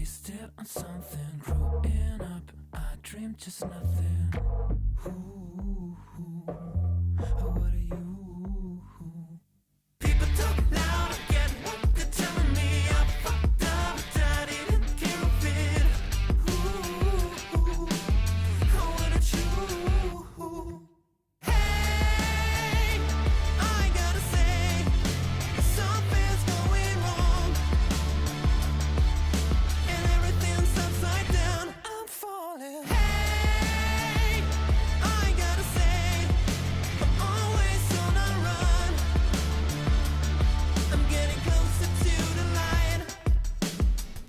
wasted on something. Growing up, I dreamed just nothing. Ooh, what are you? People talk loud, I get what they're telling me. I fucked up, I didn't give a bit. Ooh, what a true. Hey, I gotta say, something's going wrong, and everything's upside down. I'm falling. Hey, I gotta say, I'm always on a run. I'm getting closer to the line.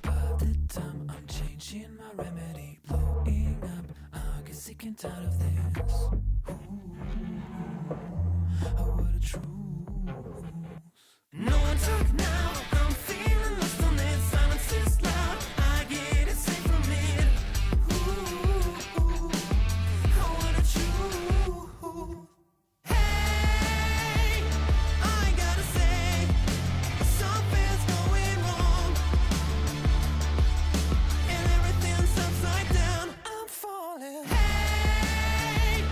By the time I'm changing my remedy, blowing up, I get sick and tired of this. What a truth. No one talk now, I'm feeling lost on it. Silence is loud, I get it safe from it. What a truth. Hey, I gotta say, something's going wrong, and everything's upside down. I'm falling. Hey,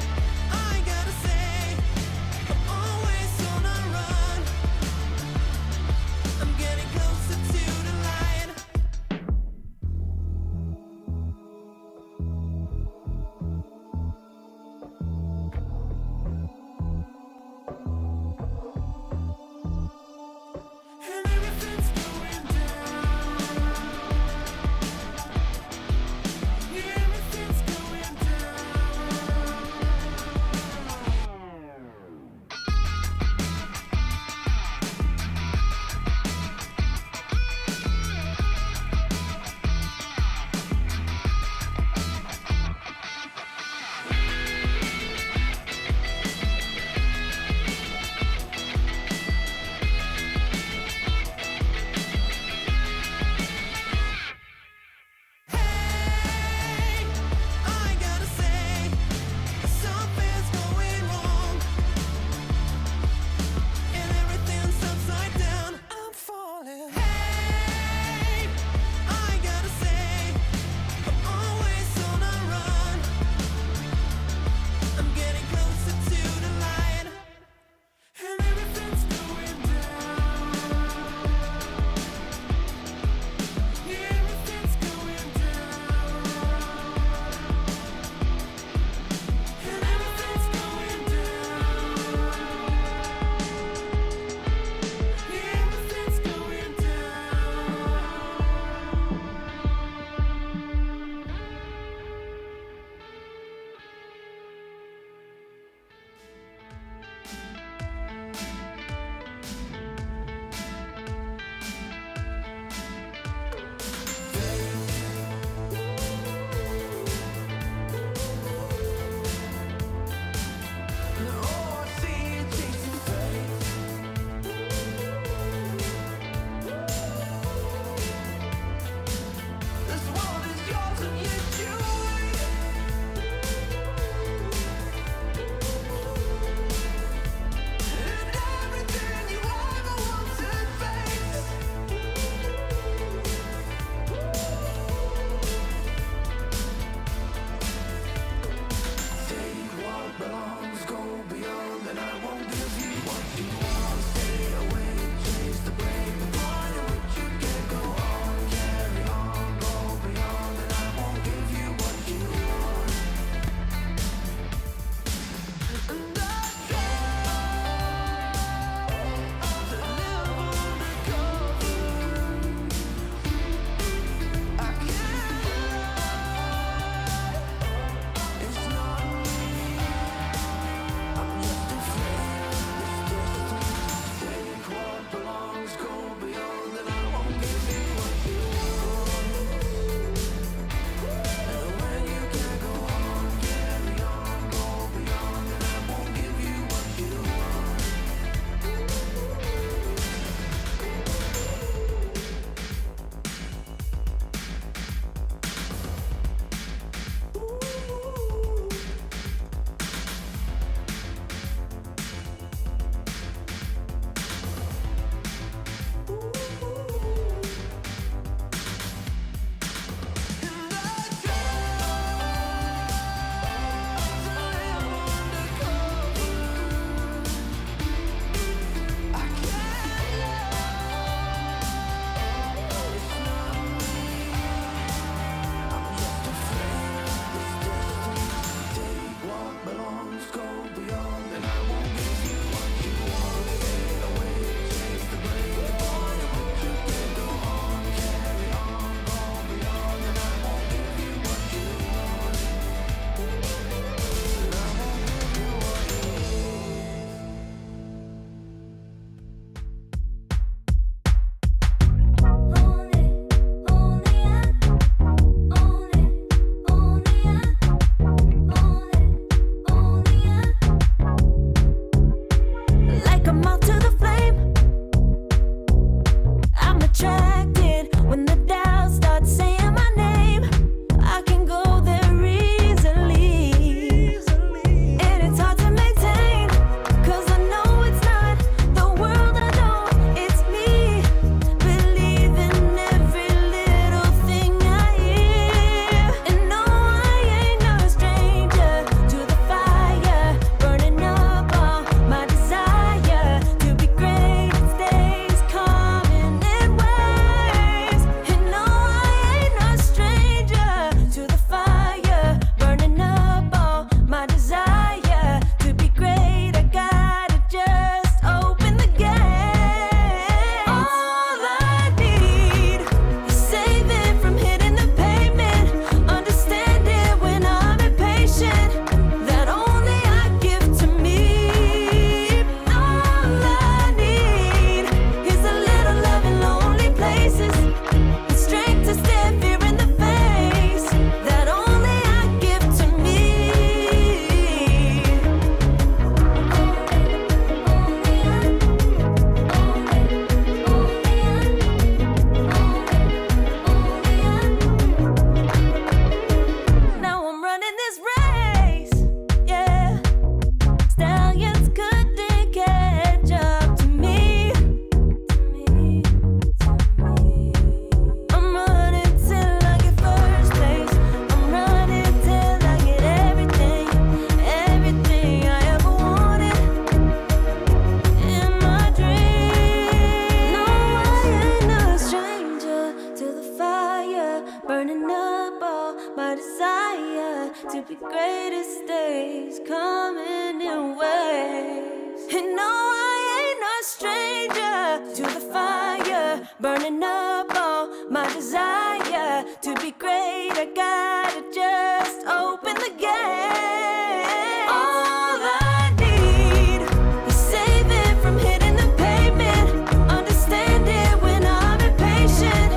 burning up all my desire to be greatest days coming in waves. And no, I ain't no stranger to the fire, burning up all my desire to be great. I gotta just open the gate. All I need is saving from hitting the pavement, understanding when I'm impatient,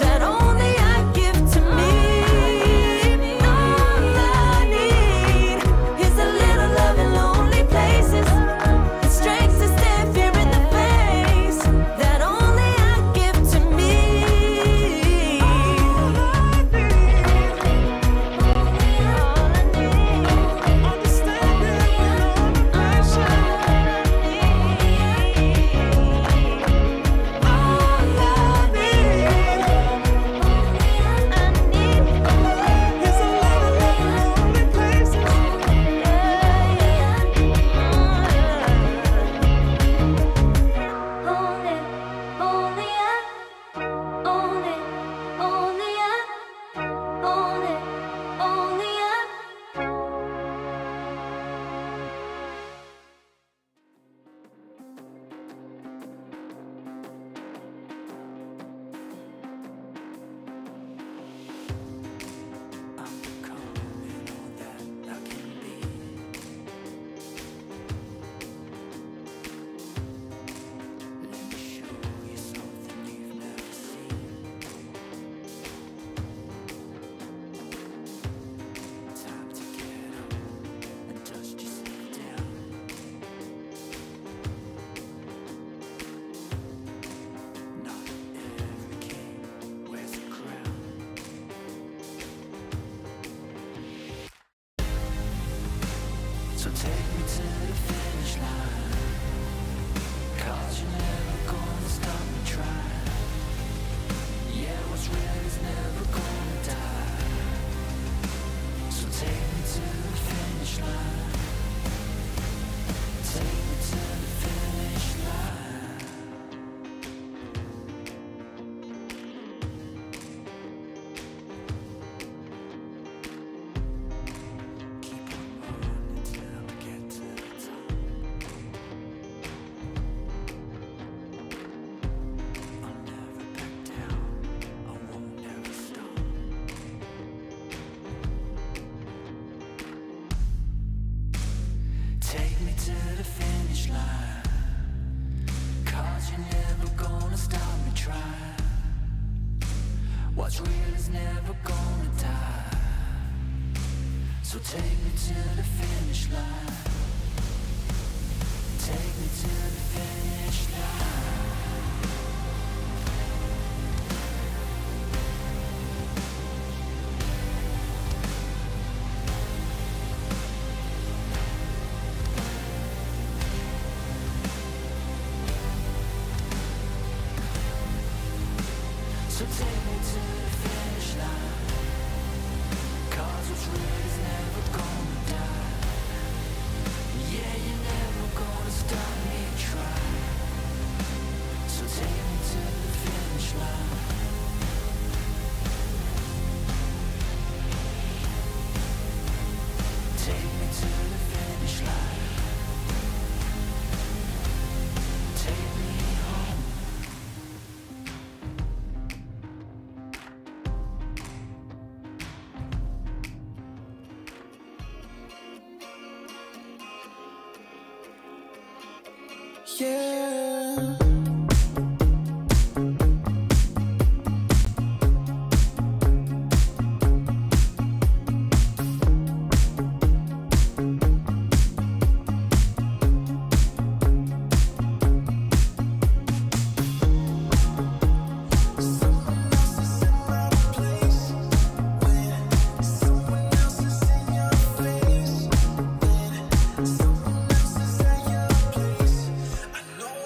that only I give to me. All I need is a little love in lonely places, the strength to stand fear in the face, that only I give to me. So take me to the finish line, 'cause you're never gonna stop me trying. Yeah, what's real is never gonna die. So take me to the finish line, take me to the finish line. Keep on running till I get to the top. I'll never back down, I won't ever stop. Take me to the finish line, 'cause you're never gonna stop me trying. What's real is never gonna die. So take me to the finish line, take me to the finish line. So take me to the finish line, 'cause what's real is never gonna die. Yeah, you're never gonna stop me trying. So take me to the finish line. Take me to the finish line. Take me home. Yeah. I know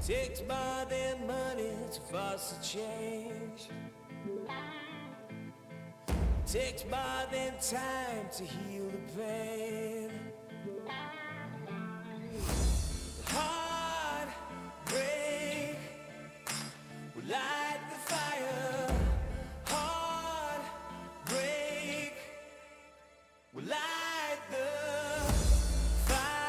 Takes more than money to force a change. Takes more than time to heal the pain. Heartbreak will light the fire. Heartbreak will light the fire.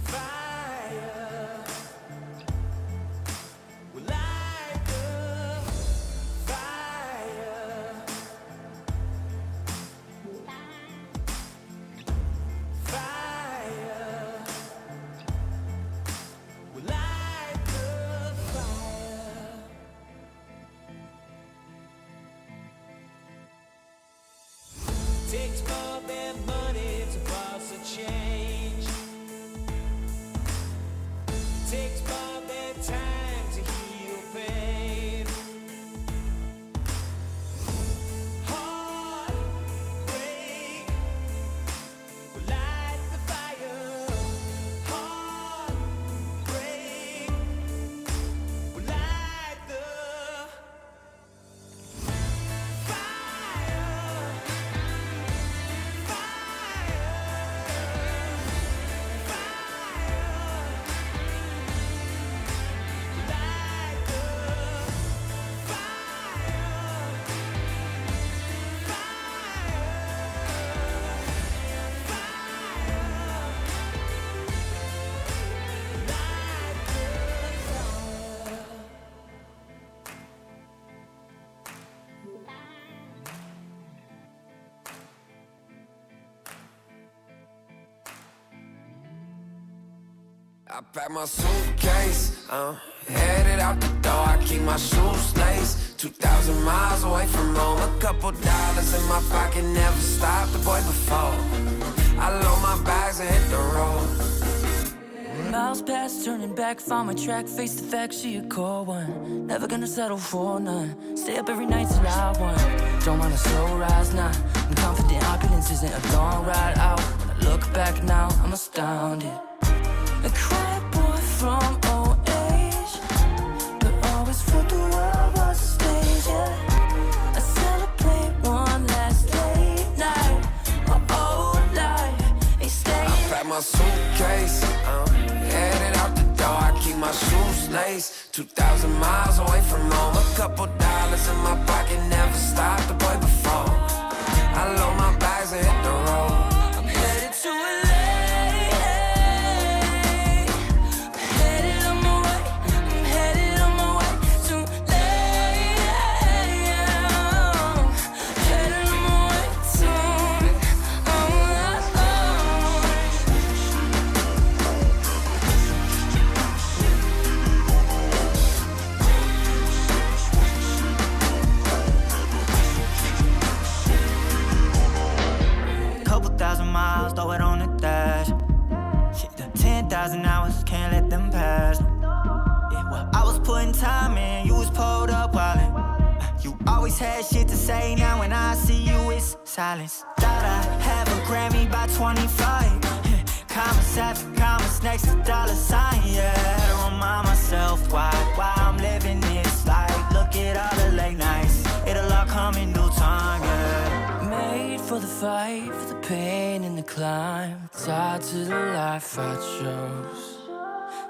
Fire will light the fire. Fire will light the fire. Takes more than money to force a change. Takes more than time to heal pain. Heartbreak will light the fire. Heartbreak will light the I pack my suitcase, headed out the door, I keep my shoes laced 2,000 miles away from home, a couple dollars in my pocket, never stopped the boy before. I load my bags and hit the road. Miles past, turning back, found my track, face the fact, she a core one. Never gonna settle for none, stay up every night till I won. Don't want a slow rise now, I'm confident opulence isn't a long ride out. When I look back now, I'm astounded. A quiet boy from old age, but always thought the world was a stage, yeah. I celebrate one last late night, my old life ain't staying. I pack my suitcase, headed out the door, I keep my shoes laced 2,000 miles away from home, a couple dollars in my pocket, never stopped the boy before. I load my bags and hit the road. I'm headed to LA. Miles, throw it on the dash. Shit, 10,000 hours, can't let them pass. Yeah, well, I was putting time in, you was pulled up wildin'. You always had shit to say, now when I see you, it's silence. Thought I'd have a Grammy by 25. Commas after commas next to dollar sign, yeah. To remind myself why I'm living this life. Look at all the late nights, it'll all come in due time, yeah. Made for the fight, for the pain and the climb, tied to the life I chose.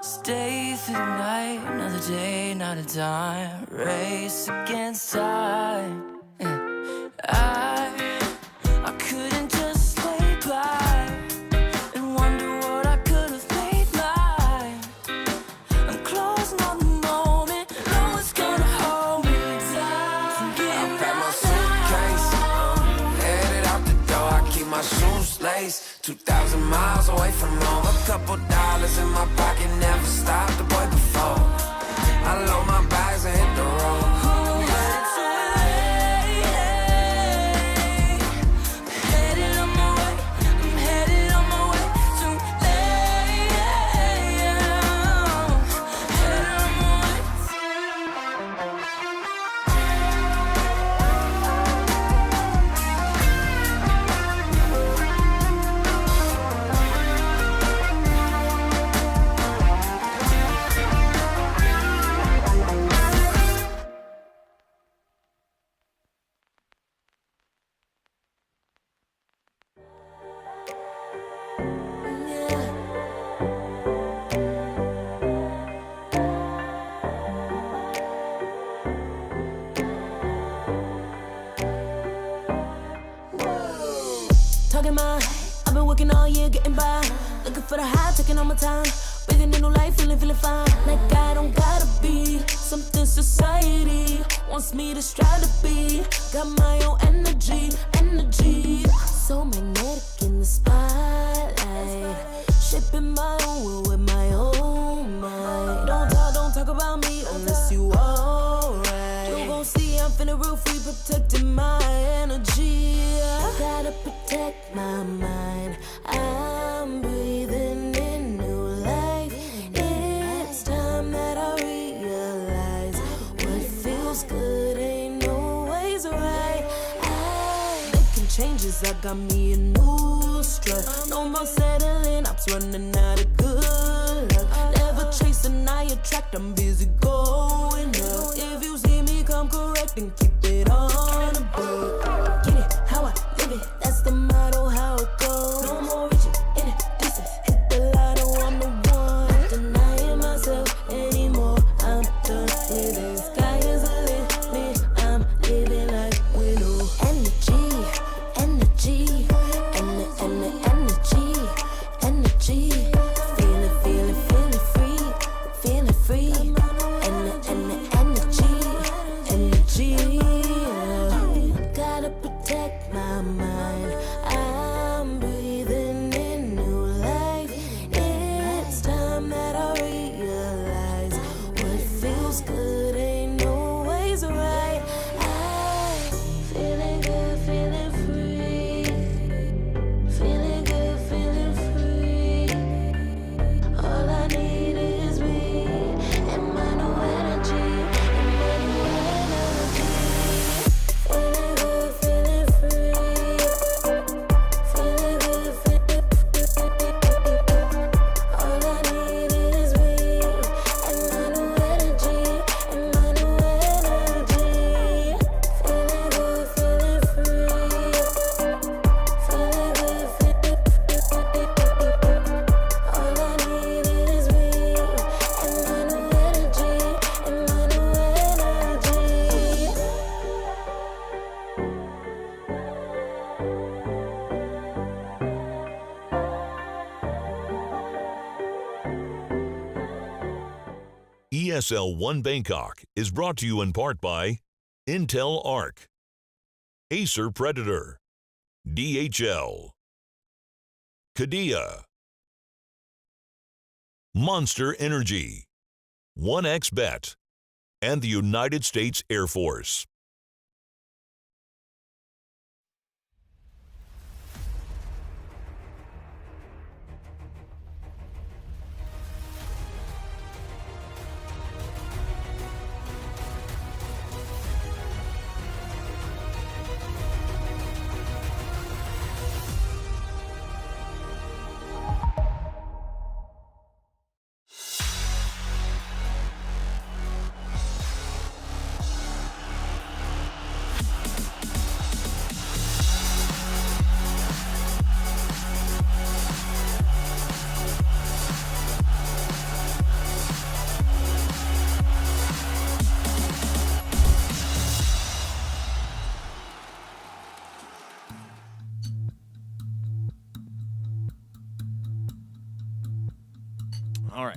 Stay through the night, another day, not a dime. Race against time. I couldn't just lay by and wonder what I could have made mine. I'm closing on the moment, no one's gonna hold me down. I pack my suitcase, headed out the door, I keep my shoes laced 2,000 miles away from home, a couple dollars in my pocket, never stopped the boy before. I load my bags and hit the road. working all year, getting by. Looking for the high, taking all my time. Breathing a new life, feeling fine. Like I don't gotta be something society wants me to strive to be. Got my own energy. So magnetic in the spotlight. Shaping my own world with my own mind. Don't talk about me unless you alright. You gon' see I'm finna real free, protecting my energy. Gotta protect my mind. I'm breathing in new life. It's time that I realize what feels good ain't always right. Making changes, I got me a new strut. No more settling, I'm running out of good luck. Never chasing, I attract, I'm busy going up. If you see me come correct, then keep it on the book. Get it, how I live it, that's the motto, how it goes. No more reaching in the distance, hit the lotto, I'm the one. Not denying myself anymore, I'm done with it. Sky is the limit, I'm living like widow. Energy, energy, energy. Feeling free. Energy. Gotta protect my mind. I'm breathing in new life. It's time that I realize what feels good ain't always right. I'm feeling good, feeling free. Feeling good, feeling free. All I need is me and my new energy. Feeling good, feeling free. Feeling good, feeling free. All I need is me and my new energy. Feeling good, feeling free. Feeling good, all I need is me and my new energy. ESL One Bangkok is brought to you in part by Intel Arc, Acer Predator, DHL, Kadia, Monster Energy, 1xBet, and the United States Air Force.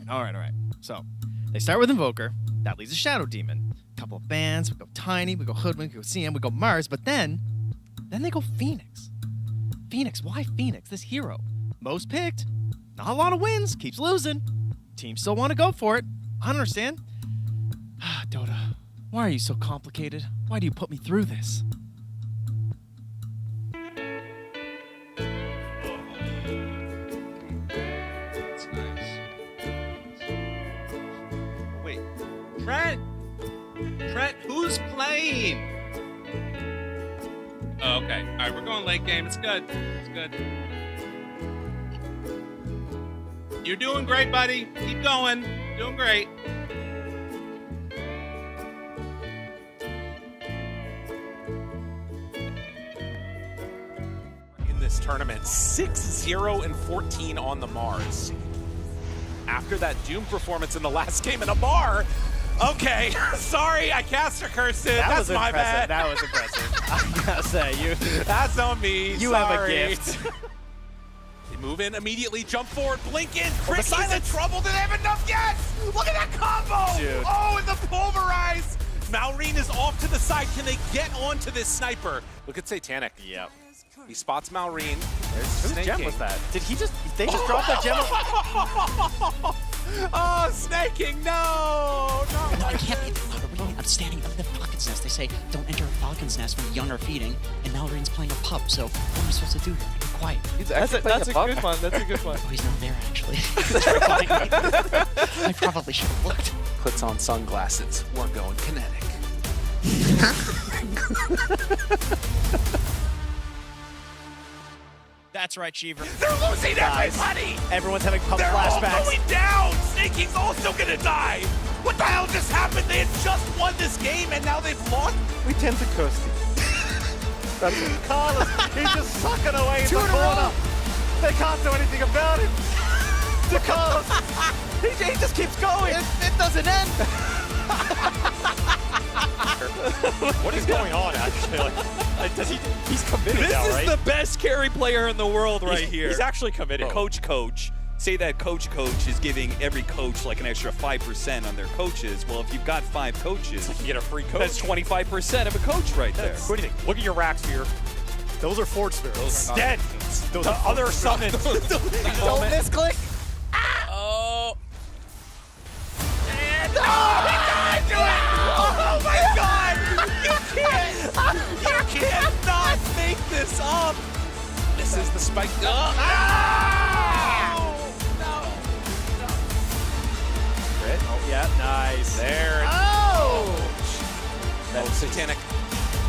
All right. So, they start with Invoker. That leads to Shadow Demon. Couple of bands. We go Tiny. We go Hoodwink. We go CM. We go Mars. But then they go Phoenix. Phoenix. Why Phoenix? This hero. Most picked. Not a lot of wins. Keeps losing. Teams still want to go for it. I don't understand. Dota, why are you so complicated? Why do you put me through this? Wait, Trent, who's playing? Oh, okay. All right, we're going late game. It's good. You're doing great, buddy. Keep going. Doing great. In this tournament, 6-0-14 on the Mars. After that Doom performance in the last game in a bar. Okay, sorry, I cast a curse. That's my bad. That was impressive. I gotta say, That's on me. You sorry. have a gift. They move in immediately, jump forward, blink in. Crick, he's in trouble. Do they have enough? Yes! Look at that combo! Dude. Oh, and the pulverize! Malrine is off to the side. Can they get onto this sniper? Look at Satanic. Yep. He spots Malrine. Whose gem was that? Did he just, they just dropped that gem? Oh, snaking, no! No, I can't be. I'm standing up in the falcon's nest. They say don't enter a falcon's nest when the young are feeding, and Malorine's playing a pup. So what am I supposed to do here? Be quiet. That's a good one. That's a good one. Oh, he's not there actually. I probably should have looked. Puts on sunglasses. We're going kinetic. That's right, Cheever. They're losing everybody! Everyone's having pump They're all flashbacks. going down! Snaking's also gonna die! What the hell just happened? They had just won this game and now they've lost? We tend to curse you. That's it. Carlos, he's just sucking away in the corner. They can't do anything about it. To Carlos, he just keeps going. It doesn't end. What is going on, actually? Like, he's committed now, right? This is the best carry player in the world right here. He's actually committed. Coach. Say that coach is giving every coach like an extra 5% on their coaches. Well, if you've got 5 coaches, You get a free coach. that's 25% of a coach right there. What do you think? Look at your racks here. Those are Ford Spirits. Dead. Those The are other summons. Don't misclick. Oh. Oh my god! You can't not make this up! This is the spike. No! Oh, yeah, nice. There. Oh! Oh, Satanic.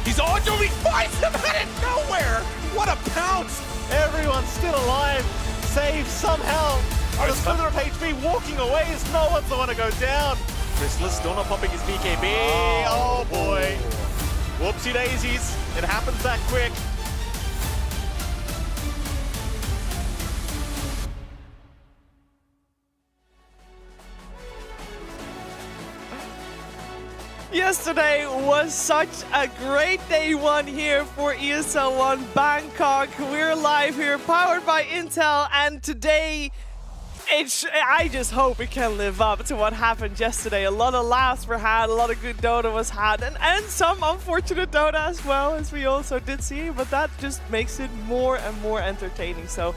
He's on to him. He finds him out of nowhere. What a pounce! Everyone's still alive, save somehow. On a slither of HP, walking away as no one's the one to go down. Chrysalis still not popping his BKB. Oh boy. Whoopsie daisies. It happens that quick. Yesterday was such a great day one here for ESL One Bangkok. We're live here, powered by Intel, and today I just hope it can live up to what happened yesterday. A lot of laughs were had, a lot of good Dota was had, and some unfortunate Dota as well, as we also did see, but that just makes it more and more entertaining. So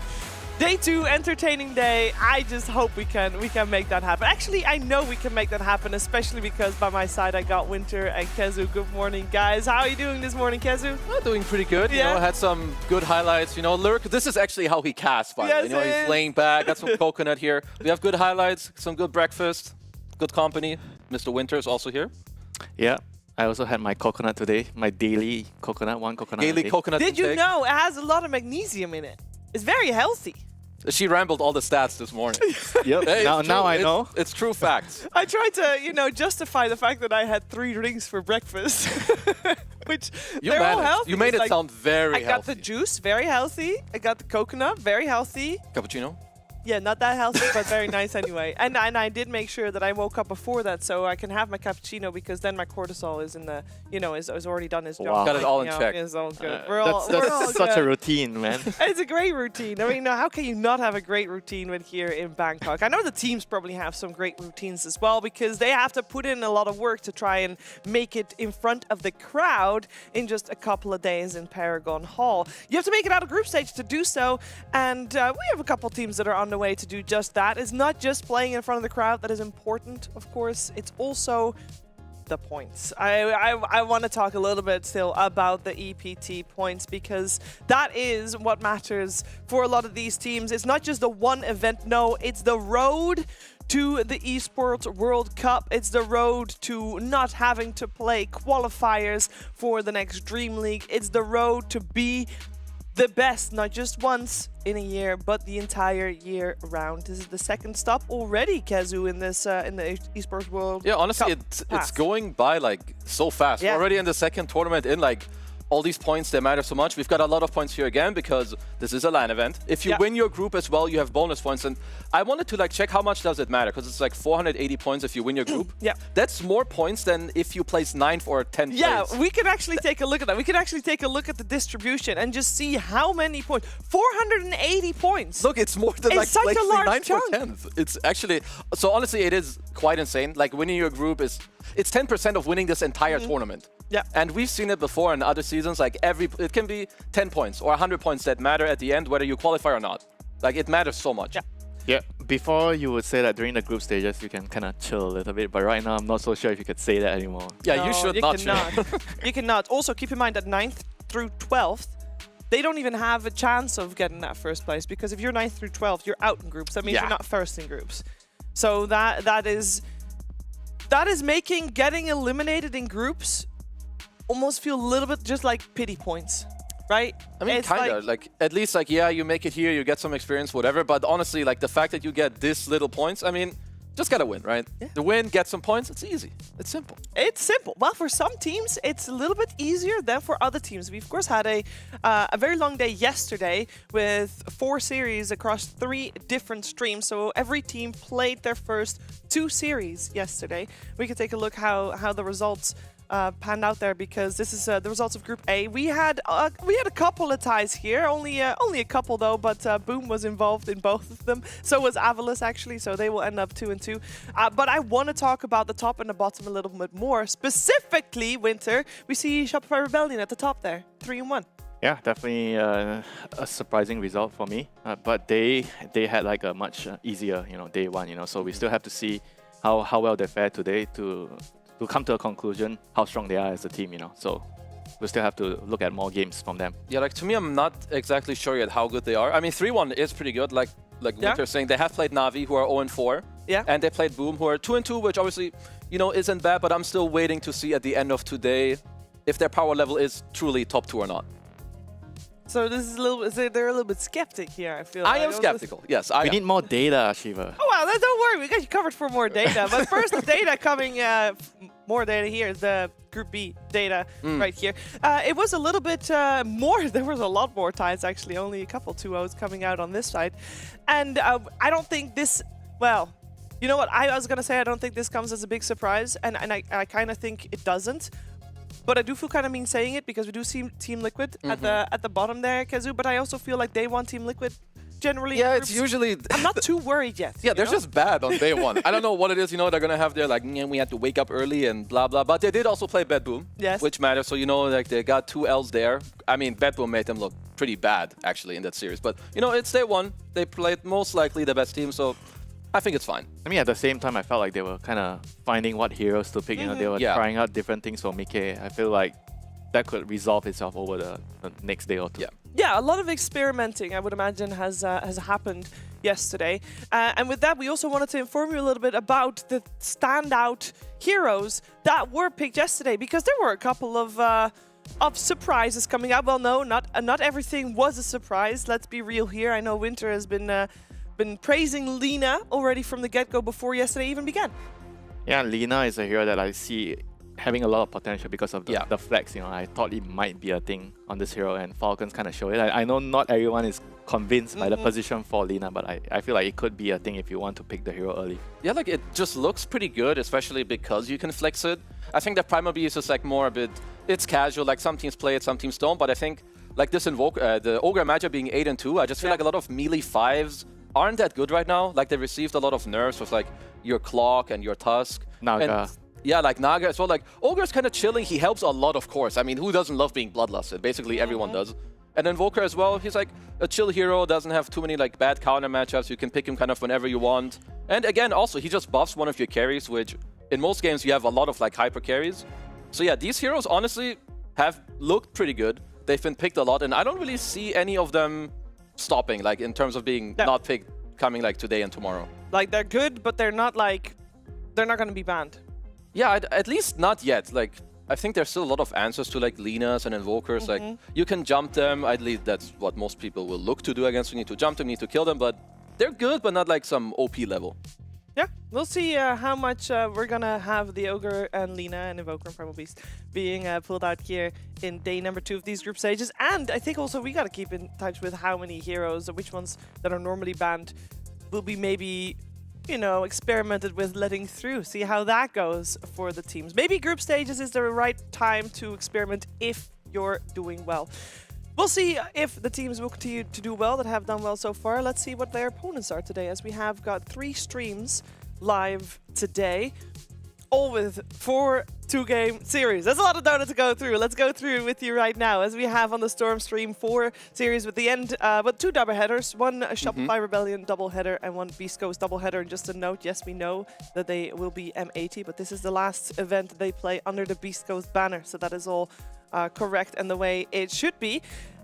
day 2, entertaining day. I just hope we can make that happen. Actually, I know we can make that happen, especially because by my side I got Winter and Kezu. Good morning, guys. How are you doing this morning, Kezu? I'm doing pretty good. Yeah. You know, had some good highlights. You know, Lurk, this is actually how he casts, by the way. You know, he's laying back, got some coconut here. We have good highlights, some good breakfast, good company. Mr. Winter is also here. Yeah. I also had my coconut today, my daily coconut, one coconut Daily coconut Did you intake. know it has a lot of magnesium in it? It's very healthy. She rambled all the stats this morning. Yep. Hey, now it's true. I know. It's true facts. I tried to, you know, justify the fact that I had 3 drinks for breakfast, which You they're all managed. healthy. You made It's it like, sound very I got healthy. the juice, very healthy. I got the coconut, very healthy. Cappuccino? Yeah, not that healthy, but very nice anyway. And I did make sure that I woke up before that so I can have my cappuccino, because then my cortisol is in the, you know, is already done his job. Wow. Got it all in You know, check. It's all good. That's we're all such a good. routine, man. It's a great routine. I mean, how can you not have a great routine when here in Bangkok? I know the teams probably have some great routines as well, because they have to put in a lot of work to try and make it in front of the crowd in just a couple of days in Paragon Hall. You have to make it out of group stage to do so, and we have a couple teams that are on the way to do just that. It's not just playing in front of the crowd that is important, of course. It's also the points. I want to talk a little bit still about the EPT points, because that is what matters for a lot of these teams. It's not just the one event, no, it's the road to the Esports World Cup. It's the road to not having to play qualifiers for the next Dream League. It's the road to be the best, not just once in a year, but the entire year round. This is the second stop already, Kezu, in this in the Esports World Yeah, honestly, Cup it's pass. going by like so fast. Yeah. We're already in the second tournament in like all these points, they matter so much. We've got a lot of points here again because this is a LAN event. If you win your group as well, you have bonus points. And I wanted to like check how much does it matter, because it's like 480 points if you win your group. That's more points than if you place 9th or 10th place. We can actually take a look at that. We can actually take a look at the distribution and just see how many points. 480 points. Look, it's more than it's such a large 9th or chunk. 10th. It's actually, so honestly, it is quite insane. Like winning your group is, it's 10% of winning this entire tournament. Yeah. And we've seen it before in other seasons, like it can be 10 points or 100 points that matter at the end, whether you qualify or not. Like it matters so much. Yeah, before you would say that during the group stages you can kind of chill a little bit, but right now I'm not so sure if you could say that anymore. Yeah, No, you should not chill. You cannot. Also, keep in mind that 9th through 12th, they don't even have a chance of getting that first place, because if you're 9th through 12th, you're out in groups. That means you're not first in groups. So that is making getting eliminated in groups almost feel a little bit just like pity points, right? I mean, kind of. Like, at least, like, yeah, you make it here, you get some experience, whatever. But honestly, like, the fact that you get this little points, I mean, just gotta win, right? The win, get some points, it's easy. It's simple. It's simple. Well, for some teams, it's a little bit easier than for other teams. We, of course, had a very long day yesterday with 4 series across 3 different streams. So every team played their first 2 series yesterday. We can take a look how the results panned out there, because this is the results of Group A. We had a couple of ties here, only a couple though, but Boom was involved in both of them. So was Avalos actually, so they will end up 2-2. But I want to talk about the top and the bottom a little bit more. Specifically, Winter, we see Shopify Rebellion at the top there, 3-1. Yeah, definitely a surprising result for me. But they had like a much easier, day one. So we still have to see how well they fared today to come to a conclusion how strong they are as a team. So we still have to look at more games from them. Yeah, like to me, I'm not exactly sure yet how good they are. I mean, 3-1 is pretty good. Like Winter's saying, they have played Na'Vi, who are 0-4. Yeah. And they played Boom, who are 2-2, which obviously, isn't bad. But I'm still waiting to see at the end of today if their power level is truly top 2 or not. So this is they're a little bit skeptic here, I feel. I am skeptical, yes. We need more data, Shiva. Oh, wow, don't worry, we got you covered for more data. But first, the data coming, more data here is the Group B data right here. It was a little bit more, there was a lot more ties actually, only a couple 2-0s coming out on this side. And I don't think this, well, you know what, I was going to say I don't think this comes as a big surprise, and I kind of think it doesn't. But I do feel kind of mean saying it, because we do see Team Liquid at the bottom there, Kazu. But I also feel like they want Team Liquid generally. Yeah, it's usually... I'm not too worried yet. Yeah, they're just bad on day one. I don't know what it is, they're going to have their, like, we had to wake up early and blah, blah. But they did also play Bad Boom, which matters. So, like, they got 2 Ls there. I mean, Bad Boom made them look pretty bad, actually, in that series. But, it's day one. They played most likely the best team, so... I think it's fine. I mean, at the same time, I felt like they were kind of finding what heroes to pick. They were trying out different things for Mickey. I feel like that could resolve itself over the next day or two. Yeah, a lot of experimenting, I would imagine, has happened yesterday. And with that, we also wanted to inform you a little bit about the standout heroes that were picked yesterday, because there were a couple of surprises coming out. Well, no, not everything was a surprise. Let's be real here. I know Winter has been praising Lina already from the get-go before yesterday even began. Yeah, Lina is a hero that I see having a lot of potential because of the flex. I thought it might be a thing on this hero, and Falcons kind of show it. I know not everyone is convinced by the position for Lina, but I feel like it could be a thing if you want to pick the hero early. Yeah, like it just looks pretty good, especially because you can flex it. I think the Primal B is just like more a bit, it's casual, like some teams play it, some teams don't, but I think like this Invoker, the Ogre Magi being 8-2, I just feel like a lot of melee 5s aren't that good right now. Like they received a lot of nerfs with like your Clock and your Tusk. Naga. And, yeah, like Naga as well. Like Ogre's kind of chilling. He helps a lot, of course. I mean, who doesn't love being bloodlusted? Basically everyone does. And Invoker as well, he's like a chill hero, doesn't have too many like bad counter matchups. You can pick him kind of whenever you want. And again, also he just buffs one of your carries, which in most games you have a lot of like hyper carries. So yeah, these heroes honestly have looked pretty good. They've been picked a lot, and I don't really see any of them stopping, like in terms of being not picked coming like today and tomorrow. Like they're good, but they're not like, they're not going to be banned. Yeah, at least not yet. Like I think there's still a lot of answers to like Linas and Invokers. Like you can jump them. At least that's what most people will look to do against. You need to jump them, you need to kill them, but they're good, but not like some OP level. Yeah, we'll see how much we're gonna have the Ogre and Lina and Invoker and Primal Beast being pulled out here in day number 2 of these group stages. And I think also we gotta keep in touch with how many heroes, or which ones that are normally banned will be maybe, you know, experimented with letting through. See how that goes for the teams. Maybe group stages is the right time to experiment if you're doing well. We'll see if the teams will continue to do well that have done well so far. Let's see what their opponents are today, as we have got 3 streams live today, all with 4 2-game series. There's a lot of Dota to go through. Let's go through with you right now, as we have on the Storm stream 4 series with the end, but 2 double headers, 1 Shopify Rebellion double header and 1 Beast Coast double header. And just a note, yes, we know that they will be M80, but this is the last event they play under the Beast Coast banner, so that is all correct and the way it should be.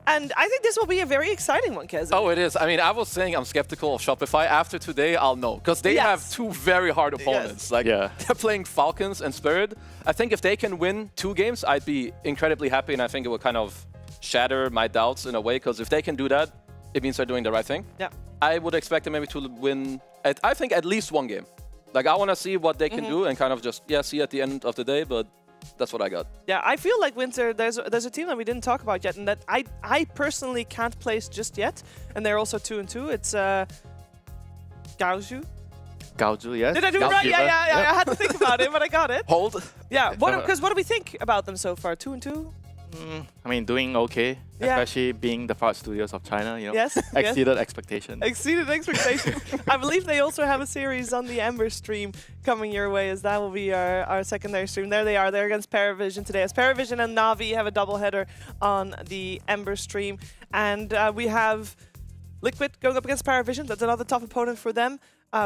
And I think this will be a very exciting one, Kez. Oh, it is. I mean, I was saying I'm skeptical of Shopify. After today, I'll know. Because they have 2 very hard opponents. Like, they're playing Falcons and Spirit. I think if they can win 2 games, I'd be incredibly happy. And I think it would kind of shatter my doubts in a way. Because if they can do that, it means they're doing the right thing. Yeah. I would expect them maybe to win, I think, at least 1 game. Like, I want to see what they can do and kind of just, see at the end of the day. But that's what I got. Yeah, I feel like Winter, there's a team that we didn't talk about yet, and that I personally can't place just yet. And they're also 2-2. It's Gaoju. Gaoju, yes. Did I do it right? Yeah. I had to think about it, but I got it. Hold. Yeah, because what do we think about them so far? 2-2? I mean, doing okay, especially being the Fart Studios of China, you know. Yes. Exceeded expectations. Exceeded expectations. I believe they also have a series on the Ember stream coming your way, as that will be our secondary stream. There they are. They're against Paravision today, as Paravision and Na'Vi have a doubleheader on the Ember stream. And we have Liquid going up against Paravision. That's another tough opponent for them.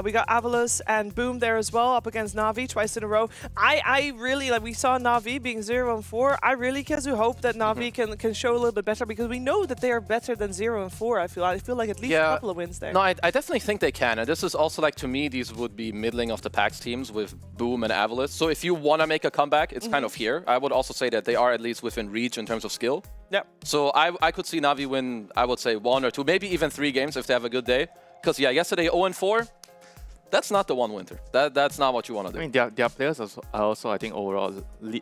We got Avalos and Boom there as well, up against Na'Vi twice in a row. I really, like, we saw Na'Vi being 0-4. I really, Kezu, hope that Na'Vi can show a little bit better, because we know that they are better than 0-4. I feel like at least a couple of wins there. No, I definitely think they can. And this is also, like, to me, these would be middling of the packs teams with Boom and Avalos. So if you want to make a comeback, it's kind of here. I would also say that they are at least within reach in terms of skill. Yeah. So I could see Na'Vi win, I would say, 1 or 2, maybe even 3 games if they have a good day. Because, yesterday 0-4. That's not the one, Winter. That's not what you want to do. I mean, their players are also, I think, overall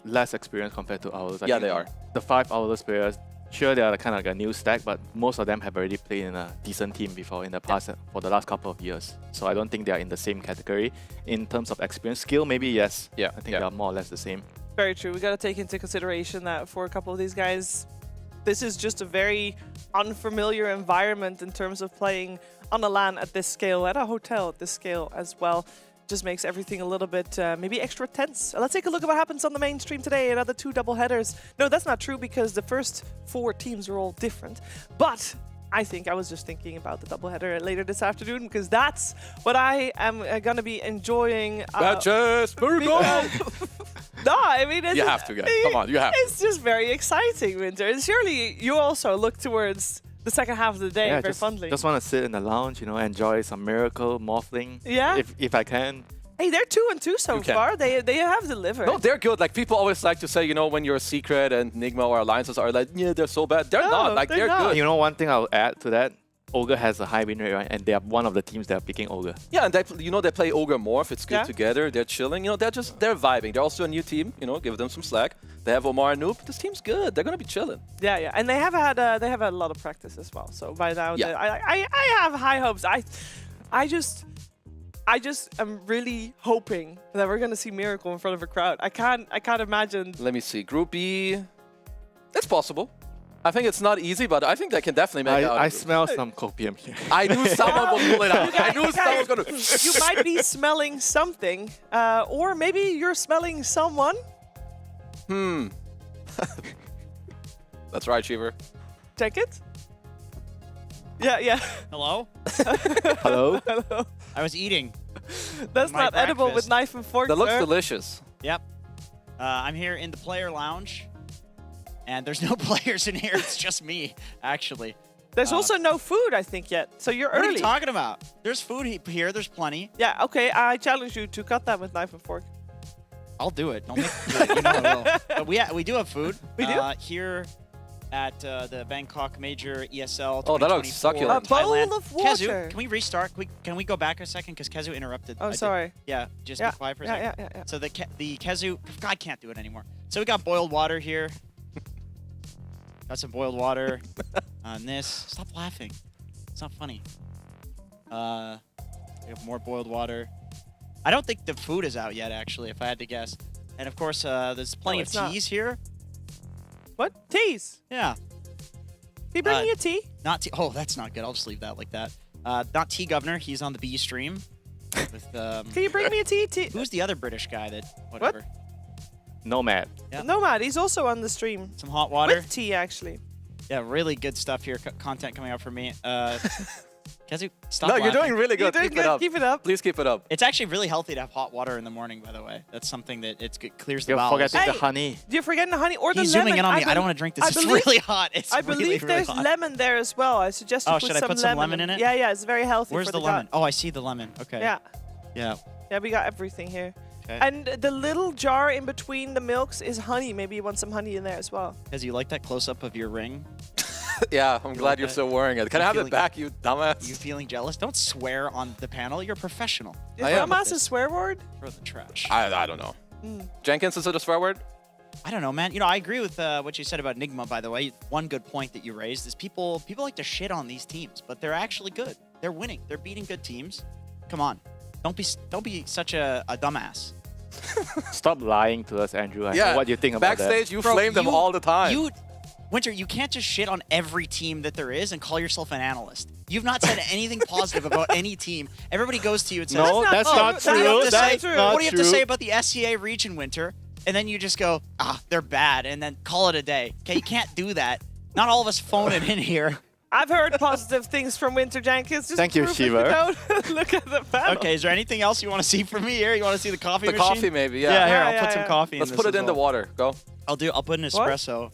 less experienced compared to ours. I think they are. The 5 Owlers players, sure, they are kind of like a new stack, but most of them have already played in a decent team before in the past for the last couple of years. So I don't think they are in the same category. In terms of experience, skill, maybe yes. Yeah. I think they are more or less the same. Very true. We got to take into consideration that for a couple of these guys, this is just a very unfamiliar environment in terms of playing on a LAN at this scale, at a hotel at this scale as well. Just makes everything a little bit maybe extra tense. Let's take a look at what happens on the main stream today. Another 2 double headers. No, that's not true, because the first 4 teams are all different. But I was just thinking about the doubleheader later this afternoon, because that's what I am going to be enjoying. Batches, Miracle! No, I mean, you have to, guys. Come on, you have to. It's just very exciting, Winter. And surely you also look towards the second half of the day very fondly. Just want to sit in the lounge, you know, enjoy some Miracle, Morphling. Yeah. If I can. Hey, they're 2-2 so far. They have delivered. No, they're good. Like, people always like to say, you know, when you're a Secret and Nigma or Alliances are like, yeah, they're so bad. They're not. Like, they're good. You know, one thing I'll add to that, Ogre has a high win rate, right? And they are one of the teams that are picking Ogre. Yeah, and they play Ogre Morph. It's good together. They're chilling. You know, they're vibing. They're also a new team. You know, give them some slack. They have Omar and Noob. This team's good. They're gonna be chilling. Yeah, and they have had a lot of practice as well. So by now, I have high hopes. I just am really hoping that we're gonna see Miracle in front of a crowd. I can't imagine. Let me see. Group B. It's possible. I think it's not easy, but I think they can definitely make it out. I smell some copium here. I knew someone would pull it out. I knew someone was going to... You might be smelling something, or maybe you're smelling someone. That's right, Cheever. Take it. Yeah. Hello? Hello? Hello. I was eating. That's not edible with knife and fork. That looks delicious. Yep. I'm here in the player lounge. And there's no players in here. It's just me, actually. There's also no food, I think, yet. So you're early. What are you talking about? There's food here. There's plenty. Yeah, okay. I challenge you to cut that with knife and fork. I'll do it. Don't make you know I will. But we do have food. We do? Here at the Bangkok Major ESL. Oh, that looks 2024 succulent. A bowl Thailand. of water. Kezu, can we restart? Can we go back a second? Because Kezu interrupted. Oh, sorry. Yeah, just Yeah, be quiet for a yeah, second. yeah. So the Kezu, I can't do it anymore. So we got boiled water here. Got some boiled water on this. Stop laughing. It's not funny. We have more boiled water. I don't think the food is out yet, actually, if I had to guess. And of course, there's plenty of it's not. teas here. What? Teas? Yeah. Can you bring me a tea? Not tea. Oh, that's not good. I'll just leave that like that. Not Tea Governor. He's on the B stream. With, Can you bring me a tea? Who's the other British guy that? Whatever. Nomad. Yeah. Nomad, he's also on the stream. Some hot water. With tea, actually. Yeah, really good stuff here. Content coming out for me. Kezu, stop No, you're laughing. doing really good. You're doing Keep good. it up. Keep it up. Please keep it up. It's actually really healthy to have hot water in the morning, by the way. That's something that clears the You're bowels. forgetting the honey. You're forgetting the honey or the He's lemon. zooming in on me. I bel- don't want to drink this. I It's believe- really hot. It's I really, believe really there's hot. lemon there as well. I suggest you Oh, put should I some put some lemon lemon in it? Yeah, it's very healthy Where's for the the lemon? gut. Oh, I see the lemon. Okay. Yeah. Yeah. Yeah, we got everything here. Okay. And the little jar in between the milks is honey. Maybe you want some honey in there as well. Kezu, you like that close-up of your ring? Yeah, I'm glad like you're that? still wearing it. Can I have it feeling- back, you dumbass? You feeling jealous? Don't swear on the panel. You're a professional. Is I am. dumbass a swear word? Throw the trash. I don't know. Jenkins, is it a swear word? I don't know, man. You know, I agree with what you said about Nigma, by the way. One good point that you raised is people like to shit on these teams, but they're actually good. They're winning. They're beating good teams. Come on. Don't be such a dumbass. Stop lying to us, Andrew. I Yeah. know what you think about that. Backstage, you Bro, flame them all the time. Winter, you can't just shit on every team that there is and call yourself an analyst. You've not said anything positive about any team. Everybody goes to you and says, No, that's not true. That's not what do you have to true. say about the SCA region, Winter? And then you just go, they're bad, and then call it a day. Okay, you can't do that. Not all of us phone it in here. I've heard positive things from Winter Jenkins. Just Thank you, prove it Shiva. without- Look at the panel. Okay, is there anything else you want to see from me here? You want to see the coffee The machine? coffee, maybe, yeah. Yeah, here, Yeah, I'll yeah, put some yeah. coffee in Let's this put it as in the well. water. Go. I'll put an espresso.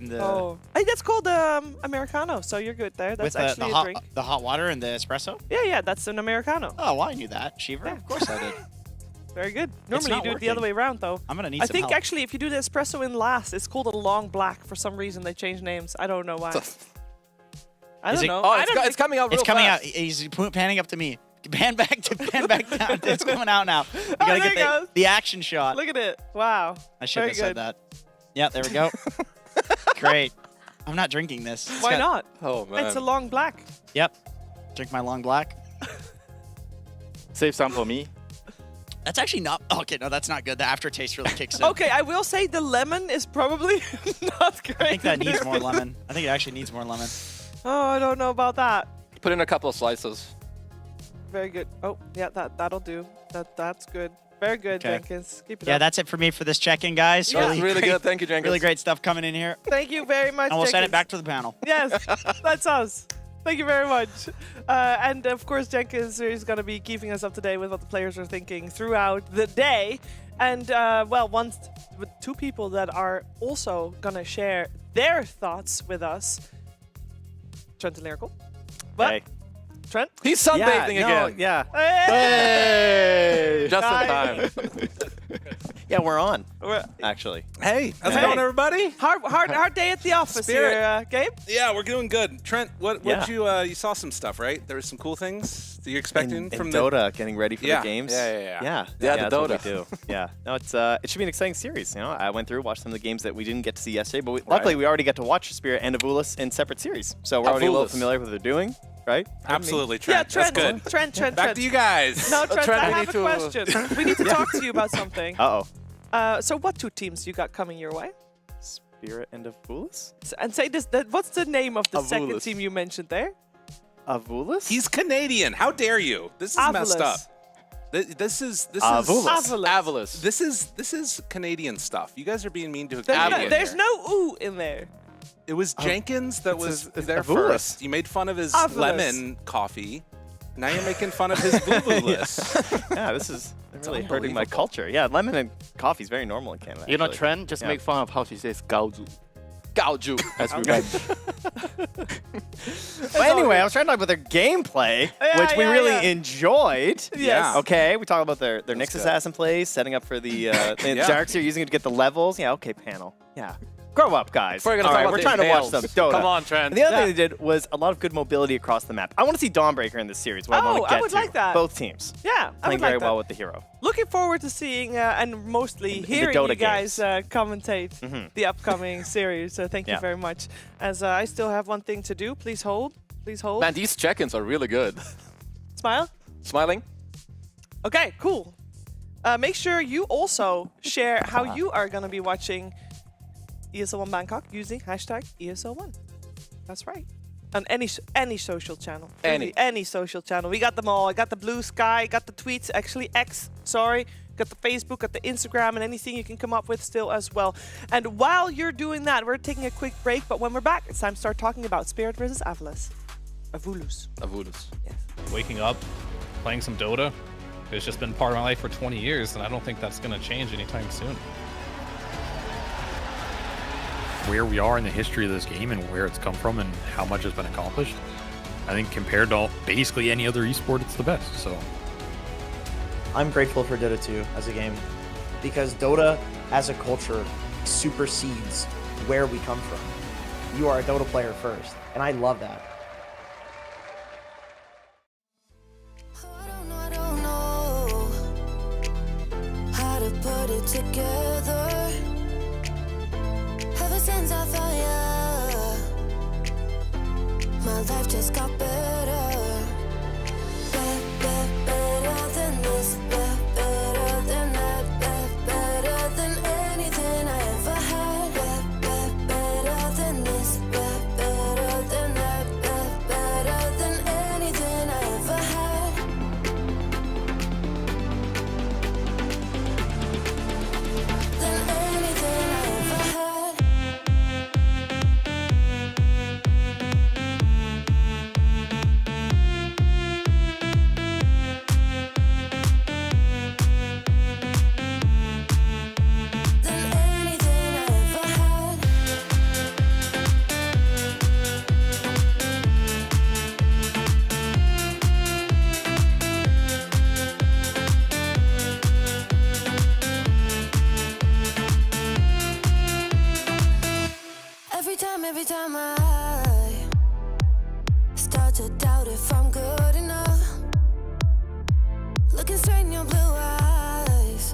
In the, Oh, hey, that's called Americano, so you're good there. That's with actually the a drink. the hot water and the espresso? Yeah, that's an Americano. Oh, well, I knew that, Shiva. Of course I did. Very good. Normally you not do it the other way working. around, though. I'm going to need I some think help. actually if you do the espresso in last, it's called a long black. For some reason they changed names. I don't know why. I Is don't it- know. Oh, I it's, don't it's coming out real It's coming fast. out. He's panning up to me. Pan back down. It's coming out now. We Oh, gotta there it get goes. the action shot. Look at it. Wow. I shouldn't have Very said good. that. Yeah, there we go. Great. I'm not drinking this. It's Why got- not? Oh, man. It's a long black. Yep. Drink my long black. Save some for me. That's actually not. Okay, no, that's not good. The aftertaste really kicks in. Okay, I will say the lemon is probably not great. I think that needs more lemon. I think it actually needs more lemon. Oh, I don't know about that. Put in a couple of slices. Very good. Oh, yeah, that'll do. That's good. Very good, Okay. Jenkins. Keep it Yeah, up. that's it for me for this check-in, guys. Yeah. Really good. Thank you, Jenkins. Really great stuff coming in here. Thank you very much, And we'll send Jenkins. it back to the panel. Yes, that's us. Thank you very much. And of course, Jenkins is going to be keeping us up to date with what the players are thinking throughout the day. And well, with two people that are also going to share their thoughts with us. Trent and Lyrical. What? Hey. Trent? He's sunbathing again. Yeah. Hey! Just in time. Yeah, we're on, We're- actually. Hey, how's Hey. it going, everybody? Hard day at the office Spirit. here, Gabe. Yeah, we're doing good. Trent, what Yeah. you saw some stuff, right? There was some cool things that you're expecting In from Dota, getting ready for Yeah. the games. Yeah. Yeah, Yeah, the that's what we Dota. do. Yeah, no, it should be an exciting series. You know, I went through, watched some of the games that we didn't get to see yesterday, but luckily we already got to watch Spirit and Avulis in separate series, so we're already a little Avulis. familiar with what they're doing, right? Absolutely, Yeah, Trent. Trent. That's good. Trent. Back to you guys. No, Trent, Trent, I we have need a to- question. We need to talk to you about something. Uh-oh. So what two teams you got coming your way? Spirit and Avulis? And say this. What's the name of the second Avulis. team you mentioned there? Avulis? He's Canadian. How dare you? This is messed up. This is Avulis. This is Canadian stuff. You guys are being mean to a There's, Canadian. there's here. no ooh in there. It was Jenkins that was it's there Avulis. first. You made fun of his Avulis. lemon coffee. Now you're making fun of his boo-boo-less. Yeah, this is really hurting my culture. Yeah, lemon and coffee is very normal in Canada. You know, actually. Trent, just Yeah. make fun of how she says gaozu. Gaoju. As we mentioned. But anyway, I was trying to talk about their gameplay, Yeah, which we yeah, really yeah. enjoyed. Yes. Okay, we talk about their Nyx good. Assassin plays, setting up for the Yeah. Darks here, using it to get the levels. Yeah, okay, panel. Yeah. Grow up, guys. We're gonna All talk right, about we're the trying to watch nails. some Dota. Come on, Trent. And the other Yeah. thing they did was a lot of good mobility across the map. I want to see Dawnbreaker in this series. What I want to get I would to. like that. Both teams. Yeah, I Playing would very like that. well with the hero. Looking forward to seeing and mostly the hearing Dota you guys commentate Mhm. the upcoming series. So thank you Yeah. very much. As I still have one thing to do. Please hold. Please hold. Man, these check-ins are really good. Smile. Smiling? Okay, cool. Make sure you also share how you are going to be watching ESL One Bangkok using hashtag ESL1. That's right. On any social channel. Any. Really, any social channel. We got them all. I got the Blue Sky, got the tweets, actually X, sorry. Got the Facebook, got the Instagram, and anything you can come up with still as well. And while you're doing that, we're taking a quick break, but when we're back, it's time to start talking about Spirit versus Avalos. Avulus. Avulus. Waking up, playing some Dota, it's just been part of my life for 20 years, and I don't think that's going to change anytime soon. Where we are in the history of this game and where it's come from and how much has been accomplished, I think compared to basically any other esport, it's the best. So I'm grateful for Dota 2 as a game because Dota as a culture supersedes where we come from. You are a Dota player first, and I love that. I don't know how to put it together. Ever since I found you, my life just got better. Better than this, better than that, better than anything I ever had. Better than this, better than that, better than anything I ever had. Than anything I ever had. Than anything I ever had. Every time I start to doubt if I'm good enough, looking straight in your blue eyes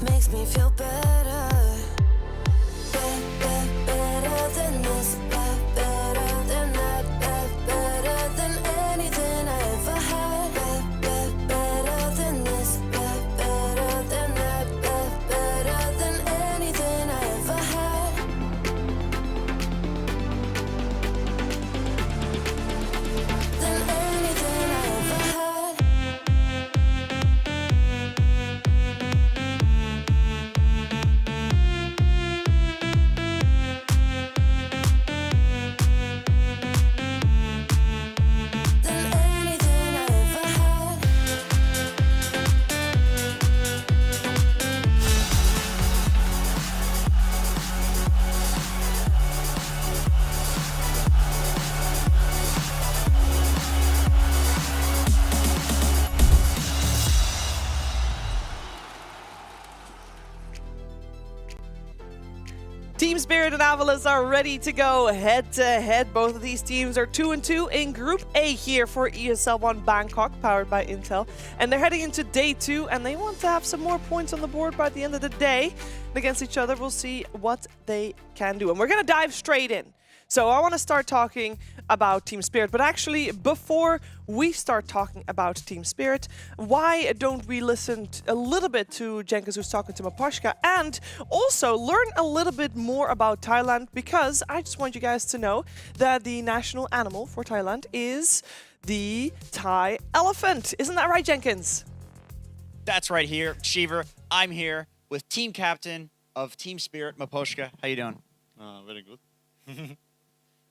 makes me feel better. Better than this, better than that, better than anything I ever had. Better than this, better than that, better than anything I ever had. Than anything I ever had. Than anything I ever had. Team Spirit and Avalos are ready to go head to head. Both of these teams are 2-2 in Group A here for ESL One Bangkok, powered by Intel. And they're heading into day 2, and they want to have some more points on the board by the end of the day. And against each other, we'll see what they can do. And we're going to dive straight in. So I want to start talking about Team Spirit, but actually before we start talking about Team Spirit, why don't we listen a little bit to Jenkins, who's talking to Maposhka, and also learn a little bit more about Thailand, because I just want you guys to know that the national animal for Thailand is the Thai elephant. Isn't that right, Jenkins? That's right here, Shiver. I'm here with team captain of Team Spirit, Maposhka. How you doing? Very good.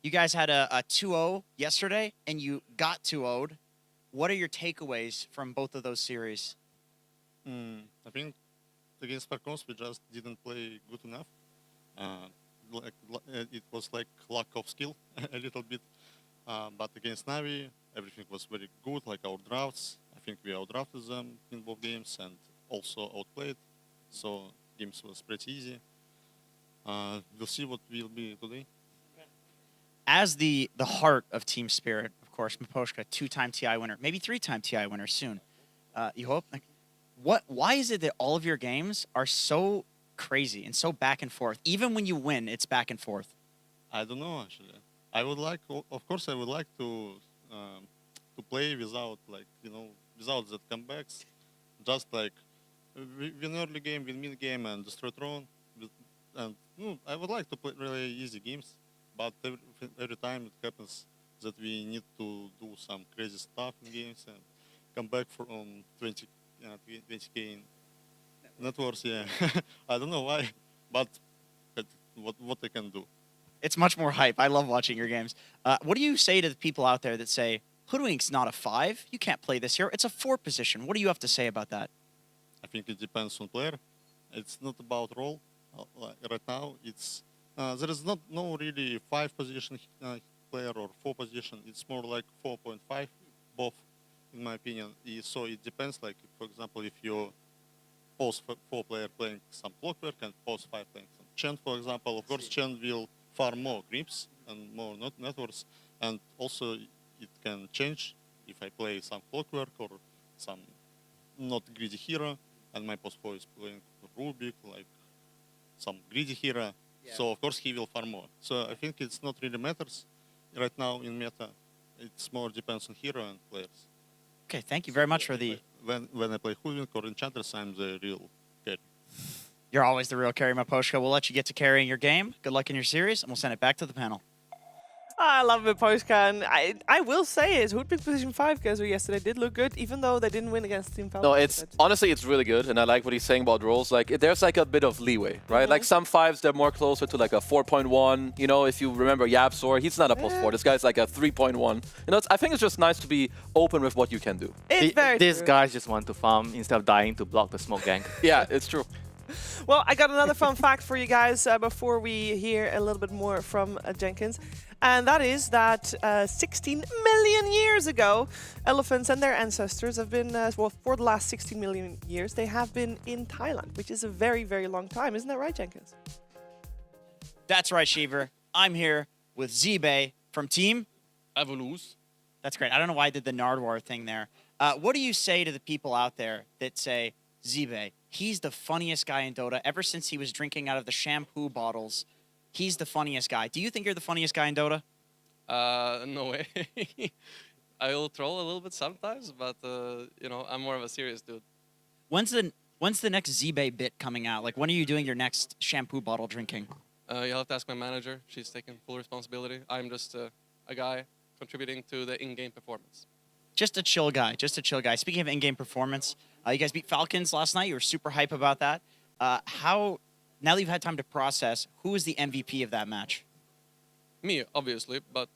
You guys had a 2-0 yesterday, and you got 2-0'd. What are your takeaways from both of those series? I think against Sparkons we just didn't play good enough. It was like lack of skill a little bit. But against Navi, everything was very good, like our drafts. I think we outdrafted them in both games and also outplayed. So games was pretty easy. We'll see what will be today. As the heart of Team Spirit, of course, Miposhka, 2-time TI winner, maybe 3-time TI winner soon. You hope? Like, why is it that all of your games are so crazy and so back and forth? Even when you win, it's back and forth. I don't know, actually. I would like, of course, I would like to play without, like, without that comebacks. Just like win early game, win mid game, and destroy throne. And I would like to play really easy games, but every time it happens that we need to do some crazy stuff in games and come back on 20k in networks. Yeah, I don't know why, but what I can do. It's much more hype. I love watching your games. What do you say to the people out there that say, Hoodwink's not a 5, you can't play this hero, it's a 4 position? What do you have to say about that? I think it depends on player. It's not about role. Right now, it's there is no really 5 position player or 4 position. It's more like 4.5, both, in my opinion. So it depends. Like, for example, if you pose 4 player playing some Clockwork and pose 5 playing some Chen, for example, of course, Chen will farm more creeps and more networks, and also it can change if I play some Clockwork or some not greedy hero, and my post 4 is playing Rubik, like some greedy hero. Yeah. So of course he will farm more. So I think it's not really matters right now in meta. It's more depends on hero and players. Okay, thank you very much for the... When I play Hoodwink or Enchantress, I'm the real carry. You're always the real carry, Miposhka. We'll let you get to carrying your game. Good luck in your series, and we'll send it back to the panel. I love Miposhka, and I will say it. Hoodwink position 5 guys yesterday did look good, even though they didn't win against Team Falcons. No, it's honestly it's really good, and I like what he's saying about roles. Like there's like a bit of leeway, right? Like some 5s they're more closer to like a 4.1. You know, if you remember Yapsor, he's not a +4. This guy's like a 3.1. You know, I think it's just nice to be open with what you can do. These guys just want to farm instead of dying to block the smoke gank. Yeah, it's true. Well, I got another fun fact for you guys before we hear a little bit more from Jenkins. And that is that 16 million years ago, elephants and their ancestors have been, well, for the last 16 million years, they have been in Thailand, which is a very, very long time. Isn't that right, Jenkins? That's right, Shiver. I'm here with Zibei from Team Evolus. That's great. I don't know why I did the Nardwar thing there. What do you say to the people out there that say, Zibei, he's the funniest guy in Dota ever since he was drinking out of the shampoo bottles? He's the funniest guy. Do you think you're the funniest guy in Dota? No way. I will troll a little bit sometimes, but you know, I'm more of a serious dude. When's the next Zibei bit coming out? Like, when are you doing your next shampoo bottle drinking? You'll have to ask my manager. She's taking full responsibility. I'm just a guy contributing to the in-game performance. Just a chill guy. Just a chill guy. Speaking of in-game performance, you guys beat Falcons last night. You were super hype about that. Now that you've had time to process, who is the MVP of that match? Me, obviously, but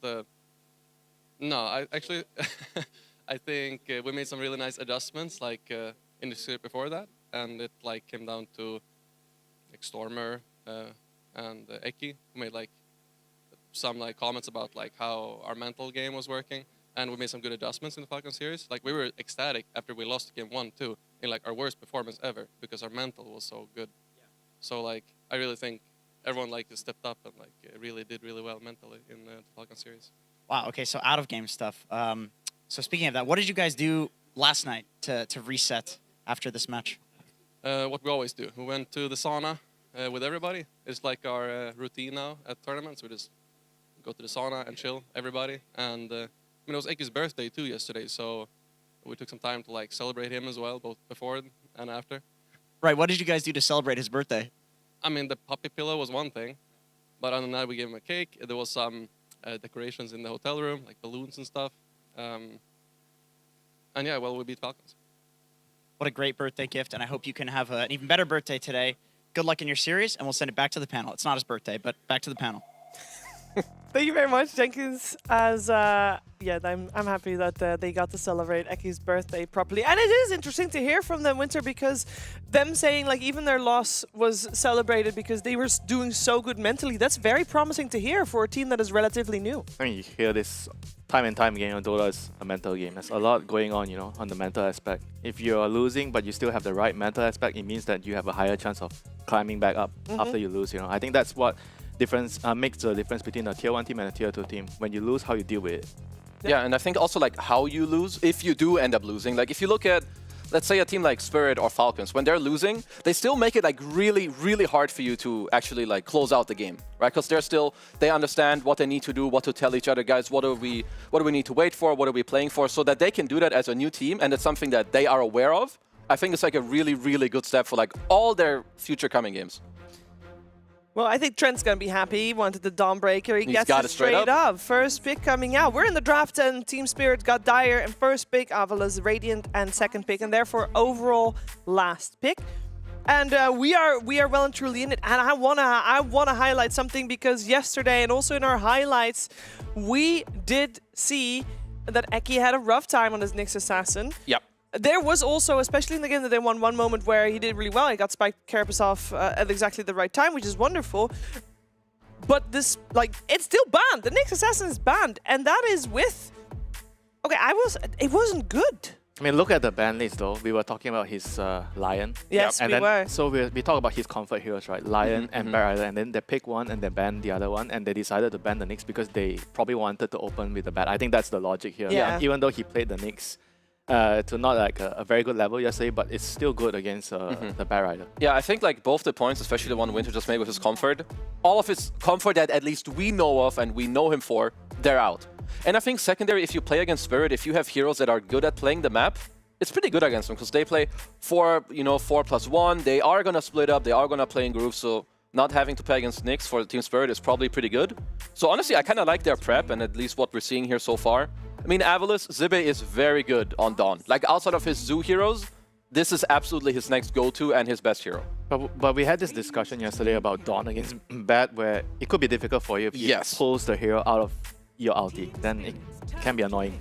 no, I actually, I think we made some really nice adjustments, like in the series before that, and it like came down to like Stormer and Eki, who made like some like comments about like how our mental game was working, and we made some good adjustments in the Falcon series. Like we were ecstatic after we lost game 1 too, in like our worst performance ever because our mental was so good. So like I really think everyone like stepped up and like really did really well mentally in the Falcon series. Wow. Okay. So out of game stuff. So speaking of that, what did you guys do last night to reset after this match? What we always do. We went to the sauna with everybody. It's like our routine now at tournaments. We just go to the sauna and chill, everybody. And I mean, it was Eki's birthday too yesterday, so we took some time to like celebrate him as well, both before and after. Right, what did you guys do to celebrate his birthday? I mean, the puppy pillow was one thing, but other than that, we gave him a cake. There was some decorations in the hotel room, like balloons and stuff. And yeah, well, we beat Falcons. What a great birthday gift, and I hope you can have an even better birthday today. Good luck in your series, and we'll send it back to the panel. It's not his birthday, but back to the panel. Thank you very much, Jenkins. As yeah, I'm happy that they got to celebrate Eki's birthday properly, and it is interesting to hear from them, Winter, because them saying like even their loss was celebrated because they were doing so good mentally. That's very promising to hear for a team that is relatively new. I mean, you hear this time and time again, Dota is a mental game. There's a lot going on, on the mental aspect. If you're losing but you still have the right mental aspect, it means that you have a higher chance of climbing back up after you lose. I think that's what makes the difference between a tier 1 team and a tier 2 team. When you lose, how you deal with it. Yeah, and I think also like how you lose, if you do end up losing. Like if you look at, let's say a team like Spirit or Falcons, when they're losing, they still make it like really, really hard for you to actually like close out the game, right? Because they understand what they need to do, what to tell each other, guys, what do we need to wait for, what are we playing for, so that they can do that as a new team, and it's something that they are aware of. I think it's like a really, really good step for like all their future coming games. Well, I think Trent's going to be happy. He wanted the Dawnbreaker. He gets got it straight up. First pick coming out. We're in the draft, and Team Spirit got Dire, and first pick, Avala's Radiant, and second pick, and therefore overall last pick. And we are well and truly in it. And I wanna highlight something, because yesterday and also in our highlights, we did see that Eki had a rough time on his Nyx Assassin. Yep. There was also, especially in the game that they won, one moment where he did really well. He got spiked Carapace off at exactly the right time, which is wonderful. But this, like, it's still banned. The Nyx Assassin is banned, and that is with... Okay, it wasn't good. I mean, look at the ban list though. We were talking about his Lion. Yes, and we were. So we talk about his comfort heroes, right? Lion and Bear Rider, and then they pick one and they ban the other one, and they decided to ban the Nyx because they probably wanted to open with the bat. I think that's the logic here. Yeah. Even though he played the Nyx to not like a very good level yesterday, but it's still good against the Bear Rider. Yeah, I think like both the points, especially the one Winter just made with his comfort, all of his comfort that at least we know of and we know him for, they're out. And I think secondary, if you play against Spirit, if you have heroes that are good at playing the map, it's pretty good against them, because they play 4+1. They are gonna split up. They are gonna play in groups. So not having to play against Nyx for Team Spirit is probably pretty good. So honestly, I kind of like their prep, and at least what we're seeing here so far. I mean, Avalus, Zibe is very good on Dawn. Like outside of his Zoo heroes, this is absolutely his next go-to and his best hero. But we had this discussion yesterday about Dawn against Bat, where it could be difficult for you if he pulls the hero out of your ulti. Then it can be annoying.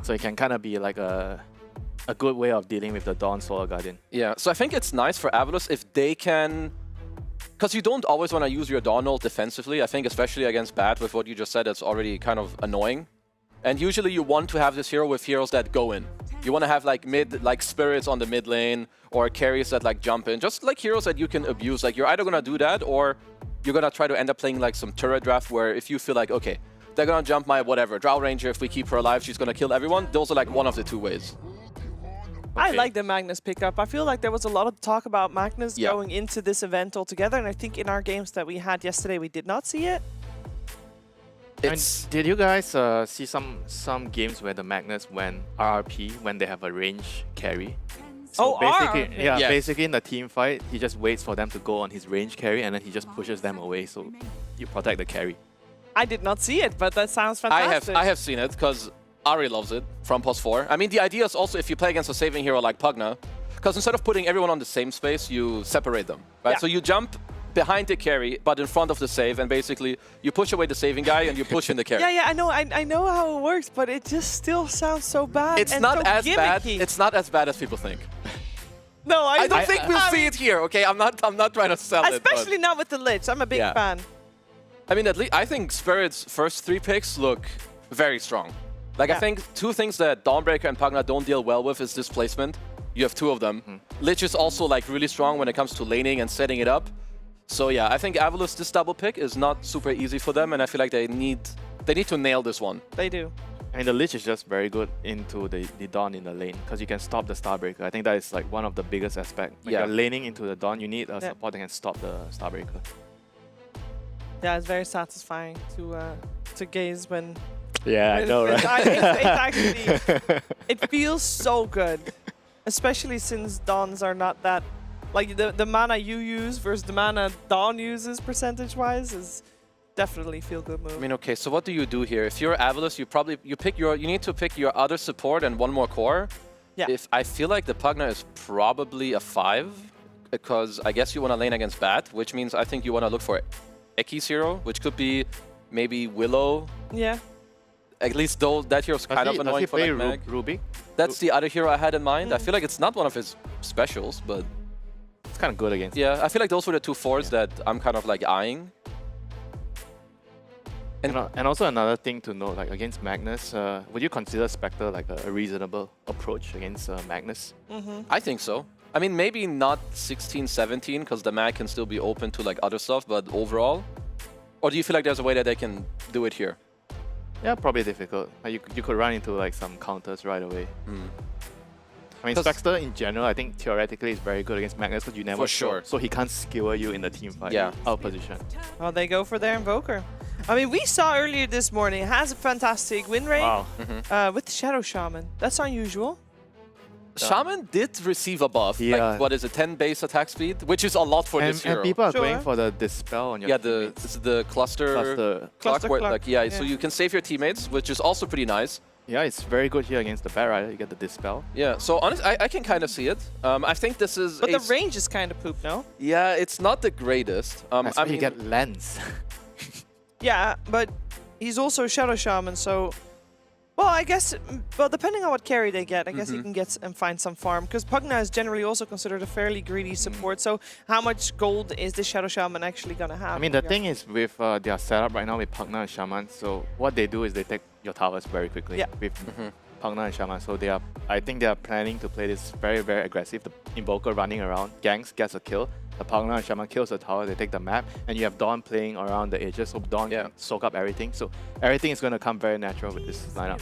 So it can kind of be like a good way of dealing with the Dawn Solar Guardian. Yeah, so I think it's nice for Avalus if they can... Because you don't always want to use your Dawn ult defensively. I think especially against Bat, with what you just said, it's already kind of annoying. And usually you want to have this hero with heroes that go in. You want to have like spirits on the mid lane, or carries that like jump in. Just like heroes that you can abuse. Like you're either going to do that, or you're going to try to end up playing like some turret draft where if you feel like, okay, they're going to jump my whatever, Drow Ranger, if we keep her alive, she's going to kill everyone. Those are like one of the two ways. I like the Magnus pickup. I feel like there was a lot of talk about Magnus going into this event altogether, and I think in our games that we had yesterday, we did not see it. Did you guys see some games where the Magnus went RRP when they have a range carry? So basically, basically in the team fight, he just waits for them to go on his range carry, and then he just pushes them away, so you protect the carry. I did not see it, but that sounds fantastic. I have seen it, because Ari loves it from +4. I mean, the idea is also if you play against a saving hero like Pugna, because instead of putting everyone on the same space, you separate them, right? Yeah. So you jump behind the carry, but in front of the save, and basically you push away the saving guy and you push in the carry. Yeah, I know how it works, but it just still sounds so bad. It's not as bad. It's not as bad as people think. No, I don't think we'll see it here. Okay, I'm not trying to sell it. Especially not with the Lich. I'm a big fan. I mean, at least I think Spirit's first 3 picks look very strong. Like I think 2 things that Dawnbreaker and Pugna don't deal well with is displacement. You have 2 of them. Lich is also like really strong when it comes to laning and setting it up. So yeah, I think Avalus, this double pick is not super easy for them, and I feel like they need to nail this one. They do. I mean, the Lich is just very good into the Dawn in the lane, because you can stop the Starbreaker. I think that is like one of the biggest aspects. When you're laning into the Dawn, you need a support that can stop the Starbreaker. Yeah, it's very satisfying to gaze when... Yeah, I know, right? It's actually... It feels so good. Especially since Dawns are not that... Like, the mana you use versus the mana Dawn uses percentage-wise is definitely feel-good move. I mean, okay, so what do you do here? If you're Avalus, you need to pick your other support and 1 more core. Yeah. I feel like the Pugna is probably a 5, because I guess you want to lane against Bat, which means I think you want to look for Eki's hero, which could be maybe Willow. Yeah. At least though that hero's kind of annoying for like Meg. Ruby? That's the other hero I had in mind. I feel like it's not one of his specials, but... It's kind of good against I feel like those were the 2 forwards that I'm kind of like eyeing. And also another thing to note, like against Magnus, would you consider Spectre like a reasonable approach against Magnus? I think so. I mean, maybe not 16, 17, because the mag can still be open to like other stuff, but overall? Or do you feel like there's a way that they can do it here? Yeah, probably difficult. You could run into like some counters right away. I mean, Spectre in general, I think theoretically is very good against Magnus, but you never For sure. So he can't skewer you in the team fight. Yeah. Out of position. Well, they go for their Invoker. I mean, we saw earlier this morning, it has a fantastic win rate with Shadow Shaman. That's unusual. Shaman did receive a buff. Yeah. Like, what is it, 10 base attack speed? Which is a lot for this hero. And people are going for the Dispel on your teammates. This is the cluster clock. Like, yeah, so you can save your teammates, which is also pretty nice. Yeah, it's very good here against the Bat Rider. You get the Dispel. Yeah, so honestly, I can kind of see it. I think this is But the range is kind of poop, no? Yeah, it's not the greatest. I mean, you get Lens. Yeah, but he's also Shadow Shaman, so... Well, I guess, well, depending on what carry they get, I guess he can get and find some farm. Because Pugna is generally also considered a fairly greedy support. So how much gold is this Shadow Shaman actually going to have? I mean, the thing is with their setup right now with Pugna and Shaman, so what they do is they take your towers very quickly with Pugna and Shaman. So they are, I think they are planning to play this very, very aggressive. The Invoker running around, ganks, gets a kill. The Pugna and Shaman kills the tower, they take the map, and you have Dawn playing around the edges, so Dawn can soak up everything. So everything is going to come very natural with this lineup.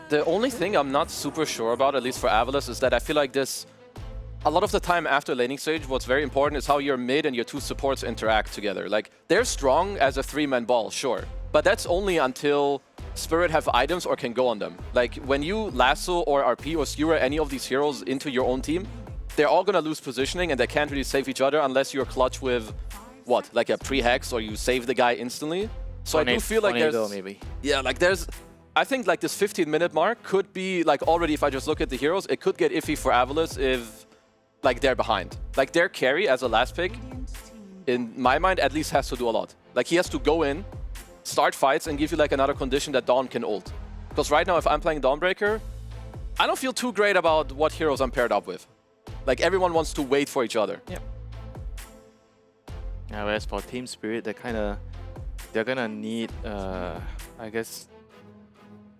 The only thing I'm not super sure about, at least for Avalus, is that I feel like this, a lot of the time after laning stage, what's very important is how your mid and your two supports interact together. Like, they're strong as a three-man ball, sure, but that's only until Spirit have items or can go on them. Like, when you lasso or RP or skewer any of these heroes into your own team, they're all going to lose positioning and they can't really save each other unless you're clutch with, what, like a pre-hex or you save the guy instantly. So I do feel like there's... maybe. Yeah, like there's... I think like this 15-minute mark could be like already, if I just look at the heroes, it could get iffy for Avalus if like they're behind. Like their carry as a last pick, in my mind, at least has to do a lot. Like he has to go in, start fights and give you like another condition that Dawn can ult. Because right now if I'm playing Dawnbreaker, I don't feel too great about what heroes I'm paired up with. Like everyone wants to wait for each other. Yeah. Yeah, whereas for Team Spirit, they're gonna need, I guess,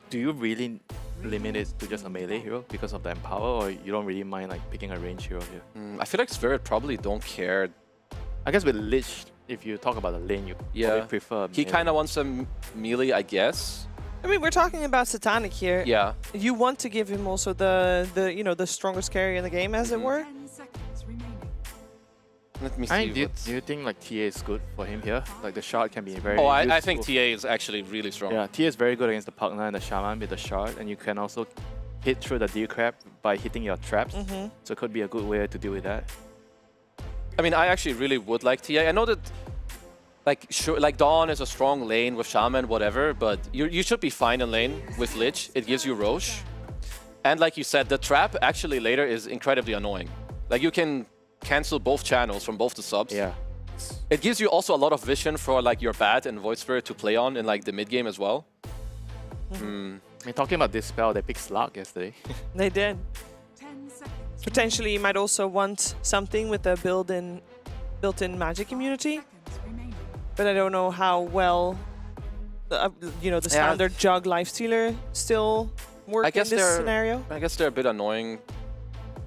do you really limit it to just a melee hero because of the Empower, or you don't really mind like picking a range hero here? I feel like Spirit probably don't care. I guess with Lich, if you talk about the lane, you probably prefer He kind of wants a melee, I guess. I mean, we're talking about Satanic here. Yeah. You want to give him also the strongest carry in the game, as it were. Let me see. Do you think like TA is good for him here? Like the shard can be very Oh, I think TA is actually really strong. Yeah, TA is very good against the Pugna and the Shaman with the shard, and you can also hit through the D-Crab by hitting your traps. So it could be a good way to deal with that. I mean, I actually really would like TA. I know that like sure, like Dawn is a strong lane with Shaman, whatever, but you should be fine in lane with Lich. It gives you Roche. And like you said, the trap actually later is incredibly annoying. Like you can cancel both channels from both the subs. Yeah. It gives you also a lot of vision for like your Bat and Void Spirit to play on in like the mid game as well. I mean, talking about this spell, they picked Slug yesterday. They did. Potentially, you might also want something with a built-in magic immunity, but I don't know how well the standard Jug Lifestealer still work in this scenario. I guess they're a bit annoying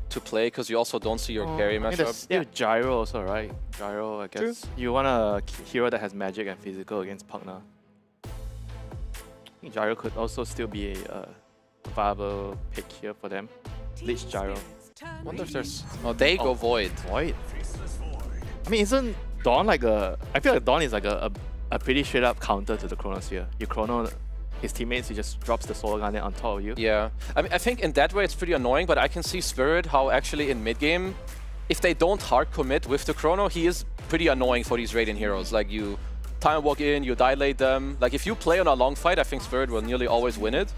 to play because you also don't see your carry matchup. There's still Gyro also, right? Gyro, I guess. True. You want a hero that has magic and physical against Pugna. I think Gyro could also still be a viable pick here for them. Lich Gyro. I wonder if there's... Oh, they go Void. Void? I mean, isn't Dawn like a... I feel like Dawn is like a pretty straight up counter to the Chronosphere. You Chrono his teammates, he just drops the Solar Gun on top of you. Yeah. I mean, I think in that way it's pretty annoying, but I can see Spirit how actually in mid-game, if they don't hard commit with the Chrono, he is pretty annoying for these Radiant heroes. Like you time walk in, you dilate them. Like if you play on a long fight, I think Spirit will nearly always win it.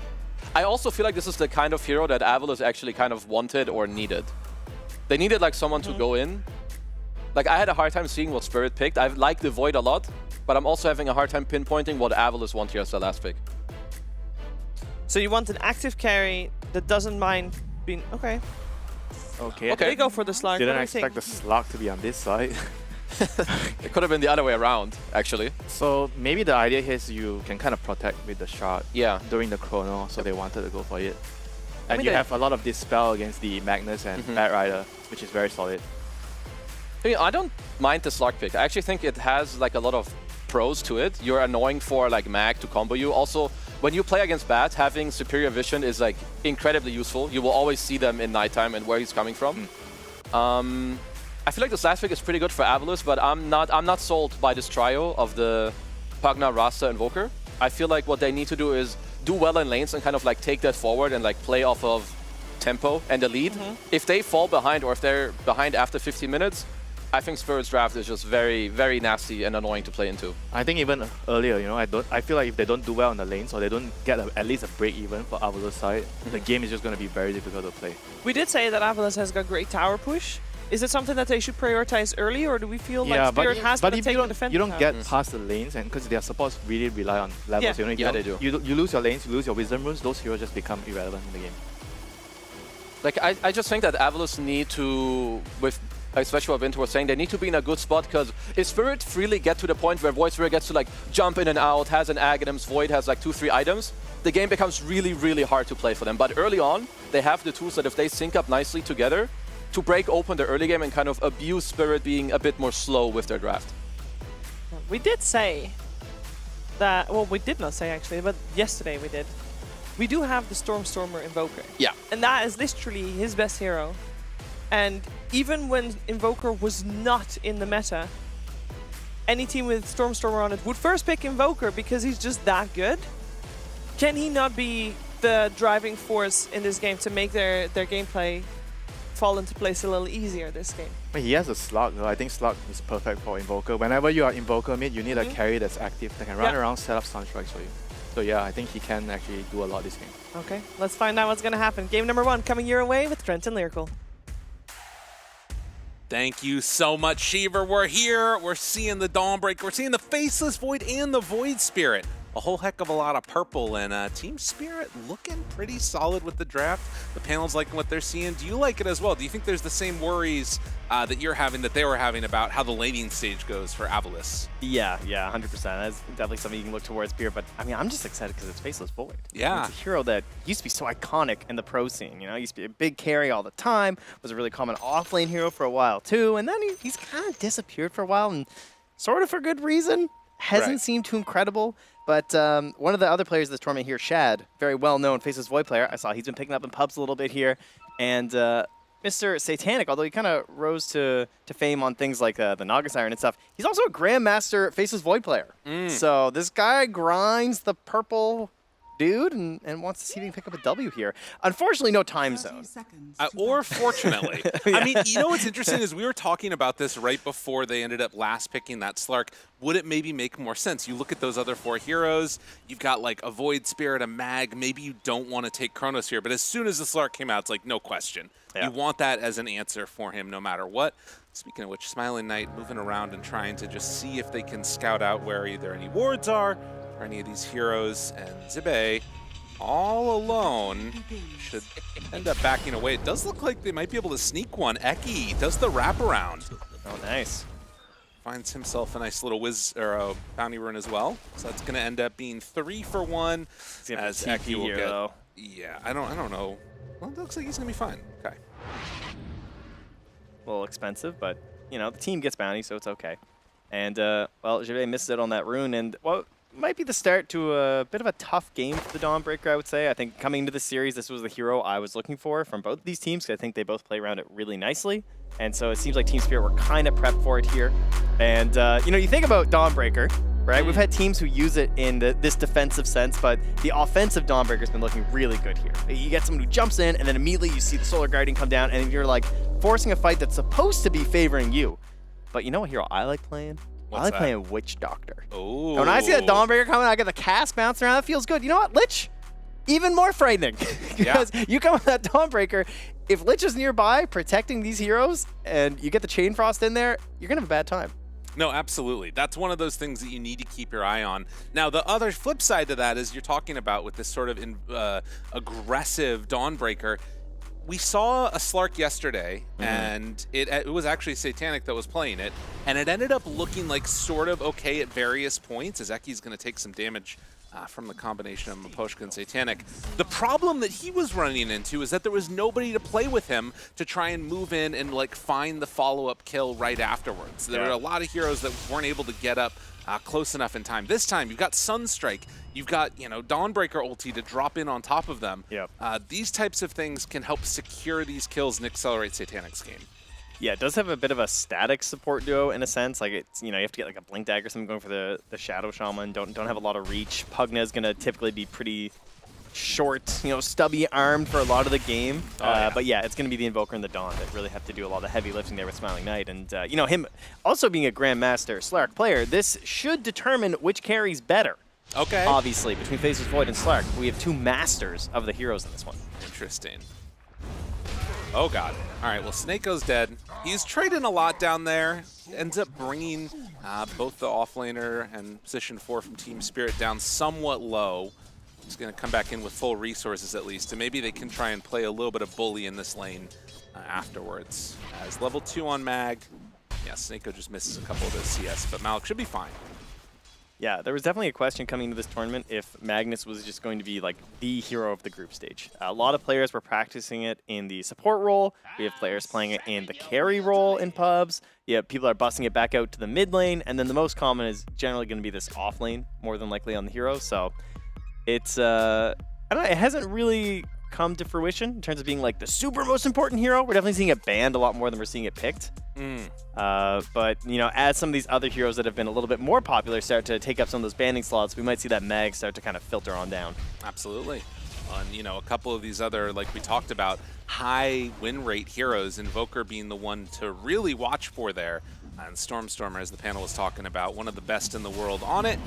I also feel like this is the kind of hero that Avalus actually kind of wanted or needed. They needed like someone to go in. Like I had a hard time seeing what Spirit picked. I like the Void a lot, but I'm also having a hard time pinpointing what Avalus want here as the last pick. So you want an active carry that doesn't mind being... Okay. Okay. They go for the Slug. Didn't What do you expect think? the Slug to be on this side. It could have been the other way around, actually. So maybe the idea here is you can kind of protect with the shard during the chrono, so they wanted to go for it. And you have a lot of dispel against the Magnus and Bat Rider, which is very solid. I don't mind the Slug pick. I actually think it has like a lot of pros to it. You're annoying for like Mag to combo you. Also, when you play against Bat, having superior vision is like incredibly useful. You will always see them in nighttime and where he's coming from. I feel like the Slash pick is pretty good for Avalus, but I'm not sold by this trio of the Pugna, Rasta, Invoker. I feel like what they need to do is do well in lanes and kind of like take that forward and like play off of tempo and the lead. If they fall behind or if they're behind after 15 minutes, I think Spirit's draft is just very, very nasty and annoying to play into. I think even earlier, you know, I feel like if they don't do well on the lanes or they don't get at least a break even for Avalus side, the game is just going to be very difficult to play. We did say that Avalus has got great tower push. Is it something that they should prioritize early, or do we feel like Spirit has to take the defense? You don't get past the lanes, and because their supports really rely on levels. You know, they do. You lose your lanes, you lose your wisdom runes, those heroes just become irrelevant in the game. Like I just think that Avalus need to, with especially what Vinter was saying, they need to be in a good spot, because if Spirit freely get to the point where Void Spirit gets to like jump in and out, has an Aghanims, Void has like 2-3 items, the game becomes really, really hard to play for them. But early on, they have the tools that if they sync up nicely together, to break open the early game and kind of abuse Spirit being a bit more slow with their draft. We did say that, well, we did not say actually, but yesterday we did. We do have the Stormstormer Invoker. Yeah. And that is literally his best hero. And even when Invoker was not in the meta, any team with Stormstormer on it would first pick Invoker because he's just that good. Can he not be the driving force in this game to make their gameplay fall into place a little easier this game? But he has a Slug though. I think Slug is perfect for Invoker. Whenever you are Invoker mid, you need a carry that's active, that can run around, set up Sunstrikes for you. So yeah, I think he can actually do a lot this game. Okay, let's find out what's going to happen. Game number 1 coming your way with Trent and Lyrical. Thank you so much, Sheever. We're here. We're seeing the Dawnbreaker. We're seeing the Faceless Void and the Void Spirit. A whole heck of a lot of purple, and Team Spirit looking pretty solid with the draft. The panel's liking what they're seeing. Do you like it as well? Do you think there's the same worries that you're having, that they were having, about how the laning stage goes for Avalus? Yeah, 100%. That's definitely something you can look towards here. But I mean, I'm just excited because it's Faceless Void. Yeah. It's a hero that used to be so iconic in the pro scene. You know, used to be a big carry all the time. Was a really common offlane hero for a while too, and then he's kind of disappeared for a while, and sort of for good reason. Hasn't seemed too incredible. But one of the other players of this tournament here, Shad, very well-known Faceless Void player. I saw he's been picking up in pubs a little bit here. And Mr. Satanic, although he kind of rose to fame on things like the Naga Siren and stuff, he's also a Grandmaster Faceless Void player. So this guy grinds the purple dude and wants to see if he can pick up a W here. Unfortunately, no time zone. Or fortunately. I mean, you know what's interesting is we were talking about this right before they ended up last picking that Slark. Would it maybe make more sense? You look at those other 4 heroes, you've got like a Void Spirit, a Mag, maybe you don't want to take Kronos here, but as soon as the Slark came out, it's like, no question. You want that as an answer for him no matter what. Speaking of which, Smiling Knight moving around and trying to just see if they can scout out where either any wards are or any of these heroes, and Zibe, all alone, should end up backing away. It does look like they might be able to sneak one. Eki does the wraparound. Oh, nice. Finds himself a nice little bounty rune as well. So that's going to end up being 3 for 1. As Eki will get. Though. Yeah, I don't know. Well, it looks like he's going to be fine. Okay. A little expensive, but you know the team gets bounty, so it's okay. And well, Jive misses it on that rune, and well, might be the start to a bit of a tough game for the Dawnbreaker, I would say. I think coming into the series, this was the hero I was looking for from both of these teams, because I think they both play around it really nicely. And so it seems like Team Spirit were kind of prepped for it here. And, you know, you think about Dawnbreaker, right? We've had teams who use it in this defensive sense, but the offensive Dawnbreaker's been looking really good here. You get someone who jumps in, and then immediately you see the Solar Guardian come down, and you're, like, forcing a fight that's supposed to be favoring you. But you know what hero I like playing? I like playing Witch Doctor. Oh. When I see that Dawnbreaker coming, I get the cast bouncing around. That feels good. You know what? Lich, even more frightening. Because you come with that Dawnbreaker, if Lich is nearby protecting these heroes and you get the Chain Frost in there, you're going to have a bad time. No, absolutely. That's one of those things that you need to keep your eye on. Now, the other flip side to that is you're talking about with this sort of aggressive Dawnbreaker, we saw a Slark yesterday, and it was actually Satanic that was playing it, and it ended up looking like sort of okay at various points, as Eki's going to take some damage from the combination of Miposhka and Satanic. The problem that he was running into is that there was nobody to play with him to try and move in and like find the follow-up kill right afterwards. There were a lot of heroes that weren't able to get up close enough in time. This time, you've got Sunstrike, you've got, you know, Dawnbreaker ulti to drop in on top of them. These types of things can help secure these kills and accelerate Satanic's game. Yeah, it does have a bit of a static support duo in a sense. Like, it's, you know, you have to get like a Blink Dagger or something going for the Shadow Shaman. Don't have a lot of reach. Pugna is going to typically be pretty short, you know, stubby armed for a lot of the game. But yeah, it's going to be the Invoker and the Dawn that really have to do a lot of the heavy lifting there with Smiling Knight. And, you know, him also being a Grandmaster Slark player, this should determine which carries better. Okay. Obviously, between Faceless Void and Slark, we have two masters of the heroes in this one. Interesting. Oh god. All right, well, Snakeo's dead. He's trading a lot down there. Ends up bringing both the offlaner and position 4 from Team Spirit down somewhat low. He's going to come back in with full resources at least, and maybe they can try and play a little bit of bully in this lane afterwards. As level 2 on Mag. Yeah, Snakeo just misses a couple of those CS, but Malik should be fine. Yeah, there was definitely a question coming into this tournament if Magnus was just going to be like the hero of the group stage. A lot of players were practicing it in the support role. We have players playing it in the carry role in pubs. Yeah, people are busting it back out to the mid lane, and then the most common is generally going to be this off lane, more than likely on the hero. So it's I don't know, it hasn't really come to fruition in terms of being like the super most important hero. We're definitely seeing it banned a lot more than we're seeing it picked. But, you know, as some of these other heroes that have been a little bit more popular start to take up some of those banning slots, we might see that Mag start to kind of filter on down. Absolutely. And, you know, a couple of these other, like we talked about, high win rate heroes, Invoker being the one to really watch for there. And Stormstormer, as the panel was talking about, one of the best in the world on it.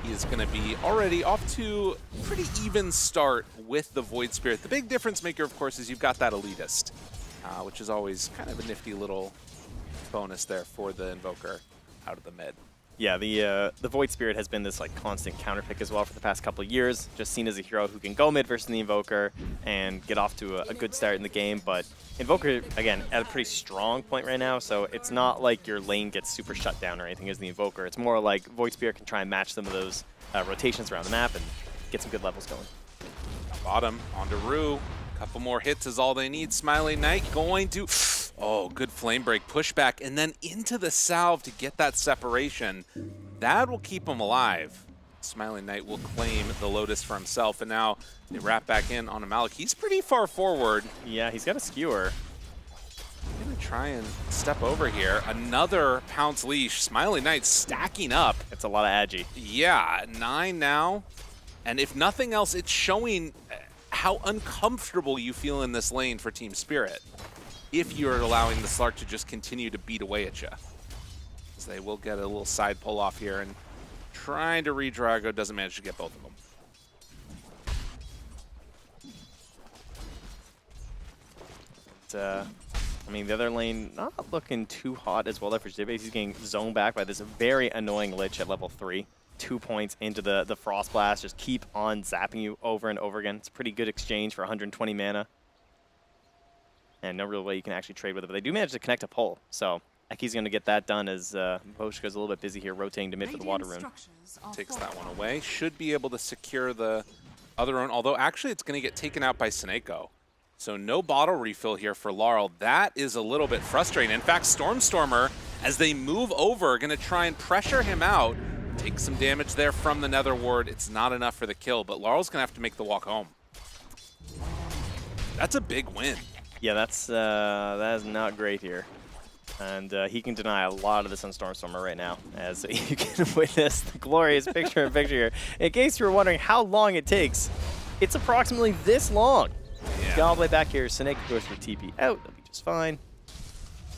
He is going to be already off to a pretty even start with the Void Spirit. The big difference maker, of course, is you've got that Elitist, which is always kind of a nifty little bonus there for the Invoker out of the mid. Yeah, the Void Spirit has been this like constant counter pick as well for the past couple of years. Just seen as a hero who can go mid versus the Invoker and get off to a good start in the game. But Invoker, again, at a pretty strong point right now, so it's not like your lane gets super shut down or anything as the Invoker. It's more like Void Spirit can try and match some of those rotations around the map and get some good levels going. Bottom, onto Rue. Couple more hits is all they need. Smiling Knight going to... Oh, good flame break, pushback, and then into the salve to get that separation. That will keep him alive. Smiling Knight will claim the Lotus for himself, and now they wrap back in on a Malik. He's pretty far forward. Yeah, he's got a skewer. I'm gonna try and step over here. Another Pounce Leash. Smiling Knight stacking up. It's a lot of agi. Yeah, 9 now. And if nothing else, it's showing how uncomfortable you feel in this lane for Team Spirit if you're allowing the Slark to just continue to beat away at you. So they will get a little side pull off here, and trying to re-Drago doesn't manage to get both of them. I mean, the other lane not looking too hot as well there for Jibase. He's getting zoned back by this very annoying Lich at level 3. 2 points into the Frost Blast, just keep on zapping you over and over again. It's a pretty good exchange for 120 mana. And no real way you can actually trade with it, but they do manage to connect a pull. So Eki's going to get that done as Miposhka's a little bit busy here rotating to mid for the Water Rune. Takes that one away. Should be able to secure the other one, although actually it's going to get taken out by Snakeo. So no bottle refill here for Laurel. That is a little bit frustrating. In fact, Stormstormer, as they move over, are going to try and pressure him out. Take some damage there from the Nether Ward. It's not enough for the kill, but Laurel's going to have to make the walk home. That's a big win. Yeah, that is not great here. And he can deny a lot of this on Stormstormer right now, as you can witness the glorious picture-in-picture here. In case you were wondering how long it takes, it's approximately this long. Yeah. Get all the way back here. Snake goes for TP out. That'll be just fine.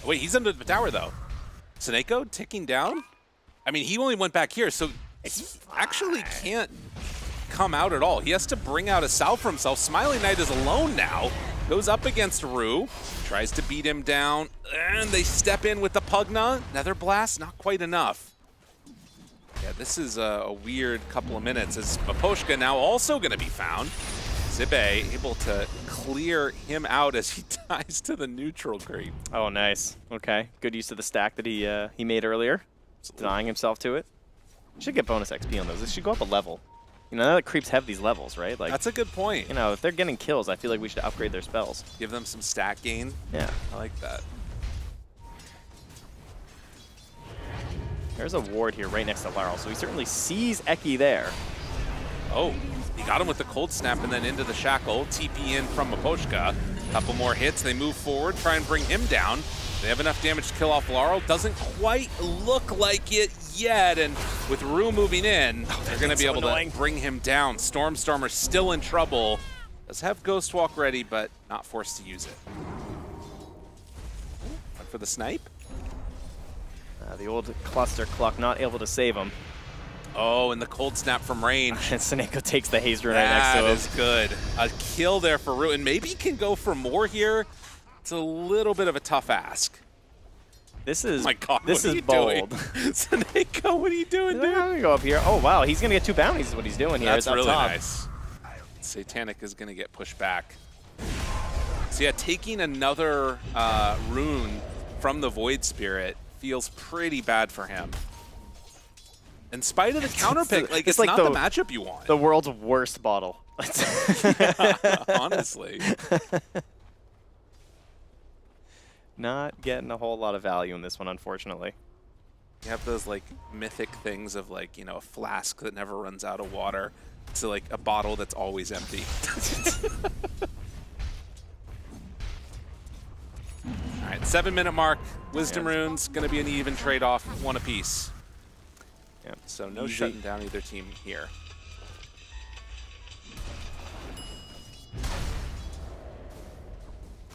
Wait, he's under the tower, though. Snakeo ticking down? I mean, he only went back here, so he actually can't come out at all. He has to bring out a salve for himself. Smiling Knight is alone now. Goes up against Rue. Tries to beat him down. And they step in with the Pugna. Nether Blast, not quite enough. Yeah, this is a weird couple of minutes as Miposhka now also going to be found. Zibe able to clear him out as he dies to the neutral creep. Oh, nice. Okay, good use of the stack that he made earlier. Denying himself to it. Should get bonus XP on those. This should go up a level. You know, now that creeps have these levels, right? Like, that's a good point. You know, if they're getting kills, I feel like we should upgrade their spells. Give them some stat gain. Yeah. I like that. There's a ward here right next to Laurel, so he certainly sees Eki there. Oh, he got him with the cold snap and then into the shackle. TP in from Maposhka. Couple more hits. They move forward, try and bring him down. They have enough damage to kill off Laurel. Doesn't quite look like it yet. And with Rue moving in, they're going to be able to bring him down. Stormstormer still in trouble. Does have Ghost Walk ready, but not forced to use it. Went for the snipe. The old cluster cluck not able to save him. Oh, and the cold snap from range. And Seneko takes the haze rune right next to him. That is good. A kill there for Rue, and maybe he can go for more here. It's a little bit of a tough ask. This is, oh my God, this is bold. Seneko, what are you doing, dude? I'm gonna go up here. Oh wow, he's gonna get 2 bounties is what he's doing here. That's really top. nice. Satanic is gonna get pushed back. So yeah, taking another rune from the Void Spirit feels pretty bad for him. In spite of the counter pick, like it's like not the matchup you want. The world's worst bottle. Yeah, honestly. Not getting a whole lot of value in this one, unfortunately. You have those like mythic things of like, you know, a flask that never runs out of water to like a bottle that's always empty. All right, 7-minute mark. Wisdom runes going to be an even trade-off, 1 apiece. Yep. So no shutting down either team here.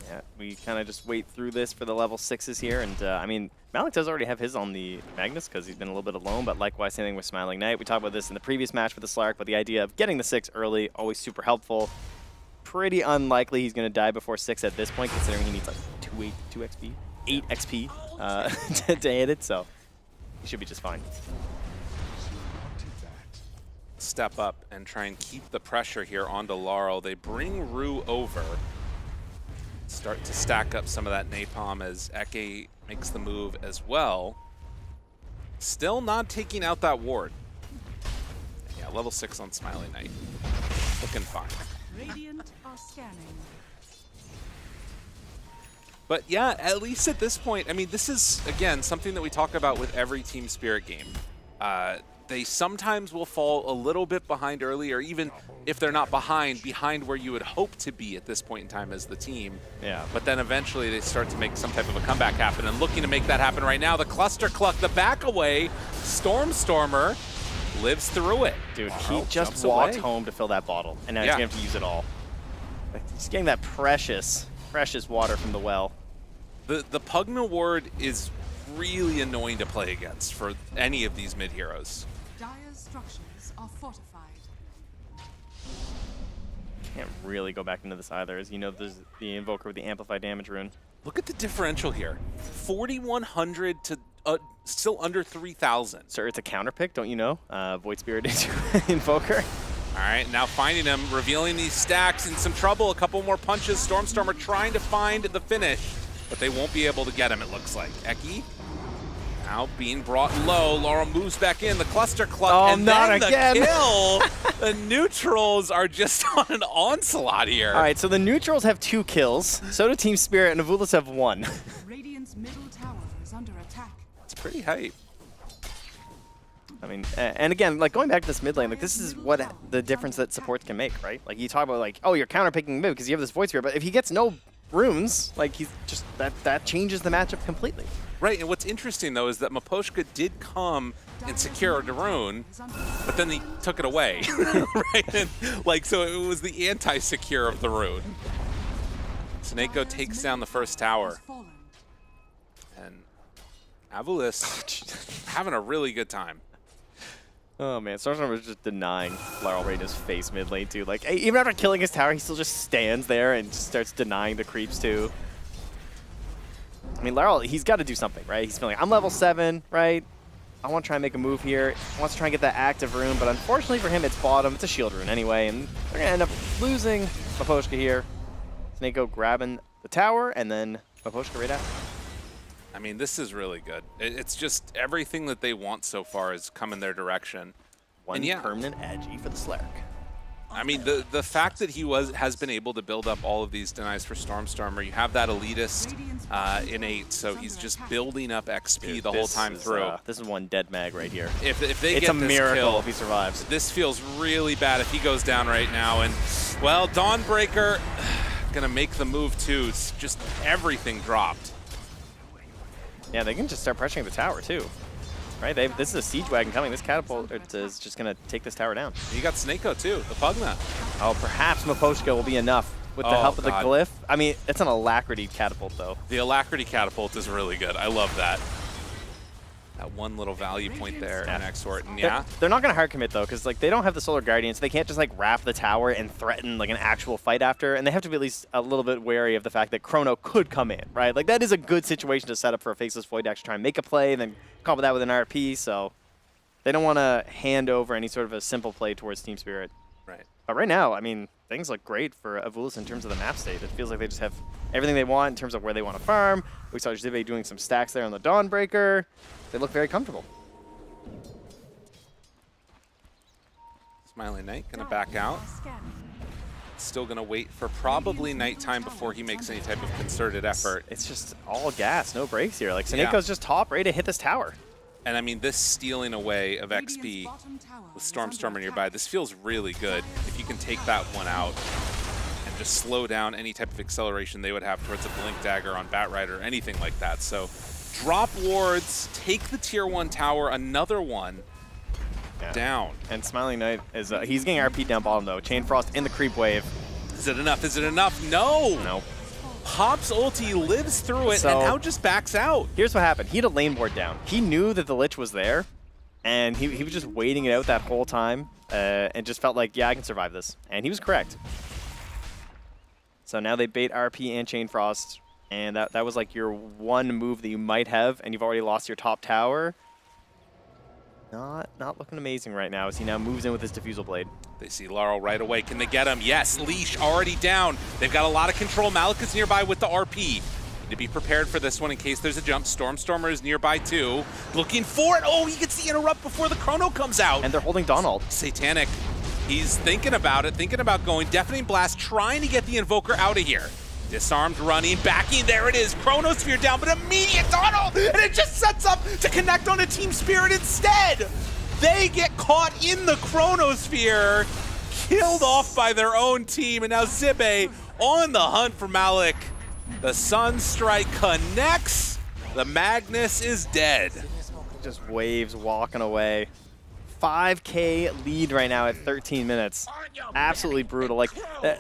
Yeah, we kind of just wait through this for the level 6s here, and I mean, Malik does already have his on the Magnus because he's been a little bit alone, but likewise, same thing with Smiling Knight. We talked about this in the previous match with the Slark, but the idea of getting the 6 early, always super helpful. Pretty unlikely he's going to die before 6 at this point, considering he needs like 2 XP, 8 XP to hit it, so he should be just fine. Step up and try and keep the pressure here onto Laurel. They bring Rue over. Start to stack up some of that napalm as Eke makes the move as well. Still not taking out that ward. Yeah, level 6 on Smiley Knight. Looking fine. Radiant are scanning. But yeah, at least at this point, I mean, this is, again, something that we talk about with every Team Spirit game. They sometimes will fall a little bit behind early, or even if they're not behind where you would hope to be at this point in time as the team. Yeah. But then eventually they start to make some type of a comeback happen, and looking to make that happen right now. The Cluster Cluck, the back away, Stormstormer lives through it. Dude, he just walked home to fill that bottle, and now he's going to have to use it all. He's getting that precious, precious water from the well. The Pugna ward is really annoying to play against for any of these mid-heroes. Dire's structures are fortified. Can't really go back into this either, as you know there's the Invoker with the Amplified Damage rune. Look at the differential here. 4,100 to still under 3,000. Sir, it's a counter pick, don't you know? Void Spirit into Invoker. All right, now finding him, revealing these stacks, in some trouble. A couple more punches. Stormstormer trying to find the finish, but they won't be able to get him, it looks like. Eki now being brought low. Laurel moves back in. The Cluster Cluck, and not then again. the kill. The neutrals are just on an onslaught here. All right, so the neutrals have 2 kills. So do Team Spirit, and Avulas have 1. Radiant's middle tower is under attack. It's pretty hype. I mean, and again, like going back to this mid lane, like this is what the difference that supports can make, right? Like you talk about like, oh, you're counterpicking mid because you have this Void Spirit, but if he gets no runes, like he's just that changes the matchup completely. Right, and what's interesting though is that Maposhka did come and secure the rune, but then he took it away, right? And, like, so it was the anti-secure of the rune. Seneko takes down the first tower. And Avulis having a really good time. Oh man, Stormstormer was just denying Laurel right in his face mid lane too. Like even after killing his tower, he still just stands there and just starts denying the creeps too. I mean, Laurel, he's got to do something, right? He's feeling like, I'm level 7, right? I want to try and make a move here. Wants to try and get that active rune, but unfortunately for him, it's bottom. It's a shield rune anyway, and they're going to end up losing Miposhka here. Snako grabbing the tower, and then Miposhka right after. I mean, this is really good. It's just everything that they want so far has come in their direction. One permanent Agi for the Slark. I mean, the fact that he has been able to build up all of these denies for Stormstormer, you have that elitist innate, so he's just building up XP the whole time through. This is one dead mag right here. If they it's get a this miracle kill, if he survives. This feels really bad if he goes down right now. And, well, Dawnbreaker gonna make the move too. It's just everything dropped. Yeah, they can just start pressuring the tower too. Right, this is a siege wagon coming. This catapult is just going to take this tower down. You got Snako too, the Pugna. Oh, perhaps Miposhka will be enough with the help of the glyph. I mean, it's an alacrity catapult though. The alacrity catapult is really good. I love that. That one little value point there in Exort, and They're not going to hard commit though, because like they don't have the Solar Guardian, so they can't just like wrap the tower and threaten like an actual fight after, and they have to be at least a little bit wary of the fact that Chrono could come in, right? Like that is a good situation to set up for a Faceless Void to actually try and make a play, and then combo that with an RP, so they don't want to hand over any sort of a simple play towards Team Spirit. Right. But right now, I mean, things look great for Avulis in terms of the map state. It feels like they just have everything they want in terms of where they want to farm. We saw Jive doing some stacks there on the Dawnbreaker. They look very comfortable. Smiling Knight gonna back out. Still gonna wait for probably nighttime before he makes any type of concerted effort. It's just all gas, no breaks here. Like Saneko's just top, ready to hit this tower. And I mean, this stealing away of XP with Stormstormer nearby, this feels really good. If you can take that one out and just slow down any type of acceleration they would have towards a Blink Dagger on Batrider or anything like that. So drop wards, take the tier 1 tower, another one down. And Smiling Knight is he's getting RP down bottom though. Chain Frost in the creep wave. Is it enough? Is it enough? No. No. Pop's ulti lives through it and now just backs out. Here's what happened. He had a lane ward down. He knew that the Lich was there, and he was just waiting it out that whole time and just felt like, yeah, I can survive this. And he was correct. So now they bait RP and Chain Frost, and that was like your one move that you might have, and you've already lost your top tower. Not looking amazing right now as he now moves in with his Diffusal Blade. They see Laurel right away. Can they get him? Yes, Leash already down. They've got a lot of control. Malik is nearby with the RP. Need to be prepared for this one in case there's a jump. Stormstormer is nearby too. Looking for it. Oh, he gets the interrupt before the Chrono comes out. And they're holding Donald. Satanic. He's thinking about it, thinking about going. Deafening Blast, trying to get the Invoker out of here. Disarmed, running, backing, there it is. Chronosphere down, but immediate Donald! And it just sets up to connect on a Team Spirit instead! They get caught in the Chronosphere, killed off by their own team, and now Zibe on the hunt for Malik. The Sunstrike connects, the Magnus is dead. Just waves walking away. 5K lead right now at 13 minutes. Absolutely brutal. Like,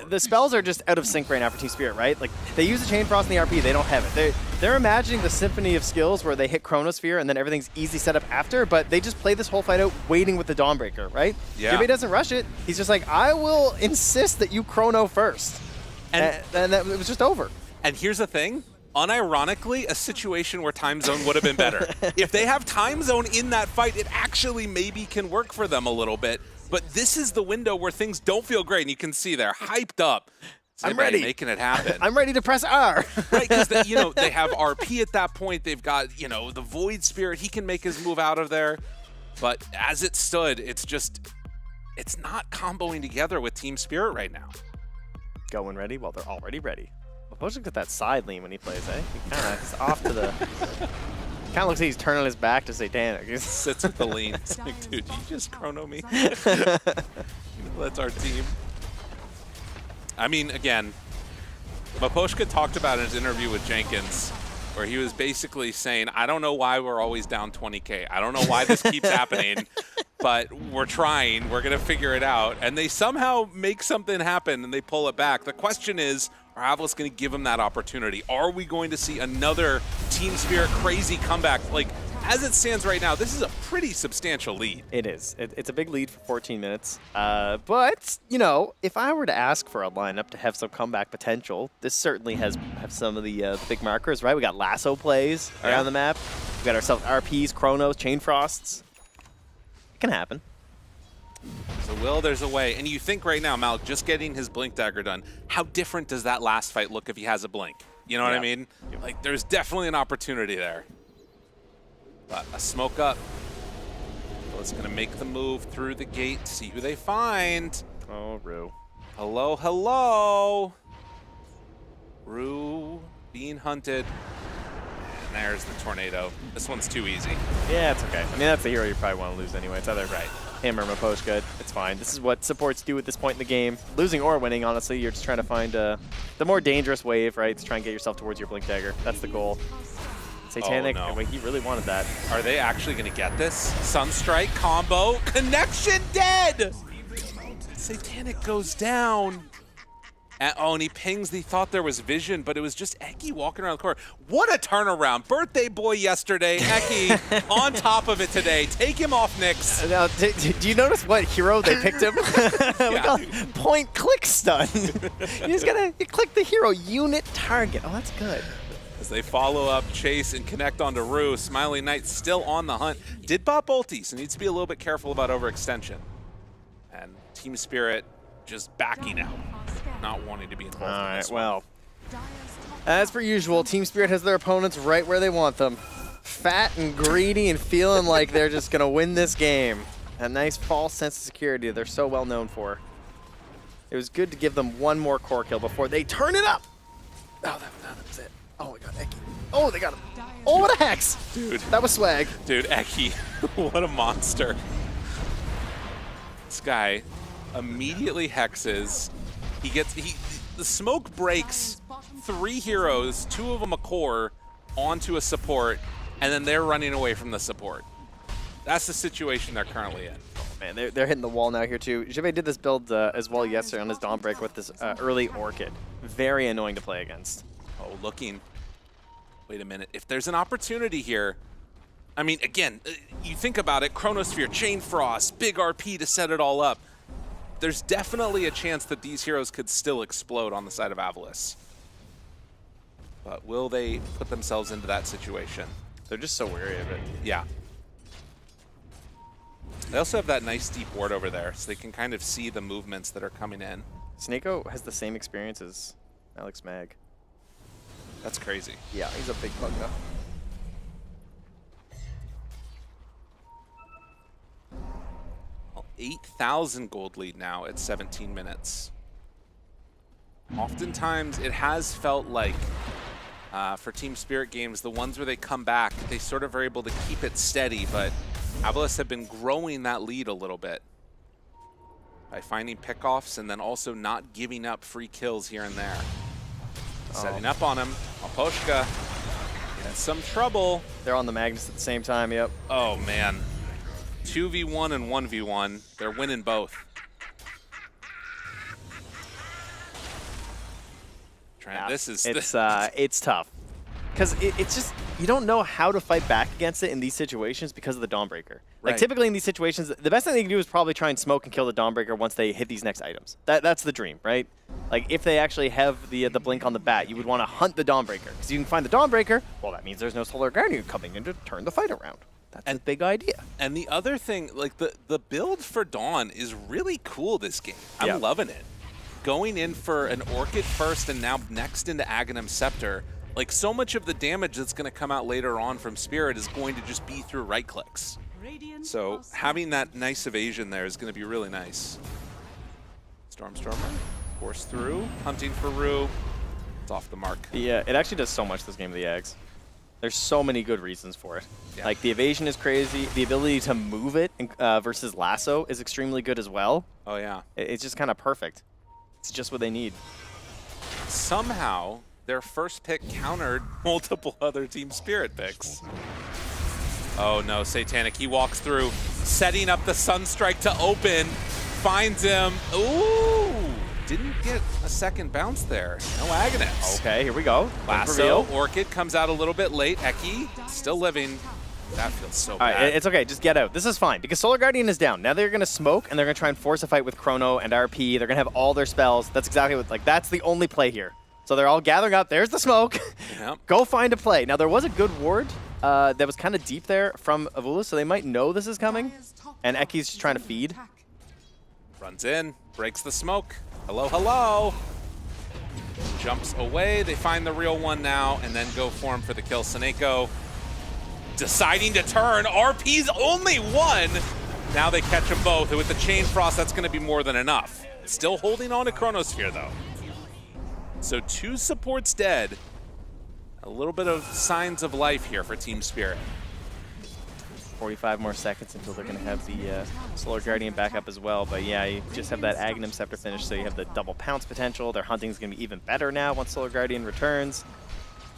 the spells are just out of sync right now for Team Spirit, right? Like, they use the Chain Frost and the RP, they don't have it. They're imagining the symphony of skills where they hit Chronosphere and then everything's easy set up after, but they just play this whole fight out waiting with the Dawnbreaker, right? Yeah. Jibe doesn't rush it. He's just like, I will insist that you Chrono first. And it was just over. And here's the thing. Unironically, a situation where time zone would have been better. If they have time zone in that fight, it actually maybe can work for them a little bit. But this is the window where things don't feel great, and you can see they're hyped up. I'm ready. Making it happen. I'm ready to press R. Right, because they have RP at that point. They've got the Void Spirit. He can make his move out of there. But as it stood, it's not comboing together with Team Spirit right now. Going ready? Well, they're already ready. Miposhka got that side lean when he plays, eh? He's off to the... Kind of looks like he's turning his back to Satanic. He sits with the lean. It's like, dude, you just Chrono me? That's our team. I mean, again, Miposhka talked about in his interview with Jenkins where he was basically saying, I don't know why we're always down 20K. I don't know why this keeps happening, but we're trying. We're going to figure it out. And they somehow make something happen and they pull it back. The question is, are Avilis going to give him that opportunity? Are we going to see another Team Spirit crazy comeback? Like, as it stands right now, this is a pretty substantial lead. It is. It's a big lead for 14 minutes. But, you know, if I were to ask for a lineup to have some comeback potential, this certainly have some of the big markers, right? We got lasso plays around the map. We got ourselves RPs, Chronos, Chain Frosts. It can happen. So Will, there's a way. And you think right now, Malik, just getting his Blink Dagger done, how different does that last fight look if he has a Blink? You know what I mean? Like, there's definitely an opportunity there. But a smoke up. Will's going to make the move through the gate, see who they find. Oh, Rue. Hello, hello. Rue being hunted. And there's the tornado. This one's too easy. Yeah, it's okay. I mean, that's the hero you probably want to lose anyway. It's either him or Maposhka. It's fine. This is what supports do at this point in the game. Losing or winning, honestly, you're just trying to find the more dangerous wave, right? To try and get yourself towards your Blink Dagger. That's the goal. Satanic, oh, no. Wait, he really wanted that. Are they actually going to get this? Sunstrike combo, connection dead! Satanic goes down. And he pings, he thought there was vision, but it was just Eki walking around the corner. What a turnaround. Birthday boy yesterday, Eki on top of it today. Take him off, Nyx. Now, do you notice what hero they picked him? We call it point click stun. You just gotta click the hero, unit target. Oh, that's good. As they follow up, chase, and connect onto Rue, Smiling Knight still on the hunt. Did pop ulti, so needs to be a little bit careful about overextension. And Team Spirit just backing out, not wanting to be involved. All in right, this well, as per usual, Team Spirit has their opponents right where they want them. Fat and greedy and feeling like they're just going to win this game. A nice false sense of security they're so well known for. It was good to give them one more core kill before they turn it up. Oh, that was it. Oh, we got Eki. Oh, they got him. Oh, what a hex. Dude. That was swag. Dude, Eki, what a monster. This guy immediately hexes. The smoke breaks 3 heroes, 2 of them a core, onto a support, and then they're running away from the support. That's the situation they're currently in. Oh, man, they're hitting the wall now here, too. Jive did this build as well yesterday on his Dawnbreaker with this early Orchid. Very annoying to play against. Oh, looking. Wait a minute. If there's an opportunity here, I mean, again, you think about it, Chronosphere, Chain Frost, big RP to set it all up. There's definitely a chance that these heroes could still explode on the side of Avalice. But will they put themselves into that situation? They're just so wary of it. Yeah. They also have that nice deep ward over there, so they can kind of see the movements that are coming in. Snako has the same experience as Alex Mag. That's crazy. Yeah, he's a big bug though. 8,000 gold lead now at 17 minutes. Oftentimes, it has felt like, for Team Spirit games, the ones where they come back, they sort of are able to keep it steady, but Avalice have been growing that lead a little bit by finding pickoffs and then also not giving up free kills here and there. Setting up on him, Maposhka in some trouble. They're on the Magnus at the same time, yep. Oh, man. 2v1 and 1v1. They're winning both. Yeah, this is it's tough because it's just you don't know how to fight back against it in these situations because of the Dawnbreaker. Like typically in these situations, the best thing they can do is probably try and smoke and kill the Dawnbreaker once they hit these next items. That's the dream, right? Like if they actually have the blink on the bat, you would want to hunt the Dawnbreaker because you can find the Dawnbreaker. Well, that means there's no Solar Guardian coming in to turn the fight around. That's a big idea. And the other thing, like the build for Dawn is really cool this game. I'm loving it. Going in for an Orchid first and now next into Aghanim Scepter, like so much of the damage that's going to come out later on from Spirit is going to just be through right clicks. So having that nice evasion there is going to be really nice. Stormstormer, force through, hunting for Rue. It's off the mark. Yeah, it actually does so much this game of the Ags. There's so many good reasons for it. Yeah. Like the evasion is crazy. The ability to move it versus lasso is extremely good as well. Oh yeah. It's just kind of perfect. It's just what they need. Somehow, their first pick countered multiple other Team Spirit picks. Oh no, Satanic, he walks through, setting up the Sunstrike to open, finds him. Ooh, didn't get a second bounce there. No Aghanim. Okay, here we go. Lasso, Orchid comes out a little bit late. Eki, still living. That feels so All right, bad. it's okay. Just get out. This is fine because Solar Guardian is down. Now they're going to smoke and they're going to try and force a fight with Chrono and RP. They're going to have all their spells. That's exactly what, like, that's the only play here. So they're all gathering up. There's the smoke. Yep. Go find a play. Now there was a good ward that was kind of deep there from Avula, so they might know this is coming. And Eki's just trying to feed. Runs in, breaks the smoke. Hello, hello. Jumps away. They find the real one now and then go for him for the kill. Seneko deciding to turn. RP's only one. Now they catch them both. And with the Chain Frost, that's going to be more than enough. Still holding on to Chronosphere, though. So 2 supports dead. A little bit of signs of life here for Team Spirit. 45 more seconds until they're going to have the Solar Guardian back up as well. But yeah, you just have that Aghanim Scepter finish, so you have the double pounce potential. Their hunting is going to be even better now once Solar Guardian returns.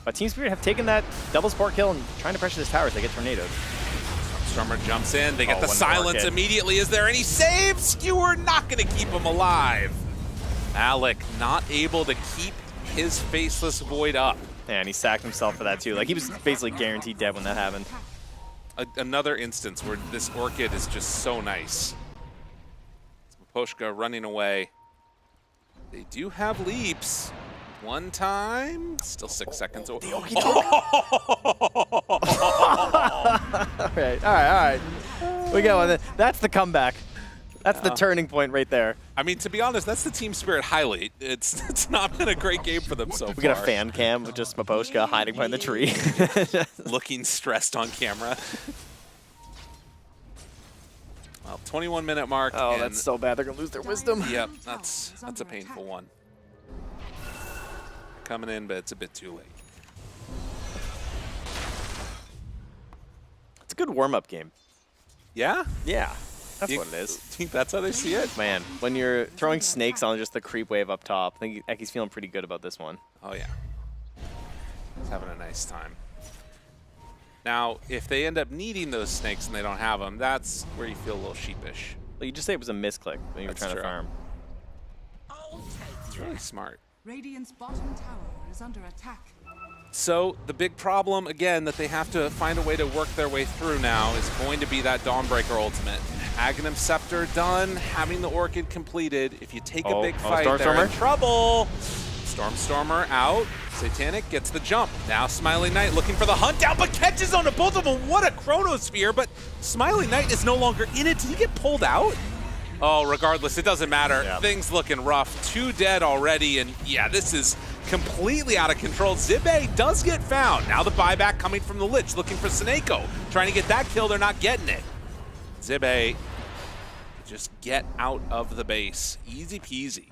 But Team Spirit have taken that double support kill and trying to pressure this tower as they get tornadoed. Stormer jumps in. They get the silence immediately. Is there any save? Skewer not going to keep him alive. Alec not able to keep his Faceless Void up. Yeah, and he sacked himself for that too. Like, he was basically guaranteed dead when that happened. Another instance where this Orchid is just so nice. Poshka running away. They do have leaps. One time. Still 6 seconds. All right. We got one. That's the comeback. That's the turning point right there. I mean, to be honest, that's the Team Spirit highlight. It's not been a great game for them so far. We got a fan cam with just Maposhka hiding behind the tree. Looking stressed on camera. Well, 21-minute mark. Oh, that's so bad. They're going to lose their wisdom. Yep, that's a painful one. Coming in, but it's a bit too late. It's a good warm-up game. Yeah? Yeah. That's what it is. Think that's how they see it? Man, when you're throwing snakes on just the creep wave up top, I think Eki's feeling pretty good about this one. Oh, yeah. He's having a nice time. Now, if they end up needing those snakes and they don't have them, that's where you feel a little sheepish. Well, you just say it was a misclick when you were trying to farm. It's really smart. Radiant's bottom tower is under attack. So the big problem, again, that they have to find a way to work their way through now is going to be that Dawnbreaker ultimate. Aghanim Scepter done, having the Orchid completed. If you take a big fight, they're in trouble. Stormstormer out. Satanic gets the jump. Now Smiling Knight looking for the hunt down, but catches onto both of them. What a Chronosphere, but Smiling Knight is no longer in it. Did he get pulled out? Oh, regardless, it doesn't matter. Yeah. Things looking rough. 2 dead already, and yeah, this is completely out of control. Zibe does get found. Now the buyback coming from the Lich, looking for Seneko. Trying to get that kill, they're not getting it. Zibe, just get out of the base. Easy peasy.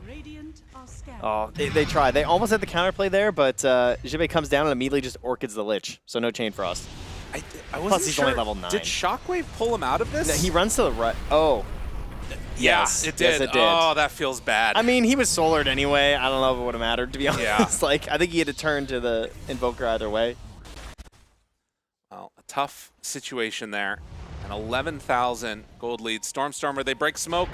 Oh, they try. They almost had the counterplay there, but Zibe comes down and immediately just Orchids the Lich, so no Chain Frost. I wasn't Plus, he's sure. only level 9. Did Shockwave pull him out of this? No, he runs to the right. Oh. Yes, it did. Yes, it did. Oh, that feels bad. I mean, he was solared anyway. I don't know if it would have mattered, to be honest. Yeah. Like, I think he had to turn to the Invoker either way. Well, a tough situation there. An 11,000 gold lead. Stormstormer, they break smoke.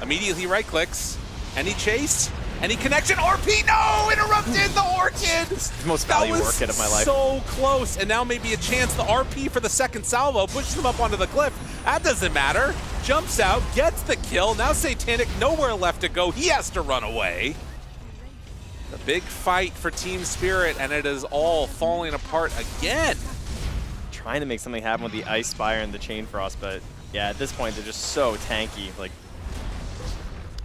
Immediately right-clicks. Any chase? Any connection? RP, no! Interrupted the Orchid! This is the most valuable Orchid of my life. So close, and now maybe a chance. The RP for the second salvo pushes them up onto the cliff. That doesn't matter. Jumps out, gets the kill. Now Satanic, nowhere left to go. He has to run away. The big fight for Team Spirit, and it is all falling apart again. Trying to make something happen with the Ice Spire and the Chain Frost, but yeah, at this point they're just so tanky. Like,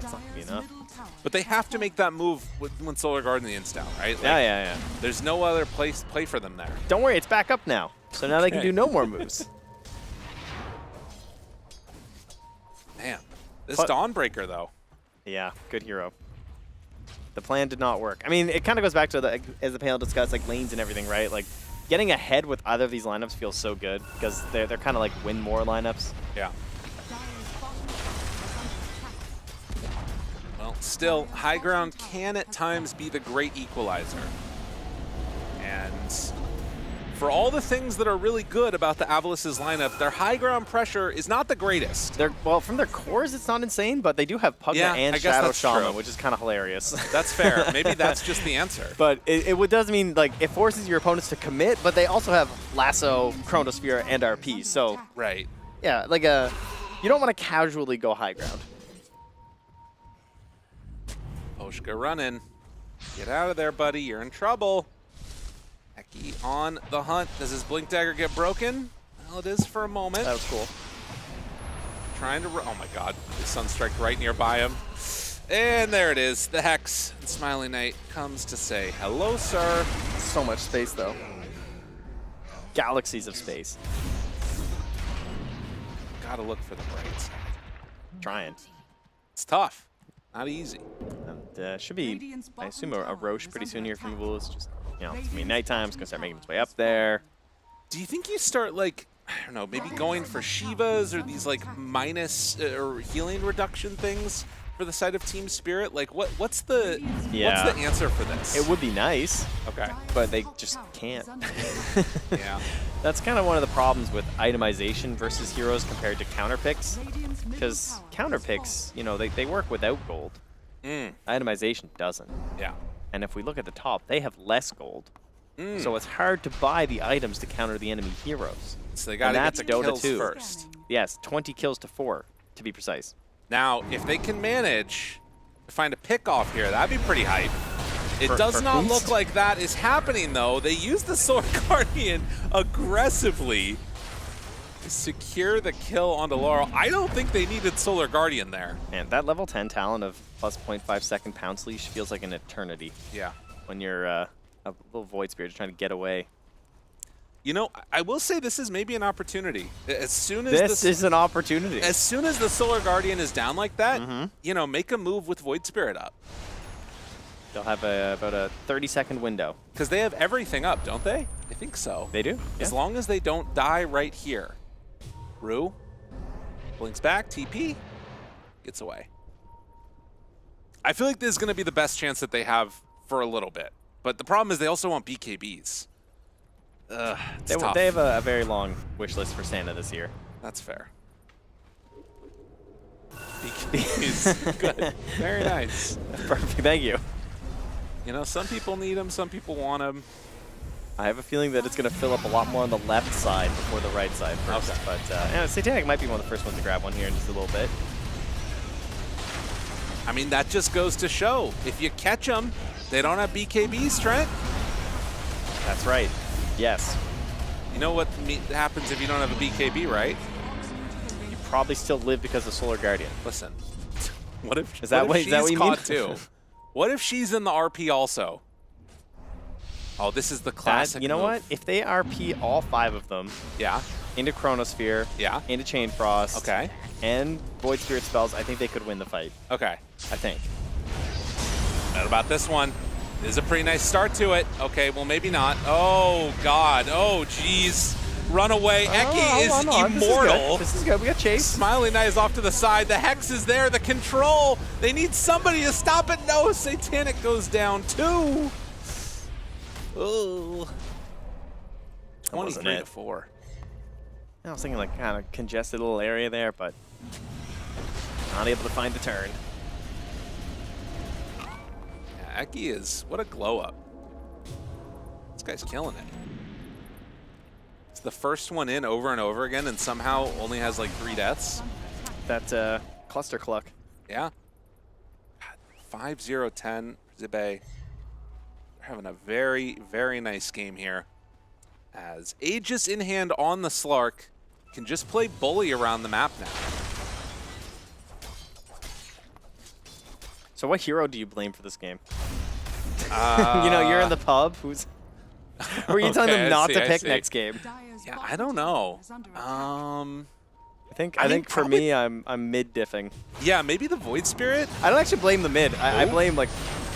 it's not gonna be enough. But they have to make that move when Solar Guardian insta, right? Like, yeah. There's no other play for them there. Don't worry, it's back up now. So now they can do no more moves. Man, this Dawnbreaker, though. Yeah, good hero. The plan did not work. I mean, it kind of goes back to, as the panel discussed, like lanes and everything, right? Like, getting ahead with either of these lineups feels so good because they're kind of like win more lineups. Yeah. Well, still, high ground can at times be the great equalizer. And for all the things that are really good about the Avalice's lineup, their high ground pressure is not the greatest. Well, from their cores, it's not insane, but they do have Pugna and I guess Shadow that's Shaman, true. which is kind of hilarious. That's fair. Maybe that's just the answer. But it does mean, like, it forces your opponents to commit, but they also have Lasso, Chronosphere, and RP, so... Right. Yeah, like, you don't want to casually go high ground. Poshka running. Get out of there, buddy. You're in trouble. Eki on the hunt. Does his Blink Dagger get broken? Well, it is for a moment. That was cool. Trying to... Oh, my God. The Sunstrike right nearby him. And there it is. The Hex. And Smiley Knight comes to say, hello, sir. So much space, though. Galaxies of space. Gotta look for the bright side. Trying. It's tough. Not easy. And should be, I assume, a Roche pretty soon here from Evil's. Just, you know, it's gonna be nighttime. It's gonna start making its way up there. Do you think you start, like, I don't know, maybe going for Shivas or these, like, minus or healing reduction things for the side of Team Spirit? Like, what's the answer for this? It would be nice. Okay. But they just can't. Yeah. That's kind of one of the problems with itemization versus heroes compared to counter picks. Because counter picks, you know, they work without gold. Itemization doesn't. Yeah. And if we look at the top, they have less gold. So it's hard to buy the items to counter the enemy heroes. So they gotta get the Dota kills 2. first. Yes, 20 kills to 4, to be precise. Now, if they can manage to find a pick-off here, that'd be pretty hype. It does not look like that is happening, though. They use the Solar Guardian aggressively to secure the kill onto Laurel. I don't think they needed Solar Guardian there. Man, that level 10 talent of plus 0.5 second pounce leash feels like an eternity. Yeah. When you're a little Void Spirit trying to get away. You know, I will say this is maybe an opportunity. As soon as this is an opportunity. As soon as the Solar Guardian is down like that, you know, make a move with Void Spirit up. They'll have about a 30-second window. Because they have everything up, don't they? I think so. They do. As long as they don't die right here. Rue blinks back, TP, gets away. I feel like this is going to be the best chance that they have for a little bit. But the problem is they also want BKBs. It's tough. They have a very long wish list for Santa this year. That's fair. BKBs, good. Very nice. Perfect, thank you. You know, some people need them, some people want them. I have a feeling that it's going to fill up a lot more on the left side before the right side first. Okay. But yeah, Satanic might be one of the first ones to grab one here in just a little bit. I mean, that just goes to show. If you catch them, they don't have BKBs, Trent. That's right. Yes. You know what happens if you don't have a BKB, right? You probably still live because of Solar Guardian. Listen, what if she's caught too? What if she's in the RP also? Oh, this is the classic You know move. what? If they RP all 5 of them, into Chronosphere, into Chain Frost, and Void Spirit spells, I think they could win the fight. Okay. I think. What about this one? This is a pretty nice start to it. Okay, well, maybe not. Oh, God. Oh, jeez. Run away. Eki is immortal. This is good. We got Chase. Smiley Knight is off to the side. The Hex is there. The control. They need somebody to stop it. No, Satanic goes down too. Oh. 23-4. I was thinking like kind of congested little area there, but not able to find the turn. Yeah, Eki is, what a glow up. This guy's killing it. It's the first one in over and over again and somehow only has like 3 deaths. That cluster cluck. Yeah. 5-0-10, Zibe. They're having a very, very nice game here. As Aegis in hand on the Slark can just play bully around the map now. So what hero do you blame for this game? You know, you're in the pub. Who's? Or are you telling them not to pick next game? Yeah, I don't know. I think for me, I'm mid diffing. Yeah, maybe the Void Spirit. I don't actually blame the mid. I blame like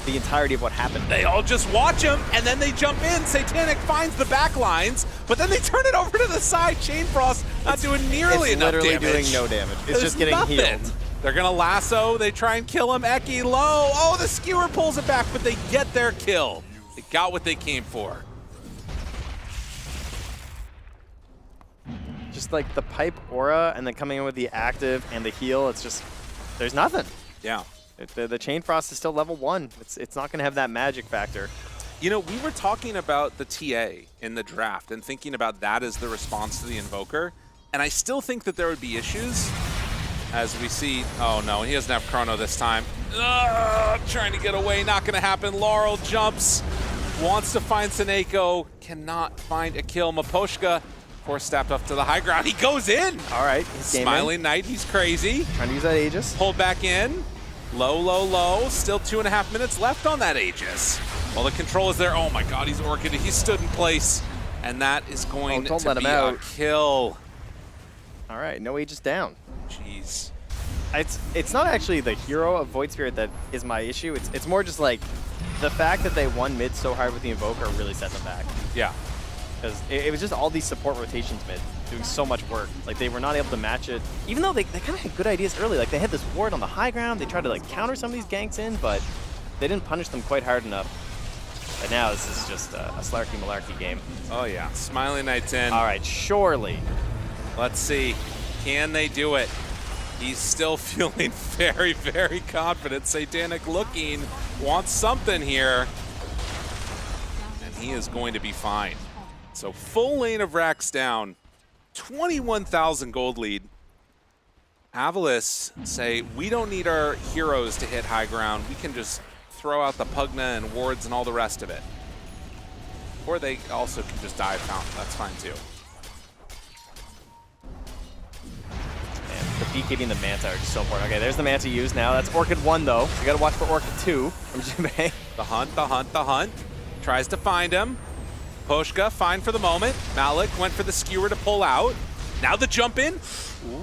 the entirety of what happened. They all just watch him, and then they jump in. Satanic finds the back lines, but then they turn it over to the side. Chain Frost not doing nearly enough damage. It's literally doing no damage. It's just getting healed. They're going to lasso. They try and kill him. Eki low. Oh, the skewer pulls it back, but they get their kill. They got what they came for. just like the pipe aura and then coming in with the active and the heal, it's just, there's nothing. Yeah. The Chain Frost is still level 1. It's not going to have that magic factor. You know, we were talking about the TA in the draft and thinking about that as the response to the Invoker, and I still think that there would be issues as we see, oh no, he doesn't have Chrono this time. Trying to get away, not going to happen. Laurel jumps, wants to find Seneko, cannot find a kill. Maposhka force-stabbed up to the high ground. He goes in. All right. Smiling Knight, he's crazy. Trying to use that Aegis. Pulled back in. Low, low, low. Still 2.5 minutes left on that Aegis. Well, the control is there. Oh my god, he's Orchid. He stood in place. And that is going to let be him out. a kill. All right, no Aegis down. Jeez. It's not actually the hero of Void Spirit that is my issue. It's more just like the fact that they won mid so hard with the Invoker really set them back. Yeah. Because it was just all these support rotations mid doing so much work. Like they were not able to match it. Even though they kind of had good ideas early. Like they had this ward on the high ground. They tried to like counter some of these ganks in, but they didn't punish them quite hard enough. But now this is just a Slarky Malarkey game. Oh yeah, Smiling Knight's in. All right, surely. Let's see, can they do it? He's still feeling very, very confident. Satanic looking, wants something here. And he is going to be fine. So full lane of racks down, 21,000 gold lead. Avalis say, we don't need our heroes to hit high ground. We can just throw out the Pugna and wards and all the rest of it. Or they also can just dive fountain, that's fine too. The BKB and the Manta are just so important. Okay, there's the Manta used now. That's Orchid 1 though. You gotta watch for Orchid 2 from Jinbei. The hunt, the hunt, the hunt. Tries to find him. Poshka, fine for the moment. Malik went for the skewer to pull out. Now the jump in.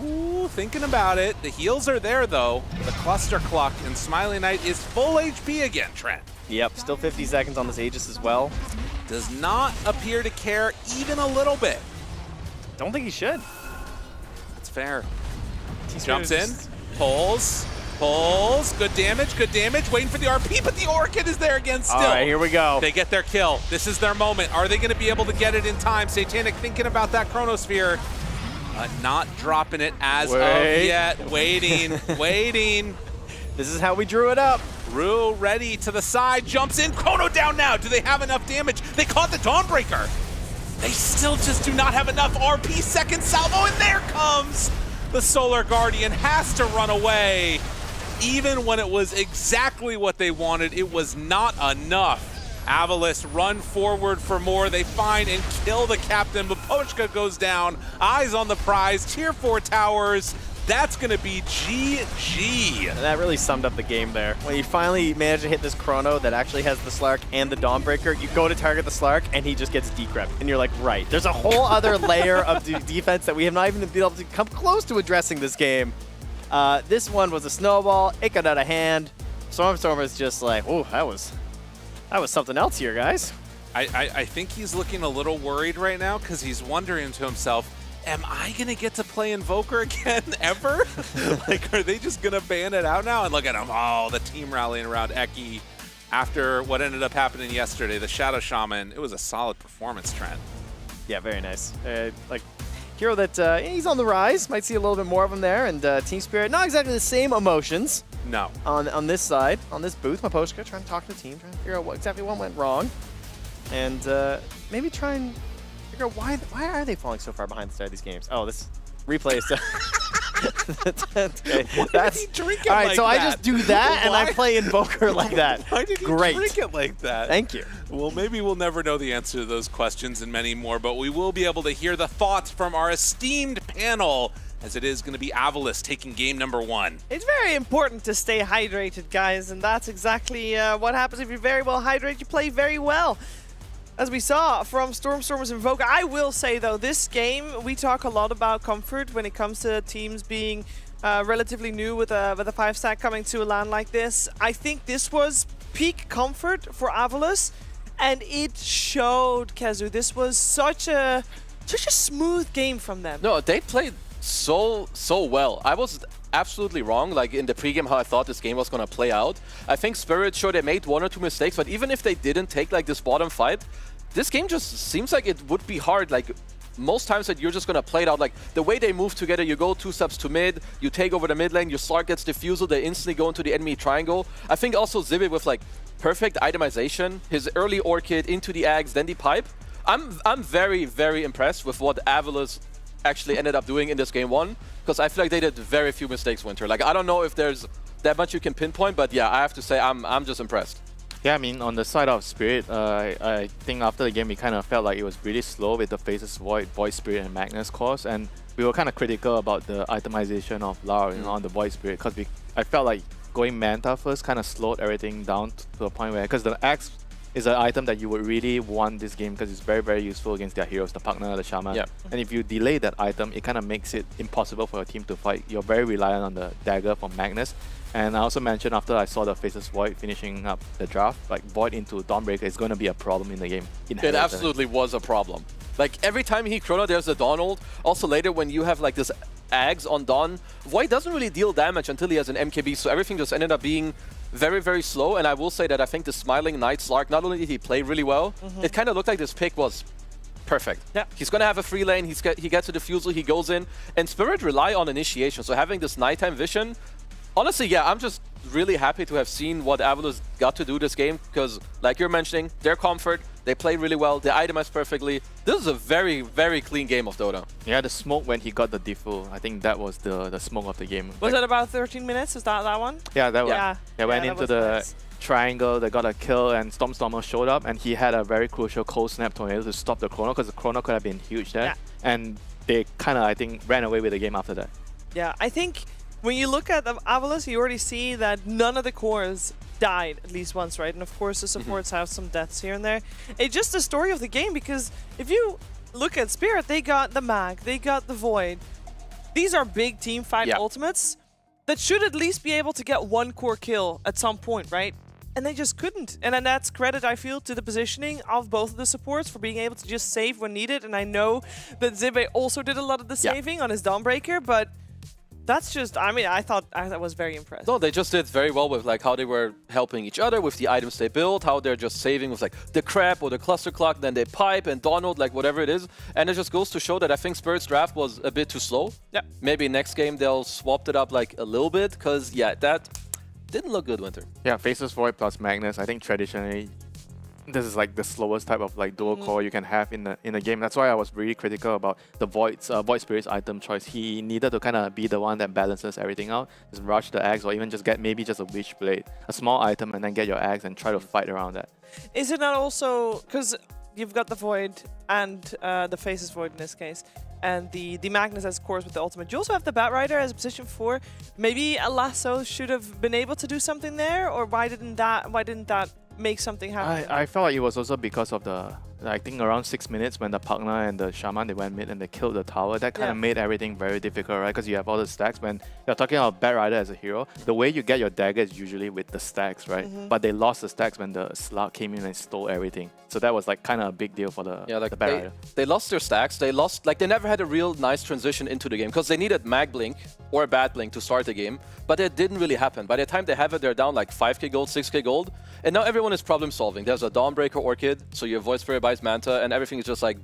Ooh, thinking about it. The heals are there though. The cluster cluck and Smiling Knight is full HP again, Trent. Yep, still 50 seconds on this Aegis as well. Does not appear to care even a little bit. Don't think he should. That's fair. Jumps in, pulls, good damage, waiting for the RP, but the Orchid is there again still. All right, here we go. They get their kill. This is their moment. Are they going to be able to get it in time? Satanic thinking about that Chronosphere. Not dropping it as of yet. Waiting, waiting. This is how we drew it up. Rue ready to the side, jumps in, Chrono down now. Do they have enough damage? They caught the Dawnbreaker. They still just do not have enough RP. Second salvo, and there comes the Solar Guardian. Has to run away. Even when it was exactly what they wanted, it was not enough. Avalis run forward for more. They find and kill the captain, but Pochka goes down. Eyes on the prize, tier 4 towers. That's gonna be GG. And that really summed up the game there. When you finally manage to hit this Chrono that actually has the Slark and the Dawnbreaker, you go to target the Slark and he just gets decrept. And you're like, right, there's a whole other layer of defense that we have not even been able to come close to addressing this game. This one was a snowball. It got out of hand. Stormstormer's just like, oh, that was something else here, guys. I think he's looking a little worried right now because he's wondering to himself, am I going to get to play Invoker again ever? Like, are they just going to ban it out now? And look at him. Oh, the team rallying around Eki after what ended up happening yesterday. The Shadow Shaman, it was a solid performance, Trent. Yeah, very nice. Like, hero that he's on the rise. Might see a little bit more of him there. And Team Spirit, not exactly the same emotions. No. On this side, on this booth, Maposhka trying to talk to the team, trying to figure out exactly what went wrong. And maybe try and figure out why are they falling so far behind the start of these games? Oh, this replay is okay. That's drinking all right. like so that? I just do that and I play Invoker like that. Why did you Great. drink it like that? Thank you. Well, maybe we'll never know the answer to those questions and many more, but we will be able to hear the thoughts from our esteemed panel, as it is going to be Avalis taking game number 1. It's very important to stay hydrated, guys, and that's exactly what happens if you're very well hydrated. You play very well. As we saw from Stormstormers Invoker, I will say though, this game, we talk a lot about comfort when it comes to teams being relatively new with a 5-stack coming to a LAN like this. I think this was peak comfort for Avalis, and it showed, Kazu. This was such a smooth game from them. No, they played so well. I was absolutely wrong, like in the pregame, how I thought this game was going to play out. I think Spirit, sure, they made 1 or 2 mistakes, but even if they didn't take like this bottom fight, this game just seems like it would be hard. Like most times that you're just going to play it out. Like, the way they move together, you go 2 steps to mid, you take over the mid lane, your Slark gets defusal, they instantly go into the enemy triangle. I think also Zibby with, like, perfect itemization, his early Orchid into the Ags, then the Pipe. I'm very, very impressed with what Avalus actually ended up doing in this game 1, because I feel like they did very few mistakes, Winter. Like, I don't know if there's that much you can pinpoint, but yeah, I have to say I'm just impressed. Yeah, I mean, on the side of Spirit, I think after the game we kind of felt like it was really slow with the Faces Void, Void Spirit, and Magnus cores, and we were kind of critical about the itemization of Lar, on the Void Spirit, because I felt like going Manta first kind of slowed everything down to a point where, because the Axe is an item that you would really want this game because it's very, very useful against their heroes, the Partner, the Shaman. Yep. And if you delay that item, it kind of makes it impossible for your team to fight. You're very reliant on the dagger from Magnus. And I also mentioned after I saw the Faces Void finishing up the draft, like Void into Dawnbreaker is going to be a problem in the game. It absolutely was a problem. Like, every time he chrono, there's a Dawn ult. Also later when you have like this Ags on Dawn, Void doesn't really deal damage until he has an MKB, so everything just ended up being very, very slow. And I will say that I think the Smiling Knight Slark, not only did he play really well, it kind of looked like this pick was perfect. Yeah. He's going to have a free lane, he gets a defusal, he goes in, and Spirit rely on initiation, so having this nighttime vision, honestly, yeah, I'm just really happy to have seen what Avalus got to do this game, because like you're mentioning, their comfort, they play really well, they itemize perfectly. This is a very, very clean game of Dota. Yeah, the smoke when he got the default, I think that was the smoke of the game. Was it about 13 minutes? Is that one? Yeah, that was. Yeah, They went into the nice. triangle, they got a kill, and Stormstormer showed up, and he had a very crucial cold snap tornado to stop the chrono, because the chrono could have been huge there. Yeah. And they kind of, I think, ran away with the game after that. Yeah, I think when you look at the Avalus, you already see that none of the cores died at least once, right? And of course the supports have some deaths here and there. It's just the story of the game, because if you look at Spirit, they got the Mag, they got the Void. These are big team fight ultimates that should at least be able to get one core kill at some point, right? And they just couldn't. And then that's credit, I feel, to the positioning of both of the supports for being able to just save when needed. And I know that Zibbe also did a lot of the saving on his Dawnbreaker, but that's just, I mean, I thought I was very impressed. No, they just did very well with like how they were helping each other with the items they built, how they're just saving with like the Crab or the Cluster Clock, then they Pipe and Donald, like whatever it is. And it just goes to show that I think Spirit's draft was a bit too slow. Yeah. Maybe next game they'll swap it up like a little bit, because yeah, that didn't look good, Winter. Yeah, Faces Void plus Magnus, I think traditionally this is like the slowest type of like dual core you can have in the game. That's why I was really critical about the Void Spirit's item choice. He needed to kind of be the one that balances everything out. Just rush the Axe, or even just get maybe just a Witch Blade, a small item, and then get your Axe and try to fight around that. Is it not also, because you've got the Void and the Faces Void in this case, and the Magnus as course with the ultimate. You also have the Batrider as a position 4. Maybe a Lasso should have been able to do something there, or why didn't that make something happen? I felt like it was also because of the, I think around 6 minutes when the Partner and the Shaman, they went mid and they killed the tower. That kind of made everything very difficult, right? Because you have all the stacks. When you're talking about Batrider as a hero, the way you get your dagger is usually with the stacks, right? But they lost the stacks when the Slug came in and stole everything. So that was like kind of a big deal for the Batrider. They lost their stacks. They lost, like, they never had a real nice transition into the game, because they needed Mag Blink or Bad Blink to start the game, but it didn't really happen. By the time they have it, they're down like 5k gold, 6k gold, and now everyone is problem solving. There's a Dawnbreaker Orchid, so your Void Spirit buys Manta, and everything is just like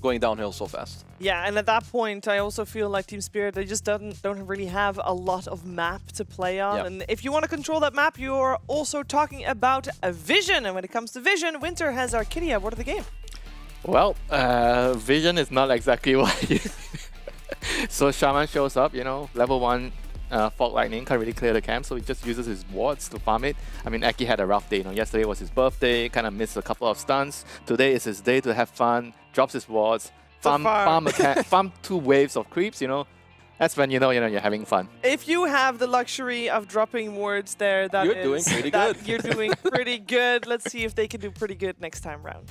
going downhill so fast. Yeah, and at that point, I also feel like Team Spirit, they just don't really have a lot of map to play on. And if you want to control that map, you're also talking about a vision. And when it comes to vision, Winter has Arcadia. What of the game? Well, vision is not exactly what you... So Shaman shows up, you know, level 1 Fog Lightning, can't really clear the camp, so he just uses his wards to farm it. I mean, Aki had a rough day, you know, yesterday was his birthday, kind of missed a couple of stuns. Today is his day to have fun, drops his wards, farm 2 waves of creeps, you know. That's when you know you're having fun. If you have the luxury of dropping wards there, you're doing pretty good. You're doing pretty good. Let's see if they can do pretty good next time round.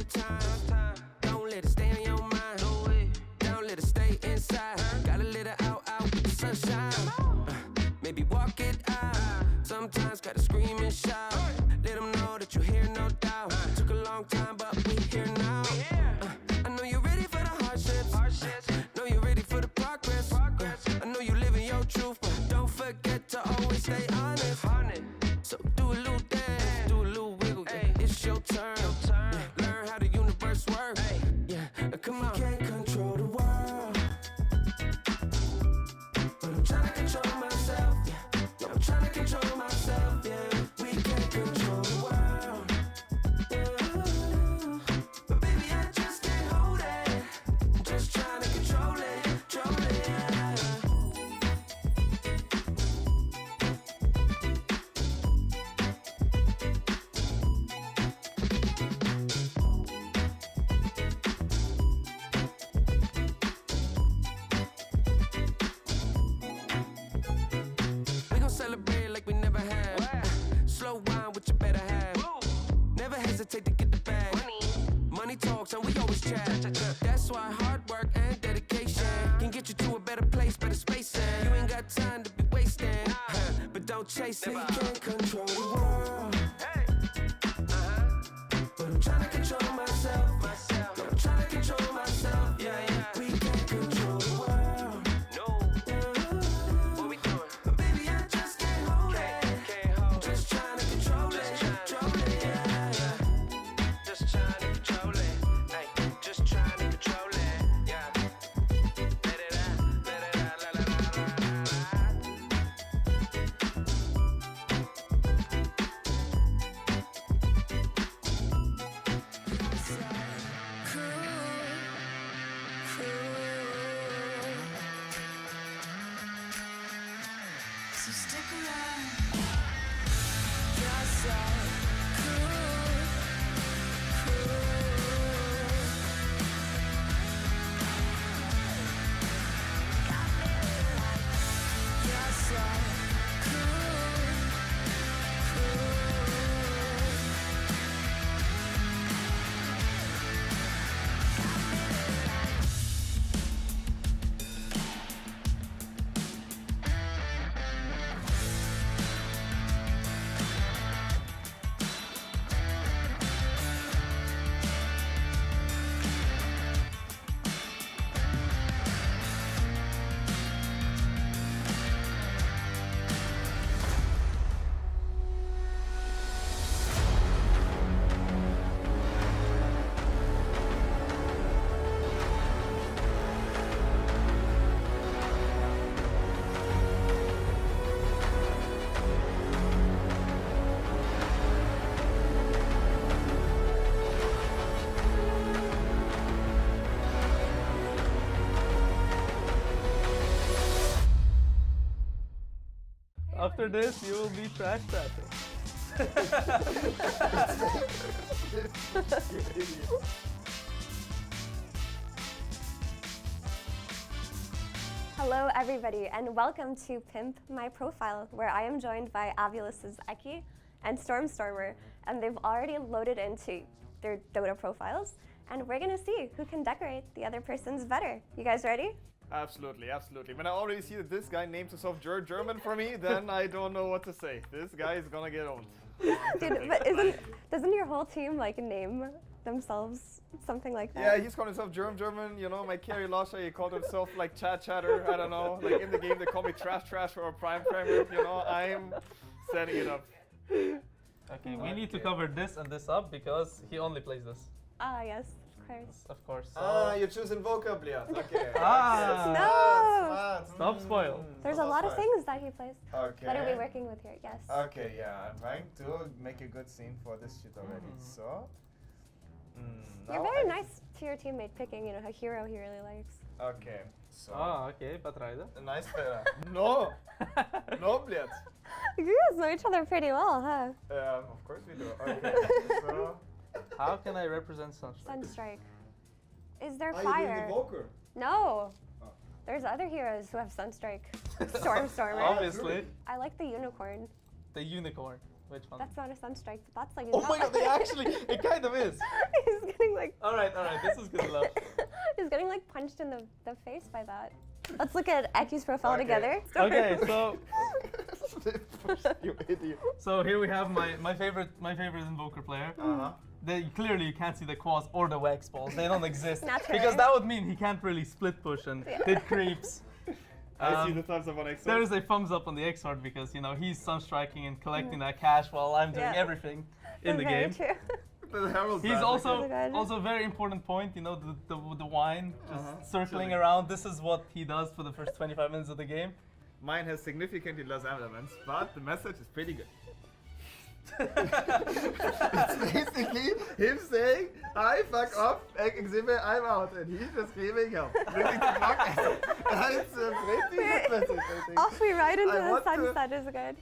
time. Don't let it stay on your mind. Don't let it stay inside. Gotta let it out with the sunshine. Maybe walk it out. Sometimes gotta scream and shout. Let them know that you're here, no doubt. Took a long time, but we here now. I know you're ready for the hardships. Know you're ready for the progress. I know you living your truth, but don't forget to always stay honest. So do a little dance, do a little wiggle. Yeah, it's your turn. Yeah, learn how the universe works. Yeah, come on. Can't control the world, but I'm trying to control myself. Yeah, I'm trying to control myself. Yeah, we can't control the world. Yeah, but baby, I just can't hold it. I'm just trying to control it, control it. Yeah. We gon' celebrate like we never have. Slow wine with your better half. Never hesitate to get the bag. Money talks and we always chat. That's why hard work and dedication can get you to a better place, better space. You ain't got time to be wasting, but don't chase it. You can't control the world, but I'm trying to control myself. Yeah, I'm trying to control myself. Yeah, we can't control the world. What we doing? But baby, I just can't hold it. I'm just trying to control it, control it. Yeah. Just trying to control it. Hey, just trying to control it. Yeah. Let it out, let it out, let it out, let it So stick around. Just so cool. Just so After this, you will be trash chatting. Hello everybody and welcome to Pimp, my profile, where I am joined by Avulus's Eki and Stormstormer, and they've already loaded into their Dota profiles, and we're gonna see who can decorate the other person's better. You guys ready? Absolutely, absolutely. When I already see that this guy names himself German for me, then I don't know what to say. This guy is gonna get owned. Dude, but doesn't your whole team like name themselves something like that? Yeah, he's called himself German, you know, my carry Lasha, he called himself like Chatter, I don't know. Like in the game they call me Trash or Prime, you know, I'm setting it up. Okay, we need to cover this and this up because he only plays this. Ah, yes, of course. Of course. Ah, you're choosing Voca, Bliat. Okay. No! Stop spoil. There's a lot of things that he plays. Okay. That are we working with here? Yes. Okay, yeah, I'm trying to make a good scene for this shit already. So, You're very nice to your teammate picking, you know, a hero he really likes. Okay, so. Ah, okay, Batraida. A nice player. No! No, Bliat. You guys know each other pretty well, huh? Of course we do. Okay, so. How can I represent Sunstrike? Sunstrike. Is there Are fire? you doing the Volker? No. There's other heroes who have Sunstrike. Stormstormer. Obviously. I like the unicorn. The unicorn. Which one? That's not a Sunstrike, but that's like. Oh my god, they actually, it kind of is. He's getting like. Alright, this is good enough. He's getting like punched in the face by that. Let's look at Eki's profile together. Okay, so. You idiot. So here we have my favorite Invoker player. Clearly you can't see the quads or the wax balls. They don't exist. Naturally. Because that would mean he can't really split push and hit creeps. I see the thumbs up on X. There is a thumbs up on the X-Hard because, you know, he's sunstriking and collecting that cash while I'm doing everything in the game. True. He's also a very important point, you know, the wine just circling around. This is what he does for the first 25 minutes of the game. Mine has significantly less elements, but the message is pretty good. It's basically him saying, I fuck off, exhibit, I'm out, and he's just screaming help. Looking to block it. And it's a pretty good message, I think. Off we ride into the sunset is good.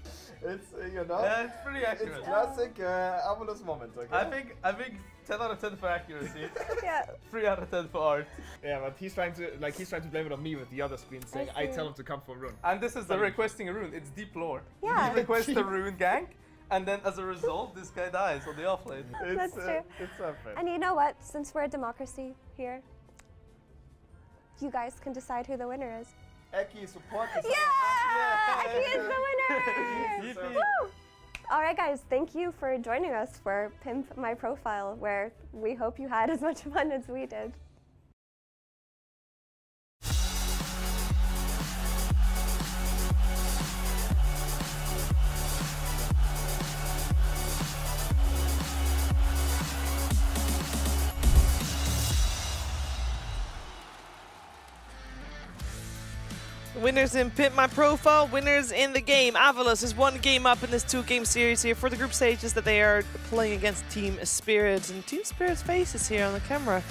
It's, you know, yeah, it's pretty accurate. It's classic Avalus moment, okay? I think 10 out of 10 for accuracy. Yeah. 3 out of 10 for art. Yeah, but he's trying to blame it on me with the other screen saying I tell him to come for a rune. And this is the requesting a rune. It's deep lore. Yeah. He requests a rune gank, and then as a result, this guy dies on the offlane. That's true. It's unfair. And you know what? Since we're a democracy here, you guys can decide who the winner is. Eki, support us. Yeah! Eki is the winner! Woo! All right, guys, thank you for joining us for Pimp My Profile, where we hope you had as much fun as we did. Winners in Pimp My Profile, winners in the game. Avalus is 1 game up in this 2-game series here for the group stages that they are playing against Team Spirit. And Team Spirit's face is here on the camera.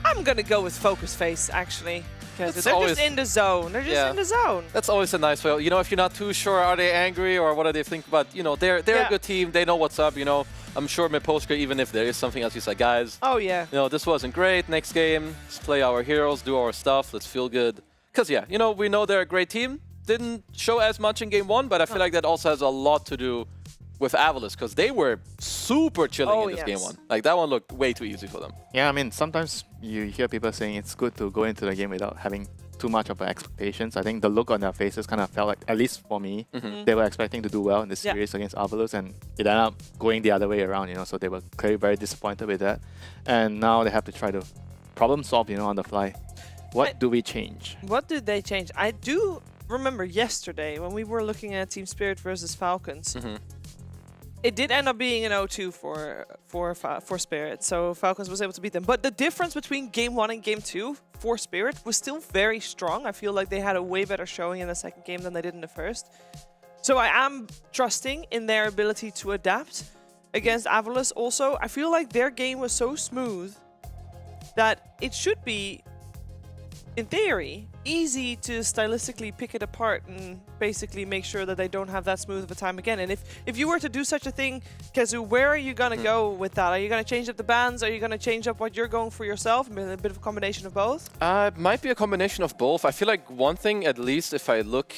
I'm gonna go with Focus Face, actually. Because they're just in the zone. They're just in the zone. That's always a nice way. You know, if you're not too sure, are they angry or what do they think? But, you know, they're a good team. They know what's up, you know. I'm sure Miposka, even if there is something else, he's like, guys. Oh, yeah. You know, this wasn't great. Next game, let's play our heroes, do our stuff. Let's feel good. Because, yeah, you know, we know they're a great team. Didn't show as much in game 1, but I feel like that also has a lot to do with Avalus, because they were super chilling in this game 1. Like, that one looked way too easy for them. Yeah, I mean, sometimes you hear people saying it's good to go into the game without having too much of expectations. I think the look on their faces kind of felt like, at least for me, they were expecting to do well in this series against Avalus, and it ended up going the other way around, you know, so they were clearly very disappointed with that. And now they have to try to problem solve, you know, on the fly. What do we change? What did they change? I do remember yesterday when we were looking at Team Spirit versus Falcons. It did end up being an 0-2 for Spirit, so Falcons was able to beat them. But the difference between game 1 and game 2 for Spirit was still very strong. I feel like they had a way better showing in the second game than they did in the first. So I am trusting in their ability to adapt against Avalus. Also, I feel like their game was so smooth that it should be, in theory, easy to stylistically pick it apart and basically make sure that they don't have that smooth of a time again. And if you were to do such a thing, Kazu, where are you going to go with that? Are you going to change up the bans? Are you going to change up what you're going for yourself? A bit of a combination of both? It might be a combination of both. I feel like one thing, at least if I look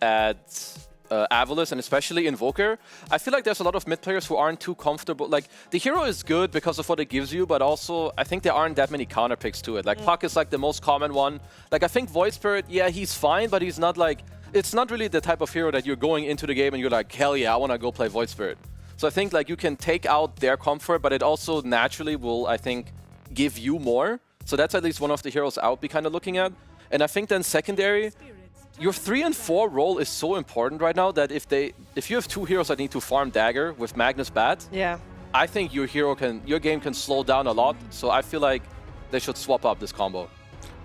at Avalus and especially Invoker, I feel like there's a lot of mid players who aren't too comfortable. Like, the hero is good because of what it gives you, but also I think there aren't that many counter picks to it. Like, Puck is like the most common one. Like, I think Void Spirit, yeah, he's fine, but he's not like, it's not really the type of hero that you're going into the game and you're like, hell yeah, I want to go play Void Spirit. So I think like you can take out their comfort, but it also naturally will, I think, give you more. So that's at least one of the heroes I would be kind of looking at. And I think then secondary, your 3 and 4 role is so important right now that if you have 2 heroes that need to farm Dagger with Magnus Bat, I think your game can slow down a lot. So I feel like they should swap up this combo.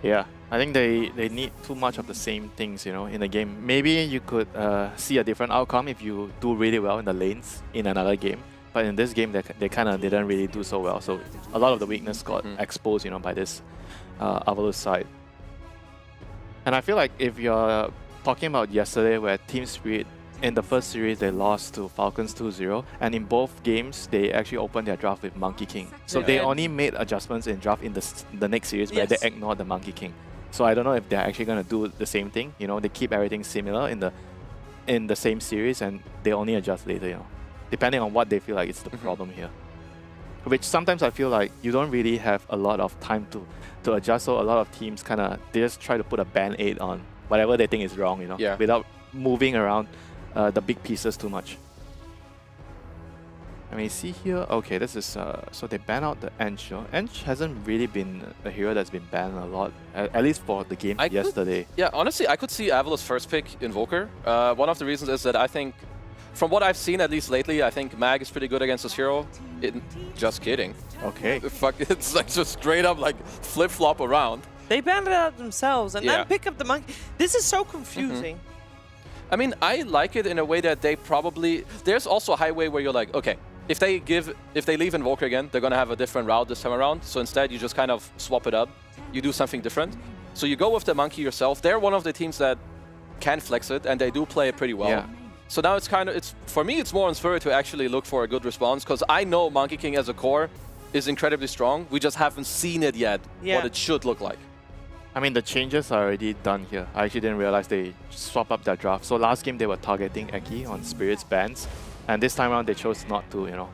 Yeah, I think they need too much of the same things, you know, in the game. Maybe you could see a different outcome if you do really well in the lanes in another game. But in this game, they kind of didn't really do so well. So a lot of the weakness got exposed, you know, by this Avalus side. And I feel like if you're talking about yesterday where Team Spirit, in the first series, they lost to Falcons 2-0. And in both games, they actually opened their draft with Monkey King. So they only made adjustments in draft in the next series where they ignored the Monkey King. So I don't know if they're actually going to do the same thing. You know, they keep everything similar in the in the same series and they only adjust later, you know, depending on what they feel like is the problem here. Which sometimes I feel like you don't really have a lot of time to adjust, so a lot of teams kind of, they just try to put a band-aid on whatever they think is wrong, you know, without moving around the big pieces too much. I mean, see here, okay, this is, so they ban out the Ench. Ench hasn't really been a hero that's been banned a lot, at least for the game yesterday. Yeah, honestly, I could see Avila's first pick Invoker. One of the reasons is that I think, from what I've seen at least lately, I think Mag is pretty good against this hero. Just kidding. Okay. Fuck, it's like just straight up like flip-flop around. They banned it out themselves and then pick up the monkey. This is so confusing. I mean, I like it in a way that they probably... There's also a highway where you're like, okay, if they leave Invoker again, they're going to have a different route this time around. So instead, you just kind of swap it up. You do something different. So you go with the monkey yourself. They're one of the teams that can flex it, and they do play it pretty well. Yeah. So now it's kind of... For me, it's more on Spirit to actually look for a good response, because I know Monkey King as a core is incredibly strong. We just haven't seen it yet, what it should look like. I mean, the changes are already done here. I actually didn't realize they swap up their draft. So last game, they were targeting Eki on Spirit's bans. And this time around, they chose not to, you know.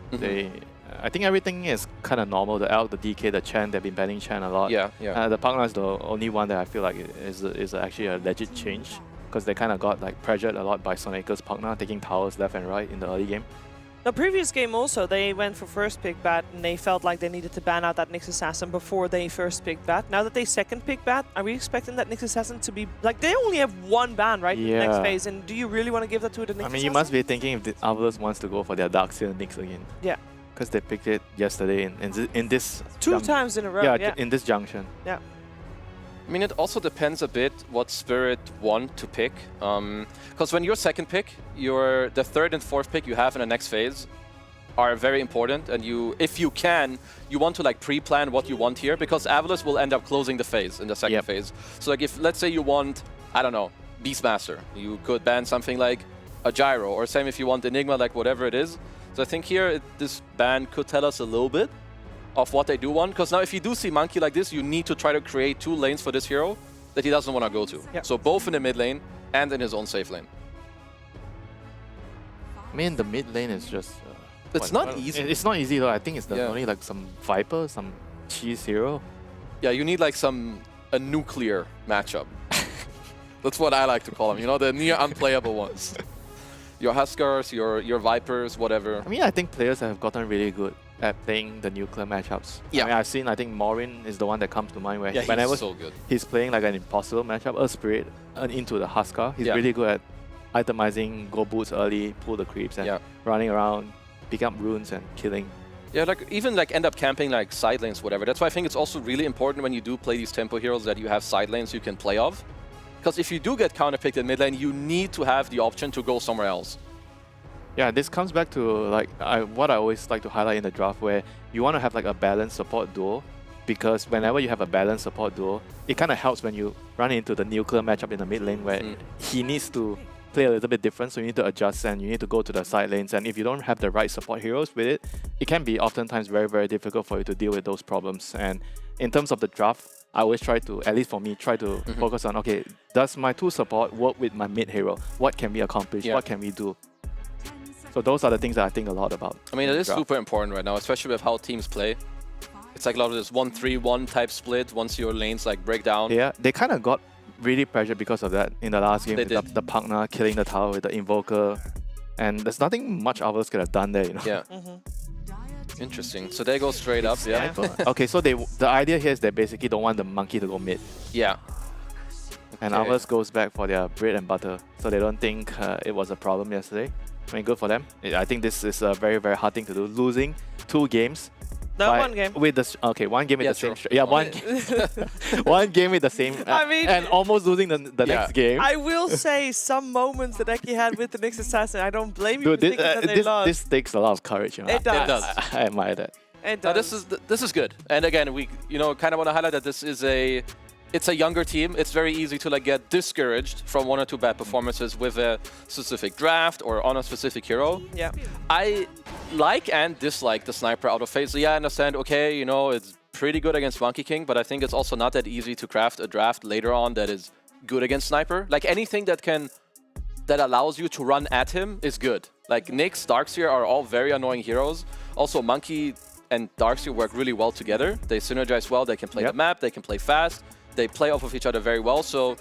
I think everything is kind of normal. The Elk, the DK, the Chen, they've been banning Chen a lot. The Pugna is the only one that I feel like is actually a legit change, because they kind of got like pressured a lot by Sonaker's Pugna, taking towers left and right in the early game. The previous game also, they went for first pick bat and they felt like they needed to ban out that Nyx Assassin before they first pick bat. Now that they second pick bat, are we expecting that Nyx Assassin to be... Like, they only have one ban, right, in the next phase, and do you really want to give that to the Nyx Assassin? I mean, you must be thinking if the Avalus wants to go for their Darkseer Nyx again. Yeah. Because they picked it yesterday in this... Two times in a row, yeah. In this junction. Yeah. I mean, it also depends a bit what Spirit want to pick. Because when you're second pick, the third and fourth pick you have in the next phase are very important. And if you can, you want to like pre-plan what you want here, because Avalus will end up closing the phase in the second phase. So like if, let's say you want, I don't know, Beastmaster, you could ban something like a Gyro, or same if you want Enigma, like whatever it is. So I think here, this ban could tell us a little bit of what they do want, because now if you do see Monkey like this, you need to try to create two lanes for this hero that he doesn't want to go to. So both in the mid lane and in his own safe lane. I mean, the mid lane is just... it's not easy. It's not easy though. I think it's only like some Viper, some cheese hero. Yeah, you need like a nuclear matchup. That's what I like to call them, you know, the near unplayable ones. Your Huskars, your Vipers, whatever. I mean, I think players have gotten really good at playing the nuclear matchups. Yeah. I mean, I think Morin is the one that comes to mind, where whenever he's so good. He's playing like an impossible matchup, a Spirit into the Huskar. He's really good at itemizing, go boots early, pull the creeps, and running around, pick up runes and killing. Yeah, like even like end up camping like side lanes, whatever. That's why I think it's also really important when you do play these tempo heroes that you have side lanes you can play off. Because if you do get counterpicked in mid lane, you need to have the option to go somewhere else. Yeah, this comes back to like what I always like to highlight in the draft, where you want to have like a balanced support duo, because whenever you have a balanced support duo, it kind of helps when you run into the nuclear matchup in the mid lane where he needs to play a little bit different, so you need to adjust and you need to go to the side lanes, and if you don't have the right support heroes with it, it can be oftentimes very, very difficult for you to deal with those problems. And in terms of the draft, I always try to, at least for me, try to focus on, okay, does my 2 support work with my mid hero? What can we accomplish? What can we do? So those are the things that I think a lot about. I mean, it is super important right now, especially with how teams play. It's like a lot of this 1-3-1 type split once your lanes like break down. Yeah, they kind of got really pressured because of that in the last game. The Pugna killing the tower with the Invoker. And there's nothing much others could have done there, you know? Yeah. Interesting. So they go straight up, Okay, so the idea here is they basically don't want the monkey to go mid. Yeah. And others goes back for their bread and butter. So they don't think it was a problem yesterday. I mean, good for them. I think this is a very, very hard thing to do. Losing 2 games. No, one game. With one game with the same... Yeah, one game with the same... I mean... And almost losing the next game. I will say some moments that Eki had with the Nyx Assassin, I don't blame you for thinking that they lost. This takes a lot of courage. You know? It does. I admire that. It does. This is good. And again, we kind of want to highlight that this is it's a younger team. It's very easy to like get discouraged from 1 or 2 bad performances with a specific draft or on a specific hero. Yeah. I like and dislike the sniper out of phase. So yeah, I understand, okay, you know, it's pretty good against Monkey King, but I think it's also not that easy to craft a draft later on that is good against sniper. Like anything that can that allows you to run at him is good. Like Nyx, Darkseer are all very annoying heroes. Also, Monkey and Darkseer work really well together. They synergize well. They can play the map. They can play fast. They play off of each other very well. So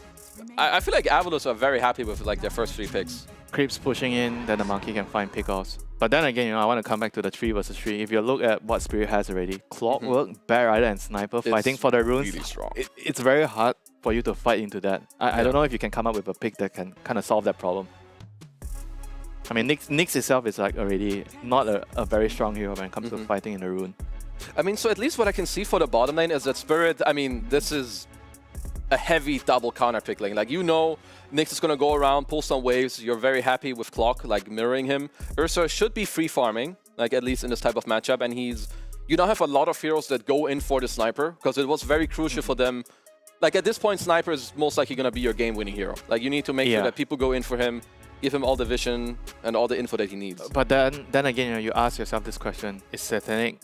I feel like Avalus are very happy with like their first 3 picks. Creeps pushing in, then the Monkey can find pickoffs. But then again, I want to come back to the 3 versus 3. If you look at what Spirit has already, Clockwork, Bat Rider, and Sniper fighting for the runes, really strong. It's very hard for you to fight into that. I don't know if you can come up with a pick that can kind of solve that problem. I mean, Nyx itself is like already not a very strong hero when it comes to fighting in the rune. I mean, so at least what I can see for the bottom lane is that Spirit, I mean, this is a heavy double counter pick lane. Like, Nyx is going to go around, pull some waves. You're very happy with Clock, like mirroring him. Ursa should be free farming, like at least in this type of matchup. And you now have a lot of heroes that go in for the Sniper because it was very crucial for them. Like at this point, Sniper is most likely going to be your game-winning hero. Like you need to make sure that people go in for him, give him all the vision and all the info that he needs. But then again, you ask yourself this question: is Satanic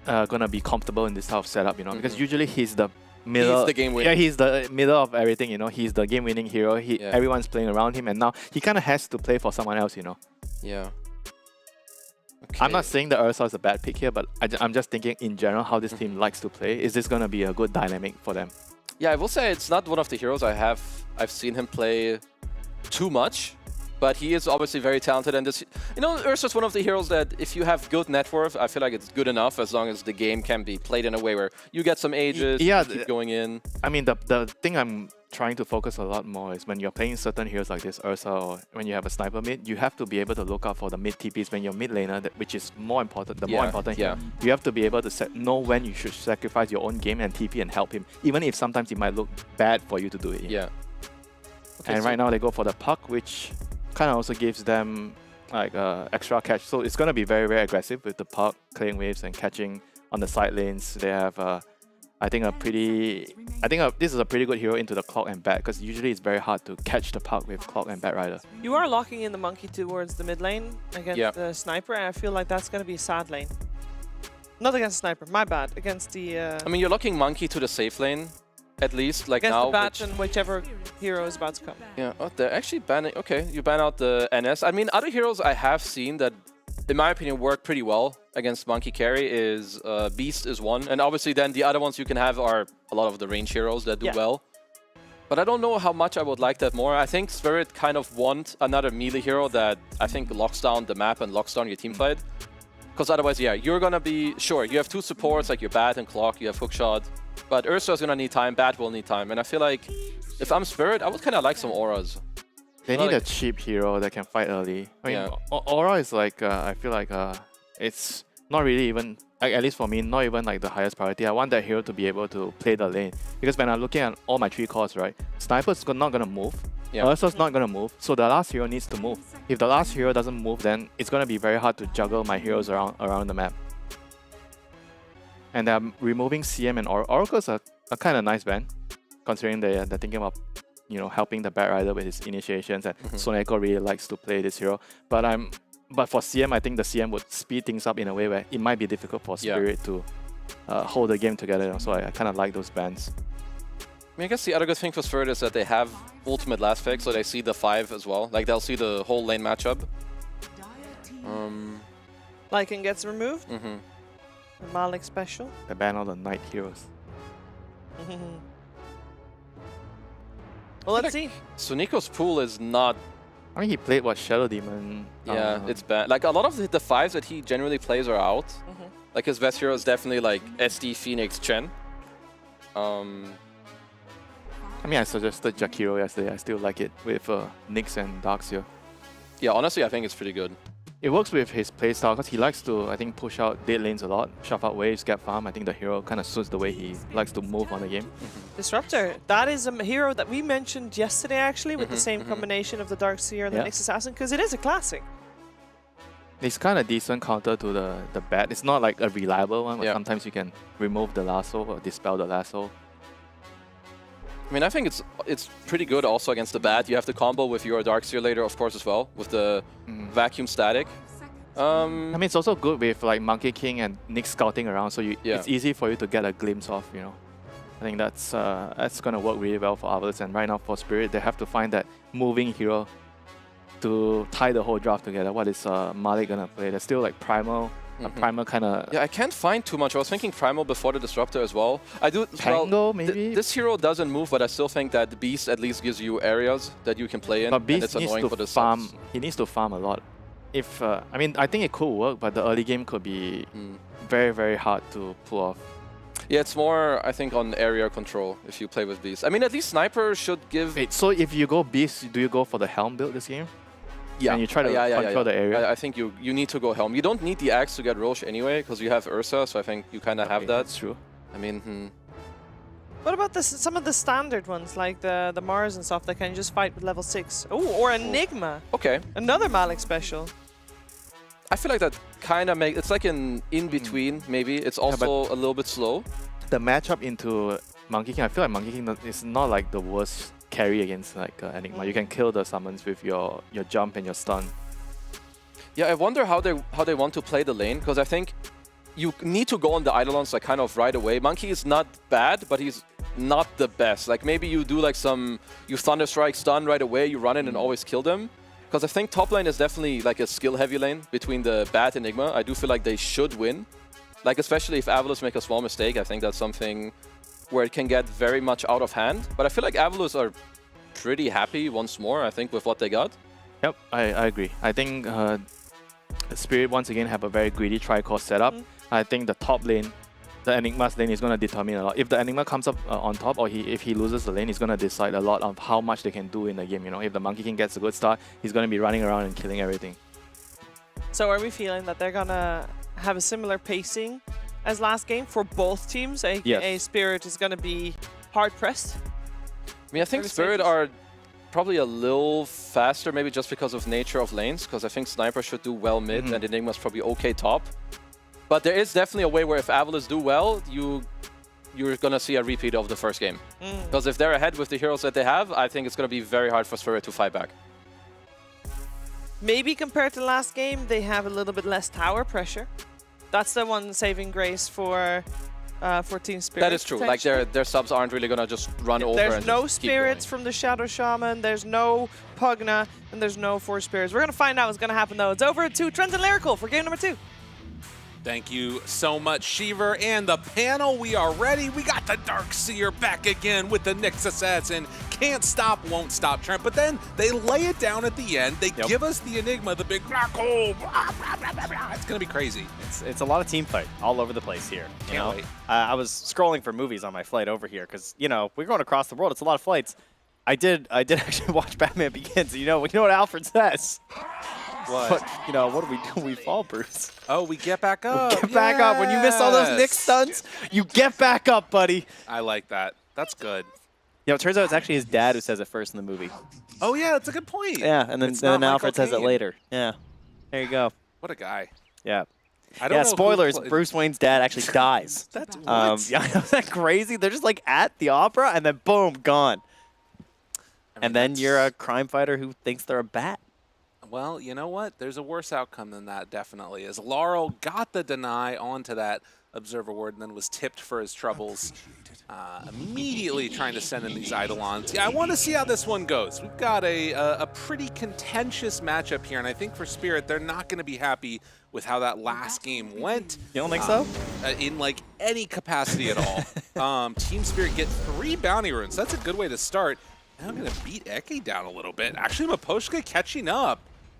gonna be comfortable in this type of setup? Because usually he's the middle. He's the game winner. Yeah, he's the middle of everything. He's the game-winning hero. Everyone's playing around him, and now he kind of has to play for someone else. Yeah. Okay. I'm not saying that Ursa is a bad pick here, but I'm just thinking in general how this team likes to play. Is this gonna be a good dynamic for them? Yeah, I will say it's not one of the heroes I've seen him play too much, but he is obviously very talented. And this, Ursa is one of the heroes that if you have good net worth, I feel like it's good enough as long as the game can be played in a way where you get some ages, you keep going in. I mean, the thing I'm trying to focus a lot more is when you're playing certain heroes like this, Ursa, or when you have a sniper mid, you have to be able to look out for the mid TPs when you're mid laner, which is more important. More important here. You have to be able to know when you should sacrifice your own game and TP and help him, even if sometimes it might look bad for you to do it. Yeah. Okay, and right now they go for the puck, which kind of also gives them like extra catch. So it's going to be very, very aggressive with the puck, clearing waves and catching on the side lanes. They have I think this is a pretty good hero into the Clock and Bat, because usually it's very hard to catch the puck with Clock and Bat Rider. You are locking in the Monkey towards the mid lane against the Sniper, and I feel like that's going to be a sad lane. Not against Sniper, my bad. Against the... I mean, you're locking Monkey to the safe lane, at least, like against now. Against the Bat and whichever hero is about to come. Yeah, they're actually banning... Okay, you ban out the NS. I mean, other heroes I have seen that, in my opinion, work pretty well against Monkey carry is Beast is one. And obviously then the other ones you can have are a lot of the range heroes that do well. But I don't know how much I would like that more. I think Spirit kind of want another melee hero that I think locks down the map and locks down your team fight. Because otherwise, yeah, you're going to be... Sure, you have two supports like your Bat and Clock, you have Hookshot. But Ursa is going to need time, Bat will need time. And I feel like if I'm Spirit, I would kind of like some auras. They need a cheap hero that can fight early. I mean, Aura is like, I feel like it's not really even, like, at least for me, not even like the highest priority. I want that hero to be able to play the lane. Because when I'm looking at all my 3 cores, right, Sniper's not going to move. Ursa's not going to move. So the last hero needs to move. If the last hero doesn't move, then it's going to be very hard to juggle my heroes around the map. And I'm removing CM and Oracle's a kind of nice ban, considering they're thinking about helping the Bat Rider with his initiations, and Soneko really likes to play this hero. But for CM, I think the CM would speed things up in a way where it might be difficult for Spirit to hold the game together. So I kind of like those bans. I mean, I guess the other good thing for Spirit is that they have ultimate last pick, so they see the 5 as well. Like they'll see the whole lane matchup. Lycan gets removed. Malik special. They ban all the Knight heroes. Well, let's see. Suneko's pool is not... I mean, he played, Shadow Demon? Yeah, it's bad. Like, a lot of the 5s that he generally plays are out. Like, his best hero is definitely, like, SD, Phoenix, Chen. I mean, I suggested Jakiro yesterday. I still like it with Nyx and Darkseer. Yeah, honestly, I think it's pretty good. It works with his playstyle because he likes to, I think, push out dead lanes a lot, shove out waves, gap farm. I think the hero kind of suits the way he likes to move on the game. Disruptor. That is a hero that we mentioned yesterday, actually, with the same combination of the Darkseer and the Nyx Assassin, because it is a classic. It's kind of decent counter to the Bat. It's not like a reliable one, but sometimes you can remove the lasso or dispel the lasso. I mean, I think it's pretty good also against the Bat. You have the combo with your Darkseer later, of course, as well, with the vacuum static. I mean, it's also good with like Monkey King and Nyx scouting around, so it's easy for you to get a glimpse of, I think that's going to work really well for Avalus. And right now for Spirit, they have to find that moving hero to tie the whole draft together, what is Malik gonna play? There's still like Primal. Primal kind of. Yeah, I can't find too much. I was thinking Primal before the Disruptor as well. I do. Tango, maybe? This hero doesn't move, but I still think that the Beast at least gives you areas that you can play in. But Beast and it's needs annoying to for the farm. subs. He needs to farm a lot. If I mean, I think it could work, but the early game could be very, very hard to pull off. Yeah, it's more, I think, on area control if you play with Beast. I mean, at least Sniper should give... Wait, so if you go Beast, do you go for the Helm build this game? Yeah. And you try to control the area? I think you need to go Helm. You don't need the Axe to get Roche anyway, because you have Ursa, so I think you kind of have that. That's true. I mean, What about this? Some of the standard ones, like the Mars and stuff, that can just fight with level 6. Oh, or Enigma. Okay. Another Malik special. I feel like that kind of makes... It's like an in-between, maybe. It's also a little bit slow. The matchup into Monkey King, I feel like Monkey King is not like the worst carry against like Enigma. You can kill the summons with your jump and your stun. Yeah, I wonder how they want to play the lane, because I think you need to go on the Eidolons like kind of right away. Monkey is not bad, but he's not the best. Like maybe you do like you Thunder Strike stun right away, you run in and always kill them. Because I think top lane is definitely like a skill-heavy lane between the bad Enigma. I do feel like they should win. Like especially if Avalus make a small mistake, I think that's something where it can get very much out of hand. But I feel like Avalus are pretty happy once more, I think, with what they got. Yep, I agree. I think Spirit once again have a very greedy tri-core setup. I think the top lane, the Enigma's lane is going to determine a lot. If the Enigma comes up on top, or if he loses the lane, he's going to decide a lot of how much they can do in the game. You know, if the Monkey King gets a good start, he's going to be running around and killing everything. So are we feeling that they're gonna have a similar pacing as last game for both teams? AKA Spirit is gonna be hard pressed. I mean, I think Spirit are probably a little faster, maybe just because of nature of lanes, because I think Sniper should do well mid and Enigma's probably okay top. But there is definitely a way where if Avalus do well, you're gonna see a repeat of the first game. Because if they're ahead with the heroes that they have, I think it's gonna be very hard for Spirit to fight back. Maybe compared to last game, they have a little bit less tower pressure. That's the one saving grace for Team Spirit. That is true. Like their subs aren't really gonna just run over. There's and no just keep spirits from the Shadow Shaman. There's no Pugna, and there's no 4 spirits. We're gonna find out what's gonna happen though. It's over to Trent and Lyrical for game number 2. Thank you so much, Sheever. And the panel, we are ready. We got the Darkseer back again with the Nyx Assassin. Can't stop, won't stop, Trent. But then they lay it down at the end. They give us the Enigma, the big black hole. It's going to be crazy. It's a lot of team fight all over the place here. You know? I was scrolling for movies on my flight over here because, you know, we're going across the world. It's a lot of flights. I did actually watch Batman Begins. You know what Alfred says. What? But, you know, what do we do? We fall, Bruce. Oh, we get back up. We get back up. When you miss all those Nyx stuns, you get back up, buddy. I like that. That's good. You know, it turns out it's actually his dad who says it first in the movie. Oh, yeah, that's a good point. Yeah, and then Alfred says it later. Yeah. There you go. What a guy. Yeah. I don't know spoilers, Bruce Wayne's dad actually dies. That's yeah, isn't that crazy? They're just like at the opera and then boom, gone. And then you're a crime fighter who thinks they're a bat. Well, you know what? There's a worse outcome than that, definitely. As Laurel got the deny onto that Observer Ward and then was tipped for his troubles, immediately trying to send in these Eidolons. Yeah, I want to see how this one goes. We've got a pretty contentious matchup here, and I think for Spirit, they're not going to be happy with how that last game went. You don't think so? In, like, any capacity at all. Team Spirit get 3 bounty runes. That's a good way to start. Now I'm going to beat Eke down a little bit. Actually, Maposhka catching up.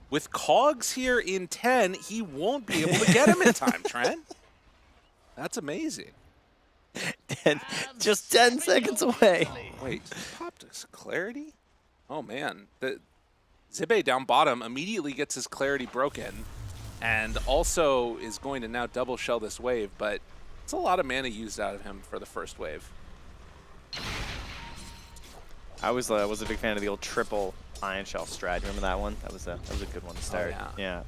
With Cogs here in 10, he won't be able to get him in time, Trent. That's amazing. Just 10 seconds away. Wait, popped his clarity? Oh, man. The Zibe down bottom immediately gets his clarity broken and also is going to now double shell this wave, but it's a lot of mana used out of him for the first wave. I was a big fan of the old triple Iron Shell strat. Remember that one? That was a good one to start. Oh, yeah.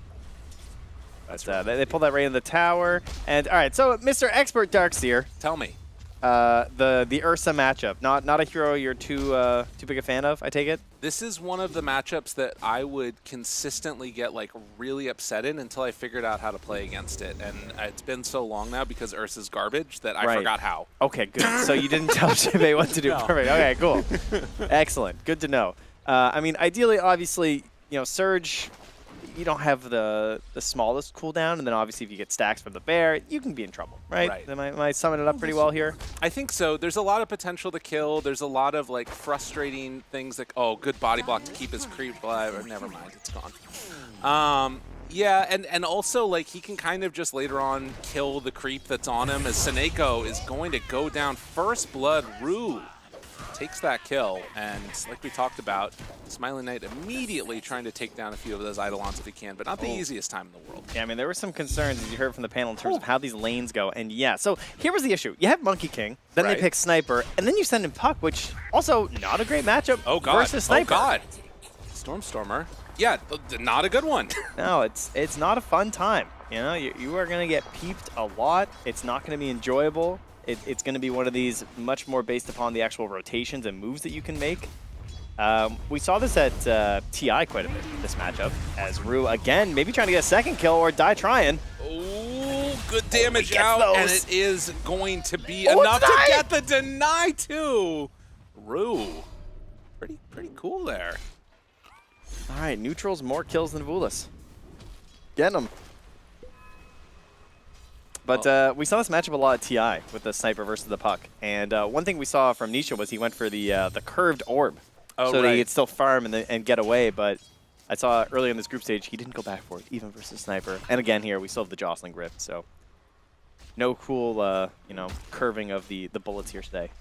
That's they pulled that right in the tower. And all right, so Mr. Expert Darkseer. Tell me. The Ursa matchup. Not a hero you're too big a fan of, I take it? This is one of the matchups that I would consistently get like really upset in until I figured out how to play against it. And it's been so long now because Ursa's garbage that I forgot how. Okay, good. So you didn't tell Jibe what to do. No. Perfect. Okay, cool. Excellent. Good to know. I mean, ideally, obviously, you know, Surge, you don't have the smallest cooldown, and then obviously if you get stacks from the bear, you can be in trouble, right? Right. Am I summing it up pretty well here? I think so. There's a lot of potential to kill. There's a lot of like frustrating things like, oh, good body block to keep his creep alive. Or never mind, it's gone. Yeah, and also like he can kind of just later on kill the creep that's on him as Seneko is going to go down. First blood, Rue takes that kill, and like we talked about, Smiling Knight immediately trying to take down a few of those Eidolons if he can, but not the easiest time in the world. Yeah, I mean, there were some concerns, as you heard from the panel, in terms of how these lanes go, and yeah, so here was the issue. You have Monkey King, then they pick Sniper, and then you send in Puck, which also not a great matchup versus Sniper. Oh, God. Stormstormer. Yeah, not a good one. No, it's not a fun time. You know, you are going to get peeped a lot. It's not going to be enjoyable. It's going to be one of these much more based upon the actual rotations and moves that you can make. We saw this at TI quite a bit, this matchup, as Rue, again, maybe trying to get a second kill or die trying. Oh, good damage out, and it is going to be enough to get the deny, too. Rue, pretty cool there. All right, neutrals, more kills than Vulas. Getting them. But we saw this matchup a lot at TI with the Sniper versus the Puck. And one thing we saw from Nisha was he went for the curved orb. So that he could still farm and get away. But I saw early in this group stage, he didn't go back for it, even versus Sniper. And again here, we still have the Jostling Grip. So no cool, you know, curving of the bullets here today.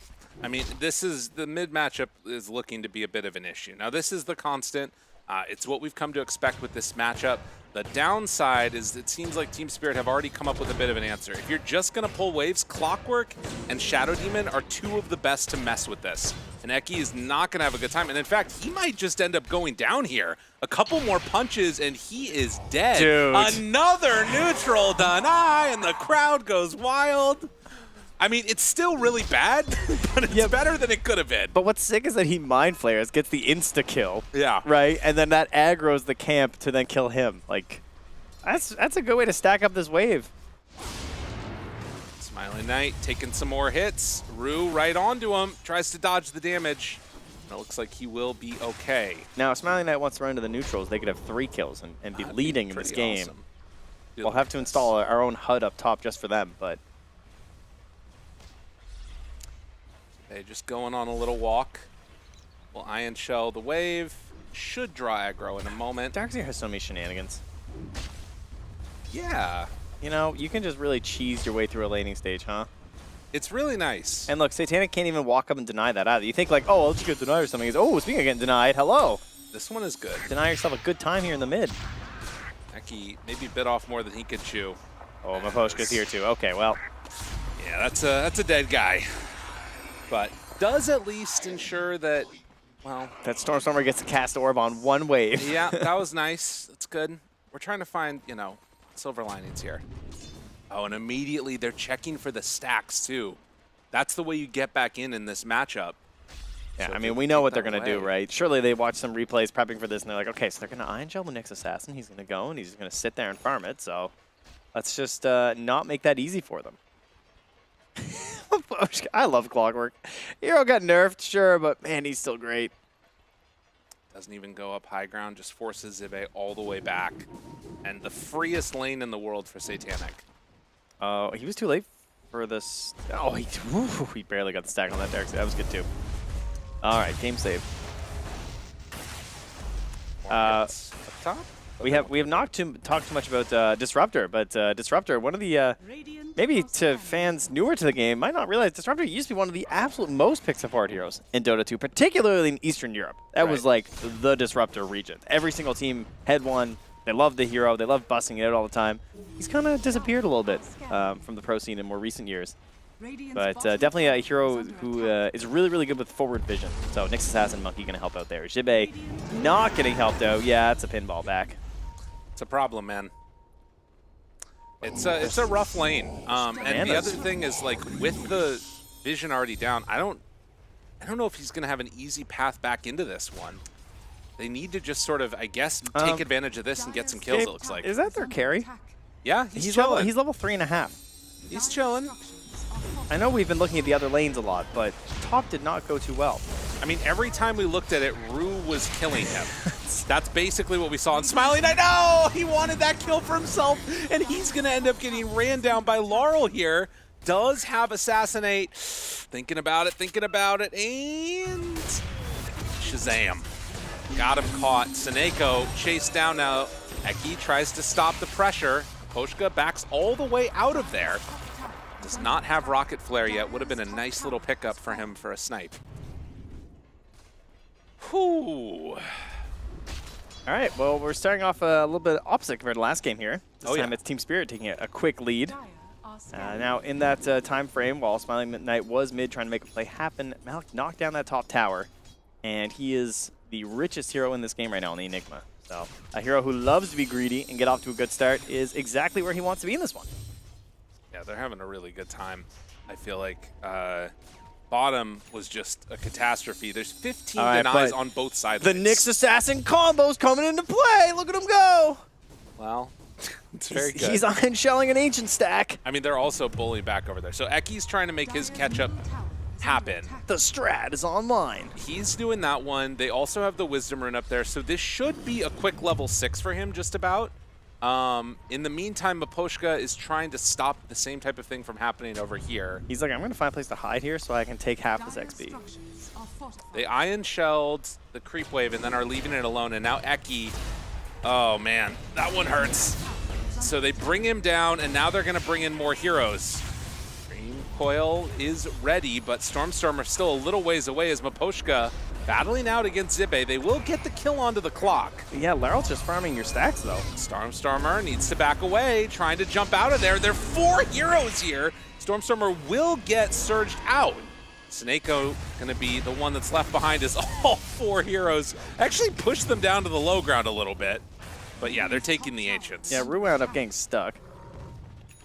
I mean, the mid matchup is looking to be a bit of an issue. Now, this is the constant. It's what we've come to expect with this matchup. The downside is it seems like Team Spirit have already come up with a bit of an answer. If you're just going to pull waves, Clockwork and Shadow Demon are two of the best to mess with this. And Eki is not going to have a good time. And in fact, he might just end up going down here. A couple more punches and he is dead. Dude. Another neutral deny and the crowd goes wild. I mean, it's still really bad, but it's better than it could have been. But what's sick is that he Mind Flayers, gets the insta-kill. Yeah. Right? And then that aggroes the camp to then kill him. Like, that's a good way to stack up this wave. Smiling Knight taking some more hits. Rue right onto him, tries to dodge the damage. It looks like he will be okay. Now, if Smiling Knight wants to run to the neutrals, they could have 3 kills and be leading in this game. Awesome. We'll have to install our own HUD up top just for them, but... They just going on a little walk. Will Iron Shell the wave. Should draw aggro in a moment. Darkseer has so many shenanigans. Yeah. You know, you can just really cheese your way through a laning stage, huh? It's really nice. And look, Satanic can't even walk up and deny that either. You think like, oh, I'll just get denied or something. He's, oh, speaking of getting denied, hello. This one is good. Deny yourself a good time here in the mid. Eki maybe bit off more than he could chew. Oh, Maposhka's here too. Okay, well. Yeah, that's a dead guy. But does at least ensure that, well... That Stormstormer gets to cast orb on one wave. Yeah, that was nice. That's good. We're trying to find, you know, silver linings here. Oh, and immediately they're checking for the stacks, too. That's the way you get back in this matchup. Yeah, So I mean, we know what they're going to do, right? Surely they watch some replays prepping for this, and they're like, okay, so they're going to Iron Shell the next assassin. He's going to go, and he's going to sit there and farm it. So let's just not make that easy for them. I love Clockwork. Hero got nerfed, sure, but man, he's still great. Doesn't even go up high ground, just forces Zibe all the way back. And the freest lane in the world for Satanic. Oh, he was too late for this. Oh, he barely got the stack on that Darkseer. That was good too. All right, game save. Up top? We have not talked too much about Disruptor, but Disruptor, one of the maybe to fans newer to the game might not realize Disruptor used to be one of the absolute most picked apart heroes in Dota 2, particularly in Eastern Europe. That was like the Disruptor region. Every single team had one. They loved the hero. They loved busting it out all the time. He's kind of disappeared a little bit from the pro scene in more recent years. But definitely a hero who is really, really good with forward vision. So Nyx Assassin Monkey going to help out there. Jibe not getting helped out. Yeah, it's a pinball back. It's a problem, man. It's a rough lane. And the other thing is, like, with the vision already down, I don't know if he's going to have an easy path back into this one. They need to just sort of, I guess, take advantage of this and get some kills, it looks like. Is that their carry? Yeah, he's chilling. He's level 3.5. He's chilling. I know we've been looking at the other lanes a lot, but top did not go too well. I mean, every time we looked at it, Rue was killing him. That's basically what we saw in Smiling Knight. No! He wanted that kill for himself, and he's going to end up getting ran down by Laurel here. Does have Assassinate. Thinking about it, and Shazam. Got him caught. Seneko chased down now. Eki tries to stop the pressure. Poshka backs all the way out of there. Does not have Rocket Flare yet. Would have been a nice little pickup for him for a snipe. Whew. All right, well, we're starting off a little bit opposite compared to last game here. This time it's Team Spirit taking a quick lead. Now, in that time frame, while Smiling Knight was mid trying to make a play happen, Malik knocked down that top tower, and he is the richest hero in this game right now in the Enigma. So, a hero who loves to be greedy and get off to a good start is exactly where he wants to be in this one. Yeah, they're having a really good time. I feel like bottom was just a catastrophe. There's 15 denies on both sides. The Nyx Assassin combo's coming into play. Look at him go. Well, it's very good. He's iron shelling an ancient stack. I mean, they're also bullying back over there. So Eki's trying to make his catch-up happen. The strat is online. He's doing that one. They also have the Wisdom Rune up there. So this should be a quick level 6 for him, just about. In the meantime, Maposhka is trying to stop the same type of thing from happening over here. He's like, I'm going to find a place to hide here so I can take half this XP. They iron shelled the creep wave and then are leaving it alone. And now Eki, oh man, that one hurts. So they bring him down, and now they're going to bring in more heroes. Dream Coil is ready, but Stormstormer still a little ways away as Maposhka battling out against Zibe. They will get the kill onto the clock. Yeah, Laryl's just farming your stacks, though. Stormstormer needs to back away, trying to jump out of there. There are 4 heroes here. Stormstormer will get surged out. Seneko going to be the one that's left behind as all 4 heroes actually push them down to the low ground a little bit. But yeah, they're taking the Ancients. Yeah, Rue wound up getting stuck.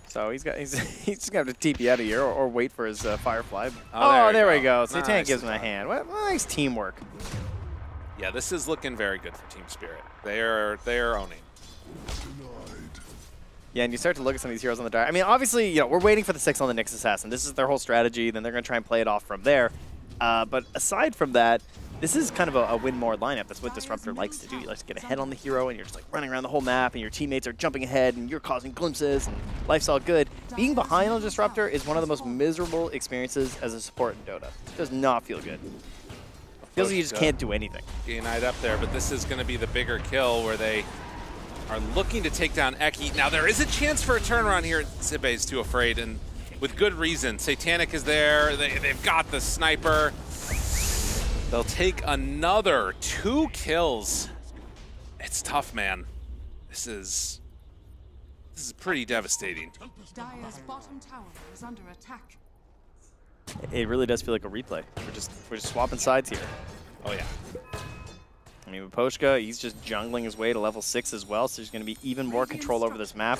So he's just going to have to TP out of here or wait for his Firefly. Oh, there we go. Satanic Nice. gives him a hand. What nice teamwork. Yeah, this is looking very good for Team Spirit. They are owning. Yeah, and you start to look at some of these heroes on the dive. I mean, obviously, you know, we're waiting for the 6 on the Nyx Assassin. This is their whole strategy. Then they're going to try and play it off from there. But aside from that, this is kind of a win more lineup. That's what Disruptor likes to do. He likes to get ahead on the hero, and you're just like running around the whole map, and your teammates are jumping ahead, and you're causing glimpses, and life's all good. Being behind on Disruptor is one of the most miserable experiences as a support in Dota. It does not feel good. Feels like you just can't do anything. Getting eyed up there, but this is going to be the bigger kill where they are looking to take down Eki. Now, there is a chance for a turnaround here. Zibe is too afraid, and with good reason. Satanic is there. They've got the sniper. They'll take another 2 kills. It's tough, man. This is pretty devastating. Dire's bottom tower is under attack. It really does feel like a replay. We're just swapping sides here. Oh yeah. I mean, with Poshka, he's just jungling his way to level 6 as well, so there's going to be even more control over this map.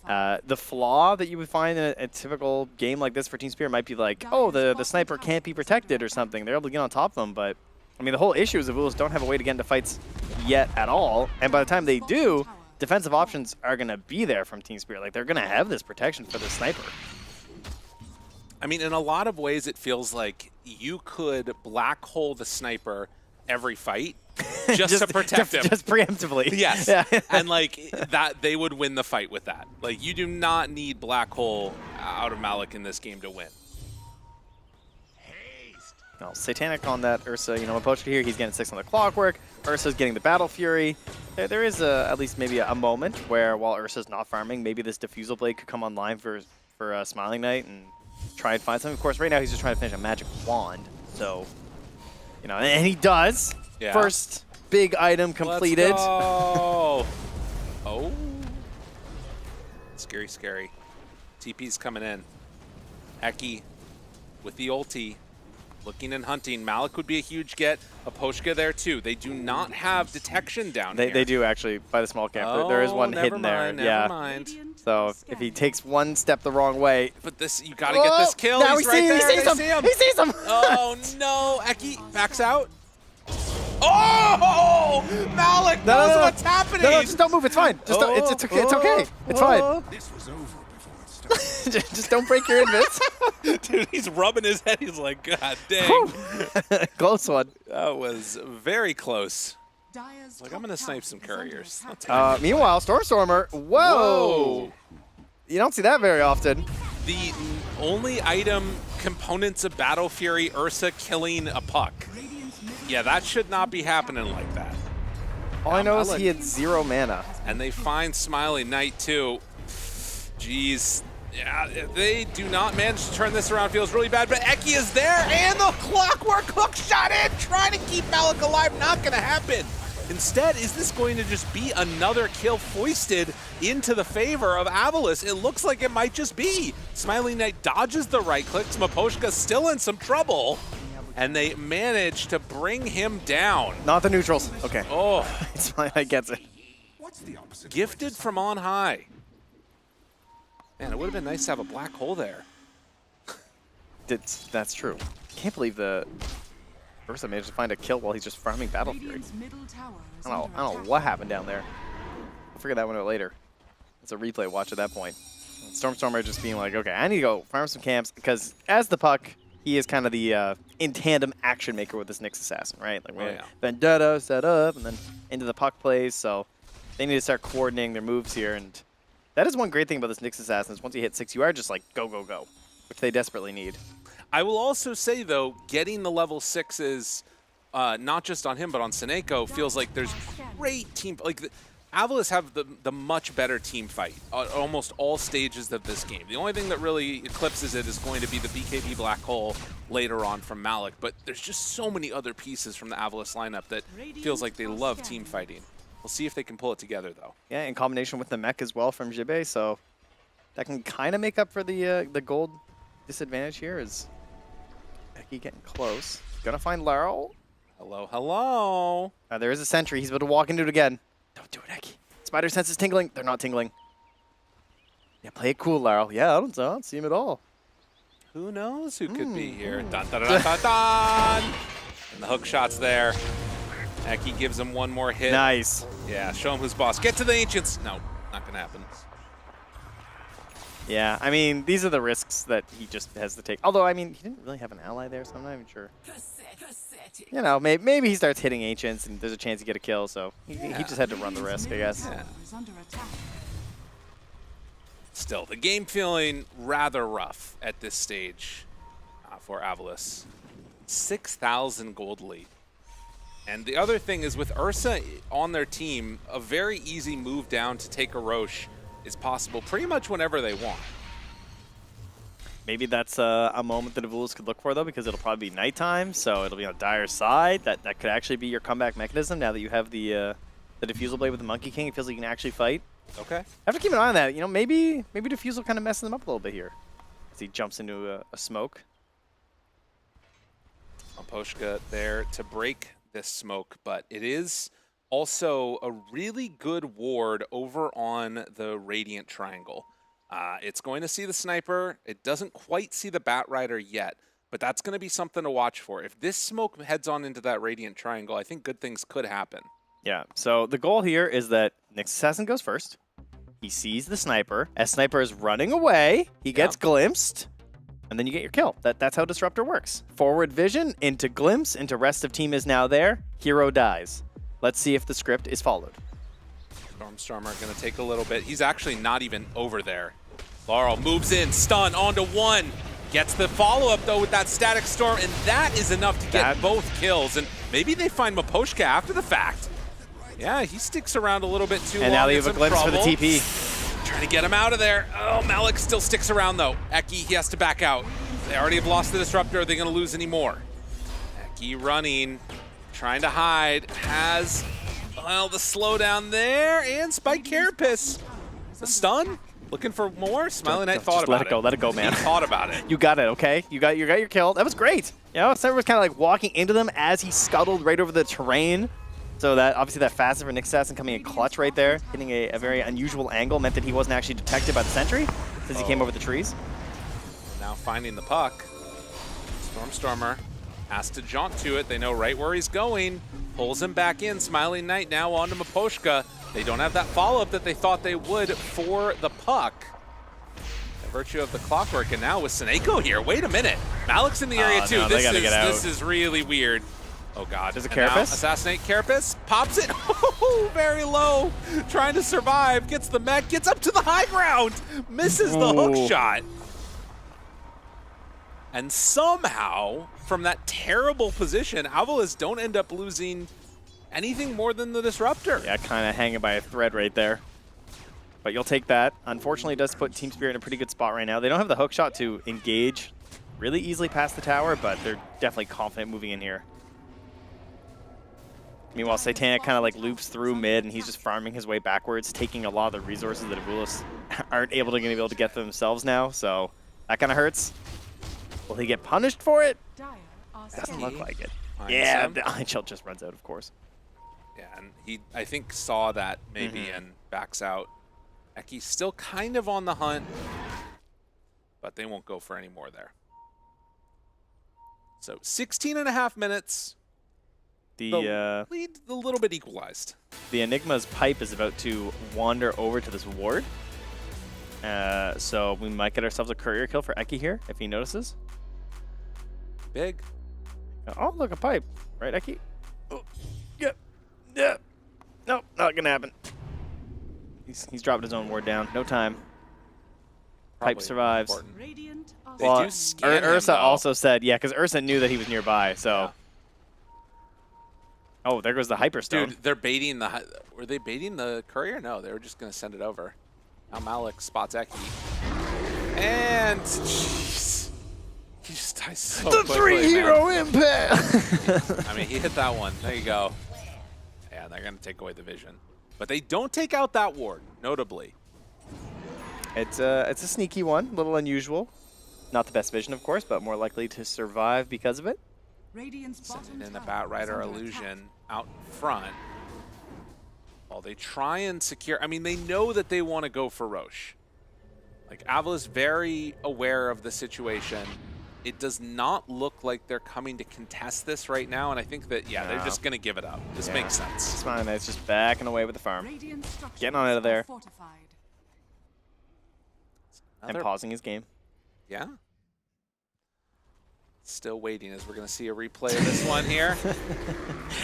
The flaw that you would find in a typical game like this for Team Spirit might be like, oh, the sniper can't be protected or something. They're able to get on top of them, but I mean, the whole issue is the Vulas don't have a way to get into fights yet at all, and by the time they do, defensive options are going to be there from Team Spirit. Like, they're going to have this protection for the sniper. I mean, in a lot of ways, it feels like you could black hole the sniper every fight just to protect him. Just preemptively. Yes. Yeah. And like that, they would win the fight with that. Like, you do not need black hole out of Malik in this game to win. No, Satanic on that Ursa. You know, Pochka here, he's getting 6 on the clockwork. Ursa's getting the Battle Fury. There is at least maybe a moment where while Ursa's not farming, maybe this Diffusal Blade could come online for Smiling Knight and try and find something. Of course, right now he's just trying to finish a Magic Wand. So, you know, and he does. Yeah. First big item completed. Let's go. Oh. Scary, scary. TP's coming in. Eki with the ulti. Looking and hunting. Malik would be a huge get. Aposhka there too. They do not have detection down here. They do actually by the small camp. Oh, there is one hidden there. Never mind. So if he takes one step the wrong way. But this, you got to get this kill. Now He's right there. He sees him. He sees him. Oh no. Eki backs out. Oh! Malik knows what's happening. No, just don't move. It's fine. Just don't, it's okay. It's okay. It's fine. This was over before it started. Just don't break your invis. Dude, he's rubbing his head. He's like, God dang. Close one. That was very close. Like, I'm going to snipe some couriers. Meanwhile, Stormstormer. Whoa. You don't see that very often. The only item components of Battle Fury, Ursa killing a puck. Yeah, that should not be happening like that. All I know is he had 0 mana. And they find Smiley Knight too. Jeez. Yeah, they do not manage to turn this around. Feels really bad, but Eki is there, and the clockwork hook shot in, trying to keep Malik alive. Not going to happen. Instead, is this going to just be another kill foisted into the favor of Avalis? It looks like it might just be. Smiley Knight dodges the right clicks. Maposhka's still in some trouble, and they manage to bring him down. Not the neutrals. Okay. Oh. Smiley Knight gets it. Gifted from on high. Man, it would have been nice to have a black hole there. That's true. Can't believe the Ursa managed to find a kill while he's just farming Battle Fury. I don't know what happened down there. We'll figure that one out later. It's a replay watch at that point. Stormstormer just being like, okay, I need to go farm some camps, because as the puck, he is kind of the in tandem action maker with this Nyx Assassin, right? Like Vendetta set up and then into the puck plays, so they need to start coordinating their moves here. And that is one great thing about this Nyx Assassin is once you hit 6, you are just like go, go, go, which they desperately need. I will also say, though, getting the level 6s, not just on him, but on Seneko, feels like there's great team. Like, Avalis have the much better team fight at almost all stages of this game. The only thing that really eclipses it is going to be the BKB Black Hole later on from Malik, but there's just so many other pieces from the Avalis lineup that feels like they love team fighting. We'll see if they can pull it together, though. Yeah, in combination with the mech as well from Jibe, so that can kind of make up for the gold disadvantage here. Is Eki getting close? Gonna find Laurel. Hello, hello. There is a sentry. He's about to walk into it again. Don't do it, Eki. Spider sense is tingling. They're not tingling. Yeah, play it cool, Laurel. Yeah, I don't see him at all. Who knows who could be here? Dun, dun, dun, dun, dun. And the hook shot's there. Eki gives him one more hit. Nice. Yeah, show him who's boss. Get to the Ancients. No, not going to happen. Yeah, I mean, these are the risks that he just has to take. Although, I mean, he didn't really have an ally there, so I'm not even sure. You know, maybe he starts hitting Ancients and there's a chance to get a kill, so he just had to run the risk, I guess. Yeah. Still, the game feeling rather rough at this stage for Avalis. 6,000 gold lead. And the other thing is with Ursa on their team, a very easy move down to take a Roche is possible pretty much whenever they want. Maybe that's a moment that Avulis could look for, though, because it'll probably be nighttime, so it'll be on Dire's side. That could actually be your comeback mechanism now that you have the Diffusal Blade with the Monkey King. It feels like you can actually fight. Okay. Have to keep an eye on that. You know, maybe Diffusal kind of messing them up a little bit here as he jumps into a smoke. Maposhka there to break this smoke, but it is also a really good ward over on the Radiant Triangle. It's going to see the sniper. It doesn't quite see the Bat Rider yet, but that's going to be something to watch for. If this smoke heads on into that Radiant Triangle, I think good things could happen. Yeah, so the goal here is that Nyx Assassin goes first. He sees the sniper. As sniper is running away, he gets glimpsed, and then you get your kill. That's how Disruptor works. Forward vision, into glimpse, into rest of team is now there. Hero dies. Let's see if the script is followed. Stormstormer going to take a little bit. He's actually not even over there. Laurel moves in, stun onto one. Gets the follow-up, though, with that Static Storm, and that is enough to get both kills. And maybe they find Maposhka after the fact. Yeah, he sticks around a little bit too long. And now they have a glimpse for the TP. Trying to get him out of there. Oh, Malik still sticks around, though. Eki, he has to back out. They already have lost the Disruptor. Are they going to lose any more? Eki running, trying to hide. Has, well, the slowdown there. And Spike Carapace. The stun? Looking for more? Smiling Knight thought about it. Let it go, man. He thought about it. You got it, okay? You got your kill. That was great. You know, Sniper was kind of like walking into them as he scuttled right over the terrain. So that obviously that fast for Nyx Assassin coming in clutch right there, hitting a very unusual angle, meant that he wasn't actually detected by the sentry since he came over the trees. Now finding the puck. Stormstormer has to jaunt to it. They know right where he's going. Pulls him back in. Smiling Knight now onto Maposhka. They don't have that follow-up that they thought they would for the puck. virtue of the clockwork, and now with Seneko here. Wait a minute. Malik's in the area too. No, This is really weird. Oh god. Does it And now Carapace? assassinate Carapace. Pops it. Very low. Trying to survive. Gets the mech. Gets up to the high ground. Misses the hook shot. And somehow, from that terrible position, Avalis don't end up losing anything more than the Disruptor. Yeah, kind of hanging by a thread right there. But you'll take that. Unfortunately, it does put Team Spirit in a pretty good spot right now. They don't have the hook shot to engage really easily past the tower, but they're definitely confident moving in here. Meanwhile, Satanic kind of like loops through mid, and he's just farming his way backwards, taking a lot of the resources that Avulis aren't able to get for themselves now. So that kind of hurts. Will he get punished for it? Doesn't look like it. Yeah, the Iron Shell just runs out, of course. Yeah, and he, I think, saw that maybe and backs out. Ecky's still kind of on the hunt, but they won't go for any more there. So 16.5 minutes. The lead a little bit equalized. The Enigma's pipe is about to wander over to this ward. So we might get ourselves a courier kill for Ecky here, if he notices. Big. Oh, look, a pipe. Right, Ecky? Oh, yeah. Yeah. Nope, not going to happen. He's dropped his own ward down. No time. Pipe survives. Well, Ursa also said, yeah, because Ursa knew that he was nearby, so... Yeah. Oh, there goes the Hyperstone. Dude, they're baiting the... Were they baiting the courier? No, they were just going to send it over. Now Malik spots Ecky. And... Jeez. He just dies so quickly, 3-hero impact! I mean, he hit that one. There you go. Yeah, they're going to take away the vision. But they don't take out that ward, notably. It's a sneaky one, a little unusual. Not the best vision, of course, but more likely to survive because of it. Sending in the Batrider illusion out front. While they try and secure, I mean, they know that they want to go for Roche. Like, Avalis very aware of the situation. It does not look like they're coming to contest this right now, and I think that, yeah, they're just going to give it up. This makes sense. It's fine, it's just backing away with the farm. Getting on out of there. And pausing his game. Yeah. Still waiting as we're going to see a replay of this one here.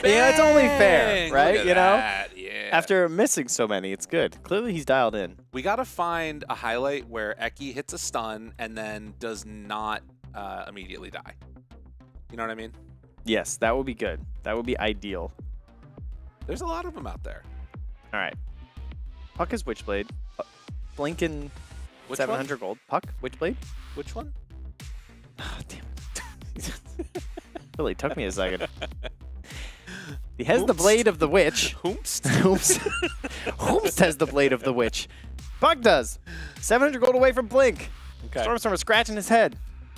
Yeah, it's only fair, right? Look at that. Yeah. After missing so many, it's good. Clearly, he's dialed in. We got to find a highlight where Ecky hits a stun and then does not immediately die. You know what I mean? Yes, that would be good. That would be ideal. There's a lot of them out there. All right. Puck is Witchblade. Blinkin' 700 gold. Puck, Witchblade. Which one? Oh, damn it. Really took me a second. He has the blade of the witch. Hoomst? Hoomst. Hoomst has the blade of the witch. Puck does. 700 gold away from Blink. Okay. Stormstormer scratching his head,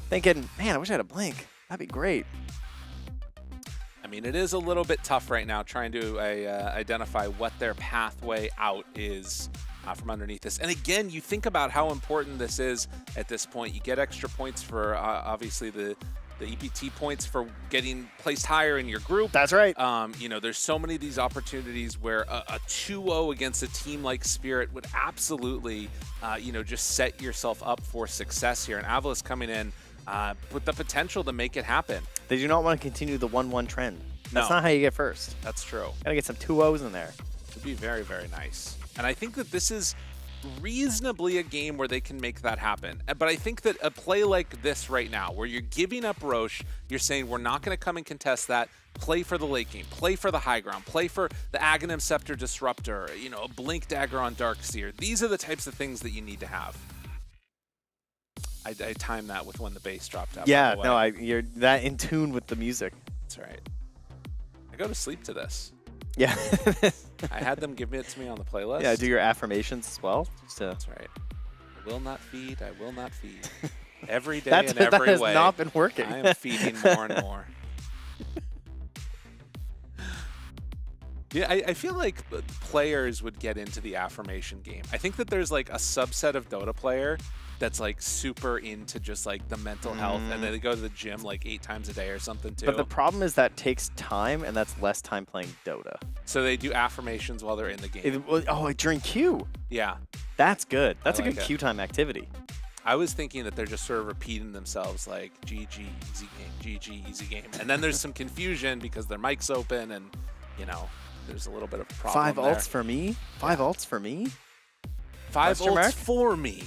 thinking, man, I wish I had a Blink. That'd be great. I mean, it is a little bit tough right now trying to identify what their pathway out is from underneath this. And again, you think about how important this is at this point. You get extra points for, obviously, the EPT points for getting placed higher in your group. That's right. You know, there's so many of these opportunities where a 2-0 against a team like Spirit would absolutely, you know, just set yourself up for success here. And Avalis coming in with the potential to make it happen. They do not want to continue the 1-1 trend. That's not how you get first. That's true. Gotta get some 2-0s in there. It would be very, very nice. And I think that this is reasonably a game where they can make that happen. But I think that a play like this right now, where you're giving up Roche, you're saying we're not going to come and contest that, play for the late game, play for the high ground, play for the Aghanim Scepter Disruptor, you know, a Blink Dagger on Darkseer. These are the types of things that you need to have. I timed that with when the bass dropped out. Yeah, no, you're that in tune with the music. That's right. I go to sleep to this. Yeah. I had them give it to me on the playlist. Yeah, do your affirmations as well. That's right. I will not feed, I will not feed. Every day in every way. That has not been working. I am feeding more and more. Yeah, I feel like players would get into the affirmation game. I think that there's like a subset of Dota player that's like super into just like the mental health, and then they go to the gym like 8 times a day or something too. But the problem is that takes time, and that's less time playing Dota. So they do affirmations while they're in the game. During Q. Yeah. That's good. That's a good Q time activity. I was thinking that they're just sort of repeating themselves like GG, easy game, GG, easy game. And then there's some confusion because their mic's open and, you know, there's a little bit of a problem 5 there. ults for me? 5 ults for me? 5 Question ults mark? for me.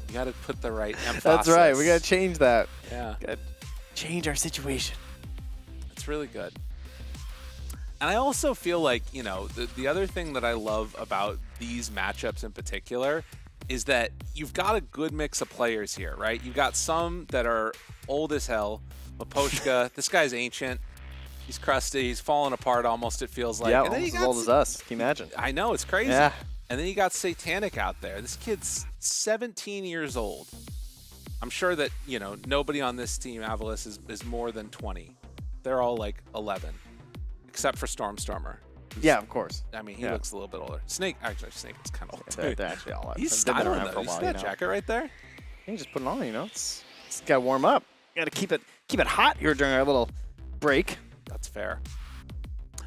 You got to put the right emphasis. That's right. We got to change that. Yeah. Got to change our situation. It's really good. And I also feel like, you know, the other thing that I love about these matchups in particular is that you've got a good mix of players here, right? You've got some that are old as hell. Maposhka, this guy's ancient. He's crusty. He's falling apart almost, it feels like. Yeah, and then almost you as got old as us. Can you imagine? I know, it's crazy. Yeah. And then you got Satanic out there. This kid's 17 years old. I'm sure that, you know, nobody on this team, Avalis, is more than 20. They're all like 11, except for Stormer. Yeah, of course. I mean, he looks a little bit older. Snake is kind of old. They're actually all out. He's They've been styling around though. for a You while, see that you know. jacket right there? You can just put it on, you know. It's got to warm up. Got to keep it hot here during our little break. That's fair.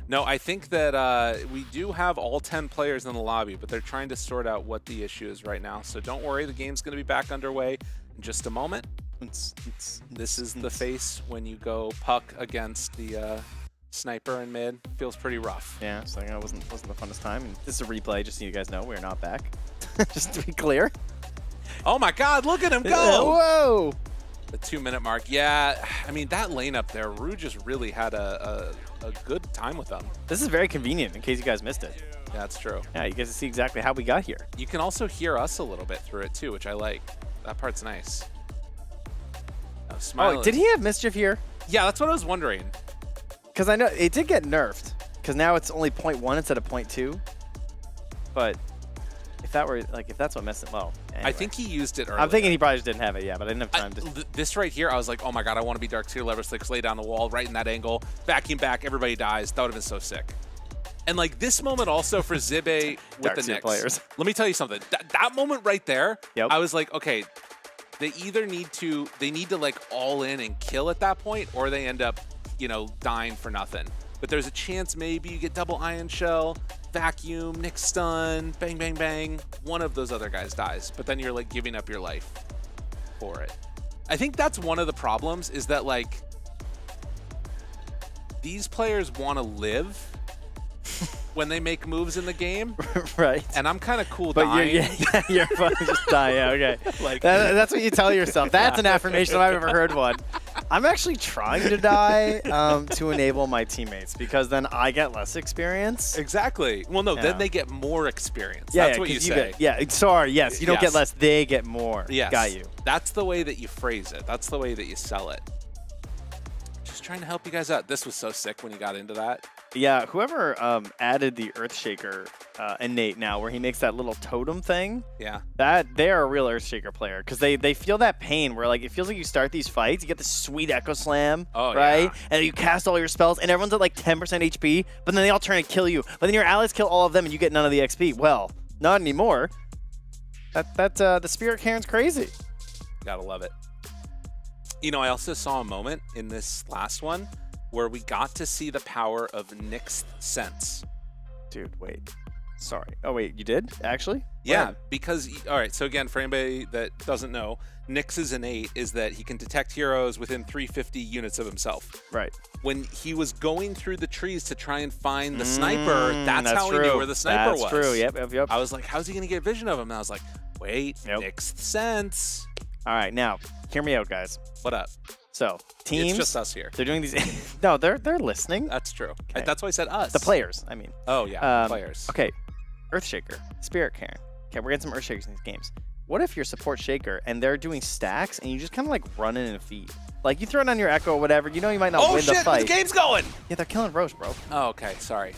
No, I think that we do have all 10 players in the lobby, but they're trying to sort out what the issue is right now. So don't worry, the game's going to be back underway in just a moment. This is the face when you go puck against the sniper in mid. Feels pretty rough. Yeah, so it wasn't the funnest time. And this is a replay, just so you guys know, we're not back. Just to be clear. Oh my God, look at him go! Whoa! The 2-minute mark. Yeah, I mean, that lane up there, Rue just really had a good time with them. This is very convenient in case you guys missed it. Yeah, that's true. Yeah, you guys see exactly how we got here. You can also hear us a little bit through it too, which I like. That part's nice. Oh, did he have Mischief here? Yeah, that's what I was wondering. Because I know it did get nerfed. Because now it's only 0.1 instead of 0.2. But if that were if that's what messed it, well. Anyway. I think he used it earlier. I'm thinking he probably just didn't have it, yeah, but I didn't have time to. This right here, I was like, oh my God, I want to be Dark Seer Lever Slicks, lay down the wall, right in that angle, vacuum back, everybody dies. That would have been so sick. And like this moment also for Zibe with Dark the Seer Knicks. players. Let me tell you something. That moment right there, I was like, okay, they either need to like all in and kill at that point, or they end up, you know, dying for nothing. But there's a chance maybe you get double Ion Shell, vacuum, Nick stun, bang, bang, bang. One of those other guys dies, but then you're like giving up your life for it. I think that's one of the problems is that like these players want to live when they make moves in the game. Right. And I'm kind of cool but dying. You're fun to just die, yeah, okay. Like that's what you tell yourself. That's an affirmation if I've ever heard one. I'm actually trying to die to enable my teammates because then I get less experience. Exactly. Well, no, then they get more experience. Yeah, That's what you say. Sorry, yes. You don't get less, they get more. Yes. Got you. That's the way that you phrase it. That's the way that you sell it. Just trying to help you guys out. This was so sick when you got into that. Yeah, whoever added the Earthshaker innate now, where he makes that little totem thing. Yeah. They're a real Earthshaker player because they feel that pain where like it feels like you start these fights, you get this sweet Echo Slam, right? Yeah. And you cast all your spells, and everyone's at like 10% HP, but then they all turn and kill you. But then your allies kill all of them, and you get none of the XP. Well, not anymore. The Spirit Karen's crazy. Gotta love it. You know, I also saw a moment in this last one where we got to see the power of Nyx's sense. Dude, wait. Sorry. Oh, wait, you did? Actually? Yeah, When? because, all right, so again, for anybody that doesn't know, Nyx's innate is that he can detect heroes within 350 units of himself. Right. When he was going through the trees to try and find the sniper, that's how true. he knew where the sniper was. That's true, yep. I was like, how's he going to get vision of him? And I was like, wait, Nyx's sense. All right, now, hear me out, guys. What up? So, teams. It's just us here. They're doing these. No, they're listening. That's true. Okay. That's why I said us. The players, I mean. Oh, yeah, players. Okay, Earthshaker, Spirit Karen. Okay, we're getting some Earthshakers in these games. What if you're support Shaker and they're doing stacks and you just kind of like run in and feed? Like you throw it on your Echo or whatever, you know you might not win the fight. The game's going! Yeah, they're killing Roche, bro. Oh, okay, sorry.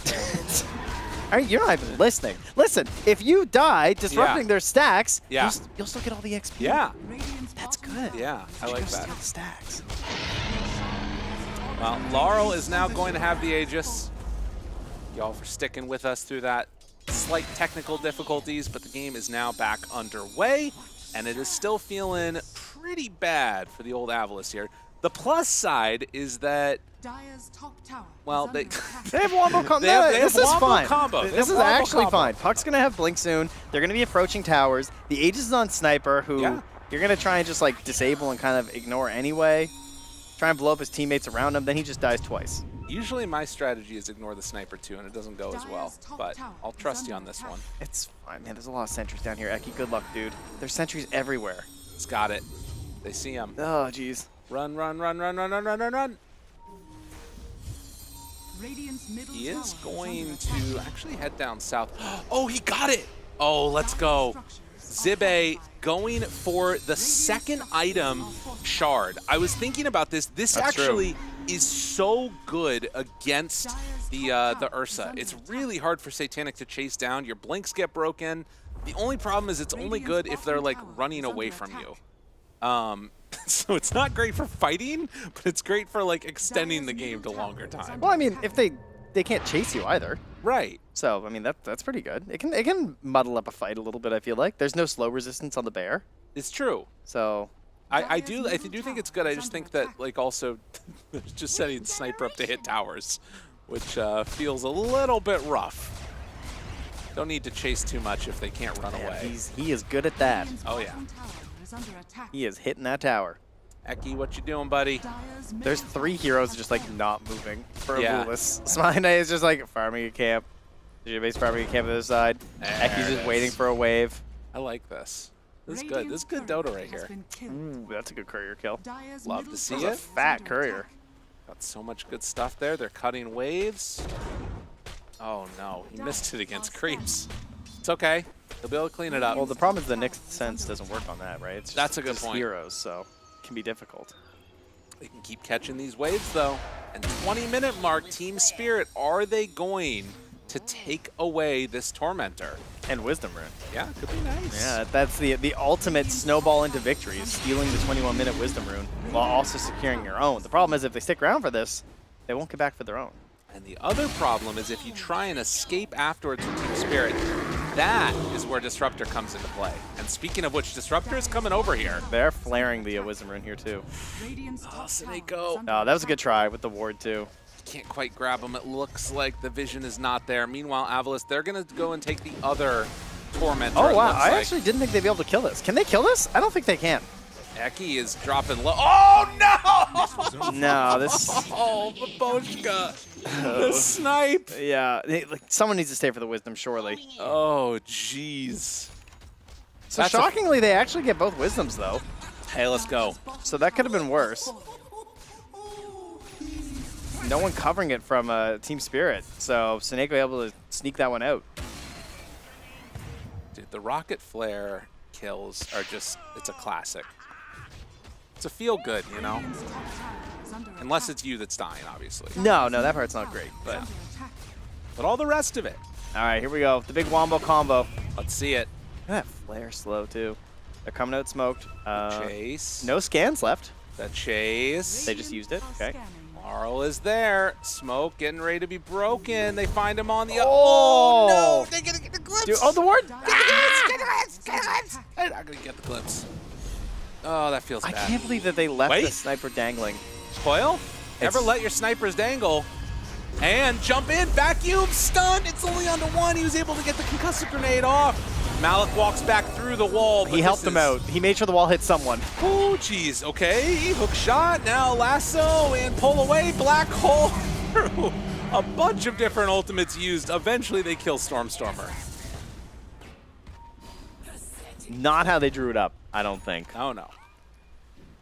All right, you're not even listening. Listen, if you die disrupting their stacks, you'll still get all the XP. Yeah. That's good. Yeah, I like that. Steal the stacks. Well, Laurel is now going to have the Aegis. Y'all for sticking with us through that slight technical difficulties, but the game is now back underway, and it is still feeling pretty bad for the old Avalis here. The plus side is that, Dire's top tower well, is they under attack. They have wombo combo. This is fine. This is actually fine. Puck's going to have blink soon. They're going to be approaching towers. The Aegis is on Sniper, who you're going to try and just like disable and kind of ignore anyway. Try and blow up his teammates around him, then he just dies twice. Usually my strategy is ignore the sniper too, and it doesn't go as well. But I'll trust you on this one. It's fine, man. There's a lot of sentries down here. Eki, good luck, dude. There's sentries everywhere. It's got it. They see him. Oh, jeez. Run, run, run, run, run, run, run, run, run. He is going to actually head down south. Oh, he got it! Oh, let's go. Zibe going for the second item shard. I was thinking about this. This actually is so good against the Ursa. It's really hard for Satanic to chase down. Your blinks get broken. The only problem is it's only good if they're like running away from you. So it's not great for fighting, but it's great for like extending the game to longer time. Well, I mean, if they can't chase you either. Right. So, I mean, that's pretty good. It can muddle up a fight a little bit, I feel like. There's no slow resistance on the bear. It's true. So I do think it's good. I just think that like also just setting sniper up to hit towers, which feels a little bit rough. Don't need to chase too much if they can't run away. He is good at that. Oh yeah. He is hitting that tower. Eki, what you doing, buddy? There's 3 heroes just like not moving for Avulis. Smina is just like farming a camp. Jibe's farming a camp on the other side. Eki's just waiting for a wave. I like this. This is good. This is good Dota right here. Ooh, that's a good courier kill. Love to see That's it. a fat courier. Got so much good stuff there. They're cutting waves. Oh no, he missed it against creeps. It's okay. He'll be able to clean it up. Well, the problem is the Nixth Sense doesn't work on that, right? It's That's a good just point. Heroes, so it can be difficult. They can keep catching these waves though. And 20-minute mark, Team Spirit, are they going to take away this Tormentor? And Wisdom Rune. Yeah, could be nice. Yeah, that's the ultimate snowball into victory, is stealing the 21-minute Wisdom Rune while also securing your own. The problem is if they stick around for this, they won't get back for their own. And the other problem is if you try and escape afterwards with Team Spirit, that is where Disruptor comes into play. And speaking of which, Disruptor is coming over here. They're flaring the Wisdom Rune here too. Oh, Sineko. Oh, that was a good try with the ward too. Can't quite grab him. It looks like the vision is not there. Meanwhile, Avilis, they're going to go and take the other Tormentor. Oh, wow. I actually didn't think they'd be able to kill this. Can they kill this? I don't think they can. Eki is dropping low. Oh, no! No, this... Oh, Baboshka. The snipe. Yeah, like, someone needs to stay for the Wisdom, surely. Oh, jeez. So shockingly, they actually get both Wisdoms, though. Hey, let's go. So that could have been worse. No one covering it from Team Spirit, so Sineko able to sneak that one out. Dude, the Rocket Flare kills are just, it's a classic. It's a feel good, you know? Unless it's you that's dying, obviously. No, that part's not great, but all the rest of it. All right, here we go. The big wombo combo. Let's see it. That flare slow, too. They're coming out smoked. Chase. No scans left. The chase. They just used it. Okay. Marl is there. Smoke getting ready to be broken. They find him on the... Oh, no! They're going to get the glimpse. Dude, oh, the ward. Get the glimpse. They're not going to get the glimpse. Oh, that feels bad. I can't believe that they left the sniper dangling. Coil? Never let your snipers dangle. And jump in. Vacuum. Stun. It's only on to 1. He was able to get the concussive grenade off. Malik walks back through the wall. He helped them out. He made sure the wall hit someone. Oh, jeez. Okay. Hook shot. Now lasso and pull away. Black hole. A bunch of different ultimates used. Eventually, they kill Stormstormer. Not how they drew it up, I don't think. Oh, no.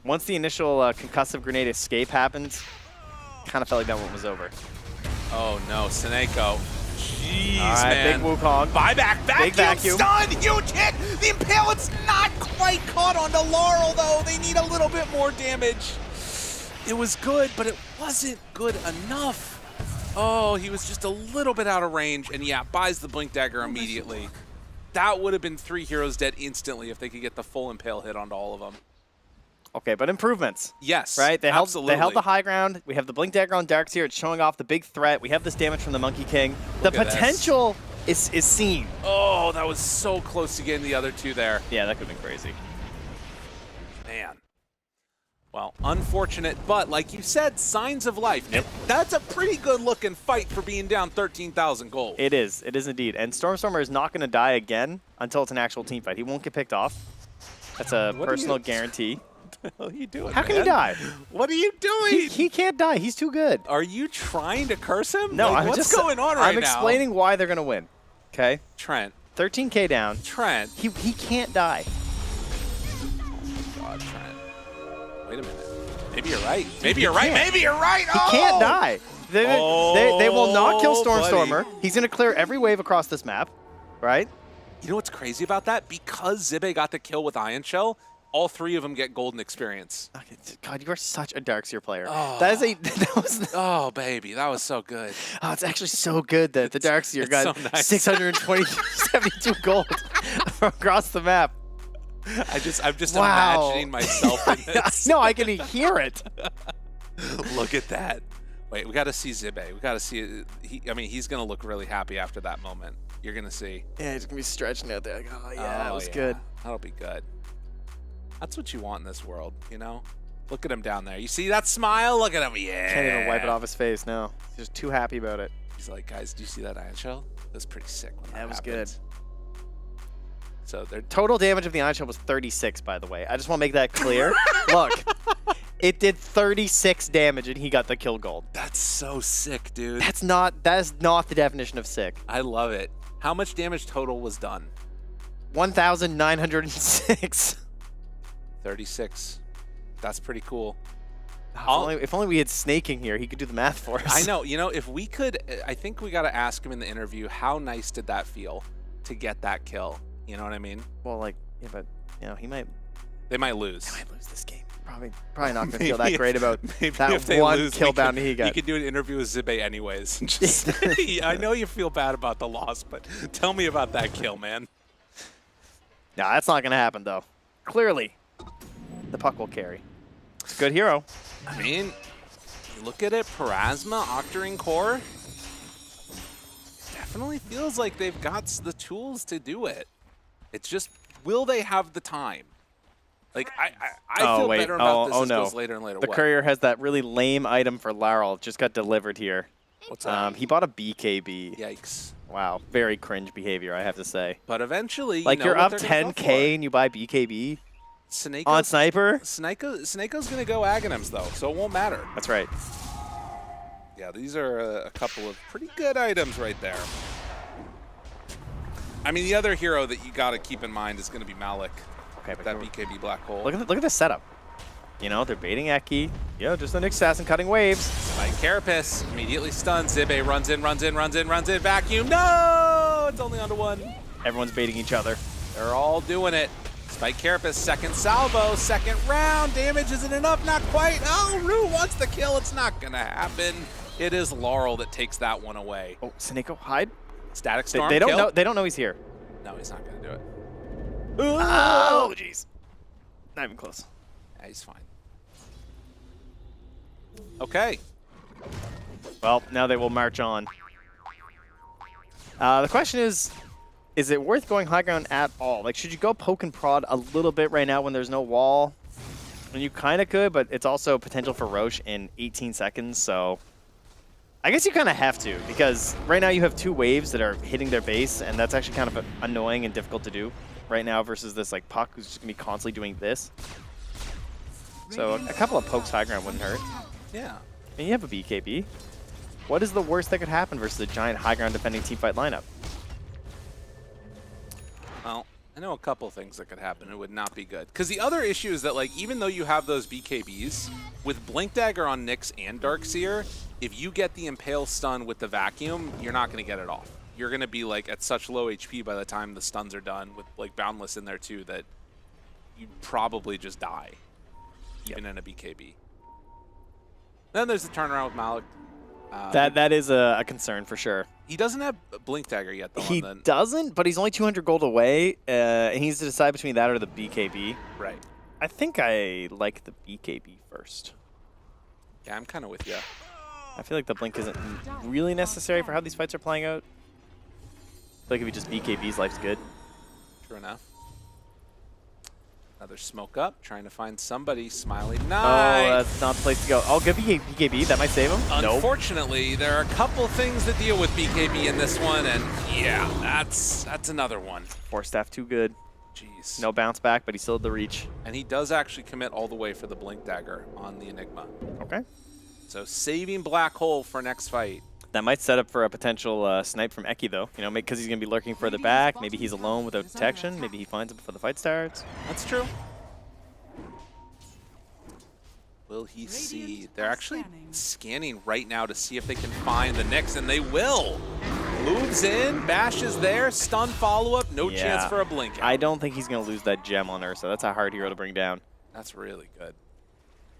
Once the initial concussive grenade escape happened, kind of felt like that one was over. Oh, no. Sineko. Jeez, all right, man. big Wukong. Buyback. Vacuum. Big vacuum. Stun. Huge hit. The Impale's not quite caught onto Laurel, though. They need a little bit more damage. It was good, but it wasn't good enough. Oh, he was just a little bit out of range, and yeah, buys the Blink Dagger immediately. That would have been 3 heroes dead instantly if they could get the full Impale hit onto all of them. Okay, but improvements. Yes, right? They held the high ground. We have the Blink Dagger on Darks here. It's showing off the big threat. We have this damage from the Monkey King. The potential is seen. Oh, that was so close to getting the other 2 there. Yeah, that could have been crazy. Man. Well, unfortunate, but like you said, signs of life. Yep. That's a pretty good looking fight for being down 13,000 gold. It is indeed. And Stormstormer is not going to die again until it's an actual team fight. He won't get picked off. That's a personal guarantee. What the hell are you doing, How can he die? What are you doing? He can't die. He's too good. Are you trying to curse him? No, like, I'm what's just going on right I'm now? explaining why they're going to win. Okay? Trent. 13K down. Trent. He can't die. God, Trent. Wait a minute. Maybe you're right. Maybe you're right. Maybe you're right. He can't die. They will not kill Stormstormer. Buddy. He's going to clear every wave across this map, right? You know what's crazy about that? Because Zibe got the kill with Ion Shell, all 3 of them get golden experience. God, you are such a Darkseer player. Oh. Oh, baby, that was so good. Oh, it's actually so good that the Darkseer got so nice. 672 gold across the map. I'm just imagining myself in this. No, I can hear it. Look at that. Wait, we got to see Zibe. We got to see. He's gonna look really happy after that moment. You're gonna see. Yeah, he's gonna be stretching out there. Like, oh yeah, that was good. That'll be good. That's what you want in this world, you know? Look at him down there. You see that smile? Look at him. Yeah. Can't even wipe it off his face. No, he's just too happy about it. He's like, guys, do you see that Ion Shell? That's pretty sick. When that was happens. good. So their total damage of the Ion Shell was 36, by the way. I just want to make that clear. Look, it did 36 damage and he got the kill gold. That's so sick, dude. That is not the definition of sick. I love it. How much damage total was done? 1,906. 36. That's pretty cool. If only we had Snake in here, he could do the math for us. I know. You know, if we could, I think we got to ask him in the interview, how nice did that feel to get that kill? You know what I mean? Well, like, yeah, but, you know, they might lose. They might lose this game. Probably not going to feel that great about that if they one lose, kill bounty he got. You could do an interview with Zibe anyways. Just, I know you feel bad about the loss, but tell me about that kill, man. No, that's not going to happen, though. Clearly, the puck will carry. It's a good hero. I mean, look at it. Parasma, Octarine Core. Definitely feels like they've got the tools to do it. It's just, will they have the time? Like, I feel better about this as it goes later and later. The courier has that really lame item for Laurel. It just got delivered here. What's that? He bought a BKB. Yikes. Wow, very cringe behavior, I have to say. But eventually, like, you're up 10K and you buy BKB Snakeo's, on Sniper? Snakeo's going to go Aghanims, though, so it won't matter. That's right. Yeah, these are a couple of pretty good items right there. I mean, the other hero that you got to keep in mind is going to be Malik. Okay, but that BKB Black Hole. Look at this setup. You know, they're baiting Eki. Yeah, just an assassin cutting waves. Spike Carapace immediately stuns. Zibe runs in, vacuum. No! It's only onto one. Everyone's baiting each other. They're all doing it. Spike Carapace, second salvo, second round. Damage isn't enough, not quite. Oh, Rue wants the kill. It's not going to happen. It is Laurel that takes that one away. Oh, Seneko, hide. Static Storm, they don't kill. know. They don't know he's here. No, he's not going to do it. Oh, jeez. Not even close. Yeah, he's fine. Okay. Well, now they will march on. The question is it worth going high ground at all? Like, should you go poke and prod a little bit right now when there's no wall? And you kind of could, but it's also potential for Roche in 18 seconds, so I guess you kind of have to, because right now you have 2 waves that are hitting their base, and that's actually kind of annoying and difficult to do right now versus this like puck who's just going to be constantly doing this. So a couple of pokes high ground wouldn't hurt. Yeah. I mean, you have a BKB. What is the worst that could happen versus a giant high ground defending teamfight lineup? Well, I know a couple things that could happen. It would not be good. Because the other issue is that, like, even though you have those BKBs, with Blink Dagger on Nyx and Darkseer, if you get the Impale stun with the vacuum, you're not going to get it off. You're going to be, like, at such low HP by the time the stuns are done, with, like, Boundless in there, too, that you'd probably just die, even in a BKB. Then there's the turnaround with Malik. That is a concern for sure. He doesn't have Blink Dagger yet, though. He doesn't, but he's only 200 gold away, and he needs to decide between that or the BKB. Right. I think I like the BKB first. Yeah, I'm kind of with you. I feel like the Blink isn't really necessary for how these fights are playing out. I feel like if he just BKBs, life's good. True enough. Another smoke up, trying to find somebody. Smiley, Oh, nice. that's not the place to go. Oh, good BKB. That might save him. Nope. Unfortunately, there are a couple things that deal with BKB in this one, and yeah, that's another one. Force staff too good. Jeez. No bounce back, but he still had the reach. And he does actually commit all the way for the Blink Dagger on the Enigma. Okay. So saving Black Hole for next fight. That might set up for a potential snipe from Eki, though. You know, because he's going to be lurking further back. Maybe he's alone without detection. Maybe he finds him before the fight starts. That's true. Will he see? They're actually scanning right now to see if they can find the Nyx, and they will. Moves in, Bash is there, stun follow-up, no chance for a blink out. I don't think he's going to lose that gem on Ursa. That's a hard hero to bring down. That's really good.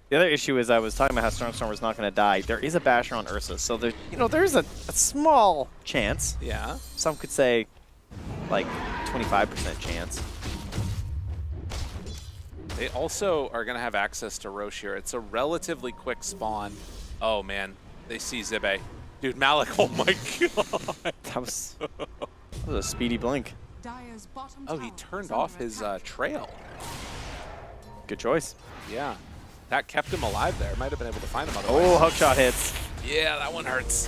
The other issue is I was talking about how Stormstormer's not going to die. There is a Basher on Ursa, so there, there's a small chance. Yeah. Some could say like 25% chance. They also are going to have access to Roche here. It's a relatively quick spawn. Oh, man. They see Zibe. Dude, Malik, oh my god. That was a speedy blink. Oh, he turned off his trail. Good choice. Yeah. That kept him alive there. Might have been able to find him otherwise. Oh, hook shot hits. Yeah, that one hurts.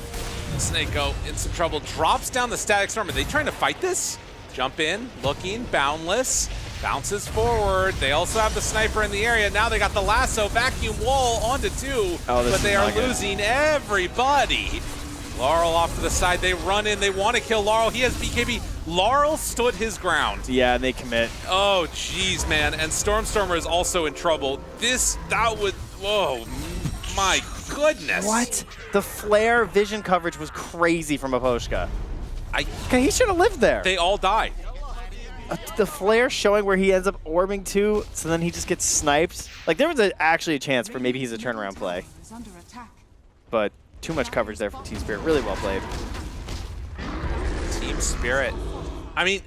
Snakeo in some trouble. Drops down the Static Storm. Are they trying to fight this? Jump in, looking, boundless. Bounces forward. They also have the sniper in the area. Now they got the lasso. Vacuum wall onto 2. But they are losing everybody. Laurel off to the side. They run in. They want to kill Laurel. He has BKB. Laurel stood his ground. Yeah, and they commit. Oh, jeez, man. And Stormstormer is also in trouble. Whoa, my goodness. What? The flare vision coverage was crazy from Aposhka. Okay, he should have lived there. They all died. The flare showing where he ends up orbing to, so then he just gets sniped. Like, there was actually a chance for maybe he's a turnaround play. But too much coverage there from Team Spirit. Really well played. Team Spirit. I mean,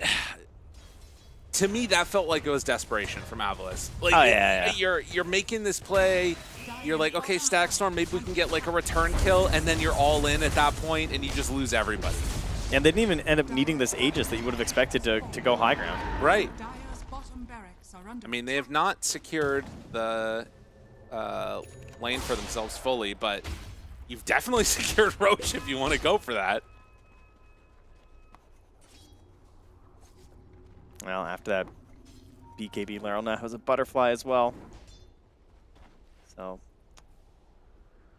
to me, that felt like it was desperation from Avalis. Like, oh, yeah. You're making this play. You're like, okay, Static Storm, maybe we can get like a return kill, and then you're all in at that point, and you just lose everybody. And they didn't even end up needing this Aegis that you would have expected to go high ground. Right. I mean, they have not secured the lane for themselves fully, but you've definitely secured Roche if you want to go for that. Well, after that, BKB Laurel now has a butterfly as well. So,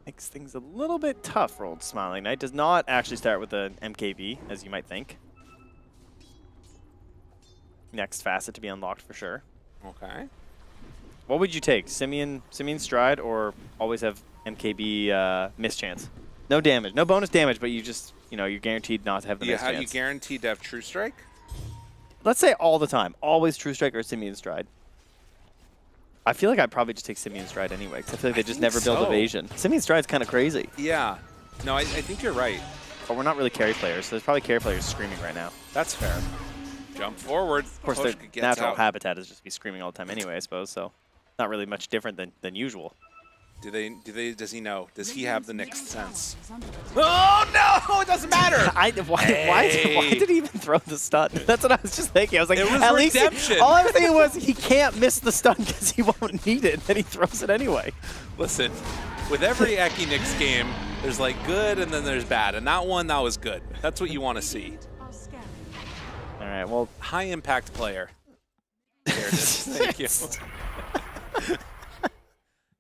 makes things a little bit tough for old Smiling Knight. Does not actually start with an MKB, as you might think. Next facet to be unlocked for sure. Okay. What would you take? Simeon Stride, or always have MKB mischance? No damage, no bonus damage, but you just, you're guaranteed not to have the mischance. You guaranteed to have True Strike? Let's say all the time. Always True Strike or Simeon Stride. I feel like I'd probably just take Simeon Stride anyway, because I feel like they just never build evasion. Simeon Stride's kind of crazy. Yeah. No, I think you're right. But we're not really carry players, so there's probably carry players screaming right now. That's fair. Jump forward. Of course, their natural habitat is just to be screaming all the time anyway, I suppose, so not really much different than usual. Does he know? Does he have the Nyx sense? Oh, no! It doesn't matter! Why did he even throw the stun? That's what I was just thinking. I was like, it was at redemption. Least all I was thinking was he can't miss the stun because he won't need it, and then he throws it anyway. Listen, with every Eki Nyx game, there's like good and then there's bad, and that was good. That's what you want to see. All right, well, high impact player. There it is. Thank you.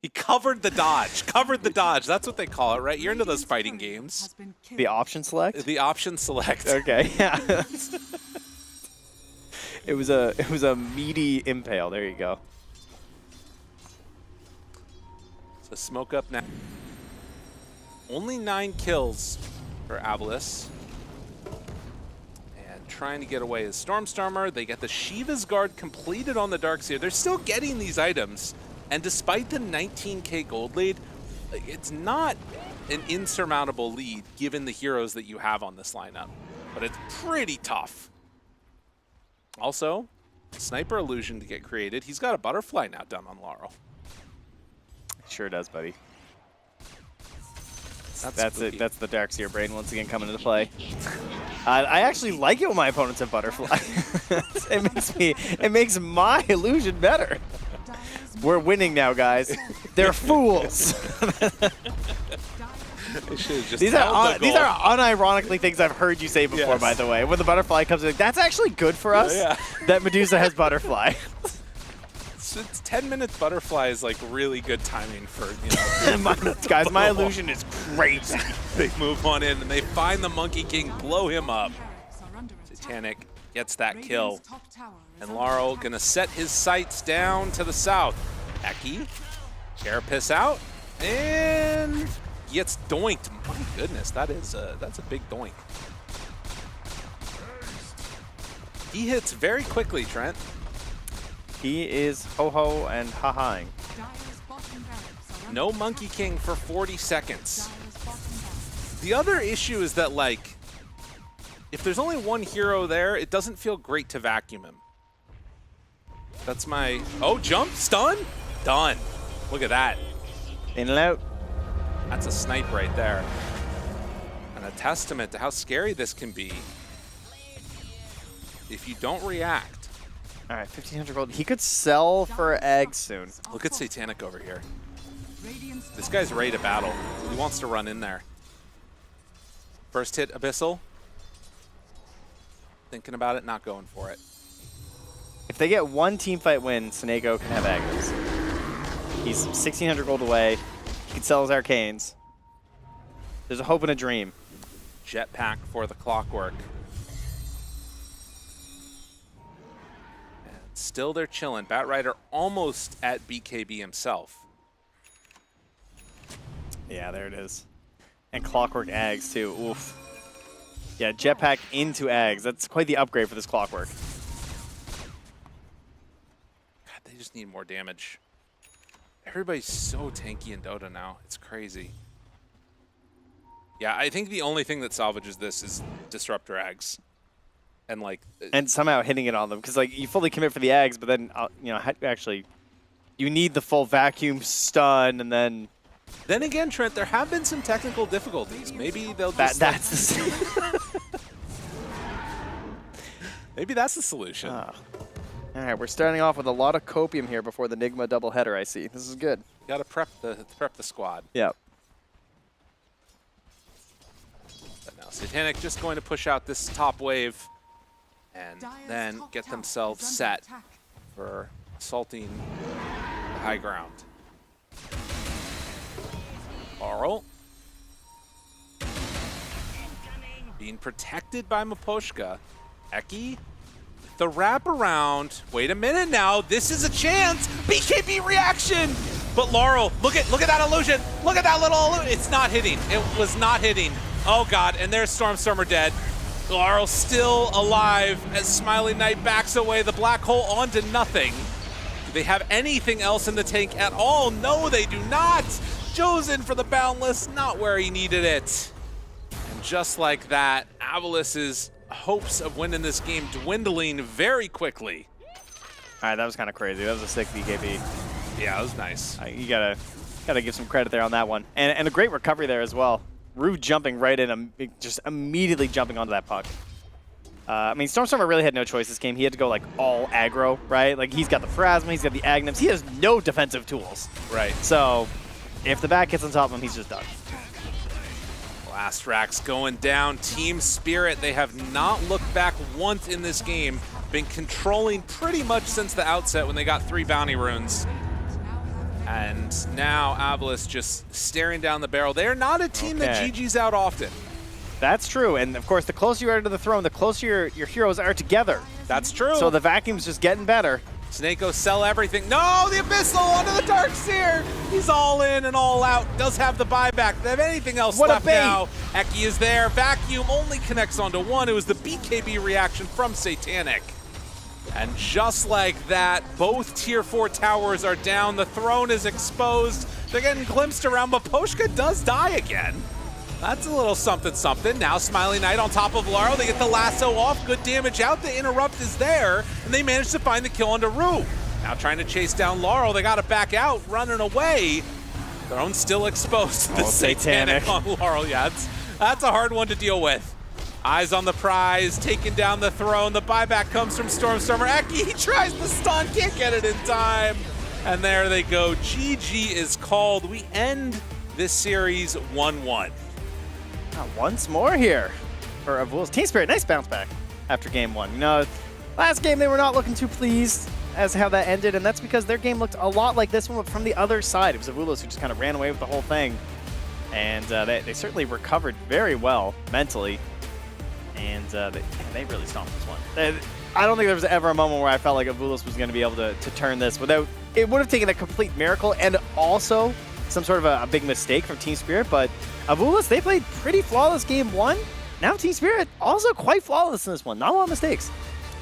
He covered the dodge. Covered the dodge. That's what they call it, right? You're into those fighting games. The option select? The option select. Okay, yeah. It was a meaty impale. There you go. So smoke up now. Only 9 kills for Avalis. And trying to get away is Stormstormer. They get the Shiva's Guard completed on the Darkseer. They're still getting these items. And despite the 19k gold lead, it's not an insurmountable lead given the heroes that you have on this lineup. But it's pretty tough. Also, Sniper Illusion to get created. He's got a butterfly now done on Laurel. Sure does, buddy. That's it. That's the Darkseer brain once again coming into play. I actually like it when my opponents have butterfly. It makes my illusion better. We're winning now, guys. They're fools. These are unironically things I've heard you say before, by the way. When the butterfly comes in, that's actually good for us that Medusa has butterfly. It's 10 minutes butterfly is like really good timing for, Guys, my illusion is crazy. They move on in and they find the Monkey King, blow him up. Satanic gets that kill. And Laurel gonna set his sights down to the south. Eki, Carapace out, and gets doinked. My goodness, that's a big doink. He hits very quickly, Trent. He is ho-ho and ha-haing. No Monkey King for 40 seconds. The other issue is that, like, if there's only one hero there, it doesn't feel great to vacuum him. That's my... Oh, jump, stun, done. Look at that. In and out. That's a snipe right there. And a testament to how scary this can be if you don't react. All right, 1,500 gold. He could sell for eggs soon. Look at Satanic over here. This guy's ready to battle. He wants to run in there. First hit, Abyssal. Thinking about it, not going for it. If they get one team fight win, Snako can have Agnes. He's 1,600 gold away. He can sell his arcanes. There's a hope and a dream. Jetpack for the Clockwork. And still they're chilling. Batrider almost at BKB himself. Yeah, there it is. And Clockwork Ags too. Oof. Yeah, Jetpack into Ags. That's quite the upgrade for this Clockwork. God, they just need more damage. Everybody's so tanky in Dota now. It's crazy. Yeah, I think the only thing that salvages this is Disruptor Ags. And like... And somehow hitting it on them. Because like you fully commit for the Ags, but then, actually, you need the full vacuum stun and then... Then again, Trent, there have been some technical difficulties. Maybe they'll just... That's the same. Maybe that's the solution. All right, we're starting off with a lot of copium here before the Nigma doubleheader, I see. This is good. You gotta prep the squad. Yep. But now Satanic just going to push out this top wave and then get themselves set for assaulting the high ground. Laurel being protected by Miposhka. Eki, the wraparound. Wait a minute now. This is a chance. BKB reaction. But Laurel, look at that illusion. Look at that little illusion. It's not hitting. It was not hitting. Oh God, and there's Stormstormer dead. Laurel still alive as Smiley Knight backs away the black hole onto nothing. Do they have anything else in the tank at all? No, they do not. Chosen for the Boundless, not where he needed it. And just like that, Avilis's hopes of winning this game dwindling very quickly. All right, that was kind of crazy. That was a sick BKB. Yeah, that was nice. You gotta give some credit there on that one, and a great recovery there as well. Rue jumping right in, just immediately jumping onto that puck. I mean, Stormstormer really had no choice this game. He had to go like all aggro, right? Like he's got the Phrasma, he's got the Agnems. He has no defensive tools. Right. So if the back gets on top of him, he's just done. Last Rack's going down. Team Spirit, they have not looked back once in this game. Been controlling pretty much since the outset when they got 3 bounty runes. And now Avilis just staring down the barrel. They're not a team that GG's out often. That's true, and of course, the closer you are to the throne, the closer your heroes are together. That's true. So the vacuum's just getting better. Snako sell everything. No, the Abyssal onto the Darkseer. He's all in and all out. Does have the buyback. They have anything else left now. Eki is there. Vacuum only connects onto one. It was the BKB reaction from Satanic. And just like that, both Tier 4 towers are down. The throne is exposed. They're getting glimpsed around, but Poshka does die again. That's a little something something. Now Smiley Knight on top of Laurel. They get the lasso off. Good damage out. The interrupt is there, and they manage to find the kill onto Rue. Now trying to chase down Laurel. They got to back out, running away. Throne's still exposed to the Satanic on Laurel. Yeah, that's a hard one to deal with. Eyes on the prize, taking down the throne. The buyback comes from Stormstormer. Eki, he tries the stun, can't get it in time. And there they go. GG is called. We end this series 1-1. Once more here for Avulos. Team Spirit, nice bounce back after game one. You know, last game they were not looking too pleased as how that ended, and that's because their game looked a lot like this one, but from the other side. It was Avulos who just kind of ran away with the whole thing. And they certainly recovered very well mentally. And they really stomped this one. I don't think there was ever a moment where I felt like Avulos was going to be able to turn this without... It would have taken a complete miracle and also some sort of a big mistake from Team Spirit, but Avulos, they played pretty flawless game one. Now Team Spirit also quite flawless in this one. Not a lot of mistakes.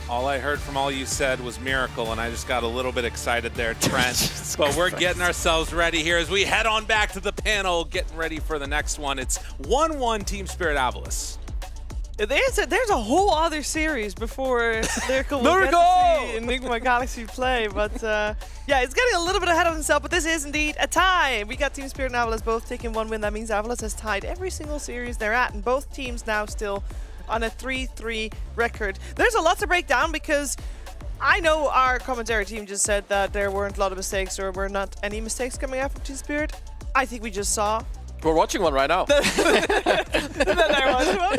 All I heard from all you said was miracle, and I just got a little bit excited there, Trent. But we're getting ourselves ready here as we head on back to the panel, getting ready for the next one. It's 1-1 Team Spirit Avilis. There's a whole other series before Lyrical will get to see Enigma Galaxy play, but yeah, it's getting a little bit ahead of himself, but this is indeed a tie. We got Team Spirit and Avilis both taking one win. That means Avilis has tied every single series they're at, and both teams now still on a 3-3 record. There's a lot to break down because I know our commentary team just said that there weren't a lot of mistakes or were not any mistakes coming out from Team Spirit. I think we just saw. We're watching one right now. There was one.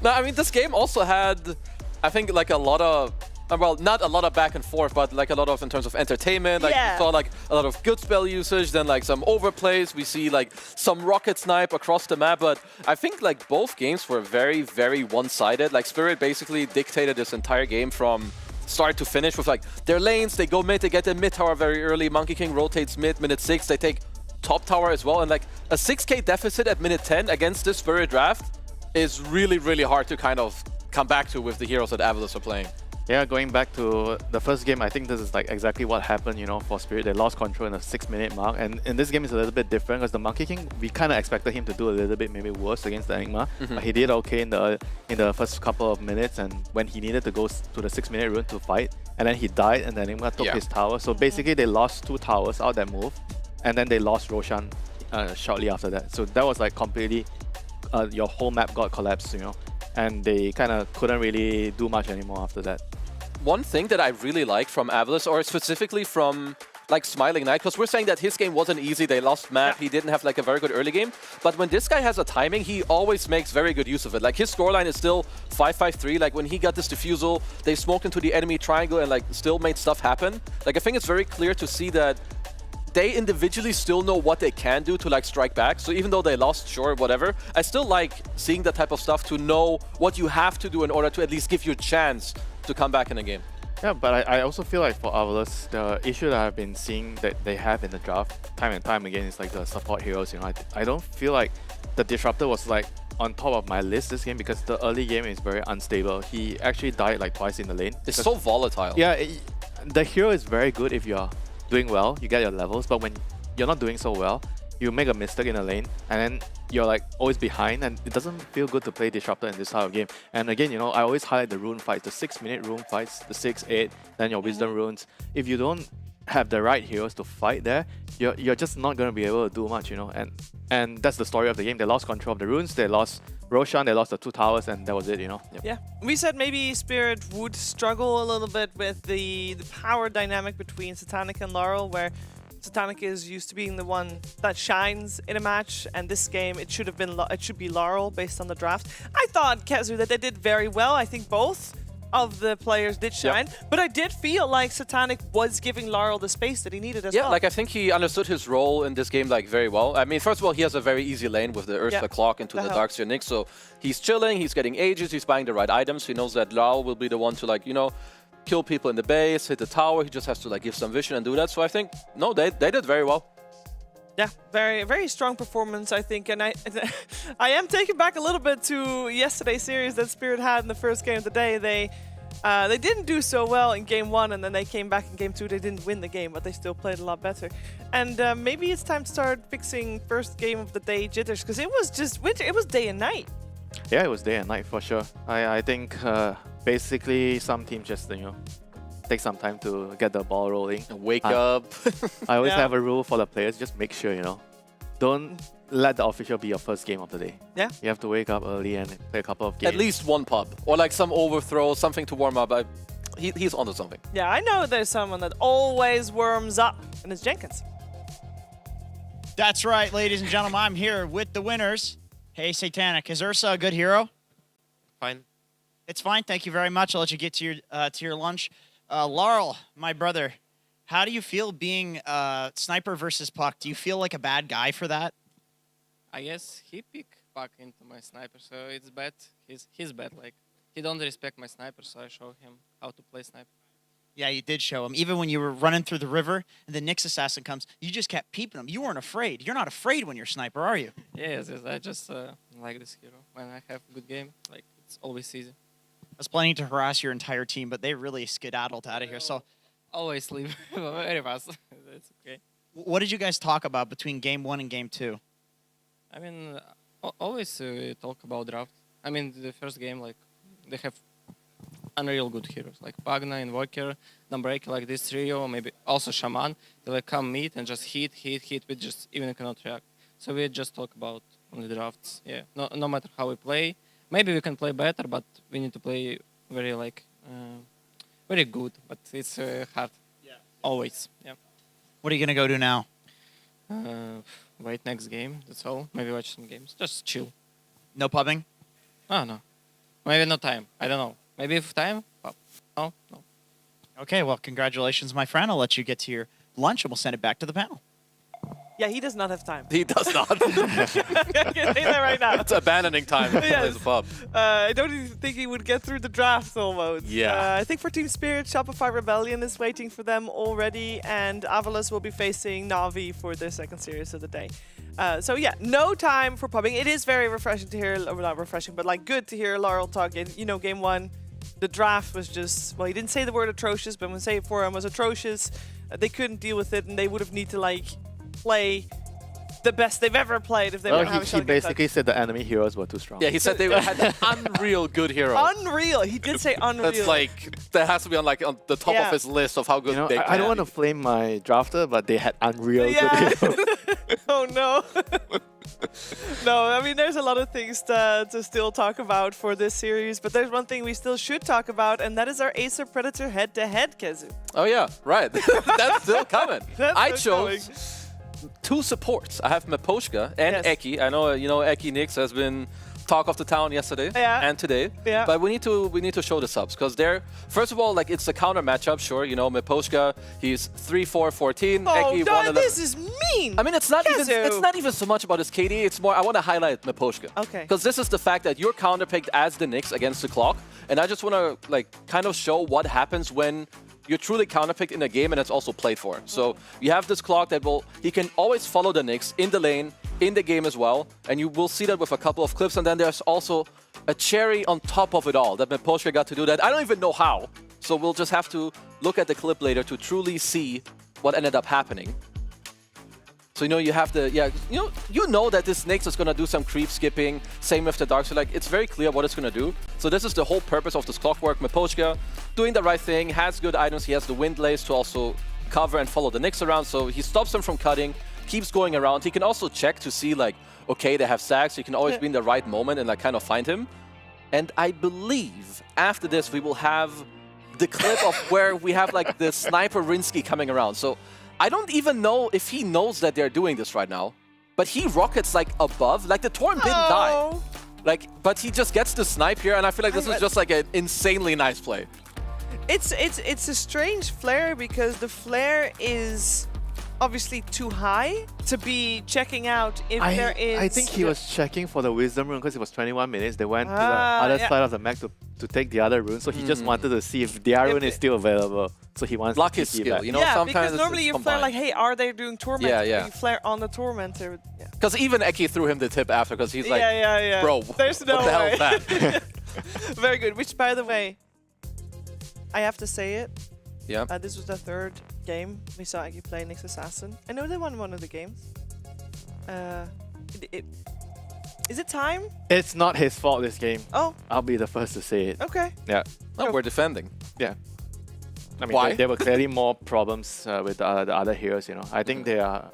No, I mean, this game also had, I think, like a lot of, well, not a lot of back and forth, but like a lot of in terms of entertainment. Like we saw like a lot of good spell usage, then like some overplays. We see like some rocket snipe across the map, but I think like both games were very, very one-sided. Like Spirit basically dictated this entire game from start to finish with like their lanes. They go mid, they get the mid tower very early. Monkey King rotates mid, minute 6. They take top tower as well, and like a 6k deficit at minute 10 against this Spirit draft is really, really hard to kind of come back to with the heroes that Avilis are playing. Yeah, going back to the first game, I think this is like exactly what happened, you know, for Spirit. They lost control in the 6-minute mark, and in this game is a little bit different because the Monkey King, we kind of expected him to do a little bit maybe worse against the Enigma, but he did okay in the first couple of minutes, and when he needed to go to the 6-minute rune to fight, and then he died, and the Enigma took his tower. So basically, they lost 2 towers out that move, and then they lost Roshan shortly after that. So that was like completely, your whole map got collapsed, you know, and they kind of couldn't really do much anymore after that. One thing that I really like from Avilis, or specifically from like Smiling Knight, because we're saying that his game wasn't easy, they lost map, he didn't have like a very good early game, but when this guy has a timing, he always makes very good use of it. Like his scoreline is still 5-5-3, like when he got this defusal, they smoked into the enemy triangle and like still made stuff happen. Like I think it's very clear to see that they individually still know what they can do to like strike back. So even though they lost, sure, whatever, I still like seeing that type of stuff to know what you have to do in order to at least give you a chance to come back in a game. Yeah, but I also feel like for Avilis, the issue that I've been seeing that they have in the draft time and time again is like the support heroes, you know. I don't feel like the Disruptor was like on top of my list this game because the early game is very unstable. He actually died like twice in the lane. It's so volatile. Yeah, the hero is very good if you're doing well, you get your levels, but when you're not doing so well, you make a mistake in a lane and then you're like always behind, and it doesn't feel good to play Disruptor in this type of game. And again, you know, I always highlight the rune fights, the 6-minute rune fights, the 6, 8, then your Wisdom runes. If you don't have the right heroes to fight there, you're just not going to be able to do much, you know. And that's the story of the game. They lost control of the runes, they lost Roshan, they lost the 2 towers, and that was it, you know. Yeah, we said maybe Spirit would struggle a little bit with the power dynamic between Satanic and Laurel, where Satanic is used to being the one that shines in a match, and this game it should be Laurel based on the draft. I thought, Kezu, that they did very well. I think both of the players did shine, but I did feel like Satanic was giving Laurel the space that he needed as well. Yeah, like I think he understood his role in this game like very well. I mean, first of all, he has a very easy lane with the Ursula Clock into the Darkseer Nyx, so he's chilling, he's getting ages, he's buying the right items. He knows that Laurel will be the one to like, you know, kill people in the base, hit the tower. He just has to like give some vision and do that. So I think, no, they did very well. Yeah, very, very strong performance, I think. And I am taken back a little bit to yesterday's series that Spirit had in the first game of the day. They didn't do so well in game 1, and then they came back in game 2. They didn't win the game, but they still played a lot better. And maybe it's time to start fixing first game of the day jitters, because it was just winter. It was day and night. Yeah, it was day and night for sure. I think basically some teams just, you know, take some time to get the ball rolling. Wake up. I always have a rule for the players, just make sure, you know, don't let the official be your first game of the day. Yeah. You have to wake up early and play a couple of games. At least one pub, or like some overthrow, something to warm up. he's onto something. Yeah, I know there's someone that always warms up, and it's Jenkins. That's right, ladies and gentlemen. I'm here with the winners. Hey, Satanic, is Ursa a good hero? Fine. It's fine. Thank you very much. I'll let you get to your lunch. Laurel, my brother, how do you feel being sniper versus Puck? Do you feel like a bad guy for that? I guess he picked Puck into my sniper, so it's bad. He's bad. Like, he don't respect my sniper, so I show him how to play sniper. Yeah, you did show him. Even when you were running through the river and the Nyx assassin comes, you just kept peeping him. You weren't afraid. You're not afraid when you're sniper, are you? Yes, I just like this hero. When I have a good game, like, it's always easy. I was planning to harass your entire team, but they really skedaddled out of here. So always leave very fast. That's okay. What did you guys talk about between game 1 and game 2? I mean, always we talk about draft. I mean, the first game, like, they have unreal good heroes, like Pagna, Invoker, Dawnbreaker, like this trio, maybe also Shaman. They like come meet and just hit, we just even cannot react. So we just talk about on the drafts, yeah. No matter how we play, maybe we can play better, but we need to play very like, very good, but it's hard, always, yeah. What are you gonna go do now? Wait next game, that's all. Maybe watch some games, just chill. No pubbing? Oh, no. Maybe no time, I don't know. Maybe if time? No. Okay, well, congratulations, my friend. I'll let you get to your lunch, and we'll send it back to the panel. Yeah, he does not have time. He does not. I can say that right now. It's abandoning time if he plays a pub. I don't even think he would get through the draft almost. Yeah. I think for Team Spirit, Shopify Rebellion is waiting for them already, and Avalus will be facing Na'Vi for their second series of the day. So yeah, no time for pubbing. It is very refreshing to hear, or not refreshing, but like good to hear Laurel talk. You know, game 1, the draft was just, well, he didn't say the word atrocious, but when say it for him was atrocious. They couldn't deal with it, and they would have need to like play the best they've ever played if they were having a shot. He basically said the enemy heroes were too strong. Yeah, he said they had an unreal good hero. Unreal. He did say unreal. That's like, that has to be on like on the top of his list of how good they can I don't want to flame my drafter, but they had unreal good heroes. Oh no. No, I mean, there's a lot of things to still talk about for this series, but there's one thing we still should talk about, and that is our Acer Predator head-to-head, Kezu. Oh yeah, right. That's still coming. I still chose 2 supports. I have Miposhka and Eki. I know, you know, Eki Nyx has been talk of the town yesterday and today. Yeah. But we need to show the subs because they're, first of all, like, it's a counter matchup. Sure, you know, Miposhka, he's 3-4-14. Oh, Eki, no, this is mean. I mean, it's not even so much about his KD. It's more, I want to highlight Miposhka. Okay. Because this is the fact that you're counterpicked as the Nyx against the clock, and I just want to like kind of show what happens when you're truly counterpicked in a game and it's also played for. So you have this clock that he can always follow the Nyx in the lane, in the game as well, and you will see that with a couple of clips, and then there's also a cherry on top of it all that Miposhka got to do that. I don't even know how, so we'll just have to look at the clip later to truly see what ended up happening. So, you know, you have the, you know that this Nyx is going to do some creep skipping, same with the Dark, so like, it's very clear what it's going to do. So this is the whole purpose of this clockwork. Miposhka doing the right thing, has good items, he has the Wind Lace to also cover and follow the Nyx around, so he stops them from cutting, keeps going around. He can also check to see like, okay, they have Sags, so you can always be in the right moment and like kind of find him. And I believe after this we will have the clip of where we have like the Sniper Rinsky coming around. So I don't even know if he knows that they're doing this right now, but he rockets like above, like the Torn didn't die. Like, but he just gets the snipe here, and I feel like this is just like an insanely nice play. It's a strange flare because the flare is obviously too high to be checking out if there is... I think he was checking for the Wisdom Rune because it was 21 minutes. They went to the other side of the map to take the other rune, so he just wanted to see if their rune is still available. So he wants Block to his keep skill, that. you know, yeah, sometimes because normally you flare like, hey, are they doing Tormentor? Yeah. You flare on the Tormentor. Because even Eki threw him the tip after, because he's like, bro, there's no what the hell way. is that? Very good, which by the way, I have to say it. Yeah. This was the 3rd game we saw Eki play Nyx Assassin. I know they won one of the games. Is it time? It's not his fault this game. Oh. I'll be the first to say it. Okay. Yeah. No, we're defending. Yeah. I mean, Why? there were clearly more problems with the other heroes, you know. I think they are...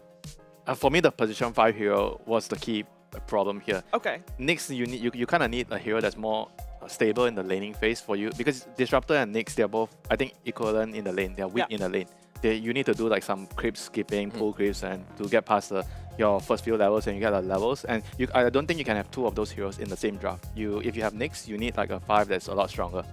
for me, the position 5 hero was the key problem here. Okay. Nyx, you kind of need a hero that's more stable in the laning phase for you, because Disruptor and Nyx, they're both, I think, equivalent in the lane. They're weak in the lane. You need to do like some creep skipping, pull creeps, and to get past your first few levels and you get the levels. And I don't think you can have two of those heroes in the same draft. If you have Nyx, you need like a 5 that's a lot stronger.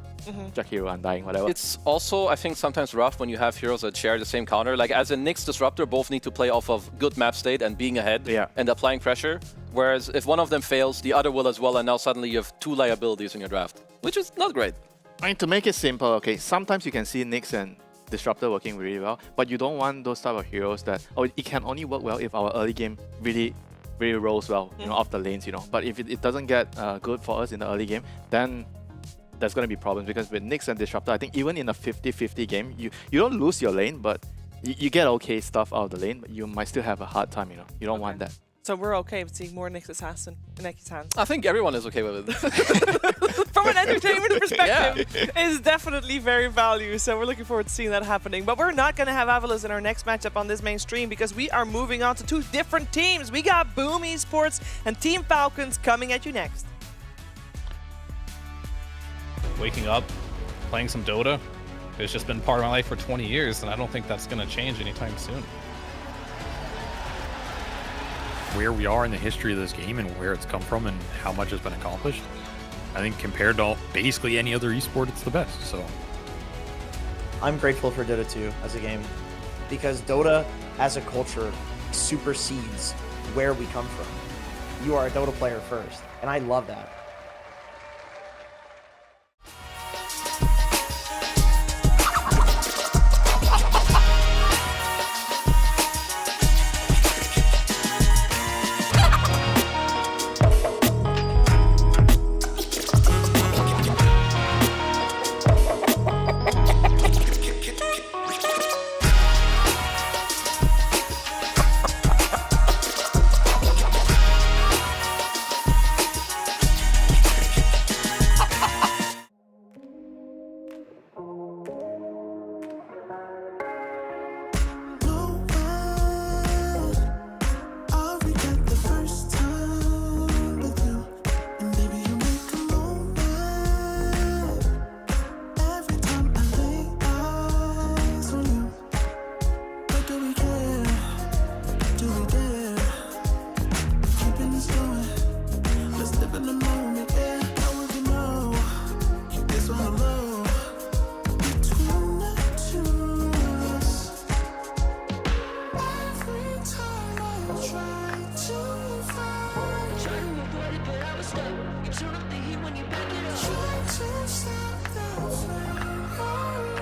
Jack Hero, Undying, whatever. It's also, I think, sometimes rough when you have heroes that share the same counter. Like as a Nyx Disruptor, both need to play off of good map state and being ahead and applying pressure. Whereas if one of them fails, the other will as well, and now suddenly you have 2 liabilities in your draft, which is not great. I mean, to make it simple, okay, sometimes you can see Nyx and Disruptor working really well, but you don't want those type of heroes that, it can only work well if our early game really rolls well, you know, off the lanes, you know. But if it doesn't get good for us in the early game, then there's going to be problems, because with Nyx and Disruptor, I think even in a 50-50 game, you don't lose your lane, but you get okay stuff out of the lane, but you might still have a hard time, you know. You don't want that. So we're okay with seeing more Nyx Assassin in Ecky's hands. I think everyone is okay with it. From an entertainment perspective, is definitely very value. So we're looking forward to seeing that happening. But we're not going to have Avilis in our next matchup on this main stream, because we are moving on to 2 different teams. We got Boom Esports and Team Falcons coming at you next. Waking up, playing some Dota, it's just been part of my life for 20 years, and I don't think that's going to change anytime soon. Where we are in the history of this game and where it's come from and how much has been accomplished, I think compared to basically any other esport, it's the best. So I'm grateful for Dota 2 as a game, because Dota as a culture supersedes where we come from. You are a Dota player first, and I love that.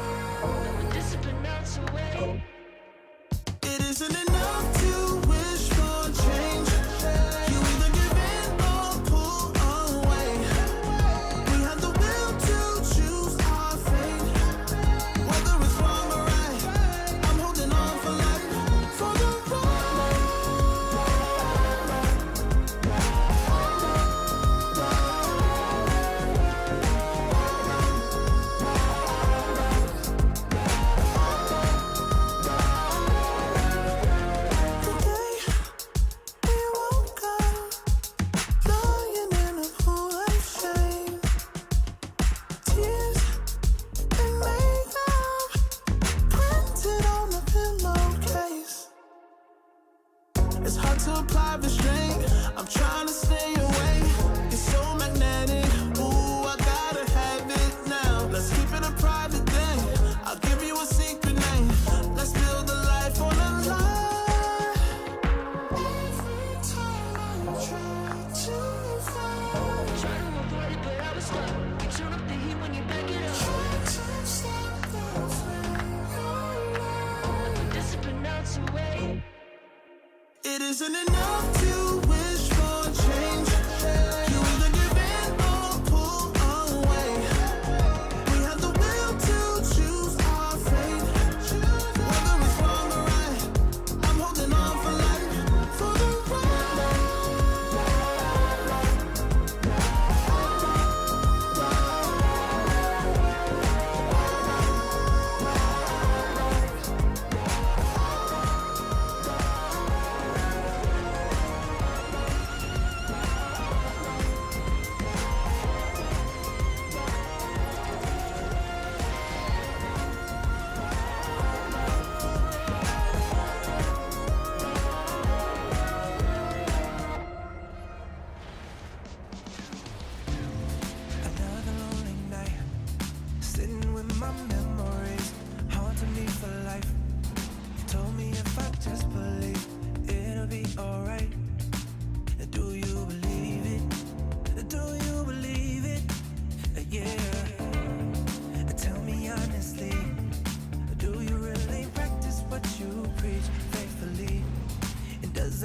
It isn't enough to wish for change. You either give in or pull away. We have the will to choose our fate. Whether it's wrong or right, I'm holding on for life, for the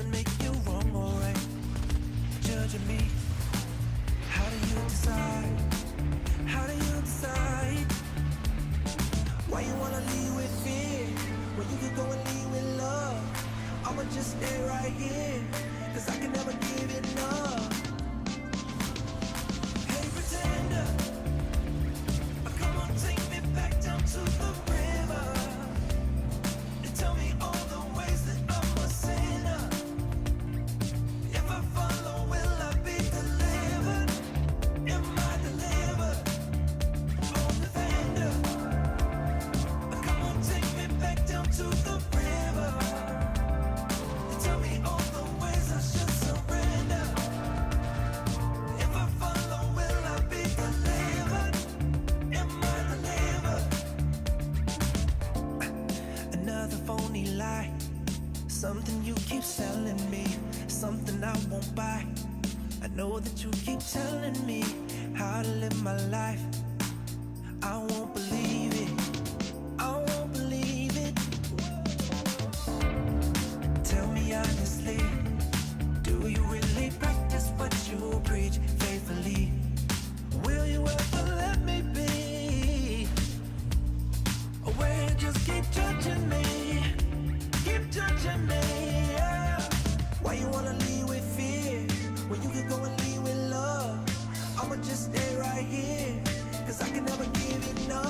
doesn't make you wrong or right. Judging me, how do you decide? How do you decide? Why you wanna lead with fear when you could go and lead with love? I'ma just stay right here, cause I can never give enough. Hey pretender, come on, take me back down to the river and tell me all the ways that I'm a sinner. If I follow, will I be delivered? Am I delivered? Oh, defender, come on, take me back down to the river and tell me all the ways I should surrender. If I follow, will I be delivered? Am I delivered? Another phony lie, something you keep selling me, something I won't buy. I know that you keep telling me how to live my life. I won't believe it, I won't believe it. Tell me honestly, do you really practice what you preach faithfully? Will you ever let me be? Or will you just keep judging me? Keep judging me, yeah. Why you wanna lead with fear when you could go and lead with love? I'ma just stay right here, cause I can never give enough.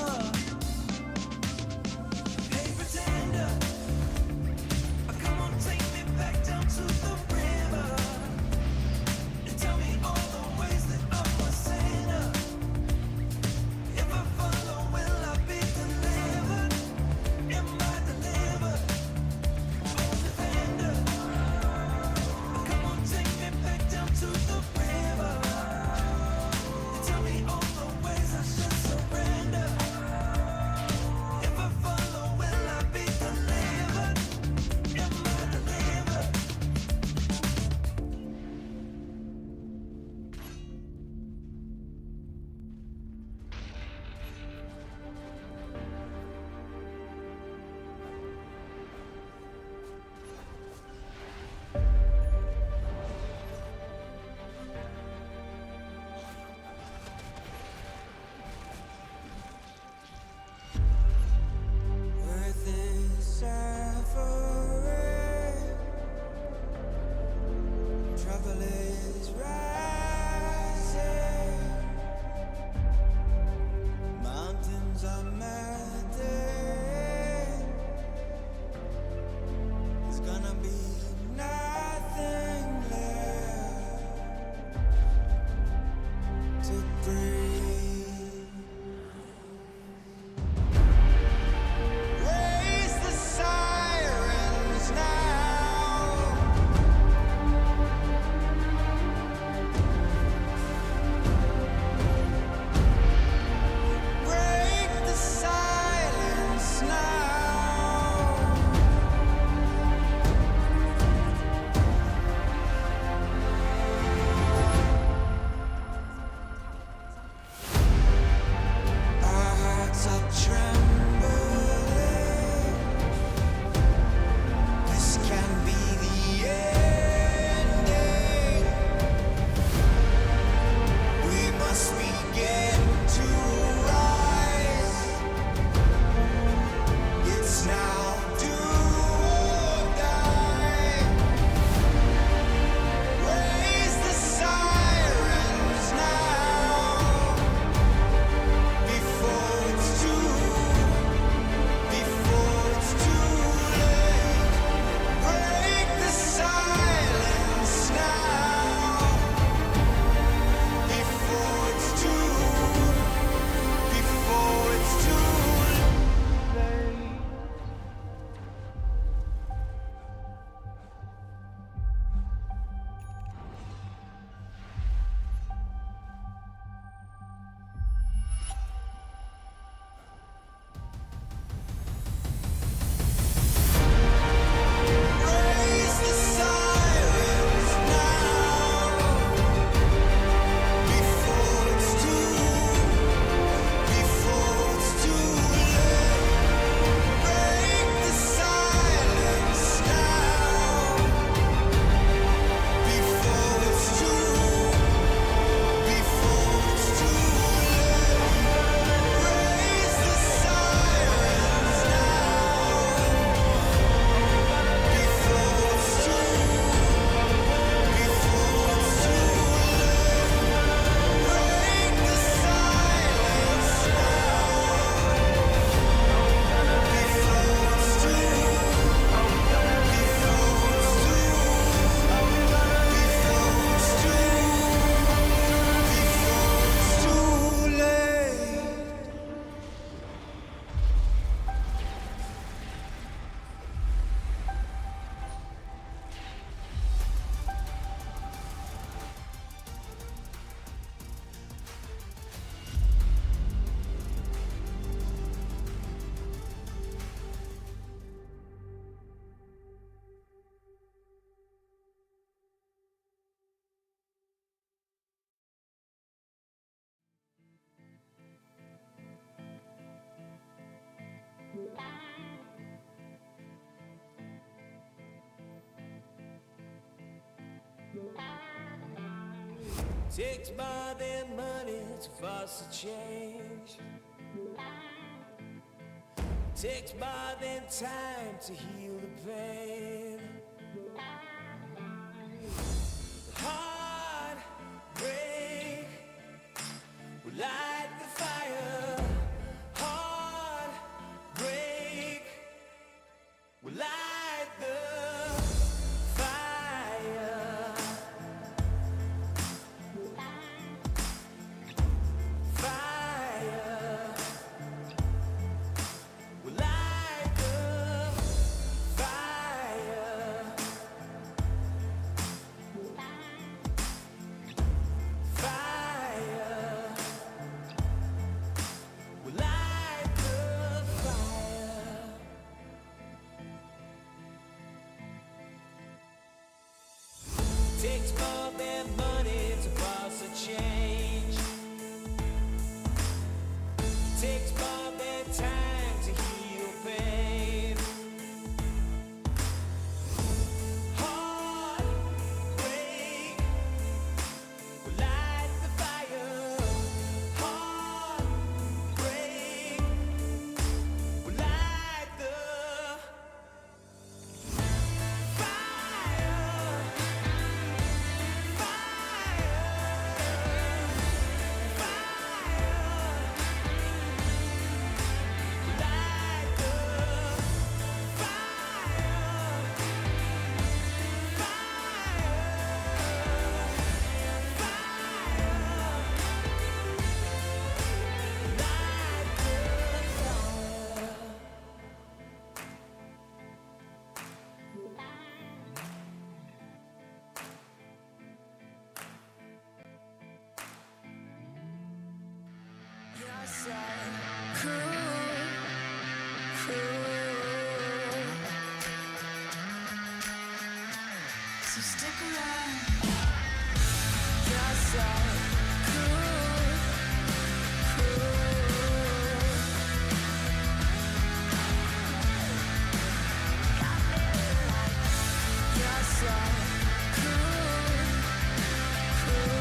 Takes more than money to force a change. Takes more than time to heal the pain. Heart break will light the fire. Heart break will light the fire. Fire will light the fire. Fire will light the fire. Takes more than money to boss a change. Takes more than time to heal pain. Heart break will light the fire. Heart break will light the You're so cool, cool. So stick around. You're so cool, cool. You're so cool, cool.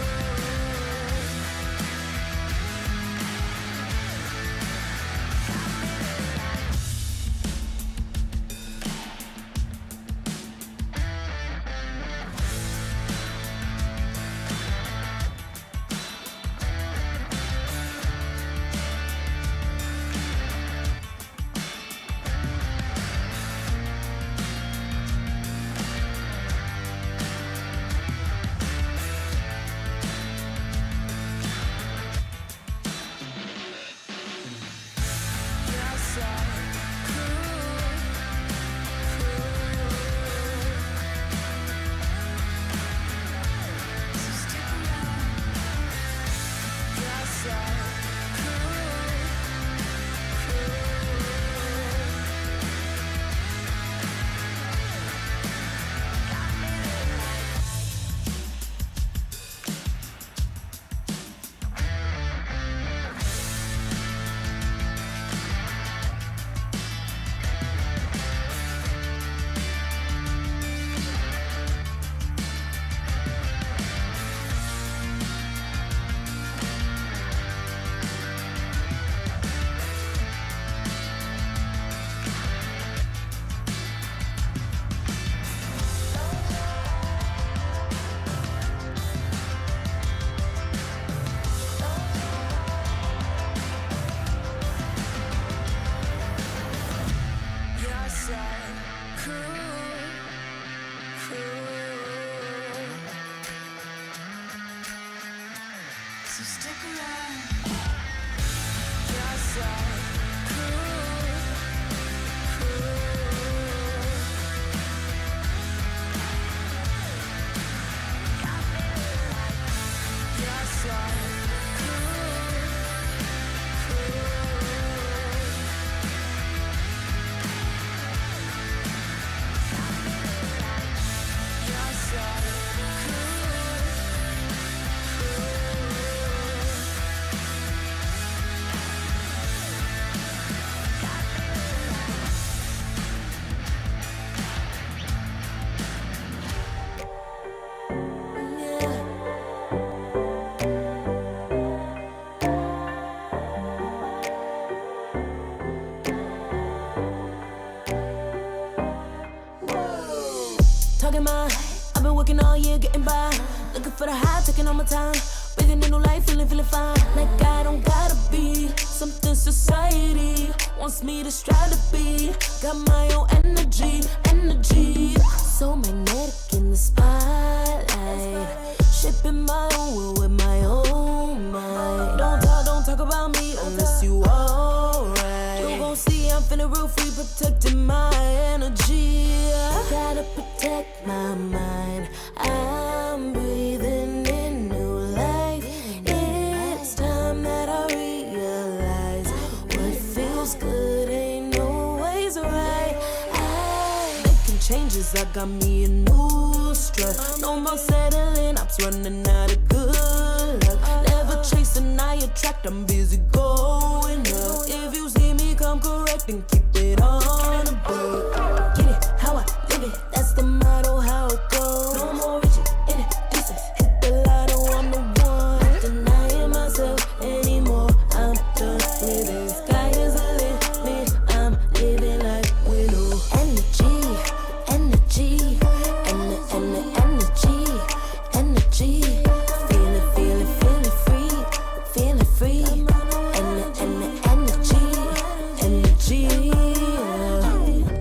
So stick around. You're so cool, cool. You're so cool, cool. You're so cool, cool. working all year, getting by. Looking for the high, taking all my time. Breathing in new life, feeling fine. Like I don't gotta be something society wants me to strive to be. Got my own energy. So magnetic in the spotlight. Shaping my own world with my own mind. Don't talk about me unless you alright. You gon' see I'm feeling real free, protecting my energy. I gotta protect my mind. I'm breathing in new life. It's time that I realize what feels good ain't always right. Making changes, I got me a new strut. No more settling, I'm running out of good luck. Never chasing, I attract, I'm busy going up. If you see me come correct and keep it on the book. Get it, how I live it, that's the motto, how it goes. No more reaching in it, distance, hit the lotto, I'm the one. Not denying myself anymore, I'm done with it. Sky is the limit, I'm living like widow. Energy, feeling free. Energy.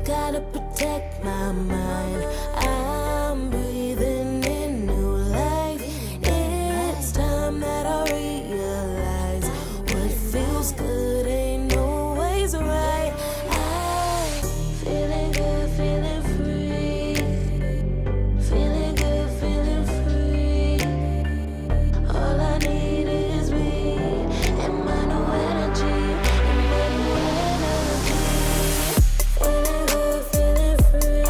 Gotta protect my mind. I'm breathing in new life. It's time that I realize what feels good ain't always right. I'm feeling good, feeling free. Feeling good, feeling free. All I need is me and my new energy. Feeling good, feeling free.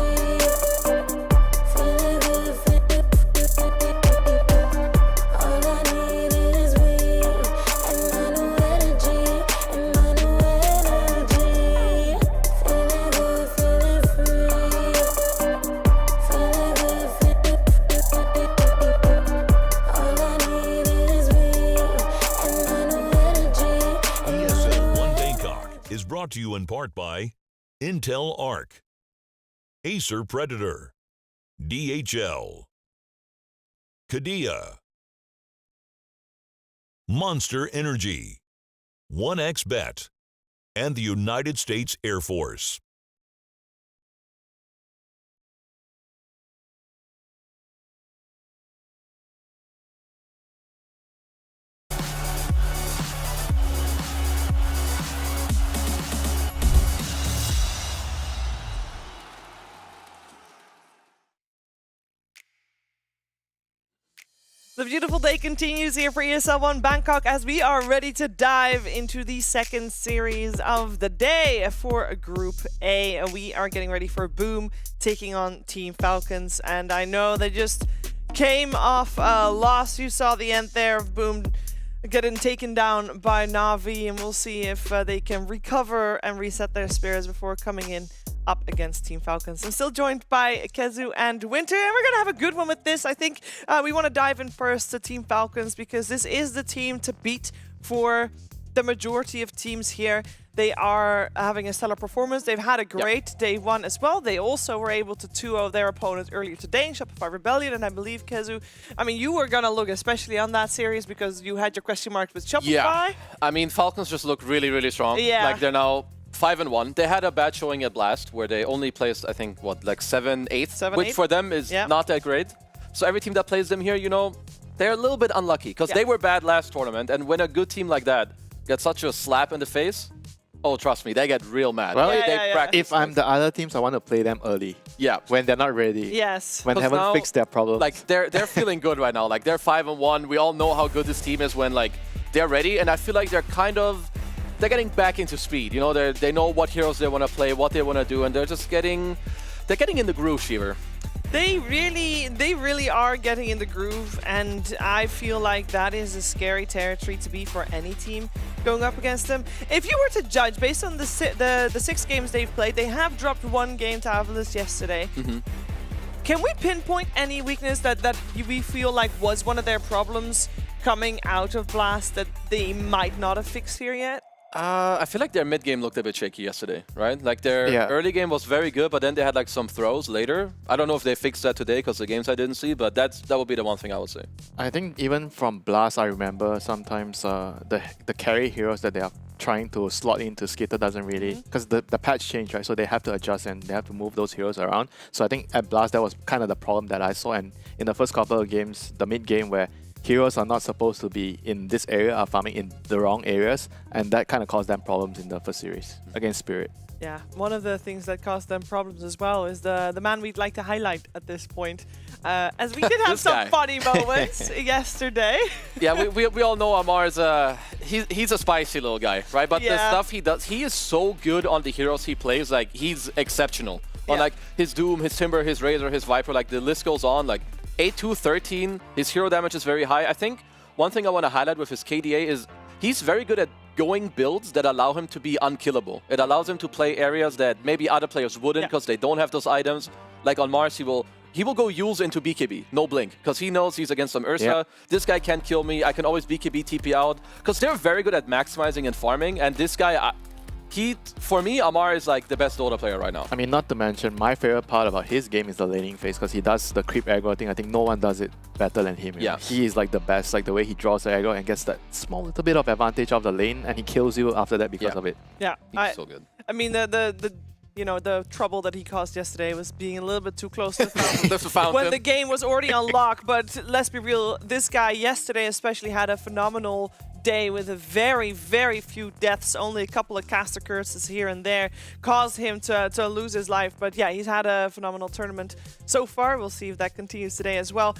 Feeling good, feeling free. All I need is me and my new energy. And my new energy. Feeling good, feeling free. Feeling good, feeling free. All I need is me and my new energy. ESL One Bangkok is brought to you in part by Intel Arc, Acer Predator, DHL, Kadia, Monster Energy, 1xBet, and the United States Air Force. The beautiful day continues here for ESL One Bangkok as we are ready to dive into the second series of the day for Group A. We are getting ready for Boom taking on Team Falcons, and I know they just came off a loss. You saw the end there of Boom getting taken down by Na'Vi, and we'll see if they can recover and reset their spirits before coming in up against Team Falcons. I'm still joined by Kezu and Winter, and we're gonna have a good one with this. I think we want to dive in first to Team Falcons because this is the team to beat for the majority of teams here. They are having a stellar performance. They've had a great day one as well. They also were able to 2-0 their opponents earlier today in Shopify Rebellion, and I believe, Kezu, I mean, you were gonna look especially on that series because you had your question mark with Shopify. Yeah, I mean, Falcons just look really, really strong. Yeah. Like, they're now 5-1. They had a bad showing at Blast where they only placed, I think, what, like 7-8? Which for them is not that great. So every team that plays them here, you know, they're a little bit unlucky because they were bad last tournament. And when a good team like that gets such a slap in the face, oh, trust me, they get real mad. Well, they practice. if I'm the other teams, I want to play them early. Yeah. When they're not ready. Yes. When they haven't fixed their problems. Like, they're feeling good right now. Like, they're 5-1. We all know how good this team is when, like, they're ready. And I feel like they're kind of... They're getting back into speed. You know, they know what heroes they want to play, what they want to do, and they're just getting... They're getting in the groove, Shiver. They really are getting in the groove, and I feel like that is a scary territory to be for any team going up against them. If you were to judge based on the 6 games they've played, they have dropped 1 game to Avalanche yesterday. Can we pinpoint any weakness that we feel like was one of their problems coming out of Blast that they might not have fixed here yet? I feel like their mid game looked a bit shaky yesterday, right? Like their early game was very good, but then they had like some throws later. I don't know if they fixed that today because the games I didn't see, but that would be the one thing I would say. I think even from Blast, I remember sometimes the carry heroes that they are trying to slot into Skitter doesn't really, because the patch changed, right? So they have to adjust and they have to move those heroes around. So I think at Blast that was kind of the problem that I saw. And in the first couple of games, the mid game where heroes are not supposed to be in this area are farming in the wrong areas, and that kind of caused them problems in the first series against Spirit. Yeah, one of the things that caused them problems as well is the man we'd like to highlight at this point, as we did have some funny moments yesterday. Yeah, we all know Amar's he's a spicy little guy, right? But the stuff he does, he is so good on the heroes he plays. Like he's exceptional on like his Doom, his Timber, his Razor, his Viper. Like the list goes on. Like 8-2, 13. His hero damage is very high. I think one thing I want to highlight with his KDA is he's very good at going builds that allow him to be unkillable. It allows him to play areas that maybe other players wouldn't because they don't have those items. Like on Mars, he will go Yules into BKB, no blink, because he knows he's against some Ursa. This guy can't kill me. I can always BKB TP out, because they're very good at maximizing and farming. And this guy, for me, Amar is like the best Dota player right now. I mean, not to mention, my favorite part about his game is the laning phase, because he does the creep aggro thing. I think no one does it better than him. Yeah. He is like the best, like the way he draws the aggro and gets that small little bit of advantage of the lane, and he kills you after that because of it. Yeah, he's so good. I mean, the trouble that he caused yesterday was being a little bit too close to the fountain. When the game was already on lock. But let's be real, this guy yesterday especially had a phenomenal day with a very, very few deaths. Only a couple of caster curses here and there caused him to lose his life. But yeah, he's had a phenomenal tournament so far. We'll see if that continues today as well.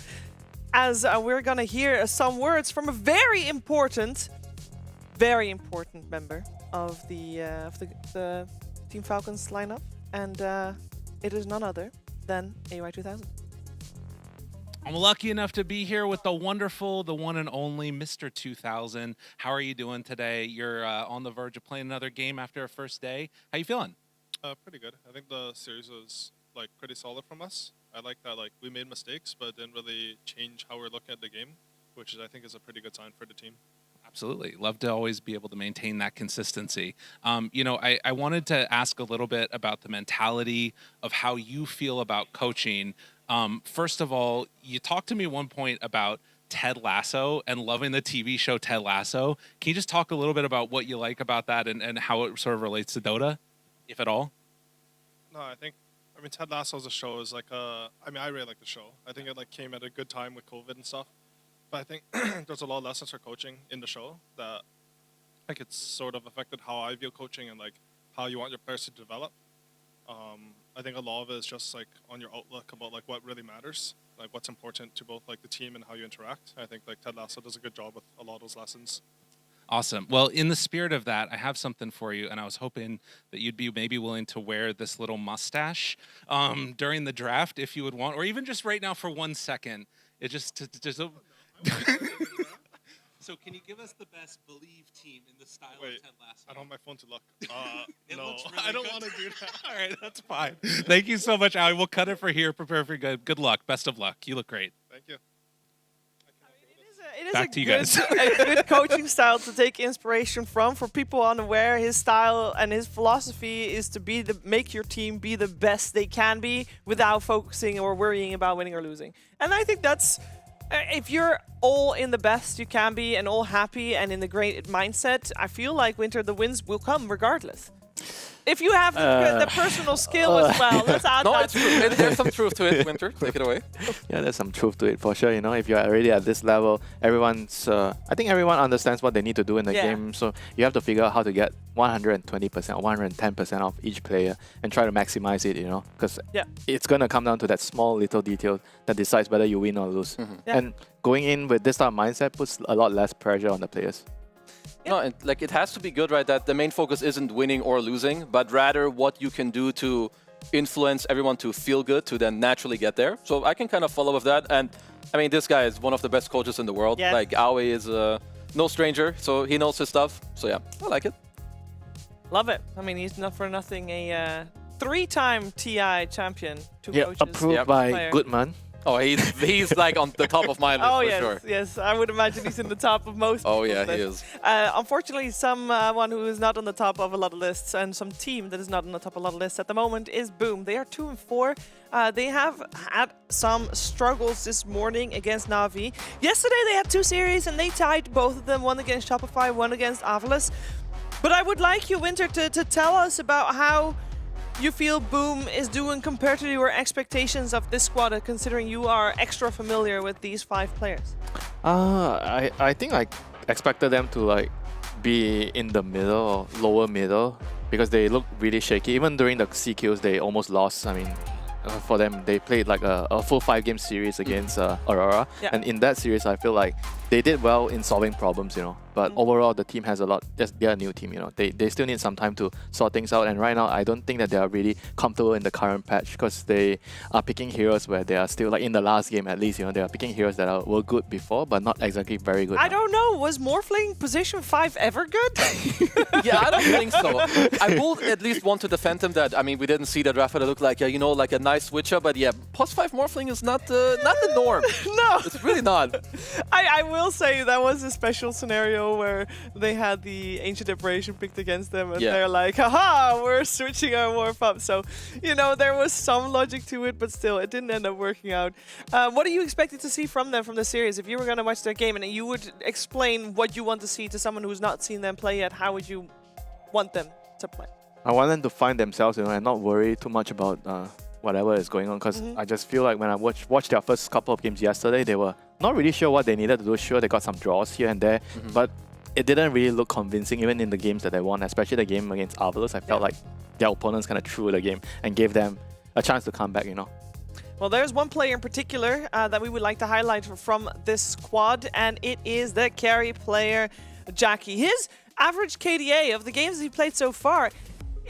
As we're going to hear some words from a very important member of the Team Falcons lineup, and it is none other than AY2000. I'm lucky enough to be here with the wonderful, the one and only Mr. 2000. How are you doing today? You're on the verge of playing another game after a first day. How you feeling? Pretty good. I think the series was like pretty solid from us. I like that like we made mistakes, but didn't really change how we're looking at the game, which I think is a pretty good sign for the team. Absolutely. Love to always be able to maintain that consistency. You know, I wanted to ask a little bit about the mentality of how you feel about coaching. First of all, you talked to me at one point about Ted Lasso and loving the TV show Ted Lasso. Can you just talk a little bit about what you like about that and how it sort of relates to Dota, if at all? No, I mean, Ted Lasso as a show is like I really like the show. I think it like came at a good time with COVID and stuff. But I think there's a lot of lessons for coaching in the show that like it's sort of affected how I view coaching and like how you want your players to develop. I think a lot of it is just like on your outlook about like what really matters, like what's important to both like the team and how you interact. I think like Ted Lasso does a good job with a lot of those lessons. Awesome. Well, in the spirit of that, I have something for you, and I was hoping that you'd be maybe willing to wear this little mustache during the draft if you would want, or even just right now for 1 second. It just So can you give us the best Believe team in the style of Ted Lasso? I don't have my phone to look. No, looks really I don't good. want to do that. All right, that's fine. Thank you so much, Ali. We'll cut it for here. Prepare for good luck. Best of luck. You look great. Thank you. It is Back to you guys. a good coaching style to take inspiration from. For people unaware, his style and his philosophy is to make your team be the best they can be without focusing or worrying about winning or losing. And I think that's, if you're all in the best you can be and all happy and in the great mindset, I feel like Winter, the wins will come regardless. If you have the personal skill as well, let's add no, that. it's true. There's some truth to it, Winter. Take it away. Yeah, there's some truth to it for sure. You know, if you're already at this level, everyone's. I think everyone understands what they need to do in the game. So you have to figure out how to get 120% or 110% of each player and try to maximize it. You know, because it's gonna come down to that small little detail that decides whether you win or lose. And going in with this type of mindset puts a lot less pressure on the players. No, and like it has to be good, right? That the main focus isn't winning or losing, but rather what you can do to influence everyone to feel good to then naturally get there. So I can kind of follow with that. And I mean, this guy is one of the best coaches in the world. Yeah. Like Aoi is no stranger, so he knows his stuff. So yeah, I like it. Love it. I mean, he's not for nothing a 3-time TI champion. Two coaches. Approved by Goodman. Oh, he's like on the top of my list Oh for yes, sure. yes. I would imagine he's in the top of most. Oh people's yeah, he lists. is. Unfortunately, someone who is not on the top of a lot of lists and some team that is not on the top of a lot of lists at the moment is Boom. They are 2-4. They have had some struggles this morning against Na'Vi. Yesterday they had 2 series and they tied both of them, one against Shopify, one against Avalus. But I would like you, Winter, to tell us about how you feel Boom is doing compared to your expectations of this squad, considering you are extra familiar with these 5 players. I think I expected them to like be in the middle or lower middle because they look really shaky. Even during the CQs, they almost lost. I mean, for them, they played like a full 5-game series against Aurora. Yeah. And in that series, I feel like they did well in solving problems, you know. But overall, the team has a lot. They're a new team, you know. They still need some time to sort things out. And right now, I don't think that they are really comfortable in the current patch because they are picking heroes where they are still, like in the last game at least, you know, they are picking heroes that were good before, but not exactly very good. I don't know. Was Morphling position 5 ever good? Yeah, I don't think so. I will at least want to defend him that, I mean, we didn't see that Rafa look like, you know, like a nice switcher, but yeah, +5 Morphling is not the norm. No. It's really not. I will say that was a special scenario where they had the Ancient Aberration picked against them and they're like, haha, we're switching our warp up. So, you know, there was some logic to it, but still, it didn't end up working out. What are you expected to see from them from the series? If you were going to watch their game and you would explain what you want to see to someone who's not seen them play yet, how would you want them to play? I want them to find themselves, you know, and not worry too much about whatever is going on, because I just feel like when I watched their first couple of games yesterday, they were not really sure what they needed to do. Sure, they got some draws here and there, but it didn't really look convincing even in the games that they won, especially the game against Avalus. I felt like their opponents kind of threw the game and gave them a chance to come back, you know. Well, there's one player in particular that we would like to highlight from this squad, and it is the carry player, Jackie. His average KDA of the games he played so far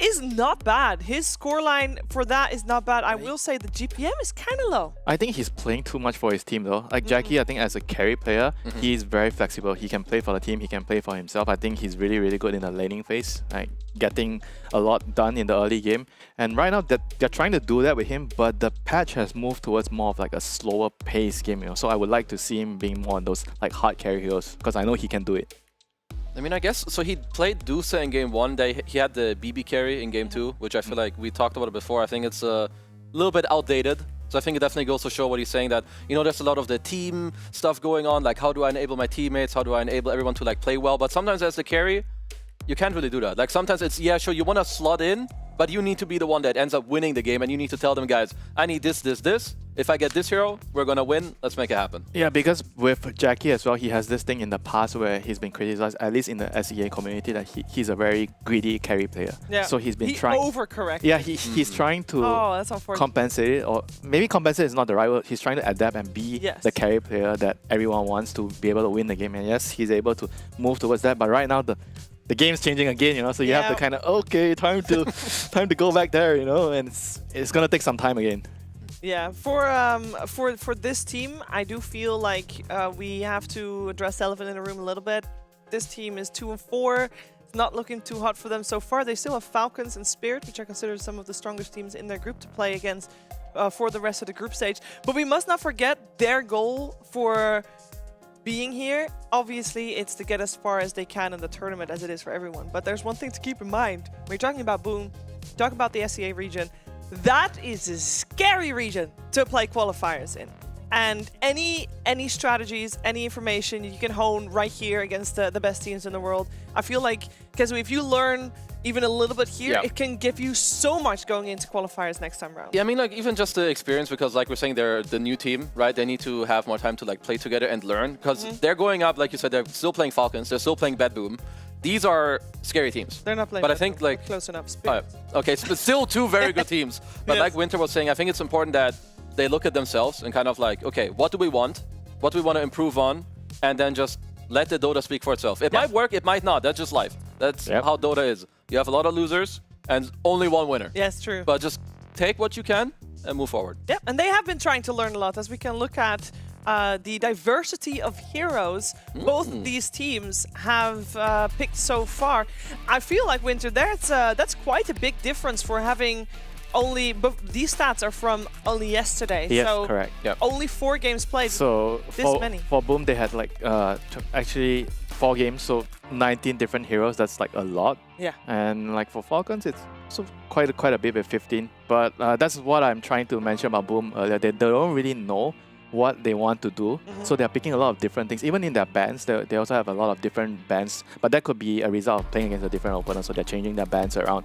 is not bad. His scoreline for that is not bad. I will say the GPM is kind of low. I think he's playing too much for his team though. Like Jackie, I think as a carry player, he's very flexible. He can play for the team, he can play for himself. I think he's really, really good in the laning phase, like getting a lot done in the early game. And right now, they're trying to do that with him, but the patch has moved towards more of like a slower pace game, you know. So I would like to see him being more on those like hard carry heroes, because I know he can do it. I mean, I guess, so he played Dusa in game 1, he had the BB carry in game 2, which I feel like we talked about it before. I think it's a little bit outdated. So I think it definitely goes to show what he's saying, that, you know, there's a lot of the team stuff going on, like how do I enable my teammates, how do I enable everyone to like play well, but sometimes as the carry, you can't really do that. Like sometimes it's, yeah, sure, you want to slot in, but you need to be the one that ends up winning the game, and you need to tell them, guys, I need this, this, this. If I get this hero, we're gonna win. Let's make it happen. Yeah, because with Jackie as well, he has this thing in the past where he's been criticized, at least in the SEA community, that he's a very greedy carry player. Yeah. So he's been he trying. overcorrected. Yeah, he's trying to that's unfortunate. compensate it, or maybe compensate is not the right word. He's trying to adapt and be the carry player that everyone wants to be able to win the game. And yes, he's able to move towards that. But right now, the game's changing again, you know. So you have to kind of time to go back there, you know. And it's gonna take some time again. Yeah, for this team, I do feel like we have to address the elephant in the room a little bit. This team is 2-4. It's not looking too hot for them so far. They still have Falcons and Spirit, which I consider some of the strongest teams in their group to play against for the rest of the group stage. But we must not forget their goal for being here. Obviously, it's to get as far as they can in the tournament, as it is for everyone. But there's one thing to keep in mind. When you're talking about Boom, talk about the SEA region, that is a scary region to play qualifiers in. And any strategies, any information you can hone right here against the best teams in the world. I feel like, because if you learn even a little bit here, it can give you so much going into qualifiers next time around. Yeah, I mean, like, even just the experience, because like we're saying, they're the new team, right? They need to have more time to like play together and learn, because they're going up, like you said, they're still playing Falcons, they're still playing Bad Boom. These are scary teams. They're not playing, but I think like close enough. Okay, so still two very good teams. But like Winter was saying, I think it's important that they look at themselves and kind of like, okay, what do we want? What do we want to improve on? And then just let the Dota speak for itself. It might work, it might not. That's just life. That's how Dota is. You have a lot of losers and only one winner. Yes, true. But just take what you can and move forward. Yeah, and they have been trying to learn a lot, as we can look at the diversity of heroes both of these teams have picked so far. I feel like, Winter, that's quite a big difference for having but these stats are from only yesterday. Yes, so correct. Yep. Only 4 games played. So this many. For Boom, they had like actually 4 games, so 19 different heroes. That's like a lot. Yeah. And like for Falcons, it's also quite a bit with 15. But that's what I'm trying to mention about Boom earlier. They don't really know what they want to do, so they're picking a lot of different things. Even in their bans, they also have a lot of different bans. But that could be a result of playing against a different opponent, so they're changing their bans around.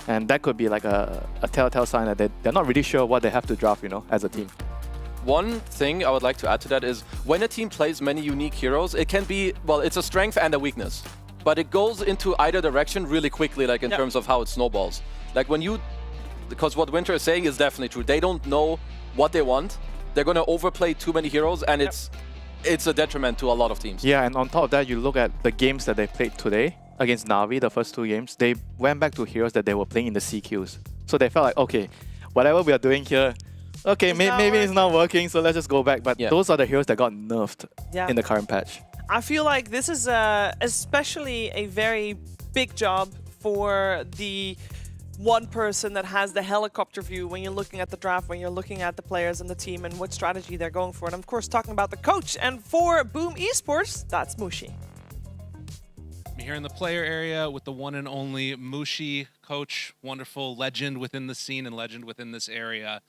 And that could be like a telltale sign that they're not really sure what they have to draft, as a team. One thing I would like to add to that is when a team plays many unique heroes, it can be, well, it's a strength and a weakness. But it goes into either direction really quickly, like in terms of how it snowballs. Like because what Winter is saying is definitely true. They don't know what they want. They're going to overplay too many heroes, and it's a detriment to a lot of teams. Yeah, and on top of that, you look at the games that they played today against Na'Vi, the first 2 games, they went back to heroes that they were playing in the CQs. So they felt like, okay, whatever we are doing here, okay, maybe it's not working, so let's just go back. But those are the heroes that got nerfed in the current patch. I feel like this is especially a very big job for the one person that has the helicopter view when you're looking at the draft, when you're looking at the players and the team and what strategy they're going for. And of course, talking about the coach. And for Boom Esports, that's Mushi. I'm here in the player area with the one and only Mushi, coach, wonderful legend within the scene and legend within this area,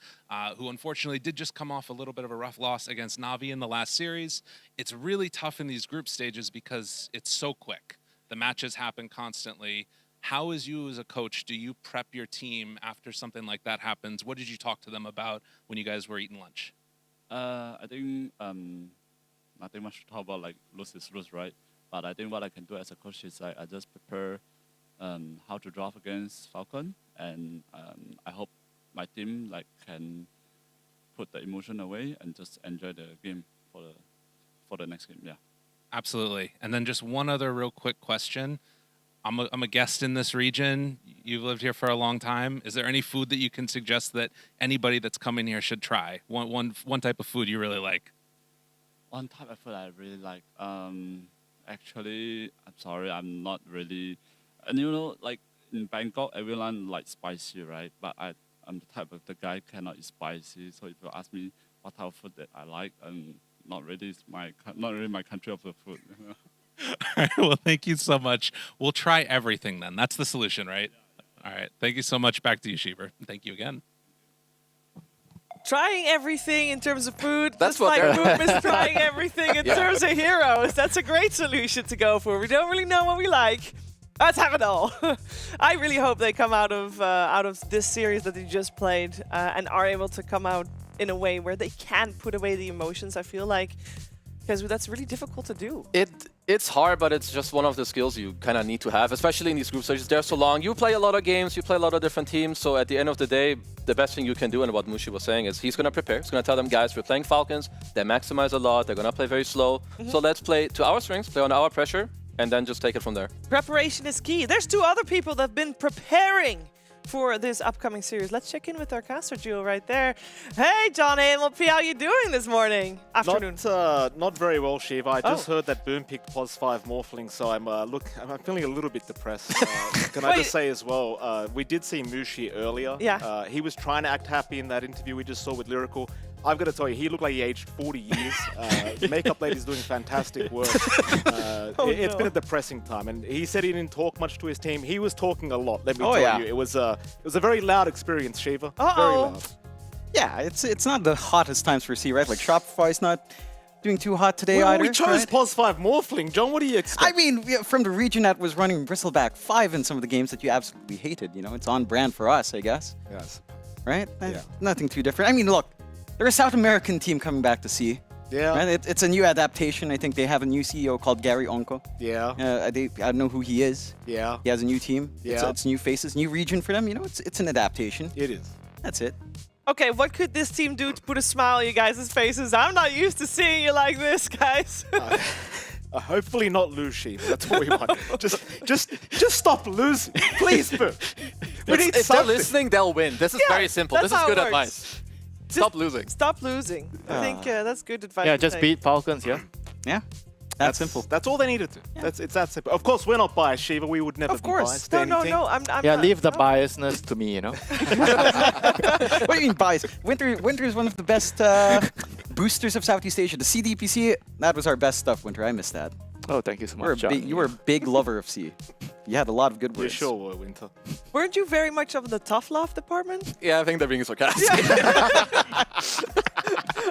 who unfortunately did just come off a little bit of a rough loss against Na'Vi in the last series. It's really tough in these group stages because it's so quick. The matches happen constantly. How, as a coach, do you prep your team after something like that happens? What did you talk to them about when you guys were eating lunch? I think nothing much to talk about, like lose is lose, right? But I think what I can do as a coach is I just prepare how to draft against Falcon, and I hope my team can put the emotion away and just enjoy the game for the next game. Yeah. Absolutely. And then just one other real quick question. I'm a guest in this region. You've lived here for a long time. Is there any food that you can suggest that anybody that's coming here should try? One type of food you really like? One type of food I really like. Actually, I'm sorry, I'm not really. And like in Bangkok, everyone likes spicy, right? But I'm the type of the guy cannot eat spicy. So if you ask me what type of food that I like, not really my country of the food. All right, well, thank you so much. We'll try everything then. That's the solution, right? All right. Thank you so much. Back to you, Sheever. Thank you again. Trying everything in terms of food. That's what Boom is trying everything in terms of heroes. That's a great solution to go for. We don't really know what we like. Let's have it all. I really hope they come out of this series that they just played and are able to come out in a way where they can put away the emotions, I feel like. Because that's really difficult to do. It's hard, but it's just one of the skills you kind of need to have, especially in these group stages. They're so long. You play a lot of games, you play a lot of different teams, so at the end of the day, the best thing you can do, and what Mushi was saying, is he's going to prepare. He's going to tell them, guys, we're playing Falcons. They maximize a lot. They're going to play very slow. So let's play to our strengths, play on our pressure, and then just take it from there. Preparation is key. There's 2 other people that have been preparing for this upcoming series. Let's check in with our caster duo right there. Hey, John AMLP, how you doing this morning? Afternoon. Not very well, Shiva. I just heard that Boom picked +5 Morphling, so I'm feeling a little bit depressed. Can I just say as well, we did see Mushi earlier. Yeah. He was trying to act happy in that interview we just saw with Lyrical. I've got to tell you, he looked like he aged 40 years. The makeup lady's doing fantastic work. It's been a depressing time, and he said he didn't talk much to his team. He was talking a lot, let me tell you. It was a very loud experience, Shiva. Very loud. Yeah, it's not the hottest times for C, right? Like Shopify's not doing too hot today either. We chose +5 Morphling. John, what do you expect? I mean, from the region that was running Bristleback 5 in some of the games that you absolutely hated. It's on brand for us, I guess. Yes. Right? Nothing too different. I mean, look. They're a South American team coming back to C. Yeah. Right? It's a new adaptation. I think they have a new CEO called Gary Onko. Yeah. I don't know who he is. Yeah. He has a new team. Yeah. It's new faces, new region for them. It's an adaptation. It is. That's it. Okay, what could this team do to put a smile on you guys' faces? I'm not used to seeing you like this, guys. Hopefully not lose, Shiva. That's what we want. Just stop losing. Please, Boom. If they're listening, they'll win. This is very simple. This is good advice. Stop losing. Stop losing. I think that's good advice. Yeah, just beat Falcons, yeah? Yeah. That's simple. That's all they needed to. It's that simple. Of course, we're not biased, Shiva. We would never Of be course. biased to No, anything. I'm Yeah, not, leave the no. biasness to me, you know. What do you mean bias? Winter is one of the best boosters of Southeast Asia. The CDPC, that was our best stuff, Winter. I missed that. Oh, thank you so much, John. You were a big lover of C. You had a lot of good You words. sure were, Winter. Weren't you very much of the tough love department? Yeah, I think they're being sarcastic.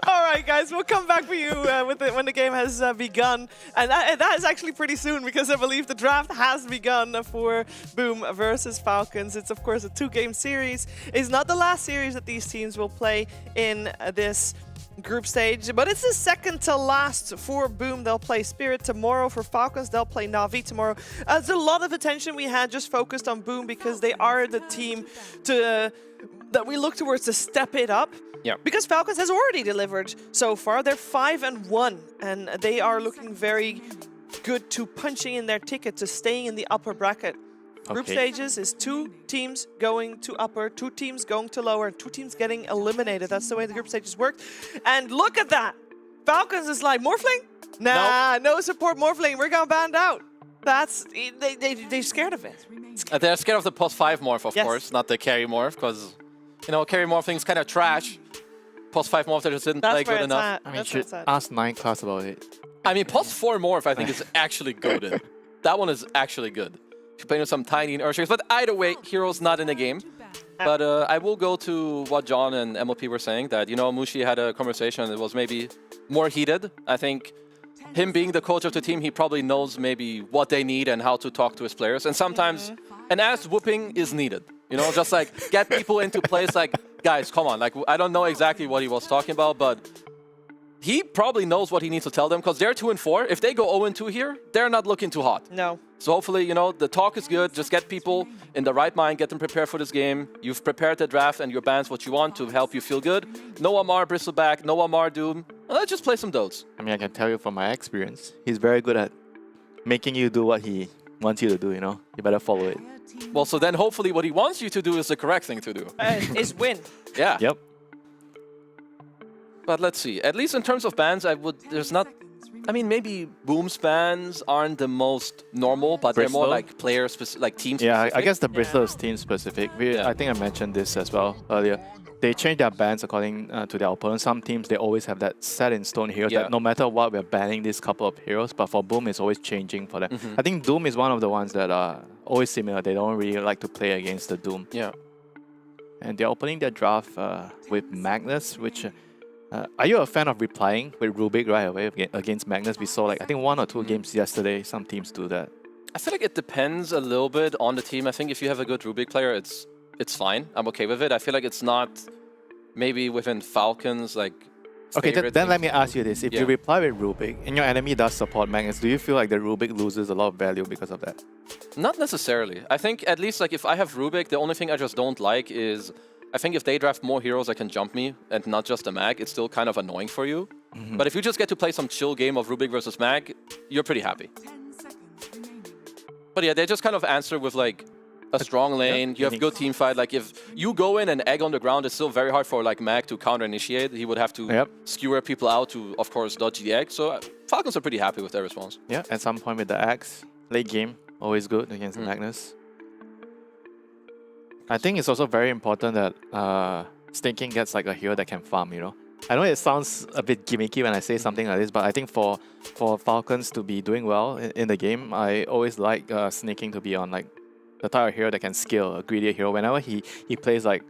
All right, guys, we'll come back for you when the game has begun. And that is actually pretty soon because I believe the draft has begun for Boom versus Falcons. It's, of course, a 2-game series. It's not the last series that these teams will play in this group stage, but it's the second to last for Boom. They'll play Spirit tomorrow. For Falcons, they'll play Na'Vi tomorrow. There's a lot of attention we had just focused on Boom because they are the team that we look towards to step it up. Yeah. Because Falcons has already delivered so far. They're 5-1, and they are looking very good to punching in their ticket to staying in the upper bracket. Group stages is 2 teams going to upper, 2 teams going to lower, and 2 teams getting eliminated. That's the way the group stages work. And look at that. Falcons is like, Morphling? Nah, no support Morphling. We're going to band out. That's, they're scared of it. They're scared of the +5 morph, of Yes. course, not the carry morph, because, you know, carry morphing's kind of trash. +5 morph, they just didn't play good enough. I mean, should ask 9 class about it. I mean, +4 morph, I think, is actually good. That one is actually good. You're playing with some tiny Earthshakers, but either way, Hero's not in the game. But I will go to what John and MLP were saying, that, you know, Mushi had a conversation that was maybe more heated. I think him being the coach of the team, he probably knows maybe what they need and how to talk to his players. And sometimes an ass whooping is needed. You know, just like get people into place like, guys, come on. Like, I don't know exactly what he was talking about, but he probably knows what he needs to tell them because they're 2-4. If they go 0-2 here, they're not looking too hot. No. So hopefully, you know, the talk is good. Just get people in the right mind, get them prepared for this game. You've prepared the draft and your band's what you want to help you feel good. No Amar Bristleback, no Amar Doom. Let's just play some Dotes. I mean, I can tell you from my experience, he's very good at making you do what he wants you to do, you know? You better follow it. Well, so then hopefully what he wants you to do is the correct thing to do. Is win. Yeah. Yep. But let's see. At least in terms of bans, there's not... I mean, maybe Boom's bans aren't the most normal, but they're more like player-specific, like team-specific. Yeah, I guess the Bristol is team-specific. I think I mentioned this as well earlier. They change their bans according to their opponent. Some teams, they always have that set-in-stone hero that no matter what, we're banning this couple of heroes, but for Boom, it's always changing for them. I think Doom is one of the ones that are always similar. They don't really like to play against the Doom. Yeah. And they're opening their draft with Magnus, which... are you a fan of replying with Rubik right away against Magnus? We saw, like, I think 1 or 2 games yesterday, some teams do that. I feel like it depends a little bit on the team. I think if you have a good Rubik player, it's fine. I'm okay with it. I feel like it's not maybe within Falcons, like... Okay, then let me ask you this. If you reply with Rubik and your enemy does support Magnus, do you feel like the Rubik loses a lot of value because of that? Not necessarily. I think at least like if I have Rubik, the only thing I just don't like is... I think if they draft more heroes that can jump me and not just a mag, it's still kind of annoying for you. But if you just get to play some chill game of Rubik versus mag, you're pretty happy. But yeah, they just kind of answer with like a strong lane. You have good team fight. Like if you go in and egg on the ground, it's still very hard for like mag to counter initiate. He would have to skewer people out to, of course, dodge the egg. So Falcons are pretty happy with their response. Yeah, at some point with the axe, late game, always good against Magnus. I think it's also very important that Stinking gets like a hero that can farm, you know. I know it sounds a bit gimmicky when I say something like this, but I think for Falcons to be doing well in the game, I always like Sneaking to be on like the type of hero that can scale, a greedier hero. Whenever he plays like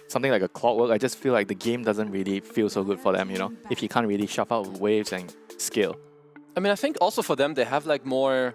something like a Clockwork, I just feel like the game doesn't really feel so good for them, you know, if he can't really shuffle out waves and scale. I mean, I think also for them, they have like more...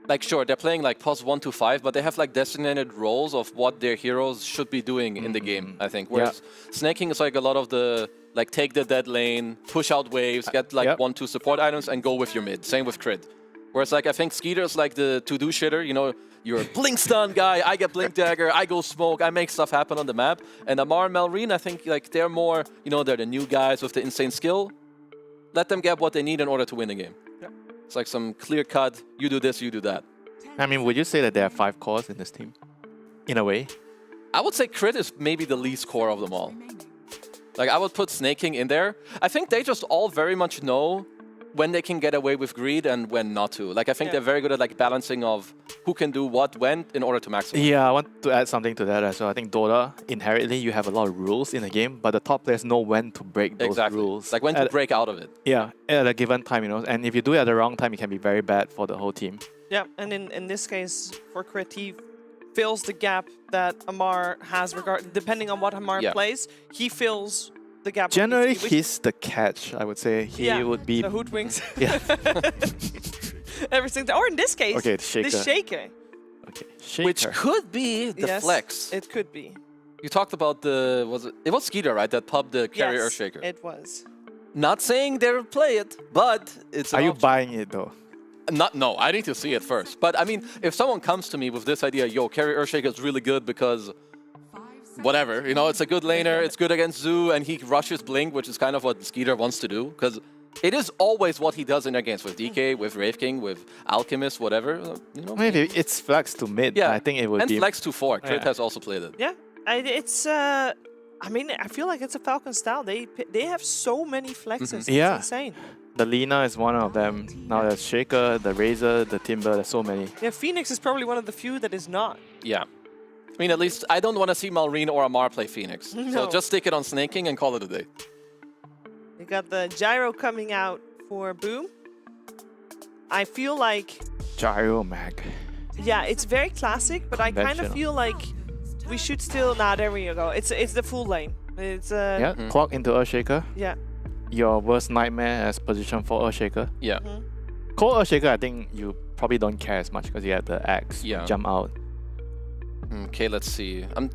Like, sure, they're playing like +1 to 5, but they have like designated roles of what their heroes should be doing in the game, I think. Whereas Snaking is like a lot of the, like, take the dead lane, push out waves, get like 1-2 support items, and go with your mid. Same with Crit. Whereas, like, I think Skeeter's like the to-do shitter, you know, you're a blink stun guy, I get blink dagger, I go smoke, I make stuff happen on the map. And Amar and Melreen, I think, like, they're more, you know, they're the new guys with the insane skill. Let them get what they need in order to win the game. It's like some clear cut, you do this, you do that. I mean, would you say that there are 5 cores in this team? In a way? I would say Crit is maybe the least core of them all. Like, I would put Snaking in there. I think they just all very much know when they can get away with greed and when not to. Like I think they're very good at like balancing of who can do what when in order to maximize. Yeah, I want to add something to that as well. I think Dota, inherently, you have a lot of rules in the game, but the top players know when to break those rules. Like when to break out of it. Yeah, at a given time, you know. And if you do it at the wrong time, it can be very bad for the whole team. Yeah, and in this case, for Creative, fills the gap that Amar has depending on what Amar plays, he fills the gap. Generally, he's the catch, I would say. He would be... the hoodwinks. Yeah. Everything. Or in this case, okay, the shaker. the shaker. Okay, shaker. Which could be the flex. It could be. You talked about the... It was Skeeter, right? That pubbed the carry Yes, Earthshaker. it was. Not saying they'll play it, but it's... Are you buying it, though? No, I need to see it first. But I mean, if someone comes to me with this idea, yo, carry Earthshaker is really good because whatever, you know, it's a good laner, it's good against Zoo, and he rushes Blink, which is kind of what Skeeter wants to do, because it is always what he does in their games with DK, with Wraith King, with Alchemist, whatever. You know, maybe it's flex to mid. Yeah, I think it would and be... flex to 4. Crit has also played it. Yeah, it's... I mean, I feel like it's a Falcon style. They have so many flexes. Yeah. It's insane. The Lina is one of them. Now there's Shaker, the Razor, the Timber, there's so many. Yeah, Phoenix is probably one of the few that is not. Yeah. I mean, at least I don't want to see Malrine or Amar play Phoenix. No. So just stick it on Snaking and call it a day. You got the Gyro coming out for Boom. I feel like... Gyro Mag. Yeah, it's very classic, but I kind of feel like we should still... Nah, there we go. It's the full lane. It's Yeah, clock into Earthshaker. Yeah. Your worst nightmare as position for Earthshaker. Yeah. Cold Earthshaker, I think you probably don't care as much because you have the axe. Yeah. Jump out. Okay, let's see. I'm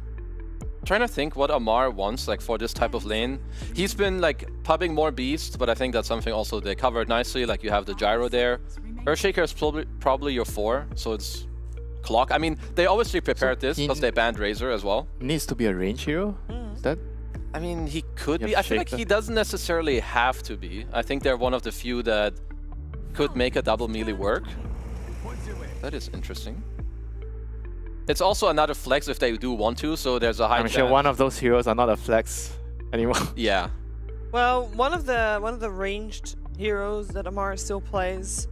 trying to think what Amar wants like for this type of lane. He's been like pubbing more beasts, but I think that's something also they covered nicely. Like you have the Gyro there. Earthshaker is probably your 4, so it's clock. I mean, they obviously prepared this because they banned Razor as well. Needs to be a range hero? Is that? I mean, he could be. I feel like he doesn't necessarily have to be. I think they're one of the few that could make a double melee work. That is interesting. It's also another flex if they do want to, so there's a high I'm chance. sure one of those heroes are not a flex anymore. Yeah. Well, one of the ranged heroes that Amar still plays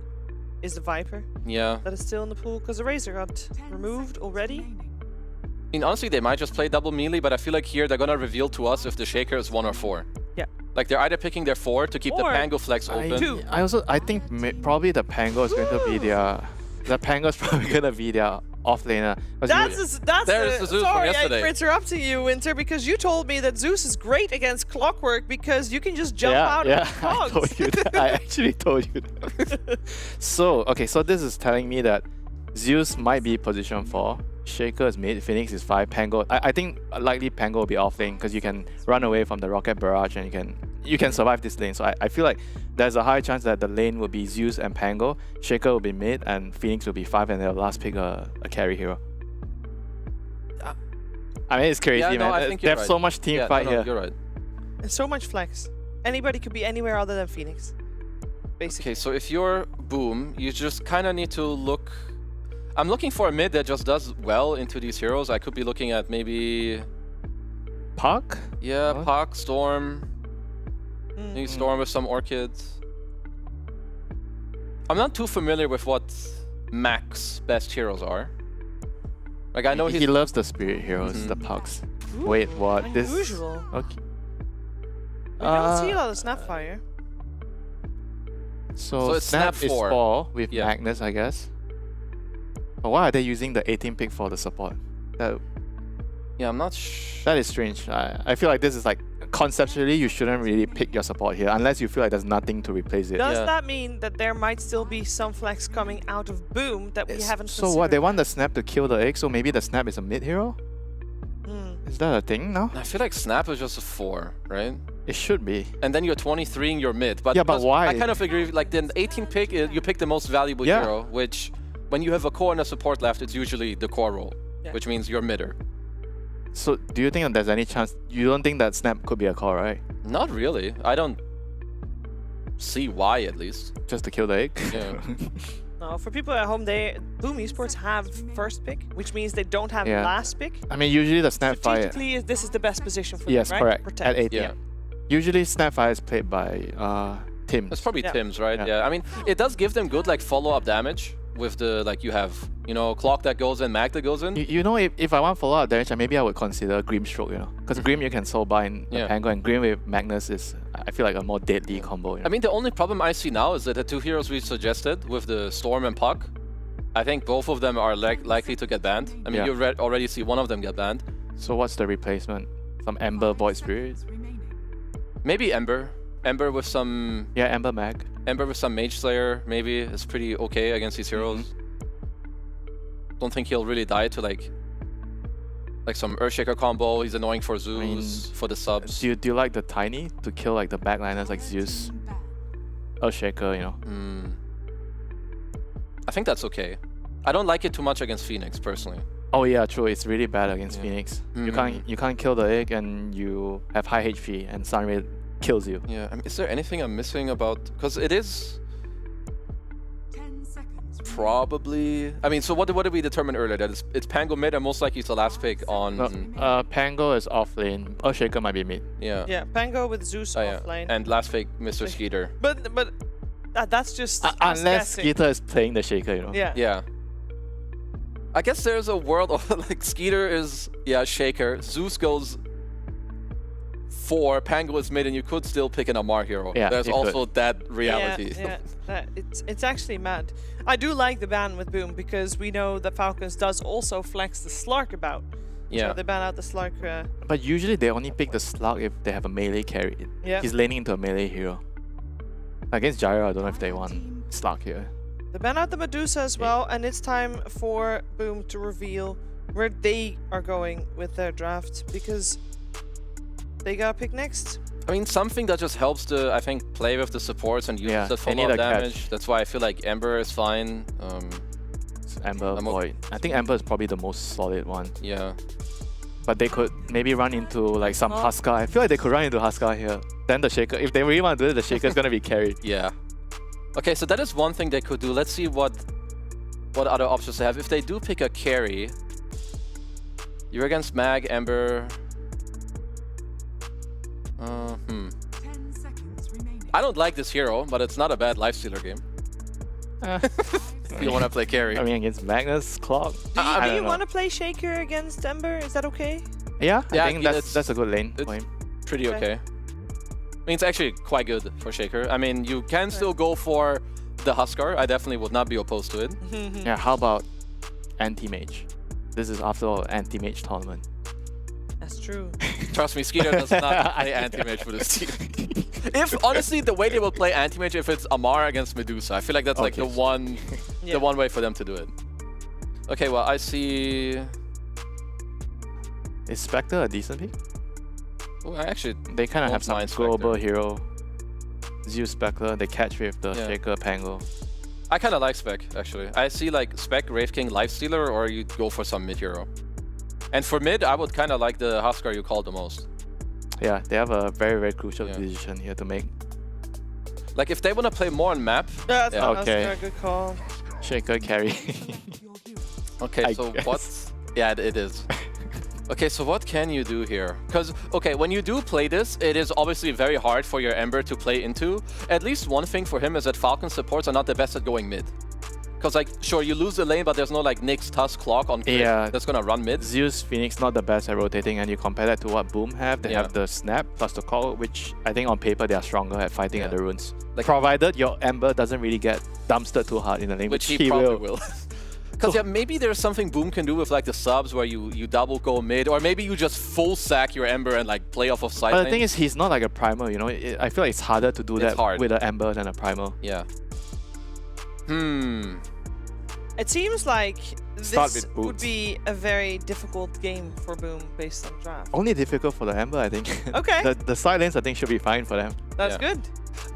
is the Viper. Yeah. That is still in the pool because the Razor got removed already. I mean, honestly, they might just play double melee, but I feel like here they're gonna reveal to us if the Shaker is 1 or 4. Yeah. Like they're either picking their 4 to keep the Or Pango flex open. I think probably the Pango is going to be their... The Pango is probably going to be their offlaner. There's the Zeus sorry, from yesterday. I'm interrupting you, Winter, because you told me that Zeus is great against Clockwork because you can just jump out of the I told you that. I actually told you that. So this is telling me that Zeus might be position 4. Shaker is mid, Phoenix is 5, Pango. I think likely Pango will be off lane because you can run away from the Rocket Barrage and you can survive this lane. So I feel like there's a high chance that the lane will be Zeus and Pango, Shaker will be mid, and Phoenix will be 5, and they'll last pick a carry hero. I mean, it's crazy, yeah, no, man. I think They have right. so much team fight here. You're right. And so much flex. Anybody could be anywhere other than Phoenix. Basically. Okay, so if you're Boom, you just kind of need to look... I'm looking for a mid that just does well into these heroes. I could be looking at maybe... Puck? Yeah, Puck, Storm. Maybe Storm with some Orchids. I'm not too familiar with what Mac's best heroes are. Like, I know he loves the spirit heroes, the Pucks. Ooh, Wait, what? unusual. Okay. We don't see a lot of Snapfire. So it's Snap Snap is 4. 4 with Magnus, I guess. But why are they using the 18 pick for the support? Yeah, I'm not sure. That is strange. I feel like this is like, conceptually, you shouldn't really pick your support here unless you feel like there's nothing to replace it. Does that mean that there might still be some flex coming out of Boom that we haven't So what? They want the Snap to kill the egg, so maybe the Snap is a mid hero? Is that a thing now? I feel like Snap is just a 4, right? It should be. And then you're 23 and you're mid. But Yeah, but why? I kind of agree. Like the 18 pick, you pick the most valuable hero, which when you have a core and a support left, it's usually the core role, which means you're midder. So do you think that there's any chance? You don't think that Snap could be a call, right? Not really. I don't see why, at least. Just to kill the egg? No, for people at home, Boom Esports have first pick, which means they don't have last pick. I mean, usually the Snapfire... Strategically, this is the best position for Yes, them, right? correct. Protect. At 18. Usually Snapfire is played by Tim's. It's probably Tim's, right? Yeah. I mean, it does give them good like follow-up damage with the like you have, you know, Clock that goes in, Mag that goes in. You know, if I want follow-up damage, maybe I would consider Grim Stroke, you know. Because Grim you can soul bind the Pango, and Grim with Magnus is, I feel like, a more deadly combo. You know? I mean, the only problem I see now is that the two heroes we suggested with the Storm and Puck, I think both of them are likely to get banned. I mean, you already see one of them get banned. So what's the replacement? Some Ember Void Spirit? Maybe Ember. Ember with some... Yeah, Ember Mag. Ember with some Mage Slayer, maybe, is pretty okay against these heroes. Don't think he'll really die to like some Earthshaker combo. He's annoying for Zeus, for the subs. Do you like the Tiny to kill like the backliners like Zeus, Earthshaker, you know? I think that's okay. I don't like it too much against Phoenix, personally. Oh yeah, true. It's really bad against Phoenix. You can't kill the egg, and you have high HP, and Sunray kills you. Yeah. I mean, is there anything I'm missing about? Because it is probably. I mean, so what did we determine earlier? That it's Pango mid, and most likely it's the last pick on. No, Pango is off lane. Earthshaker might be mid. Yeah. Yeah, Pango with Zeus off lane. And last pick, Mr. Skeeter. But that's just unless Skeeter is playing the Shaker, you know. Yeah. Yeah. I guess there's a world of like Skeeter is Shaker, Zeus goes 4, Pango is mid, and you could still pick an Amar hero. Yeah, there's also that reality. Yeah, it's actually mad. I do like the ban with Boom because we know that Falcons does also flex the Slark about. Yeah. So they ban out the Slark. But usually they only pick the Slug if they have a melee carry. Yeah. He's laning into a melee hero. Against Gyro, I don't know if they want Slug here. They ban out the Medusa as well, and it's time for Boom to reveal where they are going with their draft because they gotta pick next. I mean, something that just helps to, I think, play with the supports and use the they need follow-up a damage. catch. That's why I feel like Ember is fine. Ember Void. I think Ember is probably the most solid one. Yeah. But they could maybe run into like some Huskar. I feel like they could run into Huskar here. Then the Shaker, if they really want to do it, the Shaker is gonna be carried. Yeah. Okay, so that is one thing they could do. Let's see what other options they have. If they do pick a carry, you're against Mag, Ember. I don't like this hero, but it's not a bad Lifestealer game. If you want to play carry. I mean, against Magnus, Clock. Do you want to play Shaker against Ember? Is that okay? Yeah, I think that's a good lane for him. Pretty okay. I mean, it's actually quite good for Shaker. I mean, you can still go for the Huskar. I definitely would not be opposed to it. Yeah, how about anti-mage? This is after all anti-mage tournament. That's true. Trust me, Skeeter does not play anti-mage for this team. If honestly, the way they will play anti-mage, if it's Amar against Medusa, I feel like that's like the one way for them to do it. Okay, well, I see. Is Spectre a decent pick? Oh, actually, they kind of have some Spectre. global hero. Zeus Spectre, they catch with the Shaker Pango. I kind of like Spec, actually. I see like Spec, Wraith King, Lifestealer, or you go for some mid hero. And for mid, I would kind of like the Huskar you called the most. Yeah, they have a very, very crucial decision here to make. Like, if they want to play more on map... That's a good call. Shaker carry. Okay, so what... Yeah, it is. Okay, so what can you do here? Because, okay, when you do play this, it is obviously very hard for your Ember to play into. At least one thing for him is that Falcon supports are not the best at going mid. Because, like, sure, you lose the lane, but there's no, like, Nyx, Tusk, Clock on grid that's going to run mid. Zeus, Phoenix, not the best at rotating, and you compare that to what Boom have. They have the Snap plus the Call, which I think on paper they are stronger at fighting at the runes. Like, provided your Ember doesn't really get dumpstered too hard in the lane, which he probably will. Because maybe there's something Boom can do with like the subs where you double go mid, or maybe you just full sack your Ember and like play off of side But lane. the thing is, he's not like a primer, you know. I feel like it's harder to do that with an Ember than a primer. Yeah. It seems like this would be a very difficult game for Boom based on draft. Only difficult for the Ember, I think. Okay. the side lanes, I think, should be fine for them. That's good.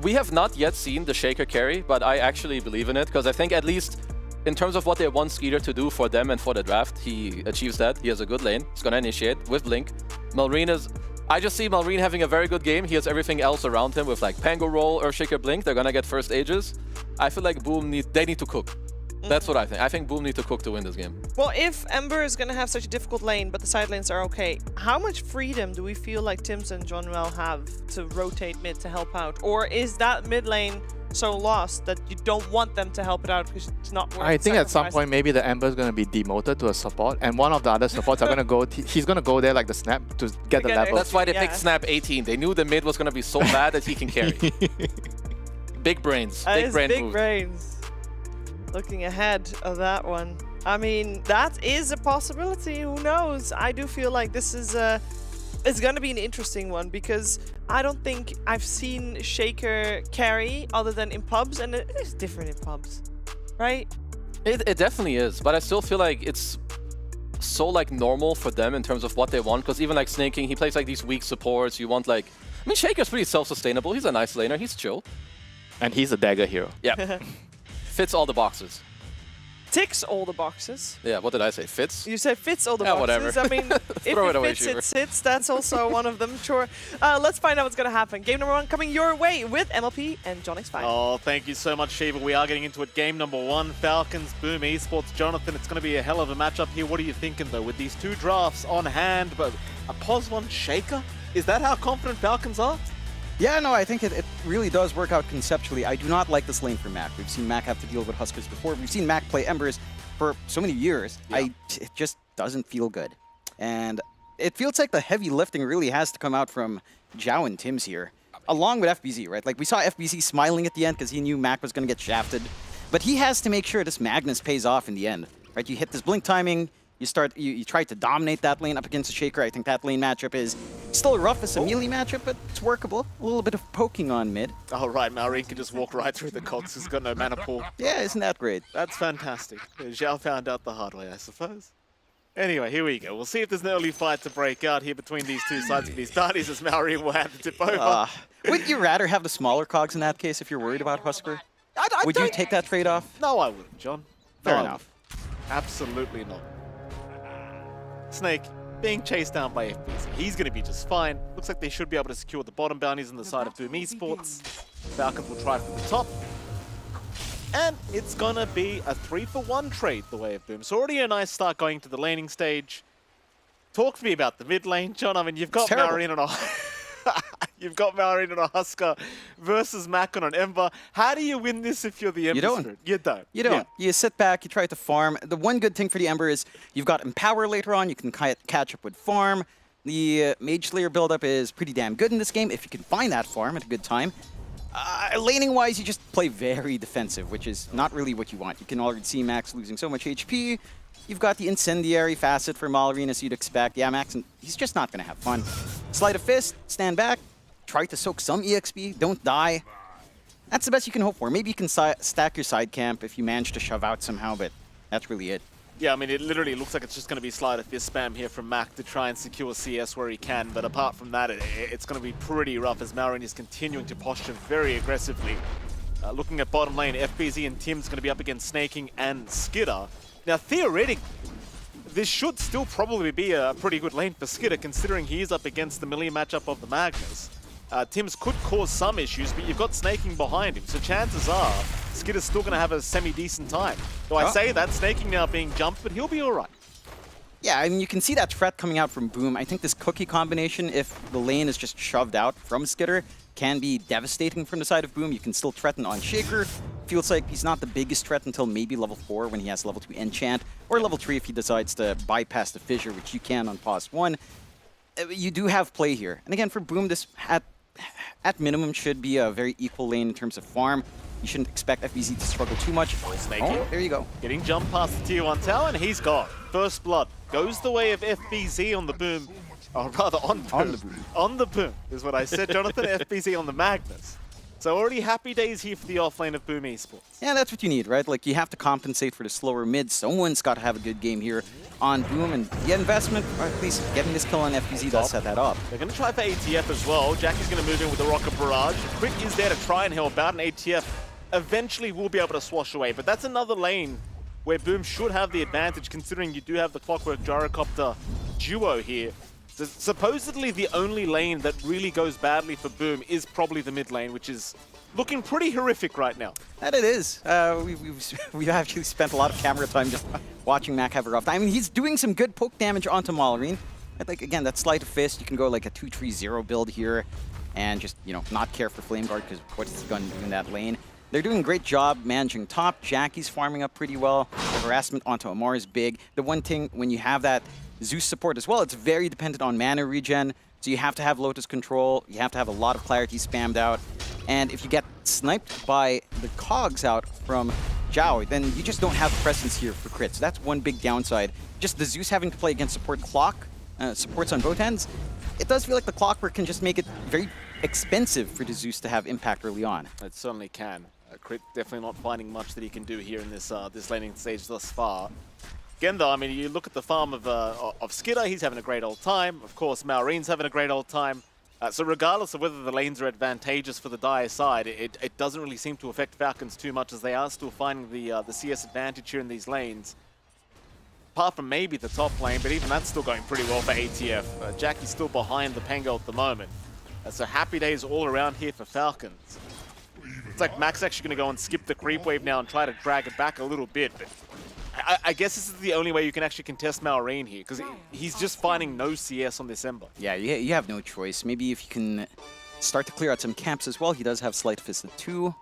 We have not yet seen the Shaker carry, but I actually believe in it, because I think at least in terms of what they want Skeeter to do for them and for the draft, he achieves that. He has a good lane. He's going to initiate with Blink. Malrine is... I just see Malrine having a very good game. He has everything else around him with like Pango Roll, Earthshaker, Blink. They're going to get first ages. I feel like Boom, they need to cook. That's what I think. I think Boom need to cook to win this game. Well, if Ember is going to have such a difficult lane, but the side lanes are okay, how much freedom do we feel like Tims and Johnwell have to rotate mid to help out? Or is that mid lane so lost that you don't want them to help it out because it's not worth I think at some sacrificing? point maybe the Ember is going to be demoted to a support, and one of the other supports are going to go. He's going to go there like the Snap to get the level. That's why they picked Snap 18. They knew the mid was going to be so bad that he can carry. Big brains. Big brain big move. brains. Looking ahead of that one. I mean, that is a possibility. Who knows? I do feel like this is it's going to be an interesting one because I don't think I've seen Shaker carry other than in pubs, and it is different in pubs, right? It definitely is, but I still feel like it's so like normal for them in terms of what they want, because even like Snaking, he plays like these weak supports. You want like, I mean, Shaker's pretty self-sustainable. He's a nice laner. He's chill. And he's a dagger hero. Yeah. Fits all the boxes. Ticks all the boxes. Yeah, what did I say? Fits? You said fits all the Yeah, boxes. whatever. I mean, if Throw it it away, fits, Shiver. it sits. That's also one of them. Sure. Let's find out what's going to happen. Game number 1 coming your way with MLP and JohnX5. Oh, thank you so much, Shiva. We are getting into it. Game number 1, Falcons, Boom Esports. Jonathan, it's going to be a hell of a matchup here. What are you thinking, though, with these 2 drafts on hand, but a POS1 Shaker? Is that how confident Falcons are? Yeah, no, I think it really does work out conceptually. I do not like this lane for Mac. We've seen Mac have to deal with Huskers before. We've seen Mac play Embers for so many years. Yeah. It just doesn't feel good. And it feels like the heavy lifting really has to come out from Zhao and Tims here, along with FBZ, right? Like, we saw FBZ smiling at the end because he knew Mac was going to get shafted. But he has to make sure this Magnus pays off in the end, right? You hit this blink timing, you try to dominate that lane up against the Shaker. I think that lane matchup is still rough as a melee matchup, but it's workable. A little bit of poking on mid. Oh, right. Maureen can just walk right through the cogs. He's got no mana pool. Yeah, isn't that great? That's fantastic. Zhao found out the hard way, I suppose. Anyway, here we go. We'll see if there's an early fight to break out here between these two sides of these parties as Maureen will have to tip over. Would you rather have the smaller cogs in that case if you're worried about Husker? Would you take that trade-off? No, I wouldn't, John. Fair No, I enough. wouldn't. Absolutely not. Snake being chased down by FBZ. He's going to be just fine. Looks like they should be able to secure the bottom bounties on the side of Boom Esports. Falcons will try for the top. And it's going to be a 3-for-1 trade the way of Boom. So already a nice start going to the laning stage. Talk to me about the mid lane, John. I mean, you've got Maureen and a you've got Maureen and a Husker versus Mac on an Ember. How do you win this if you're the Ember? You don't. Spirit? You don't. You don't. Yeah. You sit back, you try to farm. The one good thing for the Ember is you've got Empower later on. You can catch up with farm. The Mage Slayer buildup is pretty damn good in this game if you can find that farm at a good time. Laning-wise, you just play very defensive, which is not really what you want. You can already see Max losing so much HP. You've got the Incendiary facet for Malrine as you'd expect. Yeah, Max, he's just not going to have fun. Sleight of Fist, stand back, try to soak some EXP, don't die. That's the best you can hope for. Maybe you can stack your side camp if you manage to shove out somehow, but that's really it. Yeah, I mean, it literally looks like it's just going to be Sleight of Fist spam here from Mac to try and secure CS where he can. But apart from that, it's going to be pretty rough as Marin is continuing to posture very aggressively. Looking at bottom lane, FBZ and Tim's going to be up against Snaking and Skidder. Now, theoretically, this should still probably be a pretty good lane for Skidder, considering he is up against the melee matchup of the Magnus. Tim's could cause some issues, but you've got Snaking behind him, so chances are Skidder's still going to have a semi-decent time. Though I say that, Snaking now being jumped, but he'll be all right. Yeah, I mean, you can see that threat coming out from Boom. I think this cookie combination, if the lane is just shoved out from Skidder, can be devastating from the side of Boom. You can still threaten on Shaker. Feels like he's not the biggest threat until maybe level 4 when he has level 2 Enchant, or level 3 if he decides to bypass the Fissure, which you can on Pos 1. You do have play here. And again, for Boom, this at minimum should be a very equal lane in terms of farm. You shouldn't expect FBZ to struggle too much. Snaking. There you go. Getting jumped past the tier 1 tower, and he's gone. First blood goes the way of FBZ on the Boom. Or rather, on Boom. On the Boom is what I said, Jonathan. FBZ on the Magnus. So already happy days here for the offlane of Boom Esports. Yeah, that's what you need, right? Like, you have to compensate for the slower mid. Someone's got to have a good game here on Boom, and the investment, or at least getting this kill on FBZ does set that up. They're going to try for ATF as well. Jackie's going to move in with the Rocket Barrage. Quick is there to try and help out, and ATF eventually will be able to swash away. But that's another lane where Boom should have the advantage, considering you do have the Clockwork Gyrocopter duo here. Supposedly the only lane that really goes badly for Boom is probably the mid lane, which is looking pretty horrific right now. That it is. We've actually spent a lot of camera time just watching Mac have a rough time. I mean, he's doing some good poke damage onto Malrine. I think, again, that Sleight of Fist, you can go like a 2-3-0 build here and just, you know, not care for Flame Guard because what is he going to do in that lane? They're doing a great job managing top. Jackie's farming up pretty well. The harassment onto Amar is big. The one thing, when you have that Zeus support as well, it's very dependent on mana regen. So you have to have Lotus control. You have to have a lot of clarity spammed out. And if you get sniped by the cogs out from Zhao, then you just don't have presence here for crits. So that's one big downside. Just the Zeus having to play against support clock, supports on both ends, it does feel like the clockwork can just make it very expensive for the Zeus to have impact early on. It certainly can. Crit definitely not finding much that he can do here in this this laning stage thus far. Again, though, I mean, you look at the farm of Skidder, he's having a great old time. Of course, Malrine's having a great old time. So regardless of whether the lanes are advantageous for the Dire side, it doesn't really seem to affect Falcons too much, as they are still finding the CS advantage here in these lanes. Apart from maybe the top lane, but even that's still going pretty well for ATF. Jackie's still behind the Pango at the moment. So happy days all around here for Falcons. It's like Mac's actually going to go and skip the creep wave now and try to drag it back a little bit. But I guess this is the only way you can actually contest Malrine here, because he's just finding no CS on this Ember. Yeah, you have no choice. Maybe if you can start to clear out some camps as well. He does have Sleight of Fist at 2.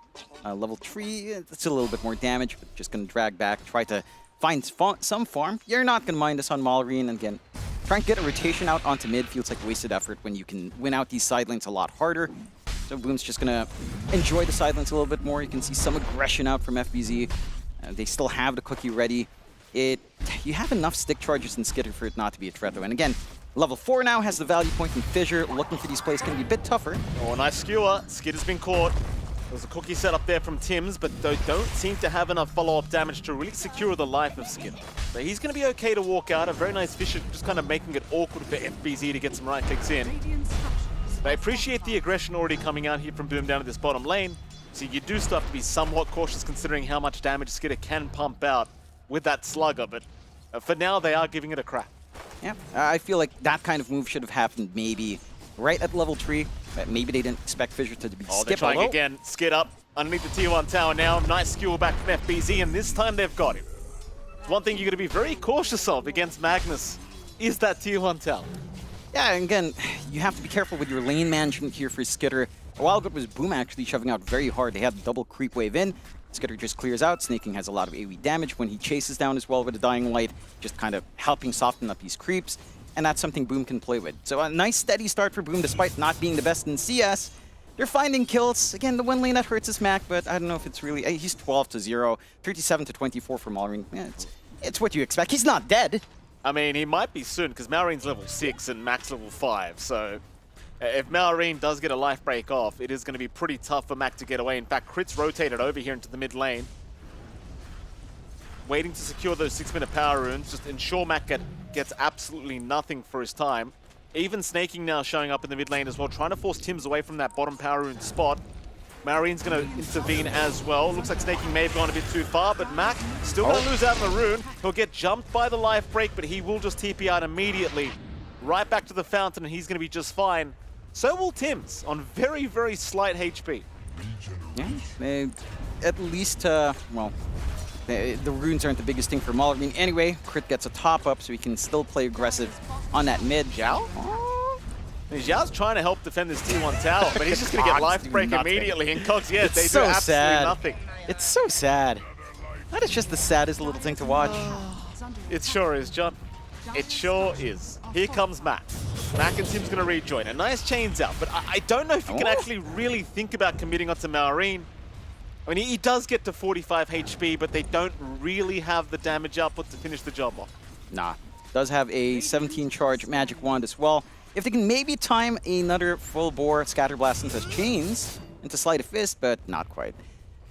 Level 3, it's a little bit more damage, but just going to drag back, try to find some farm. You're not going to mind this on Malrine. And again, trying to get a rotation out onto mid feels like wasted effort when you can win out these side lanes a lot harder. So Boom's just going to enjoy the side lanes a little bit more. You can see some aggression out from FBZ. They still have the cookie ready. You have enough stick charges in Skitter for it not to be a threat, though. And again, level 4 now has the value point in Fissure. Looking for these plays can be a bit tougher. Oh, nice skewer. Skitter's been caught. There's a cookie set up there from Tim's, but they don't seem to have enough follow-up damage to really secure the life of Skitter. So he's going to be okay to walk out. A very nice Fissure, just kind of making it awkward for FBZ to get some right clicks in. They appreciate the aggression already coming out here from Boom down to this bottom lane. So you do still have to be somewhat cautious considering how much damage Skitter can pump out with that Slugger, but for now they are giving it a crack. Yeah, I feel like that kind of move should have happened maybe right at level 3. Maybe they didn't expect Fissure to be they're trying again. Skid up underneath the tier 1 tower now. Nice skewer back from FBZ, and this time they've got him. One thing you're going to be very cautious of against Magnus is that tier 1 tower. Yeah, and again, you have to be careful with your lane management here for Skitter. A while ago it was Boom actually shoving out very hard. They had the double creep wave in. Skitter just clears out. Snaking has a lot of AoE damage when he chases down as well with a Dying Light, just kind of helping soften up these creeps. And that's something Boom can play with. So a nice steady start for Boom despite not being the best in CS. They're finding kills. Again, the one lane that hurts is Mac, but I don't know if it's really... He's 12-0, 37-24 for Malrine. Yeah, it's what you expect. He's not dead. I mean, he might be soon, because Malrine's level 6 and Mac's level 5, so... If Malrine does get a life break off, it is going to be pretty tough for Mac to get away. In fact, Crit's rotated over here into the mid lane. Waiting to secure those 6-minute power runes, just ensure Mac gets absolutely nothing for his time. Even Snaking now showing up in the mid lane as well, trying to force Tims away from that bottom power rune spot. Malrine's going to intervene as well. Looks like Snaking may have gone a bit too far, but Mac still going to lose out on the rune. He'll get jumped by the life break, but he will just TP out immediately. Right back to the fountain, and he's going to be just fine. So will Tims on very, very slight HP. Yeah, at least, well, the runes aren't the biggest thing for Malrine. Anyway, Crit gets a top up, so he can still play aggressive on that mid. Zhao? Zhao's trying to help defend this T1 tower, but he's just going to get life break immediately. And Cogs, yeah, they do absolutely nothing. It's so sad. That is just the saddest little thing to watch. It sure is, John. It sure is. Here comes Mac. Mac and Tim's going to rejoin. A nice chains out, but I don't know if you can actually really think about committing onto Malrine. I mean, he does get to 45 HP, but they don't really have the damage output to finish the job off. Nah. Does have a 17 charge magic wand as well. If they can maybe time another full bore scatter blast into chains, into Sleight of Fist, but not quite.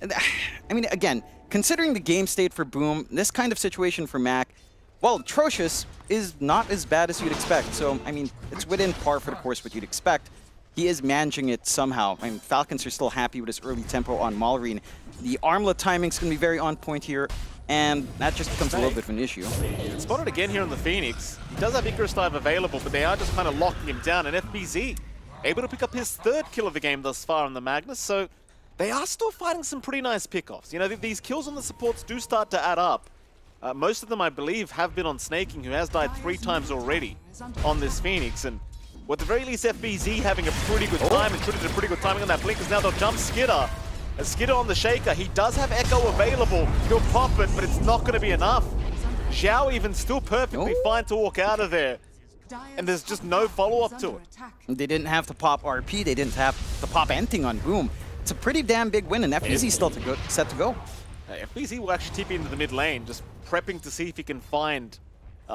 I mean, again, considering the game state for Boom, this kind of situation for Mac, well, atrocious is not as bad as you'd expect. So, I mean, it's within par for the course what you'd expect. He is managing it somehow. I mean, Falcons are still happy with his early tempo on Malrine. The armlet timing's going to be very on point here, and that just becomes a little bit of an issue. Spotted again here on the Phoenix. He does have Icarus Dive available, but they are just kind of locking him down. And FBZ able to pick up his 3rd kill of the game thus far on the Magnus. So they are still finding some pretty nice pickoffs. You know, these kills on the supports do start to add up. Most of them, I believe, have been on Snaking, who has died 3 times already on this Phoenix. And at the very least, FBZ having a pretty good time, and Trinity did a pretty good timing on that blink, as now they'll jump Skidder. And Skidder on the Shaker, he does have Echo available. He'll pop it, but it's not going to be enough. Zhao even still perfectly fine to walk out of there. And there's just no follow-up to it. They didn't have to pop RP, they didn't have to pop anything on Boom. It's a pretty damn big win, and FBZ still set to go. FBZ will actually TP into the mid lane, just prepping to see if he can find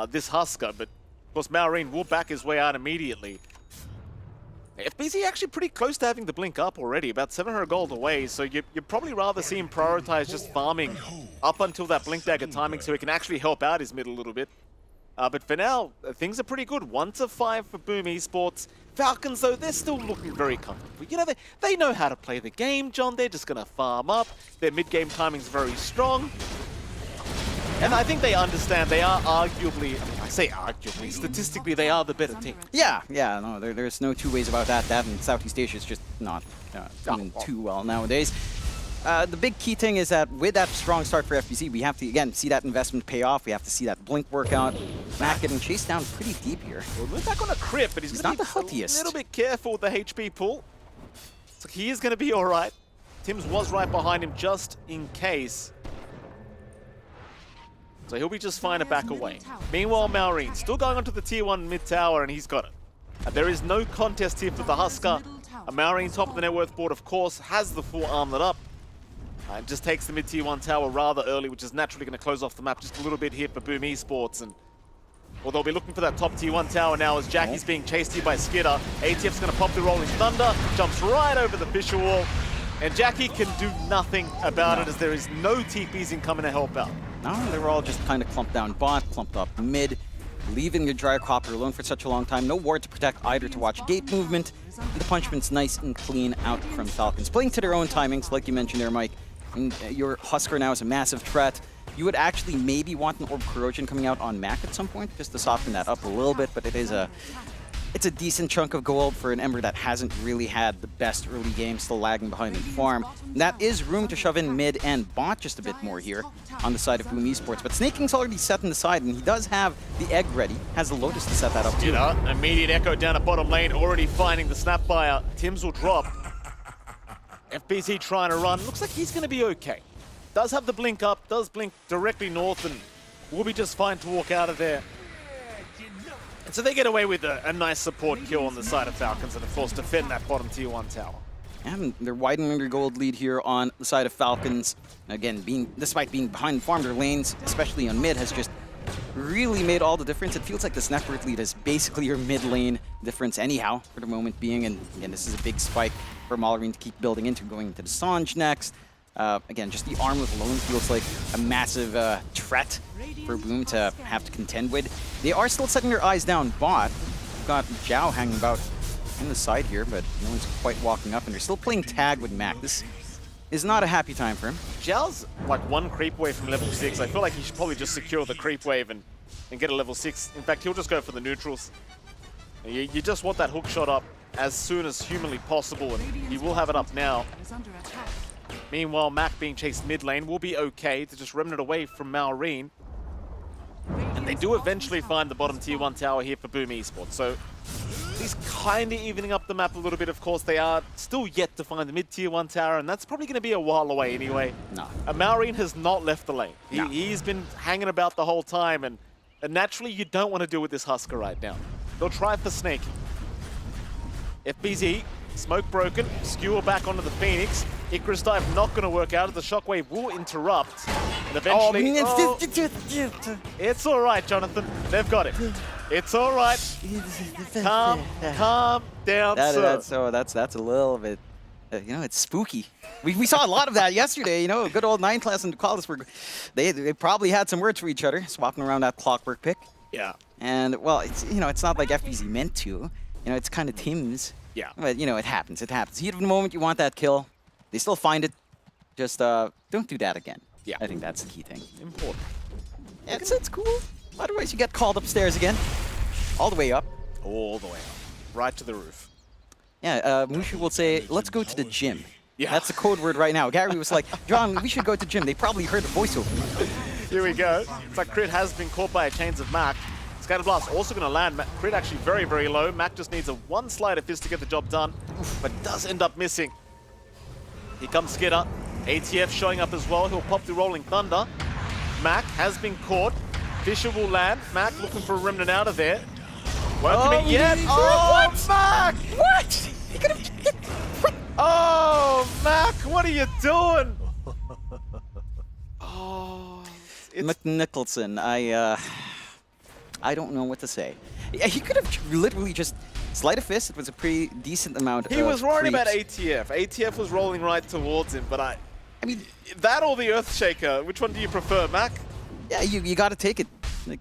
this Husker, but of course Maureen will back his way out immediately. FBZ actually pretty close to having the blink up already, about 700 gold away, so you'd probably rather see him prioritize just farming up until that blink dagger timing so he can actually help out his mid a little bit. But for now, things are pretty good. 1-5 for Boom Esports. Falcons, though, they're still looking very comfortable. You know, they know how to play the game, John. They're just going to farm up. Their mid-game timing's very strong. And I think they understand they are arguably, I say arguably, statistically they are the better team. Yeah, no, there's no two ways about that. That and Southeast Asia is just not doing too well nowadays. The big key thing is that with that strong start for FBZ, we have to, again, see that investment pay off. We have to see that blink work out. Matt getting chased down pretty deep here. Well, we're back on a crit, but he's not gonna the healthiest. A little bit careful with the HP pull. So he is going to be all right. Tim's was right behind him just in case. So he'll be just fine to back away. Meanwhile, Maureen still going onto the tier 1 mid tower, and he's got it. There is no contest here for the Husker. Maureen, top of the net worth board, of course, has the full armlet up. And just takes the mid tier 1 tower rather early, which is naturally going to close off the map just a little bit here for Boom Esports. And well, they'll be looking for that top tier 1 tower now as Jackie's being chased here by Skidder. ATF's going to pop the Rolling Thunder, jumps right over the Fisher Wall. And Jackie can do nothing about it as there is no TPs incoming to help out. No, they were all just kind of clumped down bot, clumped up mid, leaving your Dryer Copper alone for such a long time. No ward to protect either to watch gate movement. And the punishment's nice and clean out from Falcons. Playing to their own timings, like you mentioned there, Mike. And your Husker now is a massive threat. You would actually maybe want an Orb Corrosion coming out on Mac at some point, just to soften that up a little bit, but it's a decent chunk of gold for an Ember that hasn't really had the best early game, still lagging behind in farm. And that is room to shove in mid and bot just a bit more here on the side of Boom Esports. But Snaking's already set in the side, and he does have the egg ready, has the Lotus to set that up too. You know, immediate echo down at bottom lane, already finding the Snapfire. Tim's will drop. FBZ trying to run, looks like he's going to be okay. Does have the blink up, does blink directly north, and will be just fine to walk out of there. And so they get away with a nice support kill on the side of Falcons, and of course defend that bottom tier 1 tower. And they're widening their gold lead here on the side of Falcons. Again, despite being behind farm, their lanes, especially on mid, has just really made all the difference. It feels like this net worth lead is basically your mid lane difference anyhow, for the moment being. And again, this is a big spike for Maureen to keep building into, going into the Sange next. Again, just the armlet alone feels like a massive threat for Boom to have to contend with. They are still setting their eyes down bot. We've got Zhao hanging about in the side here, but no one's quite walking up, and they're still playing tag with Mac. This is not a happy time for him. Zhao's like 1 creep away from level 6. I feel like he should probably just secure the creep wave and get a level 6. In fact, he'll just go for the neutrals. You just want that hook shot up as soon as humanly possible, and he will have it up now. Meanwhile, Mac being chased mid lane will be okay to just remnant away from Maureen. And they do eventually find the bottom tier 1 tower here for Boom Esports. So he's kind of evening up the map a little bit. Of course, they are still yet to find the mid tier 1 tower, and that's probably going to be a while away anyway. No. Maureen has not left the lane. He's been hanging about the whole time, and naturally you don't want to deal with this Husker right now. They'll try for Snake. FBZ, smoke broken, skewer back onto the Phoenix. Icarus dive not going to work out. The shockwave will interrupt. And eventually... It's all right, Jonathan. They've got it. It's all right. Calm down, sir. That's a little bit... you know, it's spooky. We saw a lot of that yesterday. You know, good old 9th class and college were... They probably had some words for each other, swapping around that clockwork pick. Yeah. And, well, it's, you know, it's not like FBZ meant to. You know, it's kind of Tim's. Yeah. But, you know, it happens. It happens. Heat of the moment, you want that kill. They still find it. Just don't do that again. Yeah. I think that's the key thing. Important. It's cool. Otherwise, you get called upstairs again. All the way up. All the way up. Right to the roof. Yeah, Mushu will say, let's go to the gym. Yeah. That's the code word right now. Gary was like, John, we should go to gym. They probably heard the voiceover. Here we go. It's like Crit has been caught by a Chains of Mac. Scatter Blast also going to land. Crit actually very, very low. Mac just needs a one slide of fist to get the job done, but does end up missing. Here comes Skidder. ATF showing up as well. He'll pop the Rolling Thunder. Mac has been caught. Fisher will land. Mac looking for a remnant out of there. Won't commit yet. Oh, what? Mac! What? He could have... Oh, Mac, what are you doing? Oh, McNicholson, I don't know what to say. Yeah, he could have literally just sleight of fist. It was a pretty decent amount of He was worried about creeps. ATF. ATF was rolling right towards him, but I mean, that or the Earthshaker, which one do you prefer, Mac? Yeah, you got to take it. Like,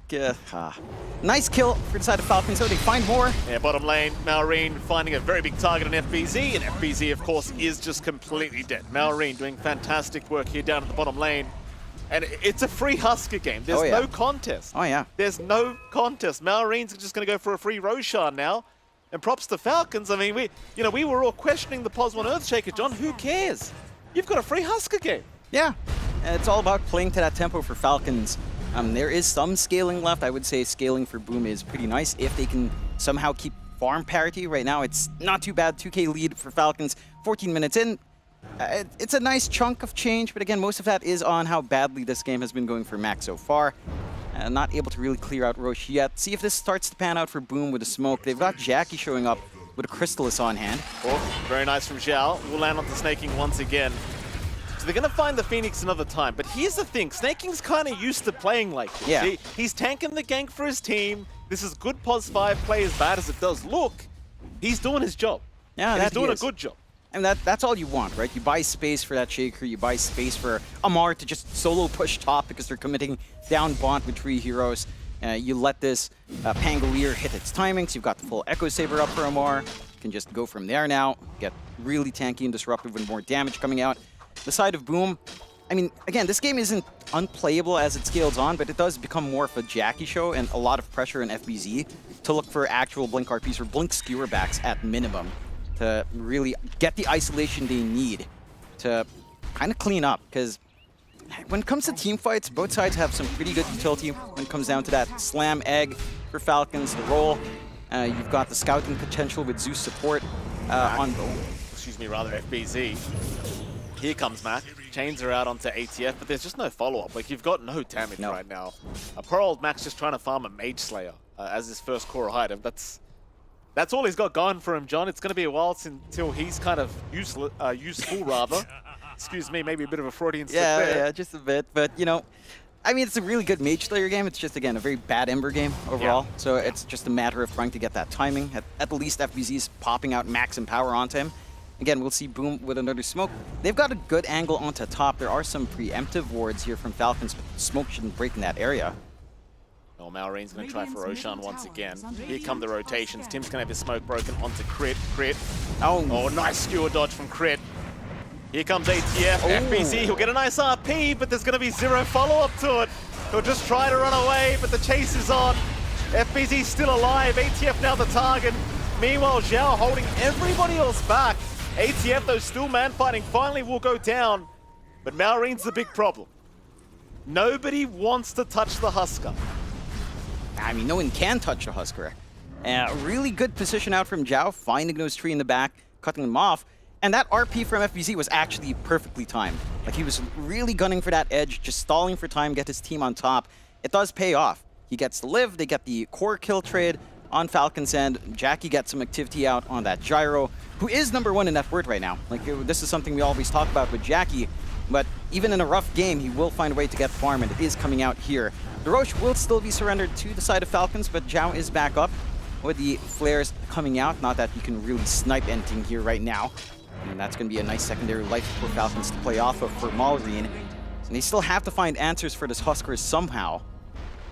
nice kill for the side of Falcons, so they find more. Yeah, bottom lane, Malrine finding a very big target on FBZ, and FBZ, of course, is just completely dead. Malrine doing fantastic work here down at the bottom lane. And it's a free Husker game. There's no contest. Oh, yeah. There's no contest. Malrine's just going to go for a free Roshan now. And props to Falcons. I mean, we were all questioning the Pos 1 Earthshaker, John. Who cares? You've got a free Husker game. Yeah, it's all about playing to that tempo for Falcons. There is some scaling left. I would say scaling for Boom is pretty nice if they can somehow keep farm parity. Right now, it's not too bad. 2K lead for Falcons, 14 minutes in. It's a nice chunk of change, but again, most of that is on how badly this game has been going for Mac so far. Not able to really clear out Roche yet. See if this starts to pan out for Boom with a smoke. They've got Jackie showing up with a Crystallis on hand. Oh, very nice from Zhao. We'll land onto Snaking once again. So they're going to find the Phoenix another time. But here's the thing. Snaking's kind of used to playing like this. Yeah. He's tanking the gank for his team. This is good Pos 5 play, as bad as it does look. He's doing his job. Yeah, and he's doing a good job. And that's all you want, right? You buy space for that Shaker, you buy space for Amar to just solo push top because they're committing down bot with 3 heroes. You let this Pangolier hit its timings. You've got the full Echo Saber up for Amar. You can just go from there now, get really tanky and disruptive with more damage coming out. The side of Boom, I mean, again, this game isn't unplayable as it scales on, but it does become more of a Jackie show and a lot of pressure in FBZ to look for actual Blink RPs or Blink skewer backs at minimum, to really get the isolation they need to kind of clean up. Because when it comes to team fights, both sides have some pretty good utility when it comes down to that slam egg for Falcons, the roll. You've got the scouting potential with Zeus support on... Excuse me, rather, FBZ. Here comes Mac. Chains are out onto ATF, but there's just no follow-up. Like, you've got no damage right now. Poor old Mac's just trying to farm a Mage Slayer as his first core item. That's all he's got going for him, John. It's going to be a while until he's kind of useful, rather. Excuse me, maybe a bit of a Freudian slip there. Yeah, just a bit. But, you know, I mean, it's a really good Mage Slayer game. It's just, again, a very bad Ember game overall. Yeah. So it's just a matter of trying to get that timing. At least FBZ's popping out max and power onto him. Again, we'll see Boom with another smoke. They've got a good angle onto top. There are some preemptive wards here from Falcons, but smoke shouldn't break in that area. Oh, Malrine's going to try for Roshan once again. Here come the rotations. Tim's going to have his smoke broken onto Crit. Oh, nice skewer dodge from Crit. Here comes ATF. FBZ, he'll get a nice RP, but there's going to be zero follow-up to it. He'll just try to run away, but the chase is on. FBZ's still alive. ATF now the target. Meanwhile, Zhao holding everybody else back. ATF, though, still man-fighting, finally will go down. But Malrine's the big problem. Nobody wants to touch the Husker. I mean, no one can touch a Husker. Really good position out from Zhao, finding those 3 in the back, cutting them off. And that RP from FBZ was actually perfectly timed. Like, he was really gunning for that edge, just stalling for time, get his team on top. It does pay off. He gets to live, they get the core kill trade on Falcon's end. Jackie gets some activity out on that Gyro, who is #1 in net worth right now. Like, this is something we always talk about with Jackie, but even in a rough game, he will find a way to get farm, and it is coming out here. The Roche will still be surrendered to the side of Falcons, but Zhao is back up with the flares coming out. Not that you can really snipe anything here right now. And that's going to be a nice secondary life for Falcons to play off of for Malrine. And they still have to find answers for this Husker somehow.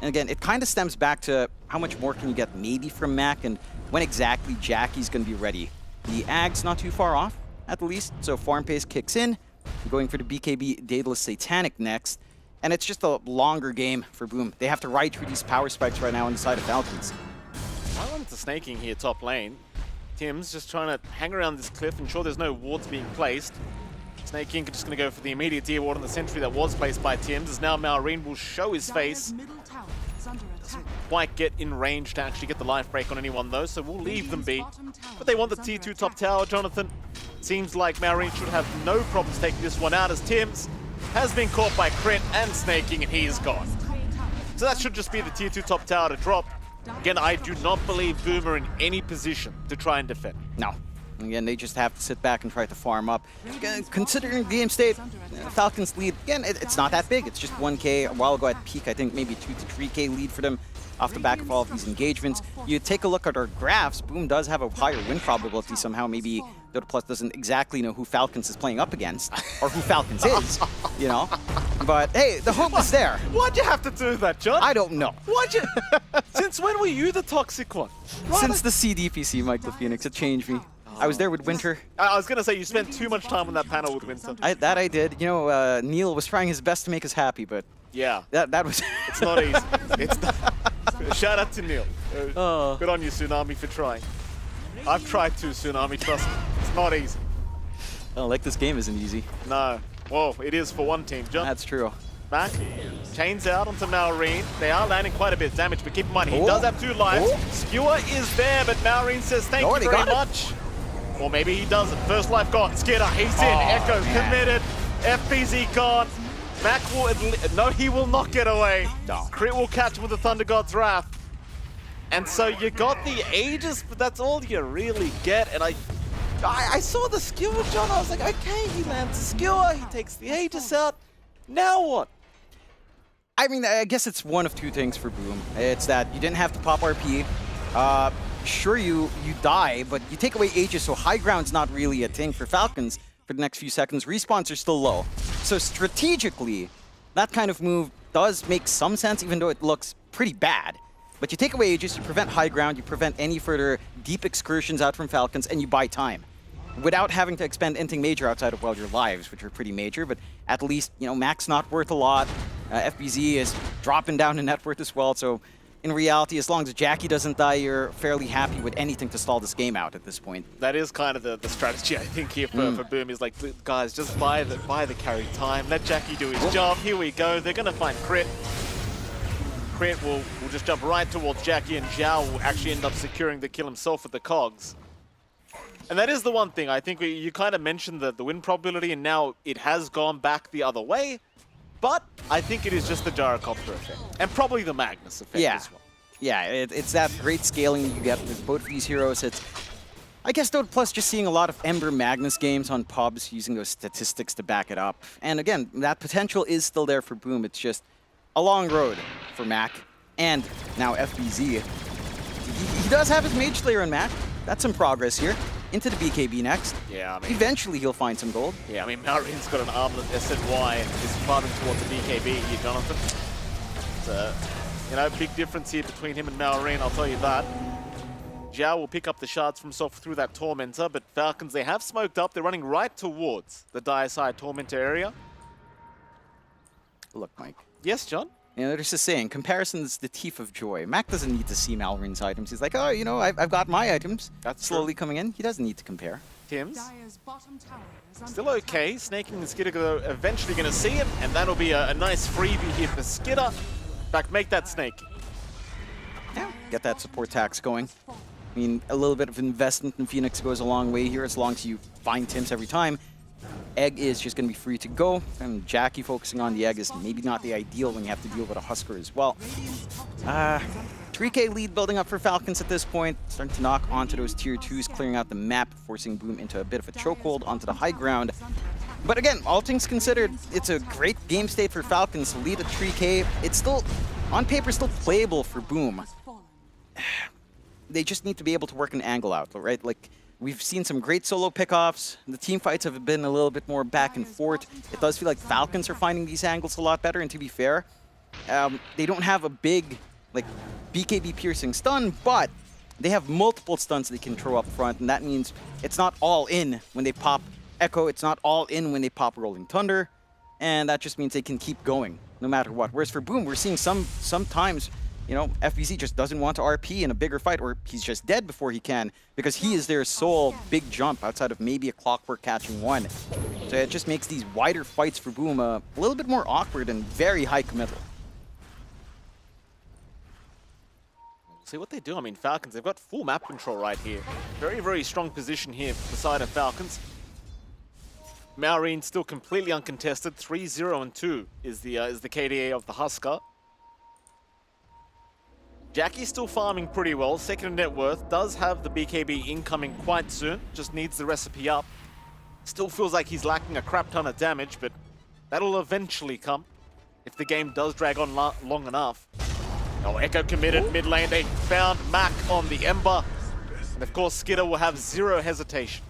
And again, it kind of stems back to how much more can you get maybe from Mac and when exactly Jackie's going to be ready. The Ag's not too far off, at least, so farm pace kicks in. We're going for the BKB Daedalus Satanic next. And it's just a longer game for Boom. They have to ride through these power spikes right now on the side of Falcons. I wanted to Snaking here top lane. Tim's just trying to hang around this cliff, ensure there's no wards being placed. Snake King just going to go for the immediate deal ward on the sentry that was placed by Tims, as now Malrine will show his face. Doesn't quite get in range to actually get the life break on anyone though, so we'll leave them be. But they want the T2 top tower, Jonathan. Seems like Malrine should have no problems taking this one out, as Tims has been caught by Crit and Snake King, and he is gone. So that should just be the tier 2 top tower to drop. Again, I do not believe Boom are in any position to try and defend. No. Again, they just have to sit back and try to farm up. Again, considering game state, Falcons lead, again, it's not that big. It's just 1K. A while ago at peak, I think maybe 2 to 3K lead for them off the back of all of these engagements. You take a look at our graphs, Boom does have a higher win probability somehow. Maybe Dota Plus doesn't exactly know who Falcons is playing up against, or who Falcons is, you know? But hey, the hope is there. Why'd you have to do that, John? I don't know. Why'd you? Since when were you the toxic one? Since the CDPC, Michael Phoenix, it changed me. I was there with Winter. I was going to say, you spent too much time on that panel with Winter. That I did. You know, Neil was trying his best to make us happy, but... Yeah. That was... It's not easy. It's not. Shout out to Neil. Good on you, Tsunami, for trying. I've tried to, Tsunami, trust me. It's not easy. Oh, like this game isn't easy. No. Well, it is for one team, John. That's true. Back. Chains out onto Malrine. They are landing quite a bit of damage, but keep in mind, he does have 2 lives. Skewer is there, but Malrine says thank you very much. Or maybe he doesn't. First life gone. Skidder, he's in. Echo committed. FBZ gone. Mac will... No, he will not get away. No. Crit will catch him with the Thunder God's Wrath. And so you got the Aegis, but that's all you really get. And I saw the skewer, John. I was like, okay, he lands the skewer. He takes the Aegis out. Now what? I mean, I guess it's one of 2 things for Boom. It's that you didn't have to pop RP. Sure, you die, but you take away Aegis, so high ground's not really a thing for Falcons for the next few seconds. Respawns are still low. So strategically, that kind of move does make some sense, even though it looks pretty bad. But you take away Aegis, you prevent high ground, you prevent any further deep excursions out from Falcons, and you buy time. Without having to expend anything major outside of, well, your lives, which are pretty major, but at least, you know, Mac's not worth a lot. FBZ is dropping down in net worth as well, so in reality, as long as Jackie doesn't die, you're fairly happy with anything to stall this game out at this point. That is kind of the strategy, I think, here for Boom, is like, guys, just buy the carry time, let Jackie do his job, here we go, they're going to find Crit. Crit will just jump right towards Jackie, and Zhao will actually end up securing the kill himself with the cogs. And that is the one thing, I think you kind of mentioned the win probability, and now it has gone back the other way. But I think it is just the gyrocopter effect, and probably the Magnus effect as well. Yeah, it's that great scaling that you get with both of these heroes. It's, I guess, Dota Plus just seeing a lot of Ember Magnus games on pubs, using those statistics to back it up. And again, that potential is still there for Boom. It's just a long road for Mac, and now FBZ. He does have his Mage Slayer on Mac. That's some progress here. Into the BKB next. Yeah, I mean... Eventually he'll find some gold. Yeah, I mean, Malrine's got an armlet SNY and is farming towards the BKB here, Jonathan. It's a, you know, big difference here between him and Malrine, I'll tell you that. Zhao will pick up the shards from himself through that Tormentor, but Falcons, they have smoked up. They're running right towards the dire side Tormentor area. Look, Mike. Yes, John? You know, there's a saying, comparison is the thief of joy. Mac doesn't need to see Malrine's items. He's like, oh, you know, I've got my items. That's slowly coming in. He doesn't need to compare. Tims. Still okay. Snaking and Skidder are eventually going to see him, and that'll be a nice freebie here for Skidder. In fact, make that Snake. Yeah, get that support tax going. I mean, a little bit of investment in Phoenix goes a long way here, as long as you find Tims every time. Egg is just going to be free to go, and Jackie focusing on the Egg is maybe not the ideal when you have to deal with a Husker as well. 3K lead building up for Falcons at this point, starting to knock onto those tier 2s, clearing out the map, forcing Boom into a bit of a chokehold onto the high ground. But again, all things considered, it's a great game state for Falcons to lead at 3K. It's still, on paper, still playable for Boom. They just need to be able to work an angle out, right? Like, we've seen some great solo pickoffs. The team fights have been a little bit more back and forth. It does feel like Falcons are finding these angles a lot better, and to be fair, they don't have a big, like, BKB piercing stun, but they have multiple stuns they can throw up front, and that means it's not all in when they pop Echo, it's not all in when they pop Rolling Thunder, and that just means they can keep going no matter what. Whereas for Boom, we're seeing sometimes you know, FBZ just doesn't want to RP in a bigger fight, or he's just dead before he can, because he is their sole big jump outside of maybe a Clockwork catching one. So it just makes these wider fights for Boom a little bit more awkward and very high committal. See what they do. I mean, Falcons, they've got full map control right here. Very, very strong position here for the side of Falcons. Maureen still completely uncontested. 3-0-2 is the KDA of the Husker. Jackie's still farming pretty well. Second in net worth. Does have the BKB incoming quite soon. Just needs the recipe up. Still feels like he's lacking a crap ton of damage, but that'll eventually come if the game does drag on long enough. Oh, Echo committed mid lane. They found Mac on the Ember. And of course, Skidder will have zero hesitation.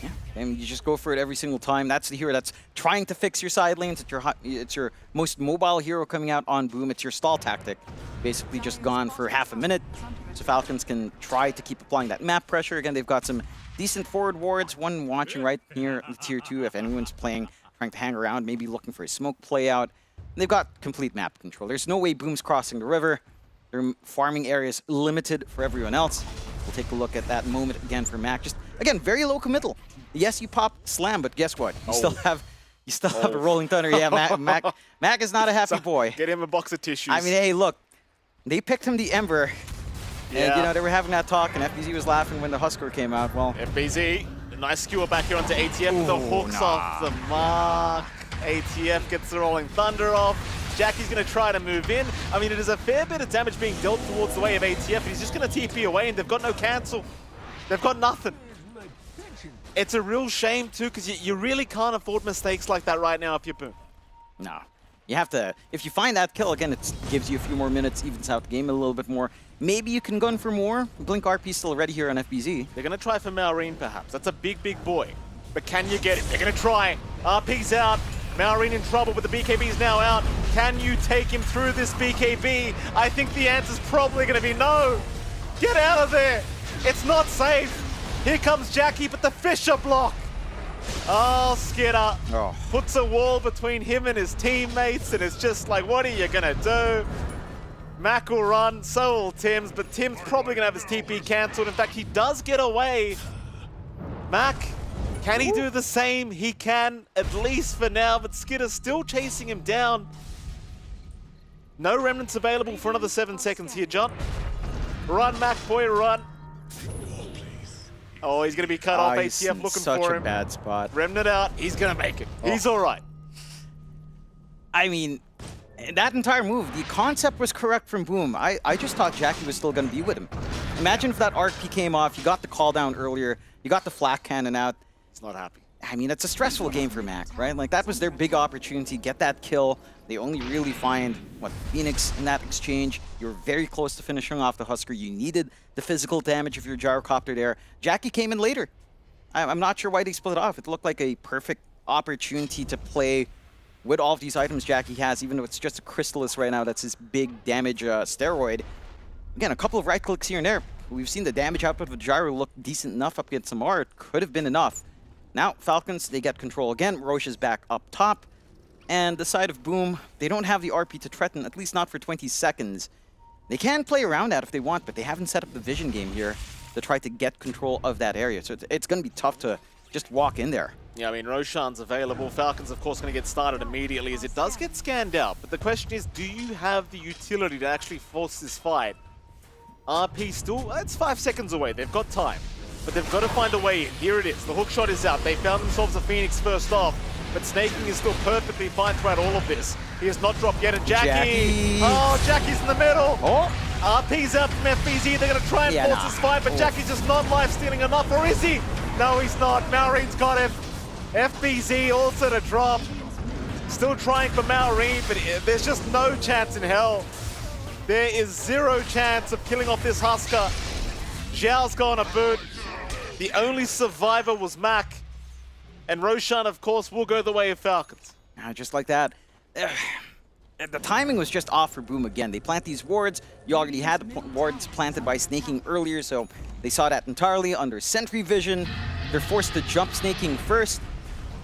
Yeah, and you just go for it every single time. That's the hero that's trying to fix your side lanes. It's your most mobile hero coming out on Boom. It's your stall tactic. Basically just gone for half a minute. So Falcons can try to keep applying that map pressure. Again, they've got some decent forward wards. One watching right here in the tier 2 if anyone's playing, trying to hang around, maybe looking for a smoke play out. They've got complete map control. There's no way Boom's crossing the river. Their farming area is limited for everyone else. We'll take a look at that moment again for Mac. Just, again, very low committal. Yes, you pop Slam, but guess what? You still have a Rolling Thunder. Yeah, Mac is not a happy boy. Get him a box of tissues. I mean, hey, look. They picked him the Ember. Yeah. And, you know, they were having that talk, and FBZ was laughing when the Husker came out. Well, FBZ, a nice skewer back here onto ATF. The hooks off the mark. ATF gets the Rolling Thunder off. Jackie's going to try to move in. I mean, it is a fair bit of damage being dealt towards the way of ATF, and he's just going to TP away, and they've got no cancel. They've got nothing. It's a real shame, too, because you really can't afford mistakes like that right now if you're Boom. No. You have to, if you find that kill, again, it gives you a few more minutes, evens out the game a little bit more. Maybe you can gun for more. Blink RP's still ready here on FBZ. They're going to try for Maureen, perhaps. That's a big, big boy. But can you get it? They're going to try. RP's out. Maureen in trouble, but the BKB's now out. Can you take him through this BKB? I think the answer's probably going to be no. Get out of there. It's not safe. Here comes Jackie, but the Fisher block. Oh, Skidder puts a wall between him and his teammates, and it's just like, what are you going to do? Mac will run, so will Tim's, but Tim's probably going to have his TP cancelled. In fact, he does get away. Mac, can he do the same? He can, at least for now, but Skidder's still chasing him down. No remnants available for another 7 seconds here, John. Run, Mac boy, run. Oh, he's going to be cut off. ATF looking for him. Such a bad spot. Remnant out. He's going to make it. He's all right. I mean, that entire move, the concept was correct from Boom. I just thought Jackie was still going to be with him. Imagine if that RP came off, you got the call down earlier, you got the flak cannon out. He's not happy. I mean, it's a stressful game for Mac, right? Like, that was their big opportunity, get that kill. They only really find, what, Phoenix in that exchange. You were very close to finishing off the Husker. You needed the physical damage of your gyrocopter there. Jackie came in later. I'm not sure why they split off. It looked like a perfect opportunity to play with all of these items Jackie has, even though it's just a Crystallis right now. That's his big damage steroid. Again, a couple of right clicks here and there. We've seen the damage output of Gyro look decent enough up against Samar. It could have been enough. Now, Falcons, they get control again. Roche is back up top. And the side of Boom, they don't have the RP to threaten, at least not for 20 seconds. They can play around that if they want, but they haven't set up the vision game here to try to get control of that area. So it's going to be tough to just walk in there. Yeah, I mean, Roshan's available. Falcons, of course, going to get started immediately as it does get scanned out. But the question is, do you have the utility to actually force this fight? RP still, it's 5 seconds away. They've got time. But they've got to find a way in. Here it is. The hook shot is out. They found themselves a Phoenix first off. But Snaking is still perfectly fine throughout all of this. He has not dropped yet. And Jackie. Oh, Jackie's in the middle. Oh. RP's out from FBZ. They're going to try and force this fight. But Jackie's just not life-stealing enough. Or is he? No, he's not. Maureen's got him. FBZ also to drop. Still trying for Maureen, but there's just no chance in hell. There is zero chance of killing off this Husker. Zhao's gone a boot. The only survivor was Mac. And Roshan, of course, will go the way of Falcons. Just like that. The timing was just off for Boom again. They plant these wards. You already had the wards planted by Snaking earlier, so they saw that entirely under Sentry Vision. They're forced to jump Snaking first.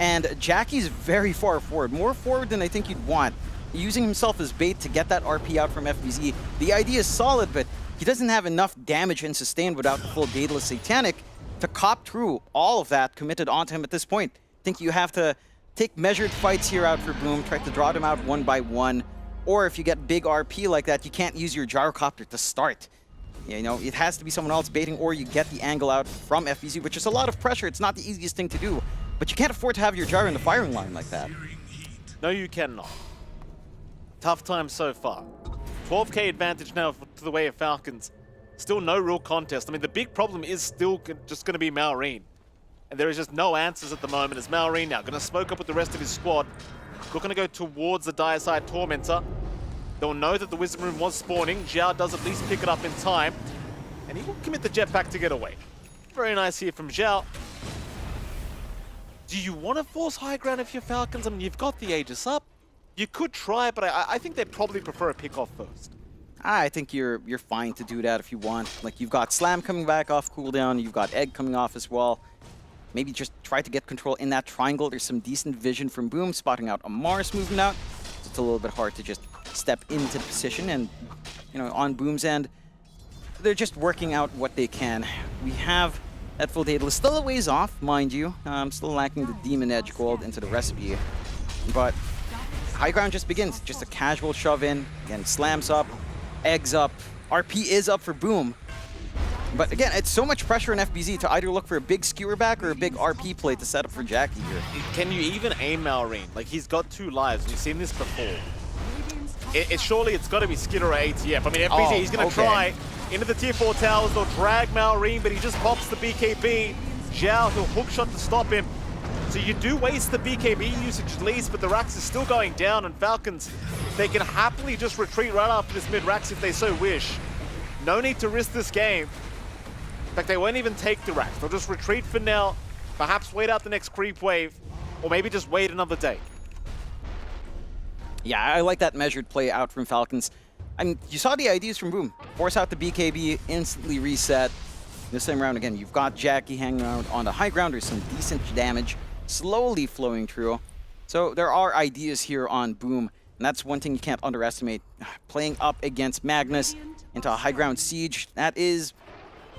And Jackie's very far forward. More forward than I think you'd want. using himself as bait to get that RP out from FBZ. The idea is solid, but he doesn't have enough damage and sustain without the full Daedalus Satanic to cop through all of that committed onto him at this point. I think you have to take measured fights here out for Boom, try to draw them out one by one, or if you get big RP like that, you can't use your gyrocopter to start. You know, it has to be someone else baiting, or you get the angle out from FBZ, which is a lot of pressure. It's not the easiest thing to do, but you can't afford to have your gyro in the firing line like that. No, you cannot. Tough time so far. 12k advantage now to the way of Falcons. Still no real contest. I mean, the big problem is still just going to be Malrine. And there is just no answers at the moment as Malrine now going to smoke up with the rest of his squad. Looking to go towards the dire side Tormentor. They'll know that the Wisdom Room was spawning. Xiao does at least pick it up in time. And he will commit the jetpack to get away. Very nice here from Xiao. Do you want to force high ground if you're Falcons? I mean, you've got the Aegis up. You could try, but I think they'd probably prefer a pick off first. I think you're fine to do that if you want. Like, you've got Slam coming back off cooldown, you've got Egg coming off as well. Maybe just try to get control in that triangle. There's some decent vision from Boom, spotting out a Mars moving out. So it's a little bit hard to just step into the position, and, you know, on Boom's end, they're just working out what they can. We have that full Daedalus still a ways off, mind you. Still lacking the Demon Edge gold into the recipe, but high ground just begins. Just a casual shove in. Again, Slams up, Eggs up, RP is up for Boom. But again, it's so much pressure on FBZ to either look for a big skewer back or a big RP play to set up for Jackie here. Can you even aim Malrine? Like, he's got 2 lives. We've seen this before. Surely it's got to be Skid or ATF. I mean, FBZ, he's going to try into the tier 4 towers. They'll drag Malrine, but he just pops the BKB. Xiao, he'll hookshot to stop him. So you do waste the BKB usage at least, but the Rax is still going down, and Falcons, they can happily just retreat right after this mid-Rax if they so wish. No need to risk this game. In fact, they won't even take the Rax. They'll just retreat for now, perhaps wait out the next creep wave, or maybe just wait another day. Yeah, I like that measured play out from Falcons. I mean, you saw the ideas from Boom. Force out the BKB, instantly reset. This time around, again, you've got Jackie hanging around on the high ground. There's some decent damage slowly flowing through. So there are ideas here on Boom, and that's one thing you can't underestimate. Playing up against Magnus into a high ground siege, that is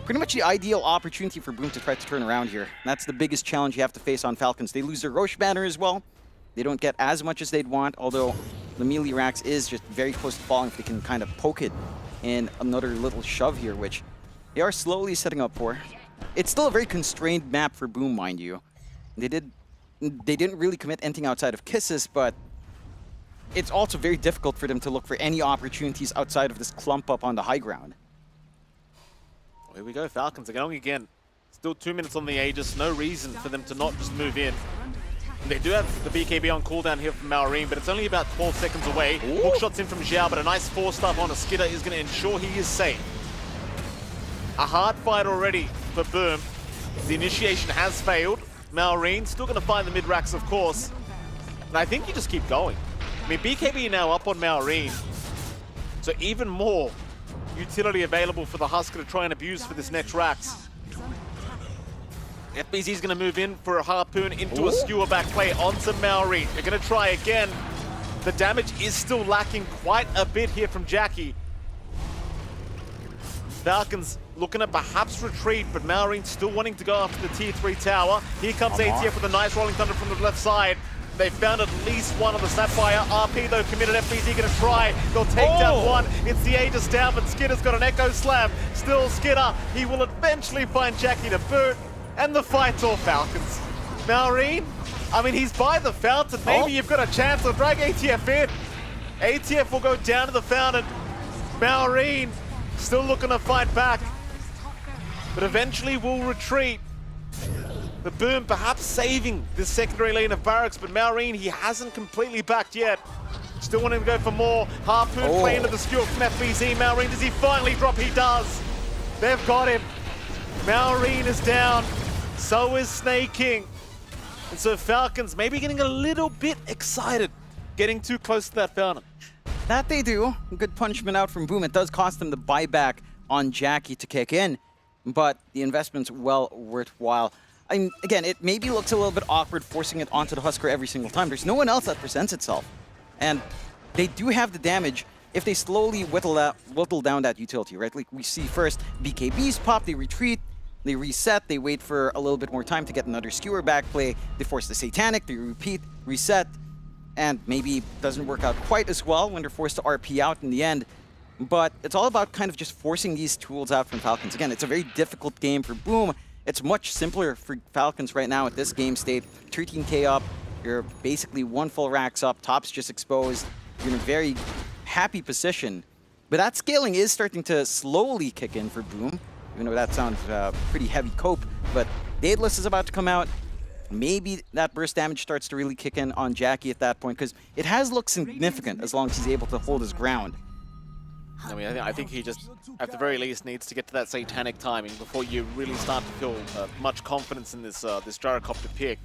pretty much the ideal opportunity for Boom to try to turn around here. That's the biggest challenge you have to face on Falcons. They lose their Roche banner as well. They don't get as much as they'd want, although the melee Rax is just very close to falling if they can kind of poke it in another little shove here, which they are slowly setting up for. It's still a very constrained map for Boom, mind you. They didn't really commit anything outside of kisses, but it's also very difficult for them to look for any opportunities outside of this clump up on the high ground. Here we go, Falcons are going again. Still 2 minutes on the Aegis, no reason for them to not just move in. And they do have the BKB on cooldown here from Malrine, but it's only about 12 seconds away. Hook shots in from Xiao, but a nice 4-star on a Skidder is going to ensure he is safe. A hard fight already for Boom. The initiation has failed. Malrine still going to find the mid-racks, of course. And I think you just keep going. I mean, BKB now up on Malrine. So even more utility available for the Husker to try and abuse for this next Rax. FBZ's going to move in for a harpoon into a skewer back play onto Malrine. They're going to try again. The damage is still lacking quite a bit here from Jackie. Falcons looking at perhaps retreat, but Malrine still wanting to go after the tier 3 tower. Here comes ATF with a nice rolling thunder from the left side. They found at least one on the Sapphire. RP though committed. FBZ gonna try. They'll take down one. It's the Aegis down, but Skidder's got an Echo Slam. Still Skidder. He will eventually find Jackie to boot. And the fight's all Falcons. Malrine, I mean, he's by the fountain. Maybe you've got a chance. They'll drag ATF in. ATF will go down to the fountain. Malrine still looking to fight back, but eventually will retreat. The Boom perhaps saving this secondary lane of barracks, but Malrine, he hasn't completely backed yet. Still wanting to go for more. Harpoon play into the skewer from FBZ. Malrine, does he finally drop? He does. They've got him. Malrine is down. So is Snake King. And so Falcons maybe getting a little bit excited, getting too close to that fountain. That they do. A good punishment out from Boom. It does cost them the buyback on Jackie to kick in, but the investment's well worthwhile. I mean, again, it maybe looks a little bit awkward forcing it onto the Husker every single time. There's no one else that presents itself. And they do have the damage if they slowly whittle down that utility, right? Like we see first BKBs pop, they retreat, they reset, they wait for a little bit more time to get another skewer back play, they force the Satanic, they repeat, reset, and maybe it doesn't work out quite as well when they're forced to RP out in the end. But it's all about kind of just forcing these tools out from Falcons. Again, it's a very difficult game for Boom. It's much simpler for Falcons right now at this game state. 13k up, you're basically one full racks up, top's just exposed. You're in a very happy position. But that scaling is starting to slowly kick in for Boom, even though that sounds pretty heavy cope. But Daedalus is about to come out. Maybe that burst damage starts to really kick in on Jackie at that point, because it has looked significant as long as he's able to hold his ground. I mean, I think he just, at the very least, needs to get to that Satanic timing before you really start to feel much confidence in this this gyrocopter pick.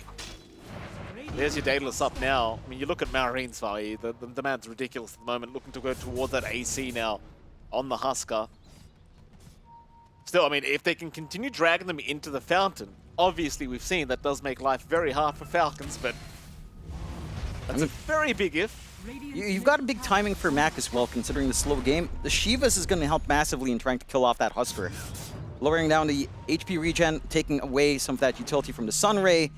There's your Daedalus up now. I mean, you look at Marine's value, the man's ridiculous at the moment, looking to go towards that AC now on the Husker. Still, I mean, if they can continue dragging them into the fountain, obviously we've seen that does make life very hard for Falcons, but that's a very big if. You've got a big timing for Mac as well, considering the slow game. The Shivas is going to help massively in trying to kill off that Husker. Lowering down the HP regen, taking away some of that utility from the Sunray.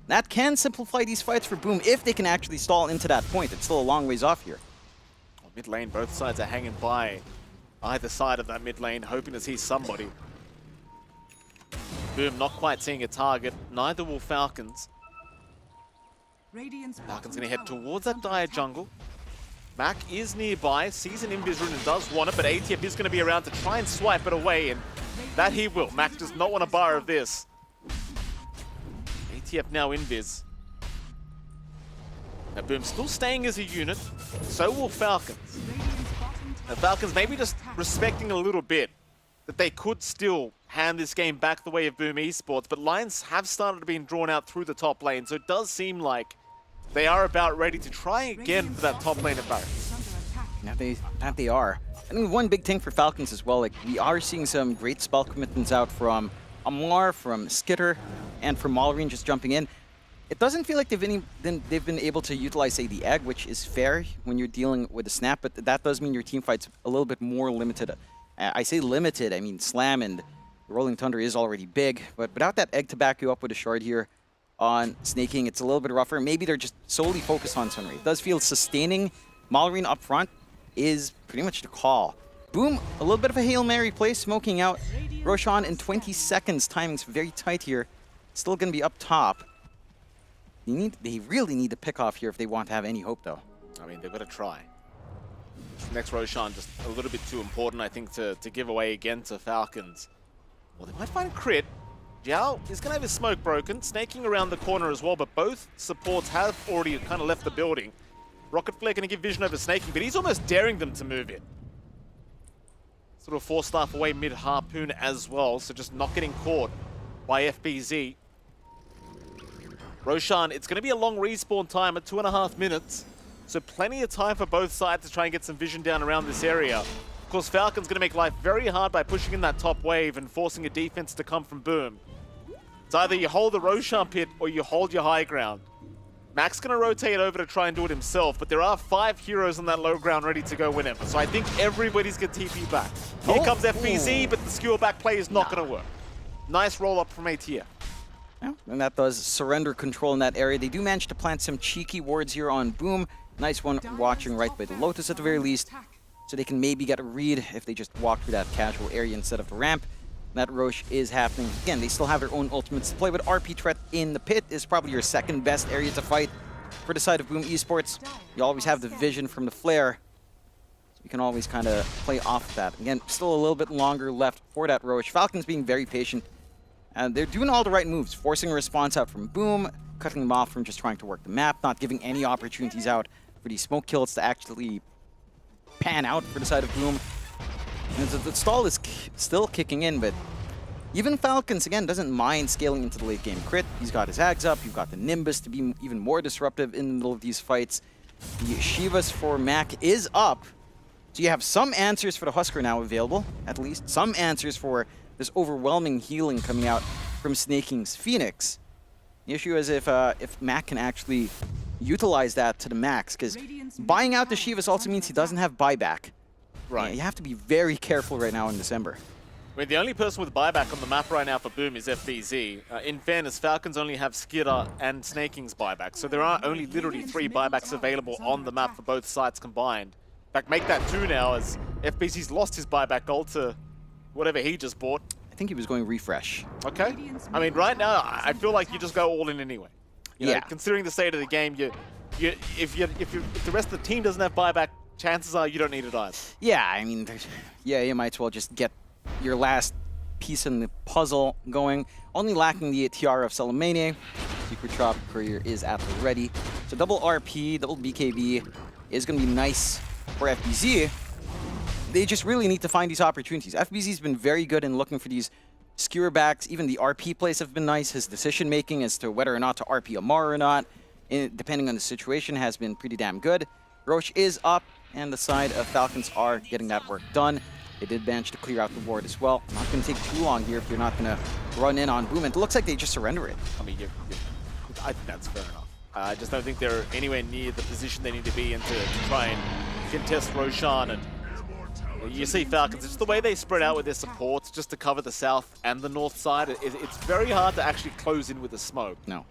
That can simplify these fights for Boom if they can actually stall into that point. It's still a long ways off here. Mid lane, both sides are hanging by either side of that mid lane, hoping to see somebody. Boom not quite seeing a target, neither will Falcons. Falcon's going to head towards that dire jungle. Mac is nearby, sees an Invis rune and does want it, but ATF is going to be around to try and swipe it away, and that he will. Mac does not want a bar of this. ATF now Invis. Now Boom still staying as a unit, so will Falcons. Now Falcons maybe just respecting a little bit that they could still hand this game back the way of Boom Esports, but lines have started to be drawn out through the top lane, so it does seem like they are about ready to try again for that top lane of Barracks. That they are. I mean, one big thing for Falcons as well, like we are seeing some great spell commitments out from Amar, from Skitter, and from Malrine just jumping in. It doesn't feel like they've been able to utilize, say, the Egg, which is fair when you're dealing with a snap, but that does mean your team fight's a little bit more limited. I say limited, I mean Slam and Rolling Thunder is already big, but without that Egg to back you up with a shard here on Snaking, it's a little bit rougher. Maybe they're just solely focused on Sunray. It does feel sustaining Malrine up front is pretty much the call. Boom, a little bit of a Hail Mary play, smoking out Roshan in 20 seconds. Timing's very tight here. Still going to be up top. They really need to pick off here if they want to have any hope, though. I mean, they've got to try. Next Roshan just a little bit too important, I think, to give away again to Falcons. Well, they might find a crit. Jiao is going to have his smoke broken, snaking around the corner as well, but both supports have already kind of left the building. Rocket Flare going to give vision over snaking, but he's almost daring them to move in. Sort of 4-staff away mid-harpoon as well, so just not getting caught by FBZ. Roshan, it's going to be a long respawn time at 2.5 minutes, so plenty of time for both sides to try and get some vision down around this area. Of course, Falcon's going to make life very hard by pushing in that top wave and forcing a defense to come from Boom. It's either you hold the Roshan pit or you hold your high ground. Mac's going to rotate over to try and do it himself, but there are 5 heroes on that low ground ready to go win him. So I think everybody's going to TP back. Here comes FBZ, but the skewer back play is not going to work. Nice roll up from ATF. Yeah, and that does surrender control in that area. They do manage to plant some cheeky wards here on Boom. Nice one watching right by the Lotus at the very least. So they can maybe get a read if they just walk through that casual area instead of the ramp. That Roche is happening. Again, they still have their own ultimates to play with. RP threat in the pit is probably your second best area to fight for the side of Boom Esports. You always have the vision from the flare, so you can always kind of play off that. Again, still a little bit longer left for that Roche. Falcons being very patient, and they're doing all the right moves, forcing a response out from Boom, cutting them off from just trying to work the map, not giving any opportunities out for these smoke kills to actually pan out for the side of Boom. And the stall is still kicking in, but even Falcons, again, doesn't mind scaling into the late game crit. He's got his Ags up, you've got the Nimbus to be even more disruptive in the middle of these fights. The Shivas for Mac is up. So you have some answers for the Husker now available, at least. Some answers for this overwhelming healing coming out from Snaking's Phoenix. The issue is if Mac can actually utilize that to the max, because buying out the Shivas also means he doesn't have buyback. Right. Yeah, you have to be very careful right now in December. I mean, the only person with buyback on the map right now for Boom is FBZ. In fairness, Falcons only have Skitter and Snaking's buyback, so there are only literally 3 buybacks available on the map for both sides combined. In fact, make that 2 now, as FBZ's lost his buyback gold to whatever he just bought. I think he was going refresh. Okay. I mean, right now, I feel like you just go all in anyway. You know, Yeah. considering the state of the game, if the rest of the team doesn't have buyback, chances are you don't need it either. Yeah, I mean, yeah, you might as well just get your last piece in the puzzle going. Only lacking the Tiara of Salamene. Secret Drop Courier is at the ready. So double RP, double BKB is going to be nice for FBZ. They just really need to find these opportunities. FBZ's been very good in looking for these skewer backs. Even the RP plays have been nice. His decision making as to whether or not to RP Amar or not, depending on the situation, has been pretty damn good. Roche is up, and the side of Falcons are getting that work done. They did manage to clear out the ward as well. Not going to take too long here if you're not going to run in on Boom. It looks like they just surrender it. I mean, I think that's fair enough. I just don't think they're anywhere near the position they need to be in to try and contest Roshan. And you see Falcons, it's the way they spread out with their supports just to cover the south and the north side. It's very hard to actually close in with the smoke. No.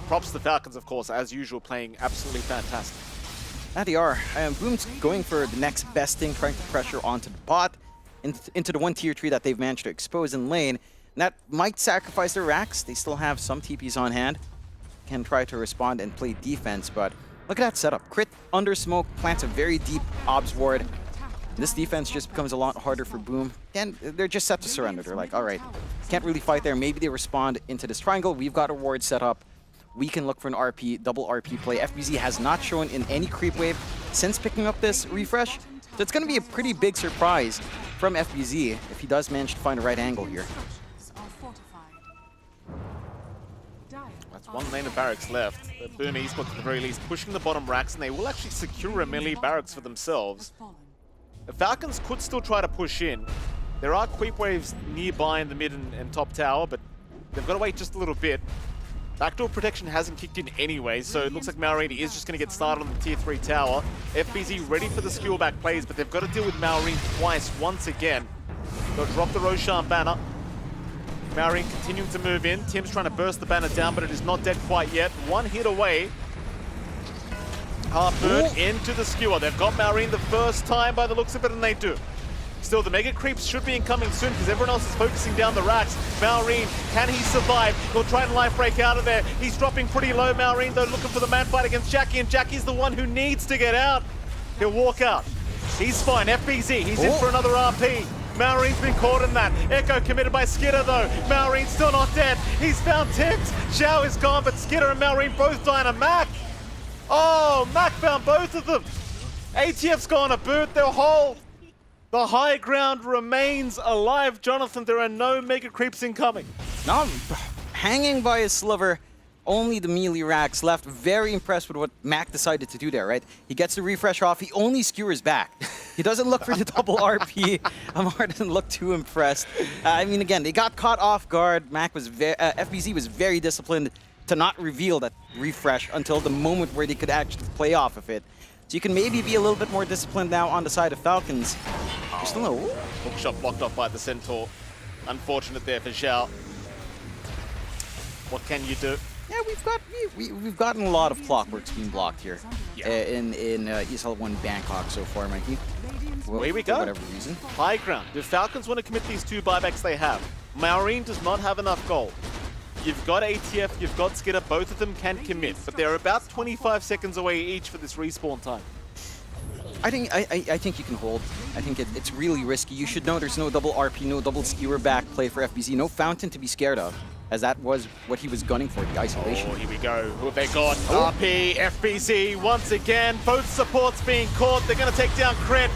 Props to the Falcons, of course, as usual, playing absolutely fantastic. That they are. Boom's going for the next best thing, trying to pressure onto the bot, into the 1 tier 3 that they've managed to expose in lane. And that might sacrifice their racks. They still have some TPs on hand. Can try to respond and play defense, but look at that setup. Crit under smoke, plants a very deep obs ward. This defense just becomes a lot harder for Boom. And they're just set to surrender. They're like, all right, can't really fight there. Maybe they respond into this triangle. We've got a ward set up. We can look for an RP, double RP play. FBZ has not shown in any creep wave since picking up this refresh. So it's going to be a pretty big surprise from FBZ if he does manage to find the right angle here. That's 1 lane of barracks left. The Boom Esports at the very least pushing the bottom racks, and they will actually secure a melee barracks for themselves. The Falcons could still try to push in. There are creep waves nearby in the mid and top tower, but they've got to wait just a little bit. Backdoor protection hasn't kicked in anyway, so it looks like Maureen is just going to get started on the tier 3 tower. FBZ ready for the skewer back plays, but they've got to deal with Maureen twice once again. They'll drop the Roshan banner. Maureen continuing to move in. Tim's trying to burst the banner down, but it is not dead quite yet. 1 hit away. Harpoon into the skewer. They've got Maureen the first time by the looks of it, and they do. Still, the mega creeps should be incoming soon because everyone else is focusing down the racks. Maureen, can he survive? He'll try and life break out of there. He's dropping pretty low. Maureen, though, looking for the man fight against Jackie, and Jackie's the one who needs to get out. He'll walk out. He's fine. FBZ, he's in for another RP. Maureen's been caught in that. Echo committed by Skitter, though. Maureen's still not dead. He's found Tibbs. Xiao is gone, but Skitter and Maureen both dying to Mac. Oh, Mac found both of them. ATF's gone a boot. They're whole. The high ground remains alive, Jonathan. There are no mega creeps incoming. Now, hanging by a sliver, only the melee racks left. Very impressed with what Mac decided to do there, right? He gets the refresh off. He only skewers back. He doesn't look for the double RP. Amar doesn't look too impressed. I mean, again, they got caught off guard. Mac was FBZ was very disciplined to not reveal that refresh until the moment where they could actually play off of it. So you can maybe be a little bit more disciplined now on the side of Falcons. There's still no... Hookshot blocked off by the Centaur. Unfortunate there for Xiao. What can you do? Yeah, we've gotten a lot of clockworks being blocked here in ESL One Bangkok so far, Mikey. Away we go. For whatever reason. High ground. Do Falcons want to commit these 2 buybacks they have? Maureen does not have enough gold. You've got ATF, you've got Skitter, both of them can commit, but they're about 25 seconds away each for this respawn time. I think you can hold. I think it's really risky. You should know there's no double RP, no double skewer back play for FBZ, no fountain to be scared of, as that was what he was gunning for, the isolation. Oh, here we go. Who have they got? RP, FBZ, once again, both supports being caught. They're going to take down Crit.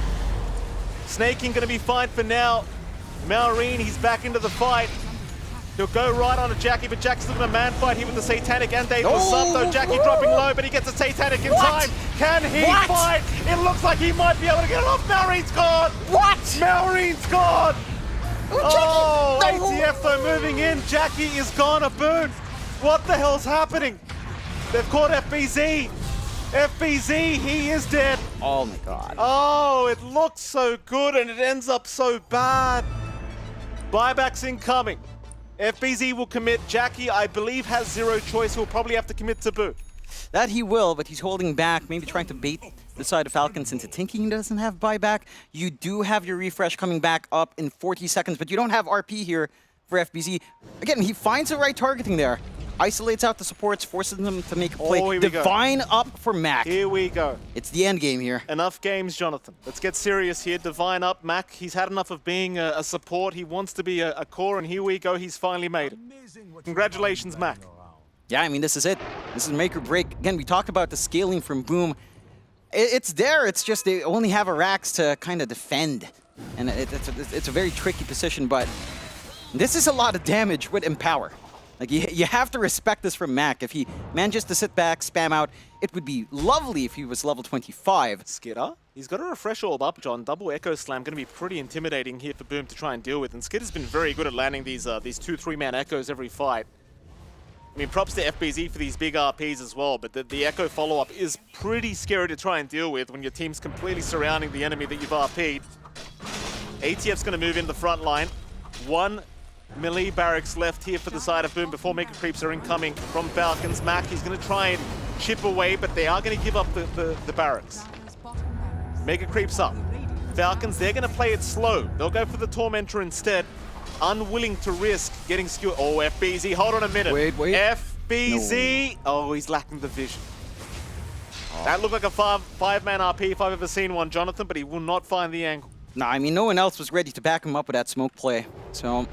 Snaking going to be fine for now. Maureen, he's back into the fight. He'll go right on to Jackie, but Jackie's looking at a man fight here with the Satanic and Dave will sub, though Jackie dropping low, but he gets a Satanic in time. Can he fight? It looks like he might be able to get it off. Maureen's gone! What? Maureen's gone! Oh, ATF though moving in. Jackie is gone a boon. What the hell's happening? They've caught FBZ. FBZ, he is dead. Oh my god. Oh, it looks so good and it ends up so bad. Buybacks incoming. FBZ will commit. Jackie, I believe, has zero choice. He'll probably have to commit Taboo. That he will, but he's holding back, maybe trying to bait the side of Falcons into thinking he doesn't have buyback. You do have your refresh coming back up in 40 seconds, but you don't have RP here for FBZ. Again, he finds the right targeting there. Isolates out the supports, forces them to make a play. Oh, here we go. Divine up for Mac. Here we go. It's the end game here. Enough games, Jonathan. Let's get serious here. Divine up. Mac, he's had enough of being a support. He wants to be a core, and here we go. He's finally made it. Congratulations, Mac. Yeah, I mean, this is it. This is make or break. Again, we talked about the scaling from Boom. It's there. It's just they only have Arax to kind of defend. And it's a very tricky position, but this is a lot of damage with Empower. Like, you have to respect this from Mac. If he manages to sit back, spam out, it would be lovely if he was level 25. Skidder, he's got a refresh orb up, John. Double Echo Slam going to be pretty intimidating here for Boom to try and deal with. And Skidder's been very good at landing these 2-3-man Echoes every fight. I mean, props to FBZ for these big RPs as well, but the Echo follow-up is pretty scary to try and deal with when your team's completely surrounding the enemy that you've RP'd. ATF's going to move in the front line. 1 melee barracks left here for the side of Boom before Mega Creeps are incoming from Falcons. Mac, he's going to try and chip away, but they are going to give up the barracks. Mega Creeps up. Falcons, they're going to play it slow. They'll go for the Tormentor instead. Unwilling to risk getting skewered. Oh, FBZ, hold on a minute. Wait. FBZ. No. Oh, he's lacking the vision. Oh. That looked like a five-man RP if I've ever seen one, Jonathan, but he will not find the angle. No, I mean, no one else was ready to back him up with that smoke play. So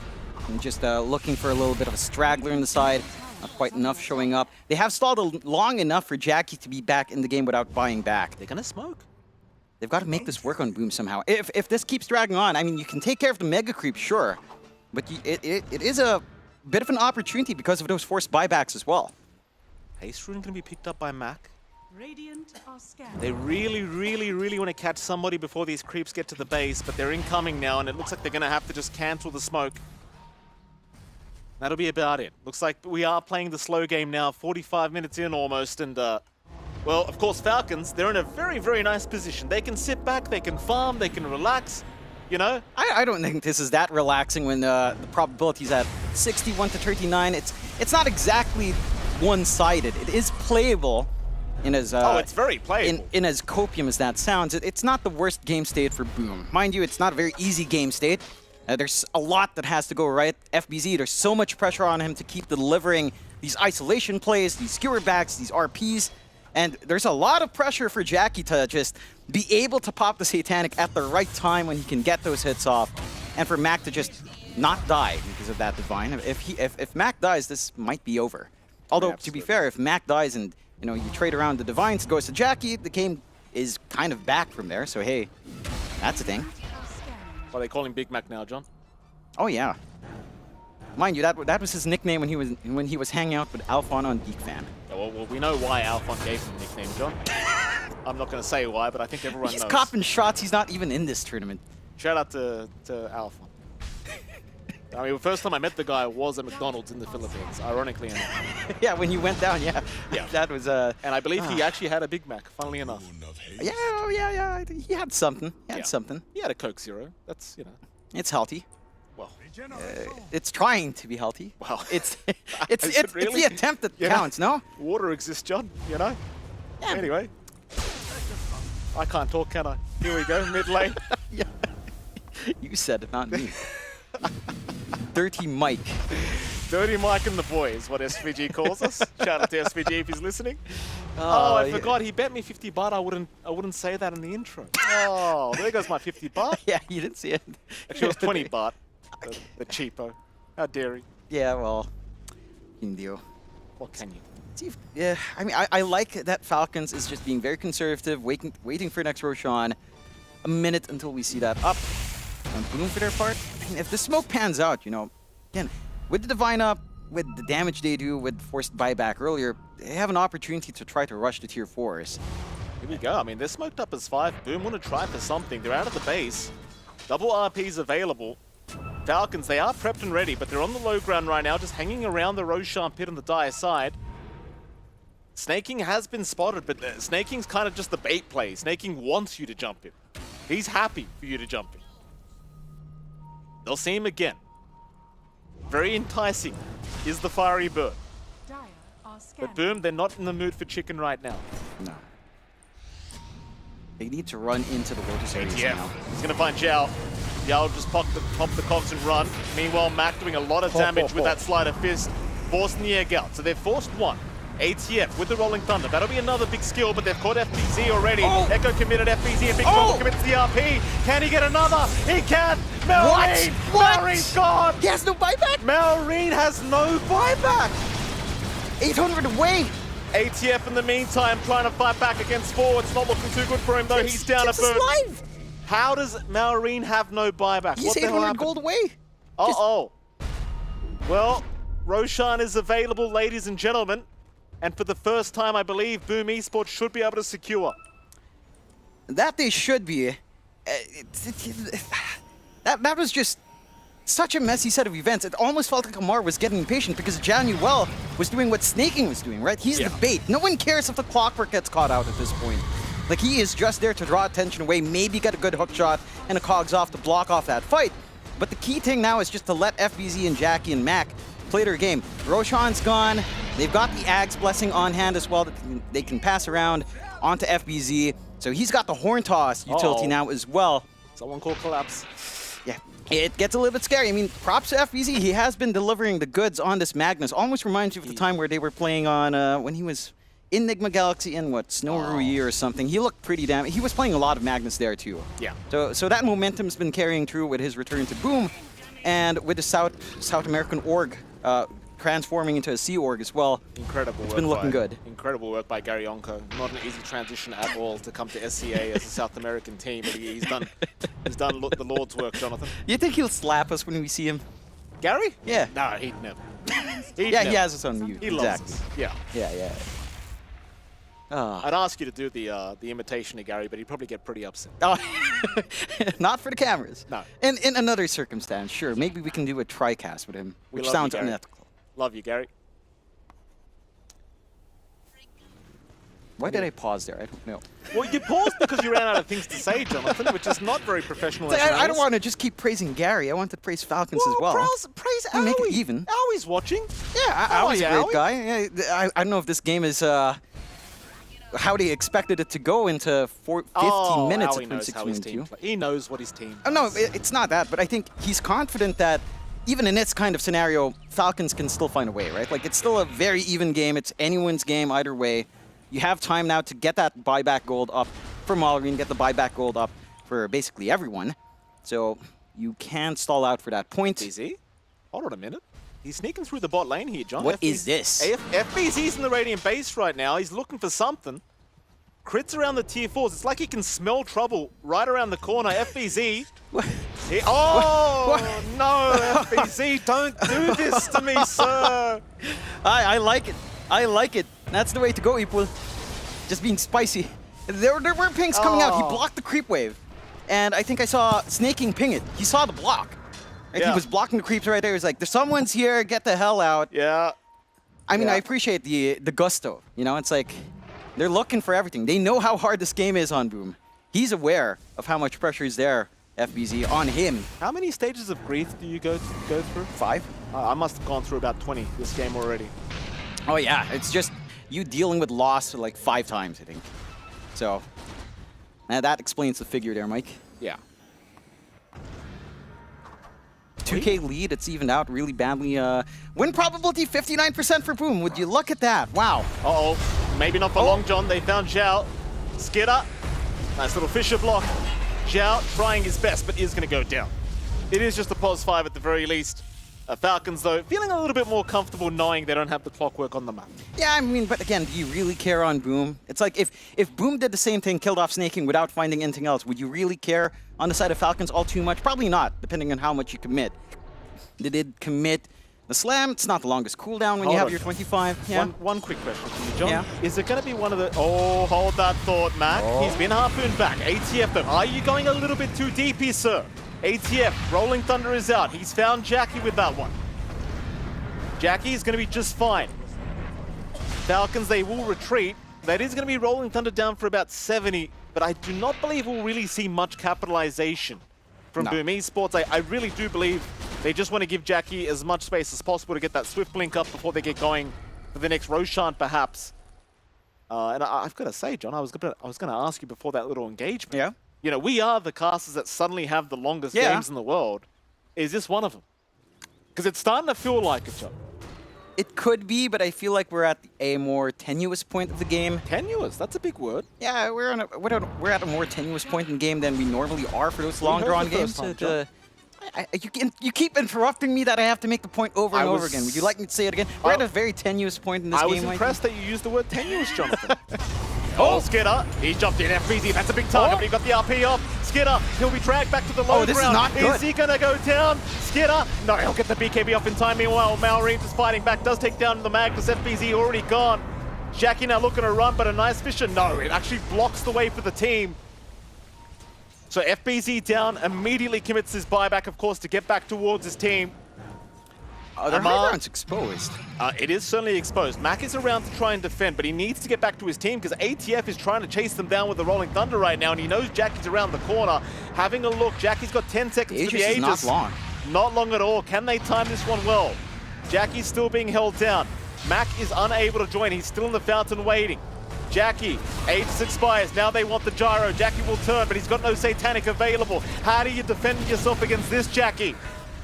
I'm just looking for a little bit of a straggler in the side. Not quite enough showing up. They have stalled long enough for Jackie to be back in the game without buying back. They're going to smoke. They've got to make this work on Boom somehow. If this keeps dragging on, I mean, you can take care of the Mega Creep, sure. But it is a bit of an opportunity because of those forced buybacks as well. Haste Rune going to be picked up by Mac. Radiant are scanned. They really want to catch somebody before these creeps get to the base, but they're incoming now, and it looks like they're going to have to just cancel the smoke. That'll be about it. Looks like we are playing the slow game now, 45 minutes in almost, and well, of course, Falcons, they're in a very nice position. They can sit back, they can farm, they can relax. You know? I don't think this is that relaxing when the probability's at 61 to 39. It's not exactly one-sided. It is playable in as oh, it's very playable. In as copium as that sounds. It's not the worst game state for Boom. Mind you, it's not a very easy game state. There's a lot that has to go right. FBZ, there's so much pressure on him to keep delivering these isolation plays, these skewer backs, these RPs. And there's a lot of pressure for Jackie to just be able to pop the Satanic at the right time when he can get those hits off. And for Mac to just not die because of that Divine. If Mac dies, this might be over. Although, to be fair, if Mac dies and you trade around the Divines, goes to Jackie, the game is kind of back from there. So hey, that's a thing. What are they calling Big Mac now, John? Oh yeah. Mind you, that was his nickname when he was hanging out with Alphon on Geek Fan. Well, we know why Alphon gave him the nickname, John. I'm not going to say why, but I think everyone knows. He's copping shots. He's not even in this tournament. Shout out to Alphon. I mean, the first time I met the guy was at McDonald's in the Philippines, ironically enough. Yeah, when you went down, yeah. That was and I believe he actually had a Big Mac, funnily enough. Yeah. He had something. He had something. He had a Coke Zero. That's, It's healthy. Well, it's trying to be healthy. Well, it's really? the attempt that counts, no? Water exists, John, Yeah. Anyway. I can't talk, can I? Here we go, mid lane. Yeah. You said it, not me. Dirty Mike. Dirty Mike and the boys, what SVG calls us. Shout out to SVG if he's listening. Oh, I forgot. He bet me 50 baht. I wouldn't say that in the intro. Oh, there goes my 50 baht. Yeah, you didn't see it. Actually, it was 20 baht. The cheapo. How dare he? Yeah, well, you can deal. What can you? Yeah, I mean, I like that Falcons is just being very conservative, waiting for next Roshan. A minute until we see that up. And Boom for their part. I mean, if the smoke pans out, again, with the Divine up, with the damage they do, with forced buyback earlier, they have an opportunity to try to rush the tier 4s. Here we go. I mean, they're smoked up as 5. Boom want to try for something. They're out of the base. Double RPs available. Falcons, they are prepped and ready, but they're on the low ground right now, just hanging around the Roshan pit on the dire side. Snaking has been spotted, but Snaking's kind of just the bait play. Snaking wants you to jump in. He's happy for you to jump in. They'll see him again. Very enticing is the fiery bird. But Boom, they're not in the mood for chicken right now. No. They need to run into the Lotus areas now. He's going to find Zhao. Zhao just pop the cogs and run. Meanwhile, Mac doing a lot of damage with that slider fist, forcing the egg out. So they've forced one. ATF with the Rolling Thunder. That'll be another big skill, but they've caught FBZ already. Echo committed FBZ, and Big Trouble commits the RP. Can he get another? He can! Melreen! Melreen's gone! He has no buyback? Melreen has no buyback! 800 away! ATF in the meantime trying to fight back against four. It's not looking too good for him though. He's down a bird. How does Melreen have no buyback? He's 800 gold away. Uh-oh. Well, Roshan is available, ladies and gentlemen. And for the first time, I believe Boom Esports should be able to secure. That they should be. That was just such a messy set of events. It almost felt like Amar was getting impatient because Januel was doing what Snaking was doing, right? He's the bait. No one cares if the clockwork gets caught out at this point. Like, he is just there to draw attention away, maybe get a good hook shot and a cogs off to block off that fight. But the key thing now is just to let FBZ and Jackie and Mac play their game. Roshan's gone. They've got the Ag's Blessing on hand as well that they can pass around onto FBZ. So he's got the Horn Toss utility now as well. Someone called Collapse. Yeah, it gets a little bit scary. I mean, props to FBZ. He has been delivering the goods on this Magnus. Almost reminds you of the time where they were playing on, when he was Enigma Galaxy in, what, Snow Rui or something. He looked pretty damn... He was playing a lot of Magnus there, too. Yeah. So that momentum's been carrying through with his return to Boom and with the South American org transforming into a Sea org as well. Incredible work. It's been looking good. Incredible work by Gary Onko. Not an easy transition at all to come to SCA as a South American team, but he's done the Lord's work, Jonathan. You think he'll slap us when we see him? Gary? Yeah. No, he'd never. He has us on mute. He loves us. Yeah. Yeah. I'd ask you to do the imitation of Gary, but he'd probably get pretty upset. Oh, not for the cameras. No. In another circumstance, sure. Maybe we can do a tri-cast with him, which sounds unethical. Love you, Gary. Why did I pause there? I don't know. Well, you paused because you ran out of things to say, Jonathan, which is not very professional. Like, I don't want to just keep praising Gary. I want to praise Falcons as well. Praise Owie. Make it even. Owie's watching. Yeah, Owie's a great guy. Yeah, I don't know if this game is how they expected it to go into 15 minutes at 26-2. He knows what his team does. No, it's not that, but I think he's confident that even in this kind of scenario, Falcons can still find a way, right? Like, it's still a very even game. It's anyone's game either way. You have time now to get that buyback gold up for Malrine, get the buyback gold up for basically everyone. So you can stall out for that point. FBZ? Hold on a minute. He's sneaking through the bot lane here, John. What is this? FBZ's in the Radiant base right now. He's looking for something. Crits around the tier 4s. It's like he can smell trouble right around the corner. FBZ. No, FBZ, don't do this to me, sir. I like it. I like it. That's the way to go, Ipul. Just being spicy. There were pings coming out. He blocked the creep wave. And I think I saw Snaking ping it. He saw the block. Right? He was blocking the creeps right there. He was like, there's someone's here, get the hell out. Yeah. I mean, I appreciate the gusto. You know, it's like, they're looking for everything. They know how hard this game is on Boom. He's aware of how much pressure is there, FBZ, on him. How many stages of grief do you go through? 5. I must have gone through about 20 this game already. Oh yeah, it's just you dealing with loss like 5 times, I think. So, that explains the figure there, Mike. Yeah. 2K lead, it's evened out really badly. Win probability 59% for Boom. Would you look at that? Wow. Uh-oh. Maybe not for long, John. They found Zhao. Skidder. Nice little Fisher block. Zhao trying his best, but is going to go down. It is just a pos 5 at the very least. Falcons, though, feeling a little bit more comfortable knowing they don't have the clockwork on the map. Yeah, I mean, but again, do you really care on Boom? It's like if Boom did the same thing, killed off Snaking without finding anything else, would you really care on the side of Falcons all too much? Probably not, depending on how much you commit. They did commit the slam. It's not the longest cooldown when you have your 25. Yeah. One quick question for you, John. Yeah. Is it going to be one of the... Oh, hold that thought, Mac. He's been harpooned back. ATF, though. Are you going a little bit too deep here, sir? ATF, Rolling Thunder is out. He's found Jackie with that one. Jackie is going to be just fine. Falcons, they will retreat. That is going to be Rolling Thunder down for about 70, but I do not believe we'll really see much capitalization from Boom Esports. I really do believe they just want to give Jackie as much space as possible to get that Swift blink up before they get going for the next Roshan, perhaps. And I've got to say, John, I was going to ask you before that little engagement. Yeah. You know, we are the casters that suddenly have the longest games in the world. Is this one of them? Because it's starting to feel like it, John. It could be, but I feel like we're at a more tenuous point of the game. Tenuous? That's a big word. Yeah, we're at a more tenuous point in the game than we normally are for those long-drawn games. You keep interrupting me that I have to make the point over and over again. Would you like me to say it again? We're at a very tenuous point in this game. I was impressed that you used the word tenuous, Jonathan. Oh, Skidder, he jumped in FBZ. That's a big target, but he got the RP off. Skidder, he'll be dragged back to the low ground. This is not good. Is he going to go down? Skidder, no, he'll get the BKB off in time. Meanwhile, Malreens is fighting back, does take down the Magnus. FBZ already gone. Jackie now looking to run, but a nice vision. No, it actually blocks the way for the team. So FBZ down, immediately commits his buyback, of course, to get back towards his team. The high ground's exposed. It is certainly exposed. Mac is around to try and defend, but he needs to get back to his team because ATF is trying to chase them down with the Rolling Thunder right now, and he knows Jackie's around the corner. Having a look, Jackie's got 10 seconds to the Aegis. Not long. Not long at all. Can they time this one well? Jackie's still being held down. Mac is unable to join. He's still in the fountain waiting. Jackie, Aegis expires. Now they want the gyro. Jackie will turn, but he's got no Satanic available. How do you defend yourself against this, Jackie?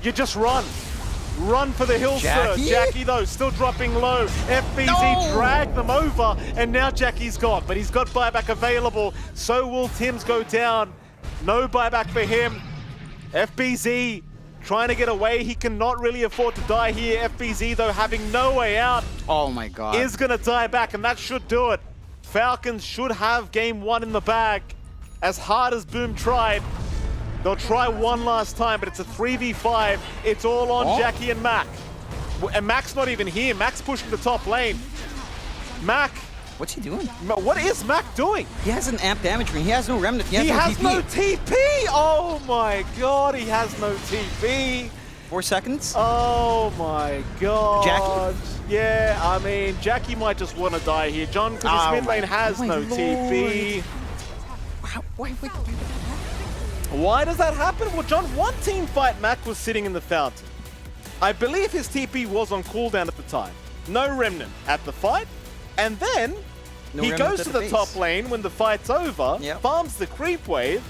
You just run. Run for the hill, sir. Jackie, though, still dropping low. FBZ dragged them over, and now Jackie's gone. But he's got buyback available. So will Tim's go down. No buyback for him. FBZ trying to get away. He cannot really afford to die here. FBZ, though, having no way out. Oh, my God. Is going to die back, and that should do it. Falcons should have game one in the bag. As hard as Boom tried, they'll try one last time, but it's a 3v5. It's all on Jackie and Mac. And Mac's not even here. Mac's pushing the top lane. Mac. What's he doing? What is Mac doing? He has an amp damage ring. He has no remnant. He has no TP. Oh my God, he has no TP. 4 seconds. Oh my God. Jackie? Yeah, I mean, Jackie might just want to die here, John, because his mid lane has no TP. Why does that happen? Well, John, one team fight Mac was sitting in the fountain. I believe his TP was on cooldown at the time. No remnant at the fight. And then he goes to the top lane when the fight's over, farms the creep wave.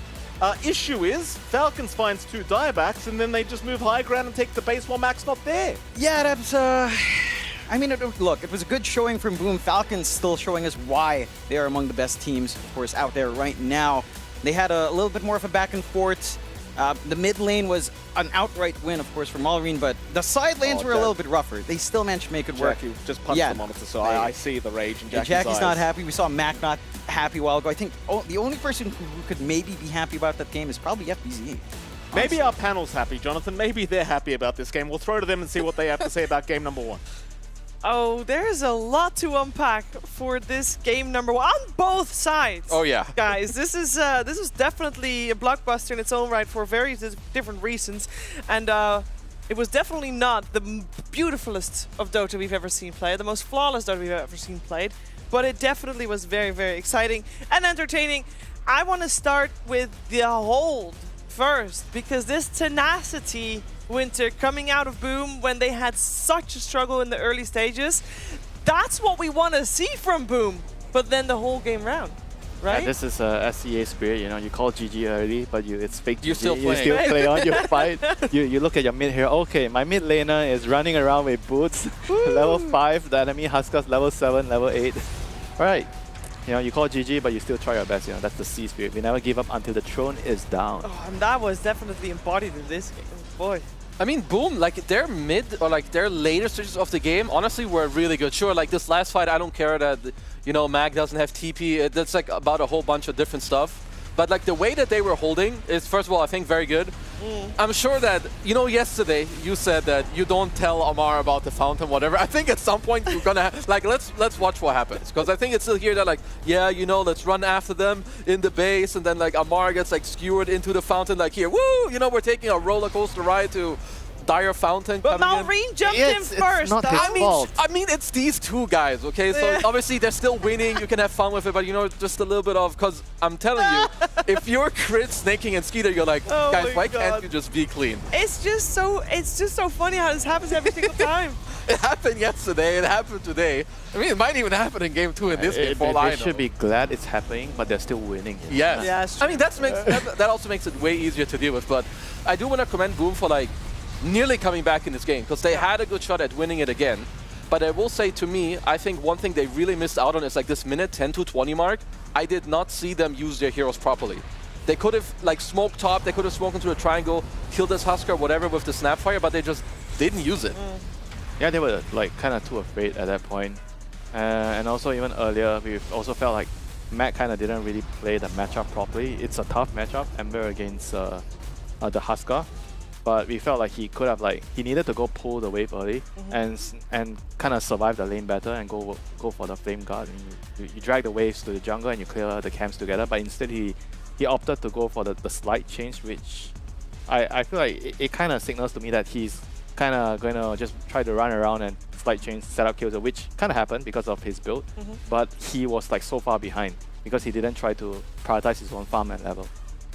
Issue is, Falcons finds 2 diebacks, and then they just move high ground and take the base while Mac's not there. Yeah, that's, I mean, look, it was a good showing from Boom. Falcons still showing us why they are among the best teams, of course, out there right now. They had a little bit more of a back and forth. The mid lane was an outright win, of course, for Malrine, but the side lanes were a little bit rougher. They still managed to make it work. Jackie just punched the monitor, so I see the rage in Jackie's Jackie's eyes. not happy. We saw Mac not happy a while ago. I think the only person who could maybe be happy about that game is probably FBZ. Maybe our panel's happy, Jonathan. Maybe they're happy about this game. We'll throw to them and see what they have to say about game number 1. Oh, there's a lot to unpack for this game number 1 on both sides. Oh yeah, guys, this is definitely a blockbuster in its own right for very different reasons, and it was definitely not the beautifulest of Dota we've ever seen played, the most flawless Dota we've ever seen played, but it definitely was very, very exciting and entertaining. I want to start with the hold first, because this tenacity Winter coming out of Boom when they had such a struggle in the early stages, that's what we want to see from Boom, but then the whole game round, right? Yeah, this is SCA spirit, you know, you call GG early, but it's fake You're GG. still playing. You still play on, you fight. You look at your mid here, okay, my mid laner is running around with boots, level 5, the enemy Huskar's level 7, level 8. Alright, you know, you call GG, but you still try your best, you know, that's the C spirit. We never give up until the throne is down. Oh, and that was definitely embodied in this game, boy. I mean, Boom, like their mid or like their later stages of the game, honestly, were really good. Sure, like this last fight, I don't care that, you know, Mag doesn't have TP. That's like about a whole bunch of different stuff. But like the way that they were holding is, first of all, I think very good. I'm sure that, you know, yesterday you said that you don't tell Amar about the fountain, whatever. I think at some point you're gonna have, like, let's watch what happens, because I think it's still here that like, yeah, you know, let's run after them in the base, and then like Amar gets like skewered into the fountain, like here, woo, you know, we're taking a roller coaster ride to Dire Fountain But coming in. Malrine jumped in first. not his fault. I mean, it's these two guys, okay? So Yeah. obviously they're still winning. You can have fun with it, but you know, just a little bit of, because I'm telling you, if you're crit, snaking, and Skeeter, you're like, Oh guys, my why can't God. you just be clean? It's just so funny how this happens every single time. It happened yesterday, it happened today. I mean, it might even happen in game 2 in this game, for all I They know. should be glad it's happening, but they're still winning. Yes. Yeah, it's I mean, that also makes it way easier to deal with, but I do want to commend Boom for like nearly coming back in this game, because they had a good shot at winning it again. But I will say, to me, I think one thing they really missed out on is like this minute 10 to 20 mark. I did not see them use their heroes properly. They could have like smoked top, they could have smoked into a triangle, killed this Husker, whatever, with the Snapfire, but they just didn't use it. Yeah, they were like kind of too afraid at that point. And also even earlier, we also felt like Mac kind of didn't really play the matchup properly. It's a tough matchup, Ember against the Husker. But we felt like he could have he needed to go pull the wave early and kind of survive the lane better and go for the flame guard. And you drag the waves to the jungle and you clear the camps together. But instead he opted to go for the slight change, which I feel like it kind of signals to me that he's kind of going to just try to run around and slight change setup kills, which kind of happened because of his build. But he was like so far behind because he didn't try to prioritize his own farm and level.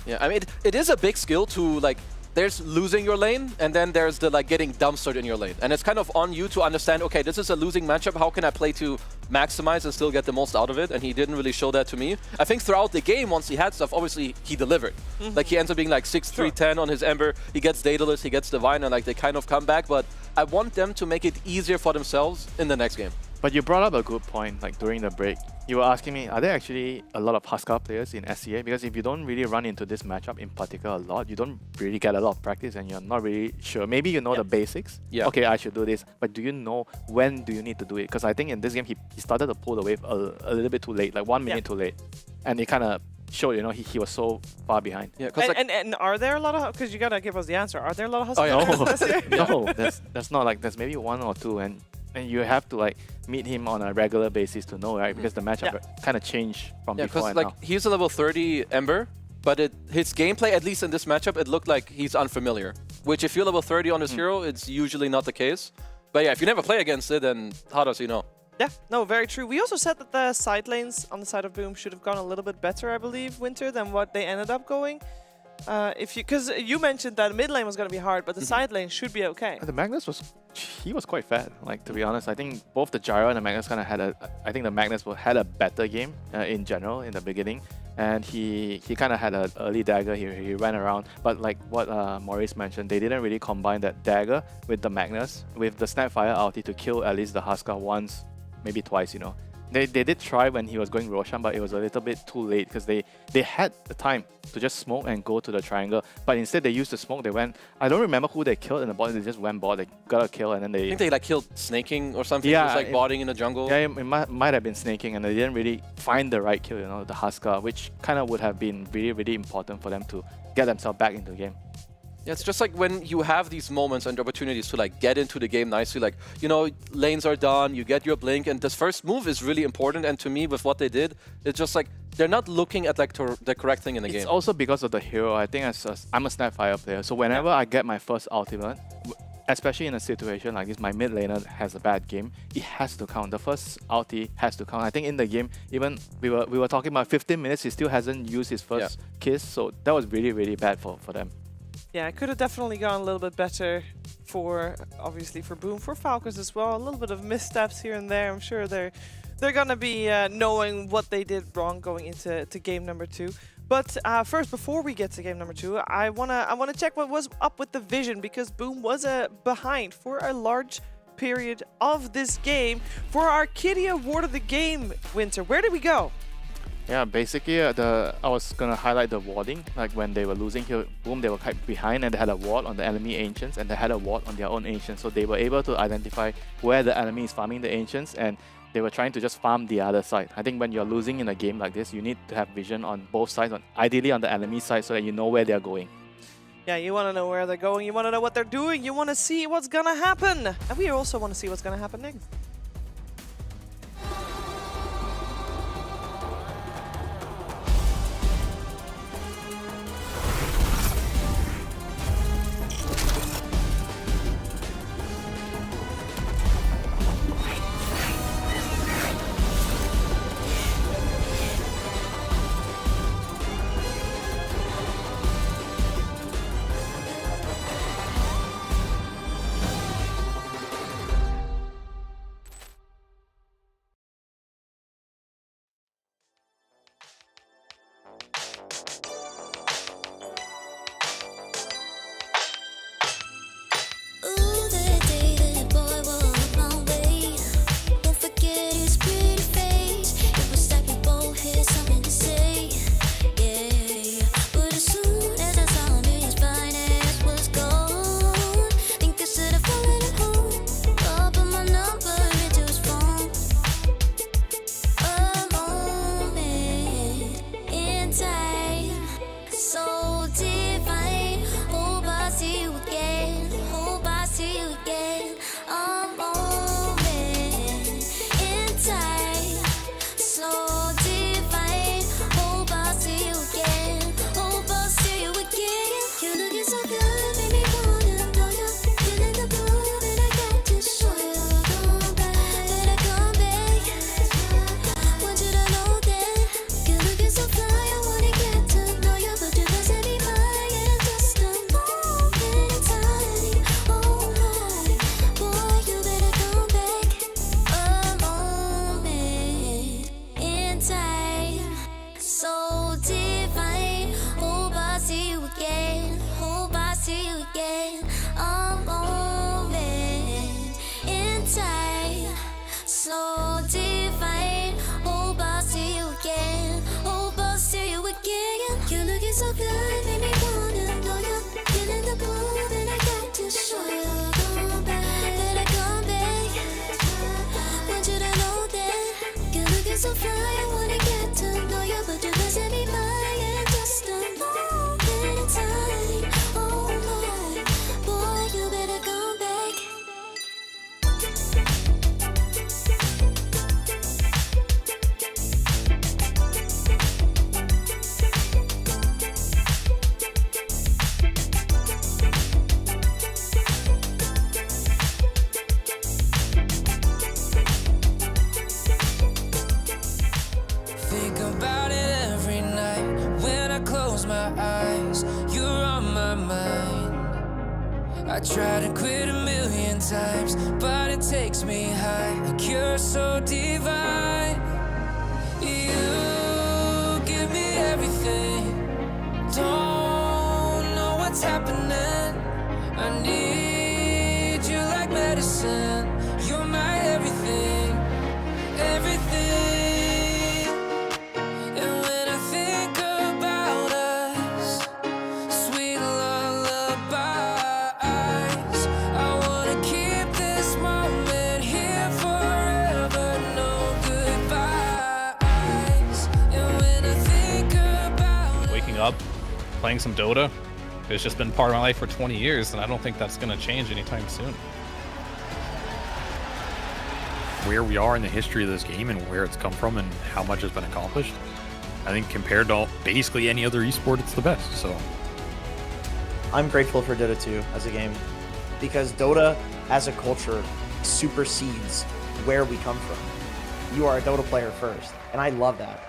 Yeah, I mean, it is a big skill to like, there's losing your lane, and then there's the like getting dumpstered in your lane. And it's kind of on you to understand, okay, this is a losing matchup, how can I play to maximize and still get the most out of it? And he didn't really show that to me. I think throughout the game, once he had stuff, obviously he delivered. Like he ends up being like 6-3-10 on his Ember, he gets Daedalus, he gets Divine, and like they kind of come back, but I want them to make it easier for themselves in the next game. But you brought up a good point, like during the break. You were asking me, are there actually a lot of Husker players in SCA? Because if you don't really run into this matchup in particular a lot, you don't really get a lot of practice and you're not really sure. Maybe you know the basics. Yeah. Okay, I should do this. But do you know when do you need to do it? Because I think in this game, he started to pull the wave a little bit too late, like 1 minute too late. And it kind of showed, you know, he was so far behind. Yeah, and are there a lot of, because you got to give us the answer, are there a lot of Husker Oh, players this year? no, that's not like, there's maybe one or two. And you have to like meet him on a regular basis to know, right? Because the matchup kind of changed from before because and like now. he's a level 30 Ember, but his gameplay, at least in this matchup, it looked like he's unfamiliar. Which if you're level 30 on his hero, it's usually not the case. But yeah, if you never play against it, then how does he know? Yeah, no, very true. We also said that the side lanes on the side of Boom should have gone a little bit better, I believe, Winter, than what they ended up going. Because you mentioned that mid lane was going to be hard, but the side lane should be okay. The Magnus was quite fat, like, to be honest. I think both the Gyro and the Magnus kind of had I think the Magnus had a better game in general in the beginning. And he kind of had an early dagger here. He ran around, but like what Maurice mentioned, they didn't really combine that dagger with the Magnus, with the Snapfire ulti to kill at least the Husker once, maybe twice, you know. They did try when he was going Roshan, but it was a little bit too late because they had the time to just smoke and go to the triangle. But instead they used the smoke, they went, I don't remember who they killed in the bot, they just went bot, they got a kill and then they... I think they like killed Snaking or something, Yeah, just like botting in the jungle. Yeah, it might have been Snaking and they didn't really find the right kill, you know, the Husker, which kind of would have been really, really important for them to get themselves back into the game. Yeah, it's just like when you have these moments and opportunities to like get into the game nicely, like, you know, lanes are done, you get your blink, and this first move is really important. And to me, with what they did, it's just like they're not looking at like the correct thing in the game. It's also because of the hero. I think I'm a Snapfire player, so whenever I get my first ultimate, especially in a situation like this, my mid laner has a bad game, it has to count. The first ulti has to count. I think in the game, even we were talking about 15 minutes, he still hasn't used his first kiss, so that was really, really bad for them. Yeah, it could have definitely gone a little bit better for, obviously, for Boom, for Falcons as well. A little bit of missteps here and there. I'm sure they're gonna be knowing what they did wrong going into game number 2. But first, before we get to game number 2, I wanna check what was up with the vision, because Boom was behind for a large period of this game. For our Kitty Award of the game, Winter, where did we go? Yeah, basically I was gonna highlight the warding. Like when they were losing here, Boom, they were quite behind and they had a ward on the enemy Ancients and they had a ward on their own Ancients. So they were able to identify where the enemy is farming the Ancients and they were trying to just farm the other side. I think when you're losing in a game like this, you need to have vision on both sides, ideally on the enemy side, so that you know where they're going. Yeah, you want to know where they're going, you want to know what they're doing, you want to see what's gonna happen. And we also want to see what's gonna happen next. 'cause you're on my mind. I try to quit a million times, but it takes me high, like you're so divine. You give me everything, don't know what's happening. I need you like medicine, you're my everything, everything. And when I think about us, sweet lullabies, I wanna keep this moment here forever, no goodbyes. And when I think about Waking up, playing some Dota, it's just been part of my life for 20 years, and I don't think that's going to change anytime soon. Where we are in the history of this game and where it's come from and how much has been accomplished, I think compared to basically any other esport, it's the best. So I'm grateful for Dota 2 as a game because Dota as a culture supersedes where we come from. You are a Dota player first, and I love that.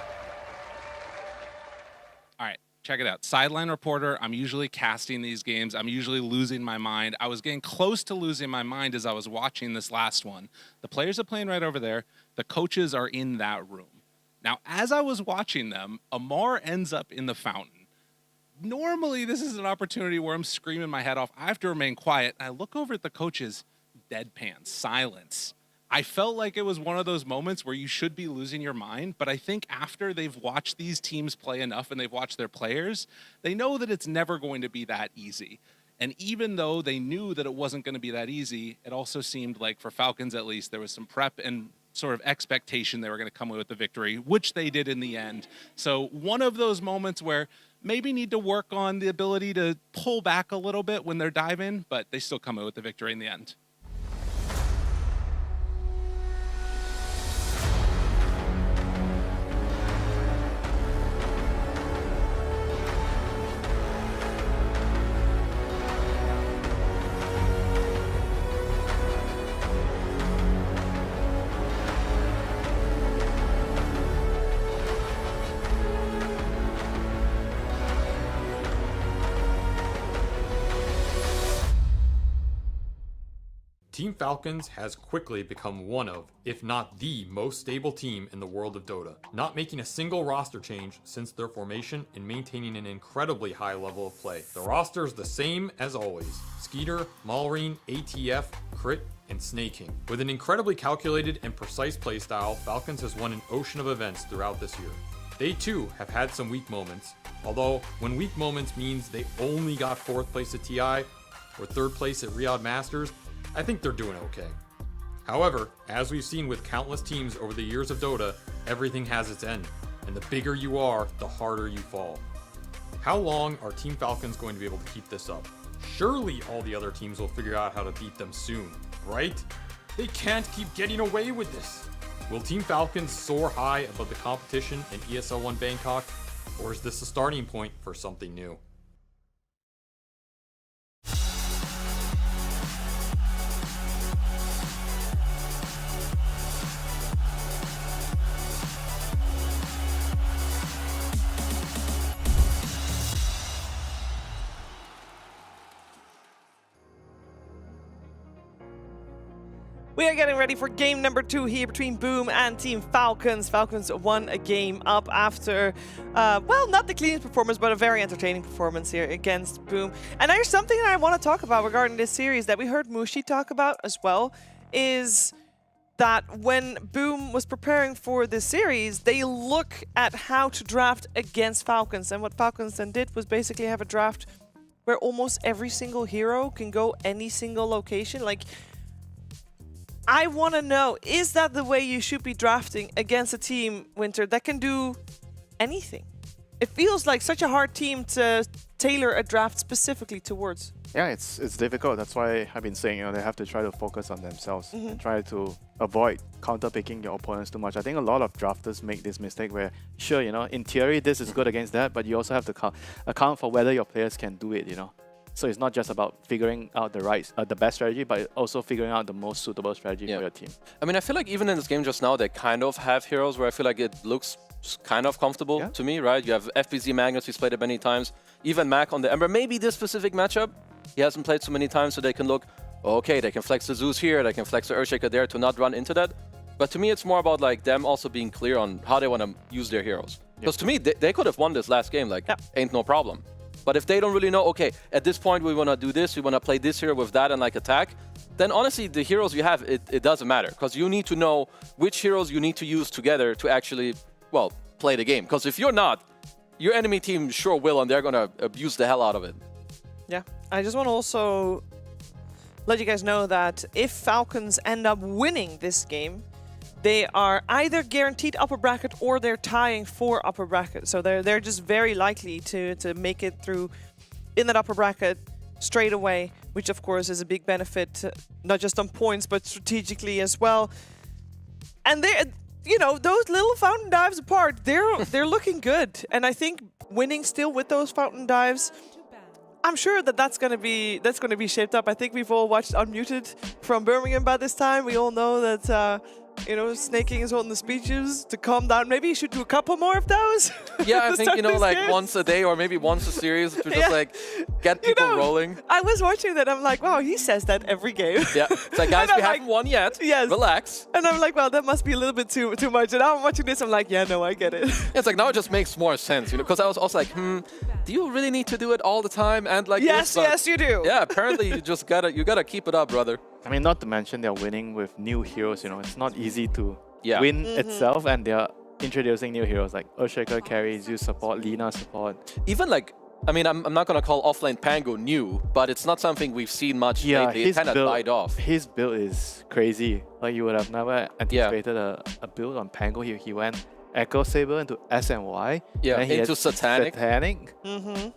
All right, check it out. Sideline reporter, I'm usually casting these games. I'm usually losing my mind. I was getting close to losing my mind as I was watching this last one. The players are playing right over there. The coaches are in that room. Now, as I was watching them, Amar ends up in the fountain. Normally, this is an opportunity where I'm screaming my head off. I have to remain quiet. I look over at the coaches, deadpan, silence. I felt like it was one of those moments where you should be losing your mind, but I think after they've watched these teams play enough and they've watched their players, they know that it's never going to be that easy. And even though they knew that it wasn't going to be that easy, it also seemed like for Falcons at least, there was some prep and sort of expectation they were going to come away with the victory, which they did in the end. So one of those moments where maybe need to work on the ability to pull back a little bit when they're diving, but they still come away with the victory in the end. Team Falcons has quickly become one of, if not the most stable team in the world of Dota, not making a single roster change since their formation and maintaining an incredibly high level of play. The roster is the same as always: Skeeter, Malrine, ATF, Crit, and Snaking. With an incredibly calculated and precise playstyle, Falcons has won an ocean of events throughout this year. They too have had some weak moments, although when weak moments means they only got 4th place at TI or 3rd place at Riyadh Masters, I think they're doing okay. However, as we've seen with countless teams over the years of Dota, everything has its end, and the bigger you are, the harder you fall. How long are Team Falcons going to be able to keep this up? Surely all the other teams will figure out how to beat them soon, right? They can't keep getting away with this. Will Team Falcons soar high above the competition in ESL One Bangkok, or is this a starting point for something new? We are getting ready for game number 2 here between Boom and Team Falcons. Falcons won a game up after, well, not the cleanest performance, but a very entertaining performance here against Boom. And there's something that I want to talk about regarding this series that we heard Mushi talk about as well, is that when Boom was preparing for this series, they look at how to draft against Falcons. And what Falcons then did was basically have a draft where almost every single hero can go any single location. Like, I want to know, is that the way you should be drafting against a team, Winter, that can do anything? It feels like such a hard team to tailor a draft specifically towards. Yeah, it's difficult. That's why I've been saying, they have to try to focus on themselves and try to avoid counter-picking your opponents too much. I think a lot of drafters make this mistake where, sure, in theory, this is good against that, but you also have to account for whether your players can do it, So it's not just about figuring out the best strategy, but also figuring out the most suitable strategy for your team. I mean, I feel like even in this game just now, they kind of have heroes where I feel like it looks kind of comfortable to me, right? You have FBZ Magnus, he's played it many times. Even Mac on the Ember. Maybe this specific matchup, he hasn't played so many times, so they can look, okay, they can flex the Zeus here, they can flex the Earthshaker there to not run into that. But to me, it's more about like them also being clear on how they want to use their heroes. Because to me, they could have won this last game, like, ain't no problem. But if they don't really know, okay, at this point we want to do this, we want to play this hero with that and like attack, then honestly, the heroes you have, it doesn't matter. Because you need to know which heroes you need to use together to actually, well, play the game. Because if you're not, your enemy team sure will, and they're going to abuse the hell out of it. Yeah, I just want to also let you guys know that if Falcons end up winning this game, they are either guaranteed upper bracket or they're tying for upper bracket. So they're just very likely to make it through in that upper bracket straight away, which of course is a big benefit, not just on points, but strategically as well. And they're, you know, those little fountain dives apart, they're looking good. And I think winning still with those fountain dives, I'm sure that's gonna be shaped up. I think we've all watched Unmuted from Birmingham by this time. We all know that you know, Snaking is holding the speeches to calm down. Maybe you should do a couple more of those. Yeah, I think, you know, like once a day or maybe once a series to just like get people rolling. I was watching that. I'm like, wow, he says that every game. Yeah, it's like, guys, we haven't won yet. Yes. Relax. And I'm like, well, that must be a little bit too much. And now I'm watching this. I'm like, yeah, no, I get it. It's like now it just makes more sense, you know, because I was also like, do you really need to do it all the time? And like, yes, yes, you do. Yeah, apparently you just gotta keep it up, brother. I mean, not to mention they're winning with new heroes, you know, it's not easy to win Mm-hmm. itself, and they're introducing new heroes like Earthshaker carry, Zeus support, Lina support. Even like, I mean, I'm not gonna call offlane Pango new, but it's not something we've seen much lately. It kind of died off. His build is crazy. Like, you would have never anticipated a build on Pango. He went Echo Saber into SNY. Yeah, then he into had Satanic. Mm-hmm.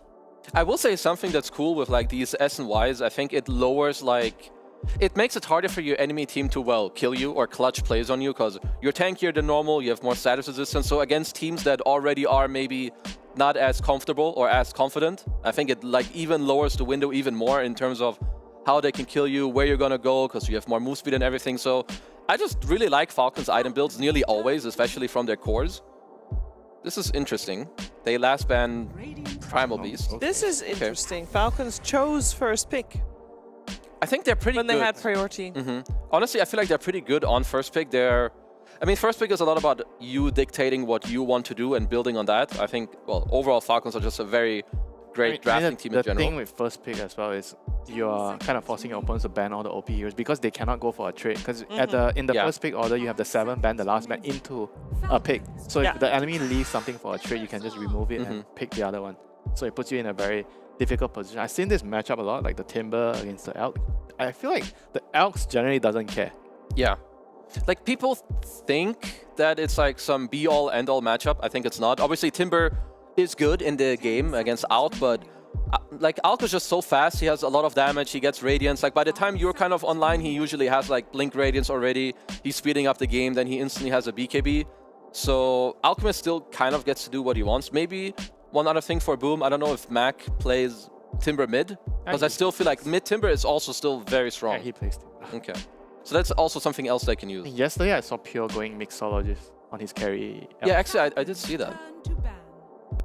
I will say something that's cool with like these S and Ys. I think it lowers like, it makes it harder for your enemy team to, well, kill you or clutch plays on you because you're tankier than normal, you have more status resistance. So against teams that already are maybe not as comfortable or as confident, I think it like even lowers the window even more in terms of how they can kill you, where you're gonna go, because you have more move speed and everything. So I just really like Falcon's item builds nearly always, especially from their cores. This is interesting. They last ban Primal Beast. This is interesting. Falcons chose first pick. I think they're pretty good. When they had priority. Honestly, I feel like they're pretty good on first pick. I mean, first pick is a lot about you dictating what you want to do and building on that. I think, well, overall, Falcons are just a very great drafting team in general. The thing with first pick as well is you are kind of forcing your opponents to ban all the OP heroes because they cannot go for a trade. Because in the first pick order, you have the 7 ban the last ban into a pick. So if the enemy leaves something for a trade, you can just remove it and pick the other one. So it puts you in a very difficult position. I've seen this matchup a lot, like the Timber against the Elk. I feel like the Elks generally doesn't care. Yeah. Like, people think that it's like some be-all, end-all matchup. I think it's not. Obviously, Timber is good in the game against Alk, but like, Alk is just so fast. He has a lot of damage. He gets Radiance. Like, by the time you're kind of online, he usually has like Blink Radiance already. He's speeding up the game. Then he instantly has a BKB. So Alchemist still kind of gets to do what he wants. Maybe one other thing for Boom, I don't know if Mac plays Timber mid, because I still feel like mid Timber is also still very strong. Yeah, he plays Timber. Okay. So that's also something else they can use. Yesterday I saw Pure going Mixologist on his carry. Yeah, actually I did see that.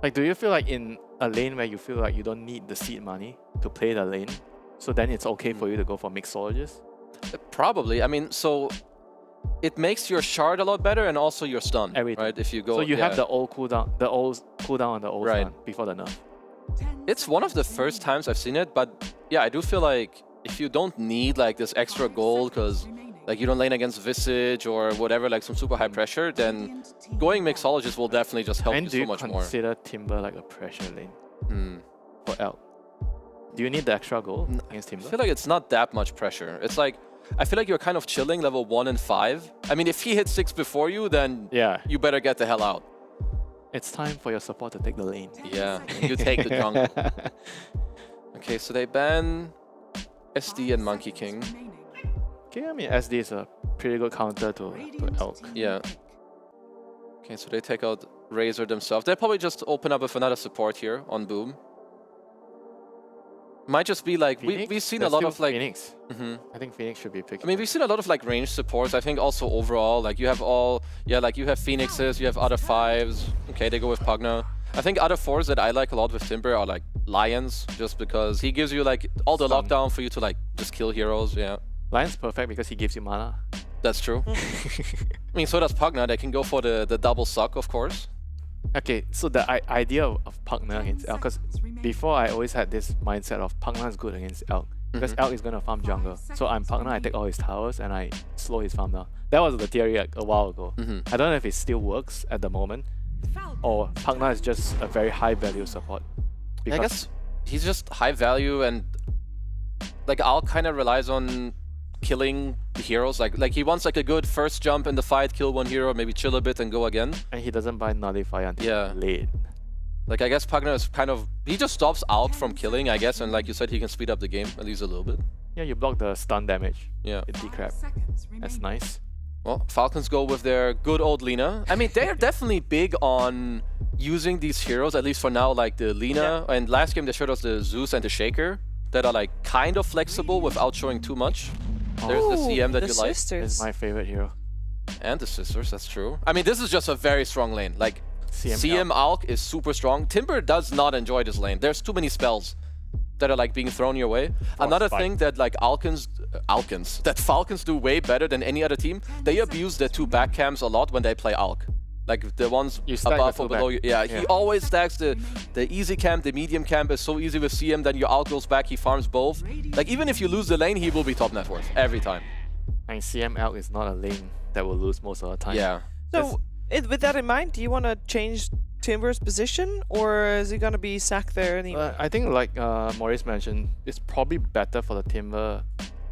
Like, do you feel like in a lane where you feel like you don't need the seed money to play the lane, so then it's okay for you to go for Mixologist? Probably. I mean, so it makes your shard a lot better and also your stun, right? If you go, so you have the old cooldown, on the old stun before the nerf. It's one of the first times I've seen it, but yeah, I do feel like if you don't need like this extra gold because like you don't lane against Visage or whatever, like some super high pressure, then going Mixologist will definitely just help you so much more. And do you consider Timber like a pressure lane for Elk? Do you need the extra gold against Timber? I feel like it's not that much pressure. It's like, I feel like you're kind of chilling level 1 and 5. I mean, if he hits 6 before you, then you better get the hell out. It's time for your support to take the lane. Yeah, you take the jungle. Okay, so they ban SD and Monkey King. Okay, I mean, SD is a pretty good counter to Elk. Yeah. Okay, so they take out Razor themselves. They'll probably just open up with another support here on Boom. Might just be like Phoenix? we've seen There's a lot still of like. Phoenix. Mhm. I think Phoenix should be picked. I mean, we've seen a lot of like range supports. I think also overall, like you have like you have Phoenixes, you have other 5s. Okay, they go with Pugna. I think other 4s that I like a lot with Timber are like Lions, just because he gives you like all the lockdown for you to like just kill heroes. Yeah. Lion's perfect because he gives you mana. That's true. I mean, so does Pugna. They can go for the double suck, of course. Okay, so the idea of Pugna against Elk, because before I always had this mindset of Pugna is good against Elk, because Elk is going to farm jungle. So I'm Pugna, I take all his towers and I slow his farm down. That was the theory like a while ago. I don't know if it still works at the moment, or Pugna is just a very high value support. I guess he's just high value, and like Alk kind of relies on killing the heroes. Like he wants like a good first jump in the fight, kill one hero, maybe chill a bit and go again. And he doesn't buy Nullify until late. Like I guess Pugna is kind of, he just stops Alk from killing, I guess, and like you said, he can speed up the game at least a little bit. Yeah, you block the stun damage. Yeah. It decrap. That's nice. Well, Falcons go with their good old Lina. I mean, they're definitely big on using these heroes, at least for now, like the Lina. And last game they showed us the Zeus and the Shaker that are like kind of flexible without showing too much. There's the CM that you like. This is my favorite hero. And the sisters, that's true. I mean, this is just a very strong lane. Like, CM Alk. Alk is super strong. Timber does not enjoy this lane. There's too many spells that are like being thrown your way. Another thing that like that Falcons do way better than any other team, they abuse their 2 back camps a lot when they play Alk. Like the ones above or below you. Yeah, he always stacks the easy camp, the medium camp is so easy with CM, then your Alk goes back, he farms both. Like even if you lose the lane, he will be top net worth every time. And CM Alk is not a lane that will lose most of the time. Yeah. So with that in mind, do you want to change Timber's position, or is he gonna be sacked there anyway? I think like Maurice mentioned, it's probably better for the Timber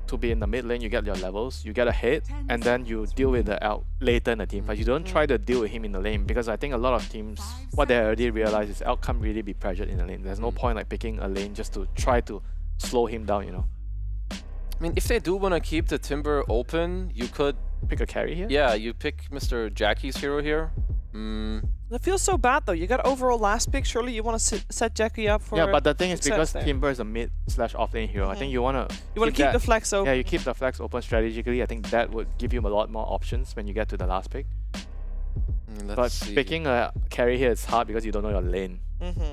to be in the mid lane. You get your levels, you get ahead, and then you deal with the Elk later in the team fight. You don't try to deal with him in the lane, because I think a lot of teams, what they already realized is Elk can't really be pressured in the lane. There's no point like picking a lane just to try to slow him down, you know. I mean, if they do want to keep the Timber open, you could pick a carry here. Yeah, you pick Mr. Jackie's hero here. That feels so bad though. You got overall last pick. Surely you want to set Jackie up for. Yeah, but the thing is, because there. Timber is a mid/off lane hero, I think you wanna keep the flex open. Yeah, you keep the flex open strategically. I think that would give you a lot more options when you get to the last pick. But picking a carry here is hard because you don't know your lane.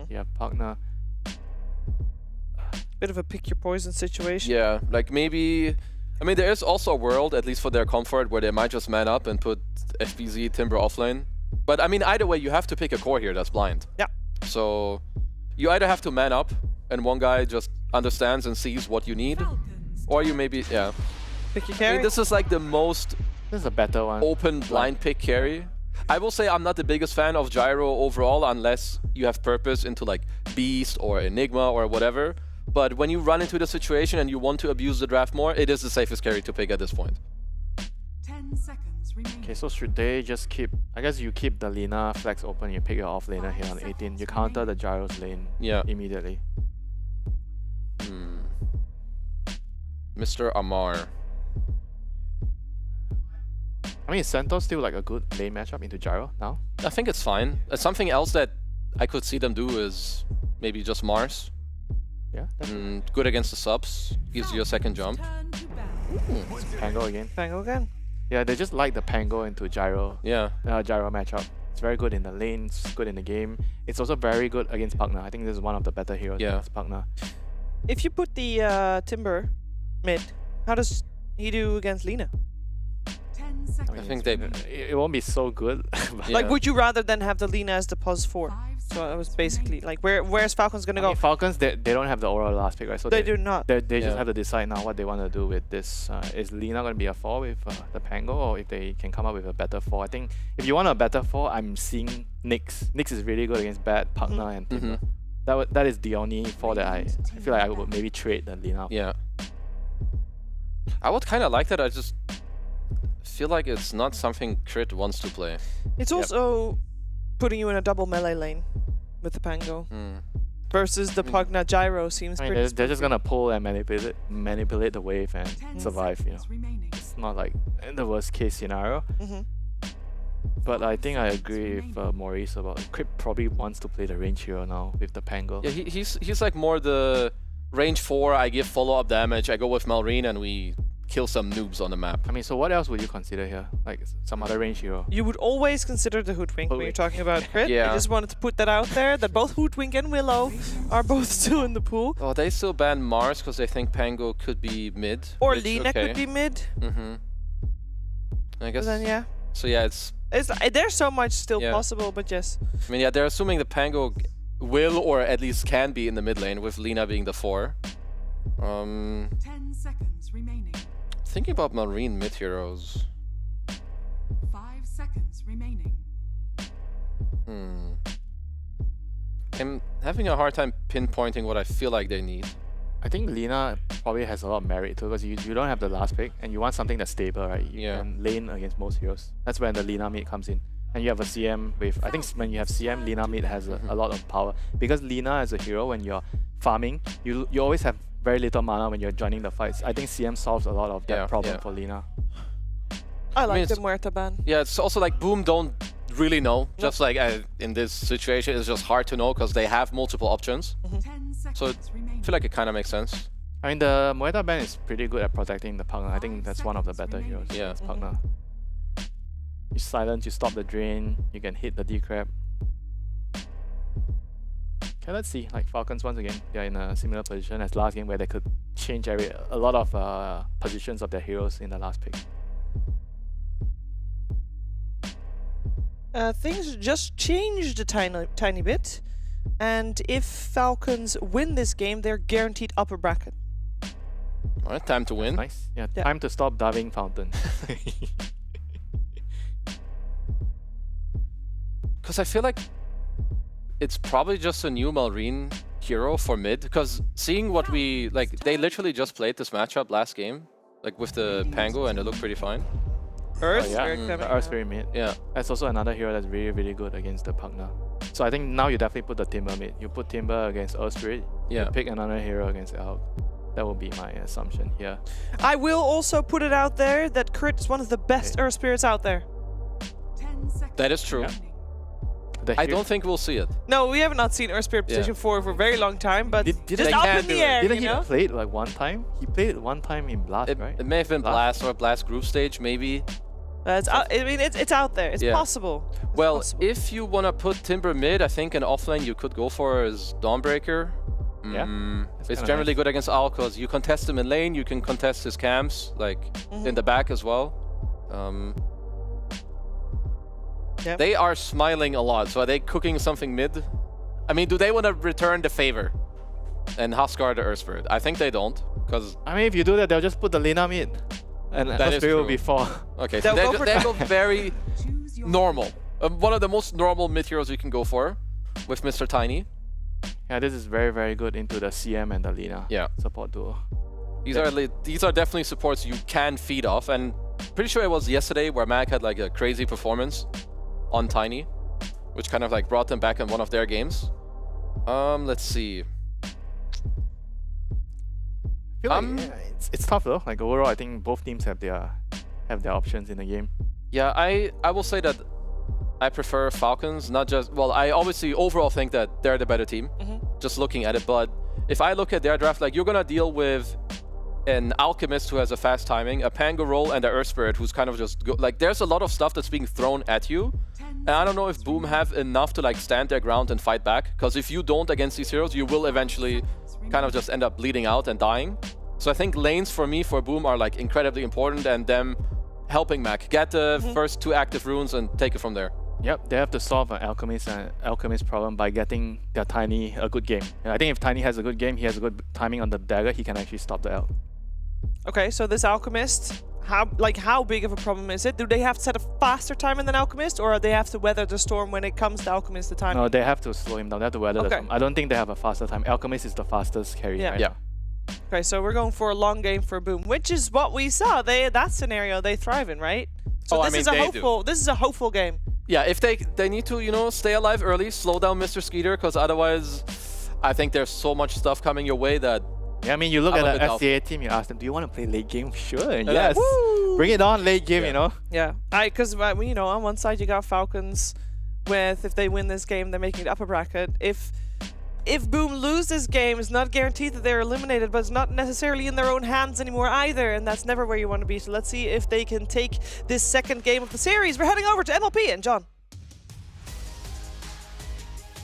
Yeah, Pugna. Bit of a pick your poison situation. Yeah, like maybe. I mean, there is also a world, at least for their comfort, where they might just man up and put FBZ Timber offlane. But I mean, either way, you have to pick a core here that's blind. Yeah. So you either have to man up and one guy just understands and sees what you need, or you maybe, pick your carry. I mean, this is like the most this is a better one. Open blind pick carry. I will say I'm not the biggest fan of Gyro overall, unless you have purpose into like Beast or Enigma or whatever. But when you run into the situation and you want to abuse the draft more, it is the safest carry to pick at this point. 10 seconds remaining. Okay, so should they just keep... I guess you keep the Lina flex open, you pick your off laner here on 18. You counter the Gyro's lane immediately. Mr. Amar. I mean, is Centaur still like a good lane matchup into Gyro now? I think it's fine. Something else that I could see them do is maybe just Mars. Yeah. Good against the subs. Gives you a second jump. Pango again. Pango again. Yeah, they just like the Pango into Gyro. Yeah. Gyro matchup. It's very good in the lanes, good in the game. It's also very good against Pugna. I think this is one of the better heroes against Pugna. If you put the Timber mid, how does he do against Lina? 10 seconds. I think they... It won't be so good. Like, would you rather than have the Lina as the pos 4? So that was basically like, where's Falcons gonna go? Falcons, they don't have the overall last pick, right? So they do not. They just have to decide now what they want to do with this. Is Lina going to be a 4 with the Pango, or if they can come up with a better 4? I think if you want a better 4, I'm seeing Nyx. Nyx is really good against Bad, Pugna, and Timber. That is the only 4 that I feel like I would maybe trade the Lina. Yeah. I would kind of like that. I just feel like it's not something Crit wants to play. It's also putting you in a double melee lane with the Pango. Versus the Pugna Gyro seems pretty they're just gonna pull and manipulate the wave and survive, you know. It's not like in the worst case scenario. But I think I agree with Maurice about Crypt probably wants to play the range hero now with the Pango. Yeah, he's like more the range 4, I give follow-up damage, I go with Malrine, and we kill some noobs on the map. I mean, so what else would you consider here? Like some other range hero? You would always consider the Hoodwink when you're talking about crit. Yeah. I just wanted to put that out there, that both Hoodwink and Willow are both still in the pool. Oh, they still ban Mars because they think Pango could be mid. Or which, Lina okay. could be mid. Mm-hmm. I guess. Then, yeah. So yeah, it's... There's so much still Yeah. possible, but yes. I mean, yeah, they're assuming the Pango will or at least can be in the mid lane, with Lina being the 4. 10 seconds remaining. Thinking about Marine mid heroes. 5 seconds remaining. I'm having a hard time pinpointing what I feel like they need. I think Lina probably has a lot of merit too, because you don't have the last pick and you want something that's stable, right? You can lane against most heroes. That's when the Lina mid comes in. And you have a CM with, I think when you have CM, Lina mid has a lot of power. Because Lina as a hero, when you're farming, you always have very little mana when you're joining the fights. I think CM solves a lot of that problem for Lina. I like mean, the Muerta ban. Yeah, it's also like Boom don't really know. Just like in this situation, it's just hard to know because they have multiple options. So I feel like it kind of makes sense. I mean, the Muerta ban is pretty good at protecting the partner. I think that's one of the better heroes. Yeah. Partner. You silence, you stop the drain, you can hit the decrab. Okay, let's see. Like Falcons, once again, they're in a similar position as last game where they could change a lot of positions of their heroes in the last pick. Things just changed a tiny bit. And if Falcons win this game, they're guaranteed upper bracket. Alright, time to win. Nice. Yeah, time to stop diving fountain. Because I feel like it's probably just a new Malrine hero for mid. Because seeing what we like, they literally just played this matchup last game, like with the Pango, and it looked pretty fine. Earth, the Earth Spirit mid. Yeah. That's also another hero that's really, really good against the partner. So I think now you definitely put the Timber mid. You put Timber against Earth Spirit. Yeah. You pick another hero against Elk. That would be my assumption here. I will also put it out there that Crit is one of the best Earth Spirits out there. That is true. I don't think we'll see it. No, we have not seen Earth Spirit position 4 for a very long time, but just up in the air, Didn't you know? he play it like one time? He played it one time in Blast, right? It may have been Blast or Blast group stage, maybe. I mean, it's out there. It's possible. Well, if you want to put Timber mid, I think an offlane you could go for is Dawnbreaker. Yeah. It's generally good against Al because you contest him in lane, you can contest his camps, like in the back as well. They are smiling a lot, so are they cooking something mid? I mean, do they want to return the favor and Huskar the Earth Spirit? I think they don't, because... I mean, if you do that, they'll just put the Lina mid. And Earth Spirit will be 4. Okay, so they go very normal. One of the most normal mid heroes you can go for with Mr. Tiny. Yeah, this is very, very good into the CM and the Lina support duo. These are definitely supports you can feed off, and pretty sure it was yesterday where Mag had like a crazy performance on Tiny, which kind of like brought them back in one of their games. Let's see. I feel like it's tough though. Like overall, I think both teams have their options in the game. Yeah, I will say that I prefer Falcons, not just... Well, I obviously overall think that they're the better team, just looking at it, but if I look at their draft, like you're gonna deal with an Alchemist who has a fast timing, a Pango roll, and an Earth Spirit who's kind of just... like there's a lot of stuff that's being thrown at you, and I don't know if Boom have enough to like stand their ground and fight back, because if you don't against these heroes, you will eventually kind of just end up bleeding out and dying. So I think lanes for me, for Boom, are like incredibly important, and them helping Mac get the first 2 active runes and take it from there. Yep, they have to solve an Alchemist problem by getting their Tiny a good game. And I think if Tiny has a good game, he has a good timing on the dagger, he can actually stop the Elk. Okay, so this Alchemist, how big of a problem is it? Do they have to set a faster time than Alchemist, or they have to weather the storm when it comes to Alchemist the time? No, they have to slow him down. They have to weather the storm. I don't think they have a faster time. Alchemist is the fastest carry. Yeah. Right now. Okay, so we're going for a long game for Boom, which is what we saw. That scenario they thrive in, right? So this is a hopeful game. Yeah, if they need to, you know, stay alive early, slow down Mr. Skeeter, because otherwise, I think there's so much stuff coming your way that... Yeah, I mean, you look at the FCA team, you ask them, do you want to play late game? Sure, yes. Bring it on late game, you know? Yeah, because, you know, on one side you got Falcons with, if they win this game, they're making the upper bracket. If if Boom lose this game, it's not guaranteed that they're eliminated, but it's not necessarily in their own hands anymore either, and that's never where you want to be. So let's see if they can take this second game of the series. We're heading over to MLP and John.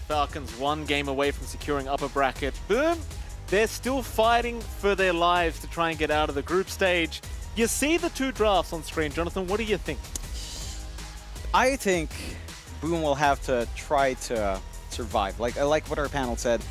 Falcons 1 game away from securing upper bracket. Boom! They're still fighting for their lives to try and get out of the group stage. You see the 2 drafts on screen. Jonathan, what do you think? I think Boom will have to try to survive. Like what our panel said.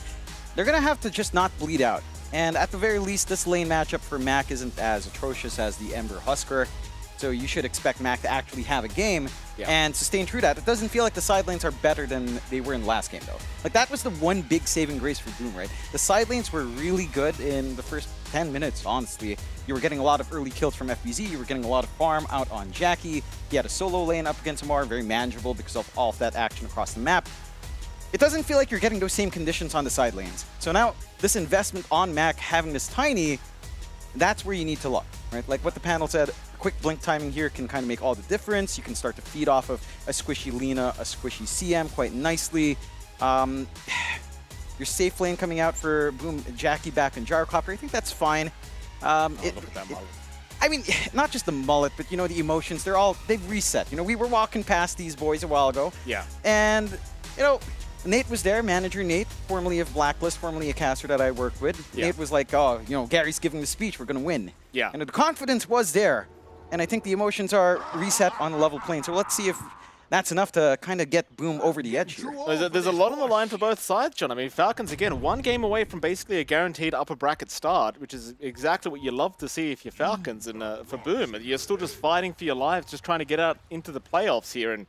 They're going to have to just not bleed out. And at the very least, this lane matchup for Mac isn't as atrocious as the Ember Husker. So you should expect Mac to actually have a game and sustain true that. It doesn't feel like the side lanes are better than they were in the last game, though. Like, that was the one big saving grace for Boom, right? The side lanes were really good in the first 10 minutes, honestly. You were getting a lot of early kills from FBZ. You were getting a lot of farm out on Jackie. He had a solo lane up against Amar, very manageable because of all of that action across the map. It doesn't feel like you're getting those same conditions on the side lanes. So now, this investment on Mac having this Tiny, that's where you need to look, right? Like what the panel said, quick blink timing here can kind of make all the difference. You can start to feed off of a squishy Lina, a squishy CM quite nicely. Your safe lane coming out for Boom, Jackie back in Gyrocopter, I think that's fine. Look at that mullet. I mean, not just the mullet, but you know, the emotions, they've reset. You know, we were walking past these boys a while ago. Yeah. And, you know, Nate was there, manager Nate, formerly of Blacklist, formerly a caster that I worked with. Yeah. Nate was like, oh, you know, Gary's giving the speech, we're going to win. Yeah. And the confidence was there. And I think the emotions are reset on a level plane. So let's see if that's enough to kind of get Boom over the edge here. There's a lot on the line for both sides, John. I mean, Falcons, again, 1 game away from basically a guaranteed upper bracket start, which is exactly what you love to see if you're Falcons. And for Boom, you're still just fighting for your lives, just trying to get out into the playoffs here. And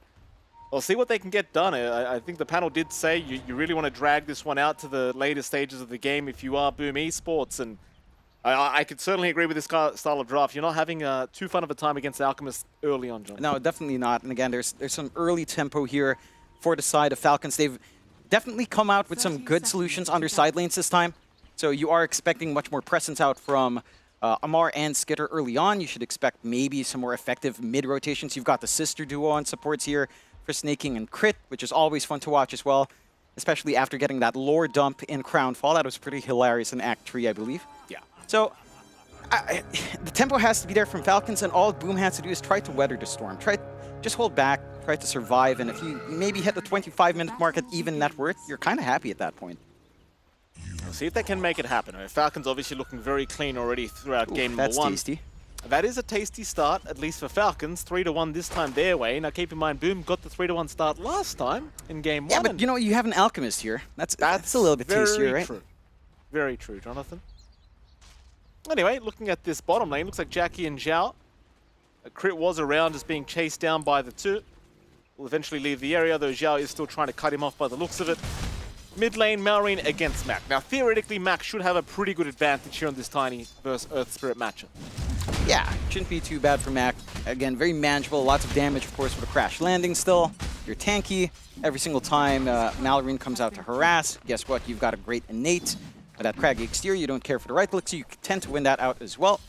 we'll see what they can get done. I think the panel did say you really want to drag this one out to the later stages of the game if you are Boom Esports. And I could certainly agree with this style of draft. You're not having too fun of a time against Alchemist early on, John. No, definitely not. And again, there's some early tempo here for the side of Falcons. They've definitely come out with some good solutions on their side lanes this time. So you are expecting much more presence out from Amar and Skitter early on. You should expect maybe some more effective mid-rotations. You've got the sister duo on supports here for Snaking and Crit, which is always fun to watch as well, especially after getting that lore dump in Crown Fall. That was pretty hilarious in Act 3, I believe. Yeah. So the tempo has to be there from Falcons, and all Boom has to do is try to weather the storm. Just hold back, try to survive, and if you maybe hit the 25-minute mark at even net worth, you're kind of happy at that point. We'll see if they can make it happen. I mean, Falcons obviously looking very clean already throughout game number 1. That's tasty. That is a tasty start, at least for Falcons. 3-1 this time their way. Now keep in mind, Boom got the 3-1 start last time in game 1. Yeah, but you know, you have an Alchemist here. That's a little bit tastier, right? True. Very true, Jonathan. Anyway, looking at this bottom lane, looks like Jackie and Zhao. Crit was around, just being chased down by the 2. Will eventually leave the area, though Zhao is still trying to cut him off by the looks of it. Mid lane, Malrine against Mac. Now, theoretically, Mac should have a pretty good advantage here on this Tiny versus Earth Spirit matchup. Yeah, shouldn't be too bad for Mac. Again, very manageable, lots of damage, of course, with a crash landing still. You're tanky. Every single time Malrine comes out to harass, guess what? You've got a great innate. With that craggy exterior, you don't care for the right click, so you tend to win that out as well.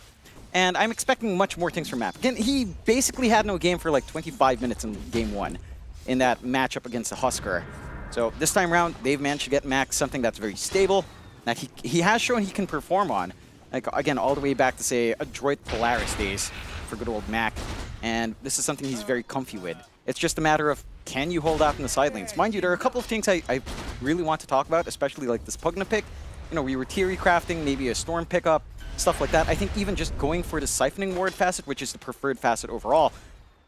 And I'm expecting much more things from Mac. Again, he basically had no game for like 25 minutes in game 1 in that matchup against the Husker. So this time around, they've managed to get Mac something that's very stable, that he has shown he can perform on. Like, again, all the way back to, say, Adroit Polaris days for good old Mac. And this is something he's very comfy with. It's just a matter of, can you hold out in the side lanes? Mind you, there are a couple of things I really want to talk about, especially like this Pugna pick. You know, we were Teary crafting, maybe a Storm pickup, stuff like that. I think even just going for the Siphoning Ward facet, which is the preferred facet overall,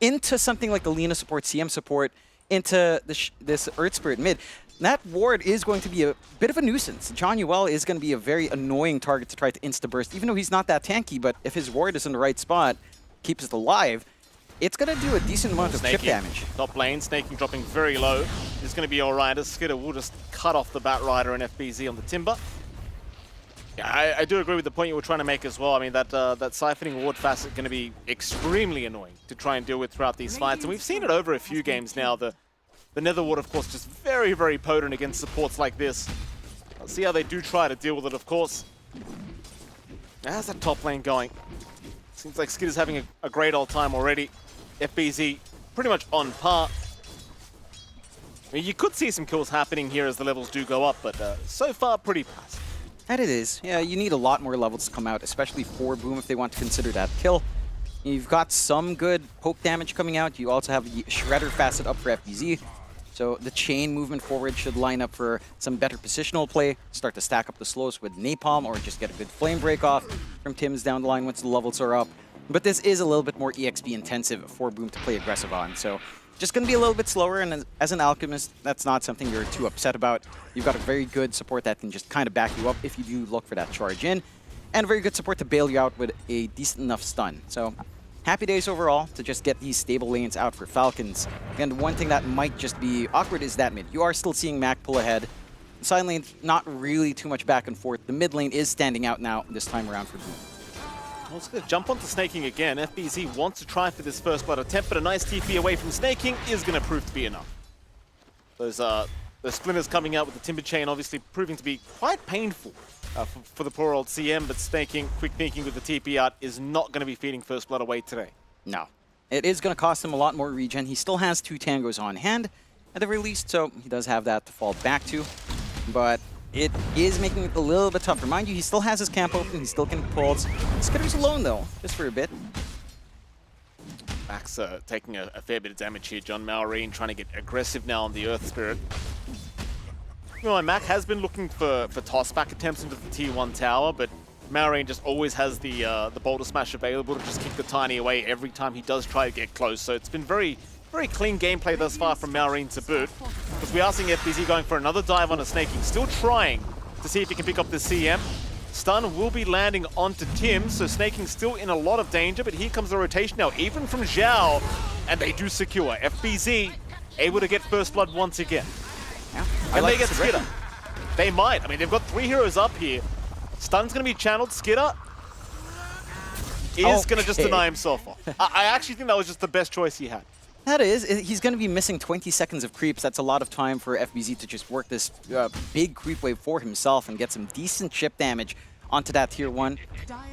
into something like the Lina support, CM support, into this Earth Spirit mid, that ward is going to be a bit of a nuisance. John Yuel is going to be a very annoying target to try to insta-burst, even though he's not that tanky, but if his ward is in the right spot, keeps it alive, it's going to do a decent amount of chip damage. Top lane, Snaking dropping very low. It's going to be alright as Skitter will just cut off the Batrider and FBZ on the Timber. Yeah, I do agree with the point you were trying to make as well. I mean, that Siphoning Ward facet going to be extremely annoying to try and deal with throughout these fights. And we've seen it over a few games now. The Nether Ward, of course, just very, very potent against supports like this. Let's see how they do try to deal with it, of course. How's that top lane going? Seems like Skitter's having a great old time already. FBZ pretty much on par. I mean, you could see some kills happening here as the levels do go up, but so far pretty passive. That it is. Yeah, you need a lot more levels to come out, especially for Boom if they want to consider that kill. You've got some good poke damage coming out. You also have the Shredder facet up for FBZ. So the chain movement forward should line up for some better positional play, start to stack up the slows with Napalm, or just get a good flame break off from Tim's down the line once the levels are up. But this is a little bit more EXP intensive for Boom to play aggressive on. So just going to be a little bit slower, and as an Alchemist, that's not something you're too upset about. You've got a very good support that can just kind of back you up if you do look for that charge in, and a very good support to bail you out with a decent enough stun. So happy days overall to just get these stable lanes out for Falcons. And one thing that might just be awkward is that mid. You are still seeing Mac pull ahead. The side lane, not really too much back and forth. The mid lane is standing out now this time around for Boom. Well, it's going to jump onto Snaking again. FBZ wants to try for this first blood attempt, but a nice TP away from Snaking is going to prove to be enough. Those splinters coming out with the Timber Chain obviously proving to be quite painful for the poor old CM, but Snaking, quick thinking with the TP out, is not going to be feeding first blood away today. No. It is going to cost him a lot more regen. He still has 2 tangos on hand at the very least, so he does have that to fall back to. But it is making it a little bit tougher. Mind you, he still has his camp open. He still can pulse. Skitter's alone, though, just for a bit. Max taking a fair bit of damage here. John Malrine trying to get aggressive now on the Earth Spirit. You know, Mac has been looking for toss-back attempts into the T1 tower, but Malrine just always has the Boulder Smash available to just kick the Tiny away every time he does try to get close. So it's been very clean gameplay thus far from Malrine to boot. Because we are seeing FBZ going for another dive on a Snaking, still trying to see if he can pick up the CM. Stun will be landing onto Tim, so Snaking still in a lot of danger, but here comes the rotation now, even from Zhao, and they do secure. FBZ able to get first blood once again. Yeah, and they get Skidder. They might. I mean, they've got 3 heroes up here. Stun's going to be channeled. Skidder is going to just deny himself off. I actually think that was just the best choice he had. That is. He's going to be missing 20 seconds of creeps. That's a lot of time for FBZ to just work this big creep wave for himself and get some decent chip damage onto that tier 1.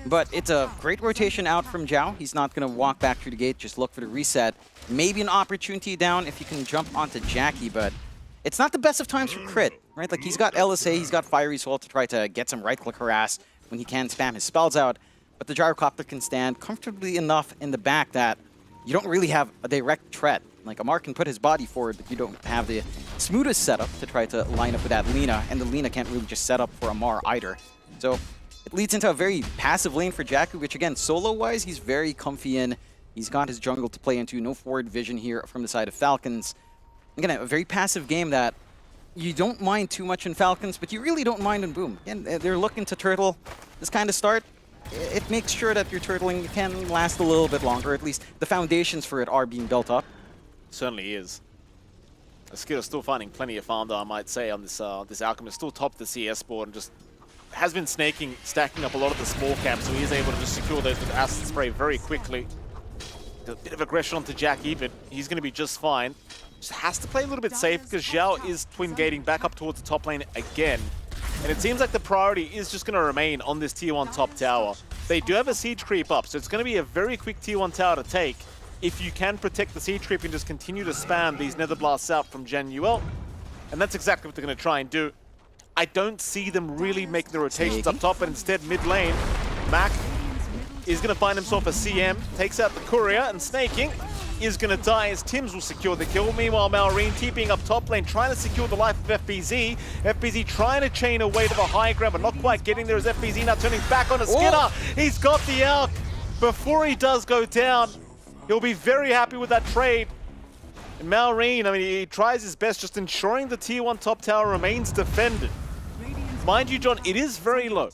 But it's a great rotation out from Zhao. He's not going to walk back through the gate, just look for the reset. Maybe an opportunity down if you can jump onto Jackie, but it's not the best of times for Crit, right? Like, he's got LSA, he's got Fiery Soul to try to get some right-click harass when he can spam his spells out, but the Gyrocopter can stand comfortably enough in the back that you don't really have a direct threat. Like, Amar can put his body forward, but you don't have the smoothest setup to try to line up with that Lina, and the Lina can't really just set up for Amar either. So it leads into a very passive lane for Jakku, which again, solo-wise, he's very comfy in. He's got his jungle to play into, no forward vision here from the side of Falcons. Again, a very passive game that you don't mind too much in Falcons, but you really don't mind in Boom. Again, they're looking to turtle this kind of start. It makes sure that your turtling can last a little bit longer. At least the foundations for it are being built up. Certainly is. Skidder still finding plenty of farm, though, I might say, on this Alchemist. Still top the CS board and just has been stacking up a lot of the small caps, so he is able to just secure those with Acid Spray very quickly. A bit of aggression onto Jackie, but he's going to be just fine. Just has to play a little bit safe because Zhao is twin gating back up towards the top lane again. And it seems like the priority is just going to remain on this tier 1 top tower. They do have a siege creep up, so it's going to be a very quick tier 1 tower to take if you can protect the siege creep and just continue to spam these nether blasts out from Januel. And that's exactly what they're going to try and do. I don't see them really making the rotations up top, but instead mid lane, Mac is going to find himself a CM, takes out the courier, and Snaking is going to die as Tims will secure the kill. Meanwhile, Malrine TPing up top lane, trying to secure the life of FBZ. FBZ trying to chain away to the high ground, but not quite getting there as FBZ now turning back on a Skidder. He's got the Alk. Before he does go down, he'll be very happy with that trade. And Malrine, I mean, he tries his best, just ensuring the tier 1 top tower remains defended. Mind you, John, it is very low.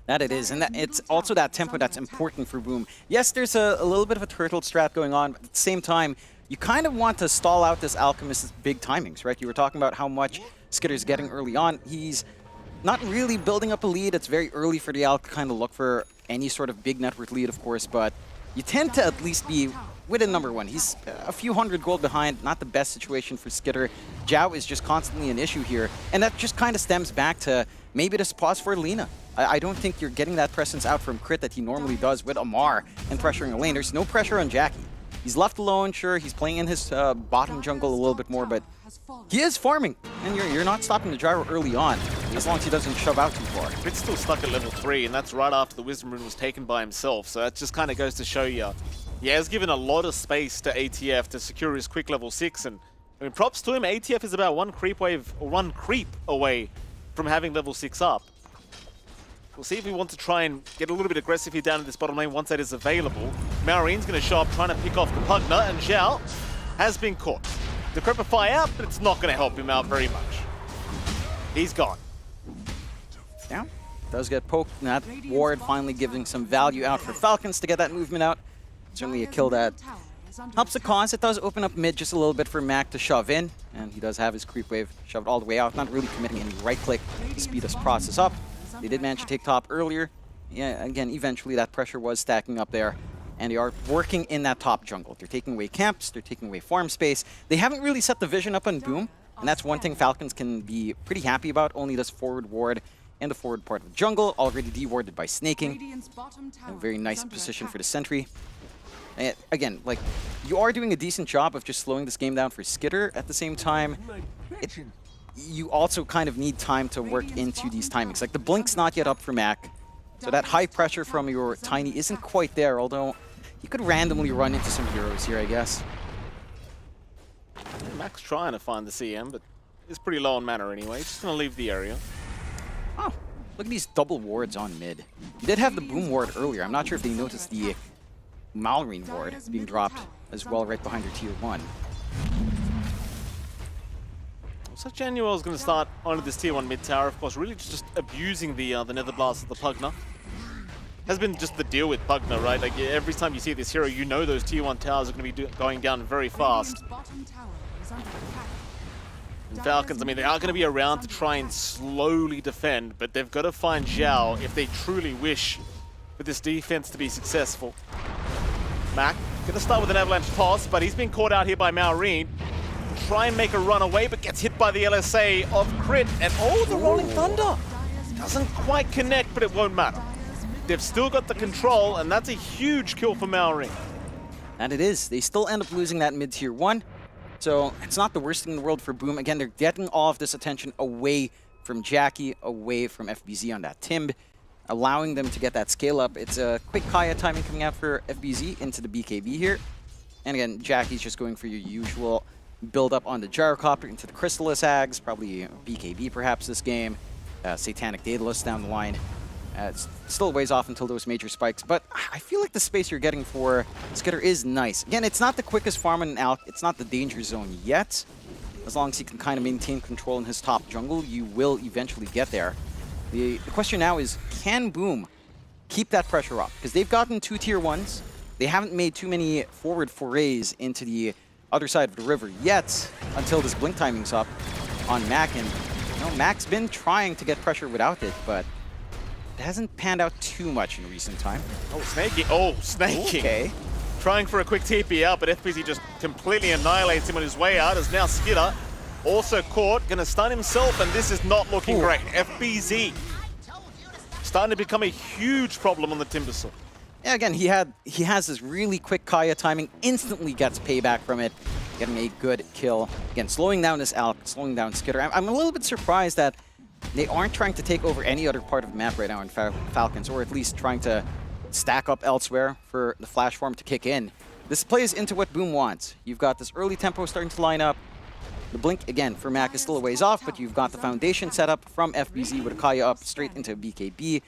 That it is, and that it's also that tempo that's important for Boom. Yes, there's a little bit of a turtle strat going on, but at the same time, you kind of want to stall out this Alchemist's big timings, right? You were talking about how much Skitter's getting early on. He's not really building up a lead. It's very early for the Alch to kind of look for any sort of big network lead, of course, but you tend to at least be within number 1. He's a few hundred gold behind, not the best situation for Skidder. Zhao is just constantly an issue here, and that just kind of stems back to maybe this pause for Lina. I don't think you're getting that presence out from Crit that he normally does with Amar and pressuring a lane. There's no pressure on Jackie. He's left alone, sure, he's playing in his bottom jungle a little bit more, but he is farming, and you're not stopping the gyro early on, as long as he doesn't shove out too far. It's still stuck at level 3, and that's right after the Wisdom Rune was taken by himself, so that just kind of goes to show you, he has given a lot of space to ATF to secure his quick level 6, and I mean, props to him, ATF is about one creep away from having level 6 up. We'll see if we want to try and get a little bit aggressive here down in this bottom lane once that is available. Maureen's going to show up trying to pick off the Pugna, and Zhao has been caught. Decrepify out, but it's not going to help him out very much. He's gone. Yeah, does get poked, and that ward finally giving some value out for Falcons to get that movement out. Certainly a kill that helps the cause. It does open up mid just a little bit for Mac to shove in, and he does have his creep wave shoved all the way out, not really committing any right click to speed this process up. They did manage to take top earlier. Yeah, again, eventually that pressure was stacking up there, and they are working in that top jungle. They're taking away camps, they're taking away farm space. They haven't really set the vision up on Boom, and that's one thing Falcons can be pretty happy about. Only this forward ward in the forward part of the jungle, already de-warded by snaking. A very nice position for the sentry. And again, like, you are doing a decent job of just slowing this game down for Skitter. At the same time, you also kind of need time to work into these timings. Like, the blink's not yet up for Mac, so that high pressure from your Tiny isn't quite there, although you could randomly run into some heroes here, I guess. Mac's trying to find the CM, but he's pretty low on mana anyway. Just going to leave the area. Oh, look at these double wards on mid. You did have the Boom ward earlier. I'm not sure if they noticed the Malrine ward being dropped as well right behind your tier 1. So Januel is going to start onto this tier 1 mid tower, of course, really just abusing the Nether Blast of the Pugna. Has been just the deal with Pugna, right? Like, every time you see this hero, you know those tier 1 towers are going to be going down very fast. And Falcons, I mean, they are going to be around to try and slowly defend, but they've got to find Zhao if they truly wish for this defense to be successful. Mac going to start with an avalanche toss, but he's been caught out here by Maureen. Try and make a run away, but gets hit by the LSA of Crit, and oh, the Rolling Thunder! Doesn't quite connect, but it won't matter. They've still got the control, and that's a huge kill for Maureen. And it is. They still end up losing that mid-tier 1, so it's not the worst thing in the world for Boom. Again, they're getting all of this attention away from Jackie, away from FBZ on that Timb, allowing them to get that scale up. It's a quick Kaya timing coming out for FBZ into the BKB here. And again, Jackie's just going for your usual build up on the Gyrocopter into the Chrysalis Ags, probably BKB perhaps this game, Satanic Daedalus down the line. It's still a ways off until those major spikes, but I feel like the space you're getting for Skitter is nice. Again, it's not the quickest farm in an Alk, it's not the danger zone yet. As long as he can kind of maintain control in his top jungle, you will eventually get there. The question now is, can Boom keep that pressure up? Because they've gotten 2 tier 1s. They haven't made too many forward forays into the other side of the river yet until this blink timing's up on Mac. And you know, Mac's been trying to get pressure without it, but it hasn't panned out too much in recent time. Oh, snaking. Oh, snaking. Okay. Trying for a quick TP out, but FBZ just completely annihilates him on his way out, as now Skitter also caught, gonna stun himself, and this is not looking great. FBZ starting to become a huge problem on the Timbersaw. Yeah, again, he has this really quick Kaya timing, instantly gets payback from it, getting a good kill. Again, slowing down this Alk, slowing down Skitter. I'm a little bit surprised that they aren't trying to take over any other part of the map right now in Falcons, or at least trying to stack up elsewhere for the flash form to kick in. This plays into what Boom wants. You've got this early tempo starting to line up. The blink, again, for Mac is still a ways off, but you've got the foundation set up from FBZ with a Kaya up straight into BKB,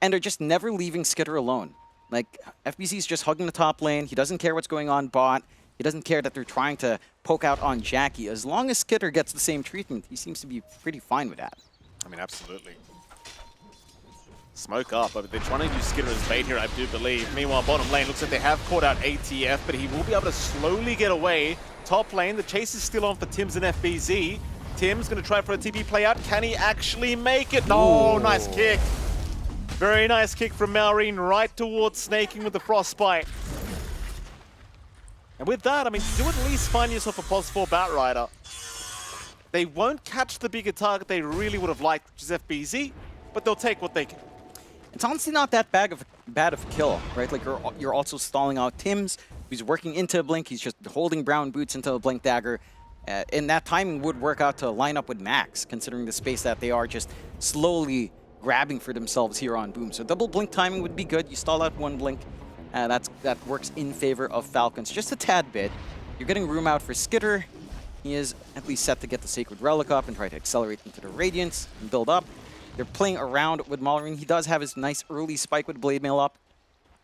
and they're just never leaving Skitter alone. Like, FBZ's just hugging the top lane. He doesn't care what's going on bot. He doesn't care that they're trying to poke out on Jackie. As long as Skitter gets the same treatment, he seems to be pretty fine with that. I mean, absolutely. Smoke up, but they're trying to use Skitter as bait here, I do believe. Meanwhile, bottom lane looks like they have caught out ATF, but he will be able to slowly get away. Top lane, the chase is still on for Tims and FBZ. Tim's going to try for a TP play out. Can he actually make it? No, nice kick. Very nice kick from Maureen right towards Snaking with the Frostbite. And with that, I mean, do at least find yourself a +4 Batrider. They won't catch the bigger target they really would have liked, which is FBZ, but they'll take what they can. It's honestly not that bad of a kill, right? Like, you're also stalling out Tims, He's working into a blink. He's just holding brown boots into a blink dagger. And that timing would work out to line up with Max, considering the space that they are just slowly grabbing for themselves here on Boom. So double blink timing would be good. You stall out one blink. That works in favor of Falcons just a tad bit. You're getting room out for Skitter. He is at least set to get the Sacred Relic up and try to accelerate into the Radiance and build up. They're playing around with Malrine. He does have his nice early spike with Blade Mail up.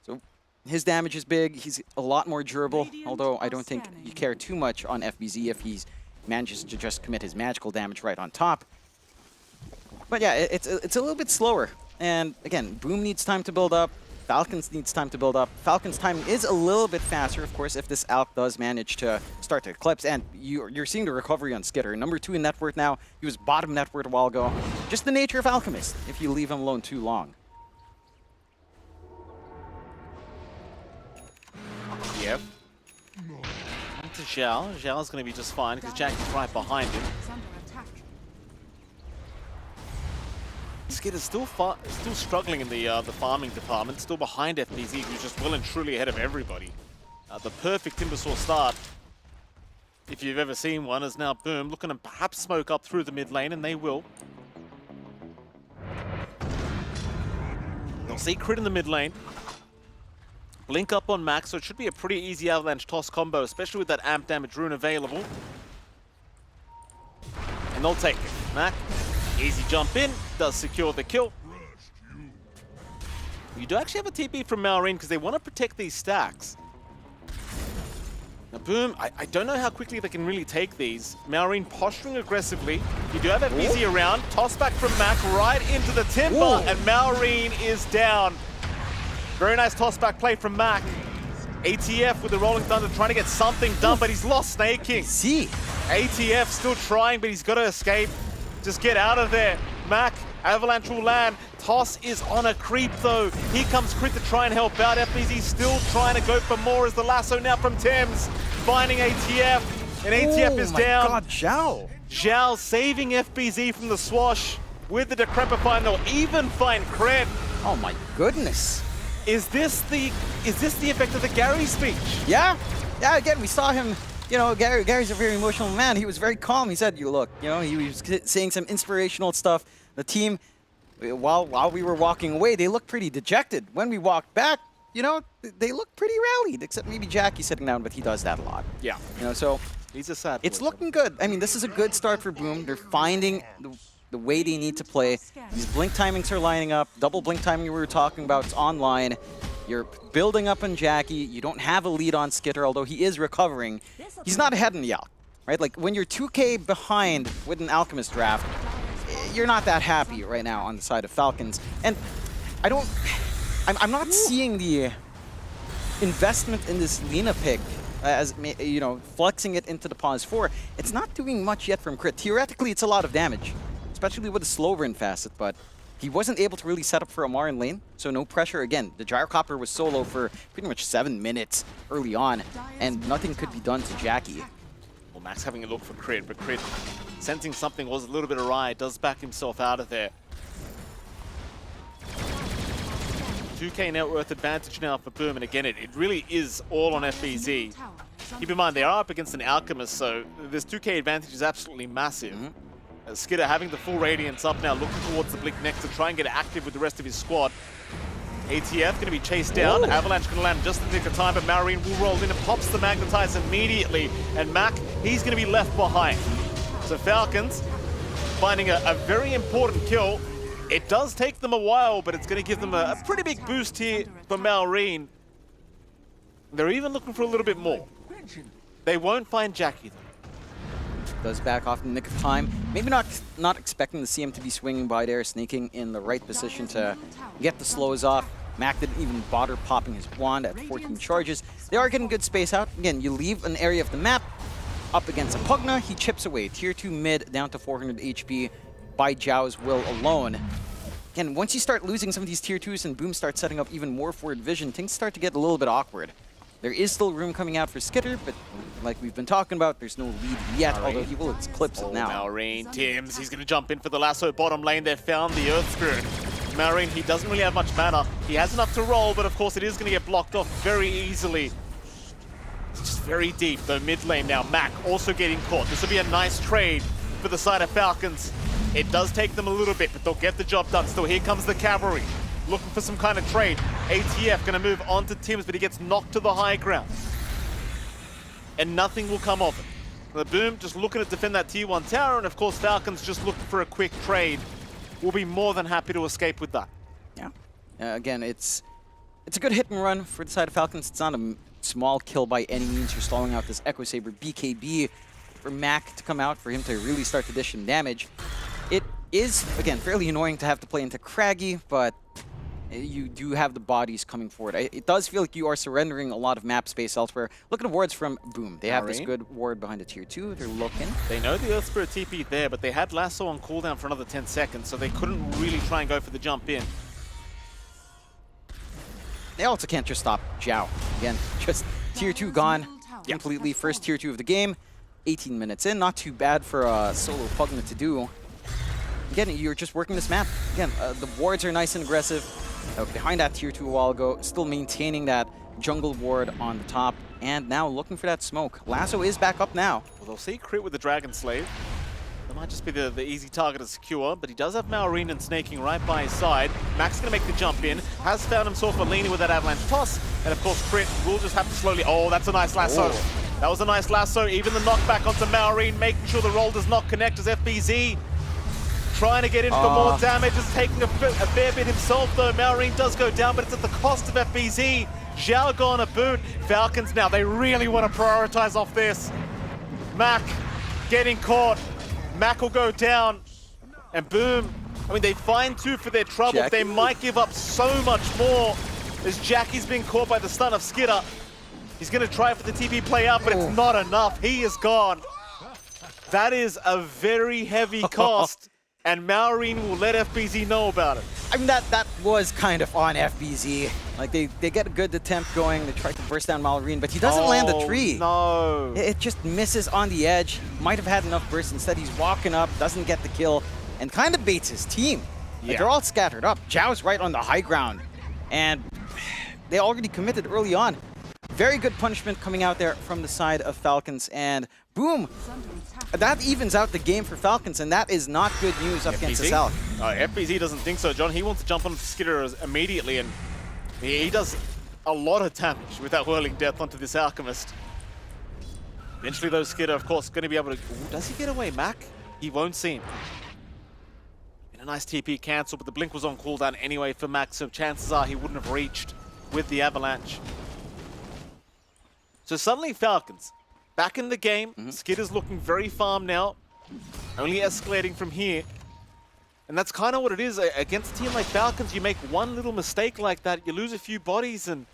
So his damage is big. He's a lot more durable, although I don't think you care too much on FBZ if he manages to just commit his magical damage right on top. But yeah, it's a little bit slower. And again, Boom needs time to build up. Falcons needs time to build up. Falcons' timing is a little bit faster, of course, if this Alk does manage to start to eclipse. And you're seeing the recovery on Skitter. Number 2 in net worth now. He was bottom net worth a while ago. Just the nature of Alchemist, if you leave him alone too long. Yep. On to Zhao. Zhao's going to be just fine because Jack is right behind him. Skitter's still struggling in the farming department, still behind FBZ, who's just well and truly ahead of everybody. The perfect Timbersaw start, if you've ever seen one, is now Boom looking to perhaps smoke up through the mid lane, and they will. They'll see Crit in the mid lane. Blink up on Max, so it should be a pretty easy avalanche toss combo, especially with that amp damage rune available. And they'll take it. Mac, easy jump in, does secure the kill. You do actually have a TP from Malrine because they want to protect these stacks. Now Boom, I don't know how quickly they can really take these. Malrine posturing aggressively. You do have FBZ around. Toss back from Mac right into the timber, and Malrine is down. Very nice toss-back play from Mac. ATF with the Rolling Thunder trying to get something done, but he's lost Snaking. ATF still trying, but he's got to escape. Just get out of there. Mac, Avalanche will land. Toss is on a creep, though. Here comes Crit to try and help out. FBZ still trying to go for more as the lasso now from Thames. Finding ATF, and ATF is down. Oh my god, Zhao. Zhao saving FBZ from the swash with the Decrepify, and they'll even find Crit. Oh my goodness. Is this the effect of the Gary speech? Yeah. Yeah, again, we saw him, you know, Gary's a very emotional man. He was very calm. He said, look, you know, he was saying some inspirational stuff. The team, while we were walking away, they looked pretty dejected. When we walked back, you know, they looked pretty rallied, except maybe Jackie sitting down, but he does that a lot. Yeah. You know, so he's a sad boy. It's looking good. I mean, this is a good start for Boom. They're finding the way they need to play. These blink timings are lining up. Double blink timing we were talking about is online. You're building up on Jackie. You don't have a lead on Skitter, although he is recovering. He's not ahead in the Alk, right? Like, when you're 2K behind with an Alchemist draft, you're not that happy right now on the side of Falcons. And I'm not seeing the investment in this Lina pick as, you know, flexing it into the pause 4. It's not doing much yet from Crit. Theoretically, it's a lot of damage, especially with a slow burn facet, but he wasn't able to really set up for Amar in lane, so no pressure. Again, the Gyrocopter was solo for pretty much 7 minutes early on, and nothing could be done to Jackie. Well, Max having a look for Crit, but Crit sensing something was a little bit awry, does back himself out of there. 2K net worth advantage now for Boom, and again, it really is all on FBZ. Keep in mind, they are up against an Alchemist, so this 2K advantage is absolutely massive. Skitter having the full Radiance up now, looking towards the Blink next to try and get active with the rest of his squad. ATF going to be chased down. Avalanche going to land just in the nick of time, but Malrine will roll in and pops the Magnetize immediately. And Mac, he's going to be left behind. So Falcons finding a very important kill. It does take them a while, but it's going to give them a pretty big boost here for Malrine. They're even looking for a little bit more. They won't find Jackie, though. Does back off in the nick of time. Maybe not expecting the CM to be swinging by there, sneaking in the right position to get the slows off. Mac didn't even bother popping his wand at 14 charges. They are getting good space out. Again, you leave an area of the map up against a Pugna, he chips away. Tier 2 mid down to 400 HP by Zhao's will alone. Again, once you start losing some of these tier 2s and Boom starts setting up even more forward vision, things start to get a little bit awkward. There is still room coming out for Skitter, but like we've been talking about, there's no lead yet, although he will eclipse it now. Malrine, Tims, he's going to jump in for the lasso bottom lane. They've found the Earth Spirit. Malrine, he doesn't really have much mana. He has enough to roll, but of course it is going to get blocked off very easily. very deep, though mid lane now. Mac also getting caught. This will be a nice trade for the side of Falcons. It does take them a little bit, but they'll get the job done. Still, here comes the cavalry, looking for some kind of trade. ATF gonna move on to Tim's, but he gets knocked to the high ground. And nothing will come of it. The Boom just looking to defend that tier 1 tower, and of course Falcons just looking for a quick trade. We'll be more than happy to escape with that. Yeah. Again, it's a good hit and run for the side of Falcons. It's not a small kill by any means. You're stalling out this Echo Saber BKB for Mac to come out, for him to really start to dish some damage. It is, again, fairly annoying to have to play into Craggy, but you do have the bodies coming forward. It does feel like you are surrendering a lot of map space elsewhere. Look at the wards from Boom. They have this good ward behind the tier 2. They're looking. They know the Earth Spirit TP there, but they had Lasso on cooldown for another 10 seconds, so they couldn't really try and go for the jump in. They also can't just stop Zhao. Again, just tier 2 gone completely. First tier 2 of the game. 18 minutes in. Not too bad for a solo Pugna to do. Again, you're just working this map. Again, the wards are nice and aggressive. Behind that tier 2 a while ago, still maintaining that jungle ward on the top, and now looking for that smoke. Lasso is back up now. Well, they'll see crit with the Dragon Slave. That might just be the easy target to secure, but he does have Maureen and snaking right by his side. Max going to make the jump in, has found himself a leaning with that avalanche toss, and of course crit will just have to slowly... Oh, that's a nice lasso. Oh. That was a nice lasso. Even the knockback onto Maureen, making sure the roll does not connect as FBZ trying to get in for more damage, is taking a fair bit himself though. Maureen does go down, but it's at the cost of FBZ. Zhao gone a boot. Falcons now, they really want to prioritize off this. Mac getting caught. Mac will go down. And Boom, I mean, they find 2 for their trouble. Jackie. They might give up so much more as Jackie's been caught by the stun of Skidder. He's going to try for the TP play out, but it's not enough. He is gone. That is a very heavy cost. And Maureen will let FBZ know about it. I mean, that was kind of on FBZ. Like, they get a good attempt going. They try to burst down Maureen, but he doesn't land the tree. No. It just misses on the edge. Might have had enough burst. Instead, he's walking up, doesn't get the kill, and kind of baits his team. Like, they're all scattered up. Zhao's right on the high ground. And they already committed early on. Very good punishment coming out there from the side of Falcons, and Boom. That evens out the game for Falcons, and that is not good news up against the South. FBZ doesn't think so, John. He wants to jump on Skidder immediately, and he does a lot of damage with that Whirling Death onto this Alchemist. Eventually, though, Skidder, of course, going to be able to... Ooh, does he get away, Mac? He won't see him. And a nice TP cancel, but the Blink was on cooldown anyway for Mac, so chances are he wouldn't have reached with the Avalanche. So suddenly, Falcons back in the game. Skidder's looking very farm now, only escalating from here. And that's kind of what it is. Against a team like Falcons, you make one little mistake like that, you lose a few bodies, and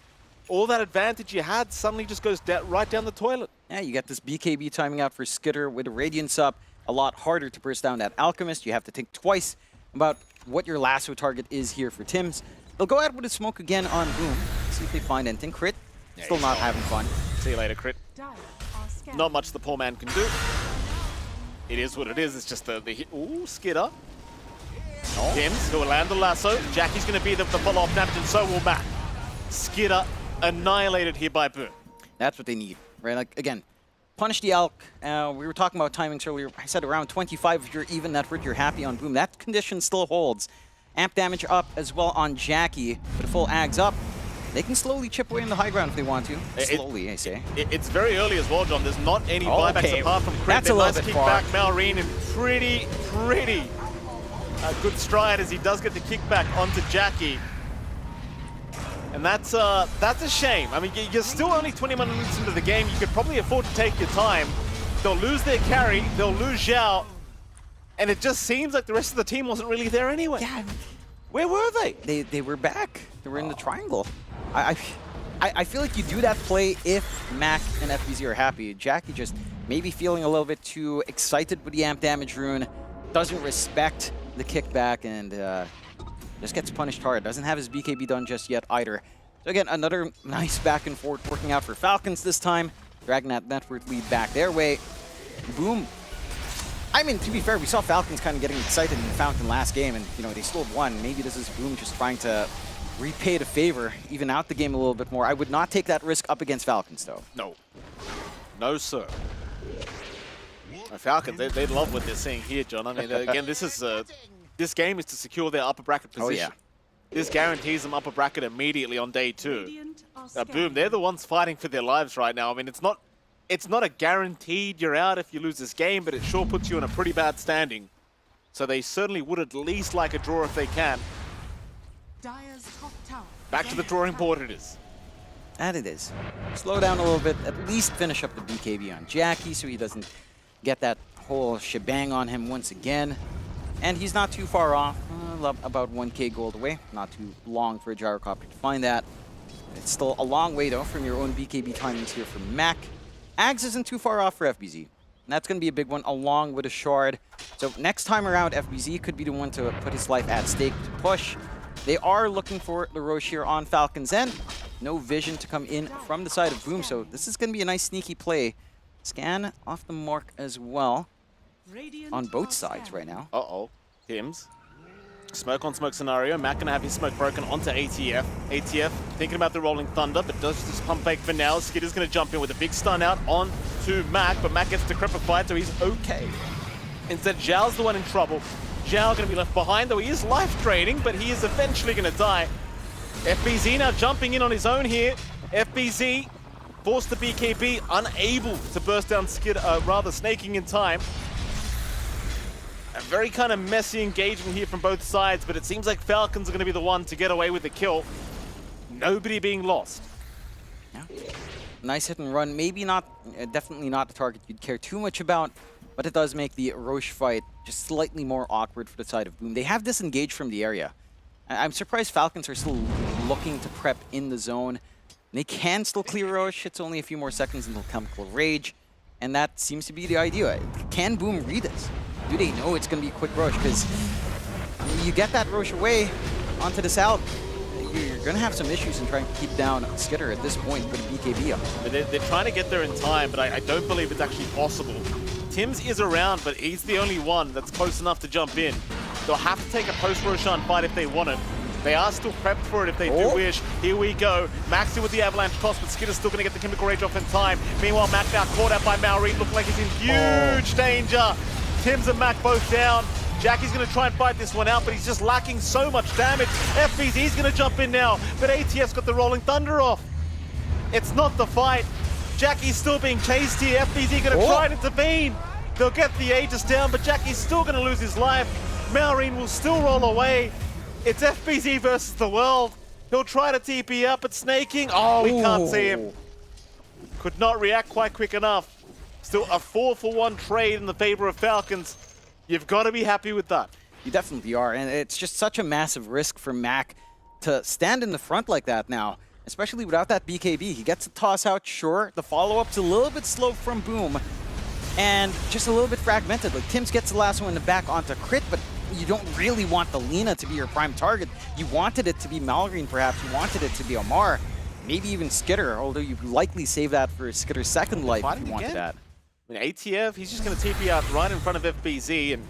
all that advantage you had suddenly just goes right down the toilet. Yeah, you got this BKB timing out for Skidder with a Radiance up. A lot harder to burst down that Alchemist. You have to think twice about what your lasso target is here for Tim's. They'll go out with a smoke again on Boom. See if they find anything. Crit. Still not having fun. See you later, Crit. Not much the poor man can do. It is what it is. It's just the hit. Ooh, Skidder. Tim's who will land the lasso. Jackie's going to be the follow-off damage, and so will Mac. Skidder annihilated here by Boom. That's what they need, right? Like, again, punish the Alk. We were talking about timings earlier. I said around 25 if you're even network, you're happy on Boom. That condition still holds. Amp damage up as well on Jackie. With a full Ags up, they can slowly chip away in the high ground if they want to. Slowly, I say. It's very early as well, John. There's not any buybacks apart from Crit. That's a little bit far. Kickback, Maureen, and pretty good stride as he does get the kickback onto Jackie. And that's a shame. I mean, you're still only 21 minutes into the game. You could probably afford to take your time. They'll lose their carry. They'll lose Zhao. And it just seems like the rest of the team wasn't really there anyway. Yeah. Where were they? They were back. They were in the triangle. I feel like you do that play if Mac and FBZ are happy. Jackie just maybe feeling a little bit too excited with the amp damage rune, doesn't respect the kickback, and just gets punished hard. Doesn't have his BKB done just yet either. So again, another nice back and forth working out for Falcons this time, dragging that network lead back their way. Boom. I mean, to be fair, we saw Falcons kind of getting excited in the Fountain last game, and they still won. Maybe this is Boom just trying to repay the favor, even out the game a little bit more. I would not take that risk up against Falcons, though. No. No, sir. Falcons, they love what they're seeing here, John. I mean, again, this game is to secure their upper bracket position. Oh, yeah. This guarantees them upper bracket immediately on day 2. Boom, they're the ones fighting for their lives right now. I mean, it's not a guaranteed you're out if you lose this game, but it sure puts you in a pretty bad standing. So they certainly would at least like a draw if they can. Back to the drawing board it is. And it is. Slow down a little bit, at least finish up the BKB on Jackie so he doesn't get that whole shebang on him once again. And he's not too far off, about 1k gold away. Not too long for a gyrocopter to find that. It's still a long way though from your own BKB timings here for Mac. Ags isn't too far off for FBZ. And that's going to be a big one along with a shard. So next time around, FBZ could be the one to put his life at stake to push. They are looking for the Roche here on Falcon's end. No vision to come in from the side of Boom, so this is going to be a nice sneaky play. Scan off the mark as well on both sides right now. Uh-oh. Tims. Smoke on smoke scenario. Mac gonna have his smoke broken onto ATF. ATF thinking about the Rolling Thunder, but does just pump fake for now. Skitter's gonna jump in with a big stun out on to Mac, but Mac gets decrepified, so he's okay. Instead, Zhao's the one in trouble. Zhao gonna be left behind, though he is life draining, but he is eventually gonna die. FBZ now jumping in on his own here. FBZ forced the BKB, unable to burst down Skitter, rather snaking in time. A very kind of messy engagement here from both sides, but it seems like Falcons are going to be the one to get away with the kill. Nobody being lost. Yeah. Nice hit and run. Maybe not, definitely not the target you'd care too much about, but it does make the Roche fight just slightly more awkward for the side of Boom. They have disengaged from the area. I'm surprised Falcons are still looking to prep in the zone. They can still clear Roche. It's only a few more seconds until Chemical Rage, and that seems to be the idea. Can Boom read this? Do they know it's going to be a quick Roche? Because you get that Roche away onto the south, you're going to have some issues in trying to keep down Skitter at this point with the BKB up. But they're trying to get there in time, but I don't believe it's actually possible. Tims is around, but he's the only one that's close enough to jump in. They'll have to take a post-Roshan fight if they want it. They are still prepped for it if they do wish. Here we go. Maxi with the avalanche toss, but Skitter's still going to get the Chemical Rage off in time. Meanwhile, Mac now caught out by Maureen, looking like he's in huge danger. Tims and Mac both down. Jackie's going to try and fight this one out, but he's just lacking so much damage. FBZ's going to jump in now, but ATF's got the Rolling Thunder off. It's not the fight. Jackie's still being chased here. FBZ going to try and intervene. They'll get the Aegis down, but Jackie's still going to lose his life. Maureen will still roll away. It's FBZ versus the world. He'll try to TP up, but snaking. Oh, we can't see him. Could not react quite quick enough. Still a 4-for-1 trade in the favor of Falcons. You've got to be happy with that. You definitely are, and it's just such a massive risk for Mac to stand in the front like that now, especially without that BKB. He gets a toss out, sure. The follow-up's a little bit slow from Boom, and just a little bit fragmented. Like, Tims gets the last one in the back onto crit, but you don't really want the Lina to be your prime target. You wanted it to be Malgreen, perhaps. You wanted it to be Omar, maybe even Skitter, although you'd likely save that for Skitter's second life if you wanted that. I mean, ATF, he's just going to TP out right in front of FBZ, and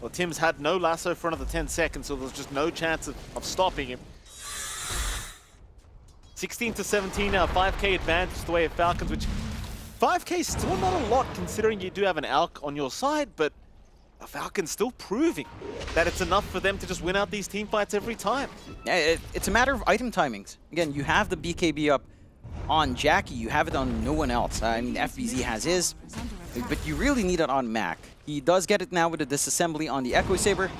well, Tims had no lasso for another 10 seconds, so there's just no chance of stopping him. 16 to 17 now, 5k advantage the way of Falcons, which 5k is still not a lot considering you do have an Alk on your side, but the Falcons still proving that it's enough for them to just win out these team fights every time. Yeah, it's a matter of item timings. Again, you have the BKB up on Jackie, you have it on no one else. I mean, FBZ has his, but you really need it on Mac. He does get it now with a disassembly on the Echo Saber.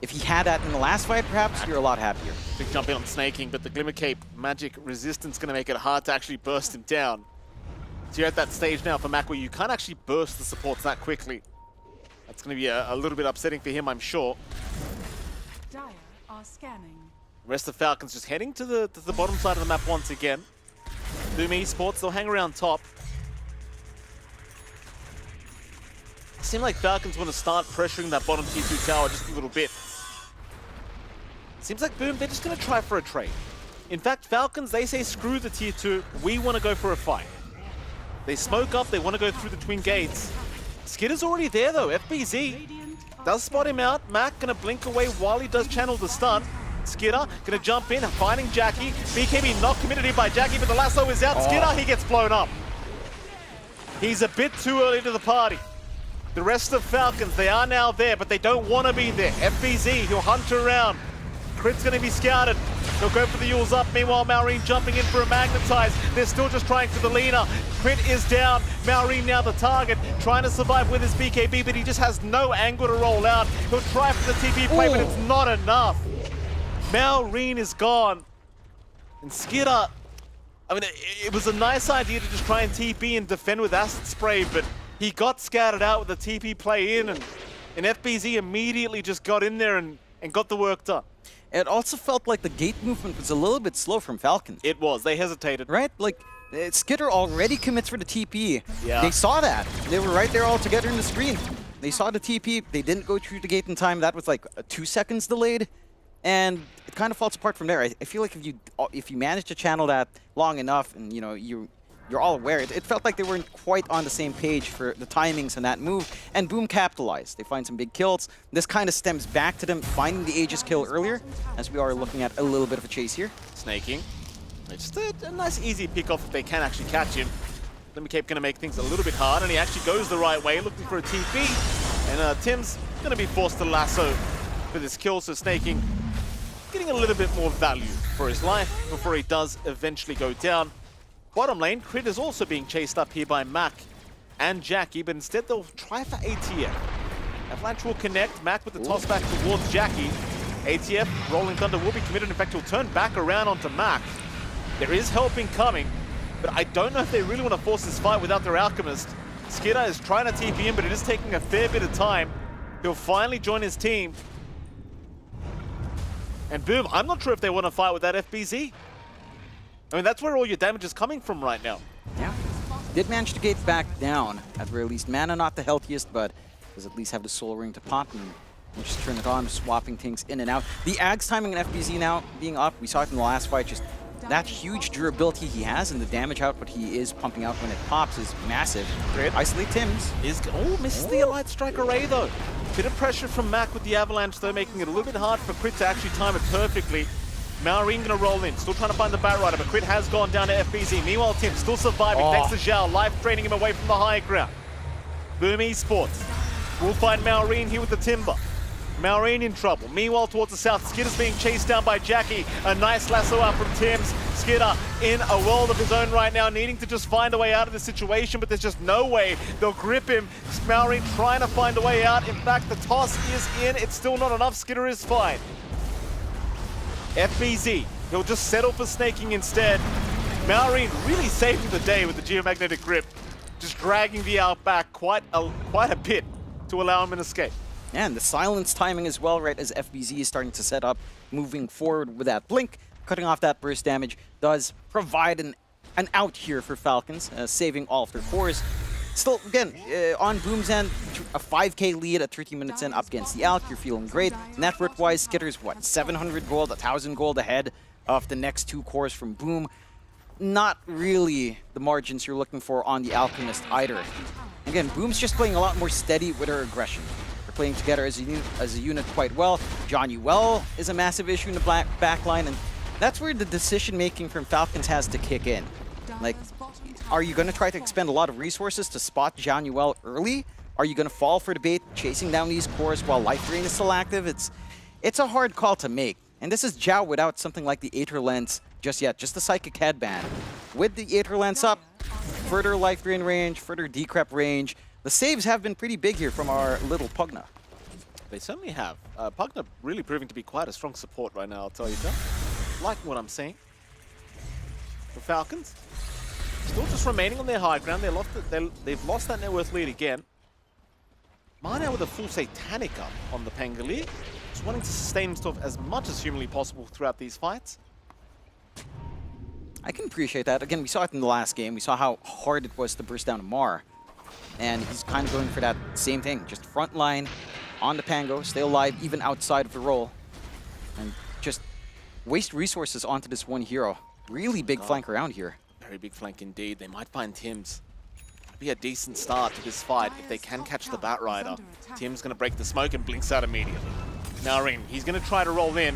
If he had that in the last fight, perhaps, you're a lot happier. Big jump in on Snaking, but the Glimmer Cape magic resistance going to make it hard to actually burst him down. So you're at that stage now for Mac where you can't actually burst the supports that quickly. That's going to be a little bit upsetting for him, I'm sure. Dire are scanning. The rest of Falcons just heading to the bottom side of the map once again. Boom Esports, they'll hang around top. Seem like Falcons want to start pressuring that bottom tier 2 tower just a little bit. Seems like Boom, they're just going to try for a trade. In fact, Falcons, they say screw the tier 2, we want to go for a fight. They smoke up, they want to go through the twin gates. Skitter's already there though, FBZ does spot him out. Mac going to blink away while he does channel the stun. Skitter going to jump in, finding Jackie. BKB not committed here by Jackie, but the lasso is out. Skitter, he gets blown up. He's a bit too early to the party. The rest of Falcons, they are now there, but they don't want to be there. FBZ, he'll hunt around. Crit's going to be scouted. He'll go for the Yules up. Meanwhile, Maureen jumping in for a Magnetize. They're still just trying for the leaner. Crit is down. Maureen now the target, trying to survive with his BKB, but he just has no angle to roll out. He'll try for the TP play, but it's not enough. Maureen is gone. And Skidder, I mean, it was a nice idea to just try and TP and defend with Acid Spray, but he got scattered out with the TP play in, and FBZ immediately just got in there and got the work done. It also felt like the gate movement was a little bit slow from Falcons. It was. They hesitated. Right? Like, Skidder already commits for the TP. Yeah. They saw that. They were right there all together in the screen. They saw the TP. They didn't go through the gate in time. That was like 2 seconds delayed. And it kind of falls apart from there. I feel like if you manage to channel that long enough and, you know, you're all aware, it felt like they weren't quite on the same page for the timings and that move, and Boom capitalized. They find some big kills. This kind of stems back to them finding the Aegis kill earlier, as we are looking at a little bit of a chase here. Snaking. Just a nice easy pick-off if they can actually catch him. Lemmy-Cape going to make things a little bit hard, and he actually goes the right way, looking for a TP. And Tim's going to be forced to lasso for this kill, so Snaking getting a little bit more value for his life before he does eventually go down. Bottom lane, Crit is also being chased up here by Mac and Jackie, but instead they'll try for ATF. Avalanche will connect, Mac with the toss back towards Jackie. ATF, Rolling Thunder will be committed. In fact, he'll turn back around onto Mac. There is help incoming, but I don't know if they really want to force this fight without their Alchemist. Skidder is trying to TP in, but it is taking a fair bit of time. He'll finally join his team. And Boom, I'm not sure if they want to fight with that FBZ. I mean, that's where all your damage is coming from right now. Yeah. Did manage to gate back down. At the very least, mana not the healthiest, but does at least have the Soul Ring to pop and just turn it on, swapping things in and out. The Ags timing in FBZ now being up. We saw it in the last fight. Just that huge durability he has and the damage output he is pumping out when it pops is massive. Great. Isolate Tim's. Misses the Elite Strike Array though. Bit of pressure from Mac with the Avalanche though, making it a little bit hard for Crit to actually time it perfectly. Maureen gonna roll in, still trying to find the Batrider, but Crit has gone down to FBZ. Meanwhile, Tim still surviving thanks to Zhao, life draining him away from the high ground. Boom Esports will find Maureen here with the Timber. Maureen in trouble. Meanwhile, towards the south, Skidder's being chased down by Jackie. A nice lasso out from Tim's. Skidder in a world of his own right now, needing to just find a way out of the situation, but there's just no way. They'll grip him. Maureen trying to find a way out. In fact, the toss is in. It's still not enough. Skidder is fine. FBZ, he'll just settle for snaking instead. Maureen really saving the day with the geomagnetic grip, just dragging the out back quite a bit to allow him an escape. And the silence timing as well, right as FBZ is starting to set up, moving forward with that blink, cutting off that burst damage, does provide an out here for Falcons, saving all of their cores. Still, again, on Boom's end, a 5k lead at 30 minutes in up against the Alk. You're feeling great. Net worth-wise, Skitter's, what, 700 gold, 1,000 gold ahead of the next 2 cores from Boom. Not really the margins you're looking for on the Alchemist either. Again, Boom's just playing a lot more steady with her aggression. They're playing together as a unit quite well. John Uel is a massive issue in the back line, and that's where the decision-making from Falcons has to kick in. Like, are you going to try to expend a lot of resources to spot John Uel early? Are you going to fall for the bait, chasing down these cores while Life Drain is still active? It's a hard call to make. And this is Zhao without something like the Aether Lens just yet, just the Psychic Headband. With the Aether Lens up, further Life Drain range, further decrep range. The saves have been pretty big here from our little Pugna. They certainly have. Pugna really proving to be quite a strong support right now, I'll tell you, John. Liking what I'm seeing. The Falcons still just remaining on their high ground. They've lost that net worth lead again. Mana with a full Satanic up on the Pangolier. Just wanting to sustain himself as much as humanly possible throughout these fights. I can appreciate that. Again, we saw it in the last game. We saw how hard it was to burst down a Mar. And he's kind of going for that same thing. Just front line on the Pango, stay alive even outside of the role. And just waste resources onto this one hero. Really big flank around here. Very big flank indeed. They might find Tim's. Be a decent start to this fight if they can catch the Batrider. Tim's going to break the smoke and blinks out immediately. Now Ring, he's going to try to roll in.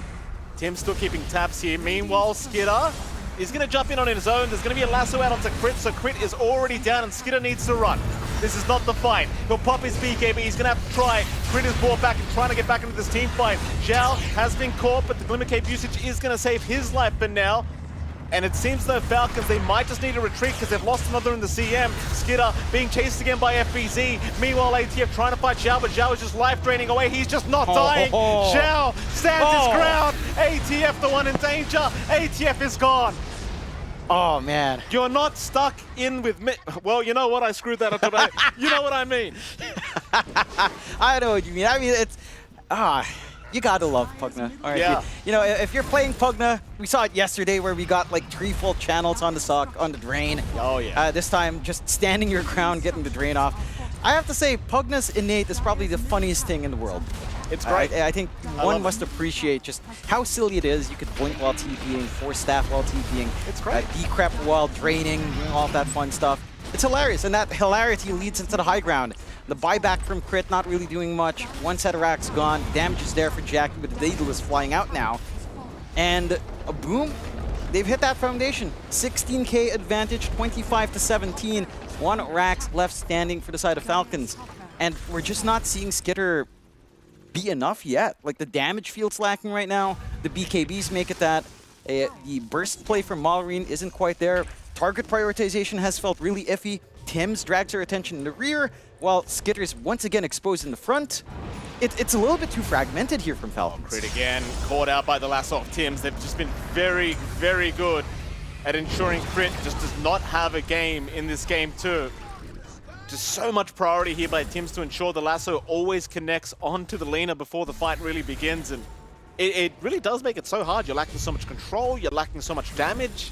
Tim's still keeping tabs here. Meanwhile, Skidder He's going to jump in on his own. There's going to be a lasso out onto Crit, so Crit is already down and Skitter needs to run. This is not the fight. He'll pop his BKB. He's going to have to try. Crit is brought back and trying to get back into this team fight. Zhao has been caught, but the Glimmer Cape usage is going to save his life for now. And it seems though Falcons, they might just need to retreat because they've lost another in the CM. Skitter being chased again by FBZ. Meanwhile, ATF trying to fight Zhao, but Zhao is just life draining away. He's just not dying. Zhao stands his ground. ATF the one in danger. ATF is gone. Oh, man. You're not stuck in with me. Well, you know what? I screwed that up today. You know what I mean. I know what you mean. I mean, it's... You gotta love Pugna. All right, yeah. You know, if you're playing Pugna, we saw it yesterday where we got like 3 full channels on the drain. Oh yeah. This time, just standing your ground, getting the drain off. I have to say, Pugna's innate is probably the funniest thing in the world. It's great. I think one must appreciate just how silly it is. You could blink while TPing, force staff while TPing. It's great. Decrep while draining, doing all that fun stuff. It's hilarious, and that hilarity leads into the high ground. The buyback from Crit not really doing much. One set of racks gone. Damage is there for Jackie, but the Daedalus flying out now. And boom, they've hit that foundation. 16k advantage, 25 to 17. 1 racks left standing for the side of Falcons. And we're just not seeing Skitter be enough yet. Like, the damage field's lacking right now. The BKBs make it that. The burst play from Malrine isn't quite there. Target prioritization has felt really iffy. Tim's drags her attention in the rear, while Skitter's once again exposed in the front. It's a little bit too fragmented here from Falcons. Crit again, caught out by the lasso of Tim's. They've just been very, very good at ensuring Crit just does not have a game in this game too. Just so much priority here by Tim's to ensure the lasso always connects onto the laner before the fight really begins. And it really does make it so hard. You're lacking so much control, you're lacking so much damage.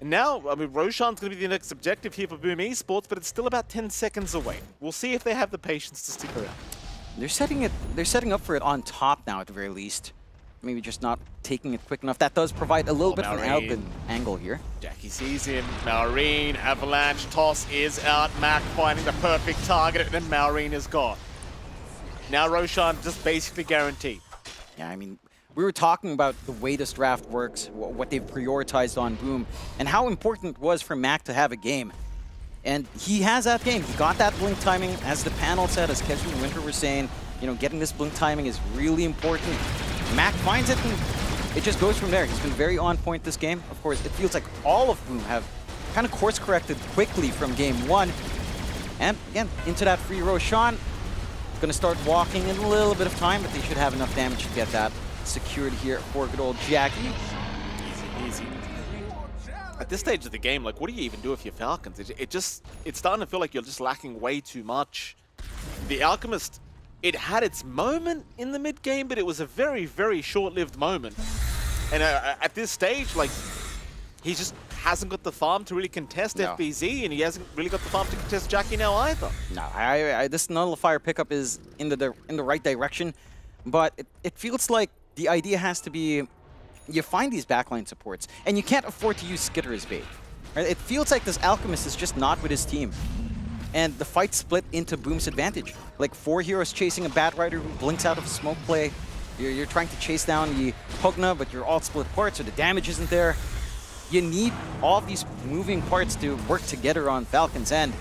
And now, I mean, Roshan's going to be the next objective here for Boom Esports, but it's still about 10 seconds away. We'll see if they have the patience to stick around. They're setting up for it on top now at the very least. Maybe just not taking it quick enough. That does provide a little bit of an open angle here. Jackie sees him. Malrine, Avalanche, toss is out. Mac finding the perfect target, and then Malrine is gone. Now Roshan just basically guaranteed. Yeah, I mean, we were talking about the way this draft works, what they've prioritized on Boom, and how important it was for Mac to have a game. And he has that game. He got that blink timing, as the panel said, as Kevin and Winter were saying, you know, getting this blink timing is really important. Mac finds it, and it just goes from there. He's been very on point this game. Of course, it feels like all of Boom have kind of course-corrected quickly from game 1. And again, into that free Roshan. Going to start walking in a little bit of time, but they should have enough damage to get that secured here for good old Jackie. Easy. At this stage of the game, like, what do you even do if you're Falcons? It's starting to feel like you're just lacking way too much. The Alchemist, it had its moment in the mid game, but it was a very, very short-lived moment. And at this stage, like, he just hasn't got the farm to really contest FBZ, and he hasn't really got the farm to contest Jackie now either. No, this Nullifier pickup is in the right direction, but it feels like the idea has to be, you find these backline supports, and you can't afford to use Skitter as bait. Right? It feels like this Alchemist is just not with his team. And the fight split into Boom's advantage. Like 4 heroes chasing a Bat Rider who blinks out of a smoke play. You're trying to chase down the Pugna, but you're all split apart, so the damage isn't there. You need all of these moving parts to work together on Falcon's end.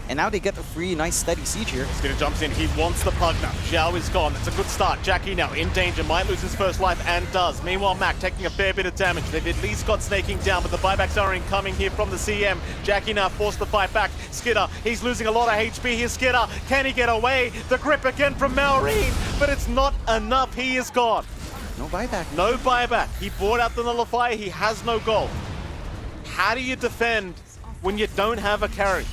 And now they get a free, nice, steady siege here. Skitter jumps in. He wants the Pugna. Zhao is gone. That's a good start. Jackie now in danger. Might lose his first life and does. Meanwhile, Mac taking a fair bit of damage. They've at least got snaking down, but the buybacks are incoming here from the CM. Jackie now forced to fight back. Skitter, he's losing a lot of HP here. Skitter, can he get away? The grip again from Malrine, but it's not enough. He is gone. No buyback. No buyback. He brought out the Nullifier. He has no goal. How do you defend when you don't have a carry?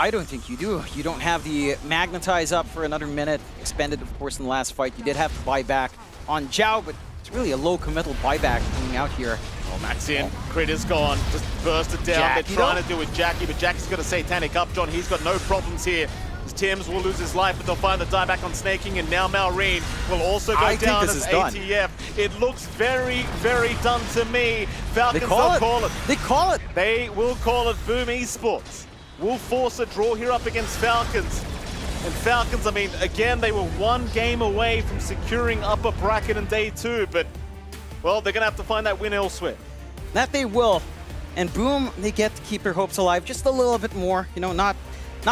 I don't think you do. You don't have the Magnetize up for another minute. Expended, of course, in the last fight. You did have to buy back on Zhao, but it's really a low committal buyback coming out here. Oh, Max in. Crit is gone. Just bursted down. Jackie, they're trying to do with Jackie, but Jackie's got a Satanic Upjohn. He's got no problems here. Tims will lose his life, but they'll find the dieback on snaking, and now Malrine will also go down as ATF. It looks very, very done to me. Falcons will call it. They call it. They will call it. Boom Esports will force a draw here up against Falcons. And Falcons, I mean, again, they were 1 game away from securing upper bracket in day 2, but, well, they're going to have to find that win elsewhere. That they will. And Boom, they get to keep their hopes alive just a little bit more. You know, not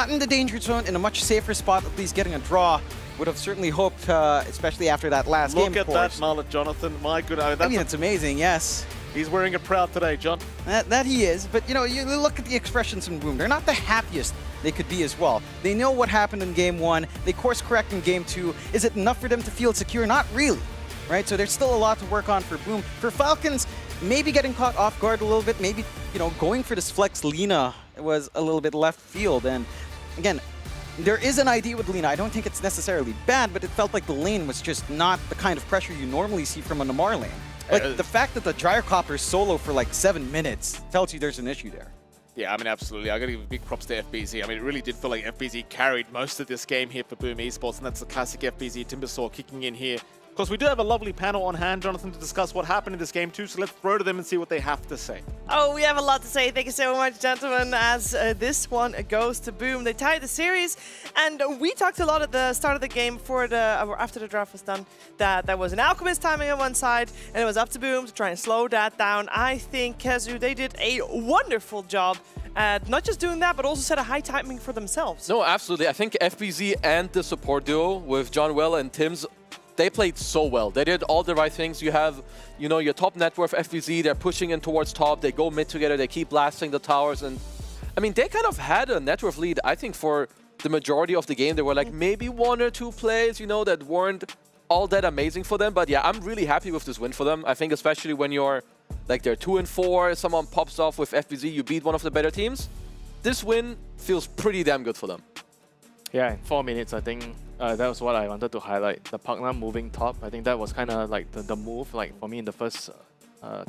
in the danger zone, in a much safer spot, at least getting a draw. Would have certainly hoped, especially after that last game, Look at that mullet, Jonathan. My good. I mean, it's amazing, yes. He's wearing it proud today, John. That he is, but you know, you look at the expressions in Boom. They're not the happiest they could be as well. They know what happened in Game 1. They course correct in Game 2. Is it enough for them to feel secure? Not really, right? So there's still a lot to work on for Boom. For Falcons, maybe getting caught off guard a little bit. Maybe, you know, going for this flex Lina was a little bit left field. And again, there is an idea with Lina. I don't think it's necessarily bad, but it felt like the lane was just not the kind of pressure you normally see from a Namar lane. Like, the fact that the Dryer Copper solo for like 7 minutes tells you there's an issue there. Yeah, I mean, absolutely. I got to give big props to FBZ. I mean, it really did feel like FBZ carried most of this game here for Boom Esports, and that's the classic FBZ Timbersaw kicking in here. Of course, we do have a lovely panel on hand, Jonathan, to discuss what happened in this game too, so let's throw to them and see what they have to say. Oh, we have a lot to say. Thank you so much, gentlemen, as this one goes to Boom. They tied the series, and we talked a lot at the start of the game after the draft was done, that there was an Alchemist timing on one side, and it was up to Boom to try and slow that down. I think, Kezu, they did a wonderful job at not just doing that, but also set a high timing for themselves. No, absolutely. I think FBZ and the support duo with John Well and Tim's, they played so well. They did all the right things. You have, you know, your top net worth FBZ, they're pushing in towards top, they go mid together, they keep blasting the towers, and I mean, they kind of had a net worth lead, I think, for the majority of the game. There were like maybe 1 or 2 plays, you know, that weren't all that amazing for them, but yeah, I'm really happy with this win for them. I think especially when you're, like, they're 2-4, someone pops off with FBZ, you beat one of the better teams. This win feels pretty damn good for them. Yeah, in 4 minutes, I think that was what I wanted to highlight. The Pugna moving top, I think that was kind of like the move, like for me in the first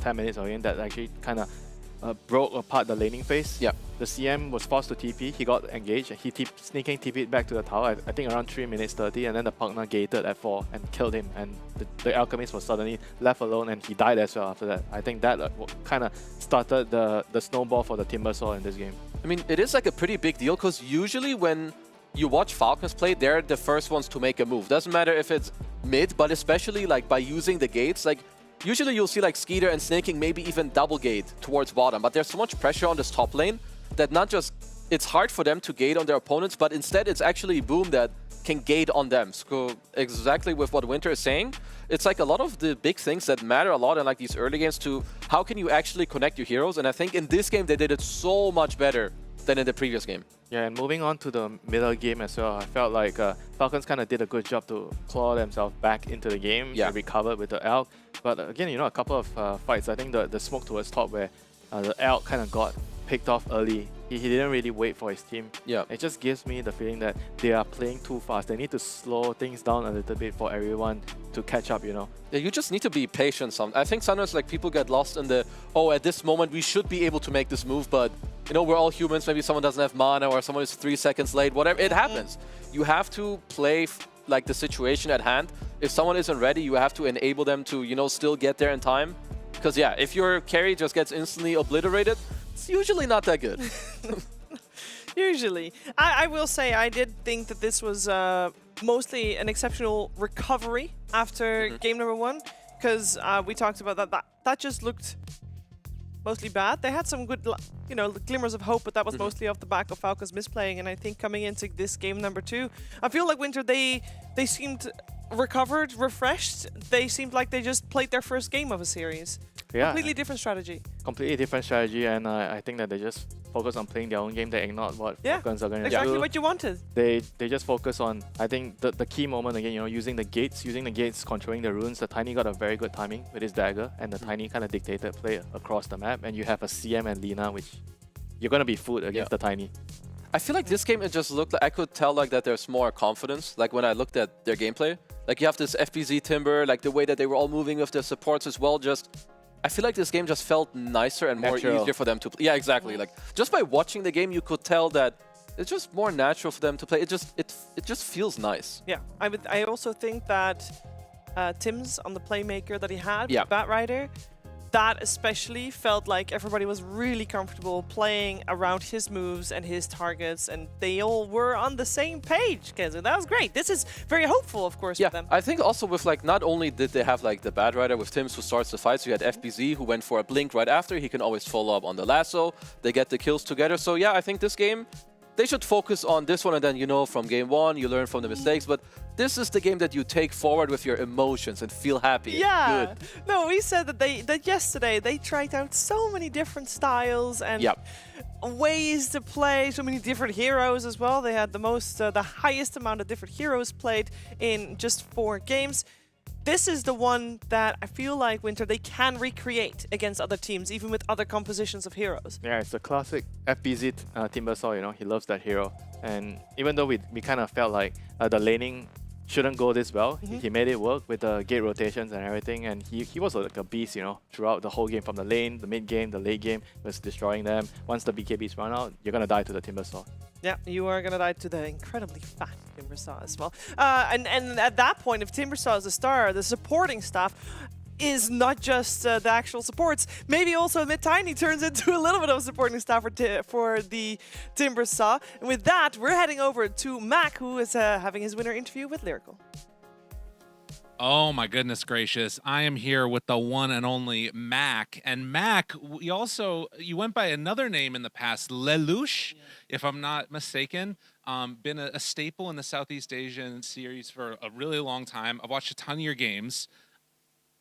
10 minutes of the game, that actually kind of broke apart the laning phase. Yeah. The CM was forced to TP, he got engaged, he sneaking TP'd back to the tower, I think around 3 minutes 30, and then the Pugna gated at 4 and killed him, and the Alchemist was suddenly left alone and he died as well after that. I think that kind of started the snowball for the Timbersaw in this game. I mean, it is like a pretty big deal, because usually when you watch Falcons play, they're the first ones to make a move. Doesn't matter if it's mid, but especially like by using the gates, like usually you'll see like Skeeter and Snaking maybe even double gate towards bottom, but there's so much pressure on this top lane that not just it's hard for them to gate on their opponents, but instead it's actually Boom that can gate on them. So exactly with what Winter is saying, it's like a lot of the big things that matter a lot in like these early games to how can you actually connect your heroes, and I think in this game they did it so much better than in the previous game. Yeah, and moving on to the middle game as well, I felt like Falcons kind of did a good job to claw themselves back into the game. Yeah. They recovered with the Elk. But again, you know, a couple of fights, I think the smoke towards top where the Elk kind of got picked off early. He didn't really wait for his team. Yeah. It just gives me the feeling that they are playing too fast. They need to slow things down a little bit for everyone to catch up, you know. Yeah, you just need to be patient. I think sometimes like people get lost in the, oh, at this moment we should be able to make this move, but you know, we're all humans. Maybe someone doesn't have mana or someone is 3 seconds late, whatever. It happens. You have to play like the situation at hand. If someone isn't ready, you have to enable them to, you know, still get there in time. Because yeah, if your carry just gets instantly obliterated, it's usually not that good. Usually. I will say I did think that this was mostly an exceptional recovery after game number 1, because we talked about that just looked mostly bad. They had some good, you know, glimmers of hope, but that was mostly off the back of Falcons misplaying. And I think coming into this game number 2, I feel like Winter, they seemed recovered, refreshed. They seemed like they just played their first game of a series. Yeah. Completely different strategy. Completely different strategy, and I think that they just focus on playing their own game. They ignored what Falcons are going to do. Exactly what you wanted. They just focus on, I think, the key moment again, you know, using the gates, controlling the runes. The Tiny got a very good timing with his dagger, and the Tiny kind of dictated play across the map, and you have a CM and Lina, which you're going to be fooled against the Tiny. I feel like this game, it just looked like, I could tell like that there's more confidence, like when I looked at their gameplay. Like you have this FBZ Timber, like the way that they were all moving with their supports as well, just I feel like this game just felt nicer and more easier for them to play. Yeah, exactly. Like just by watching the game, you could tell that it's just more natural for them to play. It just feels nice. Yeah, I also think that Tim's on the playmaker that he had, Yeah. Bat Rider, that especially felt like everybody was really comfortable playing around his moves and his targets, and they all were on the same page, Kezu. That was great. This is very hopeful, of course, for them. I think also with like, not only did they have like the bad rider with Tims who starts the fight, so you had FBZ who went for a blink right after. He can always follow up on the lasso. They get the kills together. So yeah, I think this game, they should focus on this one, and then, you know, from game one, you learn from the mistakes. But this is the game that you take forward with your emotions and feel happy. Yeah. Good. No, we said that yesterday they tried out so many different styles and ways to play, so many different heroes as well. They had the highest amount of different heroes played in just 4 games. This is the one that I feel like, Winter, they can recreate against other teams, even with other compositions of heroes. Yeah, it's a classic FBZ Timbersaw, you know, he loves that hero. And even though we kind of felt like the laning shouldn't go this well, he made it work with the gate rotations and everything, and he was like a beast, you know, throughout the whole game, from the lane, the mid game, the late game, was destroying them. Once the BKBs run out, you're gonna die to the Timbersaw. Yeah, you are going to die to the incredibly fat Timbersaw as well. And at that point, if Timbersaw is a star, the supporting staff is not just the actual supports. Maybe also Mid-Tiny turns into a little bit of a supporting staff for the Timbersaw. And with that, we're heading over to Mac, who is having his winner interview with Lyrical. Oh my goodness gracious. I am here with the one and only Mac. And Mac, you went by another name in the past, Lelouch, if I'm not mistaken. Been a staple in the Southeast Asian series for a really long time. I've watched a ton of your games.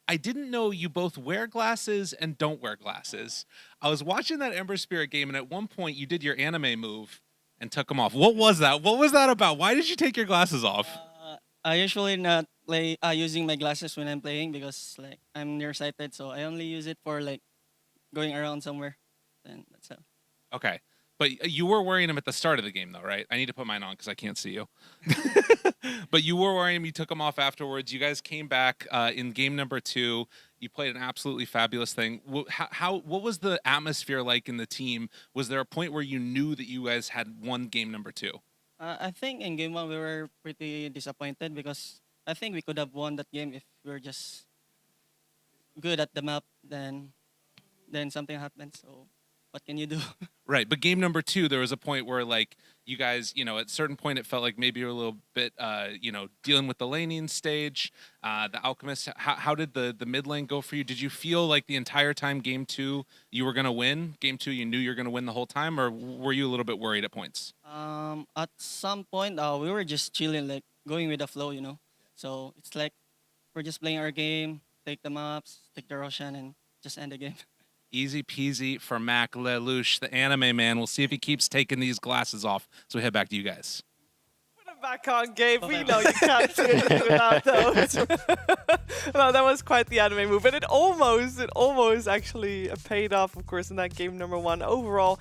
I didn't know you both wear glasses and don't wear glasses. I was watching that Ember Spirit game, and at one point you did your anime move and took them off. What was that? What was that about? Why did you take your glasses off? I usually not play using my glasses when I'm playing because like I'm nearsighted, so I only use it for like going around somewhere. Then that's it. Okay. But you were wearing them at the start of the game, though, right? I need to put mine on because I can't see you. But you were wearing them. You took them off afterwards. You guys came back in game number 2. You played an absolutely fabulous thing. What was the atmosphere like in the team? Was there a point where you knew that you guys had won game number 2? I think in game 1 we were pretty disappointed because I think we could have won that game if we were just good at the map. Then something happened. So what can you do? Right, but game number 2, there was a point where, like, you guys, you know, at a certain point, it felt like maybe you were a little bit, you know, dealing with the laning stage, the Alchemist. How did the mid lane go for you? Did you feel like the entire time game 2 you were going to win? Game 2, you knew you were going to win the whole time, or were you a little bit worried at points? At some point, we were just chilling, like going with the flow, you know. So it's like we're just playing our game, take the maps, take the Roshan, and just end the game. Easy peasy for Mac Lelouch, the anime man. We'll see if he keeps taking these glasses off. So we head back to you guys. Put them back on, Gabe. We know you can't do anything without those. No, that was quite the anime move. And it almost actually paid off, of course, in that game number 1. Overall,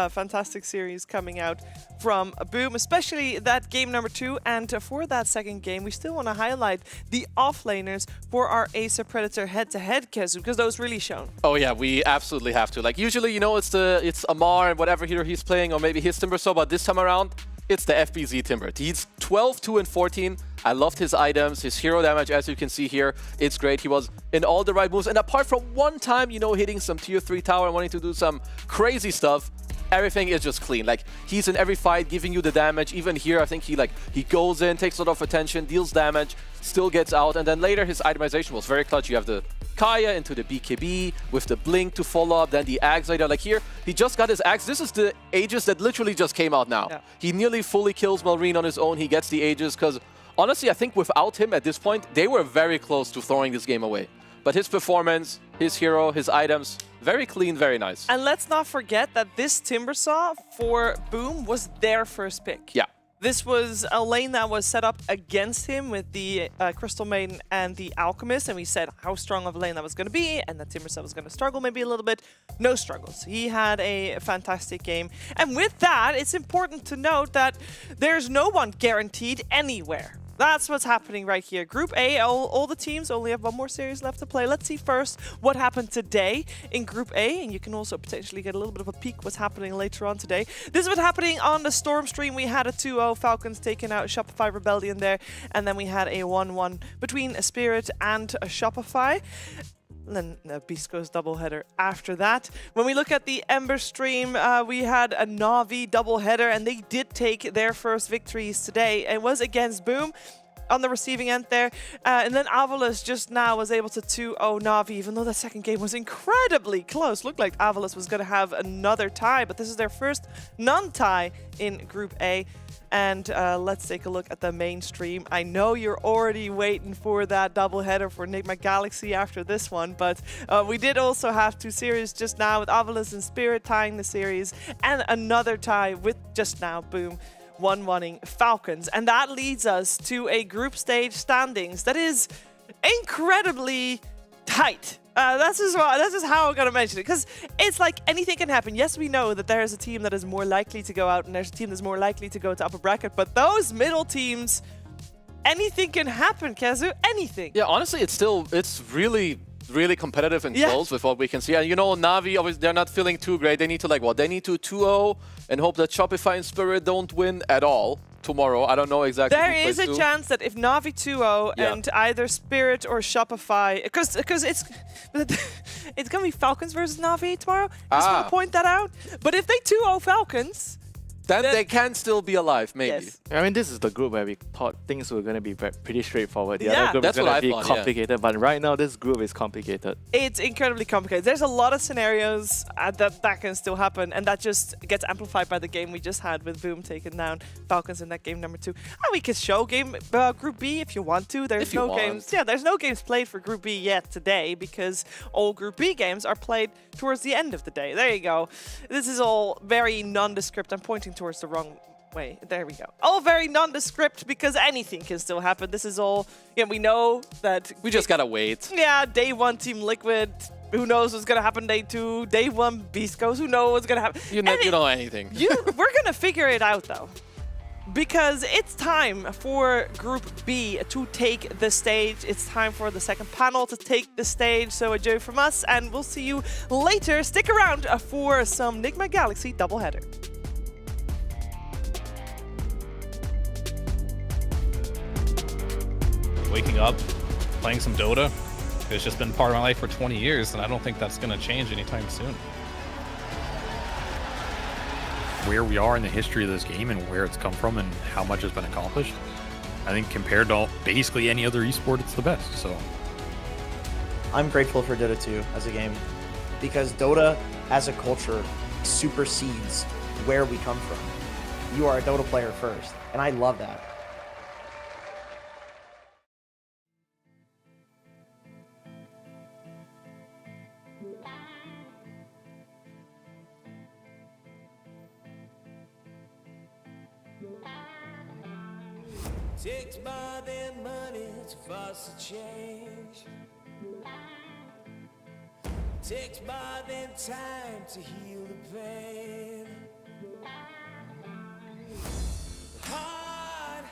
fantastic series coming out from Boom, especially that game number 2. And for that second game, we still want to highlight the offlaners for our Acer Predator head-to-head, Kezu, because those really shone. Oh yeah, we absolutely have to. Like, usually, you know, it's Amar and whatever hero he's playing, or maybe his Timbersaw, but this time around, it's the FBZ Timber. He's 12, 2, and 14. I loved his items, his hero damage, as you can see here. It's great. He was in all the right moves. And apart from one time, you know, hitting some tier 3 tower and wanting to do some crazy stuff, everything is just clean. Like, he's in every fight giving you the damage. Even here, I think he goes in, takes a lot of attention, deals damage, still gets out. And then later, his itemization was very clutch. You have the Kaya into the BKB with the Blink to follow up, then the Axe later. Like here, he just got his Axe. This is the Aegis that literally just came out now. Yeah. He nearly fully kills Malrine on his own. He gets the Aegis because, honestly, I think without him at this point, they were very close to throwing this game away. But his performance, his hero, his items, very clean, very nice. And let's not forget that this Timbersaw for Boom was their first pick. Yeah. This was a lane that was set up against him with the Crystal Maiden and the Alchemist, and we said how strong of a lane that was going to be, and that Timbersaw was going to struggle maybe a little bit. No struggles. He had a fantastic game. And with that, it's important to note that there's no one guaranteed anywhere. That's what's happening right here. Group A, all the teams only have one more series left to play. Let's see first what happened today in Group A, and you can also potentially get a little bit of a peek what's happening later on today. This is what's happening on the Storm stream. We had a 2-0 Falcons taking out Shopify Rebellion there, and then we had a 1-1 between a Spirit and a Shopify. And then Beast Coast doubleheader after that. When we look at the Ember stream, we had a Na'Vi doubleheader, and they did take their first victories today. It was against Boom on the receiving end there. And then Avalos just now was able to 2-0 Na'Vi, even though the second game was incredibly close. Looked like Avalos was going to have another tie, but this is their first non-tie in Group A. And let's take a look at the main stream. I know you're already waiting for that doubleheader for Enigma Galaxy after this one, but we did also have two series just now with Avalos and Spirit tying the series, and another tie with just now Boom 1-1ing Falcons. And that leads us to a group stage standings that is incredibly tight. That's just how I'm going to mention it, because it's like anything can happen. Yes, we know that there is a team that is more likely to go out and there's a team that's more likely to go to upper bracket, but those middle teams, anything can happen, Kazu, anything. Yeah, honestly, it's really competitive and close with what we can see. And you know, Na'Vi, obviously, they're not feeling too great. They need to, like, what? They need to 2-0 and hope that Shopify and Spirit don't win at all tomorrow. I don't know exactly. There is a chance that if Na'Vi 2-0 and either Spirit or Shopify, because it's gonna be Falcons versus Na'Vi tomorrow. Just want to point that out. But if they 2-0 Falcons, then they can still be alive, maybe. Yes. I mean, this is the group where we thought things were going to be pretty straightforward. The other group That's is what going I to be thought, complicated, but right now this group is complicated. it's incredibly complicated. There's a lot of scenarios that can still happen, and that just gets amplified by the game we just had with Boom taking down Falcons in that game number 2. And we could show Group B if you want to. There's no games. Yeah, there's no games played for Group B yet today because all Group B games are played towards the end of the day. There you go. This is all very nondescript. I'm pointing towards the wrong way. There we go. All very nondescript because anything can still happen. This is all, we know that... We just gotta wait. Yeah, day 1 Team Liquid. Who knows what's gonna happen day 2? Day 1 Beast Coast. Who knows what's gonna happen? You know anything. We're gonna figure it out though. Because it's time for Group B to take the stage. It's time for the second panel to take the stage. So enjoy from us, and we'll see you later. Stick around for some Enigma Galaxy doubleheader. Waking up, playing some Dota. It's just been part of my life for 20 years, and I don't think that's going to change anytime soon. Where we are in the history of this game and where it's come from and how much has been accomplished, I think compared to basically any other esport, it's the best. So I'm grateful for Dota 2 as a game because Dota as a culture supersedes where we come from. You are a Dota player first, and I love that. Takes more than money to force a change. Takes more than time to heal the pain. Heart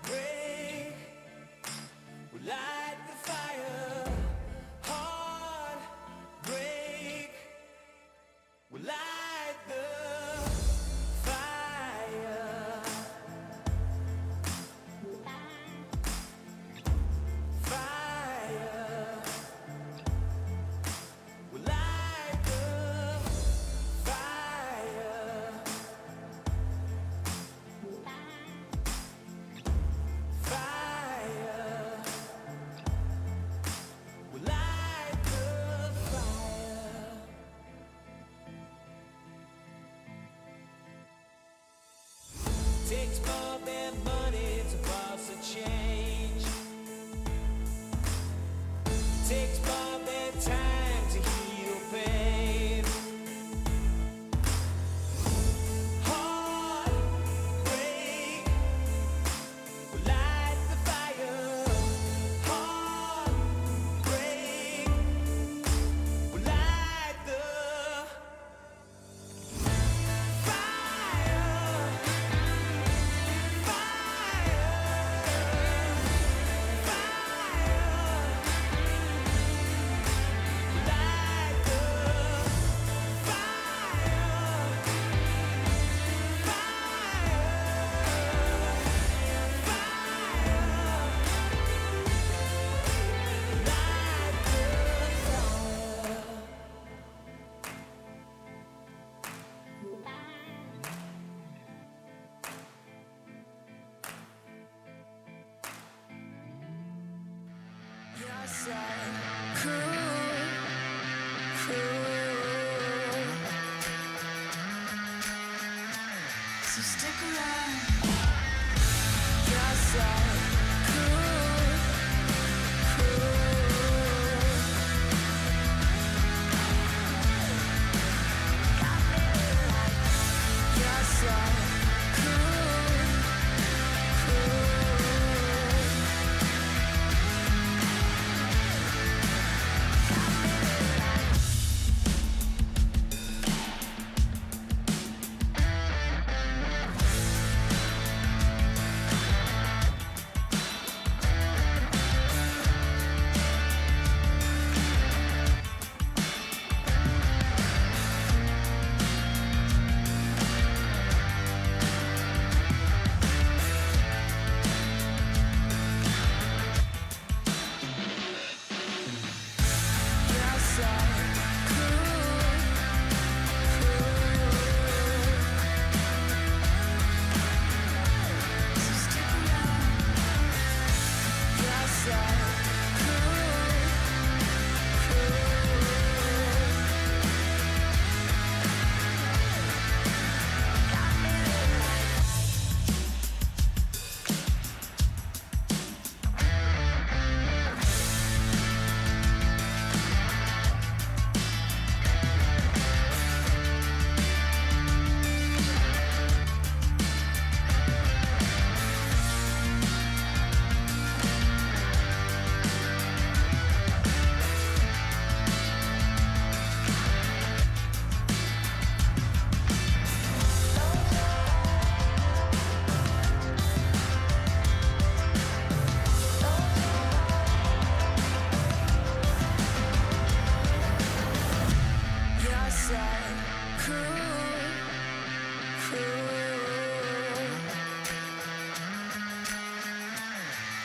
break will light the fire. Heart break will light the fire. Fire will light the fire. Fire So stick around. Yes,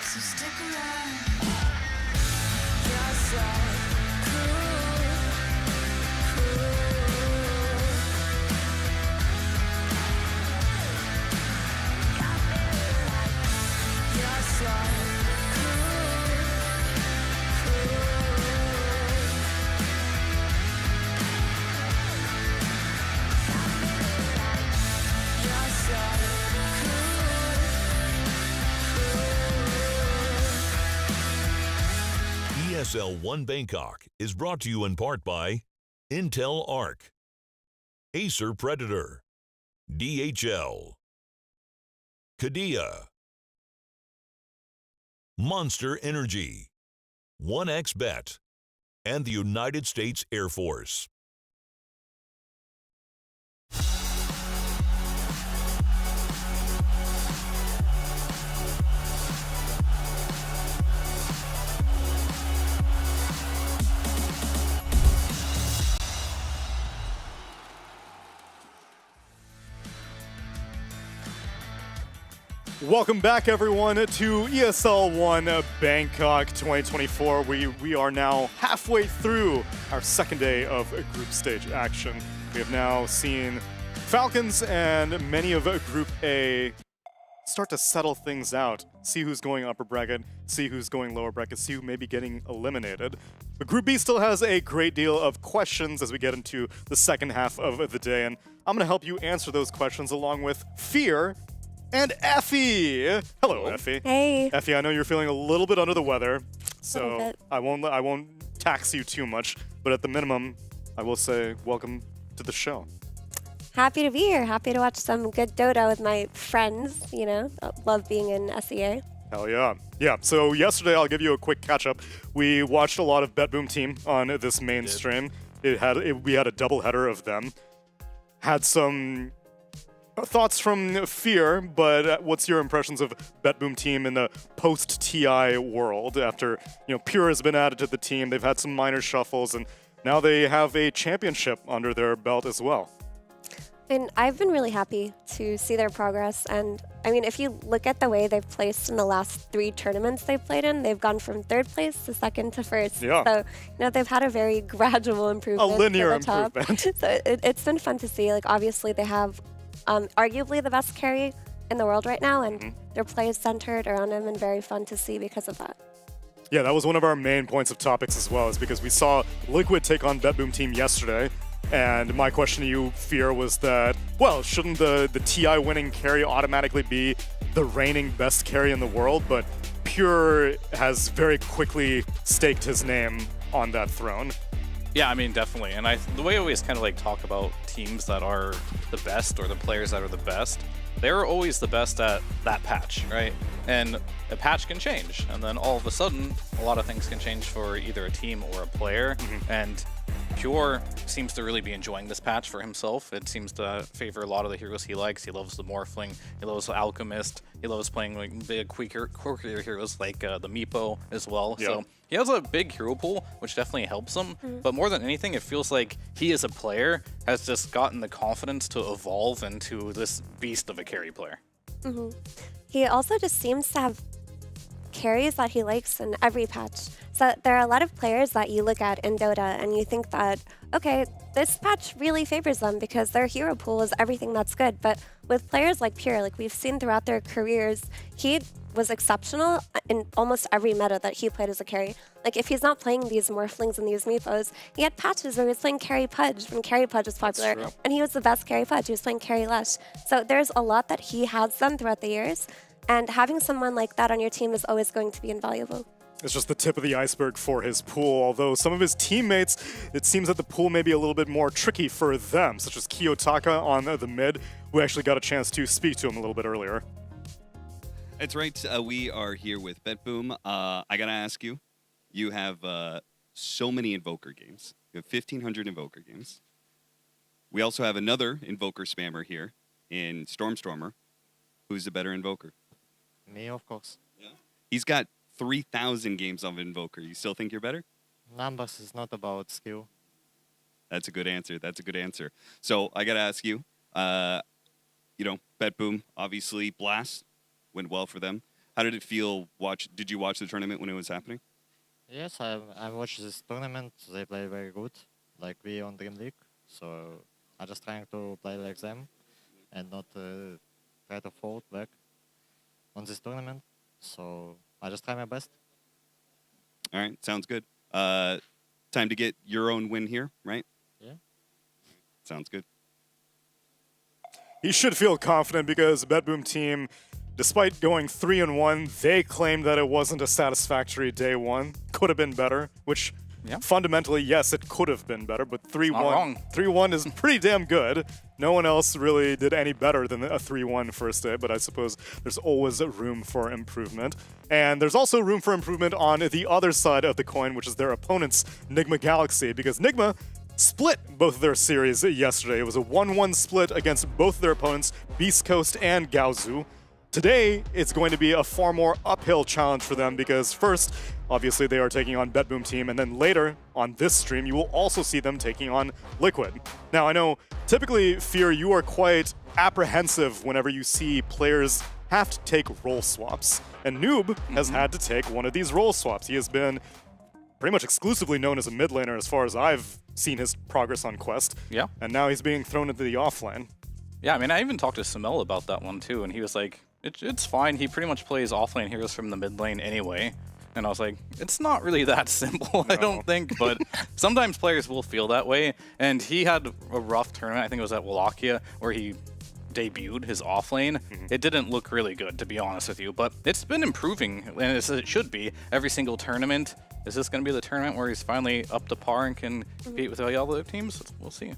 So stick around. Yes, ESL One Bangkok is brought to you in part by Intel Arc, Acer Predator, DHL, Kadia, Monster Energy, 1xBet, and the United States Air Force. Welcome back, everyone, to ESL One Bangkok 2024. We are now halfway through our second day of group stage action. We have now seen Falcons and many of Group A start to settle things out, see who's going upper bracket, see who's going lower bracket, see who may be getting eliminated. But Group B still has a great deal of questions as we get into the second half of the day, and I'm going to help you answer those questions along with Fear and Effie. Hello, Effie. Hey. Effie, I know you're feeling a little bit under the weather, so I won't tax you too much, but at the minimum, I will say welcome to the show. Happy to be here. Happy to watch some good Dota with my friends, you know. Love being in SEA. Hell yeah. Yeah, so yesterday, I'll give you a quick catch-up. We watched a lot of BetBoom Team on this main stream. We had a doubleheader of them. Had some thoughts from Fear, but what's your impressions of BetBoom Team in the post-TI world after, Pure has been added to the team, they've had some minor shuffles, and now they have a championship under their belt as well. And I've been really happy to see their progress. And I mean, if you look at the way they've placed in the last 3 tournaments they've played in, they've gone from 3rd place to 2nd to 1st. Yeah. So, they've had a very gradual improvement. A linear to the top. improvement. So it's been fun to see. Like, obviously, they have arguably the best carry in the world right now, and their play is centered around him and very fun to see because of that. Yeah, that was one of our main points of topics as well, is because we saw Liquid take on BetBoom team yesterday, and my question to you, Fear, was that, well, shouldn't the TI winning carry automatically be the reigning best carry in the world? But Pure has very quickly staked his name on that throne. Yeah, I mean, definitely. And the way we always kind of like talk about teams that are the best or the players that are the best, they're always the best at that patch, right? And a patch can change, and then all of a sudden, a lot of things can change for either a team or a player. And Pure seems to really be enjoying this patch for himself. It seems to favor a lot of the heroes he likes. He loves the Morphling, he loves the Alchemist, he loves playing like big, quirkier heroes like the Meepo as well. Yep. So he has a big hero pool, which definitely helps him. But more than anything, it feels like he as a player has just gotten the confidence to evolve into this beast of a carry player. He also just seems to have carries that he likes in every patch. So there are a lot of players that you look at in Dota and you think that, okay, this patch really favors them because their hero pool is everything that's good. But with players like Pure, like we've seen throughout their careers, he was exceptional in almost every meta that he played as a carry. Like if he's not playing these Morphlings and these Meepos, he had patches where he was playing carry Pudge when carry Pudge was popular, and he was the best carry Pudge. He was playing carry Lush. So there's a lot that he has done throughout the years, and having someone like that on your team is always going to be invaluable. It's just the tip of the iceberg for his pool, although some of his teammates, it seems that the pool may be a little bit more tricky for them, such as Kiyotaka on the mid, who actually got a chance to speak to him a little bit earlier. That's right. We are here with BetBoom. I got to ask you, you have so many Invoker games. You have 1,500 Invoker games. We also have another Invoker spammer here in Stormstormer. Who's the better Invoker? Me, of course. Yeah. He's got 3,000 games of Invoker. You still think you're better? Numbers is not about skill. That's a good answer. That's a good answer. So I got to ask you, you know, BetBoom, obviously, Blast went well for them. How did it feel? Did you watch the tournament when it was happening? Yes, I watched this tournament. They play very good, like we on Dream League. So I'm just trying to play like them and not try to fall back on this tournament. So I just try my best. All right, sounds good. Time to get your own win here, right? Yeah. Sounds good. He should feel confident because BetBoom team, despite going 3-1, they claimed that it wasn't a satisfactory day one. Could have been better, which fundamentally, yes, it could have been better, but 3-1 is pretty damn good. No one else really did any better than a 3-1 first day, but I suppose there's always room for improvement. And there's also room for improvement on the other side of the coin, which is their opponents, Nigma Galaxy, because Nigma split both of their series yesterday. It was a 1-1 split against both their opponents, Beast Coast and Gaozu. Today, it's going to be a far more uphill challenge for them because first, obviously, they are taking on BetBoom team, and then later on this stream, you will also see them taking on Liquid. Now, I know typically, Fear, you are quite apprehensive whenever you see players have to take role swaps, and Noob has had to take one of these role swaps. He has been pretty much exclusively known as a mid laner as far as I've seen his progress on Quest. Yeah. And now he's being thrown into the offlane. Yeah, I mean, I even talked to Samel about that one too, and he was like, it's fine. He pretty much plays offlane heroes from the mid lane anyway. And I was like, it's not really that simple, I don't think, but sometimes players will feel that way. And he had a rough tournament, I think it was at Wallachia, where he debuted his offlane. It didn't look really good, to be honest with you, but it's been improving, and as it should be, every single tournament. Is this going to be the tournament where he's finally up to par and can compete with all the other teams? We'll see.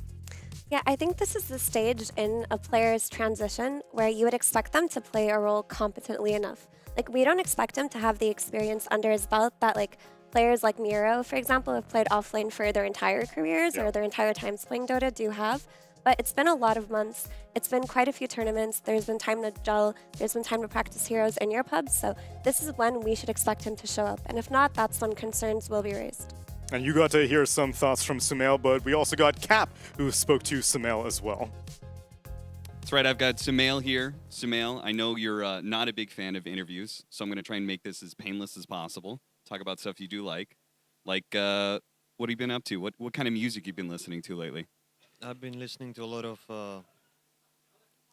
Yeah, I think this is the stage in a player's transition where you would expect them to play a role competently enough. Like, we don't expect him to have the experience under his belt that, like, players like Miro, for example, have played offlane for their entire careers or their entire times playing Dota do have. But it's been a lot of months. It's been quite a few tournaments. There's been time to gel. There's been time to practice heroes in your pubs. So this is when we should expect him to show up. And if not, that's when concerns will be raised. And you got to hear some thoughts from Sumail, but we also got Cap, who spoke to Sumail as well. That's right, I've got Sumail here. Sumail, I know you're not a big fan of interviews, so I'm going to try and make this as painless as possible. Talk about stuff you do like. Like, what have you been up to? What kind of music you've been listening to lately? I've been listening to a lot of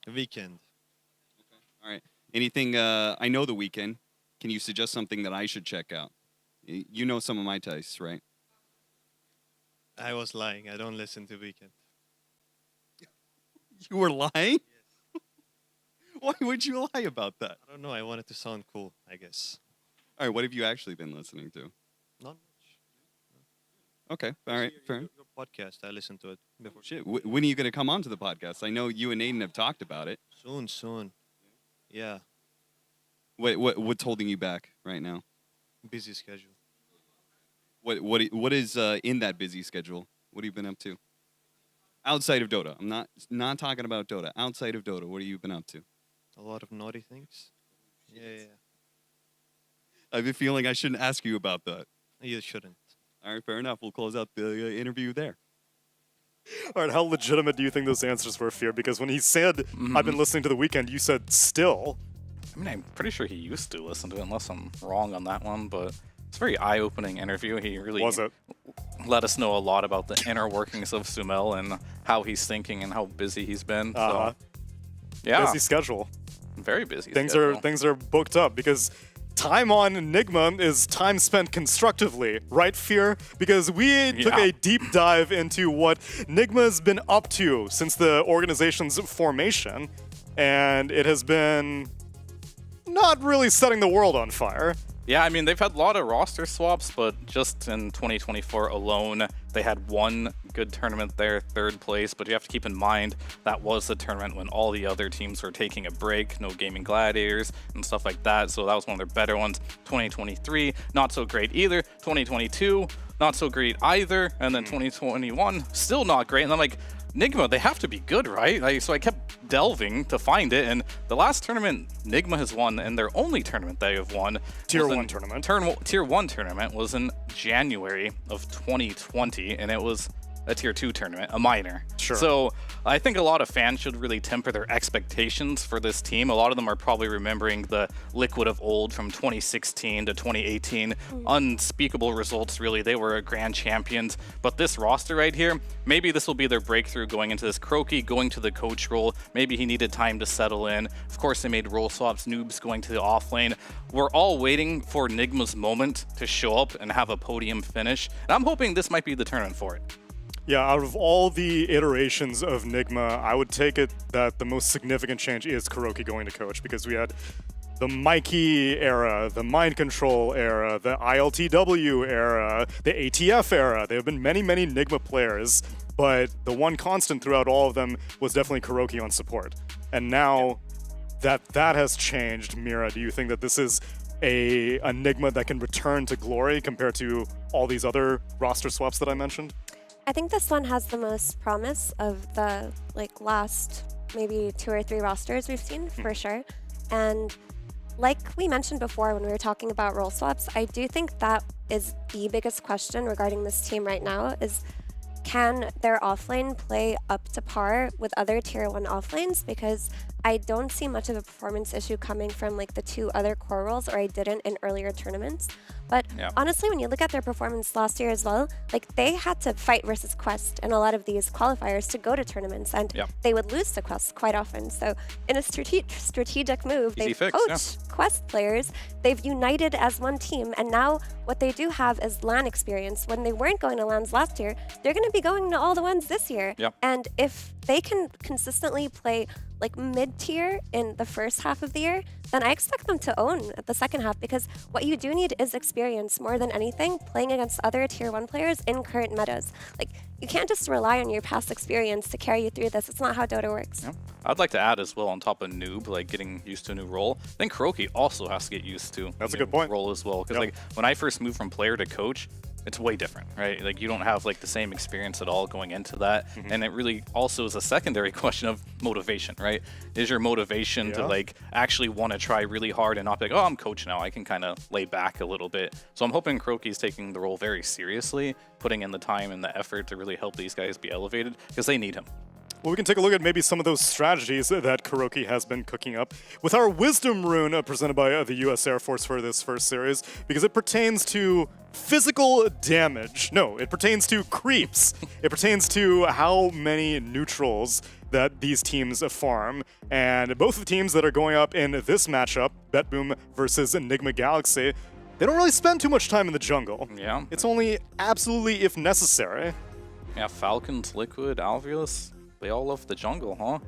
Weeknd. Okay. All right. Anything, I know The Weeknd. Can you suggest something that I should check out? You know some of my tastes, right? I was lying. I don't listen to Weekend. You were lying? Why would you lie about that? I don't know. I wanted to sound cool, I guess. All right, what have you actually been listening to? Not much. Okay, all right, fair. Your podcast, I listened to it before. Shit, when are you going to come on to the podcast? I know you and Aiden have talked about it. Soon. Yeah. What's holding you back right now? Busy schedule. What is in that busy schedule? What have you been up to? Outside of Dota. I'm not talking about Dota. Outside of Dota, what have you been up to? A lot of naughty things. Yeah. I have a feeling I shouldn't ask you about that. You shouldn't. All right, fair enough. We'll close out the interview there. All right, how legitimate do you think those answers were, Fear? Because when he said, I've been listening to The Weeknd, you said still. I mean, I'm pretty sure he used to listen to it, unless I'm wrong on that one, but it's a very eye-opening interview. He really let us know a lot about the inner workings of Summel and how he's thinking and how busy he's been. So, yeah. Busy schedule. Very busy Things schedule. are booked up because time on Enigma is time spent constructively, right, Fear? Because we took a deep dive into what Nigma's been up to since the organization's formation, and it has been not really setting the world on fire. Yeah, I mean, they've had a lot of roster swaps, but just in 2024 alone, they had one good tournament there, 3rd place. But you have to keep in mind that was the tournament when all the other teams were taking a break, no Gaming Gladiators and stuff like that. So that was one of their better ones. 2023, not so great either. 2022, not so great either. And then 2021, still not great. And I'm like, Nigma, they have to be good, right? So I kept delving to find it, and the last tournament Nigma has won, and their only tournament they have won, Tier 1 tournament. Tier 1 tournament was in January of 2020, and it was a Tier 2 tournament, a minor. Sure. So I think a lot of fans should really temper their expectations for this team. A lot of them are probably remembering the Liquid of old from 2016 to 2018. Unspeakable results, really. They were grand champions. But this roster right here, maybe this will be their breakthrough going into this. Croaky going to the coach role. Maybe he needed time to settle in. Of course, they made role swaps. Noobs going to the offlane. We're all waiting for Nigma's moment to show up and have a podium finish. And I'm hoping this might be the tournament for it. Yeah, out of all the iterations of Nigma, I would take it that the most significant change is Kuroki going to coach, because we had the Mikey era, the Mind Control era, the ILTW era, the ATF era. There have been many, many Nigma players, but the one constant throughout all of them was definitely Kuroki on support. And now that has changed, Mira, do you think that this is a Nigma that can return to glory compared to all these other roster swaps that I mentioned? I think this one has the most promise of the last maybe 2 or 3 rosters we've seen, for sure. And like we mentioned before when we were talking about role swaps, I do think that is the biggest question regarding this team right now is, can their offlane play up to par with other Tier 1 offlanes? Because I don't see much of a performance issue coming from the 2 other core roles, or I didn't in earlier tournaments. But honestly, when you look at their performance last year as well, they had to fight versus Quest in a lot of these qualifiers to go to tournaments, and they would lose to Quest quite often. So in a strategic move, they've coached Quest players, they've united as one team, and now what they do have is LAN experience. When they weren't going to LANs last year, they're going to be going to all the ones this year. And if they can consistently play mid-tier in the first half of the year, then I expect them to own at the second half, because what you do need is experience more than anything playing against other Tier 1 players in current metas. You can't just rely on your past experience to carry you through this. It's not how Dota works. I'd like to add as well, on top of Noob, getting used to a new role, I think Kuroki also has to get used to a good point. Role as well. Because when I first moved from player to coach, it's way different, right? You don't have the same experience at all going into that. And it really also is a secondary question of motivation, right? Is your motivation to actually want to try really hard and not be oh, I'm coach now, I can kind of lay back a little bit. So I'm hoping Kuroki's taking the role very seriously, putting in the time and the effort to really help these guys be elevated, because they need him. Well, we can take a look at maybe some of those strategies that Kuroki has been cooking up with our Wisdom Rune presented by the US Air Force for this first series, because it pertains to physical damage. No, it pertains to creeps. It pertains to how many neutrals that these teams farm. And both of the teams that are going up in this matchup, BetBoom versus Enigma Galaxy, they don't really spend too much time in the jungle. Yeah. It's only absolutely if necessary. Yeah, Falcons, Liquid, Alveolus, they all love the jungle, huh?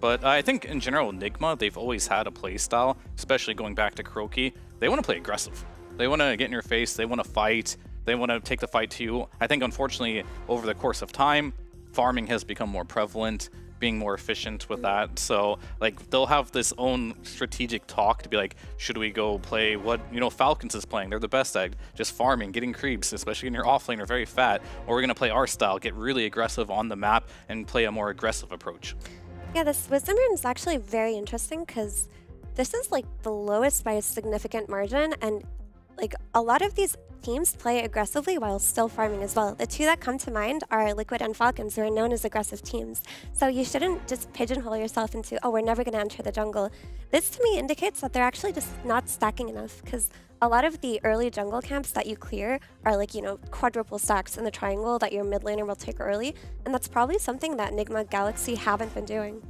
But I think in general, Enigma, they've always had a play style, especially going back to Croaky. They want to play aggressive. They want to get in your face, they want to fight, they want to take the fight to you. I think unfortunately, over the course of time, farming has become more prevalent, being more efficient with that. So like they'll have this own strategic talk to be like, should we go play what, you know, Falcons is playing? They're the best at just farming, getting creeps, especially in your offlane are very fat. Or we're going to play our style, get really aggressive on the map and play a more aggressive approach. Yeah, this Wisdom Rune is actually very interesting because this is like the lowest by a significant margin, and like a lot of these teams play aggressively while still farming as well. The two that come to mind are Liquid and Falcons, who are known as aggressive teams. So you shouldn't just pigeonhole yourself into, oh, we're never going to enter the jungle. This to me indicates that they're actually just not stacking enough, because a lot of the early jungle camps that you clear are like, you know, quadruple stacks in the triangle that your mid laner will take early, and that's probably something that Enigma Galaxy haven't been doing.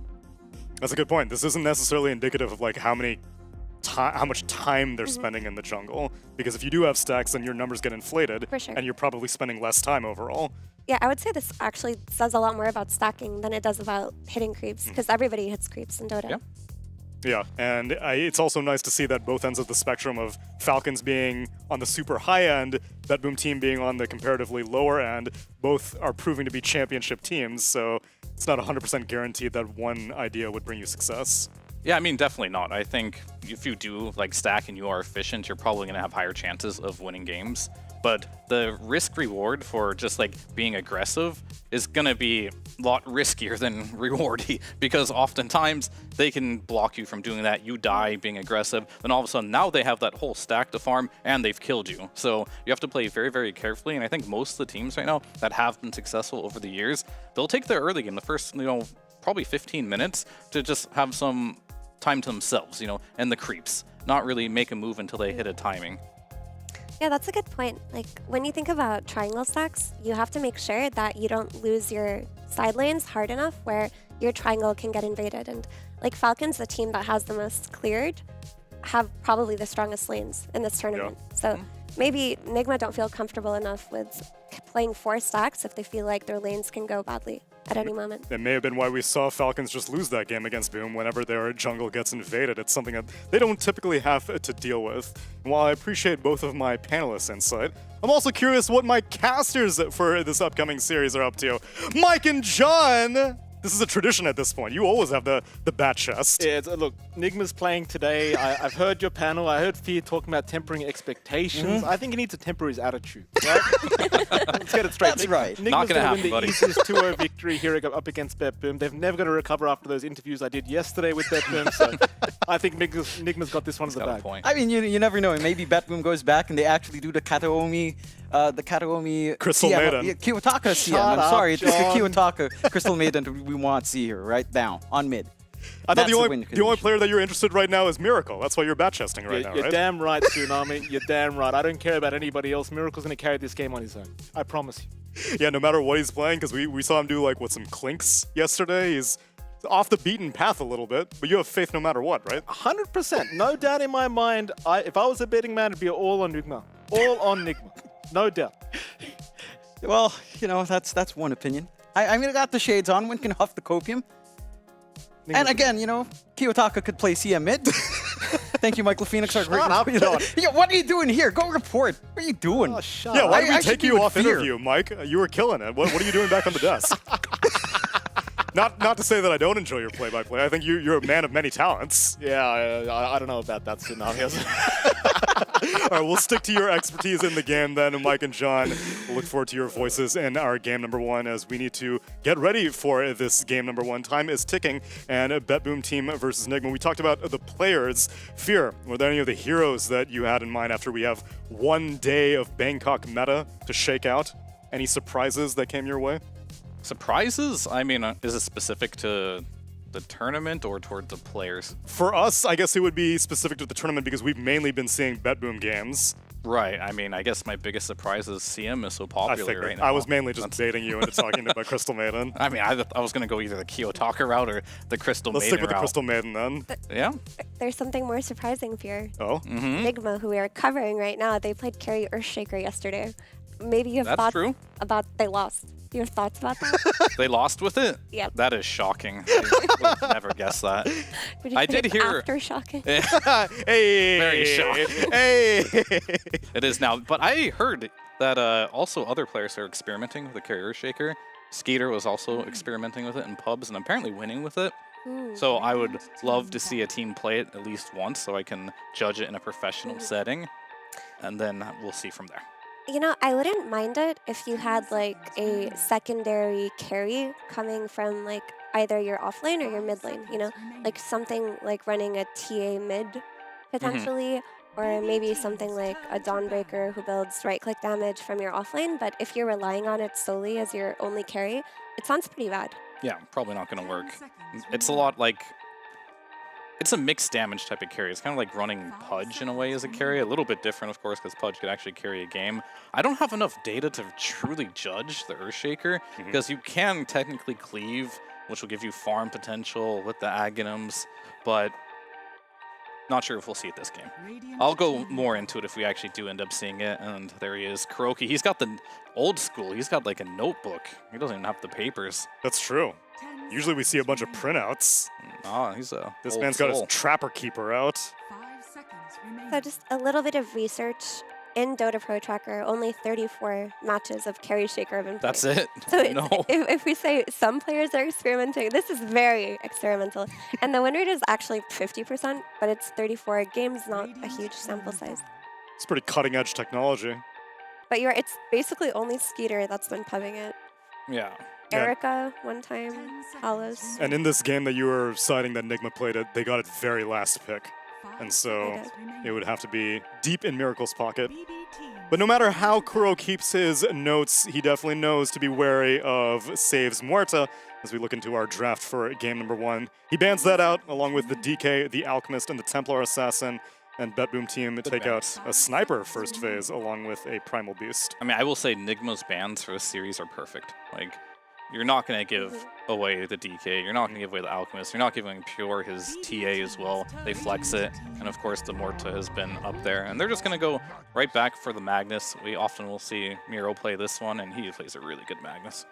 That's a good point. This isn't necessarily indicative of like how much time they're spending in the jungle, because if you do have stacks, then your numbers get inflated, For sure. and you're probably spending less time overall. Yeah, I would say this actually says a lot more about stacking than it does about hitting creeps, because everybody hits creeps in Dota. Yeah. Yeah, and it's also nice to see that both ends of the spectrum of Falcons being on the super high end, BetBoom team being on the comparatively lower end, both are proving to be championship teams, so it's not 100% guaranteed that one idea would bring you success. Yeah, I mean, definitely not. I think if you do like stack and you are efficient, you're probably going to have higher chances of winning games. But the risk reward for just like being aggressive is going to be a lot riskier than rewardy, because oftentimes they can block you from doing that. You die being aggressive, then all of a sudden now they have that whole stack to farm and they've killed you. So you have to play very, very carefully. And I think most of the teams right now that have been successful over the years, they'll take their early game, the first, you know, probably 15 minutes to just have some time to themselves, you know, and the creeps, not really make a move until they hit a timing. Yeah, that's a good point. Like, when you think about triangle stacks, you have to make sure that you don't lose your side lanes hard enough where your triangle can get invaded. And like Falcons, the team that has the most cleared, have probably the strongest lanes in this tournament. Yeah. So maybe Enigma don't feel comfortable enough with playing 4 stacks if they feel like their lanes can go badly at any moment. It may have been why we saw Falcons just lose that game against Boom whenever their jungle gets invaded. It's something that they don't typically have to deal with. And while I appreciate both of my panelists' insight, I'm also curious what my casters for this upcoming series are up to. Mike and John! This is a tradition at this point. You always have the bat chest. Yeah, look, Nigma's playing today. I've heard your panel. I heard Fear talking about tempering expectations. I think he needs to temper his attitude, right? Let's get it straight. That's right. Nigma's Not gonna gonna happen, win the buddy. easiest 2-0 victory here up against BetBoom. They've never going to recover after those interviews I did yesterday with BetBoom, so I think Nigma's got this one in the bag. Point. I mean, you never know. Maybe BetBoom goes back and they actually do the Kataomi Crystal CM, Maiden. Yeah, Kiyotaka CM. Shut I'm up, sorry, it's the John. Kiyotaka Crystal Maiden that we want to see here, right now, on mid. I thought That's the only win condition. player that you're interested right now is Miracle. That's why you're bat chesting right now, You're right? damn right, Tsunami. You're damn right. I don't care about anybody else. Miracle's going to carry this game on his own. I promise you. Yeah, no matter what he's playing, because we saw him do like some clinks yesterday. He's off the beaten path a little bit, but you have faith no matter what, right? 100%. No doubt in my mind, if I was a betting man, it'd be all on Nigma. All on Nigma. No doubt. Well, you know, that's one opinion. I mean, I got the shades on. One can huff the copium. And again, you know, Kiyotaka could play CM mid. Thank you, Michael Phoenix. Our Shut up, John. Yeah, what are you doing here? Go report. What are you doing? Oh, shut Yeah, up. why did I we should take be you with off fear. interview, Mike? You were killing it. What are you doing back on the desk? Not to say that I don't enjoy your play-by-play. I think you're a man of many talents. Yeah, I don't know about that scenario. All right, we'll stick to your expertise in the game then, Mike and John. We'll look forward to your voices in our game number 1 as we need to get ready for this game number 1. Time is ticking, and BetBoom team versus Enigma. We talked about the players. Fear, were there any of the heroes that you had in mind after we have 1 day of Bangkok meta to shake out? Any surprises that came your way? Surprises? I mean, is it specific to the tournament or toward the players? For us, I guess it would be specific to the tournament because we've mainly been seeing BetBoom games. Right. I mean, I guess my biggest surprise is CM is so popular right now. I was mainly just baiting you into talking about Crystal Maiden. I mean, I was going to go either the Kiyotaka route or the Crystal Let's Maiden stick with the route. Crystal Maiden then. Yeah. There's something more surprising here. Oh? Enigma, who we are covering right now, they played carry Earthshaker yesterday. Maybe you have That's thoughts true. about they lost. You have thoughts about that? They lost with it? Yep. That is shocking. I would have never guessed that. Would you I put did it hear. Aftershocking. Hey! Very shocking. Hey! It is now. But I heard that also other players are experimenting with the carrier shaker. Skeeter was also experimenting with it in pubs and apparently winning with it. So I would love to see a team play it at least once so I can judge it in a professional setting. And then we'll see from there. You know, I wouldn't mind it if you had like a secondary carry coming from like either your offlane or your mid lane, you know? Like something like running a TA mid potentially, or maybe something like a Dawnbreaker who builds right-click damage from your offlane, but if you're relying on it solely as your only carry, it sounds pretty bad. Yeah, probably not going to work. It's a lot like... It's a mixed damage type of carry. It's kind of like running Pudge in a way as a carry. A little bit different, of course, because Pudge could actually carry a game. I don't have enough data to truly judge the Earthshaker, because you can technically cleave, which will give you farm potential with the Aghanims, but not sure if we'll see it this game. I'll go more into it if we actually do end up seeing it. And there he is, Kuroki. He's got the old school. He's got like a notebook. He doesn't even have the papers. That's true. Usually we see a bunch of printouts. Oh, he's a This old man's got his soul. Trapper Keeper out. So just a little bit of research. In Dota Pro Tracker, only 34 matches of carry shaker have been played. That's it? So No. if we say some players are experimenting, this is very experimental. And the win rate is actually 50%, but it's 34 games, not a huge sample size. It's pretty cutting edge technology. But it's basically only Skeeter that's been pubbing it. Yeah. Erica, one time, Halos. And in this game that you were citing that Nigma played it, they got it very last pick. And so it would have to be deep in Miracle's pocket. But no matter how Kuro keeps his notes, he definitely knows to be wary of Saves Muerta as we look into our draft for game number 1. He bans that out along with the DK, the Alchemist, and the Templar Assassin. And BetBoom team take out a Sniper first phase along with a Primal Beast. I mean, I will say Nigma's bans for this series are perfect. Like, you're not going to give away the DK. You're not going to give away the Alchemist. You're not giving Pure his TA as well. They flex it. And of course, the Morta has been up there. And they're just going to go right back for the Magnus. We often will see Miro play this one, and he plays a really good Magnus.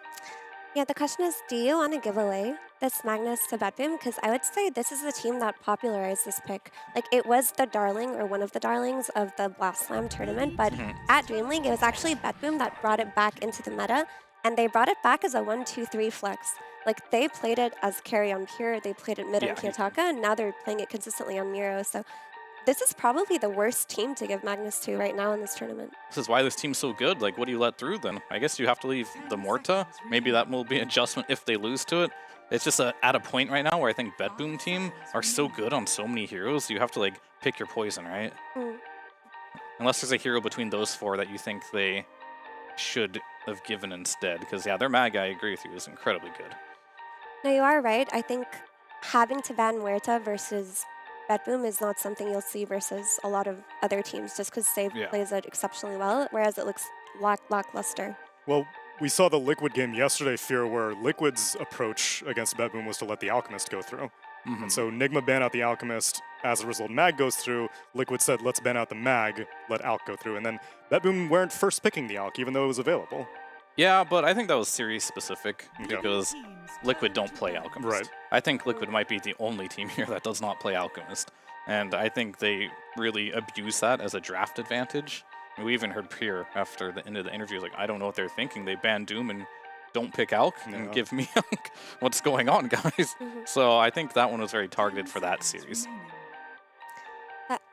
Yeah, the question is, do you want to give away this Magnus to BetBoom? Because I would say this is the team that popularized this pick. Like, it was the darling, or one of the darlings, of the Blast Slam tournament, but at Dream League, it was actually BetBoom that brought it back into the meta, and they brought it back as a 1-2-3 flex. Like, they played it as carry on Pure, they played it mid on Kiyotaka, and now they're playing it consistently on Miro, so this is probably the worst team to give Magnus to right now in this tournament. This is why this team's so good. Like, what do you let through then? I guess you have to leave the Morta. Maybe that will be an adjustment if they lose to it. It's just at a point right now where I think BetBoom team are so good on so many heroes, you have to, like, pick your poison, right? Unless there's a hero between those four that you think they should have given instead. Because, yeah, their Mag, I agree with you, is incredibly good. No, you are right. I think having to ban Muerta versus BetBoom is not something you'll see versus a lot of other teams, just because Save plays it exceptionally well, whereas it looks lackluster. Well, we saw the Liquid game yesterday, Fear, where Liquid's approach against BetBoom was to let the Alchemist go through. And so Nigma banned out the Alchemist. As a result, Mag goes through. Liquid said, let's ban out the Mag, let Alch go through. And then BetBoom weren't first picking the Alch, even though it was available. Yeah, but I think that was series specific because Liquid don't play Alchemist. Right. I think Liquid might be the only team here that does not play Alchemist. And I think they really abuse that as a draft advantage. And we even heard Pure after the end of the interview, like, I don't know what they're thinking. They ban Doom and don't pick Alch and give me Alch. What's going on, guys? So I think that one was very targeted for that series.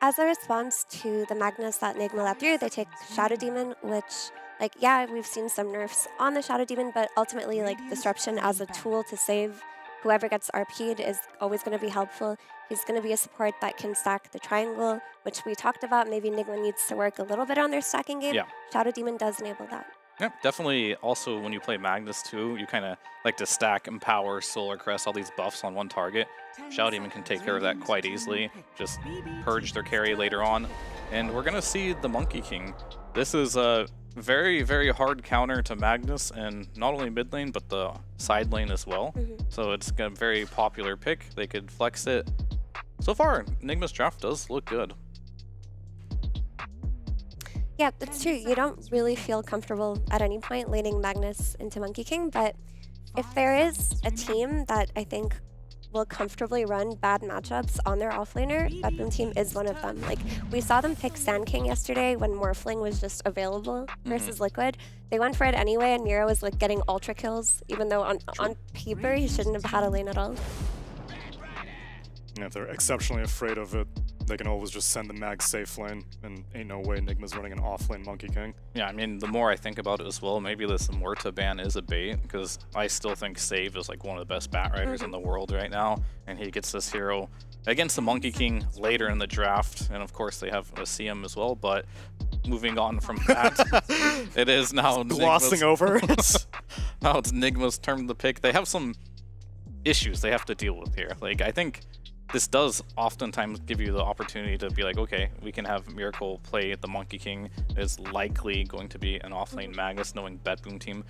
As a response to the Magnus that Nigma let through, they take Shadow Demon, which, like, yeah, we've seen some nerfs on the Shadow Demon, but ultimately, like, Disruption as a tool to save whoever gets RP'd is always going to be helpful. He's going to be a support that can stack the triangle, which we talked about. Maybe Nigma needs to work a little bit on their stacking game. Yeah. Shadow Demon does enable that. Yep, definitely. Also, when you play Magnus too, you kind of like to stack Empower, Solar Crest, all these buffs on one target. Shadow Demon can take care of that quite easily. Just purge their carry later on. And we're going to see the Monkey King. This is a very, very hard counter to Magnus, and not only mid lane, but the side lane as well. So it's a very popular pick. They could flex it. So far, Enigma's draft does look good. Yeah, that's true. You don't really feel comfortable at any point laning Magnus into Monkey King, but if there is a team that I think will comfortably run bad matchups on their offlaner, Bedboom team is one of them. Like, we saw them pick Sand King yesterday when Morphling was just available versus Liquid. They went for it anyway, and Miro was like getting ultra kills, even though on paper he shouldn't have had a lane at all. And if they're exceptionally afraid of it, they can always just send the mag safe lane, and ain't no way Enigma's running an off-lane Monkey King. Yeah, I mean, the more I think about it as well, maybe this Muerta ban is a bait, because I still think Save is like one of the best bat riders in the world right now, and he gets this hero against the Monkey King later in the draft, and of course they have a CM as well, but moving on from that, it is now glossing over it. Now it's Enigma's turn to pick. They have some issues they have to deal with here. Like, I think this does oftentimes give you the opportunity to be like, okay, we can have Miracle play the Monkey King. It's likely going to be an offlane Magnus, knowing Bedboom team.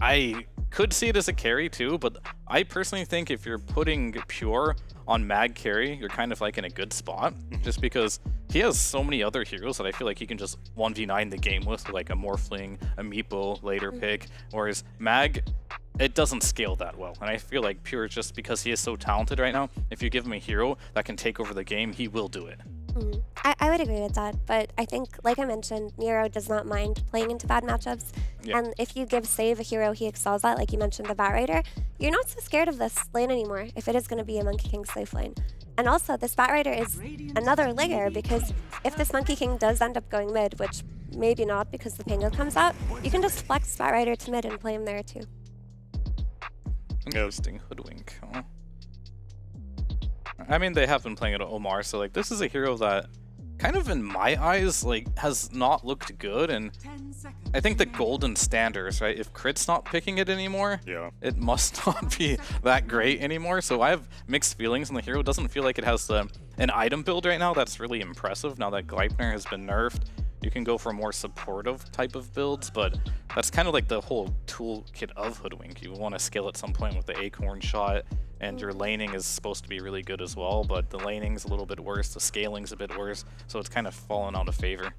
I could see it as a carry too, but I personally think if you're putting Pure on Mag carry, you're kind of like in a good spot, just because he has so many other heroes that I feel like he can just 1v9 the game with, like a Morphling, a Meepo later pick, whereas Mag, it doesn't scale that well. And I feel like Pure, just because he is so talented right now, if you give him a hero that can take over the game, he will do it. I would agree with that, but I think, like I mentioned, Miro does not mind playing into bad matchups. Yeah. And if you give Save a hero he excels at, like you mentioned, the Bat Rider, you're not so scared of this lane anymore if it is going to be a Monkey King safe lane. And also, this Bat Rider is another layer, because if this Monkey King does end up going mid, which maybe not because the Pango comes out, you can just flex Bat Rider to mid and play him there too. Interesting. Hoodwink. Huh? I mean, they have been playing it at Omar, so like this is a hero that kind of in my eyes like has not looked good, and I think the golden standards, right? If Crit's not picking it anymore, it must not be that great anymore. So I have mixed feelings, and the hero doesn't feel like it has an item build right now that's really impressive now that Gleipnir has been nerfed. You can go for more supportive type of builds, but that's kind of like the whole toolkit of Hoodwink. You want to scale at some point with the Acorn shot, and your laning is supposed to be really good as well, but the laning's a little bit worse, the scaling's a bit worse, so it's kind of fallen out of favor.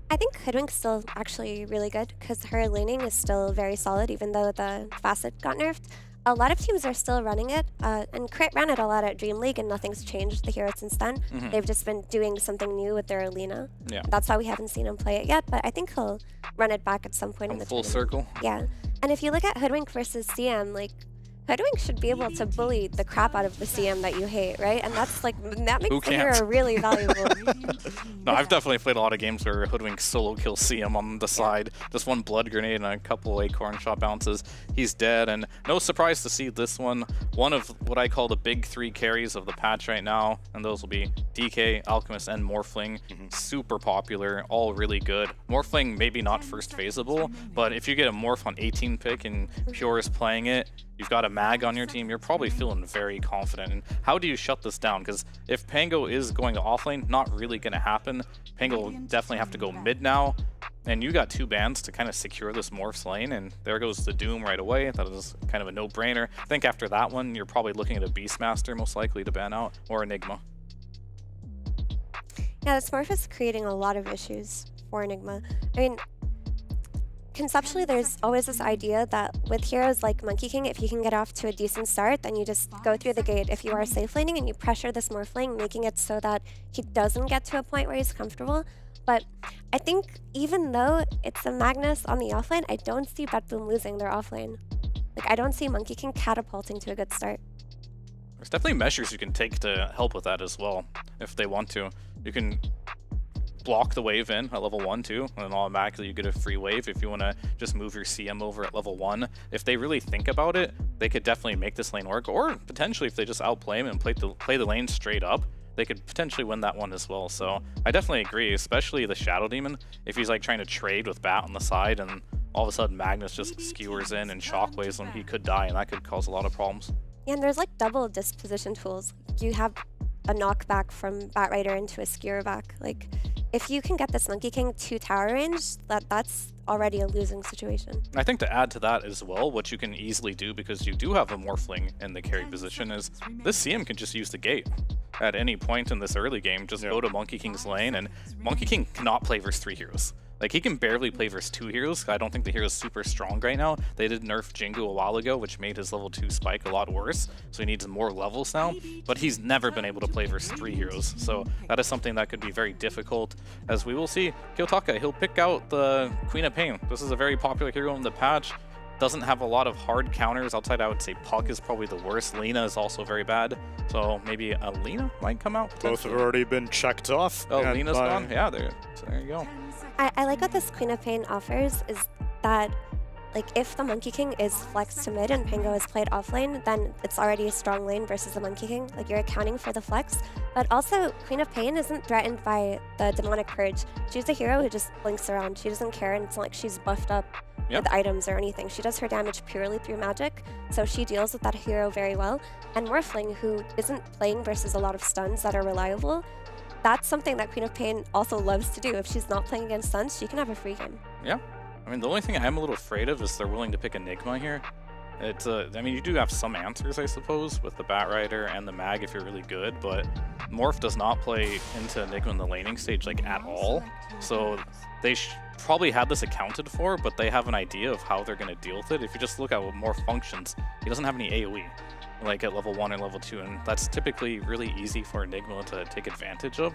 I think Hoodwink's still actually really good, because her laning is still very solid, even though the Facet got nerfed. A lot of teams are still running it, and Crit ran it a lot at Dream League, and nothing's changed the hero since then. They've just been doing something new with their Alina. Yeah. That's why we haven't seen him play it yet, but I think he'll run it back at some point in the full tournament. circle. Yeah, and if you look at Hoodwink versus CM, like, Hoodwink should be able to bully the crap out of the CM that you hate, right? And that's like, that makes the hero really valuable. No, I've definitely played a lot of games where Hoodwink solo kills CM on the side. Just one blood grenade and a couple Acorn shot bounces. He's dead, and no surprise to see this one. One of what I call the big three carries of the patch right now, and those will be DK, Alchemist, and Morphling. Super popular, all really good. Morphling maybe not first phaseable, but if you get a Morph on 18 pick and Pure is playing it, you've got a Mag on your team, you're probably feeling very confident. And how do you shut this down? Because if Pango is going to offlane, not really going to happen. Pango will definitely have to go mid now. And you got two bans to kind of secure this Morph's lane, and there goes the Doom right away. That is kind of a no-brainer. I think after that one, you're probably looking at a Beastmaster most likely to ban out, or Enigma. Yeah, this Morph is creating a lot of issues for Enigma. I mean, conceptually, there's always this idea that with heroes like Monkey King, if you can get off to a decent start, then you just go through the gate if you are safe laning and you pressure this Morphling, making it so that he doesn't get to a point where he's comfortable. But I think even though it's a Magnus on the offlane, I don't see Bedboom losing their offlane. Like, I don't see Monkey King catapulting to a good start. There's definitely measures you can take to help with that as well, if they want to. You can block the wave in at level 1 too, and then automatically you get a free wave if you want to just move your CM over at level 1. If they really think about it, they could definitely make this lane work, or potentially if they just outplay him and play the lane straight up, they could potentially win that one as well. So I definitely agree, especially the Shadow Demon. If he's like trying to trade with Bat on the side and all of a sudden Magnus just skewers in and shockwaves him, he could die, and that could cause a lot of problems. Yeah, and there's like double disposition tools. You have a knockback from Batrider into a skewer back. Like, if you can get this Monkey King to tower range, that's already a losing situation. I think to add to that as well, what you can easily do, because you do have a Morphling in the carry position, is this CM can just use the gate. At any point in this early game, just go to Monkey King's lane, and Monkey King cannot play versus 3 heroes. Like, he can barely play versus 2 heroes. I don't think the hero's super strong right now. They did nerf Jingu a while ago, which made his level 2 spike a lot worse, so he needs more levels now. But he's never been able to play versus 3 heroes, so that is something that could be very difficult. As we will see, Kiyotaka, he'll pick out the Queen of Pain. This is a very popular hero in the patch. Doesn't have a lot of hard counters. Outside, I would say Puck is probably the worst. Lina is also very bad. So maybe a Lina might come out. Both have already been checked off. Oh, Lina's gone? Yeah, so there you go. I like what this Queen of Pain offers is that, like, if the Monkey King is flexed to mid and Pango is played offlane, then it's already a strong lane versus the Monkey King. Like, you're accounting for the flex. But also, Queen of Pain isn't threatened by the Demonic Purge. She's a hero who just blinks around. She doesn't care, and it's not like she's buffed up with items or anything. She does her damage purely through magic, so she deals with that hero very well. And Morphling, who isn't playing versus a lot of stuns that are reliable, that's something that Queen of Pain also loves to do. If she's not playing against stuns, she can have a free game. Yeah. I mean, the only thing I'm a little afraid of is they're willing to pick Enigma here. It's I mean, you do have some answers, I suppose, with the Batrider and the Mag if you're really good, but Morph does not play into Enigma in the laning stage, like, at all. So they probably had this accounted for, but they have an idea of how they're going to deal with it. If you just look at what Morph functions, he doesn't have any AoE, like at level 1 and level 2, and that's typically really easy for Enigma to take advantage of.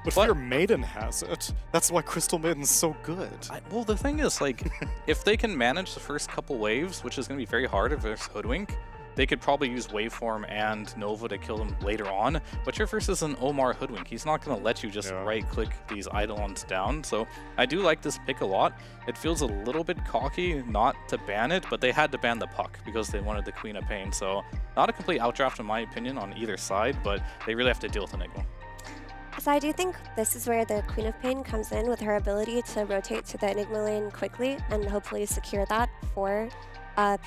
But Fear Maiden has it. That's why Crystal Maiden's so good. Well, the thing is, like, if they can manage the first couple waves, which is going to be very hard if there's Hoodwink, they could probably use Waveform and Nova to kill them later on. But you're versus an Omar Hoodwink. He's not going to let you just right-click these Eidolons down. So I do like this pick a lot. It feels a little bit cocky not to ban it, but they had to ban the Puck because they wanted the Queen of Pain. So not a complete outdraft in my opinion on either side, but they really have to deal with Enigma. So I do think this is where the Queen of Pain comes in with her ability to rotate to the Enigma lane quickly and hopefully secure that for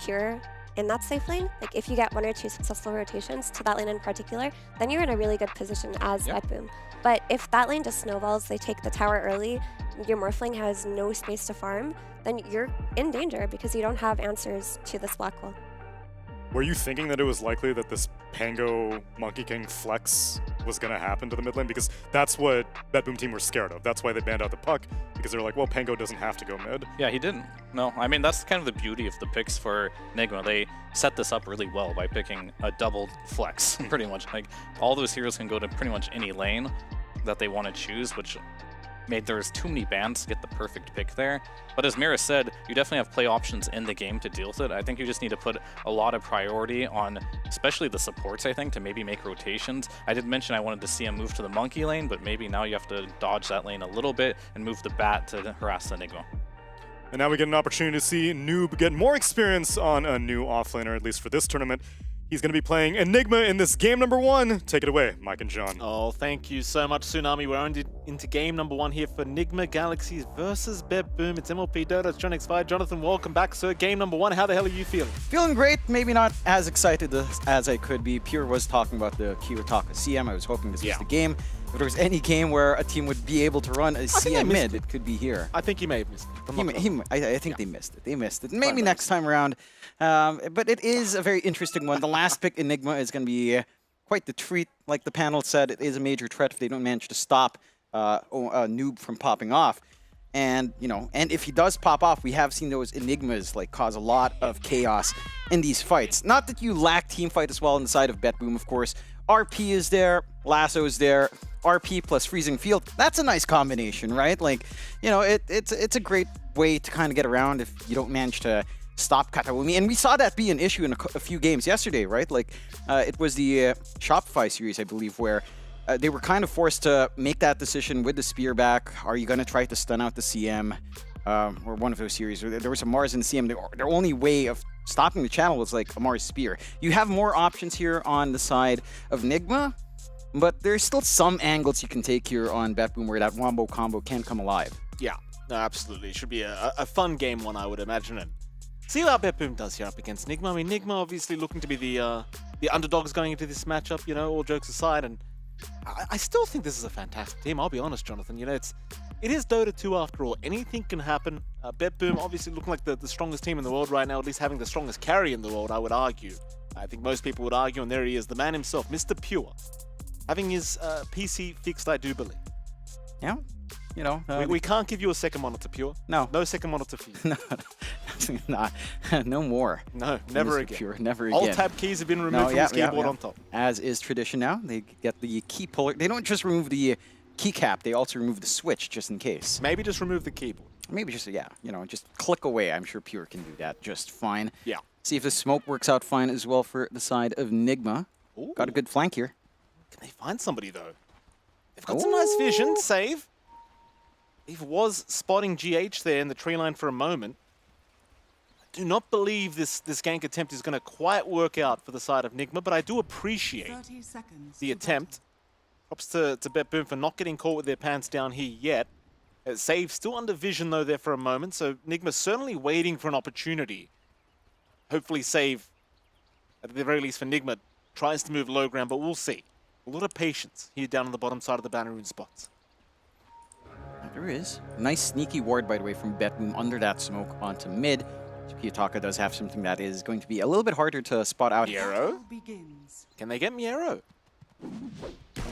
Pure in that safe lane. Like, if you get 1 or 2 successful rotations to that lane in particular, then you're in a really good position as Bedboom. But if that lane just snowballs, they take the tower early, your Morphling has no space to farm, then you're in danger because you don't have answers to this black wall. Were you thinking that it was likely that this Pango Monkey King flex was going to happen to the mid lane? Because that's what Bedboom team were scared of. That's why they banned out the Puck, because they were like, well, Pango doesn't have to go mid. Yeah, he didn't. No, I mean, that's kind of the beauty of the picks for Enigma. They set this up really well by picking a double flex, pretty much. Like, all those heroes can go to pretty much any lane that they want to choose, which made there's too many bans to get the perfect pick there. But as Mira said, you definitely have play options in the game to deal with it. I think you just need to put a lot of priority on especially the supports, I think, to maybe make rotations. I did mention I wanted to see him move to the monkey lane, but maybe now you have to dodge that lane a little bit and move the bat to harass the Enigma. And now we get an opportunity to see Noob get more experience on a new offlaner, at least for this tournament. He's going to be playing Enigma in this game number 1. Take it away, Mike and John. Oh, thank you so much, Tsunami. We're into game number 1 here for Enigma Galaxies versus Bedboom. It's MLP Dota, it's JohnX5. Jonathan, welcome back, sir. Game number 1, how the hell are you feeling? Feeling great, maybe not as excited as I could be. Pure was talking about the Kiyotaka CM. I was hoping this was the game. If there was any game where a team would be able to run a CM mid, it could be here. I think he may have missed it. I think they missed it. They missed it. Maybe next time around. But it is a very interesting one. The last pick, Enigma, is going to be quite the treat. Like the panel said, it is a major threat if they don't manage to stop Noob from popping off. And, you know, and if he does pop off, we have seen those Enigmas like cause a lot of chaos in these fights. Not that you lack team fight as well on the side of Bedboom, of course. RP is there, Lasso is there, RP plus Freezing Field. That's a nice combination, right? Like, you know, it's a great way to kind of get around if you don't manage to stop Katawumi. And we saw that be an issue in a few games yesterday, right? Like, it was the Shopify series, I believe, where they were kind of forced to make that decision with the spear back. Are you going to try to stun out the CM? Or one of those series. There was a Mars in the CM. Their only way of stopping the channel was like a Mars spear. You have more options here on the side of Enigma, but there's still some angles you can take here on Bedboom where that wombo combo can come alive. Yeah. No, absolutely. It should be a fun game one, I would imagine. And see how Betboom does here up against Nigma. I mean, Nigma obviously looking to be the underdogs going into this matchup, you know, all jokes aside. And I still think this is a fantastic team, I'll be honest, Jonathan. You know, it is Dota 2 after all. Anything can happen. Betboom obviously looking like the strongest team in the world right now, at least having the strongest carry in the world, I would argue. I think most people would argue, and there he is, the man himself, Mr. Pure. Having his PC fixed, I do believe. Yeah, you know. We can't give you a second monitor, Pure. No. No second monitor for you. No more. No, never Mr. again. Pure, never All again. tab keys have been removed from his keyboard on top. As is tradition now, they get the key puller. They don't just remove the keycap, they also remove the switch just in case. Maybe just remove the keyboard. Maybe just, yeah, you know, just click away. I'm sure Pure can do that just fine. Yeah. See if the smoke works out fine as well for the side of Nigma. Ooh. Got a good flank here. Can they find somebody, though? They've got some nice vision. Save. He was spotting GH there in the tree line for a moment. I do not believe this gank attempt is going to quite work out for the side of Nigma, but I do appreciate the attempt. Props to Betboom for not getting caught with their pants down here yet. Save still under vision, though, there for a moment, so Nigma certainly waiting for an opportunity. Hopefully Save, at the very least for Nigma, tries to move low ground, but we'll see. A lot of patience here down on the bottom side of the banner rune spots. There is. Nice sneaky ward, by the way, from Betboom under that smoke onto mid. Kiyotaka does have something that is going to be a little bit harder to spot out. Miero? Can they get Miero?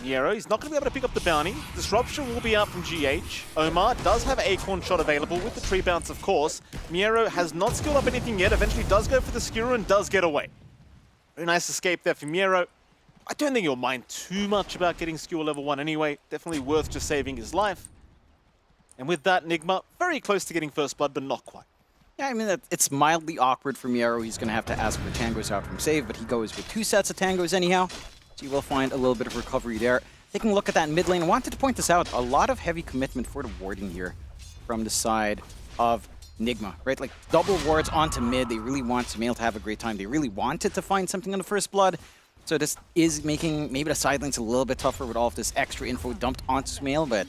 Miero, he's not going to be able to pick up the bounty. Disruption will be out from GH. Omar does have Acorn Shot available with the tree bounce, of course. Miero has not skilled up anything yet. Eventually does go for the skewer and does get away. Very nice escape there for Miero. I don't think you'll mind too much about getting skewer level 1 anyway. Definitely worth just saving his life. And with that, Nigma very close to getting first blood, but not quite. Yeah, I mean, it's mildly awkward for Miero. He's going to have to ask for tangos out from Save, but he goes with 2 sets of tangos anyhow. So you will find a little bit of recovery there. Taking a look at that mid lane, I wanted to point this out. A lot of heavy commitment for the warding here from the side of Nigma, right? Like double wards onto mid. They really want Sumail to have a great time. They really wanted to find something on the first blood. So this is making maybe the side lanes a little bit tougher with all of this extra info dumped onto Sumail, but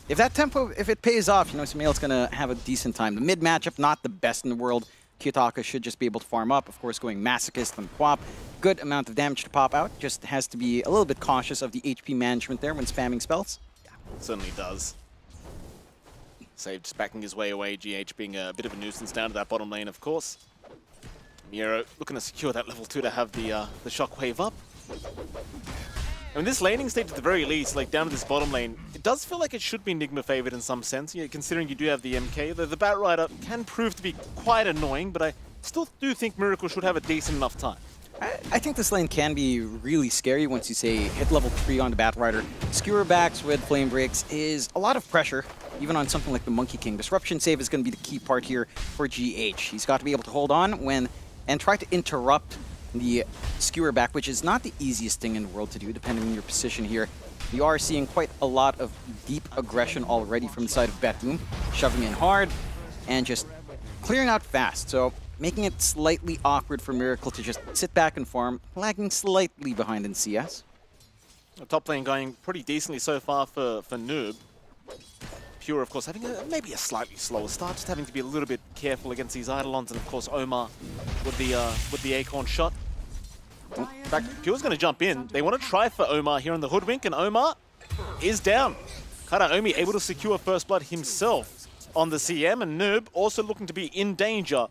if that tempo, if it pays off, you know, Sumail's going to have a decent time. The mid matchup, not the best in the world. Kiyotaka should just be able to farm up. Of course, going Masochist and Quap. Good amount of damage to pop out. Just has to be a little bit cautious of the HP management there when spamming spells. Yeah, certainly does. Save just backing his way away. GH being a bit of a nuisance down to that bottom lane, of course. Miero looking to secure that level 2 to have the shockwave up. And this laning stage, at the very least, like down to this bottom lane, it does feel like it should be Nigma favored in some sense, you know, considering you do have the MK. Though the Bat Rider can prove to be quite annoying, but I still do think Miracle should have a decent enough time. I think this lane can be really scary once you say hit level 3 on the Bat Rider. Skewer backs with Flame Breaks is a lot of pressure, even on something like the Monkey King. Disruption save is going to be the key part here for GH. He's got to be able to hold on and try to interrupt the skewer back, which is not the easiest thing in the world to do, depending on your position here. You are seeing quite a lot of deep aggression already from the side of Betboom, shoving in hard and just clearing out fast. So making it slightly awkward for Miracle to just sit back and farm, lagging slightly behind in CS. The top lane going pretty decently so far for Noob. Pure, of course, having maybe a slightly slower start, just having to be a little bit careful against these Eidolons, and of course Omar with the Acorn shot. In fact, Pure's going to jump in. They want to try for Omar here in the Hoodwink, and Omar is down. Karaomi able to secure first blood himself on the CM, and Noob also looking to be in danger.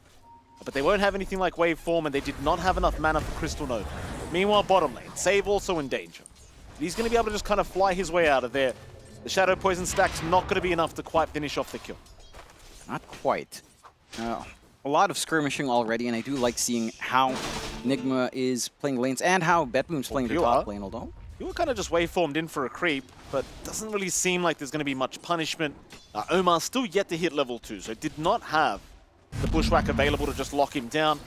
But they won't have anything like wave form, and they did not have enough mana for Crystal Nova. Meanwhile, bottom lane, Save also in danger. He's going to be able to just kind of fly his way out of there. The Shadow Poison stack's not going to be enough to quite finish off the kill. Not quite. A lot of skirmishing already, and I do like seeing how Nigma is playing lanes and how Betboom's playing the top lane, although. You were kind of just waveformed in for a creep, but doesn't really seem like there's going to be much punishment. Omar still yet to hit level 2, so did not have the Bushwhack available to just lock him down.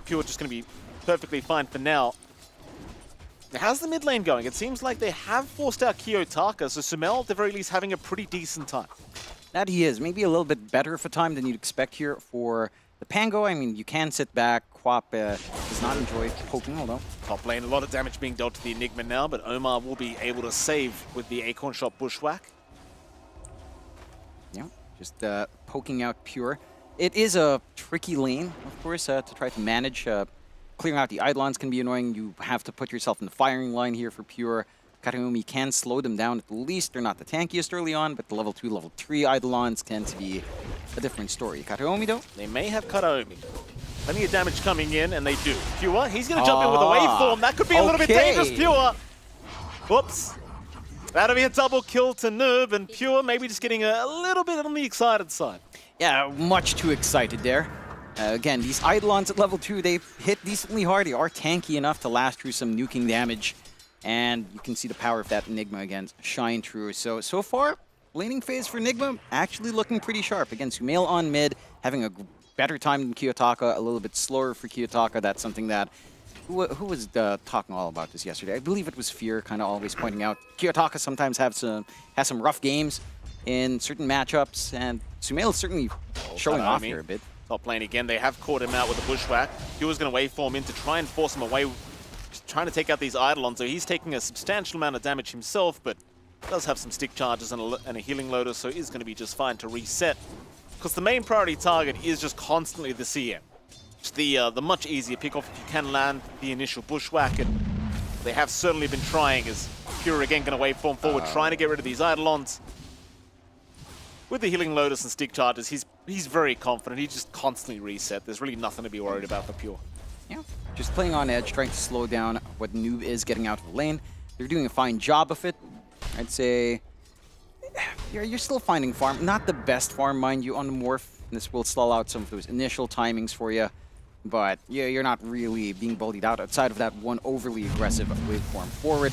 Pure just going to be perfectly fine for now. How's the mid lane going? It seems like they have forced out Kiyotaka, so Sumail at the very least having a pretty decent time. That he is. Maybe a little bit better of a time than you'd expect here for the Pango. I mean, you can sit back. Quap does not enjoy poking, although. Top lane, a lot of damage being dealt to the Enigma now, but Omar will be able to save with the Acorn Shot Bushwhack. Yeah. just poking out Pure. It is a tricky lane, of course, to try to manage. Clearing out the Eidolons can be annoying. You have to put yourself in the firing line here for Pure. Kataomi can slow them down at least. They're not the tankiest early on, but the level 2, level 3 Eidolons tend to be a different story. Kataomi, though? They may have Kataomi. Plenty of damage coming in, and they do. Pure, he's going to jump in with a waveform. That could be a little bit dangerous, Pure. Whoops. That'll be a double kill to Noob, and Pure maybe just getting a little bit on the excited side. Yeah, much too excited there. Again, these Eidolons at level 2, they hit decently hard. They are tanky enough to last through some nuking damage. And you can see the power of that Enigma again shine through. So far, laning phase for Enigma actually looking pretty sharp. Again, Sumail on mid, having a better time than Kiyotaka, a little bit slower for Kiyotaka. That's something that... Who was talking all about this yesterday? I believe it was Fear, kind of always pointing out. Kiyotaka sometimes has some rough games in certain matchups, and Sumail is certainly showing off here a bit. Top lane again, they have caught him out with a bushwhack. Pure's going to waveform in to try and force him away, just trying to take out these Eidolons. So he's taking a substantial amount of damage himself, but does have some stick charges and a healing loader, so is going to be just fine to reset. Because the main priority target is just constantly the CM. Just the much easier pick off if you can land the initial bushwhack, and they have certainly been trying as Pure again going to waveform forward, trying to get rid of these Eidolons. With the healing lotus and stick charges, he's very confident. He just constantly reset. There's really nothing to be worried about for Pure. Yeah, just playing on edge, trying to slow down what Noob is getting out of the lane. They're doing a fine job of it. I'd say you're still finding farm. Not the best farm, mind you, on the Morph. This will stall out some of those initial timings for you. But yeah, you're not really being bullied out outside of that one overly aggressive waveform forward.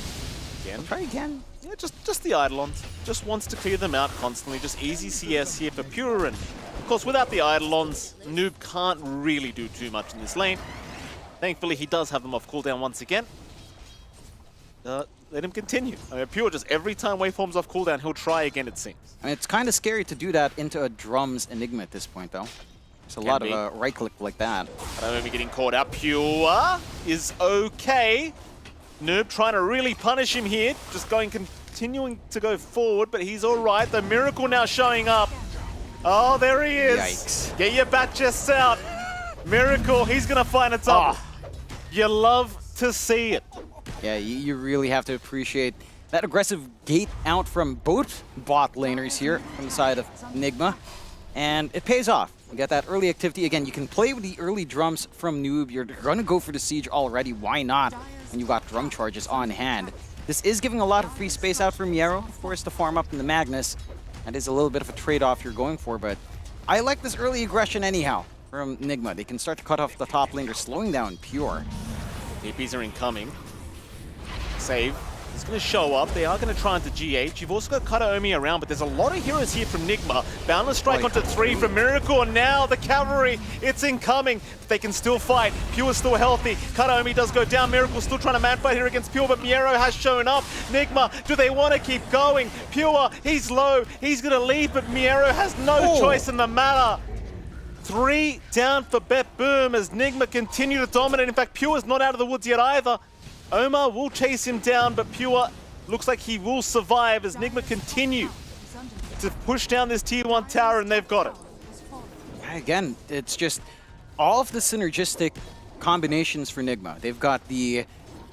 Again. Try again. Yeah, just the Eidolons. Just wants to clear them out constantly. Just easy CS here for Pure. And of course, without the Eidolons, Noob can't really do too much in this lane. Thankfully, he does have them off cooldown once again. Let him continue. I mean, Pure, just every time waveform's off cooldown, he'll try again, it seems. I mean, it's kind of scary to do that into a Drums Enigma at this point, though. There's a lot of right-click like that. I don't remember getting caught out. Pure is okay. Noob trying to really punish him here. Just continuing to go forward, but he's all right. The Miracle now showing up. Oh, there he is. Yikes. Get your bat chests out. Miracle, he's going to find a double. You love to see it. Yeah, you really have to appreciate that aggressive gate out from both bot laners here from the side of Enigma. And it pays off. You get that early activity. Again, you can play with the early drums from Noob. You're going to go for the siege already. Why not when you got drum charges on hand? This is giving a lot of free space out for Miero, of course, to farm up in the Magnus. That is a little bit of a trade-off you're going for, but I like this early aggression anyhow from Enigma. They can start to cut off the top lane. They're slowing down Pure. DPs are incoming. Save. He's going to show up. They are going to try into GH. You've also got Kataomi around, but there's a lot of heroes here from Enigma. Boundless Strike onto 3 from Miracle, and now the cavalry. It's incoming. They can still fight. Pure's still healthy. Kataomi does go down. Miracle still trying to man-fight here against Pure, but Miero has shown up. Enigma, do they want to keep going? Pure, he's low. He's going to leave, but Miero has no choice in the matter. 3 down for Bet Boom as Enigma continue to dominate. In fact, Pure's not out of the woods yet either. Omar will chase him down, but Pure looks like he will survive as Enigma continue to push down this tier 1 tower, and they've got it. Again, it's just all of the synergistic combinations for Enigma. They've got the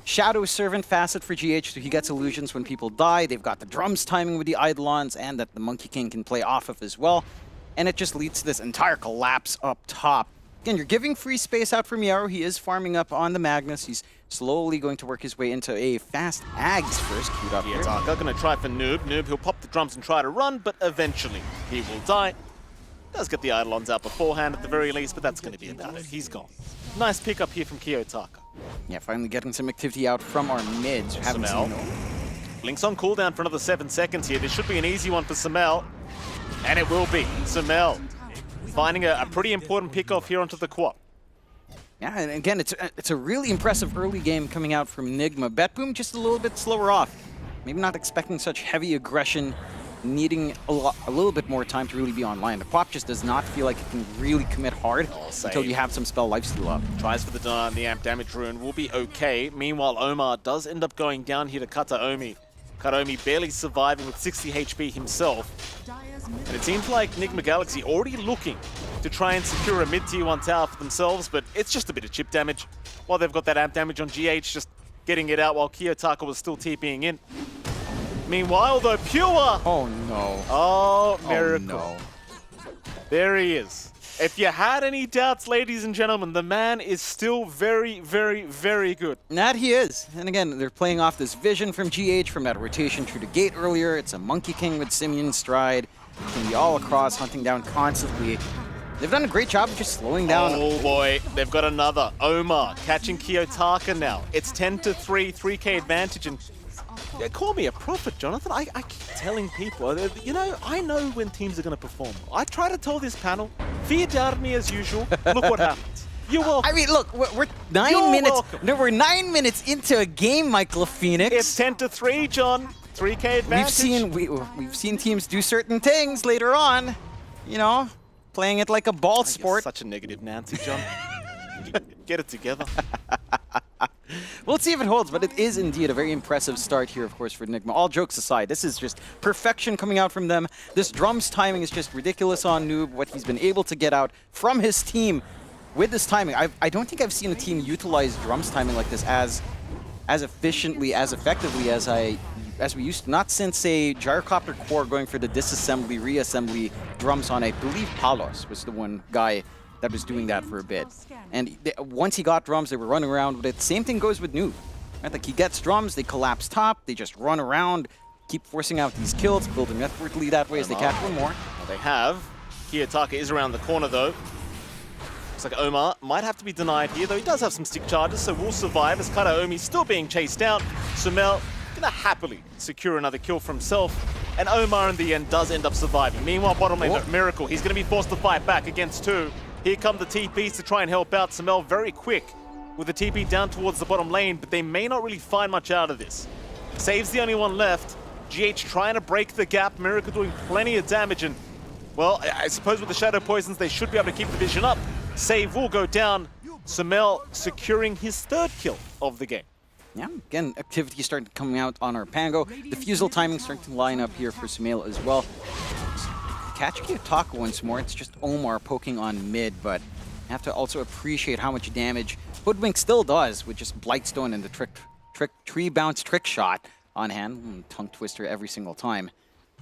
Shadow Servant facet for GH, so he gets illusions when people die. They've got the drums timing with the Eidolons, and that the Monkey King can play off of as well. And it just leads to this entire collapse up top. Again, you're giving free space out for Miero. He is farming up on the Magnus. He's slowly going to work his way into a fast Ags first, queued up here. Tarka going to try for Noob. Noob, he'll pop the drums and try to run, but eventually he will die. Does get the Eidolons out beforehand at the very least, but that's going to be about it. He's gone. Nice pickup here from Kiyotaka. Yeah, finally getting some activity out from our mids. Samel. Blink's on cooldown for another 7 seconds here. This should be an easy one for Samel. And it will be. Samel finding a pretty important pick-off here onto the quad. Yeah, and again, it's a really impressive early game coming out from Enigma. Bet Boom just a little bit slower off. Maybe not expecting such heavy aggression, needing a little bit more time to really be online. The Quap just does not feel like it can really commit hard until you have some spell lifesteal up. Tries for the deny on the amp damage rune, will be okay. Meanwhile, Omar does end up going down here to Kataomi. Kataomi barely surviving with 60 HP himself. And it seems like Enigma Galaxy already looking to try and secure a mid-tier 1 tower for themselves, but it's just a bit of chip damage. While they've got that amp damage on GH, just getting it out while Kiyotaka was still TPing in. Meanwhile, though, Pure! Oh, no. Oh, Miracle. Oh, no. There he is. If you had any doubts, ladies and gentlemen, the man is still very, very, very good. That he is. And again, they're playing off this vision from GH from that rotation through the gate earlier. It's a Monkey King with Simeon Stride. Can be all across, hunting down constantly. They've done a great job of just slowing down. Oh boy, they've got another. Omar catching Kiyotaka now. It's 10-3, 3K advantage. And yeah, call me a prophet, Jonathan. I keep telling people, you know, I know when teams are going to perform. I try to tell this panel, fear doubted me as usual. Look what happens. You're welcome. I mean, look, we're 9 minutes. Welcome. No, we're 9 minutes into a game, Michael Phoenix. It's 10-3, John. 3K advantage. We've seen teams do certain things later on. You know, playing it like a ball sport. Such a negative Nancy, John. Get it together. We'll see if it holds, but it is indeed a very impressive start here, of course, for Enigma. All jokes aside, this is just perfection coming out from them. This drums timing is just ridiculous on Noob, what he's been able to get out from his team with this timing. I don't think I've seen a team utilize drums timing like this as efficiently, as effectively as we used to. Not since, say, Gyrocopter Core going for the disassembly, reassembly drums on, I believe Palos was the one guy that was doing that for a bit. And once he got drums, they were running around with it. Same thing goes with Noob. Right? Like, he gets drums, they collapse top, they just run around, keep forcing out these kills, building effortfully that way as they catch one more. Well, they have. Kiyotaka is around the corner, though. Looks like Omar might have to be denied here, though he does have some stick charges, so will survive as Karaomi's still being chased out. Sumel gonna happily secure another kill for himself, and Omar in the end does end up surviving. Meanwhile, bottom lane, Miracle, he's gonna be forced to fight back against two. Here come the TPs to try and help out. Sumel very quick with the TP down towards the bottom lane, but they may not really find much out of this. Save's the only one left. GH trying to break the gap. Miracle doing plenty of damage, and well, I suppose with the Shadow Poisons, they should be able to keep the vision up. Save will go down. Sumel securing his third kill of the game. Yeah, again, activity starting coming out on our Pango. Diffusal timing starting to line up here for Sumel as well. Catch Kiyotaka once more. It's just Omar poking on mid, but you have to also appreciate how much damage Hoodwink still does with just Blightstone and the tree bounce trick shot on hand. Tongue twister every single time.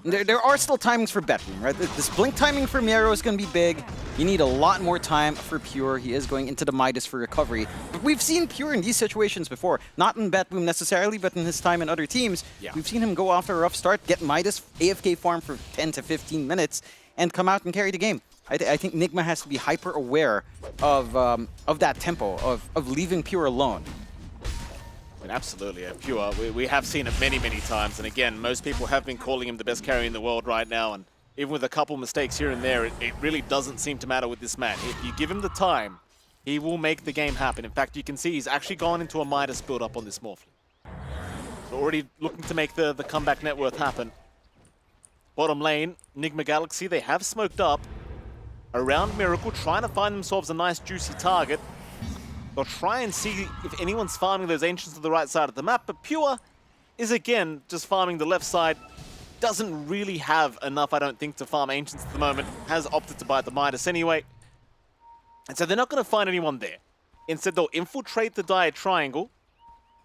There are still timings for Betboom, right? This blink timing for Miero is going to be big. You need a lot more time for Pure. He is going into the Midas for recovery. But we've seen Pure in these situations before. Not in Betboom necessarily, but in his time in other teams. Yeah. We've seen him go off to a rough start, get Midas, AFK farm for 10 to 15 minutes, and come out and carry the game. I think Nigma has to be hyper aware of that tempo, of leaving Pure alone. Absolutely, Pure. We have seen it many, many times. And again, most people have been calling him the best carry in the world right now. And even with a couple mistakes here and there, it really doesn't seem to matter with this man. If you give him the time, he will make the game happen. In fact, you can see he's actually gone into a Midas build-up on this Morphling. So already looking to make the comeback net worth happen. Bottom lane, Enigma Galaxy, they have smoked up around Miracle, trying to find themselves a nice, juicy target. They'll try and see if anyone's farming those Ancients to the right side of the map, but Pure is, again, just farming the left side. Doesn't really have enough, I don't think, to farm Ancients at the moment. Has opted to buy the Midas anyway. And so they're not going to find anyone there. Instead, they'll infiltrate the Dire Triangle.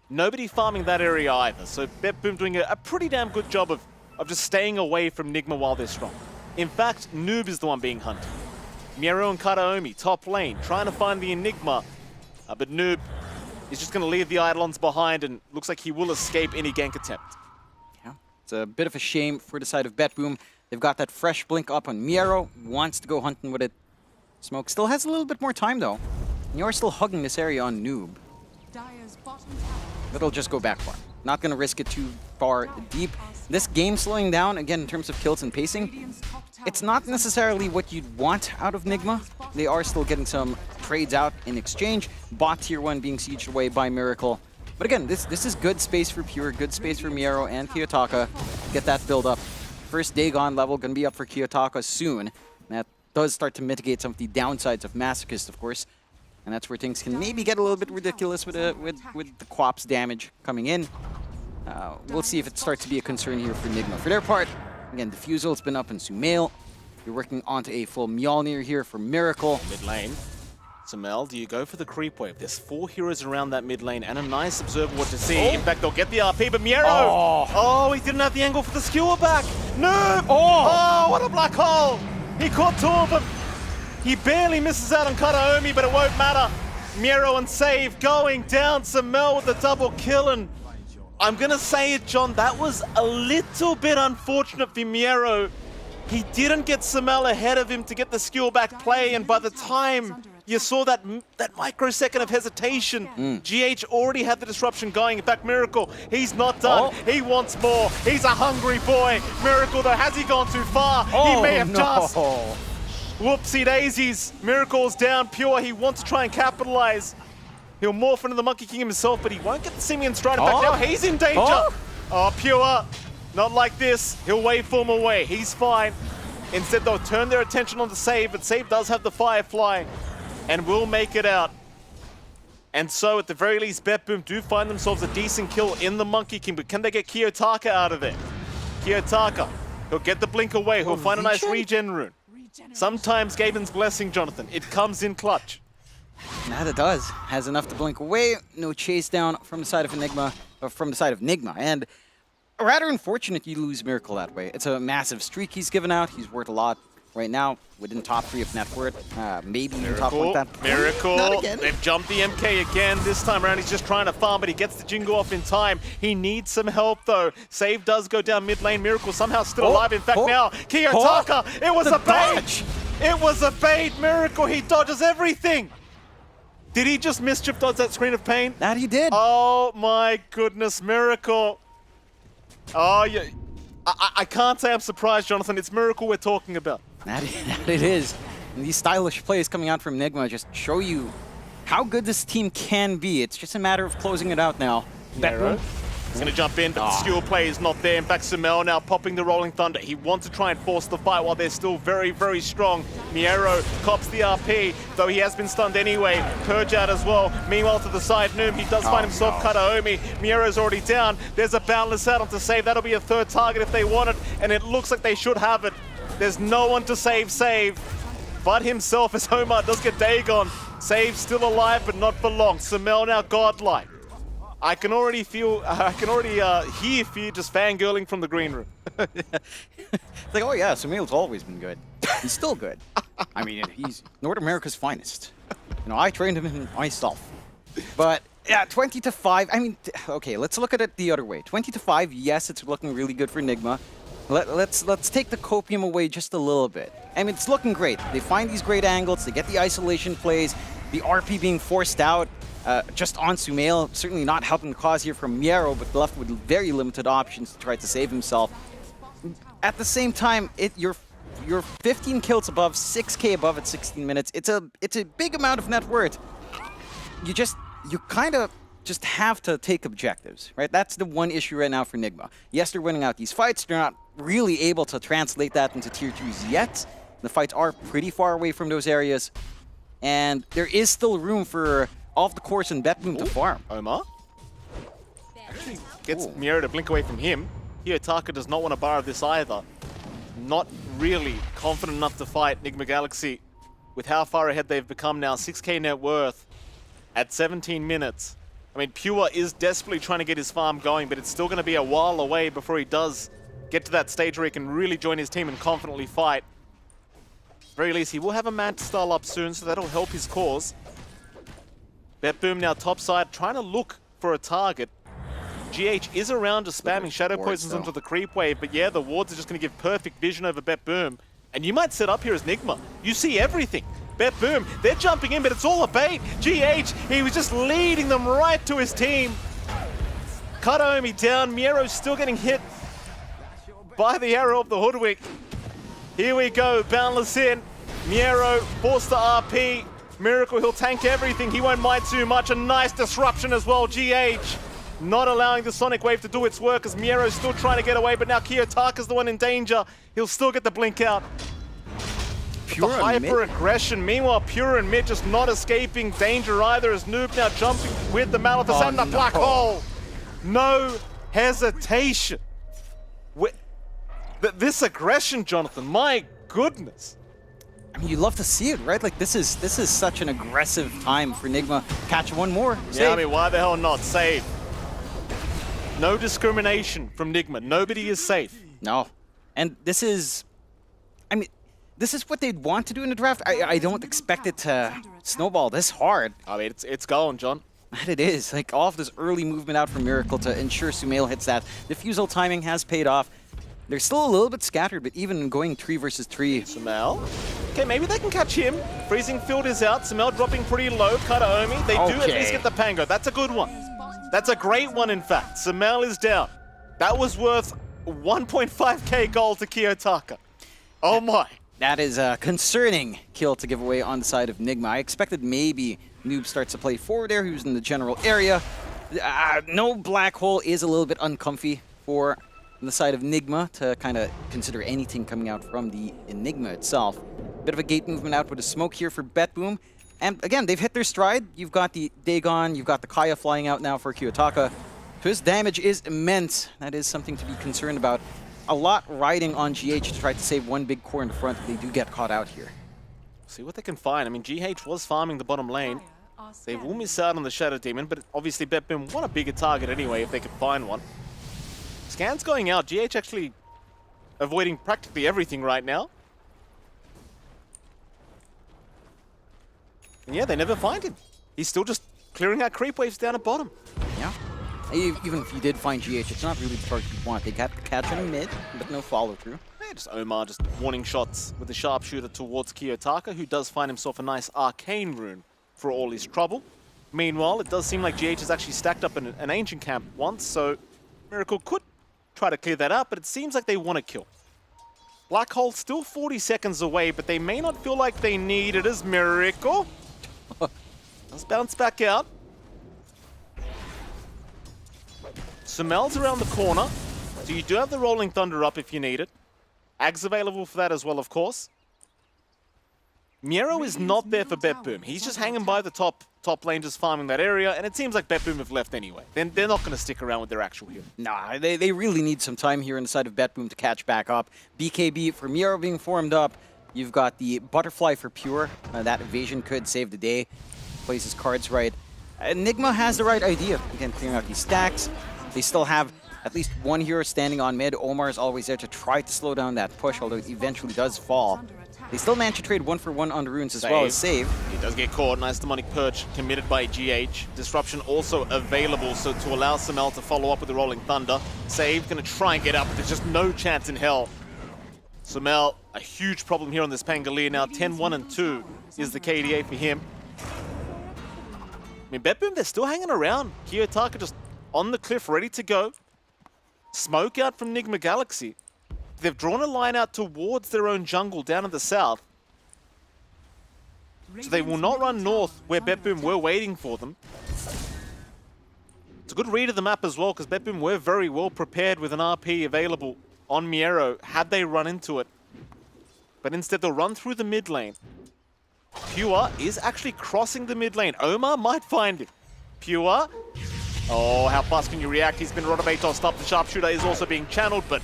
Nobody farming that area either, so Betboom doing a pretty damn good job of just staying away from Nigma while they're strong. In fact, Noob is the one being hunted. Miero and Karaomi, top lane, trying to find the Enigma. But Noob is just going to leave the Eidolons behind, and looks like he will escape any gank attempt. Yeah, it's a bit of a shame for the side of Betboom. They've got that fresh blink up on Miero, wants to go hunting with it. Smoke still has a little bit more time, though. And you're still hugging this area on Noob. But it'll just go back far. Not going to risk it too far deep. This game slowing down, again, in terms of kills and pacing, it's not necessarily what you'd want out of Nigma. They are still getting some trades out in exchange. Bot tier 1 being sieged away by Miracle. But again, this is good space for Pure, good space for Miero and Kiyotaka. Get that build up. First Dagon level going to be up for Kiyotaka soon. That does start to mitigate some of the downsides of Masochist, of course. And that's where things can maybe get a little bit ridiculous with the Quap's damage coming in. We'll see if it starts to be a concern here for Nigma. For their part, Again, Diffusal's been up in Sumail. You're working onto a full Mjolnir here for Miracle. Mid lane. Sumail, do you go for the creep wave? There's 4 heroes around that mid lane and a nice observable to see. In fact, they'll get the RP, but Miero! Oh, he didn't have the angle for the skewer back. No! Oh, what a black hole! He caught 2 of them. He barely misses out on Kataomi, but it won't matter. Miero and Save going down. Sumail with the double kill, and I'm gonna say it, John, that was a little bit unfortunate for Miero. He didn't get Sumail ahead of him to get the skill back play, and by the time you saw that microsecond of hesitation, GH already had the disruption going. In fact, Miracle, he's not done. He wants more. He's a hungry boy. Miracle, though, has he gone too far? He may have just. Whoopsie daisies. Miracle's down. Pure, he wants to try and capitalize. He'll morph into the Monkey King himself, but he won't get the Simian stride. In fact, now he's in danger. Oh, Pure. Not like this. He'll waveform away. He's fine. Instead, they'll turn their attention on the Save, but Save does have the Firefly and will make it out. And so, at the very least, BetBoom do find themselves a decent kill in the Monkey King, but can they get Kiyotaka out of there? Kiyotaka, he'll get the blink away. He'll find a nice regen rune. Sometimes Gaben's Blessing, Jonathan, it comes in clutch. That it does. Has enough to blink away. No chase down from the side of Enigma, and rather unfortunate you lose Miracle that way. It's a massive streak he's given out. He's worth a lot right now within top 3 of net worth. Maybe even top 1 that. Miracle. Not again. They've jumped the MK again. This time around, he's just trying to farm, but he gets the Jingle off in time. He needs some help, though. Save does go down mid lane. Miracle somehow still alive. In fact, now, Kiyotaka, it was a bait. It was a bait. Miracle, he dodges everything. Did he just mischief dodge that screen of pain? That he did. Oh, my goodness. Miracle. Oh, yeah. I can't say I'm surprised, Jonathan. It's Miracle we're talking about. That it is. And these stylish plays coming out from Enigma just show you how good this team can be. It's just a matter of closing it out now. He's going to jump in, but the skill play is not there. In fact, Sumail now popping the Rolling Thunder. He wants to try and force the fight while they're still very, very strong. Miero cops the RP, though he has been stunned anyway. Purge out as well. Meanwhile, to the side, Noom, he does find himself Kataomi. Miero's already down. There's a Boundless out on to save. That'll be a 3rd target if they want it, and it looks like they should have it. There's no one to save, but himself as Homar does get Dagon. Save still alive, but not for long. Sumail now godlike. I can already hear Fear just fangirling from the green room. It's like, oh yeah, Sumail's always been good. He's still good. I mean, he's North America's finest. You know, I trained him myself. But yeah, 20-5. I mean, okay, let's look at it the other way. 20-5. Yes, it's looking really good for Enigma. Let's take the copium away just a little bit. I mean, it's looking great. They find these great angles. They get the isolation plays. The RP being forced out. Just on Sumail, certainly not helping the cause here from Miero, but left with very limited options to try to save himself. At the same time, you're 15 kills above, 6k above at 16 minutes. It's a big amount of net worth. You kind of just have to take objectives, right? That's the one issue right now for Enigma. Yes, they're winning out these fights. They're not really able to translate that into tier 2s yet. The fights are pretty far away from those areas, and there is still room for off the course and BetBoom to farm. Omar actually gets Miero to blink away from him. Kiyotaka does not want to borrow this either. Not really confident enough to fight Enigma Galaxy with how far ahead they've become now. 6k net worth at 17 minutes. I mean, Pure is desperately trying to get his farm going, but it's still going to be a while away before he does get to that stage where he can really join his team and confidently fight. At the very least, he will have a Manta style up soon, so that'll help his cause. BetBoom now topside, trying to look for a target. GH is around just spamming Shadow Poisons onto the creep wave, but yeah, the wards are just going to give perfect vision over BetBoom. And you might set up here as Enigma. You see everything. BetBoom, they're jumping in, but it's all a bait. GH, he was just leading them right to his team. Kataomi down, Miero's still getting hit by the arrow of the Hoodwink. Here we go, Boundless in. Miero forced the RP. Miracle, he'll tank everything. He won't mind too much. A nice disruption as well. GH not allowing the Sonic Wave to do its work as Miero's still trying to get away, but now Kiyotaka's the one in danger. He'll still get the blink out. Pure the hyper-aggression. Meanwhile, Pure and Mid just not escaping danger either as Noob now jumping with the Maleficent and the black hole. No hesitation. This aggression, Jonathan, my goodness. I mean, you love to see it, right? Like, this is such an aggressive time for Nigma. Catch one more. Save. Yeah, I mean, why the hell not? Save. No discrimination from Nigma. Nobody is safe. No. And this is... I mean, this is what they'd want to do in the draft. I don't expect it to snowball this hard. I mean, it's going, John. And it is. Like, all of this early movement out from Miracle to ensure Sumail hits that. Diffusal timing has paid off. They're still a little bit scattered, but even going 3 versus 3. Sumail. Okay, maybe they can catch him. Freezing Field is out. Sumail dropping pretty low. Kataomi. They do at least get the Pango. That's a good one. That's a great one, in fact. Sumail is down. That was worth 1.5k gold to Kiyotaka. Oh my. That is a concerning kill to give away on the side of Nigma. I expected maybe Noob starts to play forward there. He was in the general area. No black hole is a little bit uncomfy for the side of Nigma to kind of consider anything coming out from the Enigma itself. Bit of a gate movement out with a smoke here for BetBoom. And again, they've hit their stride. You've got the Dagon, you've got the Kaya flying out now for Kiyotaka. His damage is immense. That is something to be concerned about. A lot riding on GH to try to save one big core in the front. They do get caught out here. See what they can find. I mean, GH was farming the bottom lane. They will miss out on the Shadow Demon, but obviously BetBoom want a bigger target anyway if they can find one. Scans going out. GH actually avoiding practically everything right now. And yeah, they never find him. He's still just clearing out creep waves down at bottom. Yeah. Even if you did find GH, it's not really the target you want. They got the catch in mid, but no follow-through. Yeah, just Omar just warning shots with the sharpshooter towards Kiyotaka, who does find himself a nice arcane rune for all his trouble. Meanwhile, it does seem like GH has actually stacked up in an ancient camp once, so Miracle could try to clear that up, but it seems like they want to kill. Black Hole still 40 seconds away, but they may not feel like they need it as Miracle. Let's bounce back out. Sumail's around the corner, so you do have the Rolling Thunder up if you need it. Ag's available for that as well, of course. Miero is not there for BetBoom. He's just hanging by the top lane, just farming that area, and it seems like BetBoom have left anyway. Then they're not going to stick around with their actual hero. Nah, they really need some time here inside of BetBoom to catch back up. BKB for Miero being formed up. You've got the Butterfly for Pure. That evasion could save the day. Plays his cards right. Enigma has the right idea. Again, clearing out these stacks. They still have at least one hero standing on mid. Omar is always there to try to slow down that push, although it eventually does fall. They still manage to trade 1-for-1 on the runes as well as save. He does get caught. Nice demonic perch committed by GH. Disruption also available, so to allow Sumail to follow up with the Rolling Thunder. Save, gonna try and get up, but there's just no chance in hell. Sumail, a huge problem here on this Pangolier now. 10-1-2 is the KDA for him. I mean, BetBoom, they're still hanging around. Kiyotaka just on the cliff, ready to go. Smoke out from Nigma Galaxy. They've drawn a line out towards their own jungle down in the south. So they will not run north where BetBoom were waiting for them. It's a good read of the map as well, because BetBoom were very well prepared with an RP available on Miero had they run into it. But instead they'll run through the mid lane. Pure is actually crossing the mid lane. Omar might find him. Pure. Oh, how fast can you react? He's been Rotovator tossed up. The sharpshooter is also being channeled, but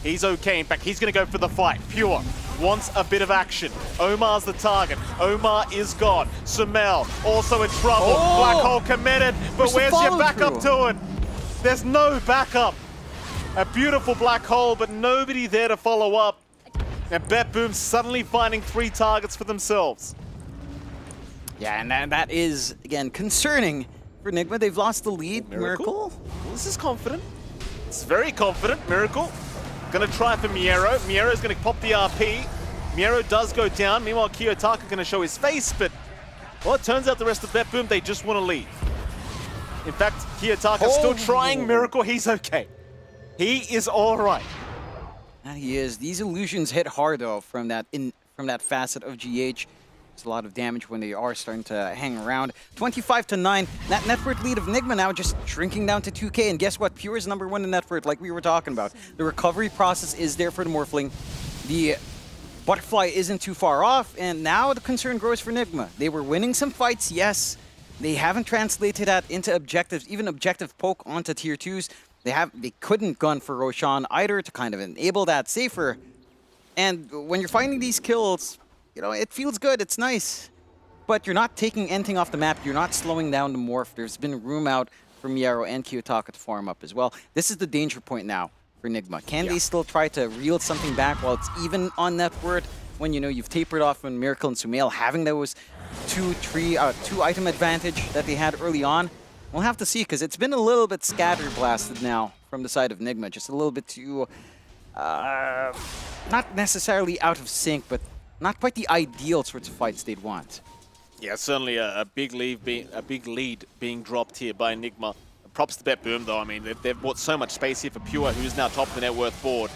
he's okay. In fact, he's going to go for the fight. Pure wants a bit of action. Omar's the target. Omar is gone. Sumail also in trouble. Oh! Black Hole committed, but where's your backup to it? There's no backup. A beautiful Black Hole, but nobody there to follow up. And BetBoom suddenly finding 3 targets for themselves. Yeah, and that is, again, concerning for Enigma. They've lost the lead. Miracle. Well, this is confident. It's very confident. Miracle. Gonna try for Miero. Miero's gonna pop the RP. Miero does go down. Meanwhile, Kiyotaka gonna show his face, but well, it turns out the rest of BetBoom, they just want to leave. In fact, Kiyotaka's still trying. Miracle, he's okay. He is all right. And he is. These illusions hit hard though from that facet of GH. It's a lot of damage when they are starting to hang around. 25-9. That net worth lead of Enigma now just shrinking down to 2K. And guess what? Pure is #1 in net worth, like we were talking about. The recovery process is there for the Morphling. The Butterfly isn't too far off, and now the concern grows for Enigma. They were winning some fights, yes. They haven't translated that into objectives, even objective poke onto tier 2s. They couldn't gun for Roshan either to kind of enable that safer. And when you're finding these kills, you know, it feels good, it's nice. But you're not taking anything off the map, you're not slowing down the morph. There's been room out for Miero and Kiyotaka to farm up as well. This is the danger point now for Nigma. Can they still try to reel something back while it's even on net worth? When, you know, you've tapered off when Miracle and Sumail having those two item advantage that they had early on. We'll have to see, because it's been a little bit scatter blasted now from the side of Nigma. Just a little bit too, not necessarily out of sync, but not quite the ideal sorts of fights they'd want. Yeah, certainly a big lead being dropped here by Enigma. Props to BetBoom though. I mean, they've bought so much space here for Pure, who's now top of the net worth board.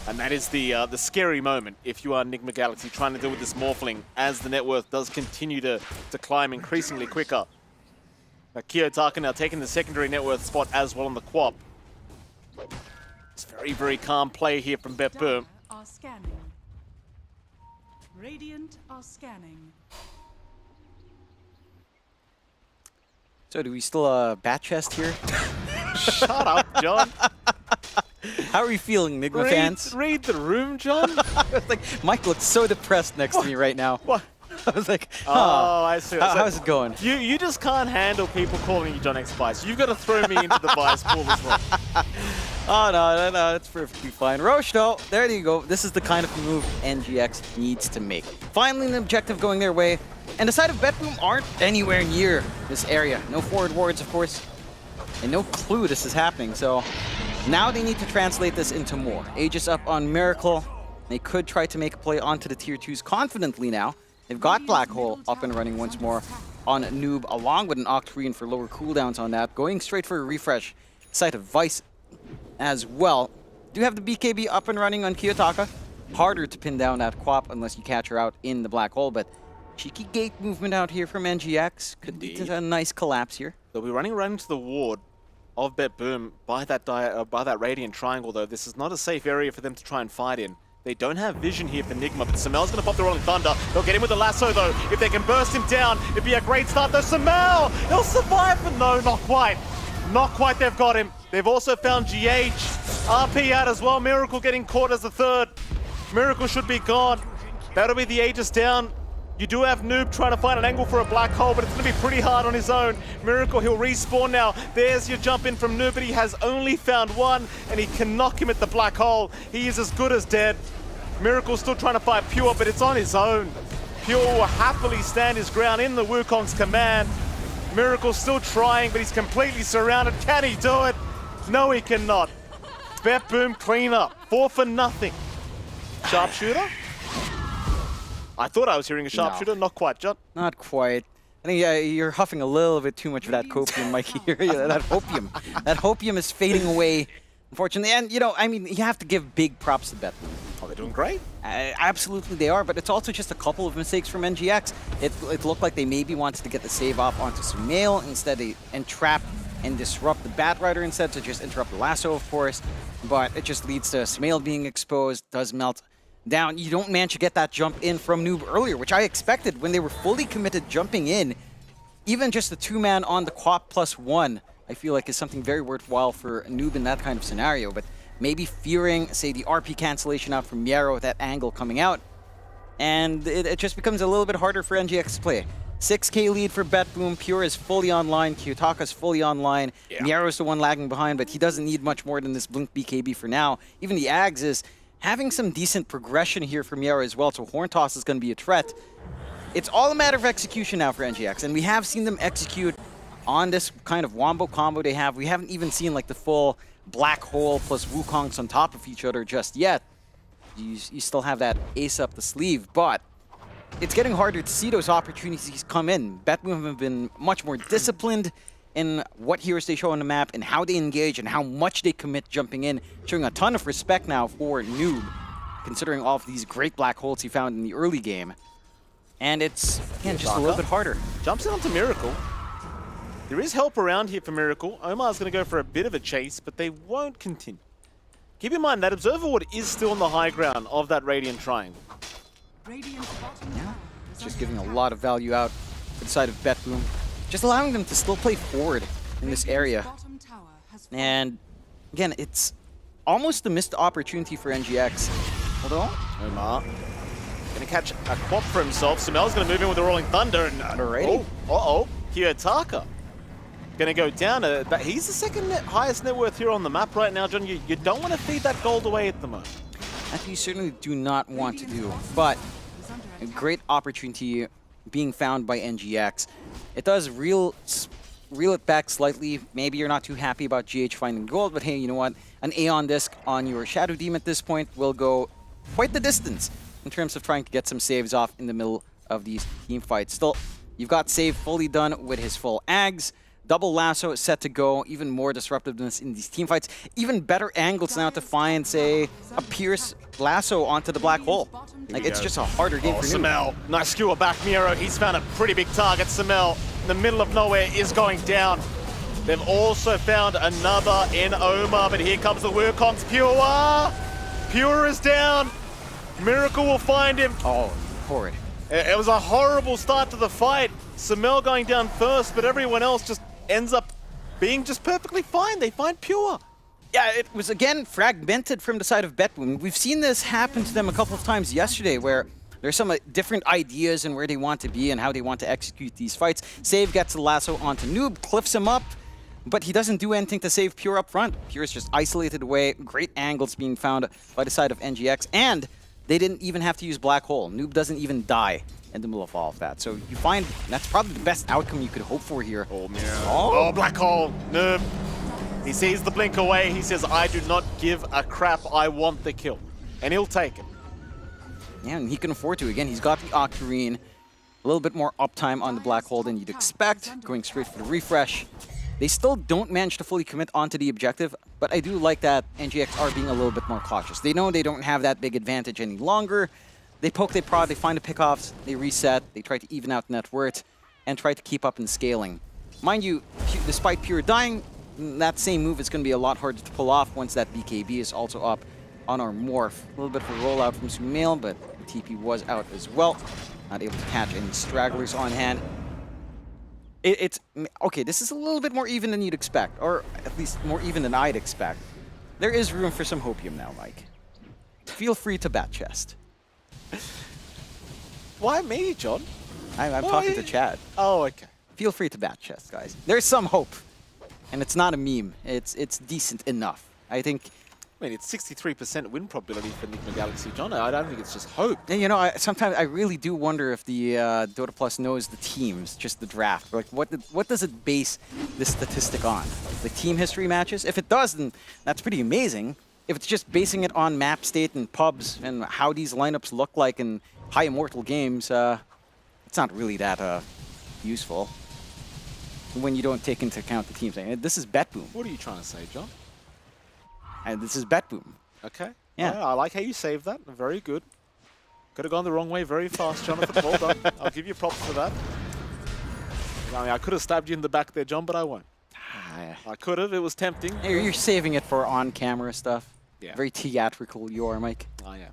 And that is the scary moment if you are Enigma Galaxy trying to deal with this Morphling as the net worth does continue to climb increasingly quicker. Kiyotaka now taking the secondary net worth spot as well on the Quap. It's very, very calm play here from BetBoom. Are scanning. Radiant are scanning. So do we still bat chest here? Shut up, John. How are you feeling, Nigma fans? Read the room, John. Like, Mike looks so depressed next to me right now. What? I was like, oh, I see. How's it going? You just can't handle people calling you John X Bias. You've got to throw me into the bias pool as well. Oh, no, it's perfectly fine. Roche, though, there you go. This is the kind of move NGX needs to make. Finally, an objective going their way. And the side of BetBoom aren't anywhere near this area. No forward wards, of course. And no clue this is happening, so now they need to translate this into more. Aegis up on Miracle. They could try to make a play onto the tier 2s confidently now. They've got Black Hole up and running once more on Noob, along with an Octarine for lower cooldowns on that. Going straight for a refresh. Side of Vice as well. Do have the BKB up and running on Kiyotaka. Harder to pin down that Quap unless you catch her out in the Black Hole, but cheeky gate movement out here from NGX. Could lead to a nice collapse here. They'll be running right into the ward of BetBoom by that Radiant Triangle, though. This is not a safe area for them to try and fight in. They don't have vision here for Nigma, but Sumail's going to pop the Rolling Thunder. They'll get him with the lasso, though. If they can burst him down, it'd be a great start, though. Sumail! He'll survive, but no, not quite. Not quite, they've got him. They've also found GH. RP out as well. Miracle getting caught as the third. Miracle should be gone. That'll be the Aegis down. You do have Noob trying to find an angle for a Black Hole, but it's going to be pretty hard on his own. Miracle, he'll respawn now. There's your jump in from Noob, but he has only found one, and he can knock him at the Black Hole. He is as good as dead. Miracle's still trying to fight Pure, but it's on his own. Pure will happily stand his ground in the Wukong's command. Miracle's still trying, but he's completely surrounded. Can he do it? No, he cannot. BetBoom clean up. 4 for nothing. Sharpshooter? I thought I was hearing a sharpshooter. No. Not quite, John. Not quite. I think you're huffing a little bit too much of that copium, Mikey. That hopium. That hopium is fading away, unfortunately. And, you know, I mean, you have to give big props to BetBoom. Oh, they're doing great. Absolutely they are, but it's also just a couple of mistakes from NGX. It looked like they maybe wanted to get the save off onto Sumail. Instead, they entrap and disrupt the Batrider instead to just interrupt the lasso, of course. But it just leads to Sumail being exposed, does melt down. You don't manage to get that jump in from Noob earlier, which I expected when they were fully committed jumping in. Even just the 2-man on the Quap +1, I feel like is something very worthwhile for Noob in that kind of scenario. But maybe fearing, say, the RP cancellation out from Miero, that angle coming out. And it just becomes a little bit harder for NGX to play. 6K lead for BetBoom. Pure is fully online. Kiyotaka's fully online. Yeah. Miero's the one lagging behind, but he doesn't need much more than this Blink BKB for now. Even the Ags is having some decent progression here for Miero as well, so Horn Toss is going to be a threat. It's all a matter of execution now for NGX, and we have seen them execute on this kind of wombo combo they have. We haven't even seen like the full Black Hole plus Wukongs on top of each other just yet. You still have that ace up the sleeve, but it's getting harder to see those opportunities come in. BetBoom have been much more disciplined in what heroes they show on the map and how they engage and how much they commit jumping in, showing a ton of respect now for Noob, considering all of these great Black Holes he found in the early game. And it's, again, just a little bit harder. Jumps in onto Miracle. There is help around here for Miracle. Omar's going to go for a bit of a chase, but they won't continue. Keep in mind that Observer Ward is still on the high ground of that Radiant Triangle. Yeah, just giving a lot of value out to the side of BetBoom. Just allowing them to still play forward in this area. And again, it's almost a missed opportunity for NGX. Hold on. Omar gonna catch a quad for himself. Sumel's gonna move in with the Rolling Thunder. And, Alrighty. Kiyotaka gonna go down. But he's the second highest net worth here on the map right now, John. You don't want to feed that gold away at the moment. That you certainly do not want to do, but a great opportunity being found by NGX. It does reel it back slightly. Maybe you're not too happy about GH finding gold, but hey, you know what? An Aeon Disc on your Shadow Demon at this point will go quite the distance in terms of trying to get some saves off in the middle of these team fights. Still, you've got save fully done with his full Ags. Double lasso set to go, even more disruptiveness in these team fights. Even better angles now to find, say, a Pierce lasso onto the black hole. Like, it's just a harder game for Samel, nice skewer back Miro. He's found a pretty big target. Samel, in the middle of nowhere, is going down. They've also found another in Omar, but here comes the Wukongs. Pure is down. Miracle will find him. Oh, horrid. It was a horrible start to the fight. Samel going down first, but everyone else just ends up being just perfectly fine. They find Pure. Yeah, it was again fragmented from the side of Betboom. We've seen this happen to them a couple of times yesterday where there's some different ideas and where they want to be and how they want to execute these fights. Save gets the lasso onto Noob, cliffs him up, but he doesn't do anything to save Pure up front. Pure is just isolated away. Great angles being found by the side of NGX, and they didn't even have to use Black Hole. Noob doesn't even die in the middle of all of that. So you find that's probably the best outcome you could hope for here. Oh, Black Hole. Noob. He sees the blink away. He says, I do not give a crap. I want the kill. And he'll take it. Yeah, and he can afford to. Again, he's got the Octarine. A little bit more uptime on the Black Hole than you'd expect. Going straight for the refresh. They still don't manage to fully commit onto the objective, but I do like that NGX are being a little bit more cautious. They know they don't have that big advantage any longer. They poke, they prod, they find the pickoffs, they reset, they try to even out net worth, and try to keep up in scaling. Mind you, despite Pure dying, that same move is going to be a lot harder to pull off once that BKB is also up on our Morph. A little bit of a rollout from Sumail, but the TP was out as well. Not able to catch any stragglers on hand. It's okay, this is a little bit more even than you'd expect, or at least more even than I'd expect. There is room for some hopium now, Mike. Feel free to bat chest. Why me, John? I'm talking to Chad. Oh, okay. Feel free to bat chest, guys. There's some hope. And it's not a meme. It's decent enough. I think... I mean, it's 63% win probability for Enigma Galaxy, John. I don't think it's just hope. And you know, sometimes I really do wonder if the Dota Plus knows the teams, just the draft. Like, what does it base this statistic on? The team history matches? If it does, then that's pretty amazing. If it's just basing it on map state and pubs and how these lineups look like in high immortal games, it's not really that useful when you don't take into account the teams. This is Betboom. What are you trying to say, John? And this is Betboom. Okay. Yeah. I like how you saved that. Very good. Could have gone the wrong way very fast, Jonathan. Well done. I'll give you props for that. I mean, I could have stabbed you in the back there, John, but I won't. I could have. It was tempting. Hey, you're saving it for on-camera stuff. Yeah. Very theatrical you are, Mike. I am.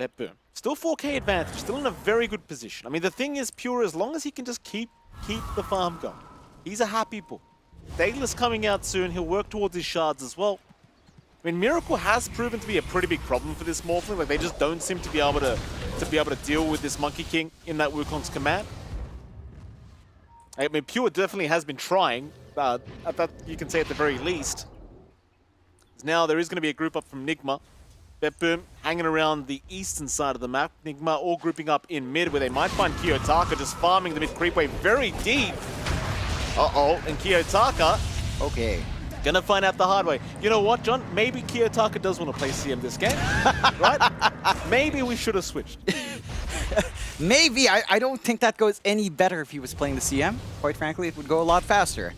Betboom. Still 4K advantage. Still in a very good position. I mean, the thing is, Pure, as long as he can just keep the farm going, he's a happy bull. Daedalus coming out soon. He'll work towards his shards as well. I mean, Miracle has proven to be a pretty big problem for this Morphling. Like, they just don't seem to be able to deal with this Monkey King in that Wukong's command. I mean, Pure definitely has been trying. That you can say at the very least. Now there is going to be a group up from Nigma. Betboom hanging around the eastern side of the map. Nigma all grouping up in mid, where they might find Kiyotaka just farming the mid creep wave very deep. Uh-oh, and Kiyotaka, okay, gonna find out the hard way. You know what, John? Maybe Kiyotaka does want to play CM this game, right? Maybe we should have switched. Maybe. I don't think that goes any better if he was playing the CM. Quite frankly, it would go a lot faster.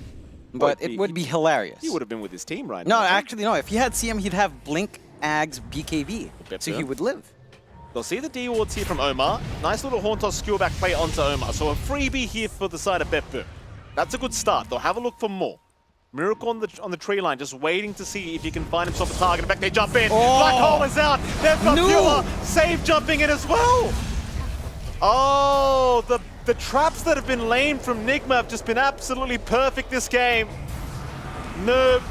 But it would be hilarious. He would have been with his team right now. now. No, actually, no. If he had CM, he'd have Blink, Ags, BKB. So he would live. They'll see the D wards here from Omar. Nice little Horn Toss skewer back play onto Omar. So a freebie here for the side of Betboom. That's a good start. They'll have a look for more. Miracle on the tree line, just waiting to see if he can find himself a target. In fact, they jump in. Oh. Black Hole is out. They've got Pure. Save jumping in as well. Oh, the traps that have been laid from Nigma have just been absolutely perfect this game. Noob,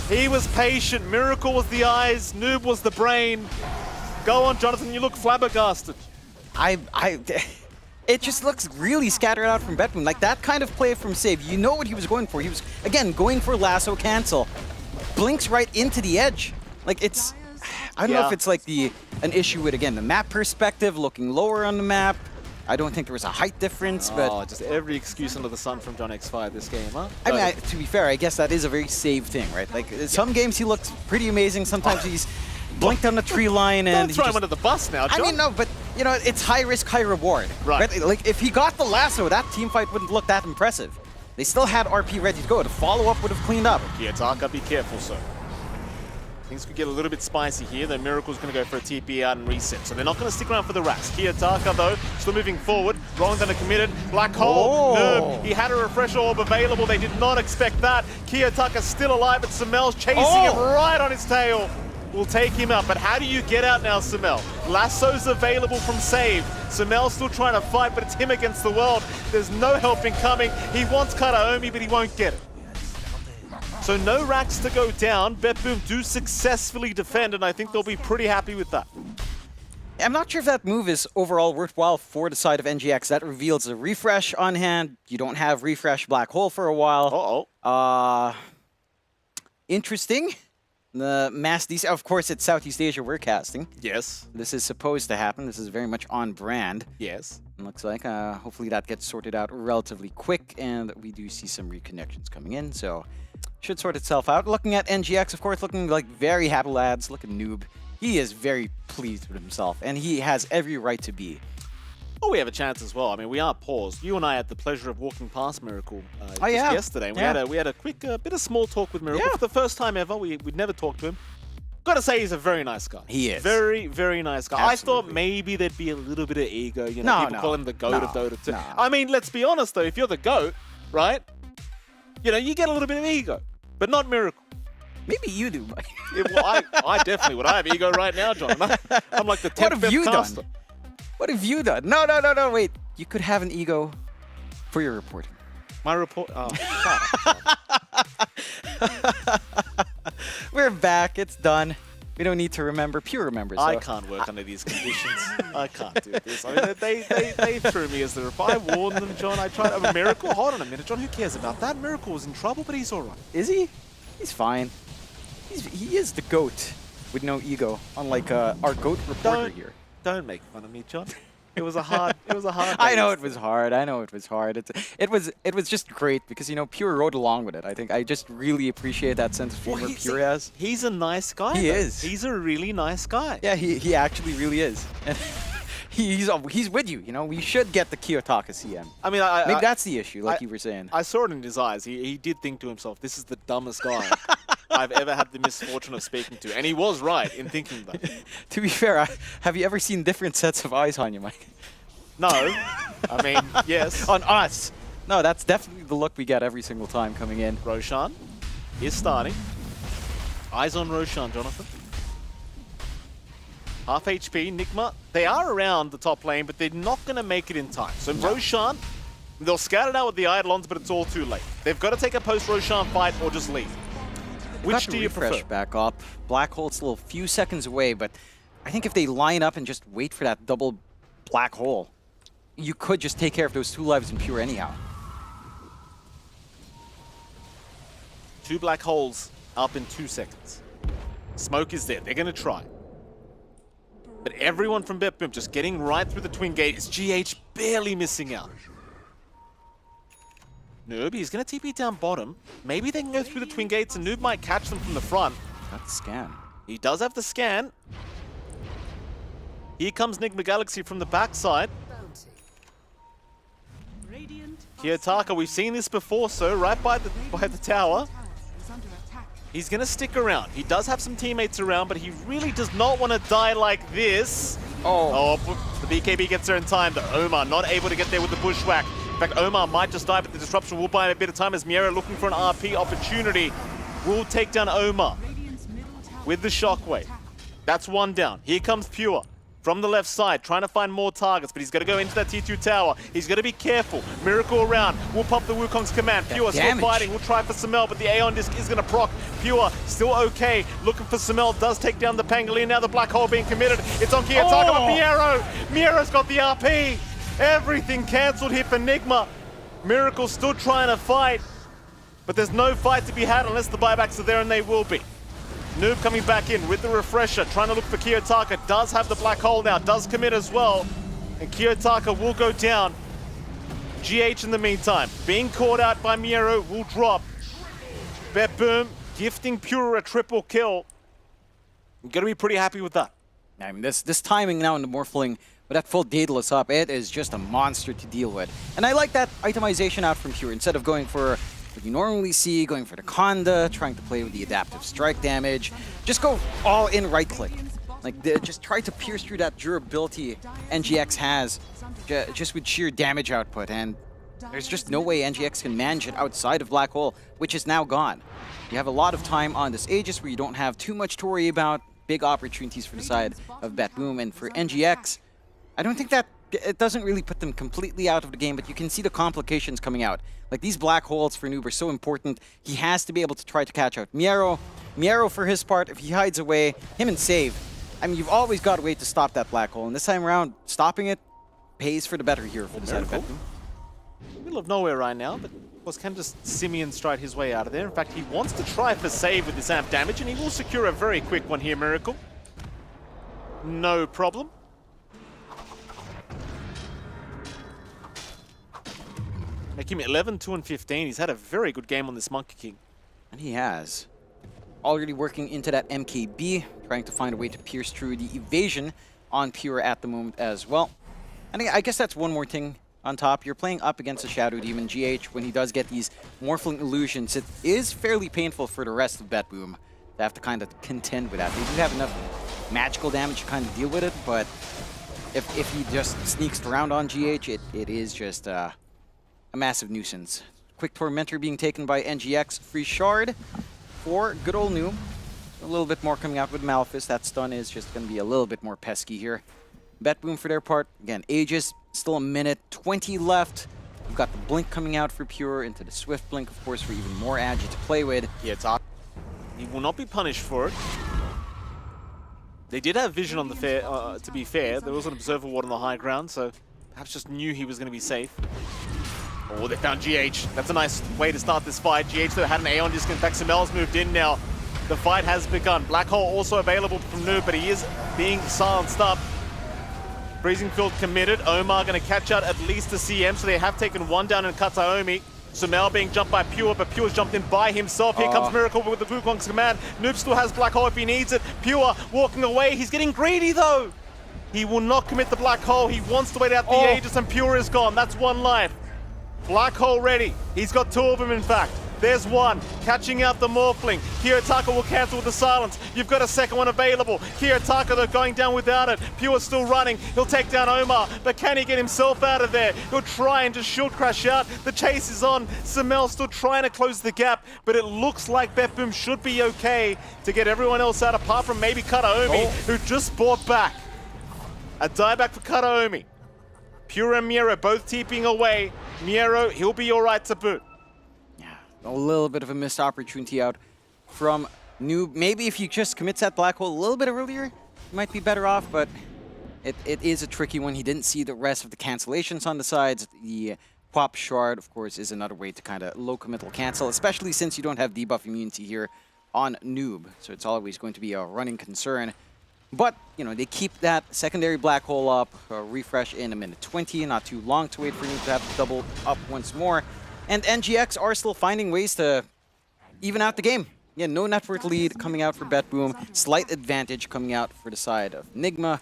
he was patient. Miracle was the eyes. Noob was the brain. Go on, Jonathan, you look flabbergasted. It just looks really scattered out from Betboom. Like that kind of play from Save, you know what he was going for. He was, again, going for lasso cancel. Blinks right into the edge. Like it's, I don't know if it's like an issue with, again, the map perspective, looking lower on the map. I don't think there was a height difference, but... just every excuse under the sun from John X5 this game, huh? I mean, to be fair, I guess that is a very Save thing, right? Like some games he looks pretty amazing, sometimes he's blinked on the tree line and... Don't throw him under the bus now, John. I mean, no, but, you know, it's high risk, high reward. Right. Like, if he got the lasso, that team fight wouldn't look that impressive. They still had RP ready to go. The follow-up would have cleaned up. Kiyotaka, be careful, sir. Things could get a little bit spicy here. The Miracle's going to go for a TP out and reset. So they're not going to stick around for the Ras. Kiyotaka, though, still moving forward. Rollins committed. Black Hole. Noob. He had a refresher orb available. They did not expect that. Kiyotaka's still alive, but Samel's chasing him right on his tail. Will take him out, but how do you get out now, Samel? Lasso's available from Save. Samel's still trying to fight, but it's him against the world. There's no helping coming. He wants Karaomi, but he won't get it. So no racks to go down. Betboom do successfully defend, and I think they'll be pretty happy with that. I'm not sure if that move is overall worthwhile for the side of NGX. That reveals a refresh on hand. You don't have refresh Black Hole for a while. Interesting. The Mass DC, of course, it's Southeast Asia we're casting. Yes. This is supposed to happen. This is very much on brand. Yes. It looks like hopefully that gets sorted out relatively quick, and we do see some reconnections coming in, so should sort itself out. Looking at NGX, of course, looking like very happy lads. Look at Noob. He is very pleased with himself, and he has every right to be. Oh, we have a chance as well. I mean, we are paused. You and I had the pleasure of walking past Miracle just yeah. yesterday. We had a quick bit of small talk with Miracle for the first time ever. We'd never talked to him. Got to say, he's a very nice guy. He is. Very, very nice guy. Absolutely. I thought maybe there'd be a little bit of ego. You know, people call him the GOAT of Dota 2. I mean, let's be honest, though. If you're the GOAT, right, you know, you get a little bit of ego, but not Miracle. Maybe you do, Mike. I definitely would. I have ego right now, John. I'm like the 10th What have you caster. done? What have you done? No, wait. You could have an ego for your reporting. My report? Oh, We're back. It's done. We don't need to remember. Pure remembers. I can't work under these conditions. I can't do this. I mean, they threw me as the report. I warned them, John. I tried. A Miracle? Hold on a minute, John. Who cares about that? Miracle was in trouble, but he's all right. Is he? He's fine. He is the GOAT with no ego, unlike our GOAT reporter here. Don't make fun of me, John. It was a hard. I know it was hard. It was just great because, you know, Pure rode along with it. I think I just really appreciate that sense of humor Pure has. He's a nice guy. He is. He's a really nice guy. Yeah, he actually really is. And he's with you. You know, we should get the Kiyotaka CM. I mean, maybe that's the issue, like you were saying. I saw it in his eyes. He did think to himself, "This is the dumbest guy I've ever had the misfortune of speaking to," and he was right in thinking that. To be fair, have you ever seen different sets of eyes on you, Mike? No. I mean, yes. On us. No, that's definitely the look we get every single time coming in. Roshan is starting. Eyes on Roshan, Jonathan. Half HP, Nigma. They are around the top lane, but they're not going to make it in time. So Roshan, they'll scout it out with the Eidolons, but it's all too late. They've got to take a post-Roshan fight or just leave. Which do you prefer? Back up. Black Hole's still a few seconds away, but I think if they line up and just wait for that double Black Hole, you could just take care of those 2 lives in Pure anyhow. 2 Black Holes up in 2 seconds. Smoke is there. They're going to try. But everyone from Betboom just getting right through the twin gate. It's GH barely missing out. Noob, he's going to TP down bottom. Maybe they can go through the twin gates and Noob might catch them from the front. Got the scan. He does have the scan. Here comes Nigma Galaxy from the backside. Kiyotaka, we've seen this before, so right by the tower. He's going to stick around. He does have some teammates around, but he really does not want to die like this. Oh, the BKB gets there in time. The Omar not able to get there with the bushwhack. In fact, Omar might just die, but the disruption will buy him a bit of time as Miera looking for an RP opportunity. Will take down Omar with the shockwave. That's 1 down. Here comes Pure. from the left side, trying to find more targets, but he's got to go into that T2 tower. He's got to be careful. Miracle around. We'll pop the Wukong's command. Pure still fighting. We'll try for Samel, but the Aeon Disc is going to proc. Pure still okay. Looking for Samel. Does take down the Pangolier. Now the Black Hole being committed. It's on Kiyotaka, but Miero. Miero's got the RP. Everything cancelled here for Nigma. Miracle still trying to fight, but there's no fight to be had unless the buybacks are there, and they will be. Noob coming back in with the refresher, trying to look for Kiyotaka. Does have the Black Hole now, does commit as well. And Kiyotaka will go down. GH in the meantime, being caught out by Miero, will drop. BetBoom gifting Pure a triple kill. You're going to be pretty happy with that. I mean, this timing now in the Morphling, with that full Daedalus up, it is just a monster to deal with. And I like that itemization out from Pure. Instead of going for what you normally see, going for the Conda, trying to play with the adaptive strike damage, just go all in right click. Like, just try to pierce through that durability NGX has, just with sheer damage output. And there's just no way NGX can manage it outside of Black Hole, which is now gone. You have a lot of time on this Aegis where you don't have too much to worry about. Big opportunities for the side of BetBoom. And for NGX, I don't think that it doesn't really put them completely out of the game, but you can see the complications coming out. Like, these black holes for Noob are so important. He has to be able to try to catch out Miero. Miero, for his part, if he hides away, him and Save, I mean, you've always got a way to stop that black hole. And this time around, stopping it pays for the better here for the side of BetBoom. Middle of nowhere right now, but of course can just Simeon stride his way out of there. In fact, he wants to try for Save with this amp damage, and he will secure a very quick one here, Miracle. No problem. Make him 11, 2, and 15. He's had a very good game on this Monkey King. And he has. Already working into that MKB, trying to find a way to pierce through the evasion on Pure at the moment as well. And I guess that's one more thing on top. You're playing up against a Shadow Demon. GH, when he does get these Morphling illusions, it is fairly painful for the rest of BetBoom to have to kind of contend with that. They do have enough magical damage to kind of deal with it, but if he just sneaks around on GH, it is just a massive nuisance. Quick Tormentor being taken by NGX. Free Shard for good old Noob. A little bit more coming out with Malphus. That stun is just going to be a little bit more pesky here. BetBoom for their part. Again, Aegis, still a minute 20 left. We've got the Blink coming out for Pure into the Swift Blink, of course, for even more Agi to play with. Yeah, it's up. He will not be punished for it. They did have vision on the fair, to be fair. There was an Observer Ward on the high ground, so perhaps just knew he was going to be safe. Oh, they found GH. That's a nice way to start this fight. GH, though, had an Aeon Disc. In fact, Samel's moved in now. The fight has begun. Black Hole also available from Noob, but he is being silenced up. Freezing Field committed. Omar going to catch out at least the CM, so they have taken one down in Kataomi. Samel being jumped by Pure, but Pure's jumped in by himself. Here comes Miracle with the Wukong's command. Noob still has Black Hole if he needs it. Pure walking away. He's getting greedy, though. He will not commit the Black Hole. He wants to wait out the Aegis, and Pure is gone. That's one life. Black Hole ready. He's got two of them, in fact. There's one, catching out the Morphling. Kiyotaka will cancel with the silence. You've got a second one available. Kiyotaka, though, going down without it. Pure's still running. He'll take down Omar, but can he get himself out of there? He'll try and just shield crash out. The chase is on. Samel still trying to close the gap, but it looks like BetBoom should be okay to get everyone else out, apart from maybe Kataomi, who just bought back. A dieback for Kataomi. Pure and Miero both TPing away. Miero, he'll be all right to boot. Yeah, a little bit of a missed opportunity out from Noob. Maybe if he just commits that Black Hole a little bit earlier, he might be better off, but it is a tricky one. He didn't see the rest of the cancellations on the sides. The Pop Shard, of course, is another way to kind of low committal cancel, especially since you don't have debuff immunity here on Noob. So it's always going to be a running concern. But, you know, they keep that secondary Black Hole up, refresh in a minute 20, not too long to wait for Noob to have to double up once more. And NGX are still finding ways to even out the game. Yeah, no network lead coming out for BetBoom, slight advantage coming out for the side of Nigma.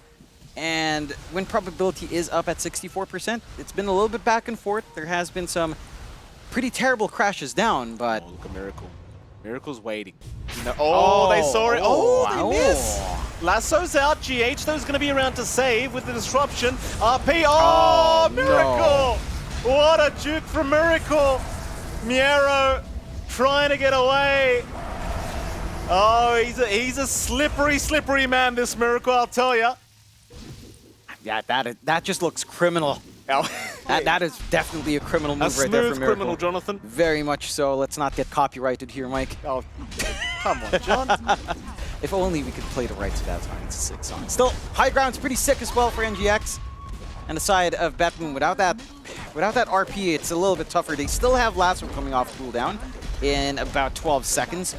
And win probability is up at 64%. It's been a little bit back and forth. There has been some pretty terrible crashes down, but... Oh, look at Miracle. Miracle's waiting. No, they saw it. They miss. Lasso's out. GH, though, is going to be around to save with the disruption. RP. Miracle. No. What a juke from Miracle. Miero trying to get away. Oh, he's a slippery, slippery man, this Miracle, I'll tell ya. Yeah, that just looks criminal. That is definitely a criminal move right there smooth from Miracle. criminal, Jonathan. Very much so. Let's not get copyrighted here, Mike. Oh, come on, John. If only we could play the rights to that song. It's a sick song. Still, high ground's pretty sick as well for NGX. And the side of Batboom, without that RP, it's a little bit tougher. They still have Lasso coming off cooldown in about 12 seconds.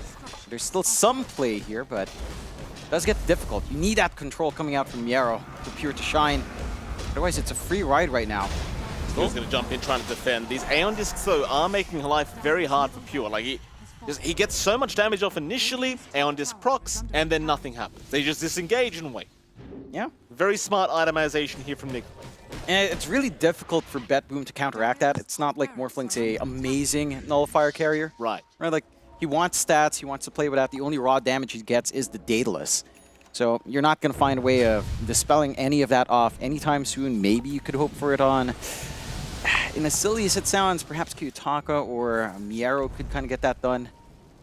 There's still some play here, but it does get difficult. You need that control coming out from Miero for Pure to shine. Otherwise, it's a free ride right now. He's going to jump in trying to defend. These Aeon Discs, though, are making life very hard for Pure. Like, he gets so much damage off initially, Aeon Disc procs, and then nothing happens. They just disengage and wait. Yeah. Very smart itemization here from Nick. And it's really difficult for Batboom to counteract that. It's not like Morphling's a amazing nullifier carrier. Right. Like, he wants stats, he wants to play with that. The only raw damage he gets is the Daedalus. So you're not going to find a way of dispelling any of that off anytime soon. Maybe you could hope for it on, in as silly as it sounds, perhaps Kiyotaka or Miero could kind of get that done.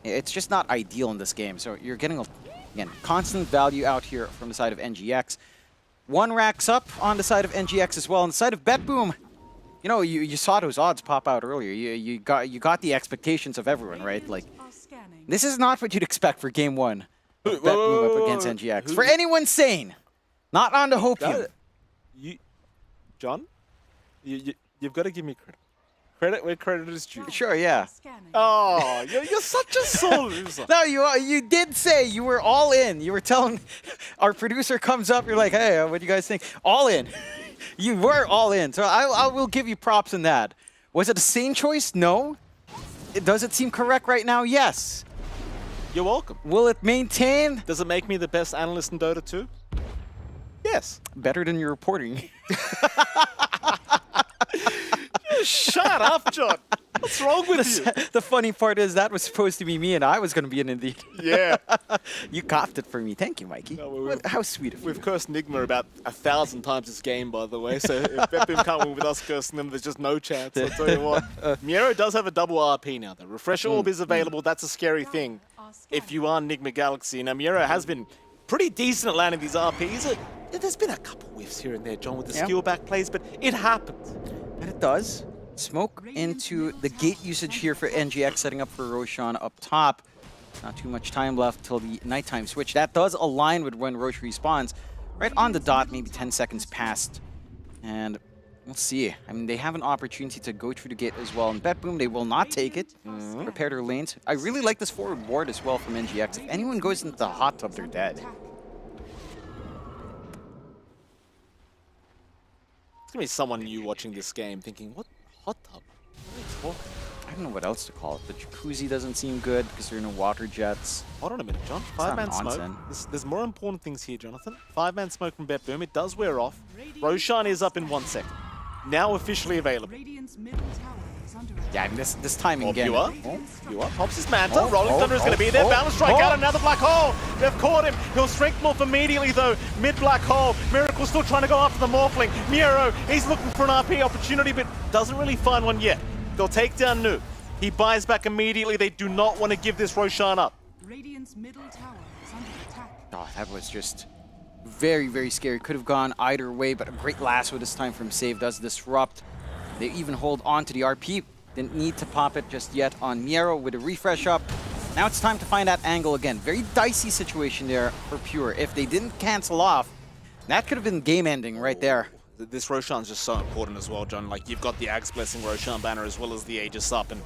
It's just not ideal in this game. So you're getting, again, constant value out here from the side of NGX. One racks up on the side of NGX as well. On the side of Batboom, you know, you saw those odds pop out earlier. You got the expectations of everyone, right? Like, this is not what you'd expect for game one. Batboom up against NGX. For anyone sane, not on the hopium. John, you've got to give me credit. Credit where credit is due. Sure, yeah. Oh, you're such a sore loser. No, you did say you were all in. You were telling our producer comes up, you're like, hey, what do you guys think? All in. You were all in. So I will give you props in that. Was it a sane choice? No. Does it seem correct right now? Yes. You're welcome. Will it maintain? Does it make me the best analyst in Dota 2? Yes. Better than your reporting. Shut up, John. What's wrong with you? The funny part is that was supposed to be me, and I was going to be in Indeed. Yeah. You copped it for me. Thank you, Mikey. No, how sweet of you. We've cursed Nigma about 1,000 times this game, by the way, so if Batboom can't win with us cursing them, there's just no chance. I'll tell you what. Miero does have a double RP now, though. Refresher Orb is available. That's a scary thing if you are Nigma Galaxy. Now, Miero has been pretty decent at landing these RPs. There's been a couple whiffs here and there, John, with the skill back plays, but it happens. And it does. Smoke into the gate usage here for NGX, setting up for Roshan up top. Not too much time left till the nighttime switch. That does align with when Rosh respawns. Right on the dot, maybe 10 seconds past. And we'll see. I mean, they have an opportunity to go through the gate as well. And Batboom, they will not take it. Prepare their lanes. I really like this forward ward as well from NGX. If anyone goes into the hot tub, they're dead. It's going to be someone new watching this game thinking, what hot tub? I don't know what else to call it. The jacuzzi doesn't seem good because there are no water jets. Hold on a minute, John. Five-man smoke. There's more important things here, Jonathan. Five-man smoke from Batboom. It does wear off. Roshan is up in 1 second. Now officially available. Yeah, I mean, this timing again. Pure pops his mantle. Rolling Thunder is going to be there. Balance strike out another black hole. They've caught him. He'll strength morph immediately though. Mid black hole. Miracle still trying to go after the Morphling. Miero, he's looking for an RP opportunity, but doesn't really find one yet. They'll take down Nu. He buys back immediately. They do not want to give this Roshan up. Radiant's middle tower is under attack. Oh, that was just very, very scary. Could have gone either way, but a great lasso this time from Save does disrupt. They even hold on to the RP. Didn't need to pop it just yet on Miero with a refresh up. Now it's time to find that angle again. Very dicey situation there for Pure. If they didn't cancel off, that could have been game ending right there. This Roshan's just so important as well, John. Like, you've got the Axe Blessing Roshan banner as well as the Aegis up, and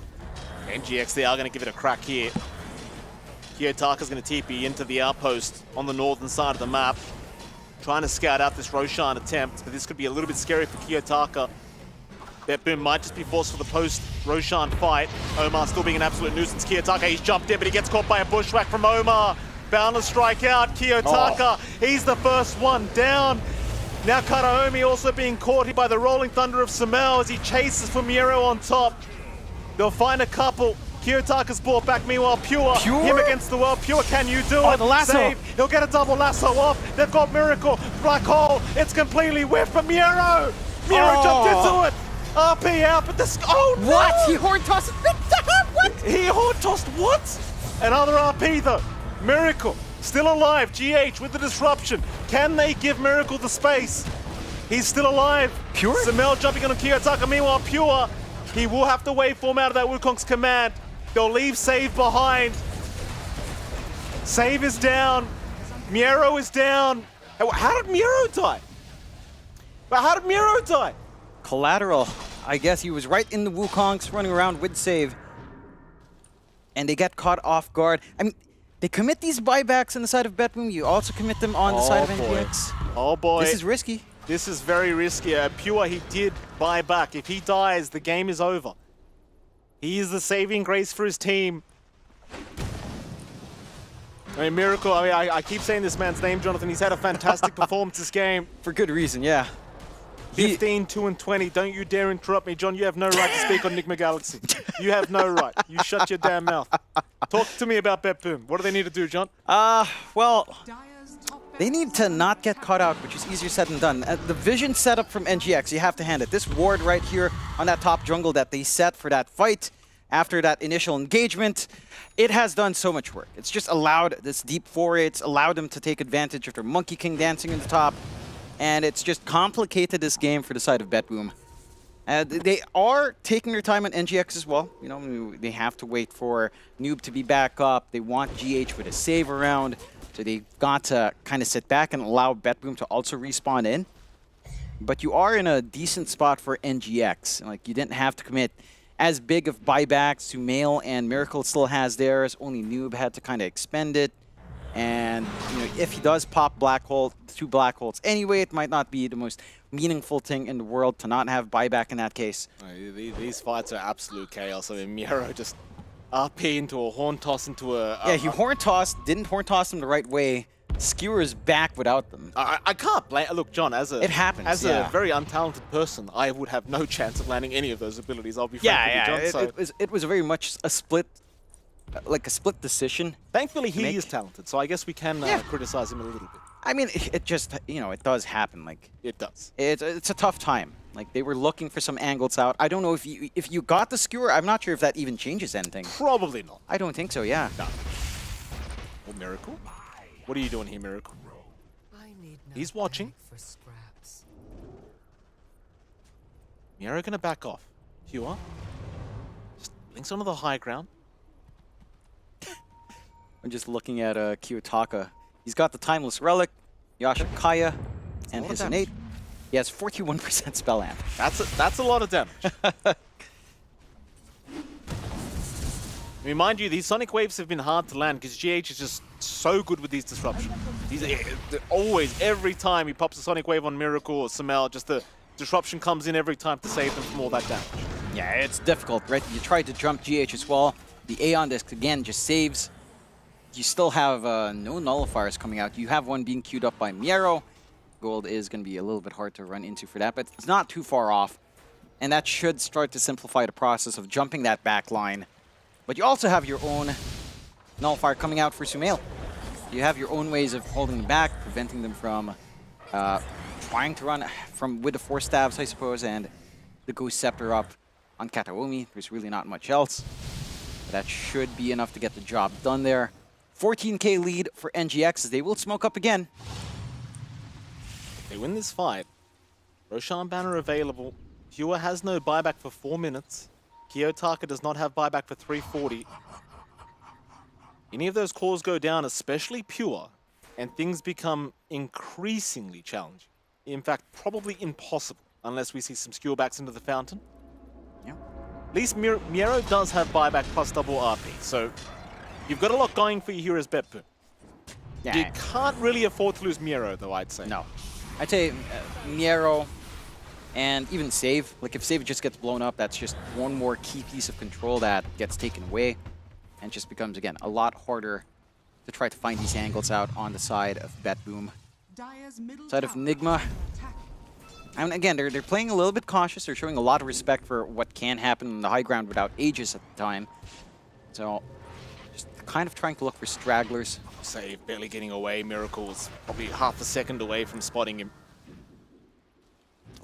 NGX, they are going to give it a crack here. Kiyotaka's going to TP into the outpost on the northern side of the map, trying to scout out this Roshan attempt, but this could be a little bit scary for Kiyotaka. Batboom might just be forced for the post-Roshan fight. Omar still being an absolute nuisance. Kiyotaka, he's jumped in, but he gets caught by a bushwhack from Omar. Boundless strike out. Kiyotaka, he's the first one down. Now Karaomi also being caught here by the rolling thunder of Samel as he chases for Miero on top. They'll find a couple. Kiyotaka's brought back, meanwhile Pure, him against the world. Pure, can you do it? The lasso. Save. He'll get a double lasso off. They've got Miracle. Black hole. It's completely whiffed from Miero. Miero jumped into it. RP out, but this... Oh, no! What? He horn tossed it? What? He horn tossed what? Another RP, though. Miracle, still alive. GH with the disruption. Can they give Miracle the space? He's still alive. Pure? Samel jumping on Kiyotaka. Meanwhile, Pure, he will have to waveform out of that Wukong's command. They'll leave Save behind. Save is down. Miero is down. How did Miero die? But how did Miero die? Collateral. I guess he was right in the Wukongs running around with Save. And they get caught off guard. I mean, they commit these buybacks on the side of BetBoom. You also commit them on the side of NGX. Oh boy. This is risky. This is very risky. Pure, he did buy back. If he dies, the game is over. He is the saving grace for his team. I mean, Miracle, I keep saying this man's name, Jonathan. He's had a fantastic performance this game. For good reason, yeah. 15, 2, and 20. Don't you dare interrupt me, John. You have no right to speak on Nigma Galaxy. You have no right. You shut your damn mouth. Talk to me about BetBoom. What do they need to do, John? Well, they need to not get caught out, which is easier said than done. The vision setup from NGX, you have to hand it. This ward right here on that top jungle that they set for that fight after that initial engagement, it has done so much work. It's just allowed this deep foray. It's allowed them to take advantage of their Monkey King dancing in the top. And it's just complicated this game for the side of BetBoom. They are taking their time on NGX as well. You know, they have to wait for Noob to be back up. They want GH with a save around. So they've got to kind of sit back and allow BetBoom to also respawn in. But you are in a decent spot for NGX. Like, you didn't have to commit as big of buybacks. Sumail and Miracle still has theirs. Only Noob had to kind of expend it. And you know, if he does pop black hole, 2 black holes anyway, it might not be the most meaningful thing in the world to not have buyback in that case. These fights are absolute chaos. I mean, Miero just RP into a horn toss into a... Yeah, he horn tossed, didn't horn toss them the right way. Skewer's back without them. I can't blame... Look, John, as a... It happens, As a very untalented person, I would have no chance of landing any of those abilities. I'll be frank with you, John. It was very much a split... like a split decision. Thankfully, he is talented, so I guess we can criticize him a little bit. I mean, it just, you know, it does happen. Like, it does. It's a tough time. Like, they were looking for some angles out. I don't know if you got the skewer. I'm not sure if that even changes anything. Probably not. I don't think so, yeah. No. Well, Miracle? What are you doing here, Miracle? He's watching. Miero gonna back off. Pure. Just links onto the high ground. I'm just looking at Kiyotaka. He's got the Timeless Relic, Yashikaya, and his innate. He has 41% spell amp. That's a lot of damage. I mean, mind you, these Sonic Waves have been hard to land because GH is just so good with these disruptions. He's always, every time he pops a Sonic Wave on Miracle or Samel, just the disruption comes in every time to save them from all that damage. Yeah, it's difficult, right? You try to jump GH as well. The Aeon Disc, again, just saves. You still have no nullifiers coming out. You have one being queued up by Miero. Gold is going to be a little bit hard to run into for that, but it's not too far off. And that should start to simplify the process of jumping that back line. But you also have your own nullifier coming out for Sumail. You have your own ways of holding them back, preventing them from trying to run with the 4 stabs, I suppose, and the Ghost Scepter up on Kataomi. There's really not much else. But that should be enough to get the job done there. 14k lead for NGX as they will smoke up again. If they win this fight, Roshan Banner available. Pure has no buyback for 4 minutes. Kiyotaka does not have buyback for 340. Any of those cores go down, especially Pure, and things become increasingly challenging. In fact, probably impossible, unless we see some skewer backs into the fountain. Yeah. At least Miero does have buyback plus double RP, so you've got a lot going for you here as BetBoom. Yeah. You can't really afford to lose Miero, though, I'd say. No. I'd say Miero and even Save. Like, if Save just gets blown up, that's just one more key piece of control that gets taken away and just becomes, again, a lot harder to try to find these angles out on the side of BetBoom. Side of Nigma. And again, they're playing a little bit cautious. They're showing a lot of respect for what can happen on the high ground without Aegis at the time. So, just kind of trying to look for stragglers. Save barely getting away. Miracle's probably half a second away from spotting him.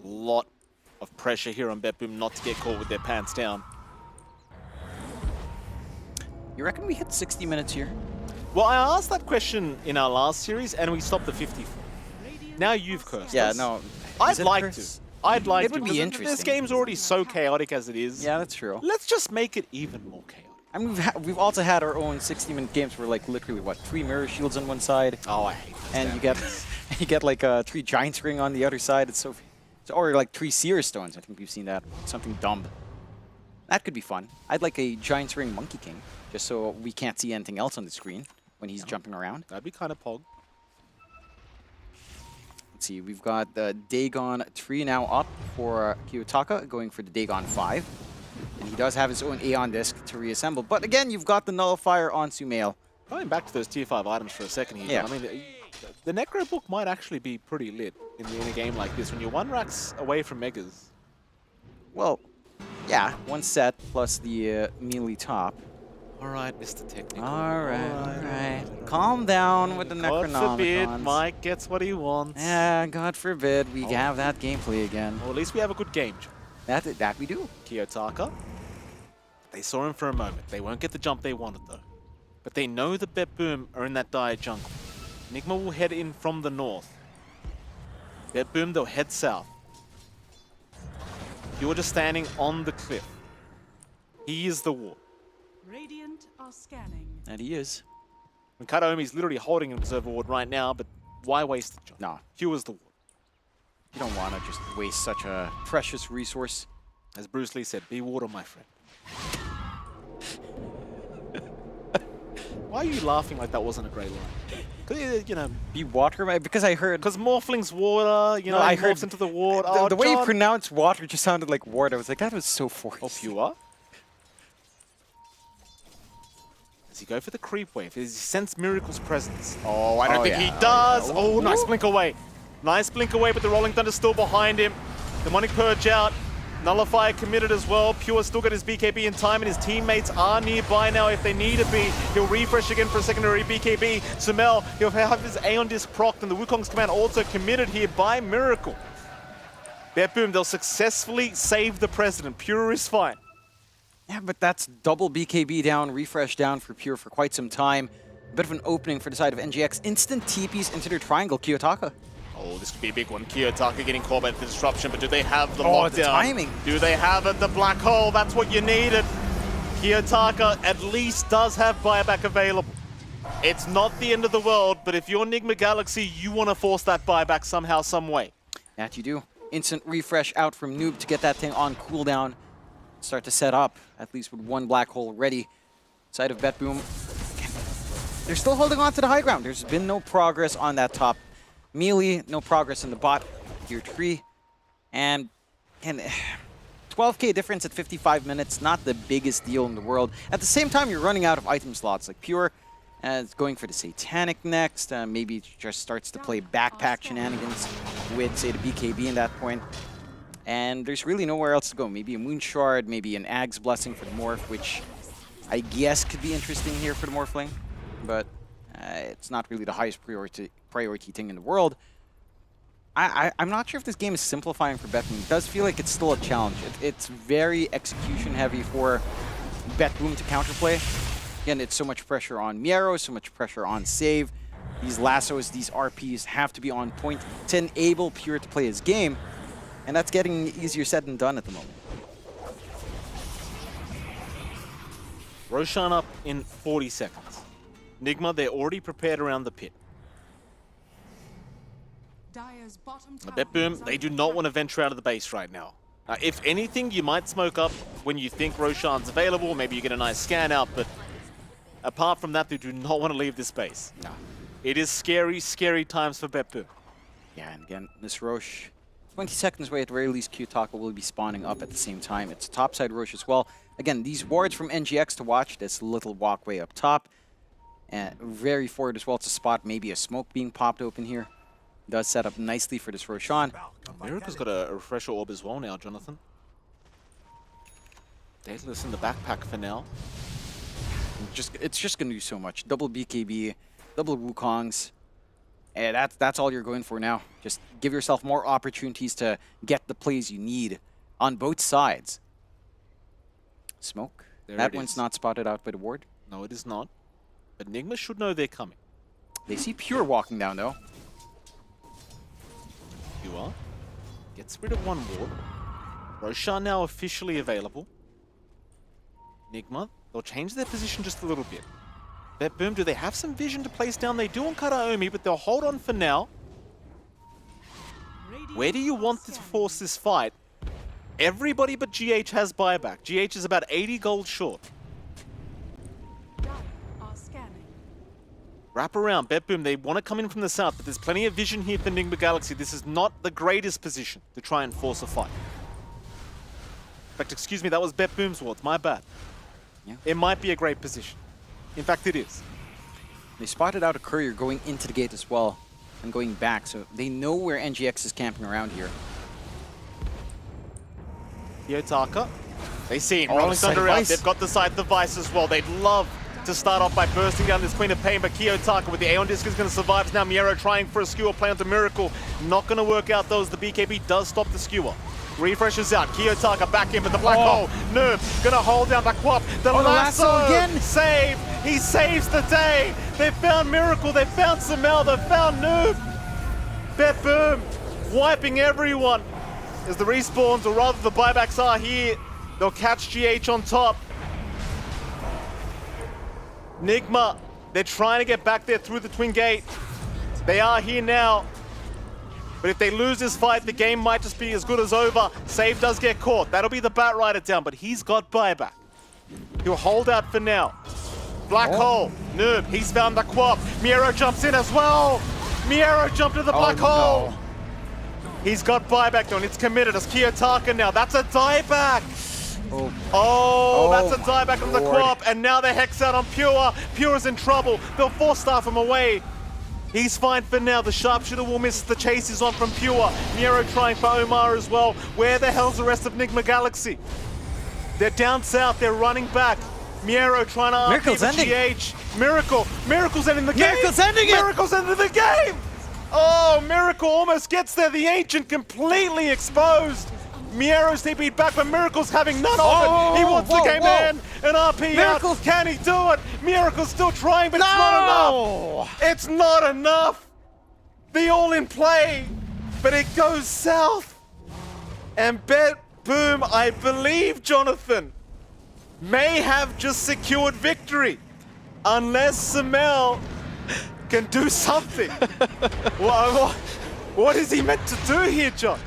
A lot of pressure here on BetBoom not to get caught with their pants down. You reckon we hit 60 minutes here? Well, I asked that question in our last series, and we stopped at 54. Now you've cursed us. No. I'd like to. I'd like It would to. be 'cause interesting. This game's already so chaotic as it is. Yeah, that's true. Let's just make it even more chaotic. I mean, we've also had our own 60-minute games where, like, literally, what, 3 mirror shields on one side? Oh, I hate those and you get like 3 giant ring on the other side. It's so, or like 3 seer stones. I think we've seen that. Something dumb. That could be fun. I'd like a giant ring Monkey King, just so we can't see anything else on the screen when he's jumping around. That'd be kind of pog. Let's see, we've got the Dagon 3 now up for Kiyotaka, going for the Dagon 5. And he does have his own Aeon Disc to reassemble. But again, you've got the Nullifier on Sumail. Going back to those tier 5 items for a second here. Yeah. I mean, the Necro Book might actually be pretty lit in a game like this when you're 1 racks away from Megas. Well, yeah, 1 set plus the melee top. Alright, Mr. Technical. Alright. Calm down with the Necronomicons. God forbid Mike gets what he wants. Yeah, God forbid we have that gameplay again. Well, at least we have a good game. That we do. Kiyotaka. They saw him for a moment. They won't get the jump they wanted, though. But they know the Bet Boom are in that dire jungle. Enigma will head in from the north. Bet Boom, they'll head south. You're just standing on the cliff. He is the ward. Radiant are scanning. And he is. And Kataomi's literally holding an observer ward right now, but why waste the jump? No. Hugh is the ward. You don't want to just waste such a precious resource. As Bruce Lee said, be water, my friend. Why are you laughing like that wasn't a great line? Because, you know... Be water? Because I heard... Because Morphling's water, you know, I he heard morphs into the ward. The way you pronounced water just sounded like ward. I was like, that was so forced. Oh, you are? Does he go for the creep wave? Does he sense Miracle's presence? Oh, I don't think he does. Oh, nice blink away. Nice blink away, but the Rolling Thunder's still behind him. Demonic Purge out. Nullifier committed as well. Pure still got his BKB in time, and his teammates are nearby now if they need to be. He'll refresh again for a secondary BKB. Sumail, he'll have his Aeon Disc procced, and the Wukong's command also committed here by Miracle. Bet Boom, they'll successfully save the President. Pure is fine. Yeah, but that's double BKB down, refresh down for Pure for quite some time. A bit of an opening for the side of NGX. Instant TPs into their triangle, Kiyotaka. Oh, this could be a big one. Kiyotaka getting caught by the disruption, but do they have the lockdown? The timing. Do they have it? The black hole, that's what you needed. Kiyotaka at least does have buyback available. It's not the end of the world, but if you're Enigma Galaxy, you want to force that buyback somehow, some way. That you do. Instant refresh out from Noob to get that thing on cooldown. Start to set up, at least with 1 black hole ready. Side of Bet Boom. They're still holding on to the high ground. There's been no progress on that top melee, no progress in the bot, tier 3. And 12k difference at 55 minutes, not the biggest deal in the world. At the same time, you're running out of item slots. Like Pure is going for the Satanic next. Maybe it just starts to play backpack shenanigans with, say, the BKB in that point. And there's really nowhere else to go. Maybe a Moon Shard, maybe an Ag's Blessing for the Morph, which I guess could be interesting here for the Morphling. But it's not really the highest priority thing in the world. I'm not sure if this game is simplifying for Bet Boom. It does feel like it's still a challenge. It's very execution heavy for Bet Boom to counterplay. Again, it's so much pressure on Miero, so much pressure on save. These lassos, these RPs have to be on point to enable Pure to play his game. And that's getting easier said than done at the moment. Roshan up in 40 seconds. Enigma, they're already prepared around the pit. Dire's bottom tower Bet Boom, they do not want to venture out of the base right now. If anything, you might smoke up when you think Roshan's available. Maybe you get a nice scan out, but apart from that, they do not want to leave this base. No. It is scary, scary times for Bet Boom. Yeah, and again, Miss Roche, 20 seconds away at the very least, Kiyotaka will be spawning up at the same time. It's topside Roche as well. Again, these wards from NGX to watch, this little walkway up top. And very forward as well to spot maybe a smoke being popped open here. Does set up nicely for this Roshan. Miracle's got a refresher orb as well now, Jonathan. Daedalus in the backpack for now. It's just going to do so much. Double BKB, double Wukongs. And that's all you're going for now. Just give yourself more opportunities to get the plays you need on both sides. Smoke. That one's not spotted out by the ward. No, it is not. But Enigma should know they're coming. They see Pure walking down, though. You are? Gets rid of one ward. Roshan now officially available. Nigma, they'll change their position just a little bit. Boom, do they have some vision to place down? They do on Karaomi, but they'll hold on for now. Where do you want to force this fight? Everybody but GH has buyback. GH is about 80 gold short. Wrap around, Boom, they want to come in from the south, but there's plenty of vision here for Nigma Galaxy. This is not the greatest position to try and force a fight. In fact, excuse me, that was Boom's ward, my bad. Yeah. It might be a great position. In fact, it is. They spotted out a courier going into the gate as well and going back, so they know where NGX is camping around here. Yotaka, they see him Oh, rolling the Scythe thunder out. Device. They've got the side device as well. They'd love to start off by bursting down this Queen of Pain, but Kiyotaka with the Aeon Disc is going to survive. Now Miero trying for a skewer play onto Miracle. Not going to work out those. The BKB does stop the skewer. Refreshes out. Kiyotaka back in with the black hole. Noob gonna hold down the Quap. The lasso again. Save. He saves the day. They found Miracle. They found Samel. They found Noob. Boom wiping everyone. As the respawns, or rather the buybacks are here, they'll catch GH on top. Nigma, they're trying to get back there through the Twin Gate. They are here now. But if they lose this fight, the game might just be as good as over. Save does get caught. That'll be the Bat Rider down, but he's got buyback. He'll hold out for now. Black hole. Noob, he's found the Quap. Miero jumps in as well. Miero jumped to the black hole. He's got buyback though, and it's committed as Kiyotaka now. That's a dieback. That's a dieback on the Quap, and now they hex out on Pure. Pure's in trouble. They'll force-staff him away. He's fine for now. The sharpshooter will miss. The chase is on from Pure. Miero trying for Omar as well. Where the hell's the rest of Nigma Galaxy? They're down south. They're running back. Miero trying to Miracle's ending. GH. Miracle's ending the game. Miracle's ending it. Miracle's ending the game. Oh, Miracle almost gets there. The Ancient completely exposed. Miero's TP'd back, but Miracle's having none of it. He wants the game to end. An RP Miracle. out. Can he do it? Miracle's still trying, but it's not enough. It's not enough. The all in play, but it goes south. And Boom, I believe, Jonathan, may have just secured victory. Unless Samel can do something. What is he meant to do here, John?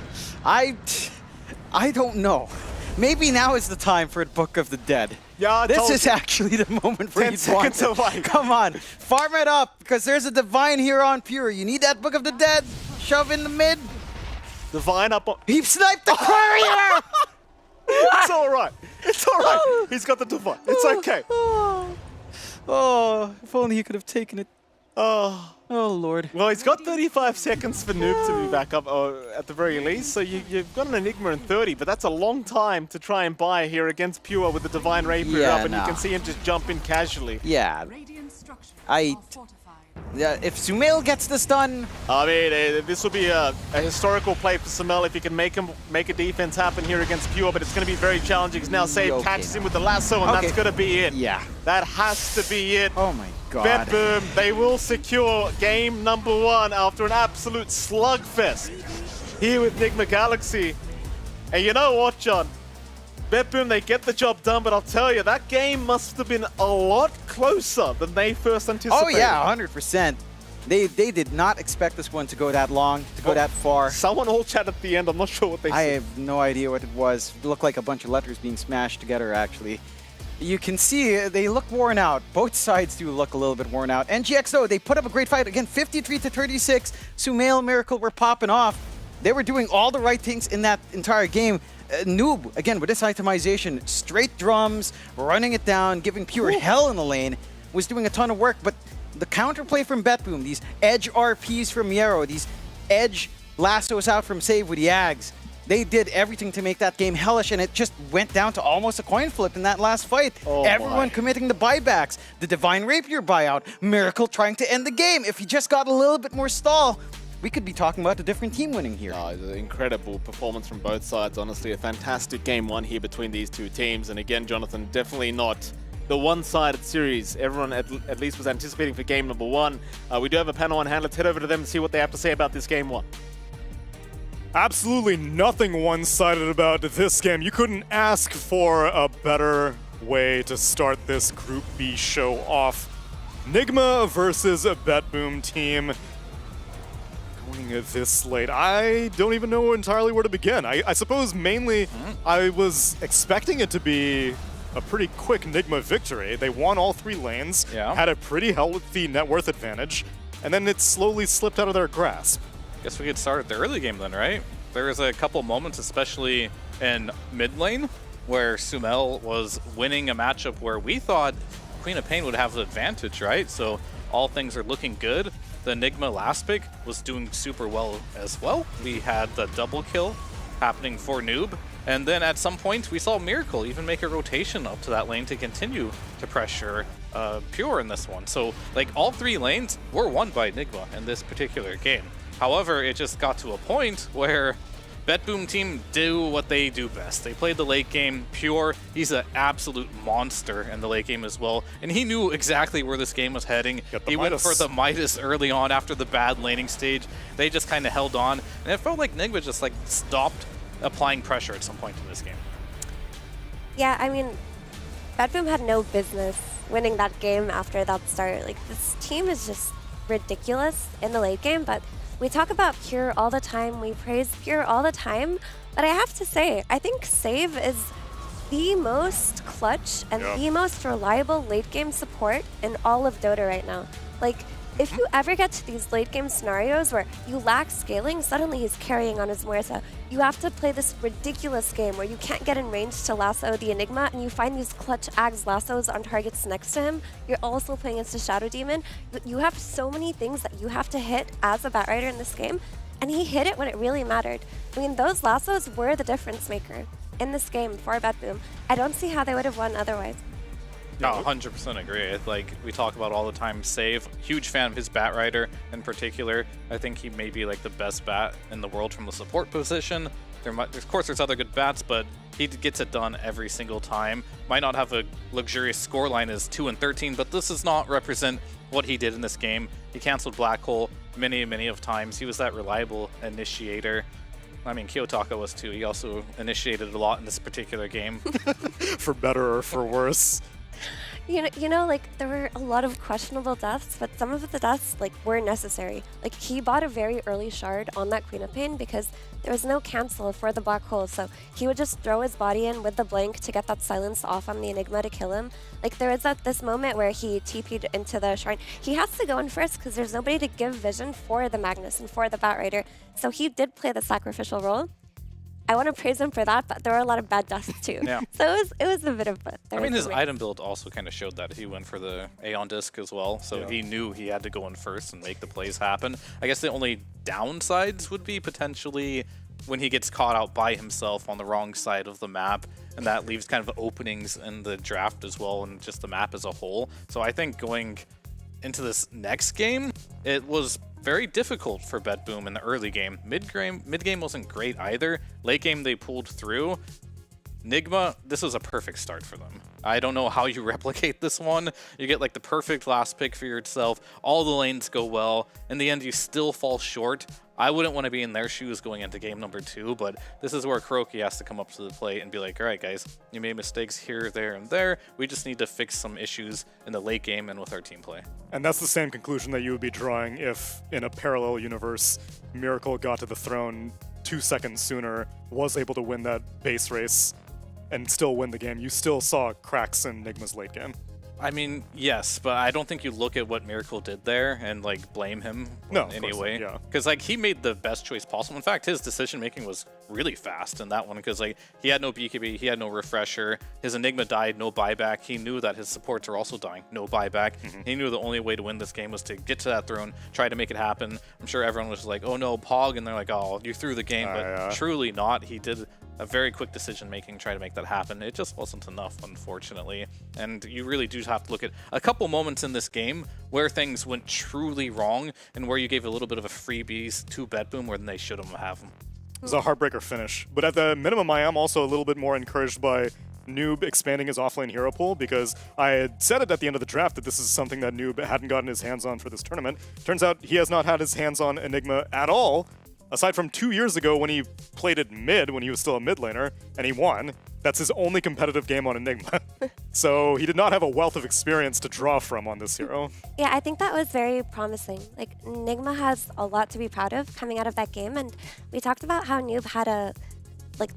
I don't know. Maybe now is the time for a Book of the Dead. Yeah, this is actually the moment where 10 seconds away. Come on, farm it up, because there's a Divine here on Pure. You need that Book of the Dead. Shove in the mid. Divine up on... He sniped the courier! It's all right. It's all right. He's got the Divine. It's okay. Oh, if only he could have taken it. Oh, Lord. Well, he's got 35 seconds for Noob to be back up at the very least, so you've got an Enigma in 30, but that's a long time to try and buy here against Pure with the Divine Rapier up, and you can see him just jump in casually. Yeah. Yeah, if Sumail gets this done... I mean, this will be a historical play for Samel if he can make a defense happen here against Pure, but it's going to be very challenging because now Save catches him with the lasso, and that's going to be it. Yeah. That has to be it. Oh my god. Boom, they will secure game number 1 after an absolute slugfest here with Nigma Galaxy. And you know what, John? Boom, they get the job done, but I'll tell you, that game must have been a lot closer than they first anticipated. Oh yeah, 100%. They did not expect this one to go that long, to go that far. Someone all chat at the end, I'm not sure what they said. I have no idea what it was. It looked like a bunch of letters being smashed together, actually. You can see they look worn out. Both sides do look a little bit worn out. NGX, though, they put up a great fight. Again, 53-36. Sumail, Miracle were popping off. They were doing all the right things in that entire game. Noob, again, with this itemization, straight drums, running it down, giving Pure hell in the lane, was doing a ton of work. But the counterplay from Boom, these edge RPs from Miero, these edge lassos out from Save with the Ags, they did everything to make that game hellish, and it just went down to almost a coin flip in that last fight. Everyone committing the buybacks, the Divine Rapier buyout, Miracle trying to end the game. If he just got a little bit more stall, we could be talking about a different team winning here. It's an incredible performance from both sides, honestly. A fantastic game 1 here between these two teams. And again, Jonathan, definitely not the one-sided series everyone at least was anticipating for game number 1. We do have a panel on hand. Let's head over to them and see what they have to say about this game 1. Absolutely nothing one-sided about this game. You couldn't ask for a better way to start this Group B show off. Nigma versus a BetBoom team. Going this late, I don't even know entirely where to begin. I suppose mainly I was expecting it to be a pretty quick Nigma victory. They won all 3 lanes, had a pretty healthy net worth advantage, and then it slowly slipped out of their grasp. Guess we could start at the early game then, right? There was a couple moments, especially in mid lane, where Summel was winning a matchup where we thought Queen of Pain would have the advantage, right? So all things are looking good. The Enigma last pick was doing super well as well. We had the double kill happening for Noob. And then at some point, we saw Miracle even make a rotation up to that lane to continue to pressure Pure in this one. So, like, all 3 lanes were won by Enigma in this particular game. However, it just got to a point where BetBoom team do what they do best. They played the late game. Pure, he's an absolute monster in the late game as well. And he knew exactly where this game was heading. He went for the Midas early on after the bad laning stage. They just kind of held on. And it felt like Enigma just like stopped applying pressure at some point in this game. Yeah, I mean, BetBoom had no business winning that game after that start. Like, this team is just ridiculous in the late game, but we talk about Pure all the time, we praise Pure all the time, but I have to say, I think Save is the most clutch and the most reliable late game support in all of Dota right now. Like, if you ever get to these late game scenarios where you lack scaling, suddenly he's carrying on his Muerta. You have to play this ridiculous game where you can't get in range to lasso the Enigma, and you find these clutch Ags lassos on targets next to him. You're also playing against a Shadow Demon. You have so many things that you have to hit as a Batrider in this game, and he hit it when it really mattered. I mean, those lassos were the difference maker in this game for BetBoom. I don't see how they would have won otherwise. No, 100% agree. Like we talk about all the time, Save, huge fan of his Batrider in particular. I think he may be like the best bat in the world from the support position. Of course, there's other good bats, but he gets it done every single time. Might not have a luxurious scoreline as 2 and 13, but this does not represent what he did in this game. He canceled Black Hole many of times. He was that reliable initiator. I mean, Kiyotaka was too. He also initiated a lot in this particular game. For better or for worse. You know, like, there were a lot of questionable deaths, but some of the deaths, like, were necessary. Like, he bought a very early shard on that Queen of Pain because there was no cancel for the Black Hole, so he would just throw his body in with the blink to get that silence off on the Enigma to kill him. Like, there was this moment where he TP'd into the shrine. He has to go in first because there's nobody to give vision for the Magnus and for the Batrider, so he did play the sacrificial role. I want to praise him for that, but there were a lot of bad deaths too. Yeah. So it was a bit of both. I mean, his item build also kind of showed that he went for the Aeon Disc as well, so he knew he had to go in first and make the plays happen. I guess the only downsides would be potentially when he gets caught out by himself on the wrong side of the map, and that leaves kind of openings in the draft as well and just the map as a whole. So I think going into this next game, it was very difficult for BetBoom in the early game. Mid-game wasn't great either. Late game, they pulled through. Nigma, this was a perfect start for them. I don't know how you replicate this one. You get like the perfect last pick for yourself. All the lanes go well. In the end, you still fall short. I wouldn't want to be in their shoes going into game number 2, but this is where Kuroki has to come up to the plate and be like, all right, guys, you made mistakes here, there, and there. We just need to fix some issues in the late game and with our team play. And that's the same conclusion that you would be drawing if, in a parallel universe, Miracle got to the throne 2 seconds sooner, was able to win that base race, and still win the game. You still saw cracks in Nigma's late game. I mean, yes, but I don't think you look at what Miracle did there and like blame him in any way. Because like he made the best choice possible. In fact, his decision making was really fast in that one because like he had no BKB, he had no refresher, his Enigma died, no buyback. He knew that his supports are also dying, no buyback. He knew the only way to win this game was to get to that throne, try to make it happen. I'm sure everyone was like, oh no, Pog, and they're like, oh, you threw the game, but truly not. He did a very quick decision making, try to make that happen. It just wasn't enough, unfortunately. And you really do have to look at a couple moments in this game where things went truly wrong and where you gave a little bit of a freebies to BetBoom where they shouldn't have them. It was a heartbreaker finish. But at the minimum, I am also a little bit more encouraged by Noob expanding his offlane hero pool, because I had said it at the end of the draft that this is something that Noob hadn't gotten his hands on for this tournament. Turns out he has not had his hands on Enigma at all. aside from 2 years ago when he played it mid, when he was still a mid laner, and he won, that's his only competitive game on Enigma. So he did not have a wealth of experience to draw from on this hero. Yeah, I think that was very promising. Like, Nigma has a lot to be proud of coming out of that game, and we talked about how Noob had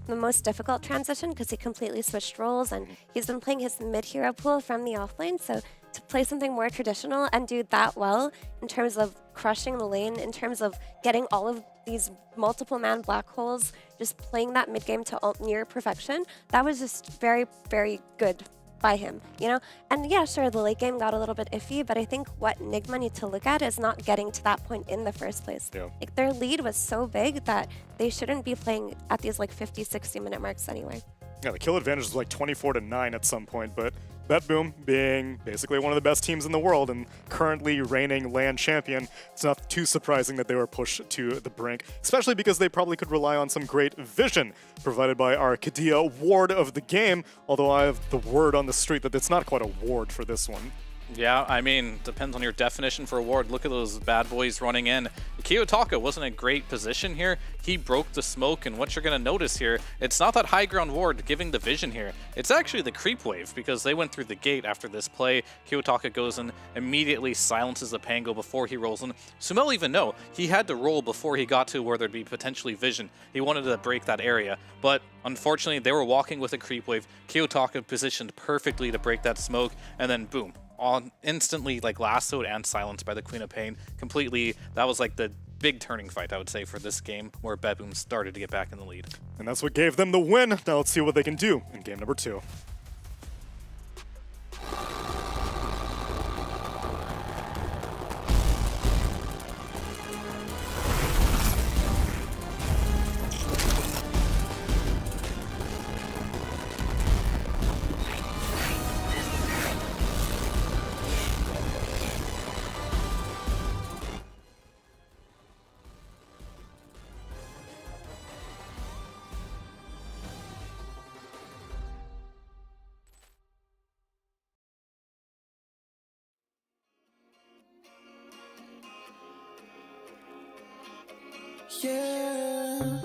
the most difficult transition because he completely switched roles, and he's been playing his mid-hero pool from the offlane, so to play something more traditional and do that well in terms of crushing the lane, in terms of getting all of these multiple man black holes, just playing that mid game to near perfection, that was just very, very good by him, you know? And yeah, sure, the late game got a little bit iffy, but I think what Nigma need to look at is not getting to that point in the first place. Yeah. Like, their lead was so big that they shouldn't be playing at these like 50, 60 minute marks anyway. Yeah, the kill advantage was like 24-9 at some point, but BetBoom, being basically one of the best teams in the world and currently reigning LAN champion, it's not too surprising that they were pushed to the brink, especially because they probably could rely on some great vision provided by our Kadia ward of the game, although I have the word on the street that it's not quite a ward for this one. Yeah, I mean, depends on your definition for a ward. Look at those bad boys running in. Kiyotaka wasn't in a great position here. He broke the smoke, and what you're going to notice here, it's not that high ground ward giving the vision here. It's actually the creep wave, because they went through the gate after this play. Kiyotaka goes in, immediately silences the Pango before he rolls in. Sumo even know he had to roll before he got to where there'd be potentially vision. He wanted to break that area, but unfortunately they were walking with a creep wave. Kiyotaka positioned perfectly to break that smoke, and then boom. Instantly like lassoed and silenced by the Queen of Pain completely. That was like the big turning fight, I would say, for this game where BetBoom started to get back in the lead. And that's what gave them the win. Now let's see what they can do in game number 2. Yeah.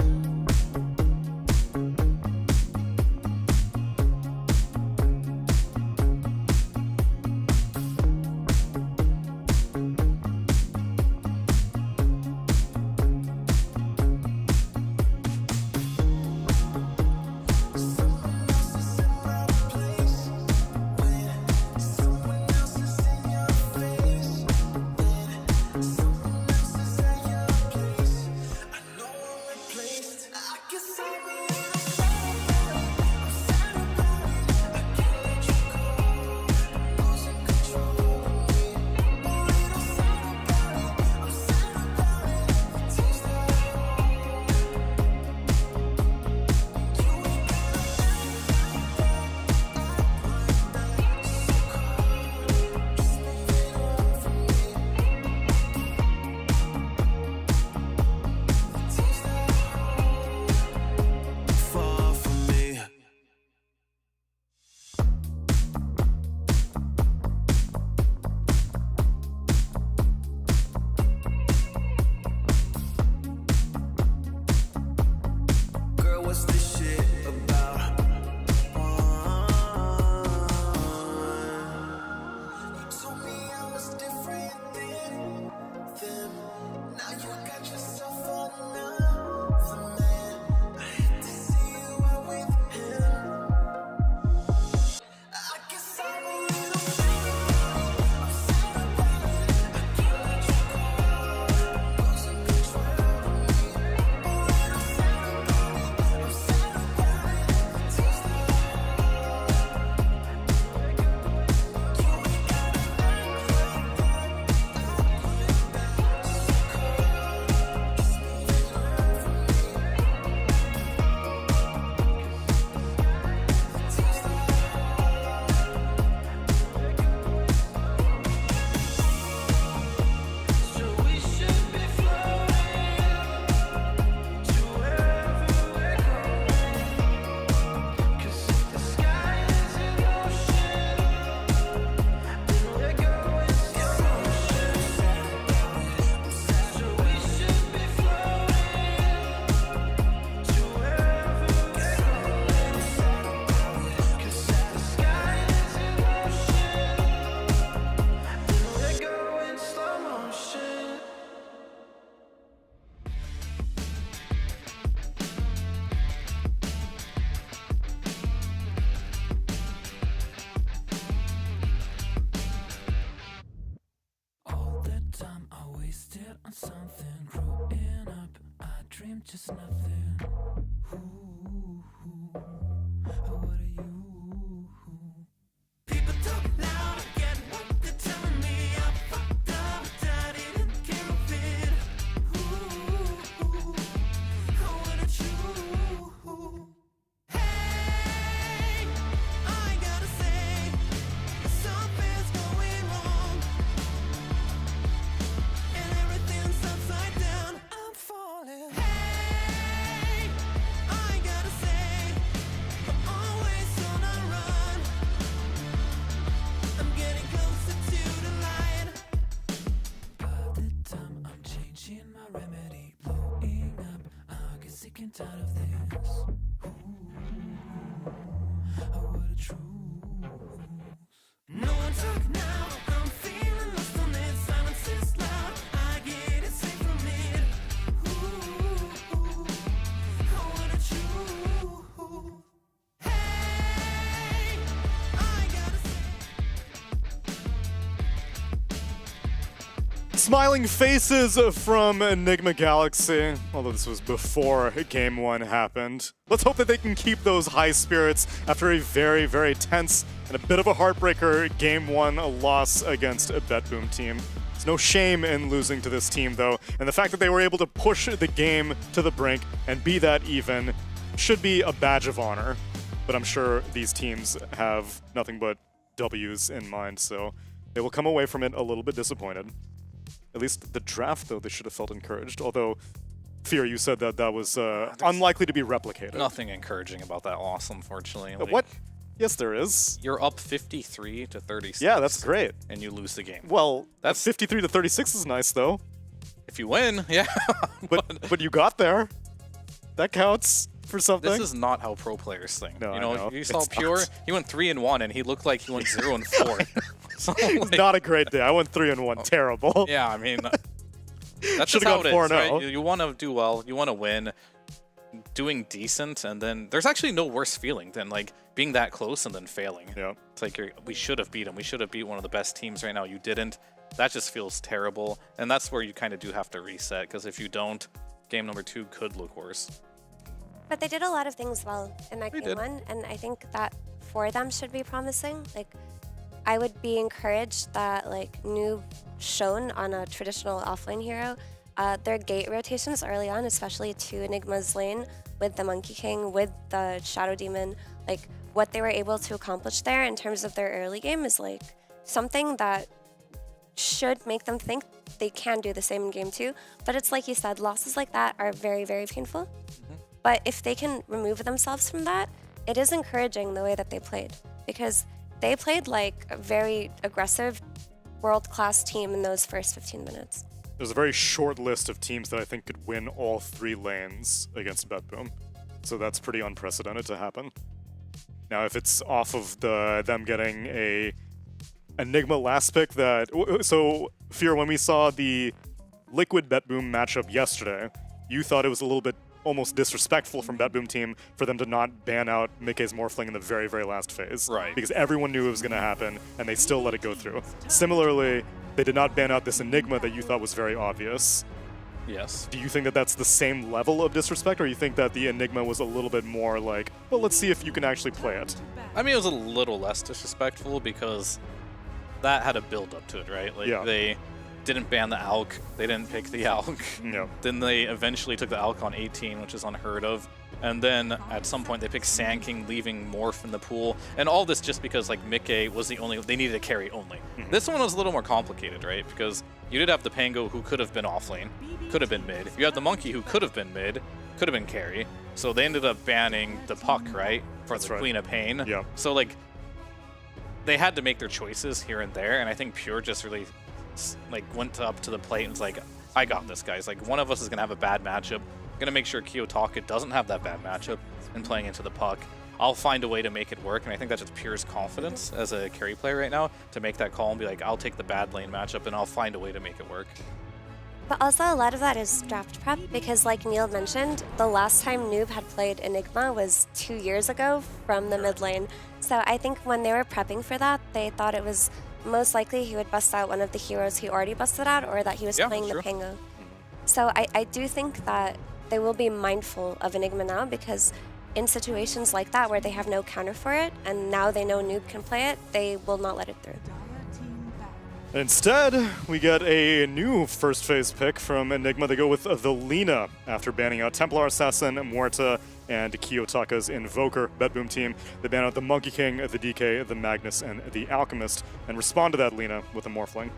on something. Growing up, I dreamed just nothing. Ooh, what are you? People talk loud, I get what they're telling me. I fucked up, I didn't care of it. Ooh, what a true. Hey, I gotta say, something's going wrong, and everything's upside down. I'm falling. Hey, I gotta say, I'm always on a run. I'm getting closer to the light. By the time I'm changing my remedy, blowing up, I get sick and tired of this. What a truth. No one talk now, I'm feeling lost on it. Silence is loud, I get it safe from it. What a truth. Hey, I gotta Smiling faces from Enigma Galaxy, although this was before Game 1 happened. Let's hope that they can keep those high spirits after a very, very tense and a bit of a heartbreaker Game 1 loss against a BetBoom team. There's no shame in losing to this team, though, and the fact that they were able to push the game to the brink and be that even should be a badge of honor. But I'm sure these teams have nothing but W's in mind, so they will come away from it a little bit disappointed. At least the draft, though, they should have felt encouraged. Although, Fear, you said that that was unlikely to be replicated. Nothing encouraging about that loss, unfortunately. Like, What? Yes, there is. You're up 53 to 36. Yeah, that's great. And you lose the game. Well, That's 53 to 36 is nice, though. if you win, yeah. But you got there. That counts for something. This is not how pro players think. No, you I know, know. you saw It's Pure. not. He went 3-1, and he looked like he went 0-4. So, It's not a great day. I went 3-1. Terrible. Yeah, I mean, that's Should've just how gone it is, 4-0. right? You want to do well, you want to win, doing decent, and then there's actually no worse feeling than like being that close and then failing. Yeah. It's like we should have beat him. We should have beat one of the best teams right now. You didn't. That just feels terrible, and that's where you kind of do have to reset, because if you don't, game number 2 could look worse. But they did a lot of things well in that They game did. 1, and I think that for them should be promising. Like, I would be encouraged that like Noob shown on a traditional offlane hero, their gate rotations early on, especially to Enigma's lane with the Monkey King, with the Shadow Demon, like what they were able to accomplish there in terms of their early game is like something that should make them think they can do the same in game 2. But it's like you said, losses like that are very, very painful. But if they can remove themselves from that, it is encouraging the way that they played, because they played like a very aggressive, world-class team in those first 15 minutes. There's a very short list of teams that I think could win all 3 lanes against BetBoom. So that's pretty unprecedented to happen. Now, if it's off of them getting a Enigma last pick that... So, Fear, when we saw the Liquid BetBoom matchup yesterday, you thought it was a little bit almost disrespectful from BetBoom team for them to not ban out Mickey's Morphling in the very, very last phase. Right. Because everyone knew it was going to happen, and they still let it go through. Similarly, they did not ban out this Enigma that you thought was very obvious. Yes. Do you think that that's the same level of disrespect, or you think that the Enigma was a little bit more like, well, let's see if you can actually play it? I mean, it was a little less disrespectful because that had a build up to it, right? Like they didn't ban the Alk, they didn't pick the Alk. No. Then they eventually took the Alk on 18, which is unheard of. And then at some point they picked Sand King, leaving Morph in the pool. And all this just because like Mickey was the only, they needed a carry only. This one was a little more complicated, right? Because you did have the Pango who could have been offlane, could have been mid. You had the Monkey who could have been mid, could have been carry. So they ended up banning the Puck, right? For the Queen of Pain. Yeah. So like, they had to make their choices here and there, and I think Pure just really like went up to the plate and was like, I got this, guys. Like, one of us is going to have a bad matchup. I'm going to make sure Kiyotaka doesn't have that bad matchup and playing into the Puck. I'll find a way to make it work, and I think that's just Pure's confidence as a carry player right now to make that call and be like, I'll take the bad lane matchup and I'll find a way to make it work. But also a lot of that is draft prep, because like Neil mentioned, the last time Noob had played Enigma was 2 years ago from the mid lane. So I think when they were prepping for that, they thought it was most likely he would bust out one of the heroes he already busted out, or that he was playing the Pango. So I do think that they will be mindful of Enigma now, because in situations like that where they have no counter for it and now they know Noob can play it, they will not let it through. Instead, we get a new first phase pick from Enigma. They go with the Lina after banning out Templar Assassin, Muerta, and Kiyotaka's Invoker. Bedboom team, they ban out the Monkey King, the DK, the Magnus, and the Alchemist, and respond to that Lina with a Morphling.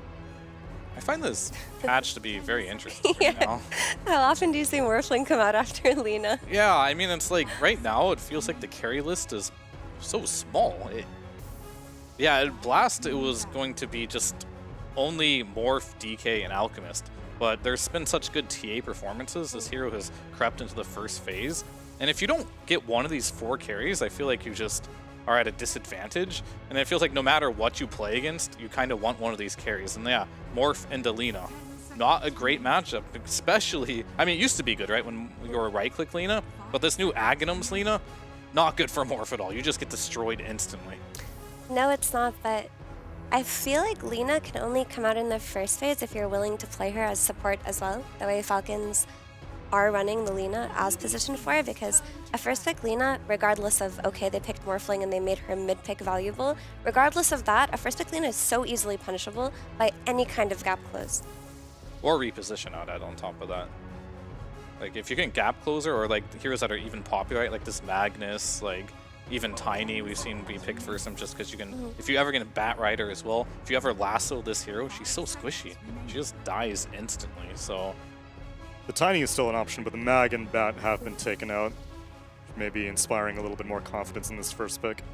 I find this patch to be very interesting right now. How often do you see Morphling come out after Lina? Yeah, I mean, it's like right now it feels like the carry list is so small. Yeah, at Blast it was going to be just only Morph, DK, and Alchemist, but there's been such good TA performances. This hero has crept into the first phase, and if you don't get one of these 4 carries, I feel like you just are at a disadvantage, and it feels like no matter what you play against, you kind of want one of these carries. And yeah, Morph and Lina, not a great matchup, especially, I mean, it used to be good, right, when you were right-click Lina, but this new Aghanim's Lina, not good for Morph at all. You just get destroyed instantly. No, it's not, but I feel like Lina can only come out in the first phase if you're willing to play her as support as well. The way Falcons are running the Lina as position 4, because a first pick Lina, regardless of, okay, they picked Morphling and they made her mid pick valuable, regardless of that, a first pick Lina is so easily punishable by any kind of gap close. Or reposition out on top of that. Like if you can gap closer, or like heroes that are even popular, right? Like this Magnus, like even Tiny, we've seen be picked for some just because you can, if you ever get a Bat Rider as well, if you ever lasso this hero, she's so squishy. She just dies instantly, so. The Tiny is still an option, but the Mag and Bat have been taken out, maybe inspiring a little bit more confidence in this first pick.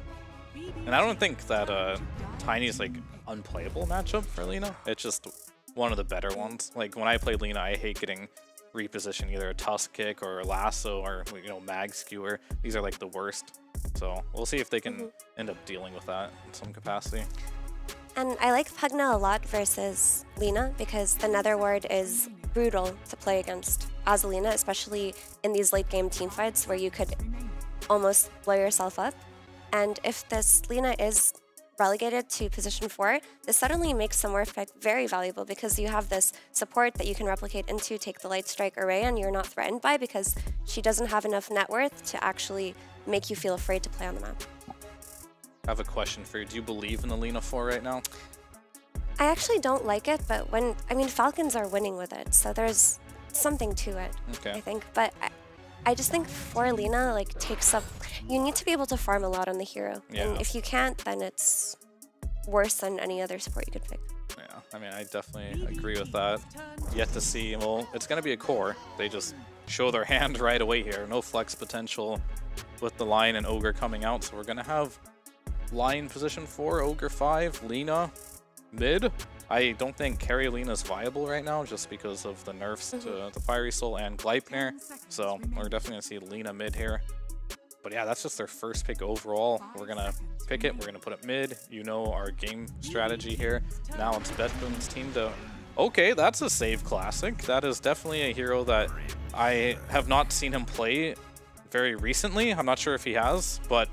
And I don't think that Tiny is like unplayable matchup for Lina. It's just one of the better ones. Like when I play Lina, I hate getting repositioned, either a Tusk Kick or a Lasso or, you know, Mag Skewer. These are like the worst. So we'll see if they can end up dealing with that in some capacity. And I like Pugna a lot versus Lina, because the Nether Ward is brutal to play against as a Lina, especially in these late game team fights where you could almost blow yourself up. And if this Lina is relegated to position 4, this suddenly makes the Morph pick very valuable, because you have this support that you can replicate into, take the Light Strike array, and you're not threatened by, because she doesn't have enough net worth to actually make you feel afraid to play on the map. I have a question for you. Do you believe in the Lina 4 right now? I actually don't like it, but I mean, Falcons are winning with it, so there's something to it, okay. I think. But I just think for Lina, like, takes up, you need to be able to farm a lot on the hero. Yeah. And if you can't, then it's worse than any other support you could pick. Yeah, I mean, I definitely agree with that. Yet to see, well, it's going to be a core. They just show their hand right away here. No flex potential with the Lion and Ogre coming out, so we're going to have Lion position 4, Ogre 5, Lina mid. I don't think carry Lina's viable right now just because of the nerfs to the Fiery Soul and Gleipnir. So we're definitely going to see Lina mid here. But yeah, that's just their first pick overall. We're going to pick it. We're going to put it mid. You know our game strategy here. Now it's Bedboom's team to... Okay, that's a save classic. That is definitely a hero that I have not seen him play very recently. I'm not sure if he has, but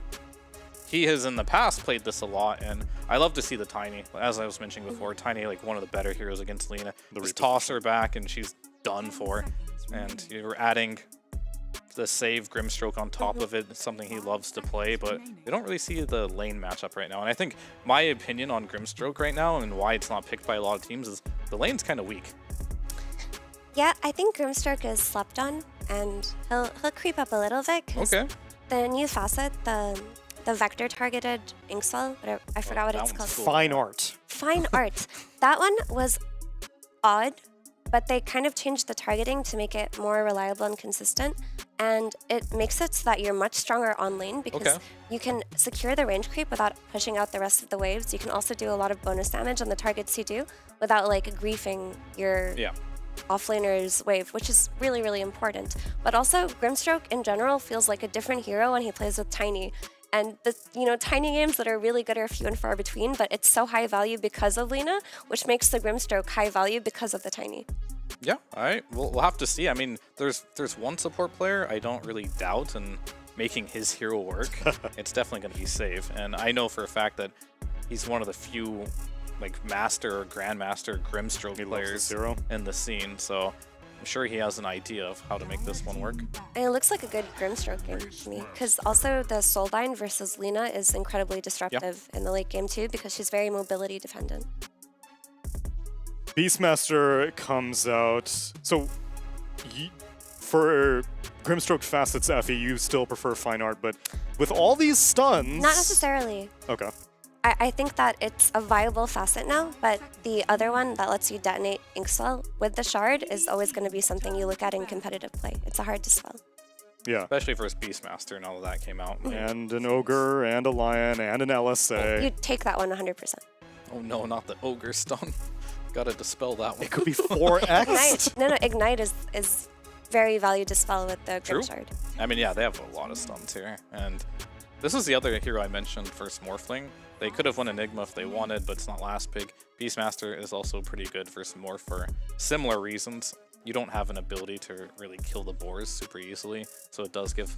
he has in the past played this a lot, and I love to see the Tiny. As I was mentioning before, Tiny, like one of the better heroes against Lina. Just toss her back and she's done for. And you're adding the save Grimstroke on top of it. It's something he loves to play, but they don't really see the lane matchup right now. And I think my opinion on Grimstroke right now and why it's not picked by a lot of teams is the lane's kind of weak. Yeah, I think Grimstroke is slept on, and he'll creep up a little bit, because the new facet, the vector targeted Inkswell, whatever, I forgot what it's called. Cool. Fine art. Fine art. That one was odd, but they kind of changed the targeting to make it more reliable and consistent, and it makes it so that you're much stronger on lane, because you can secure the range creep without pushing out the rest of the waves. You can also do a lot of bonus damage on the targets you do without like griefing your offlaner's wave, which is really, really important. But also, Grimstroke in general feels like a different hero when he plays with Tiny. And the Tiny games that are really good are few and far between, but it's so high value because of Lina, which makes the Grimstroke high value because of the Tiny. Yeah, all right. We'll have to see. I mean, there's one support player I don't really doubt in making his hero work. It's definitely going to be safe. And I know for a fact that he's one of the few like master or grandmaster Grimstroke players in the scene. So I'm sure he has an idea of how to make this one work. And it looks like a good Grimstroke game to me, because also the Soulbind versus Lina is incredibly disruptive in the late game too, because she's very mobility dependent. Beastmaster comes out. So, for Grimstroke Facets Effie, you still prefer Fine Art, but with all these stuns... Not necessarily. Okay. I think that it's a viable facet now, but the other one that lets you detonate Inkswell with the Shard is always going to be something you look at in competitive play. It's a hard dispel. Yeah. Especially for his Beastmaster now that that came out. And an Ogre, and a Lion, and an LSA. You'd take that one 100%. Oh no, not the Ogre stun. Gotta dispel that one. It could be 4x. Ignite. No, Ignite is very value dispel with the Grim Shard. I mean, yeah, they have a lot of stuns here. And this is the other hero I mentioned, first Morphling. They could have won Enigma if they wanted, but it's not last pick. Beastmaster is also pretty good for some Morph for similar reasons. You don't have an ability to really kill the boars super easily, so it does give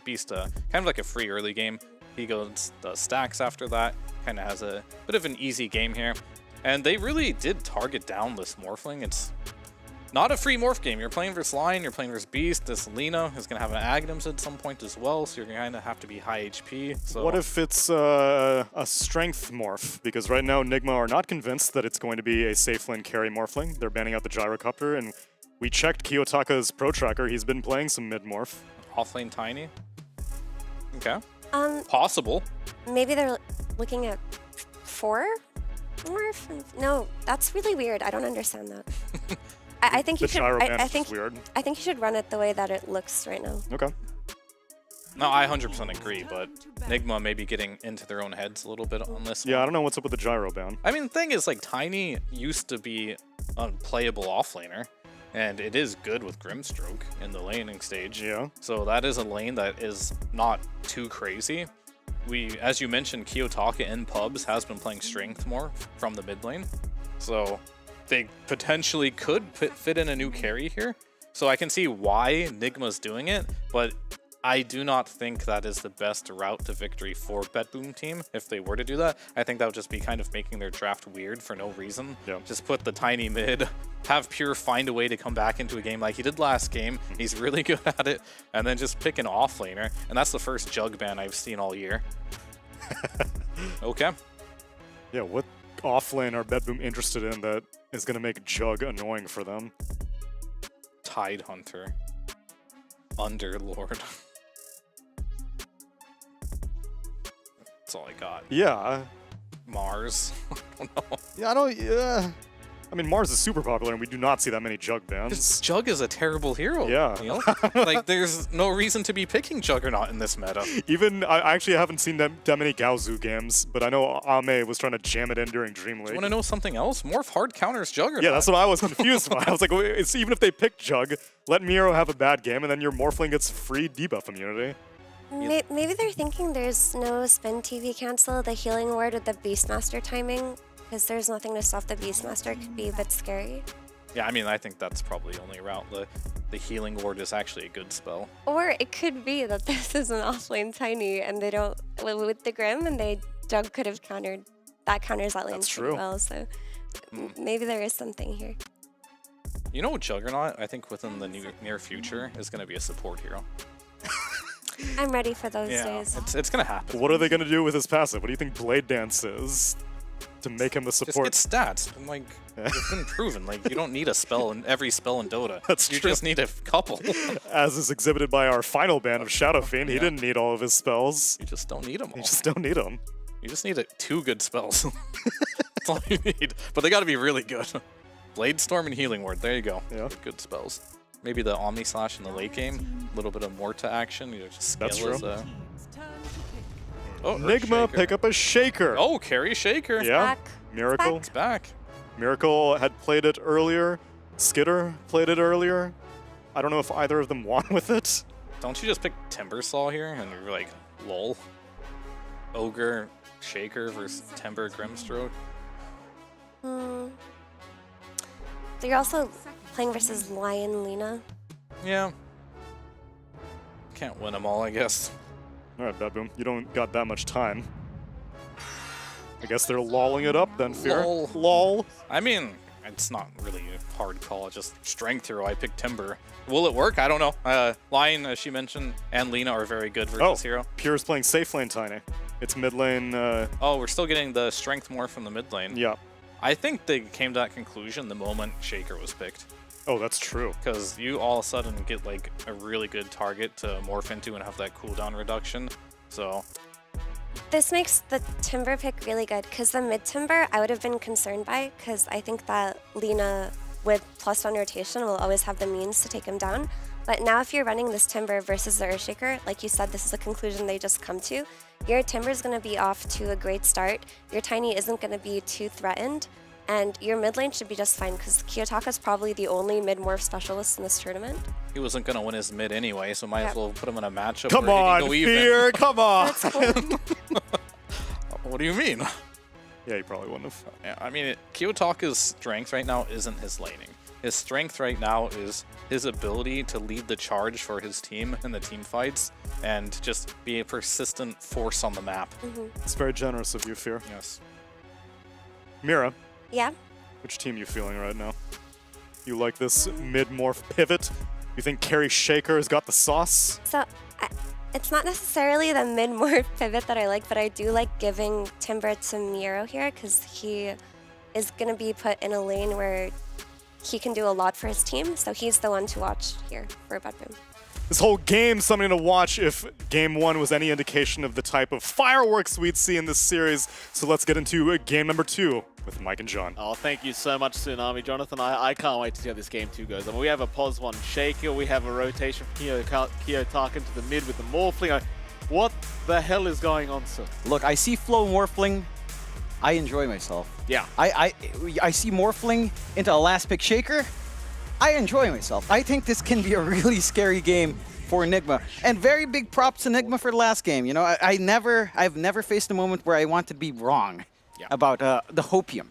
Beast kind of like a free early game. He does stacks after that, kind of has a bit of an easy game here. And they really did target down this Morphling. It's not a free Morph game. You're playing versus Lion, you're playing versus Beast. This Lina is going to have an Aghanim's at some point as well, so you're going to have to be high HP. So What if it's a strength morph? Because right now, Nigma are not convinced that it's going to be a safe lane carry Morphling. They're banning out the Gyrocopter, and we checked Kiyotaka's Pro Tracker. He's been playing some mid-morph. Offlane Tiny? Okay. Possible. Maybe they're looking at 4 Morph? No, that's really weird. I don't understand that. I think you should. I think weird. I think you should run it the way that it looks right now. Okay. No, I 100% agree, but Nigma may be getting into their own heads a little bit on this Yeah, one. I don't know what's up with the gyro ban. I mean, the thing is, like, Tiny used to be a playable offlaner, and it is good with Grimstroke in the laning stage. Yeah. So that is a lane that is not too crazy. As you mentioned, Kiyotaka in pubs has been playing strength more from the mid lane. So they potentially could fit in a new carry here. So I can see why Nigma's doing it, but I do not think that is the best route to victory for BetBoom team. If they were to do that, I think that would just be kind of making their draft weird for no reason. Yeah. Just put the Tiny mid, have Pure find a way to come back into a game like he did last game. He's really good at it. And then just pick an offlaner. And that's the first jug ban I've seen all year. Okay. Yeah, what offlane are BetBoom interested in that is going to make Jug annoying for them? Tide Hunter. Underlord. That's all I got. Yeah. Mars. I don't know. Yeah, I don't... I mean, Mars is super popular, and we do not see that many Jug bans. Jug is a terrible hero. Yeah. You know? Like, there's no reason to be picking Juggernaut in this meta. Even, I actually haven't seen that many Gaozu games, but I know Ame was trying to jam it in during Dream League. Do you want to know something else? Morph hard counters Juggernaut. Yeah, that's what I was confused by. I was like, it's, even if they pick Jug, let Miro have a bad game, and then your Morphling gets free debuff immunity. Maybe they're thinking there's no spin TV cancel the healing ward with the Beastmaster timing, because there's nothing to stop the Beastmaster. It could be a bit scary. Yeah, I mean, I think that's probably the only route. The healing ward is actually a good spell. Or it could be that this is an offlane Tiny, and they don't, with the Grim, and Jug could have countered, that counters that lane pretty well, so maybe there is something here. You know, Juggernaut, I think within the near future, is going to be a support hero. I'm ready for those days. It's going to happen. What are they going to do with his passive? What do you think Blade Dance is to make him the support? Just get stats. And, like, it's been proven. Like, you don't need a spell in every spell in Dota. That's you true. just need a couple. As is exhibited by our final ban of Shadow Fiend, he didn't need all of his spells. You just don't need them all. You just don't need them. You just need 2 good spells. That's all you need. But they got to be really good. Blade Storm and Healing Ward. There you go. Yeah. Good spells. Maybe the Omni Slash in the late game. A little bit of Morta action. You know, just scale. That's true. Oh, Nigma, pick up a Shaker. Oh, carry Shaker. Yeah. Miracle. It's back. Miracle had played it earlier. Skitter played it earlier. I don't know if either of them won with it. Don't you just pick Timbersaw here and you're like, lol. Ogre, Shaker versus Timber, Grimstroke. You're also playing versus Lion Lina. Yeah. Can't win them all, I guess. Alright, BetBoom, you don't got that much time. I guess they're lolling it up then, Fear. Lol. Lol. I mean, it's not really hard call. Just strength hero. I picked Timber. Will it work? I don't know. Lion, as she mentioned, and Lina are very good versus hero. Pure's playing safe lane, Tiny. It's mid lane. Oh, we're still getting the strength more from the mid lane. Yeah. I think they came to that conclusion the moment Shaker was picked. Oh, that's true. Because you all of a sudden get like a really good target to morph into and have that cooldown reduction. So This makes the Timber pick really good, because the mid Timber I would have been concerned by, because I think that Lina with +1 rotation will always have the means to take him down. But now if you're running this Timber versus the Earthshaker, like you said, this is a conclusion they just come to. Your Timber is going to be off to a great start. Your Tiny isn't going to be too threatened. And your mid lane should be just fine, because Kiyotaka's probably the only mid-morph specialist in this tournament. he wasn't going to win his mid anyway, so might as well put him in a matchup Come where on, he can go even. Fear, come on! That's cool. What do you mean? Yeah, he probably wouldn't have. Yeah, I mean, Kiyotaka's strength right now isn't his laning. His strength right now is his ability to lead the charge for his team in the team fights and just be a persistent force on the map. It's very generous of you, Fear. Yes. Mira. Yeah? Which team you feeling right now? You like this mid-morph pivot? You think Carrie Shaker has got the sauce? So, it's not necessarily the mid-morph pivot that I like, but I do like giving Timber to Miro here, because he is going to be put in a lane where he can do a lot for his team, so he's the one to watch here for Bedboom. This whole game something to watch if game 1 was any indication of the type of fireworks we'd see in this series. So let's get into game number 2 with Mike and John. Oh, thank you so much, Tsunami. Jonathan, I can't wait to see how this game 2 goes. I mean, we have a POS1 Shaker, we have a rotation from Kiyotaka into the mid with the Morphling. What the hell is going on, sir? Look, I see Flow Morphling. I enjoy myself. Yeah. I see Morphling into a last pick Shaker. I enjoy myself. I think this can be a really scary game for Enigma. And very big props to Enigma for the last game. You know, I've never faced a moment where I wanted to be wrong about the Hopium.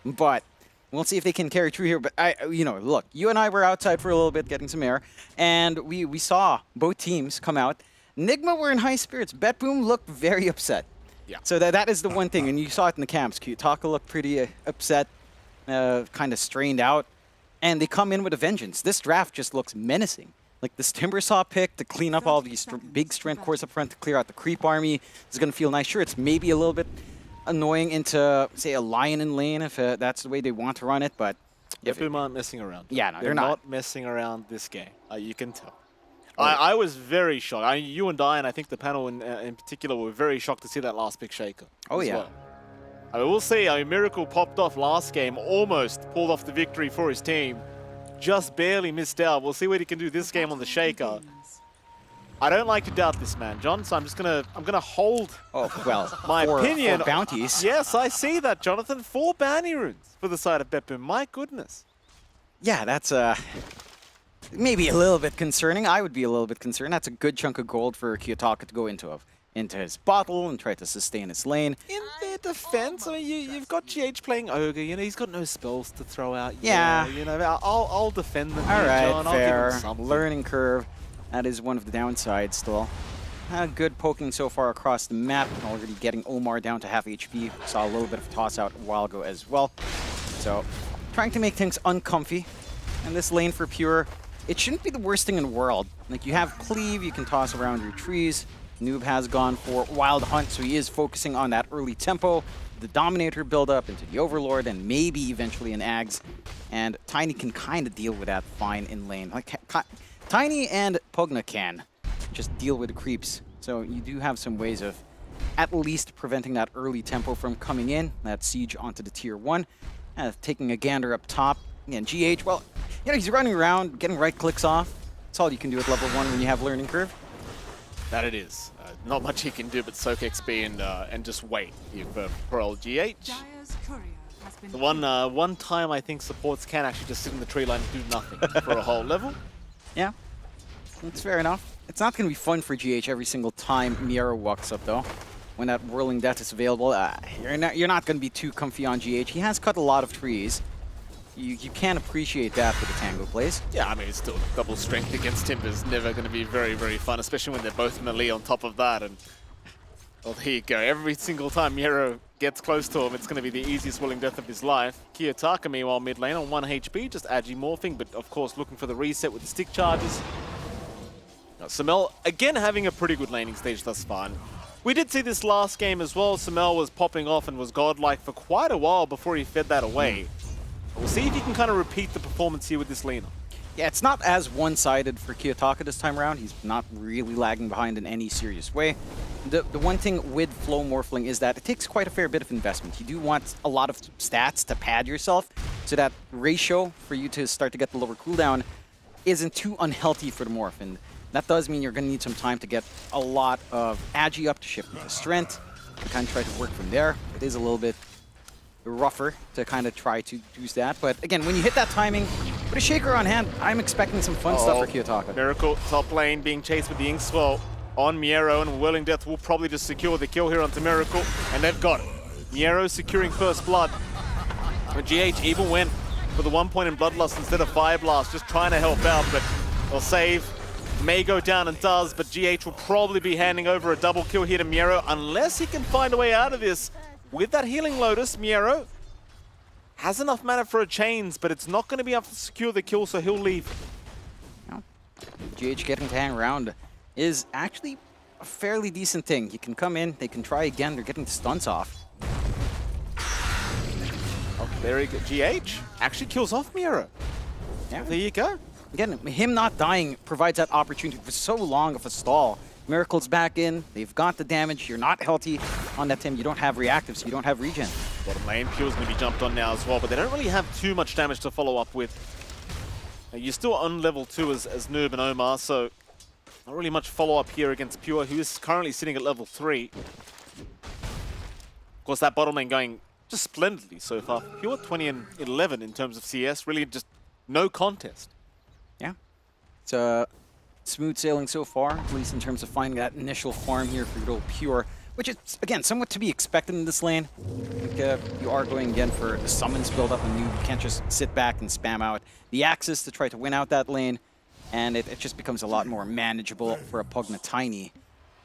But we'll see if they can carry through here. But look, you and I were outside for a little bit getting some air, and we saw both teams come out. Enigma were in high spirits. Bedboom looked very upset. Yeah. So that is the one thing, and you saw it in the camps. Kiyotaka looked pretty upset, kind of strained out. And they come in with a vengeance. This draft just looks menacing. Like this Timbersaw pick to clean up all these big strength cores up front to clear out the creep army is going to feel nice. Sure, it's maybe a little bit annoying into, say, a Lion in lane if that's the way they want to run it, but... Bedboom aren't messing around. Yeah, no, they're not messing around this game. You can tell. I was very shocked. You and I think the panel in particular were very shocked to see that last pick Shaker. Oh, yeah. Well. I mean, we'll see. Miracle popped off last game, almost pulled off the victory for his team. Just barely missed out. We'll see what he can do this game on the Shaker. I don't like to doubt this man, John, so I'm gonna hold my opinion. For bounties. Yes, I see that, Jonathan. 4 bounty runes for the side of Bedboom. My goodness. Yeah, that's maybe a little bit concerning. I would be a little bit concerned. That's a good chunk of gold for Kiyotaka to go into his bottle and try to sustain his lane. In their defense, I mean, you've got GH playing Ogre. You know, he's got no spells to throw out. Yeah. You know, I'll defend them. All right, John. fair. I'll give him something. Learning curve. That is one of the downsides still. Good poking so far across the map. Already getting Omar down to half HP. Saw a little bit of a toss out a while ago as well. So, trying to make things uncomfy. And this lane for Pure, it shouldn't be the worst thing in the world. Like, you have Cleave, you can toss around your trees. Noob has gone for Wild Hunt, so he is focusing on that early tempo, the Dominator build-up into the Overlord, and maybe eventually an Ags. And Tiny can kind of deal with that fine in lane. Like, Tiny and Pugna can just deal with the creeps. So you do have some ways of at least preventing that early tempo from coming in, that siege onto the tier 1. Taking a gander up top. And GH, well, you know, he's running around, getting right clicks off. That's all you can do at level 1 when you have Learning Curve. That it is. Not much he can do but soak XP and just wait for old GH. The one time I think supports can actually just sit in the tree line and do nothing for a whole level. Yeah, that's fair enough. It's not going to be fun for GH every single time Miara walks up, though. When that Whirling Death is available, you're not going to be too comfy on GH. He has cut a lot of trees. You can appreciate that with the Tango plays. Yeah, I mean, it's still double strength against him is never going to be very, very fun, especially when they're both melee on top of that. And well, there you go. Every single time Miero gets close to him, it's going to be the easiest willing death of his life. Kiyotaka, meanwhile, mid lane on 1 HP, just agi morphing, but of course looking for the reset with the stick charges. Now, Samel, again, having a pretty good laning stage thus far. And we did see this last game as well. Samel was popping off and was godlike for quite a while before he fed that away. We'll see if he can kind of repeat the performance here with this laner. Yeah, it's not as one-sided for Kiyotaka this time around. He's not really lagging behind in any serious way. The one thing with flow morphling is that it takes quite a fair bit of investment. You do want a lot of stats to pad yourself, so that ratio for you to start to get the lower cooldown isn't too unhealthy for the morph. And that does mean you're going to need some time to get a lot of agi up to shift into strength, and kind of try to work from there. It is a little bit rougher to kind of try to use that. But again, when you hit that timing, with a Shaker on hand, I'm expecting some fun stuff for Kiyotaka. Miracle top lane being chased with the Inkswell on Miero, and Whirling Death will probably just secure the kill here onto Miracle, and they've got it. Miero securing first blood. But GH even went for the 1 point in Bloodlust instead of Fire Blast, just trying to help out, but they'll save. May go down and does, but GH will probably be handing over a double kill here to Miero, unless he can find a way out of this. With that Healing Lotus, Miero has enough mana for a chains, but it's not going to be enough to secure the kill, so he'll leave. GH getting to hang around is actually a fairly decent thing. You can come in, they can try again, they're getting the stunts off. Oh, very good. GH actually kills off Miero. Yeah. There you go. Again, him not dying provides that opportunity for so long of a stall. Miracle's back in, they've got the damage, you're not healthy on that team, you don't have reactive, so you don't have regen. Bottom lane, Pure's going to be jumped on now as well, but they don't really have too much damage to follow up with. Now, you're still on level 2 as Noob and Omar, so not really much follow-up here against Pure, who is currently sitting at level 3. Of course, that bottom lane going just splendidly so far. Pure 20 and 11 in terms of CS, really just no contest. Yeah, it's smooth sailing so far, at least in terms of finding that initial farm here for good old Pure, which is, again, somewhat to be expected in this lane. I think you are going again for the summons build up, and you can't just sit back and spam out the axis to try to win out that lane, and it just becomes a lot more manageable for a Pugna Tiny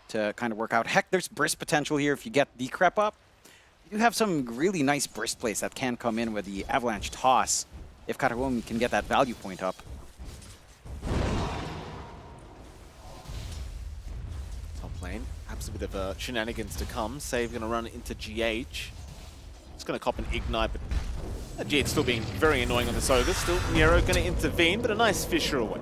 to kind of work out. Heck, there's burst potential here if you get the Decrep up. You have some really nice burst plays that can come in with the Avalanche Toss if Katawomi can get that value point up. Lane. Perhaps a bit of shenanigans to come. Save going to run into GH. It's going to cop an Ignite, but GH still being very annoying on this Ogre. Still, Miero going to intervene, but a nice Fissure away.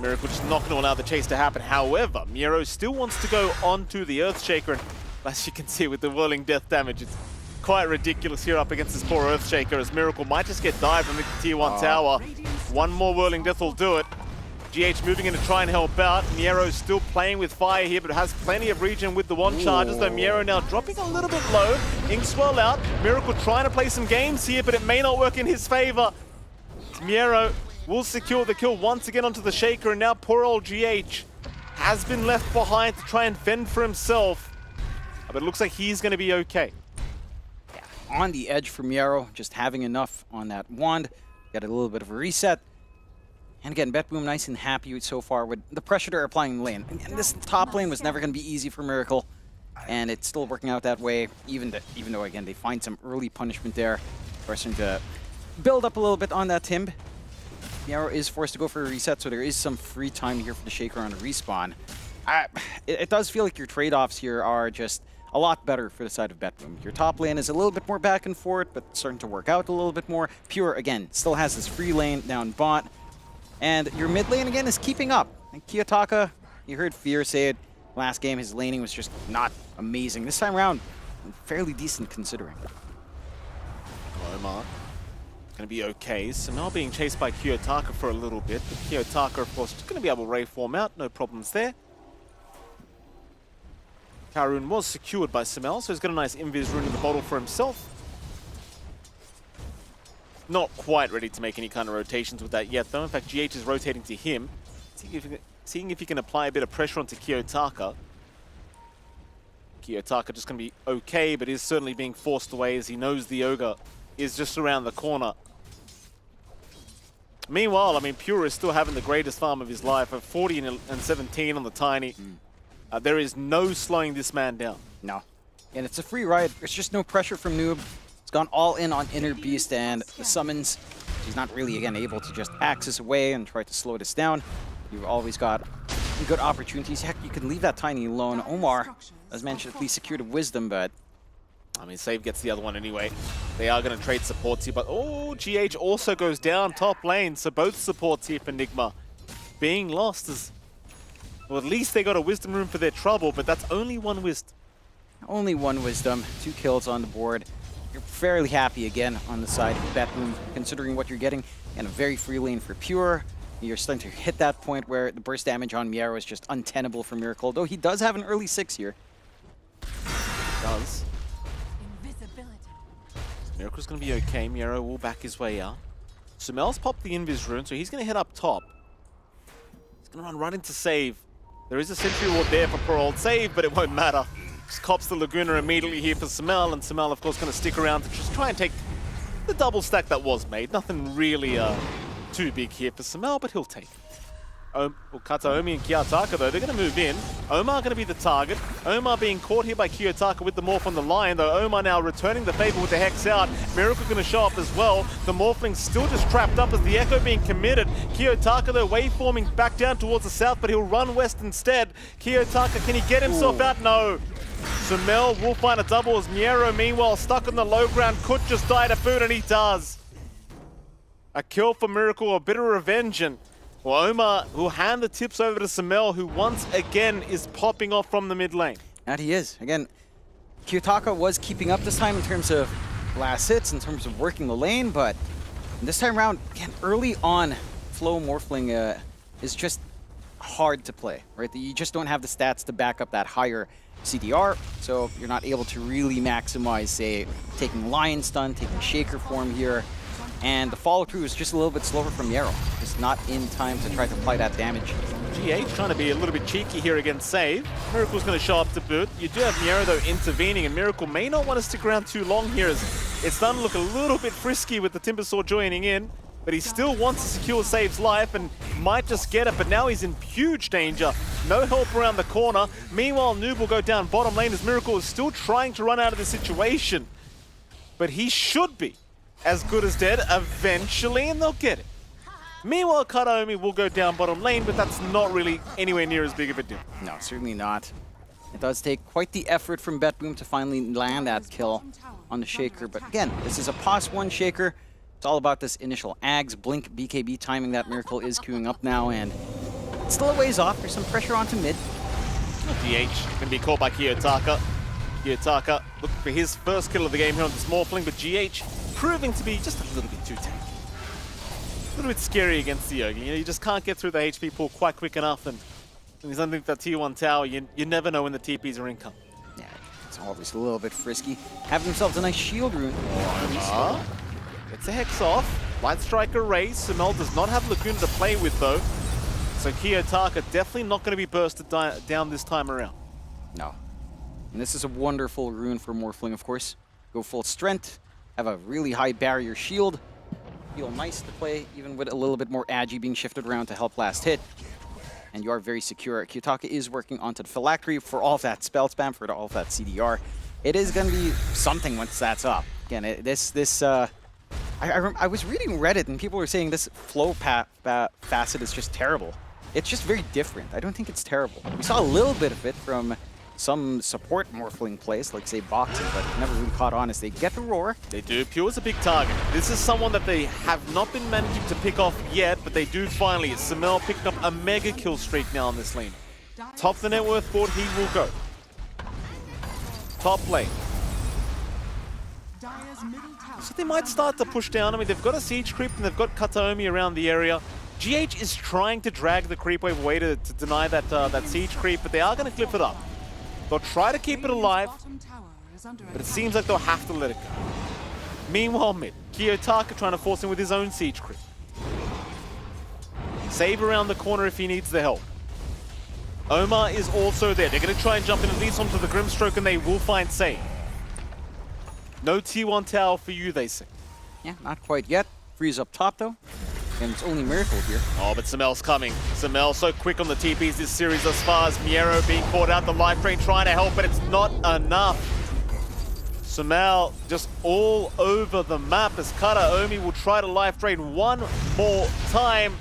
Miracle just not going to allow the chase to happen. However, Miero still wants to go onto the Earthshaker, and as you can see with the Whirling Death damage, it's quite ridiculous here up against this poor Earthshaker, as Miracle might just get dived from the tier 1 tower. One more Whirling Death will do it. GH moving in to try and help out. Miero still playing with fire here, but has plenty of regen with the wand charges, though Miero now dropping a little bit low. Inkswell out. Miracle trying to play some games here, but it may not work in his favor. Miero will secure the kill once again onto the Shaker, and now poor old GH has been left behind to try and fend for himself. But it looks like he's going to be okay. Yeah, on the edge for Miero, just having enough on that wand. Got a little bit of a reset. And again, BetBoom nice and happy so far with the pressure they're applying in the lane. And this top lane was never going to be easy for Miracle, and it's still working out that way, even though, again, they find some early punishment there. Forcing to build up a little bit on that Timb. Miero is forced to go for a reset, so there is some free time here for the Shaker on a respawn. It does feel like your trade-offs here are just a lot better for the side of BetBoom. Your top lane is a little bit more back and forth, but starting to work out a little bit more. Pure, again, still has this free lane down bot. And your mid lane, again, is keeping up. And Kiyotaka, you heard Fear say it last game, his laning was just not amazing. This time around, fairly decent considering. Omar going to be okay. So now being chased by Kiyotaka for a little bit. But Kiyotaka, of course, just going to be able to Ray form out. No problems there. Karun was secured by Samel, so he's got a nice Invis rune in the bottle for himself. Not quite ready to make any kind of rotations with that yet, though. In fact, GH is rotating to him, seeing if he can apply a bit of pressure onto Kiyotaka. Kiyotaka just going to be okay, but is certainly being forced away as he knows the Ogre is just around the corner. Meanwhile, I mean, Pure is still having the greatest farm of his life, of 40 and 17 on the Tiny. There is no slowing this man down. No. And it's a free ride. There's just no pressure from Noob. It's gone all in on Inner Beast and the summons. He's not really, again, able to just access away and try to slow this down. You've always got good opportunities. Heck, you can leave that tiny alone. Omar, as mentioned, at least secured a Wisdom, but... I mean, Save gets the other one anyway. They are going to trade supports here, but oh, GH also goes down top lane, so both supports here for Nigma being lost as... Well, at least they got a Wisdom rune for their trouble, but that's only one Wisdom. Only one Wisdom, 2 kills on the board. You're fairly happy again on the side of Batboom, considering what you're getting, and a very free lane for Pure. You're starting to hit that point where the burst damage on Miero is just untenable for Miracle, though he does have an early 6 here. He does. Miracle's going to be okay. Miero will back his way out. Sumel's popped the Invis rune, so he's going to head up top. He's going to run right into Save. There is a Sentry Ward there for poor old Save, but it won't matter. Just cops the Laguna immediately here for Sumel, and Sumel, of course, going to stick around to just try and take the double stack that was made. Nothing really too big here for Sumel, but he'll take it. Kataomi and Kiyotaka, though, they're going to move in. Omar going to be the target. Omar being caught here by Kiyotaka with the Morph on the line, though Omar now returning the favor with the Hex out. Miracle going to show up as well. The Morphling's still just trapped up as the Echo being committed. Kiyotaka, though, waveforming back down towards the south, but he'll run west instead. Kiyotaka, can he get himself out? No. Sumel will find a double as Miero, meanwhile, stuck on the low ground, could just die to boot, and he does. A kill for Miracle, a bit of revenge, and well, Omar will hand the tips over to Sumel, who once again is popping off from the mid lane. And he is. Again, Kiyotaka was keeping up this time in terms of last hits, in terms of working the lane, but this time around, again, early on, Flow Morphling is just hard to play, right? You just don't have the stats to back up that higher CDR, so you're not able to really maximize, say, taking Lion Stun, taking Shaker form here. And the follow-through is just a little bit slower from Miero. Just not in time to try to apply that damage. GH trying to be a little bit cheeky here against Save. Miracle's going to show up to boot. You do have Miero, though, intervening, and Miracle may not want to stick around too long here as it's starting to look a little bit frisky with the Timbersaw joining in. But he still wants to secure Save's life and might just get it, but now he's in huge danger. No help around the corner. Meanwhile, Noob will go down bottom lane as Miracle is still trying to run out of the situation. But he should be as good as dead eventually, and they'll get it. Meanwhile, Kataomi will go down bottom lane, but that's not really anywhere near as big of a deal. No, certainly not. It does take quite the effort from Betboom to finally land that kill on the Shaker, but again, this is a POS 1 Shaker. It's all about this initial Ags, Blink, BKB timing that Miracle is queuing up now, and it's still a ways off. There's some pressure onto mid. DH can be caught by Kiyotaka. Kiyotaka looking for his first kill of the game here on this Morphling, but GH proving to be just a little bit too tanky. A little bit scary against the Yogi. You know, you just can't get through the HP pool quite quick enough, and when he's underneath that T1 tower, you never know when the TPs are incoming. Yeah, it's always a little bit frisky. Have themselves a nice shield rune. Gets a Hex off. Light Striker raise. Sumel does not have Laguna to play with, though. So Kiyotaka definitely not going to be bursted down this time around. No. And this is a wonderful rune for Morphling, of course. Go full strength. Have a really high barrier shield. Feel nice to play, even with a little bit more agi being shifted around to help last hit. And you are very secure. Kiyotaka is working onto the Phylactery for all of that spell spam, for all of that CDR. It is going to be something once that's up. Again, I was reading Reddit and people were saying this flow facet is just terrible. It's just very different. I don't think it's terrible. We saw a little bit of it from some support Morphling plays, like say boxing, but it never really caught on as they get the roar. They do. Pure's a big target. This is someone that they have not been managing to pick off yet, but they do finally. Sumel picking up a mega kill streak now on this lane. Top the net worth board, he will go. Top lane. So they might start to push down. I mean, they've got a siege creep and they've got Kataomi around the area. GH is trying to drag the creep wave away to deny that siege creep, but they are going to clip it up. They'll try to keep it alive, but it seems like they'll have to let it go. Meanwhile, mid, Kiyotaka trying to force him with his own siege creep. Save around the corner if he needs the help. Omar is also there. They're going to try and jump in at least onto the Grimstroke, and they will find Save. No T1 tower for you, they say. Yeah, not quite yet. Freeze up top, though. And it's only Miracle here. Oh, but Sumel's coming. Sumel so quick on the TPs this series as far as Miero being caught out. The life train trying to help, but it's not enough. Sumail just all over the map as Karaomi will try to life drain one more time.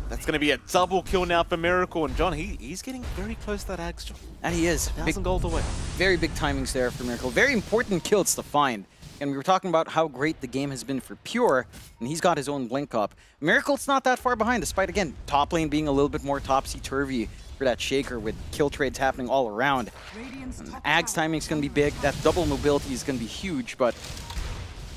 That's going to be a double kill now for Miracle. And John, he's getting very close to that Axe, John. And he is. 1,000 gold away. Very big timings there for Miracle. Very important kills to find. And we were talking about how great the game has been for Pure, and he's got his own blink up. Miracle's not that far behind, despite, again, top lane being a little bit more topsy-turvy for that Shaker with kill trades happening all around. Ag's timing's going to be big. That double mobility is going to be huge, but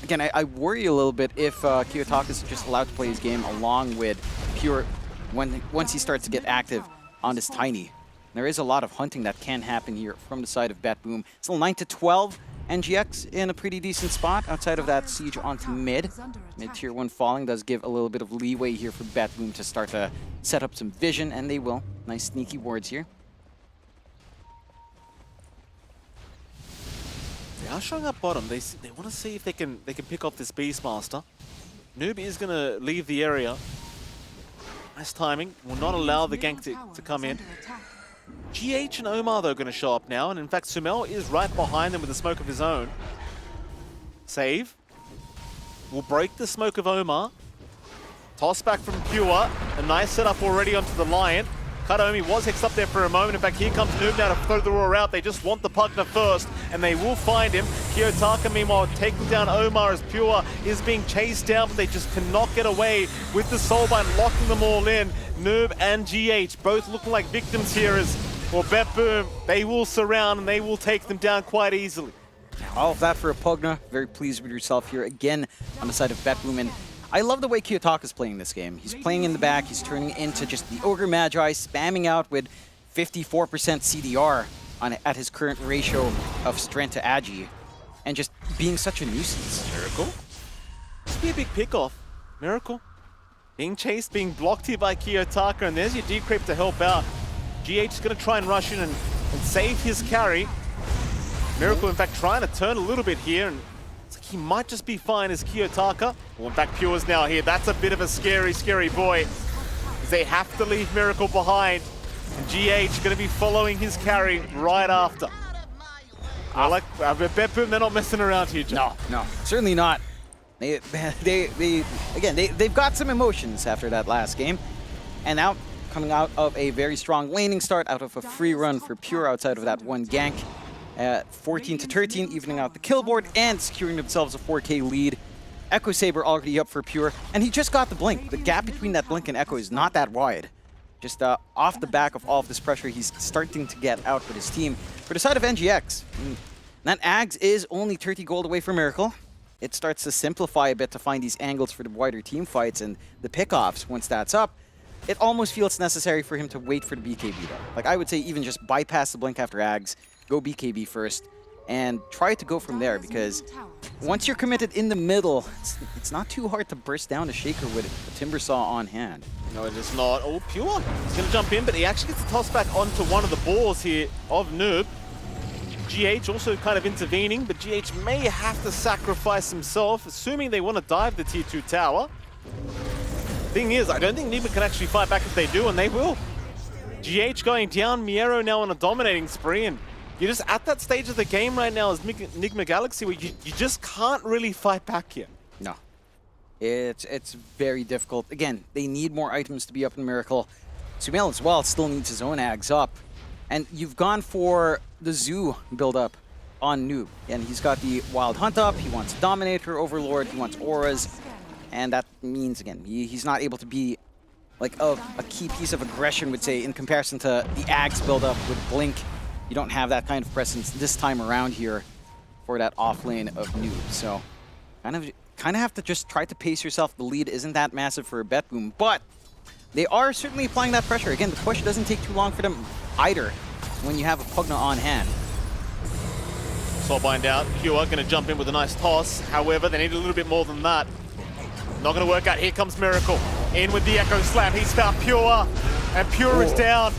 again, I worry a little bit if Kiyotaka's just allowed to play his game along with Pure once he starts to get active on this Tiny. There is a lot of hunting that can happen here from the side of BetBoom. Still 9-12. NGX in a pretty decent spot outside of that siege onto mid. Mid-tier 1 falling does give a little bit of leeway here for BetBoom to start to set up some vision, and they will. Nice sneaky wards here. They are showing up bottom. They want to see if they can pick off this Beastmaster. Noob is going to leave the area. Nice timing. Will not allow the gank to come in. GH and Omar, though, going to show up now, and in fact, Sumail is right behind them with a smoke of his own. Save. Will break the smoke of Omar. Toss back from Pure. A nice setup already onto the Lion. Karaomi was hexed up there for a moment. In fact, here comes Noob now to throw the roar out. They just want the Pugna first, and they will find him. Kiyotaka, meanwhile, taking down Omar as Pure is being chased down, but they just cannot get away with the Soulbind, locking them all in. Noob and GH both looking like victims here as, well, BetBoom, they will surround and they will take them down quite easily. All of that for a Pugna. Very pleased with yourself here again on the side of BetBoom. And I love the way Kiyotaka's playing this game. He's playing in the back. He's turning into just the Ogre Magi, spamming out with 54% CDR at his current ratio of strength to Agi, and just being such a nuisance. Miracle? This would be a big pickoff. Miracle. Being chased, being blocked here by Kiyotaka, and there's your D-Creep to help out. GH is going to try and rush in and save his carry. Miracle, in fact, trying to turn a little bit here, and it's like he might just be fine as Kiyotaka. Well, in fact, Pure's now here. That's a bit of a scary, scary boy, as they have to leave Miracle behind. And GH going to be following his carry right after. I BetBoom, they're not messing around here, John. No, certainly not. They've got some emotions after that last game, and now coming out of a very strong laning start, out of a free run for Pure outside of that one gank. 14-13, evening out the kill board and securing themselves a 4K lead. Echo Saber already up for Pure, and he just got the blink. The gap between that blink and Echo is not that wide. Just off the back of all of this pressure, he's starting to get out with his team. For the side of NGX, that Ags is only 30 gold away from Miracle. It starts to simplify a bit to find these angles for the wider team fights and the pickoffs once that's up. It almost feels necessary for him to wait for the BKB though. Like, I would say even just bypass the blink after Ags, go BKB first, and try to go from there, because once you're committed in the middle, it's not too hard to burst down a Shaker with a Timber Saw on hand. No, it is not. Oh, Pure. He's going to jump in, but he actually gets the toss back onto one of the balls here of Noob. GH also kind of intervening, but GH may have to sacrifice himself, assuming they want to dive the tier 2 tower. Thing is, I don't think Nigma can actually fight back if they do, and they will. GH going down, Miero now on a dominating spree, and you're just at that stage of the game right now as Nigma Galaxy where you just can't really fight back yet. No. It's very difficult. Again, they need more items to be up in Miracle. Sumail as well still needs his own Ags up. And you've gone for the Zoo build-up on Noob. And he's got the Wild Hunt up, he wants Dominator, Overlord, he wants Auras. And that means, again, he's not able to be like a key piece of aggression, would say, in comparison to the Ags build-up with Blink. You don't have that kind of presence this time around here for that off lane of Noob. So kind of have to just try to pace yourself. The lead isn't that massive for a BetBoom, but they are certainly applying that pressure. Again, the push doesn't take too long for them either when you have a Pugna on hand. Soulbind out. Pure going to jump in with a nice toss. However, they need a little bit more than that. Not going to work out. Here comes Miracle. In with the Echo Slam. He's found Pure, and Pure is down.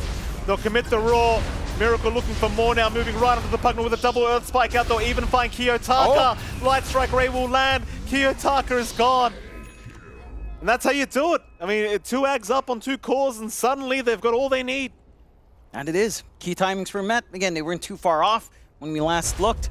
They'll commit the Roar. Miracle looking for more now, moving right onto the Pugna with a double Earth Spike out. They'll even find Kiyotaka. Light Strike Ray will land. Kiyotaka is gone. And that's how you do it. I mean, 2 Ags up on 2 cores, and suddenly they've got all they need. And it is. Key timings were met. Again, they weren't too far off when we last looked.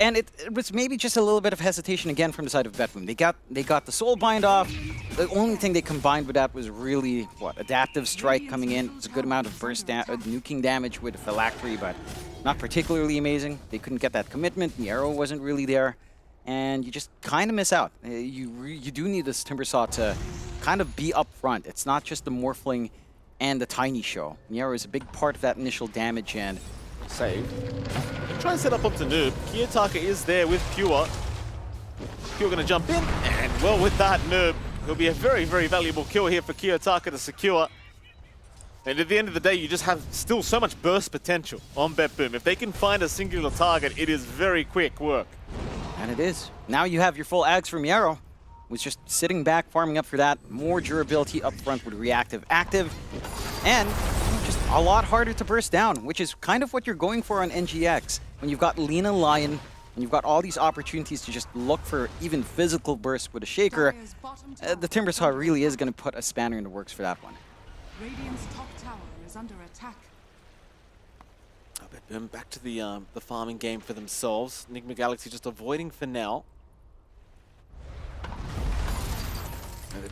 And it was maybe just a little bit of hesitation again from the side of Betboom. They got the Soul Bind off. The only thing they combined with that was really, what, Adaptive Strike coming in. It's a good amount of burst nuking damage with Phylactery, but not particularly amazing. They couldn't get that commitment. The arrow wasn't really there. And you just kind of miss out. You do need this Timbersaw to kind of be up front. It's not just the Morphling and the Tiny Show. Niero is a big part of that initial damage, and saved. Try and set up onto Noob. Kiyotaka is there with Pure. Pure going to jump in, and well, with that, Noob, it'll be a very, very valuable kill here for Kiyotaka to secure. And at the end of the day, you just have still so much burst potential on Betboom. If they can find a singular target, it is very quick work. And it is. Now you have your full Ags from Yarrow, who's just sitting back, farming up for that. More durability up front with reactive active. And just a lot harder to burst down, which is kind of what you're going for on NGX. When you've got Lina Lion, and you've got all these opportunities to just look for even physical bursts with a Shaker, the Timbersaw really is going to put a spanner in the works for that one. Radiant's top tower is under attack. Back to the farming game for themselves. Enigma Galaxy just avoiding for now.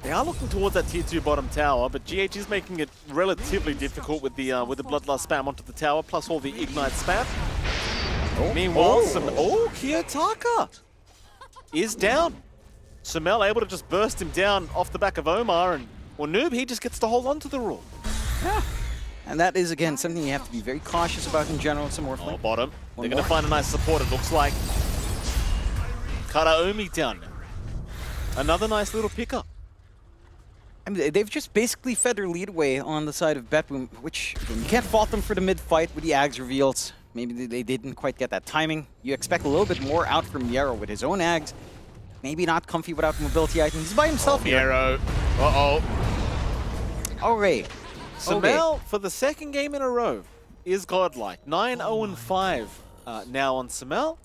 They are looking towards that tier 2 bottom tower, but GH is making it relatively difficult with the Bloodlust spam onto the tower, plus all the Ignite spam. Meanwhile, Kiyotaka is down. Summel able to just burst him down off the back of Omar, and Noob, he just gets to hold on to the rule. Yeah. And that is, again, something you have to be very cautious about in general. Some more bottom. They're going to find a nice support, it looks like. Karaomi down now. Another nice little pickup. I mean, they've just basically fed their lead away on the side of Betboom, which again, you can't fault them for the mid-fight with the Ags reveals. Maybe they didn't quite get that timing. You expect a little bit more out from Yarrow with his own Ags. Maybe not comfy without mobility items. He's by himself here. Yarrow. Uh-oh. All right. Summel, for the second game in a row, is godlike. 9-0-5 now on Summel.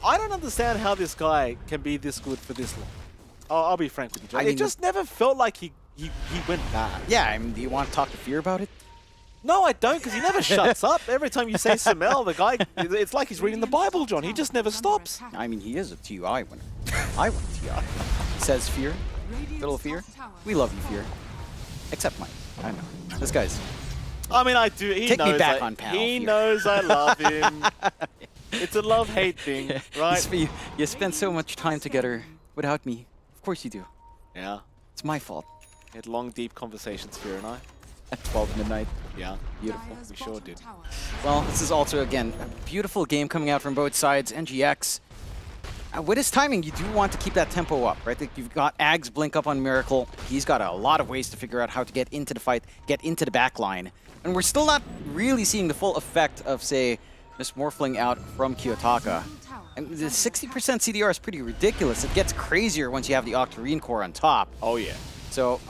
I don't understand how this guy can be this good for this long. I'll be frank with you, John. It just never felt like he went bad. Yeah, I mean, do you want to talk to Fear about it? No, I don't, because he never shuts up. Every time you say Summel, the guy, it's like he's reading the Bible, John. He just never stops. I mean, he is a TUI winner. I win TUI. Says Fear. Little Fear. We love you, Fear. Except Mike. I know. This guy's... I mean, I do. He Take knows me back on panel. He knows I love him. It's a love-hate thing, right? You spend so much time together without me. Of course you do. Yeah. It's my fault. We had long, deep conversations, Fear and I. At 12 midnight. Yeah. Beautiful. We sure did. Well, this is also, again, a beautiful game coming out from both sides. NGX. With his timing, you do want to keep that tempo up, right? Like you've got Ags blink up on Miracle. He's got a lot of ways to figure out how to get into the fight, get into the back line. And we're still not really seeing the full effect of, say, Miss Morphling out from Kiyotaka. And the 60% CDR is pretty ridiculous. It gets crazier once you have the Octarine core on top. Oh, yeah. So,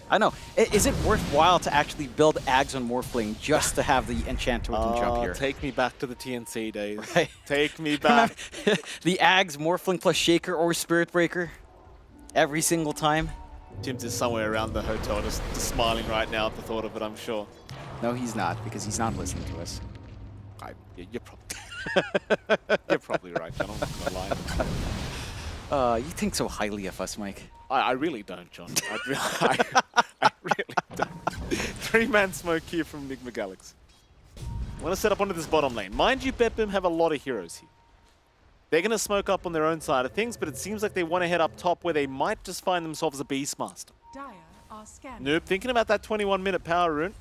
I don't know. Is it worthwhile to actually build Ags on Morphling just to have the Enchant Totem jump here? Take me back to the TNC days. Right. Take me back. The Ags, Morphling plus Shaker or Spirit Breaker every single time. Tim's is somewhere around the hotel just smiling right now at the thought of it, I'm sure. No, he's not, because he's not listening to us. You're probably... You're probably right, John. I'm not going to lie. You think so highly of us, Mike. I really don't, John. I really don't. 3-man smoke here from Enigma Galaxy. I want to set up onto this bottom lane. Mind you, Betboom have a lot of heroes here. They're going to smoke up on their own side of things, but it seems like they want to head up top where they might just find themselves a Beastmaster. Dire are scanning. Noob, thinking about that 21-minute power rune.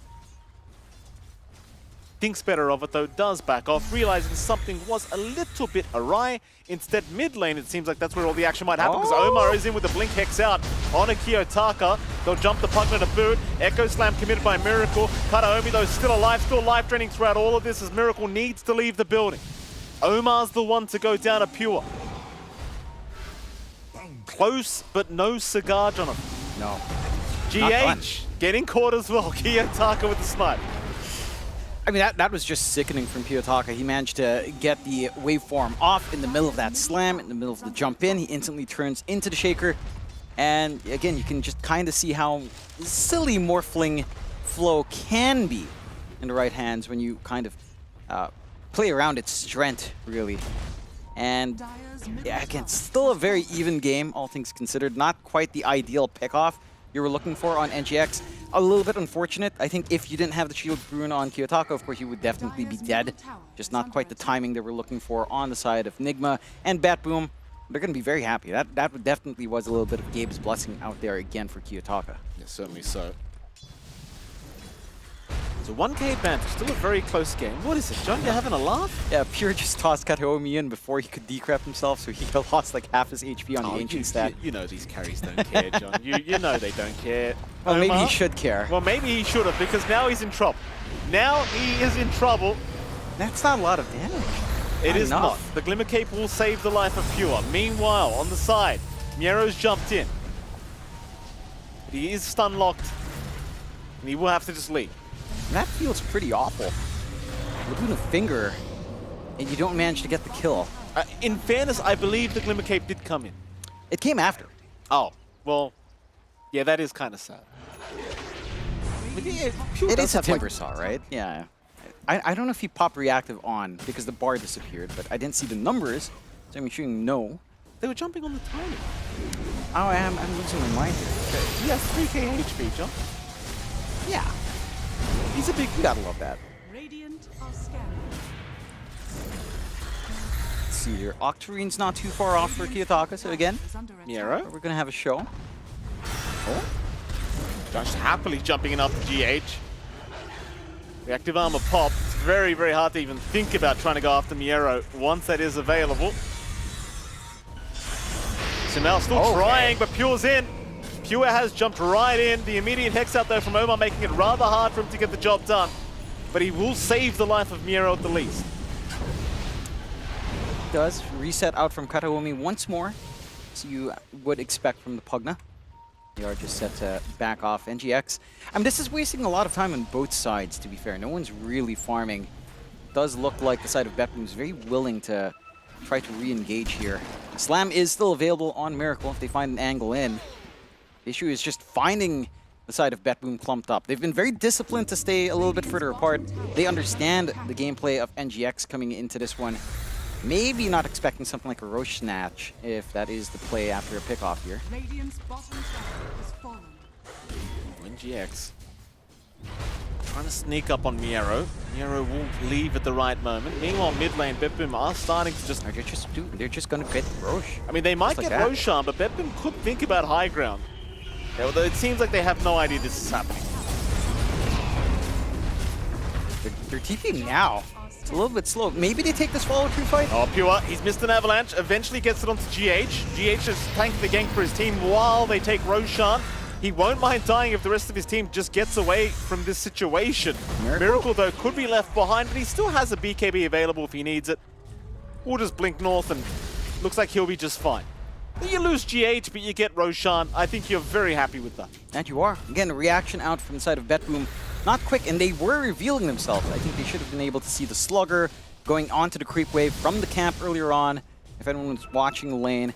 Thinks better of it though, does back off, realizing something was a little bit awry. Instead, mid lane, it seems like that's where all the action might happen, because Omar is in with the Blink Hex out on a Kiyotaka. They'll jump the Pugna to boot. Echo Slam committed by Miracle. Karaomi though still life draining throughout all of this as Miracle needs to leave the building. Omar's the one to go down to Pure. Close, but no cigar, Jonathan. No. GH getting caught as well. Kiyotaka with the smite. I mean, that was just sickening from Kiyotaka. He managed to get the waveform off in the middle of that slam, in the middle of the jump in. He instantly turns into the Shaker. And again, you can just kind of see how silly Morphling flow can be in the right hands when you kind of play around its strength, really. And yeah, again, still a very even game, all things considered. Not quite the ideal pickoff you were looking for on NGX. A little bit unfortunate. I think if you didn't have the Shield Rune on Kiyotaka, of course, you would definitely be dead. Just not quite the timing they were looking for on the side of Nigma and Batboom. They're going to be very happy. That definitely was a little bit of Gabe's blessing out there again for Kiyotaka. Yeah, certainly so. So 1K banter, still a very close game. What is it, John? You're having a laugh? Yeah, Pure just tossed Kataomi in before he could decrep himself, so he lost like half his HP on the Ancient stat. You know these carries don't care, John. you know they don't care. Well, maybe Omar? he should care. Well, maybe he should have, because now he's in trouble. Now he is in trouble. That's not a lot of damage. It is not. enough. The Glimmer Cape will save the life of Pure. Meanwhile, on the side, Miero's jumped in. But he is stun locked. And he will have to just leave. And that feels pretty awful. You're doing a finger, and you don't manage to get the kill. In fairness, I believe the Glimmer Cape did come in. It came after. Oh, well, yeah, that is kind of sad. But yeah, Pure It does is a have, like, Timber Saw, right? Yeah. I don't know if he popped reactive on because the bar disappeared, but I didn't see the numbers, so I'm assuming no. They were jumping on the timing. Oh, I'm losing my mind here. He has 3k HP, John. Yeah. He's a big... You gotta love that. Radiant are scanning. Let's see here. Octarine's not too far off for Kiyotaka, so again, Miero. we're gonna have a show. Oh. Just happily jumping in after GH. Reactive armor pop. It's very, very hard to even think about trying to go after Miero once that is available. Simel still trying, but Pure's in. Pure has jumped right in. The immediate hex out there from Omar, making it rather hard for him to get the job done. But he will save the life of Miero at the least. Does reset out from Kataomi once more, as you would expect from the Pugna. They are just set to back off. NGX. I mean, this is wasting a lot of time on both sides, to be fair. No one's really farming. Does look like the side of Batboom is very willing to try to re-engage here. Slam is still available on Miracle if they find an angle in. The issue is just finding the side of Batboom clumped up. They've been very disciplined to stay a little bit further apart. They understand the gameplay of NGX coming into this one. Maybe not expecting something like a Roche Snatch, if that is the play after a pickoff here. Radiant's bottom tower has fallen. NGX trying to sneak up on Miero. Miero will leave at the right moment. Meanwhile, mid lane, Batboom are starting to just... They're just going to get Roche. I mean, they might Just get like that. Roshan, but Batboom could think about high ground. Yeah, although it seems like they have no idea this is happening. They're TPing now. It's a little bit slow. Maybe they take this follow-through fight? Oh, Pure, he's missed an avalanche. Eventually gets it onto GH. GH is tanking the gank for his team while they take Roshan. He won't mind dying if the rest of his team just gets away from this situation. Miracle, though, could be left behind, but he still has a BKB available if he needs it. We'll just blink north and looks like he'll be just fine. You lose GH, but you get Roshan. I think you're very happy with that. And you are. Again, a reaction out from the side of Batboom. Not quick, and they were revealing themselves. I think they should have been able to see the Slugger going onto the creep wave from the camp earlier on. If anyone was watching the lane,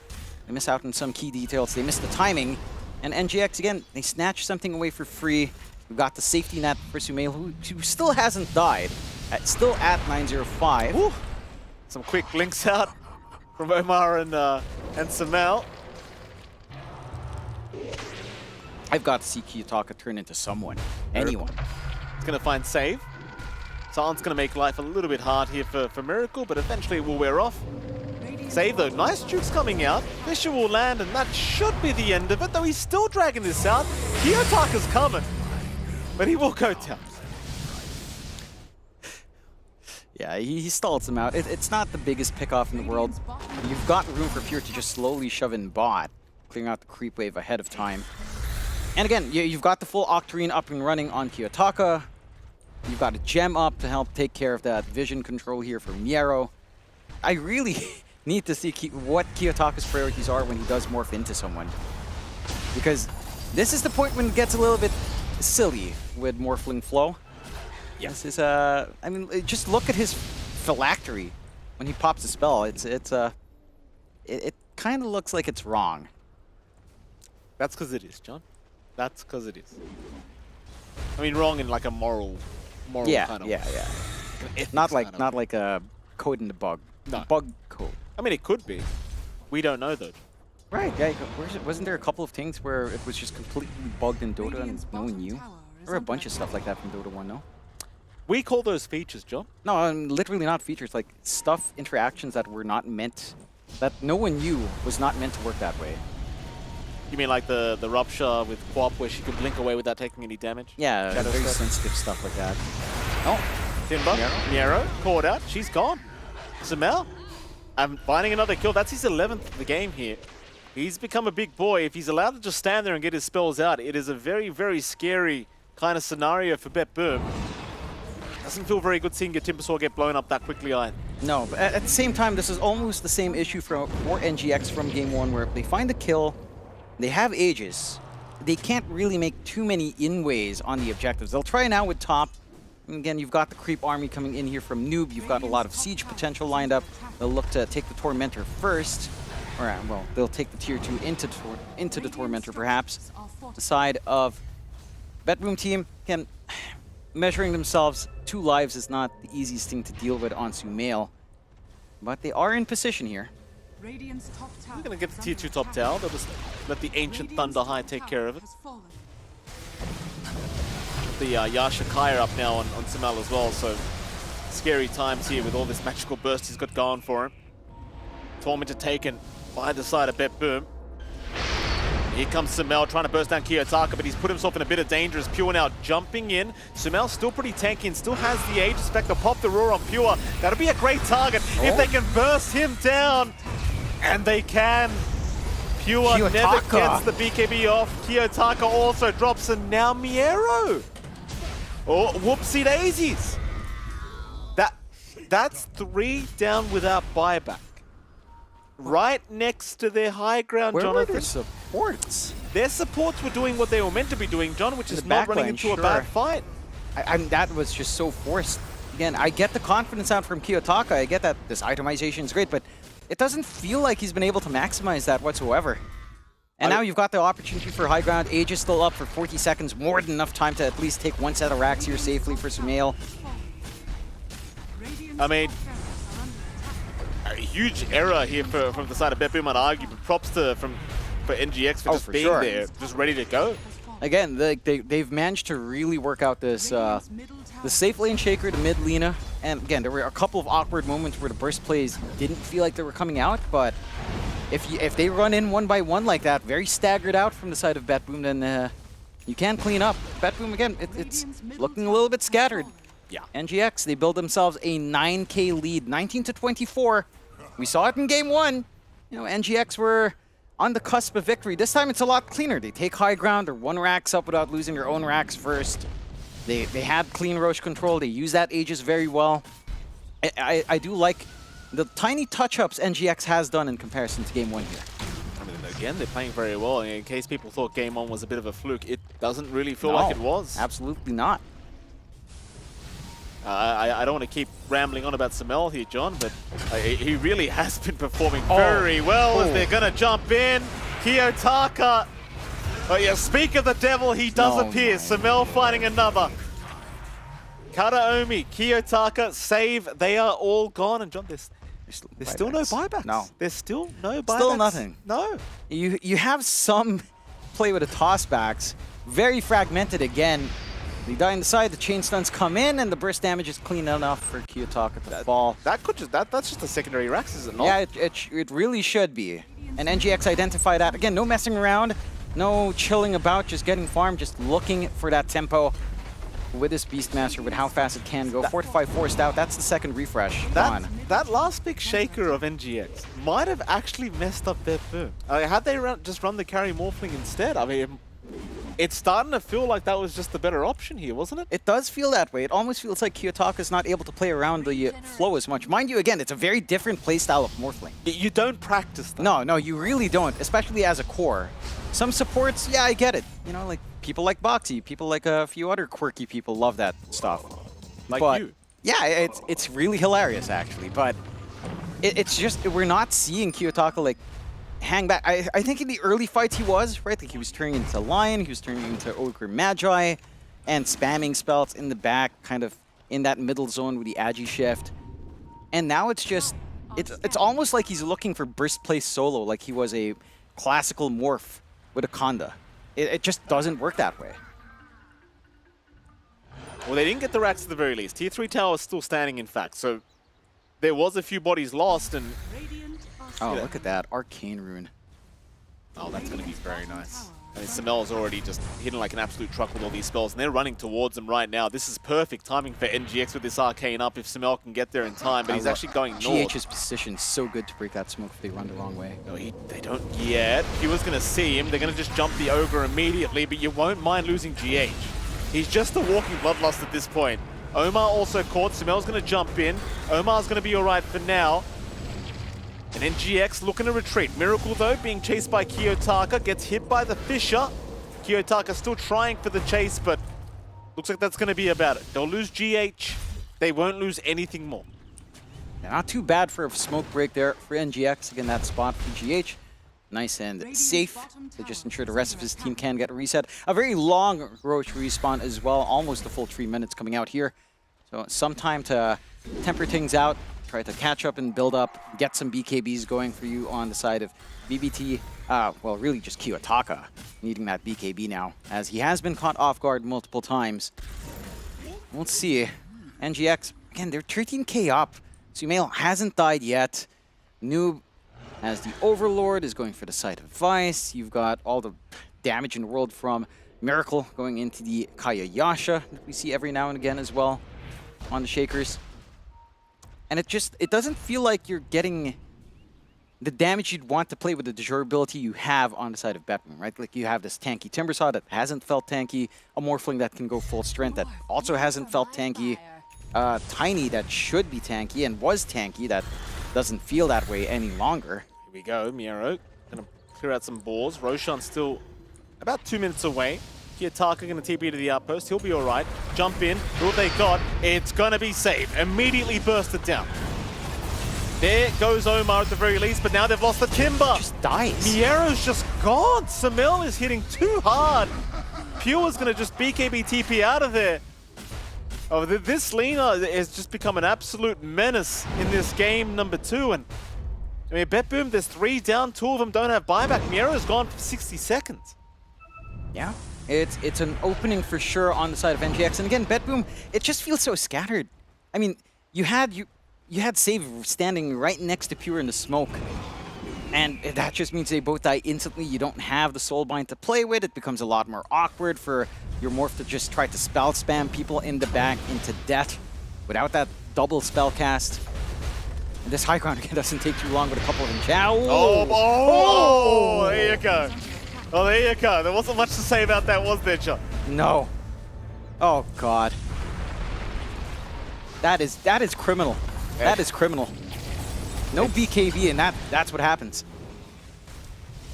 they miss out on some key details. They missed the timing. And NGX, again, they snatched something away for free. We've got the safety net for Sumail, who still hasn't died. Still at 905. Ooh. Some quick blinks out from Omar and Samel. I've got to see Kiyotaka turn into someone. Anyone. He's going to find save. Silence going to make life a little bit hard here for Miracle, but eventually it will wear off. Save though, nice jukes coming out. Fisher will land, and that should be the end of it, though he's still dragging this out. Kiyotaka's coming, but he will go down. Yeah, he stalls him out. It's not the biggest pickoff in the world. You've got room for Pure to just slowly shove in bot, clearing out the creep wave ahead of time. And again, you've got the full Octarine up and running on Kiyotaka. You've got a gem up to help take care of that vision control here for Miero. I really need to see what Kiyotaka's priorities are when he does morph into someone. Because this is the point when it gets a little bit silly with Morphling Flow. Yeah. This is, I mean, just look at his phylactery when he pops a spell. It kind of looks like it's wrong. That's because it is, John. That's because it is. I mean, wrong in like a moral kind of way. Yeah. Not like a code in the bug. No. Bug code. I mean, it could be. We don't know, though. Right, yeah. Wasn't there a couple of things where it was just completely bugged in Dota and no one knew? There were a bunch of stuff like that from Dota 1, no? We call those features, John. No, literally not features. Like stuff, interactions that were not meant, that no one knew was not meant to work that way. You mean like the rupture with Quap where she could blink away without taking any damage? Yeah, Shadow very stuff. sensitive stuff like that. Oh, Timber, Niero, caught out. She's gone. Samel, I'm finding another kill. That's his 11th of the game here. He's become a big boy. If he's allowed to just stand there and get his spells out, it is a very, very scary kind of scenario for Bet Boom. Doesn't feel very good seeing your Timbersaw get blown up that quickly either. no, but at the same time, this is almost the same issue for NGX from Game 1, where they find the kill, they have Aegis, they can't really make too many in-ways on the objectives. They'll try now with top. And again, you've got the creep army coming in here from Noob. You've got a lot of siege potential lined up. They'll look to take the Tormentor first. Or, well, they'll take the tier 2 into the Tormentor, perhaps. The side of Betboom team, again, measuring themselves 2 lives is not the easiest thing to deal with on Sumail. But they are in position here. Radiant's top tower. We're going to get the tier 2 top tower. They'll just let the Ancient Thunder High take care of it. The Yasha Kaya up now on Samel as well, so scary times here with all this magical burst he's got going for him. Tormentor taken by the side of Bet Boom. Here comes Samel trying to burst down Kiyotaka, but he's put himself in a bit of danger as Pure now jumping in. Sumel's still pretty tanky and still has the Aegis spec to pop the roar on Pure. That'll be a great target if they can burst him down. And they can. Pure never gets the BKB off. Kiyotaka also drops, and now Miero. Oh, whoopsie daisies. That's 3 down without buyback. Right next to their high ground, Where Jonathan. were their supports? Their supports were doing what they were meant to be doing, John, which is The not running backline, into a bad fight. That was just so forced. Again, I get the confidence out from Kiyotaka. I get that this itemization is great, but it doesn't feel like he's been able to maximize that whatsoever. And now you've got the opportunity for high ground. Aegis still up for 40 seconds. More than enough time to at least take 1 set of racks here safely for Sumail. I mean, a huge error here from the side of Betboom, I'd argue, but props for NGX for just being there, just ready to go. Again, they've managed to really work out this the safe lane shaker to mid Lina. And again, there were a couple of awkward moments where the burst plays didn't feel like they were coming out, but if they run in 1 by 1 like that, very staggered out from the side of Betboom, then you can clean up. Betboom, again, it's looking a little bit scattered. Yeah. NGX, they build themselves a 9K lead, 19-24. We saw it in Game 1. You know, NGX were on the cusp of victory. This time it's a lot cleaner. They take high ground, they're 1 racks up without losing their own racks first. They had clean Roche control, they use that Aegis very well. I do like the tiny touch-ups NGX has done in comparison to Game 1 here. I mean, again, they're playing very well. In case people thought Game 1 was a bit of a fluke, it doesn't really feel like it was. Absolutely not. I don't want to keep rambling on about Samel here, John, but he really has been performing very well as they're going to jump in. Kiyotaka. Oh yeah, speak of the devil, he does appear. Samel finding another. Karaomi, Kiyotaka, save. They are all gone. And John, there's still no buybacks. No. There's still no buybacks. Still nothing. No. You have some play with the tossbacks. Very fragmented again. They die on the side, the chain stuns come in, and the burst damage is clean enough for Kiyotaka to fall. That's just a secondary Rax, is it not? Yeah, it really should be. And NGX identify that. Again, no messing around, no chilling about, just getting farm, just looking for that tempo with this Beastmaster, with how fast it can go. 4-5 forced out, that's the second refresh. That last big shaker of NGX might have actually messed up their boom. Had they just run the carry Morphling instead, I mean, it's starting to feel like that was just the better option here, wasn't it? It does feel that way. It almost feels like Kiyotaka is not able to play around the flow as much. Mind you, again, it's a very different playstyle of Morphling. You don't practice that. No, you really don't, especially as a core. Some supports, yeah, I get it. You know, like people like Boxy, people like a few other quirky people love that stuff. Like you. Yeah, it's really hilarious, actually. But it's just, we're not seeing Kiyotaka, like, hang back. I think in the early fights he was, right? Like he was turning into Lion, he was turning into Ogre Magi, and spamming spells in the back, kind of in that middle zone with the Agi shift. And now it's just It's almost like he's looking for burst play solo, like he was a classical morph with a Conda. It just doesn't work that way. Well, they didn't get the racks at the very least. Tier 3 tower is still standing, in fact. So there was a few bodies lost, and oh, look at that arcane rune. Oh, that's going to be very nice. I mean, Samel's already just hitting like an absolute truck with all these spells, and they're running towards him right now. This is perfect timing for NGX with this arcane up if Samel can get there in time, but he's actually going north. GH's position so good to break that smoke if they run the wrong way. No, they don't yet. He was going to see him. They're going to just jump the ogre immediately, but you won't mind losing GH. He's just a walking bloodlust at this point. Omar also caught. Samel's going to jump in. Omar's going to be all right for now. And then GX looking to retreat. Miracle, though, being chased by Kiyotaka, gets hit by the Fisher. Kiyotaka still trying for the chase, but looks like that's going to be about it. They'll lose GH. They won't lose anything more. Yeah, not too bad for a smoke break there for NGX. Again, that spot for GH. Nice and safe to just ensure the rest of his team can get a reset. A very long Roach respawn as well. Almost a full 3 minutes coming out here. So some time to temper things out. Try to catch up and build up, get some BKBs going for you on the side of BBT. Well, really just Kiyotaka needing that BKB now, as he has been caught off guard multiple times. Let's see. NGX, again, they're 13k up. Sumail hasn't died yet. Noob, as the Overlord, is going for the side of Vice. You've got all the damage in the world from Miracle going into the Kaya Yasha that we see every now and again as well on the Shakers. And it doesn't feel like you're getting the damage you'd want to play with the durability you have on the side of Batman, right? Like you have this tanky Timbersaw that hasn't felt tanky, a Morphling that can go full strength that also hasn't felt tanky, Tiny that should be tanky and was tanky that doesn't feel that way any longer. Here we go, Miero gonna clear out some balls. Roshan still about 2 minutes away. Kiyotaka gonna TP to the outpost. He'll be all right. Jump in. Who they got? It's gonna be safe. Immediately burst it down. There goes Omar at the very least, but now they've lost the Timber. Just dies. Miero's just gone. Samil is hitting too hard. Pure's gonna just BKB TP out of there. Oh, this Lina has just become an absolute menace in this game number 2. And I mean, BetBoom, there's 3 down. 2 of them don't have buyback. Miero's gone for 60 seconds. Yeah. It's an opening for sure on the side of NGX. And again, BetBoom, it just feels so scattered. I mean, you had Save standing right next to Pure in the smoke. And that just means they both die instantly. You don't have the Soulbind to play with. It becomes a lot more awkward for your Morph to just try to spell spam people in the back into death without that double spell cast. And this high ground again doesn't take too long with a couple of them. Oh, there you go. Oh, there you go. There wasn't much to say about that, was there, John? No. Oh, God. That is criminal. That is criminal. No BKB, and that's what happens.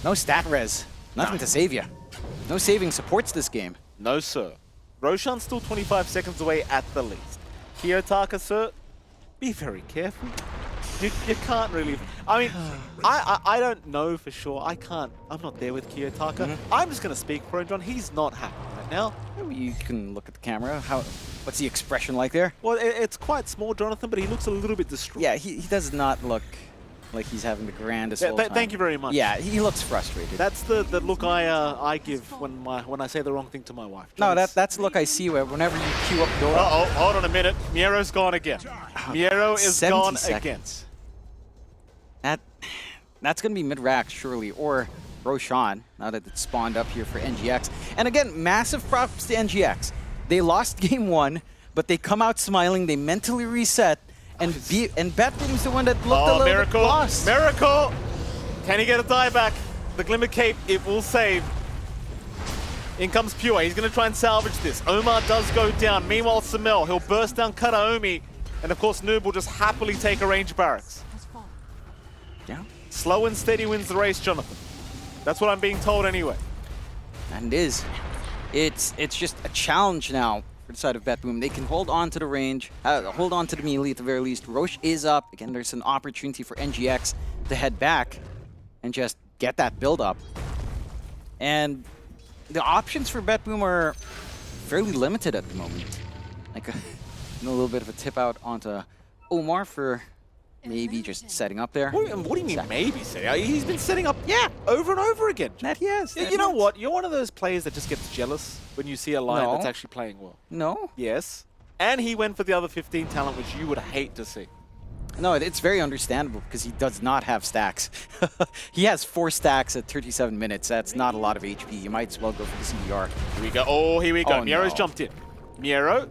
No stat res. Nothing to save you. No saving supports this game. No, sir. Roshan's still 25 seconds away at the least. Kiyotaka, sir, be very careful. You can't really... I mean, I don't know for sure. I'm not there with Kiyotaka. I'm just going to speak for him, John. He's not happy right now. You can look at the camera. What's the expression like there? Well, it's quite small, Jonathan, but he looks a little bit distraught. Yeah, he does not look like he's having the grandest time. Thank you very much. Yeah, he looks frustrated. That's the look I give when I say the wrong thing to my wife. John, no, that's the look I see whenever you queue up Dota. Uh-oh, hold on a minute. Miero's gone again. Miero is gone again. That's going to be mid-rack, surely, or Roshan, now that it's spawned up here for NGX. And again, massive props to NGX. They lost game 1, but they come out smiling, they mentally reset, and BetBoom's the one that looked a little bit lost. Miracle! Can he get a dieback? The Glimmer Cape, it will save. In comes Pure, he's going to try and salvage this. Omar does go down. Meanwhile, Samel, he'll burst down Kataomi. And of course, Noob will just happily take a range barracks. Yeah. Slow and steady wins the race, Jonathan. That's what I'm being told anyway. And it is. It's just a challenge now for the side of BetBoom. They can hold on to the range, hold on to the melee at the very least. Roche is up. Again, there's an opportunity for NGX to head back and just get that build up. And the options for BetBoom are fairly limited at the moment. Like a little bit of a tip out onto Omar for maybe just setting up there. What do you mean maybe setting? He's been setting up over and over again. That he has. You know what? You're one of those players that just gets jealous when you see a line No. that's actually playing well. No. Yes. And he went for the other 15 talent, which you would hate to see. No, it's very understandable because he does not have stacks. He has 4 stacks at 37 minutes. That's not a lot of HP. You might as well go for the CDR. Here we go. Oh, here we go. Oh, Miero's no. jumped in. Miero.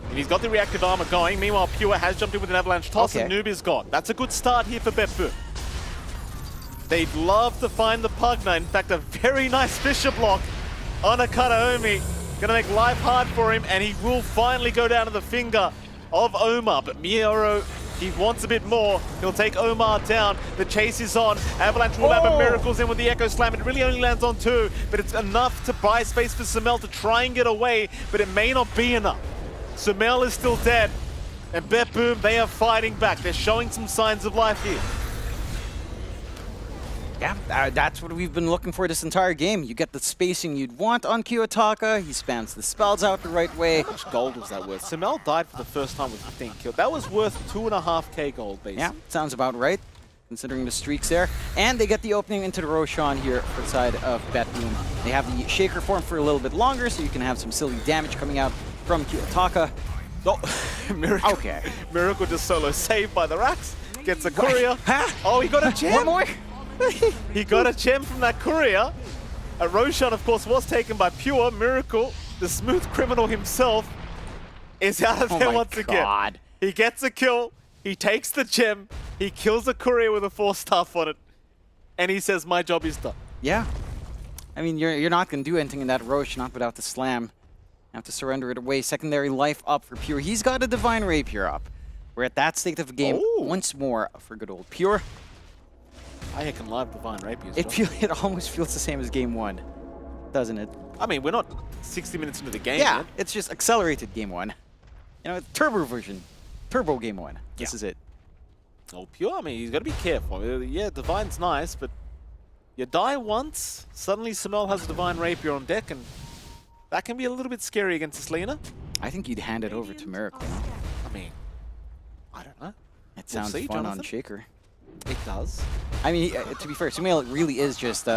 And he's got the reactive armor going. Meanwhile, Pure has jumped in with an avalanche toss and Noob is gone. That's a good start here for Betboom. They'd love to find the Pugna. In fact, a very nice Fisher block on Akataomi. Gonna make life hard for him, and he will finally go down to the finger of Omar. But Miero, he wants a bit more. He'll take Omar down. The chase is on. Avalanche will have a Miracles in with the Echo Slam. It really only lands on 2, but it's enough to buy space for Sumail to try and get away, but it may not be enough. Sumail is still dead, and Betboom, they are fighting back. They're showing some signs of life here. Yeah, that's what we've been looking for this entire game. You get the spacing you'd want on Kiyotaka. He spams the spells out the right way. How much gold was that worth? Sumail died for the first time with 15 kills. That was worth 2.5k gold, basically. Yeah, sounds about right, considering the streaks there. And they get the opening into the Roshan here for the side of Betboom. They have the Shaker form for a little bit longer, so you can have some silly damage coming out from Kiyotaka. Oh, Miracle. Okay. Miracle just solo saved by the Rax. Gets a courier. Oh, he got a gem. One more. He got a gem from that courier. Roshan, of course, was taken by Pure. Miracle, the smooth criminal himself, is out of there once again. He gets a kill. He takes the gem. He kills a courier with a 4-staff on it. And he says, my job is done. Yeah. I mean, you're not going to do anything in that Roche, not without the slam. You have to surrender it away. Secondary life up for Pure. He's got a Divine Rapier up. We're at that state of the game once more for good old Pure. I can love Divine Rapiers. It almost feels the same as game 1, doesn't it? I mean, we're not 60 minutes into the game Yeah, yet. it's just accelerated game 1. You know, turbo version. Turbo game 1. This is it. Oh, Pure, I mean, he's got to be careful. Yeah, Divine's nice, but you die once, suddenly Sumail has a Divine Rapier on deck, and that can be a little bit scary against this Lena. I think you'd hand it over to Miracle. I mean, I don't know. It sounds see, fun Jonathan. on Shaker. It does. I mean, to be fair, Sumail really is just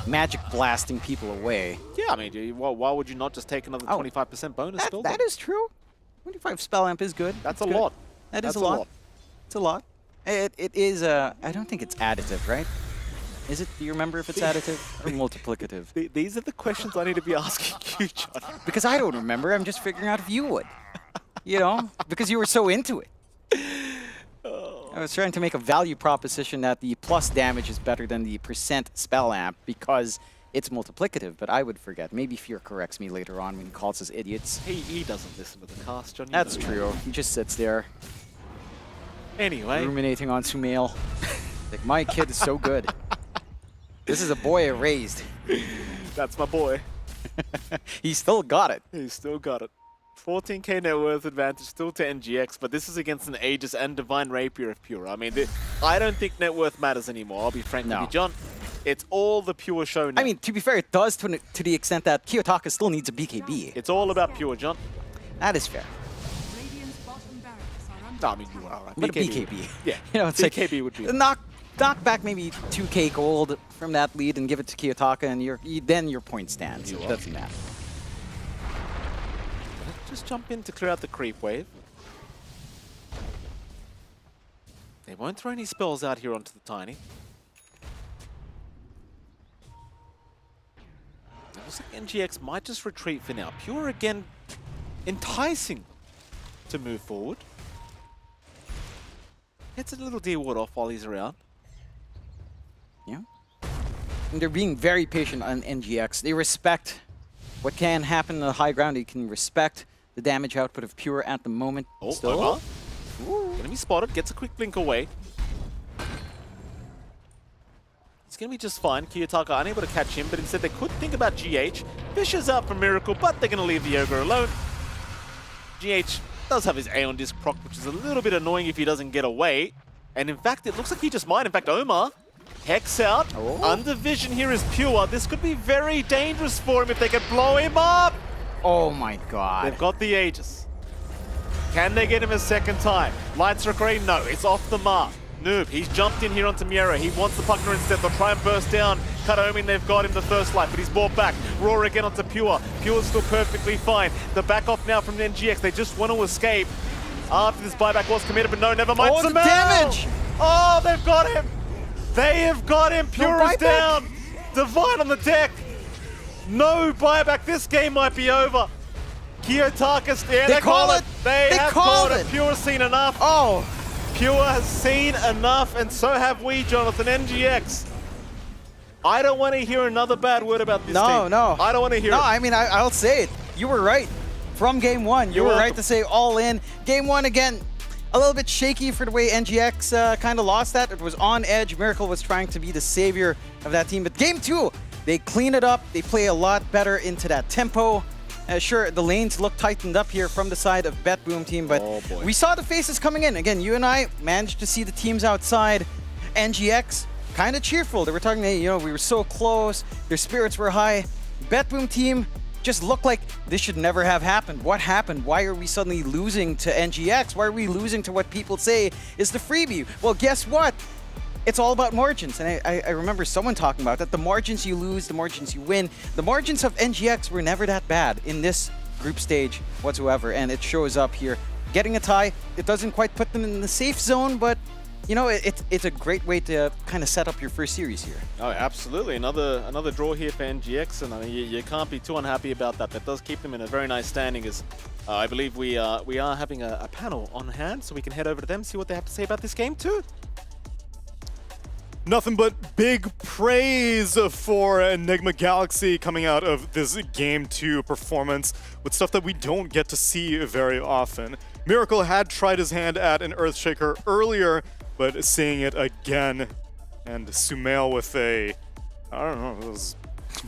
magic blasting people away. Yeah, I mean, why would you not just take another 25% bonus build? That is true. 25 spell amp is good. That's It's a good. lot. That is That's a lot. It's a lot. It is, I don't think it's additive, right? Is it? Do you remember if it's additive or multiplicative? These are the questions I need to be asking you, John. Because I don't remember. I'm just figuring out if you would. You know? Because you were so into it. I was trying to make a value proposition that the plus damage is better than the percent spell amp because it's multiplicative, but I would forget. Maybe Fear corrects me later on when he calls us idiots. He doesn't listen to the cast, John. That's true. He just sits there. Anyway. Ruminating on Sumail. Like, my kid is so good. This is a boy I raised. That's my boy. He still got it. He still got it. 14k net worth advantage still to NGX, but this is against an Aegis and Divine Rapier of Pure. I mean, I don't think net worth matters anymore. I'll be frank with you, John. It's all the Pure show now. I mean, to be fair, it does to the extent that Kiyotaka still needs a BKB. It's all about Pure, John. That is fair. No, I mean, you are right. But a BKB. Yeah, You know, it's BKB like, would be... knock back maybe 2k gold from that lead and give it to Kiyotaka, and then your point stands. It doesn't matter. Just jump in to clear out the creep wave. They won't throw any spells out here onto the Tiny. It looks like NGX might just retreat for now. Pure again enticing to move forward. Gets a little D-ward off while he's around. Yeah. And they're being very patient on NGX. They respect what can happen on the high ground. They can respect the damage output of Pure at the moment. Oh, still. Omar. Enemy spotted, gets a quick blink away. He's going to be just fine. Kiyotaka unable to catch him, but instead they could think about GH. Fisher's out for Miracle, but they're going to leave the Ogre alone. GH does have his Aeon Disc proc, which is a little bit annoying if he doesn't get away. And in fact, it looks like he just might. In fact, Omar, Hex out. Under vision here is Pure. This could be very dangerous for him if they can blow him up. Oh my god. They've got the Aegis. Can they get him a second time? Lights are great. No, it's off the mark. Noob, he's jumped in here onto Miero. He wants the Pugner instead. They'll try and burst down. Kataomi, they've got him the first life, but he's brought back. Roar again onto Pure. Pure's still perfectly fine. The back off now from the NGX. They just want to escape after this buyback was committed, but no, never mind. Oh, the damage! Oh, they've got him! They have got him! Pure is down! Divine on the deck! No buyback. This game might be over. Kiyotaka, they call it! They have called it! Pure has seen enough. Oh! Pure has seen enough, and so have we, Jonathan. NGX. I don't want to hear another bad word about this team. No. I don't want to hear it. No, I mean, I'll say it. You were right from game one. You were right to say all in. Game one, again, a little bit shaky for the way NGX kind of lost that. It was on edge. Miracle was trying to be the savior of that team. But game two, they clean it up. They play a lot better into that tempo. Sure, the lanes look tightened up here from the side of BetBoom team, but we saw the faces coming in. Again, you and I managed to see the teams outside. NGX, kind of cheerful. They were talking, hey, we were so close. Their spirits were high. BetBoom team just looked like this should never have happened. What happened? Why are we suddenly losing to NGX? Why are we losing to what people say is the freebie? Well, guess what? It's all about margins, and I remember someone talking about that. The margins you lose, the margins you win. The margins of NGX were never that bad in this group stage whatsoever, and it shows up here. Getting a tie, it doesn't quite put them in the safe zone, but it's a great way to kind of set up your first series here. Oh, absolutely. Another draw here for NGX, and I mean, you can't be too unhappy about that. That does keep them in a very nice standing, as I believe we are having a panel on hand, so we can head over to them, see what they have to say about this game too. Nothing but big praise for Enigma Galaxy coming out of this Game 2 performance with stuff that we don't get to see very often. Miracle had tried his hand at an Earthshaker earlier, but seeing it again, and Sumail with a, I don't know,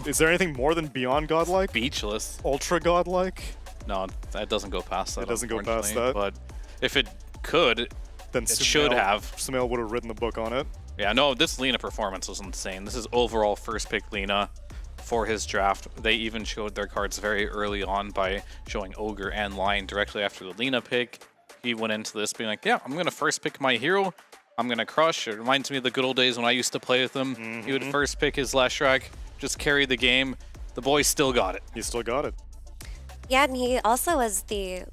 is there anything more than beyond godlike? Speechless. Ultra godlike? No, that doesn't go past that. It doesn't go past that? But if it could, then it should have. Sumail would have written the book on it. Yeah, no, this Lina performance was insane. This is overall first pick Lina for his draft. They even showed their cards very early on by showing Ogre and Lion directly after the Lina pick. He went into this being like, yeah, I'm going to first pick my hero. I'm going to crush. It reminds me of the good old days when I used to play with him. He would first pick his Leshrac, just carry the game. The boy still got it. He still got it. Yeah, and he also was the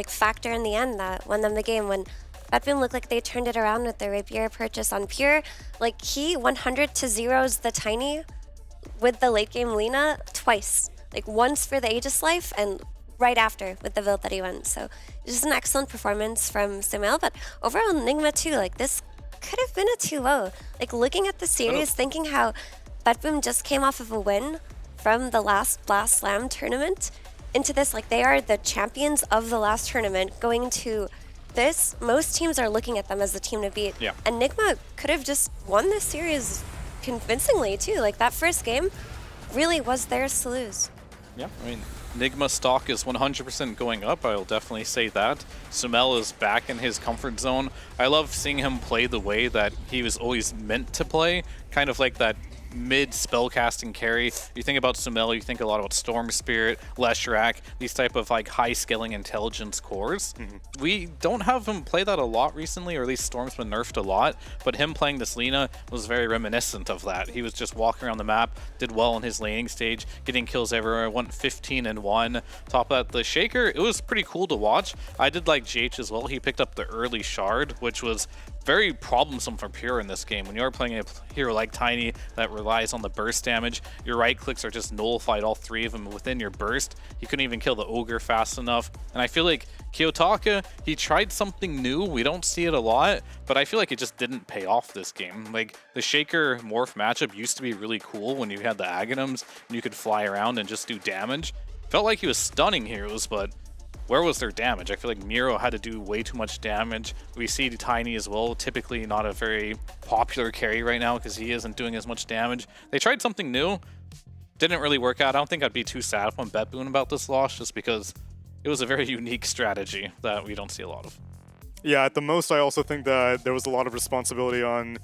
factor in the end that won them the game when BetBoom looked like they turned it around with the Rapier purchase on Pure. He 100-0s the Tiny with the late game Lina twice. Once for the Aegis Life and right after with the build that he went. So just an excellent performance from Sumail. But overall, Enigma too, this could have been a 2-0. Looking at the series, thinking how BetBoom just came off of a win from the last Blast Slam tournament into this, they are the champions of the last tournament going to this. Most teams are looking at them as the team to beat. Yeah. Enigma could have just won this series convincingly too. That first game really was theirs to lose. Yeah, I mean, Enigma stock is 100% going up. I'll definitely say that. Sumail is back in his comfort zone. I love seeing him play the way that he was always meant to play, kind of like that mid spellcasting carry. You think about Sumail, you think a lot about Storm Spirit, Leshrac, these type of high scaling intelligence cores. We don't have him play that a lot recently, or at least Storm's been nerfed a lot, but him playing this Lina was very reminiscent of that. He was just walking around the map, did well in his laning stage, getting kills everywhere, went 15-1. Top of that, the Shaker, it was pretty cool to watch. I did like JH as well. He picked up the early shard, which was very problemsome for Pure in this game. When you are playing a hero like Tiny that relies on the burst damage, your right clicks are just nullified, all three of them within your burst. He couldn't even kill the Ogre fast enough. And I feel like Kiyotaka, he tried something new. We don't see it a lot, but I feel like it just didn't pay off this game. The Shaker Morph matchup used to be really cool when you had the Aghanims and you could fly around and just do damage. Felt like he was stunning heroes, but where was their damage? I feel like Miro had to do way too much damage. We see Tiny as well, typically not a very popular carry right now because he isn't doing as much damage. They tried something new, didn't really work out. I don't think I'd be too sad on BetBoom about this loss just because it was a very unique strategy that we don't see a lot of. Yeah, at the most, I also think that there was a lot of responsibility on,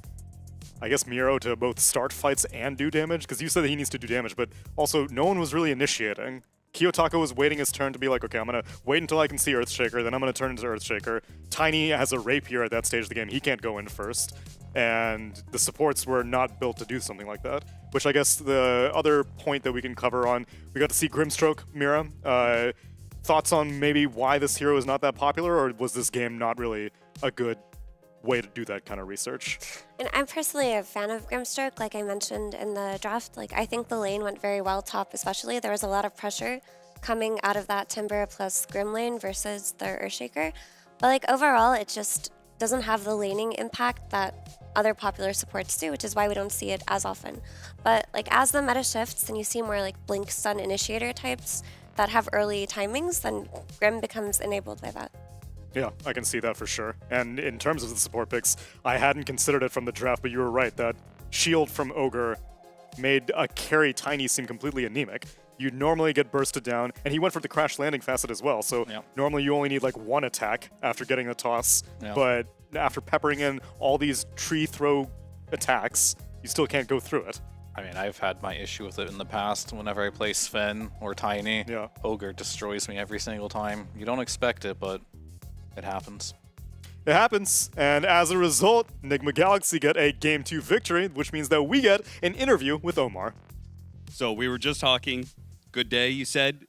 I guess, Miro to both start fights and do damage, because you said that he needs to do damage, but also no one was really initiating. Kiyotaka was waiting his turn to be like, okay, I'm going to wait until I can see Earthshaker, then I'm going to turn into Earthshaker. Tiny has a Rapier at that stage of the game. He can't go in first. And the supports were not built to do something like that. Which I guess the other point that we can cover on, we got to see Grimstroke, Mira. Thoughts on maybe why this hero is not that popular, or was this game not really a good way to do that kind of research? And I'm personally a fan of Grimstroke, like I mentioned in the draft. Like, I think the lane went very well top, especially. There was a lot of pressure coming out of that Timber plus Grim lane versus the Earthshaker. But like overall, it just doesn't have the laning impact that other popular supports do, which is why we don't see it as often. But like as the meta shifts and you see more like Blink Stun Initiator types that have early timings, then Grim becomes enabled by that. Yeah, I can see that for sure. And in terms of the support picks, I hadn't considered it from the draft, but you were right, that shield from Ogre made a carry Tiny seem completely anemic. You normally get bursted down, and he went for the crash landing facet as well, so normally you only need like one attack after getting a toss, but after peppering in all these tree throw attacks, you still can't go through it. I mean, I've had my issue with it in the past. Whenever I play Sven or Tiny, Ogre destroys me every single time. You don't expect it, but it happens. It happens, and as a result, Nigma Galaxy get a Game 2 victory, which means that we get an interview with Omar. So we were just talking, good day, you said.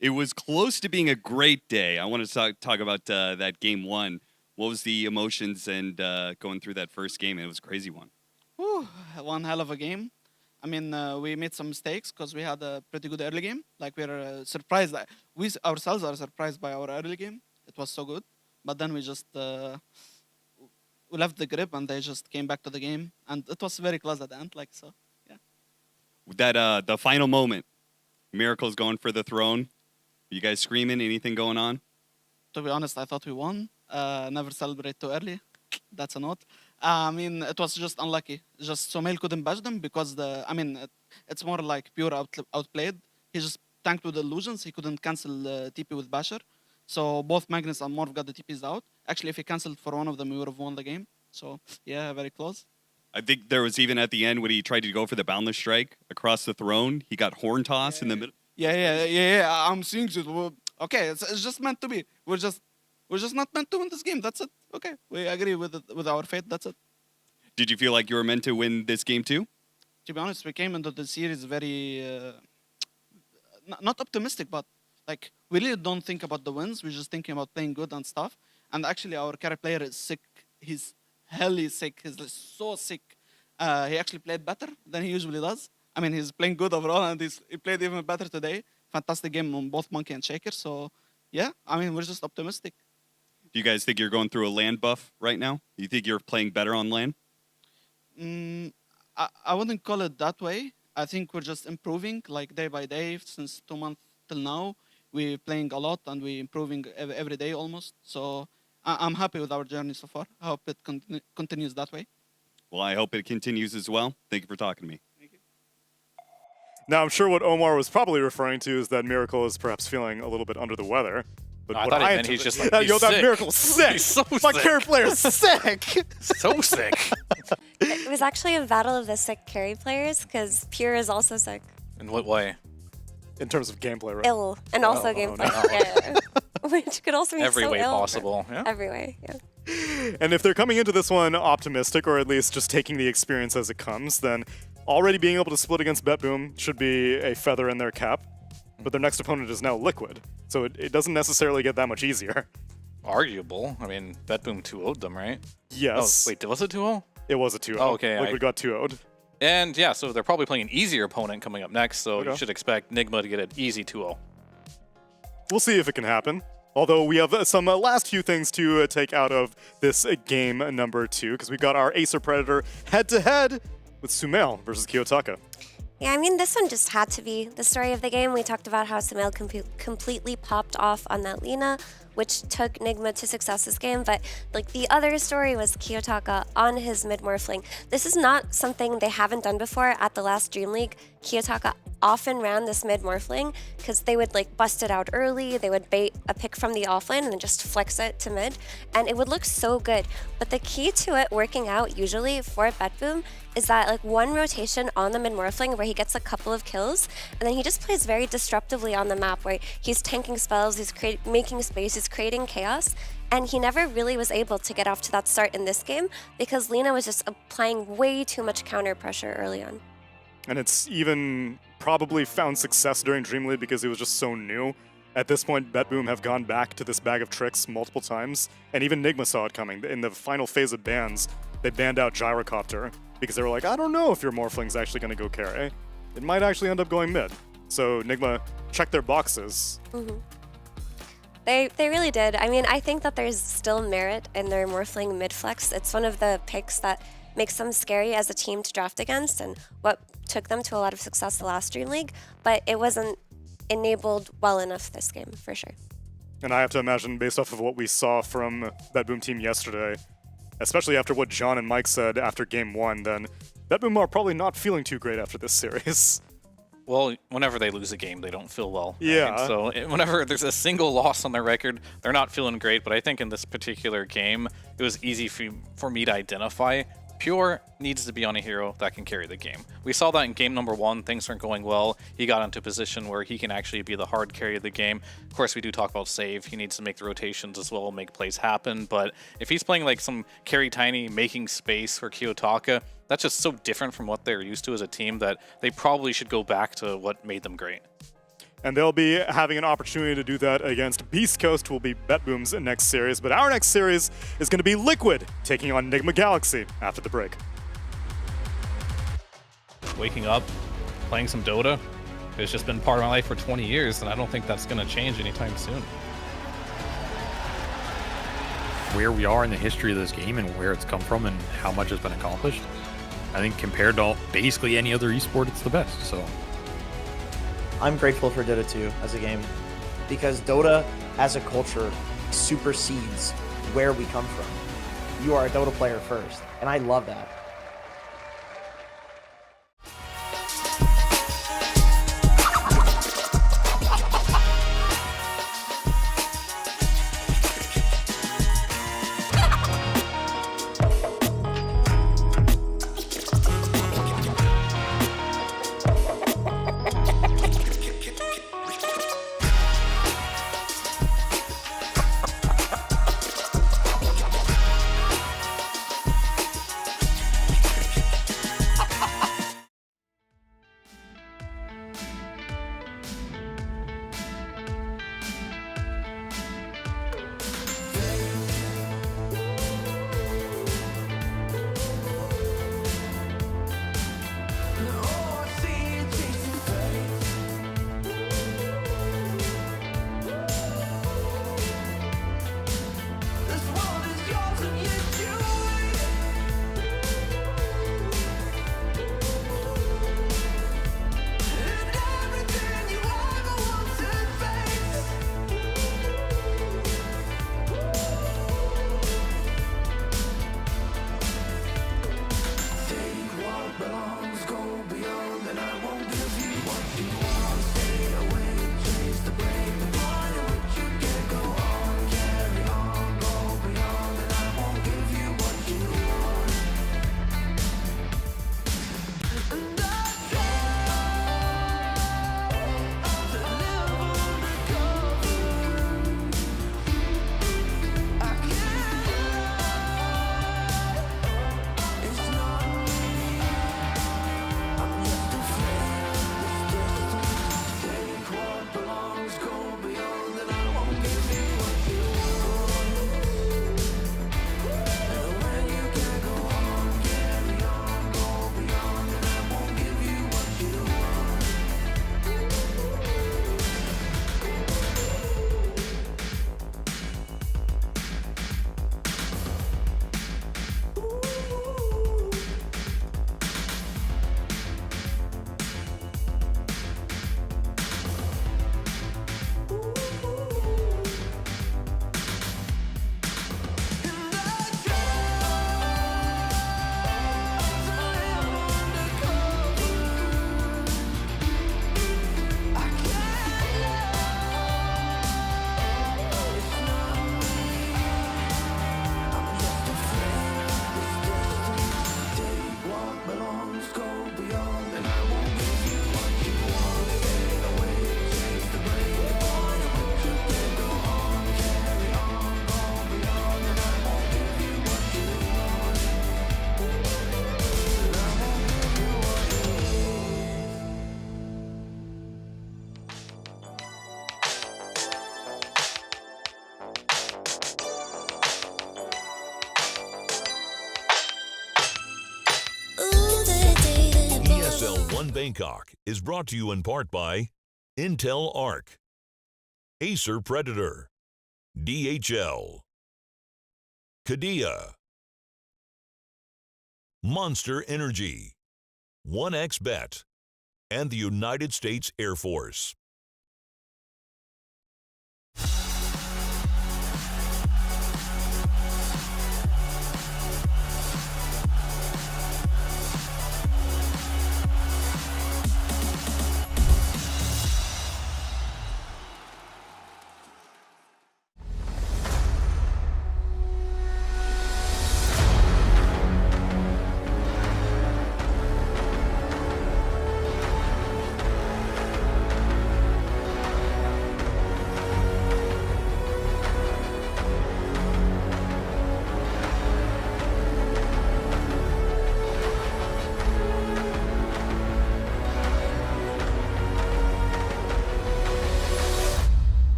It was close to being a great day. I want to talk about that Game 1. What was the emotions and going through that first game? It was a crazy one. Whew, one hell of a game. I mean, we made some mistakes because we had a pretty good early game. Like, we were surprised. We ourselves are surprised by our early game. It was so good. But then we just we left the grip and they just came back to the game. And it was very close at the end. Like, so, yeah. That the final moment, Miracle's going for the throne. You guys screaming? Anything going on? To be honest, I thought we won. Never celebrate too early. That's a note. I mean, it was just unlucky. Just Somail couldn't bash them because it's more like pure outplayed. He just tanked with illusions. He couldn't cancel TP with Basher. So both Magnus and Morph got the TPs out. Actually, if he canceled for one of them, we would have won the game. So yeah, very close. I think there was even at the end when he tried to go for the boundless strike across the throne. He got horn toss in the middle. Yeah. I'm seeing it. Okay, it's just meant to be. We're just not meant to win this game. That's it. Okay, we agree with our fate. That's it. Did you feel like you were meant to win this game too? To be honest, we came into the series very not optimistic, but like we really don't think about the wins. We're just thinking about playing good and stuff. And actually, our carry player is sick. He's helly sick. He's so sick. He actually played better than he usually does. I mean, he's playing good overall, and he played even better today. Fantastic game on both Monkey and Shaker. So yeah, I mean, we're just optimistic. Do you guys think you're going through a land buff right now? You think you're playing better on land? I wouldn't call it that way. I think we're just improving like day by day since 2 months till now. We're playing a lot and we're improving every day almost. So I'm happy with our journey so far. I hope it continues that way. Well, I hope it continues as well. Thank you for talking to me. Now, I'm sure what Omar was probably referring to is that Miracle is perhaps feeling a little bit under the weather. But I what thought he I meant he's just like, yo, he's that sick. Miracle's sick. He's so My sick. carry player's sick. So sick. It was actually a battle of the sick carry players because Pure is also sick. In what way? In terms of gameplay, right? Ill, and also gameplay. no. Yeah. Which could also be Every so way ill. possible. Yeah. Every way, yeah. And if they're coming into this one optimistic, or at least just taking the experience as it comes, then already being able to split against BetBoom should be a feather in their cap. But their next opponent is now Liquid, so it doesn't necessarily get that much easier. Arguable. I mean, BetBoom 2-0'd them, right? Yes. Oh, wait, was it 2-0? It was a 2-0. Oh, okay. Liquid got 2-0'd. And yeah, so they're probably playing an easier opponent coming up next, so Okay. you should expect Nigma to get an easy 2-0. We'll see if it can happen. Although we have some last few things to take out of this game number 2, because we've got our Acer Predator head-to-head with Sumail versus Kiyotaka. Yeah, I mean, this one just had to be the story of the game. We talked about how Sumail completely popped off on that Lina which took Nigma to success this game. But like the other story was Kiyotaka on his mid Morphling. This is not something they haven't done before at the last Dream League. Kiyotaka often ran this mid Morphling because they would like bust it out early, they would bait a pick from the offlane and then just flex it to mid, and it would look so good. But the key to it working out usually for BetBoom is that like one rotation on the mid Morphling where he gets a couple of kills, and then he just plays very disruptively on the map where he's tanking spells, he's making space, he's creating chaos. And he never really was able to get off to that start in this game because Lina was just applying way too much counter pressure early on. And it's even probably found success during Dream League because it was just so new. At this point, BetBoom have gone back to this bag of tricks multiple times, and even Nigma saw it coming. In the final phase of bans, they banned out Gyrocopter because they were like, I don't know if your Morphling's actually going to go carry. It might actually end up going mid. So Nigma checked their boxes. They really did. I mean, I think that there's still merit in their Morphling mid flex. It's one of the picks that makes them scary as a team to draft against and what took them to a lot of success the last Dream League, but it wasn't enabled well enough this game, for sure. And I have to imagine, based off of what we saw from BetBoom team yesterday, especially after what John and Mike said after game 1, then BetBoom are probably not feeling too great after this series. Well, whenever they lose a game, they don't feel well. Yeah. Right? So whenever there's a single loss on their record, they're not feeling great. But I think in this particular game, it was easy for me to identify. Pure needs to be on a hero that can carry the game. We saw that in game number 1, things weren't going well. He got into a position where he can actually be the hard carry of the game. Of course, we do talk about save. He needs to make the rotations as well, make plays happen. But if he's playing like some carry tiny, making space for Kiyotaka, that's just so different from what they're used to as a team that they probably should go back to what made them great. And they'll be having an opportunity to do that against Beast Coast, will be BetBoom's next series. But our next series is going to be Liquid, taking on Nigma Galaxy after the break. Waking up, playing some Dota, it's just been part of my life for 20 years, and I don't think that's going to change anytime soon. Where we are in the history of this game and where it's come from and how much has been accomplished, I think compared to basically any other esport, it's the best. So I'm grateful for Dota 2 as a game because Dota as a culture supersedes where we come from. You are a Dota player first, and I love that. Bangkok is brought to you in part by Intel Arc, Acer Predator, DHL, Kadia, Monster Energy, 1xBet, and the United States Air Force.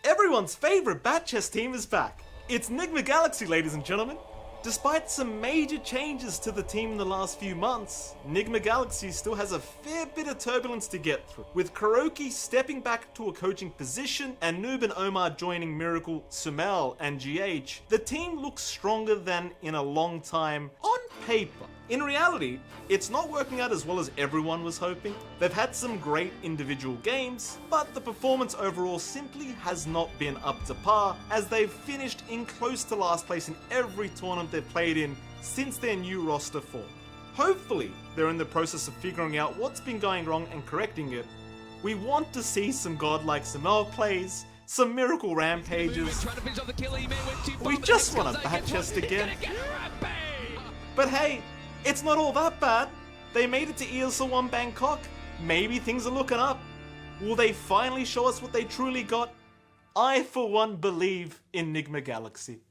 Everyone's favorite Bat Chess team is back. It's Nigma Galaxy, ladies and gentlemen. Despite some major changes to the team in the last few months, Nigma Galaxy still has a fair bit of turbulence to get through. With Kuroki stepping back to a coaching position and Noob and Omar joining Miracle, Sumel, and GH, the team looks stronger than in a long time on paper. In reality, it's not working out as well as everyone was hoping. They've had some great individual games, but the performance overall simply has not been up to par, as they've finished in close to last place in every tournament they've played in since their new roster formed. Hopefully, they're in the process of figuring out what's been going wrong and correcting it. We want to see some godlike Sumel plays, some miracle rampages. We just want a Bat Chest again. But hey, it's not all that bad. They made it to ESL One Bangkok. Maybe things are looking up. Will they finally show us what they truly got? I, for one, believe in Nigma Galaxy.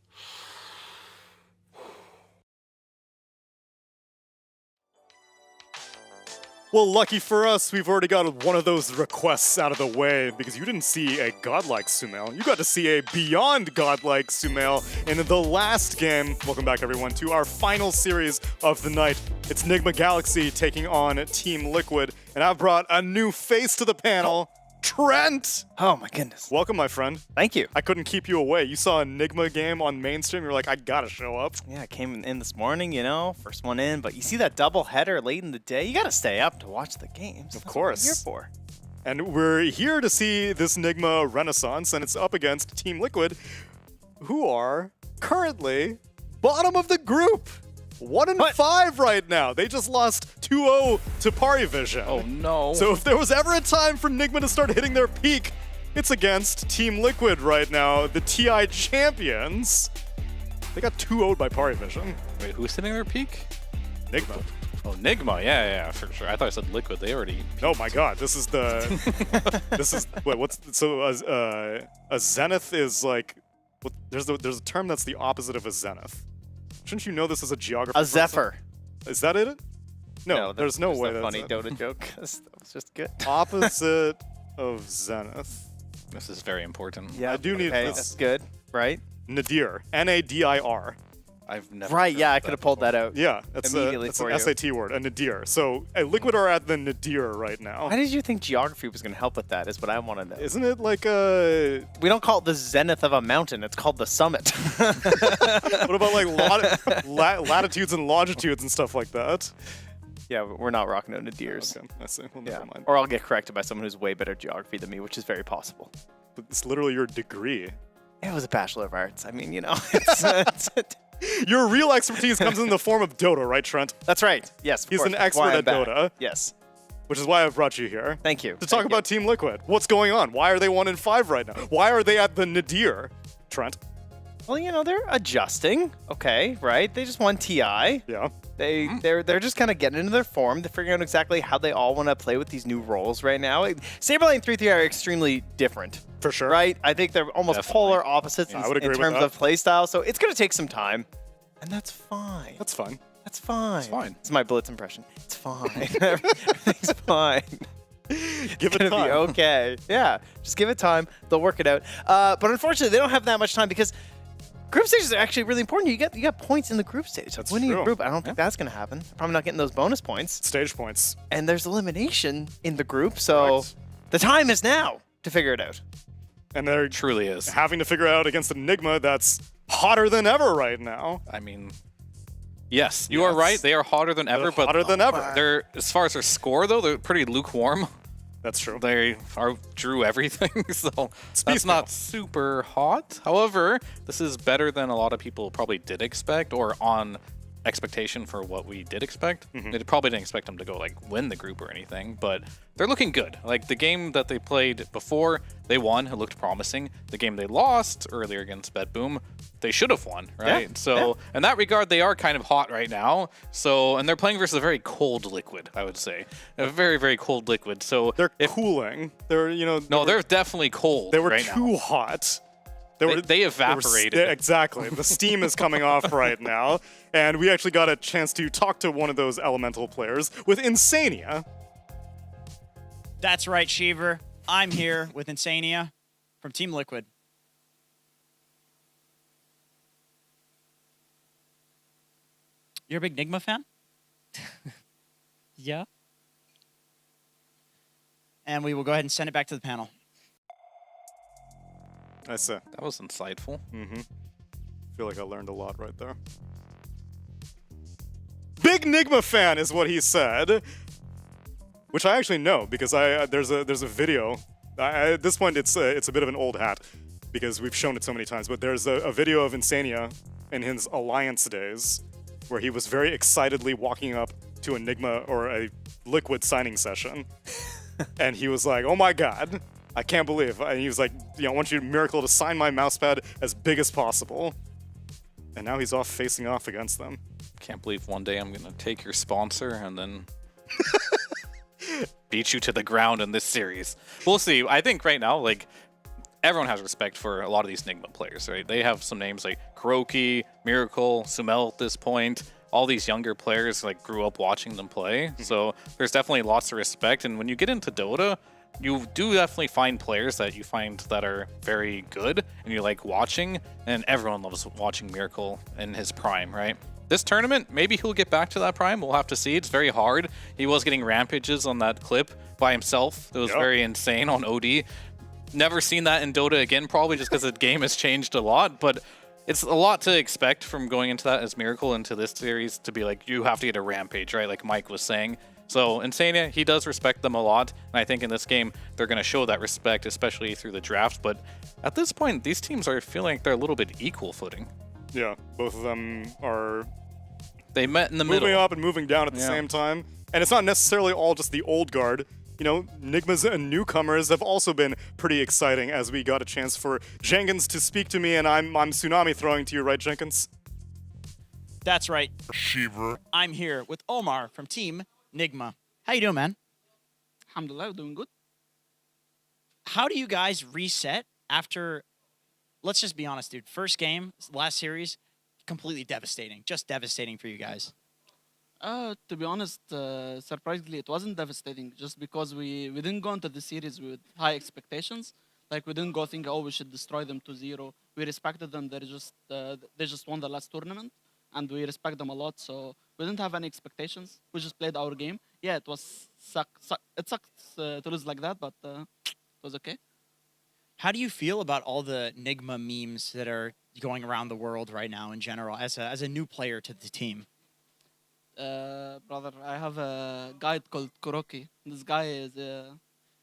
Well, lucky for us, we've already got one of those requests out of the way, because you didn't see a godlike Sumel. You got to see a beyond godlike Sumel in the last game. Welcome back, everyone, to our final series of the night. It's Nigma Galaxy taking on Team Liquid, and I've brought a new face to the panel. Trent! Oh my goodness. Welcome, my friend. Thank you. I couldn't keep you away. You saw a Nigma game on mainstream, you were like, I gotta show up. Yeah, I came in this morning, you know, first one in, but you see that double header late in the day, you gotta stay up to watch the games. Of course. That's what we're here for. And we're here to see this Nigma renaissance, and it's up against Team Liquid, who are currently bottom of the group. 1-5 right now. They just lost 2-0 to Parivision. Oh no. So if there was ever a time for Nigma to start hitting their peak, it's against Team Liquid right now, the TI champions. They got 2-0'd by Parivision. Wait, who's hitting their peak? Nigma. Oh, Nigma, yeah, for sure. I thought I said Liquid. They already. Oh my God, this is the. This is wait. What's so a zenith is like? What, there's a term that's the opposite of a zenith. Shouldn't you know this as a geography? A Zephyr. Is that it? No, there's no way. That's a funny it. Dota joke. That was just good. Opposite of zenith. This is very important. Yeah, I do need this. That's good, right? Nadir. Nadir. I've never. Right, yeah, I could have pulled that out. Yeah, that's immediately that's for an you. SAT word, a nadir. So Liquid are at the nadir right now. Why did you think geography was going to help with that? Is what I want to know. Isn't it like a? We don't call it the zenith of a mountain. It's called the summit. What about like latitudes and longitudes and stuff like that? Yeah, we're not rocking out nadirs. Okay, I see. Well, Yeah. never mind. Or I'll get corrected by someone who's way better at geography than me, which is very possible. But it's literally your degree. It was a Bachelor of Arts. I mean, you know. Your real expertise comes in the form of Dota, right, Trent? That's right. Yes. He's an expert at Dota. Yes. Which is why I've brought you here. Thank you. To talk about Team Liquid. What's going on? Why are they 1-5 right now? Why are they at the nadir, Trent? Well, you know, they're adjusting. Okay, right? They just won TI. Yeah. They're just kind of getting into their form. They're figuring out exactly how they all want to play with these new roles right now. Saberlane 3-3 are extremely different. For sure. Right? I think they're almost polar opposites Yeah, I would agree in with terms that. of playstyle. So it's going to take some time. And that's fine. That's fine. That's fine. It's fine. It's my Blitz impression. It's fine. Everything's fine. Give it It's gonna time. be okay. Yeah, just give it time. They'll work it out. But unfortunately, they don't have that much time because Group stages are actually really important. You got points in the group stage. That's winning true. a group, I don't think that's going to happen. Probably not getting those bonus points. Stage points. And there's elimination in the group, so the time is now to figure it out. And there truly is having to figure out against Enigma that's hotter than ever right now. I mean, yes, you are right. They are hotter than ever. But hotter than ever. They're, as far as their score, though, they're pretty lukewarm. That's true. They drew everything, so that's not super hot. However, this is better than a lot of people probably did expect, or on expectation for what we did expect. They probably didn't expect them to go like win the group or anything, but they're looking good. Like the game that they played before, they won. It looked promising. The game they lost earlier against BetBoom, they should have won, right? Yeah, so in that regard, they are kind of hot right now. So, and they're playing versus a very cold Liquid, I would say, a very, very cold Liquid. So they're cooling. They're no, they're definitely cold. They were right too now. hot. They evaporated. Exactly. The steam is coming off right now. And we actually got a chance to talk to one of those elemental players with Insania. That's right, Sheever. I'm here with Insania from Team Liquid. You're a big Nigma fan? Yeah. And we will go ahead and send it back to the panel. I see. That was insightful. Feel like I learned a lot right there. Big Nigma fan is what he said, which I actually know because there's a video. At this point, it's a bit of an old hat because we've shown it so many times. But there's a video of Insania in his Alliance days where he was very excitedly walking up to Enigma or a Liquid signing session, and he was like, "Oh my God, I can't believe!" And he was like, "I want you, Miracle, to sign my mousepad as big as possible." And now he's off facing off against them. Can't believe one day I'm going to take your sponsor and then beat you to the ground in this series. We'll see. I think right now, like, everyone has respect for a lot of these Nigma players, right? They have some names like Kuroki, Miracle, Sumel at this point. All these younger players like grew up watching them play. So there's definitely lots of respect. And when you get into Dota, you do definitely find players that you find that are very good and you like watching, and everyone loves watching Miracle in his prime, right? This tournament, maybe he'll get back to that prime. We'll have to see. It's very hard. He was getting rampages on that clip by himself. It was very insane on OD. Never seen that in Dota again, probably just because the game has changed a lot, but it's a lot to expect from going into that as Miracle into this series to be like, you have to get a rampage, right? Like Mike was saying. So Insania, he does respect them a lot, and I think in this game they're going to show that respect, especially through the draft. But at this point, these teams are feeling like they're a little bit equal footing. Yeah, both of them are. They met in the middle. Moving up and moving down at the same time, and it's not necessarily all just the old guard. You know, Nigmas and newcomers have also been pretty exciting as we got a chance for Jenkins to speak to me, and I'm tsunami throwing to you, right, Jenkins? That's right. Sheever. I'm here with Omar from Team Nigma. How you doing, man? Alhamdulillah, doing good. How do you guys reset after, let's just be honest, dude, first game, last series, completely devastating. Just devastating for you guys. To be honest, surprisingly, it wasn't devastating just because we didn't go into the series with high expectations. Like, we didn't go thinking, oh, we should destroy them 2-0. We respected them. They just won the last tournament, and we respect them a lot. So we didn't have any expectations. We just played our game. Yeah, it sucks to lose like that, but it was okay. How do you feel about all the Nigma memes that are going around the world right now in general as a new player to the team? Brother, I have a guide called Kuroki. This guy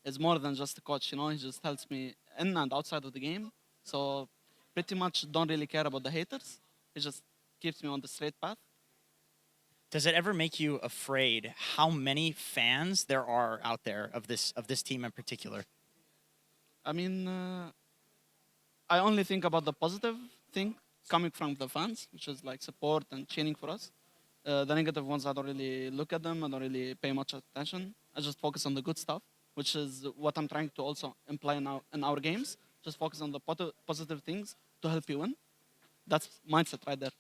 is more than just a coach, you know. He just helps me in and outside of the game. So pretty much don't really care about the haters. He just keeps me on the straight path. Does it ever make you afraid how many fans there are out there of this team in particular? I mean, I only think about the positive thing coming from the fans, which is like support and cheering for us. The negative ones, I don't really look at them. I don't really pay much attention. I just focus on the good stuff, which is what I'm trying to also imply now in our games. Just focus on the positive things to help you win. That's mindset right there.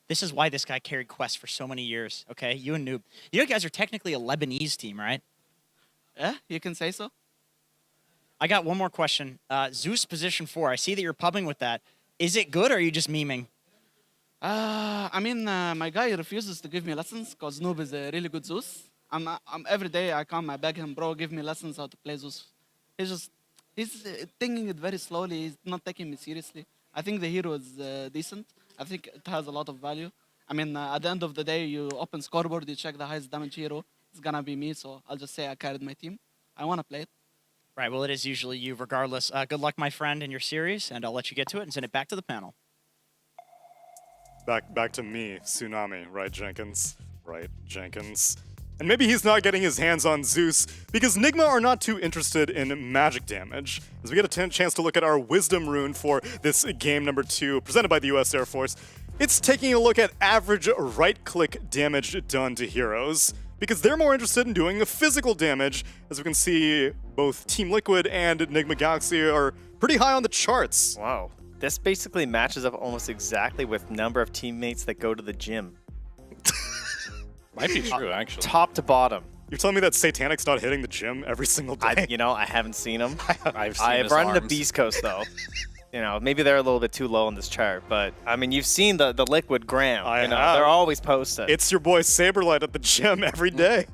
This is why this guy carried Quest for so many years, okay? You and Noob. You guys are technically a Lebanese team, right? Yeah, you can say so. I got one more question. Zeus position 4. I see that you're pubbing with that. Is it good or are you just memeing? I mean, my guy refuses to give me lessons because Noob is a really good Zeus. Every day I come, I beg him, bro, give me lessons how to play Zeus. He's thinking it very slowly. He's not taking me seriously. I think the hero is decent. I think it has a lot of value. I mean, at the end of the day, you open scoreboard, you check the highest damage hero. It's gonna be me, so I'll just say I carried my team. I wanna play it. Right, well, it is usually you regardless. Good luck, my friend, in your series, and I'll let you get to it and send it back to the panel. Back to me, Tsunami, right, Jenkins? Right, Jenkins. And maybe he's not getting his hands on Zeus because Nigma are not too interested in magic damage. As we get a chance to look at our Wisdom rune for this game number 2, presented by the US Air Force, it's taking a look at average right-click damage done to heroes, because they're more interested in doing the physical damage. As we can see, both Team Liquid and Enigma Galaxy are pretty high on the charts. Wow. This basically matches up almost exactly with number of teammates that go to the gym. Might be true, actually. Top to bottom. You're telling me that Satanic's not hitting the gym every single day? I haven't seen him. I've run into Beast Coast, though. Maybe they're a little bit too low on this chart, but I mean, you've seen the Liquid Gram. They're always posted. It's your boy Saberlight at the gym every day.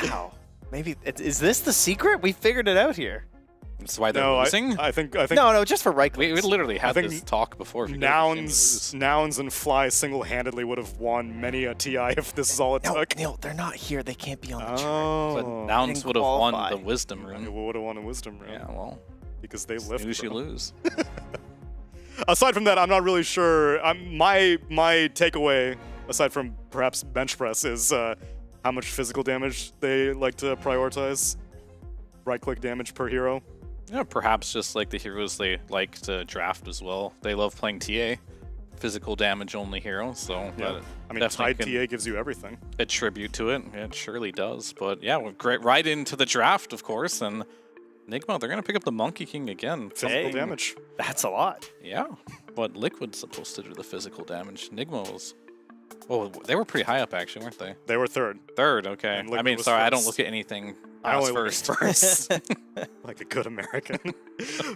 Wow. Maybe is this the secret? We figured it out here. That's why they're losing? I think No, just for right clicks. We literally had this talk before. Nouns and Fly single-handedly would have won many a TI if this is all it took. No, they're not here. They can't be on the chart. Oh. But Nouns would have won the Wisdom rune. They would have won a Wisdom rune. Yeah, well. Because they lift. Snooze, you lose. Aside from that, I'm not really sure. My takeaway, aside from perhaps bench press, is how much physical damage they like to prioritize. Right-click damage per hero. Yeah, perhaps just like the heroes they like to draft as well. They love playing TA, physical damage only hero. So yeah. I mean, Tide TA gives you everything. Attribute to it. It surely does. But yeah, we're right into the draft, of course, and Nigma, they're going to pick up the Monkey King again. Physical damage. That's a lot. Yeah, but Liquid's supposed to do the physical damage. Nigma was... Oh, they were pretty high up, actually, weren't they? They were third. Third, okay. I mean, sorry, I don't look at anything I only first. Like a good American.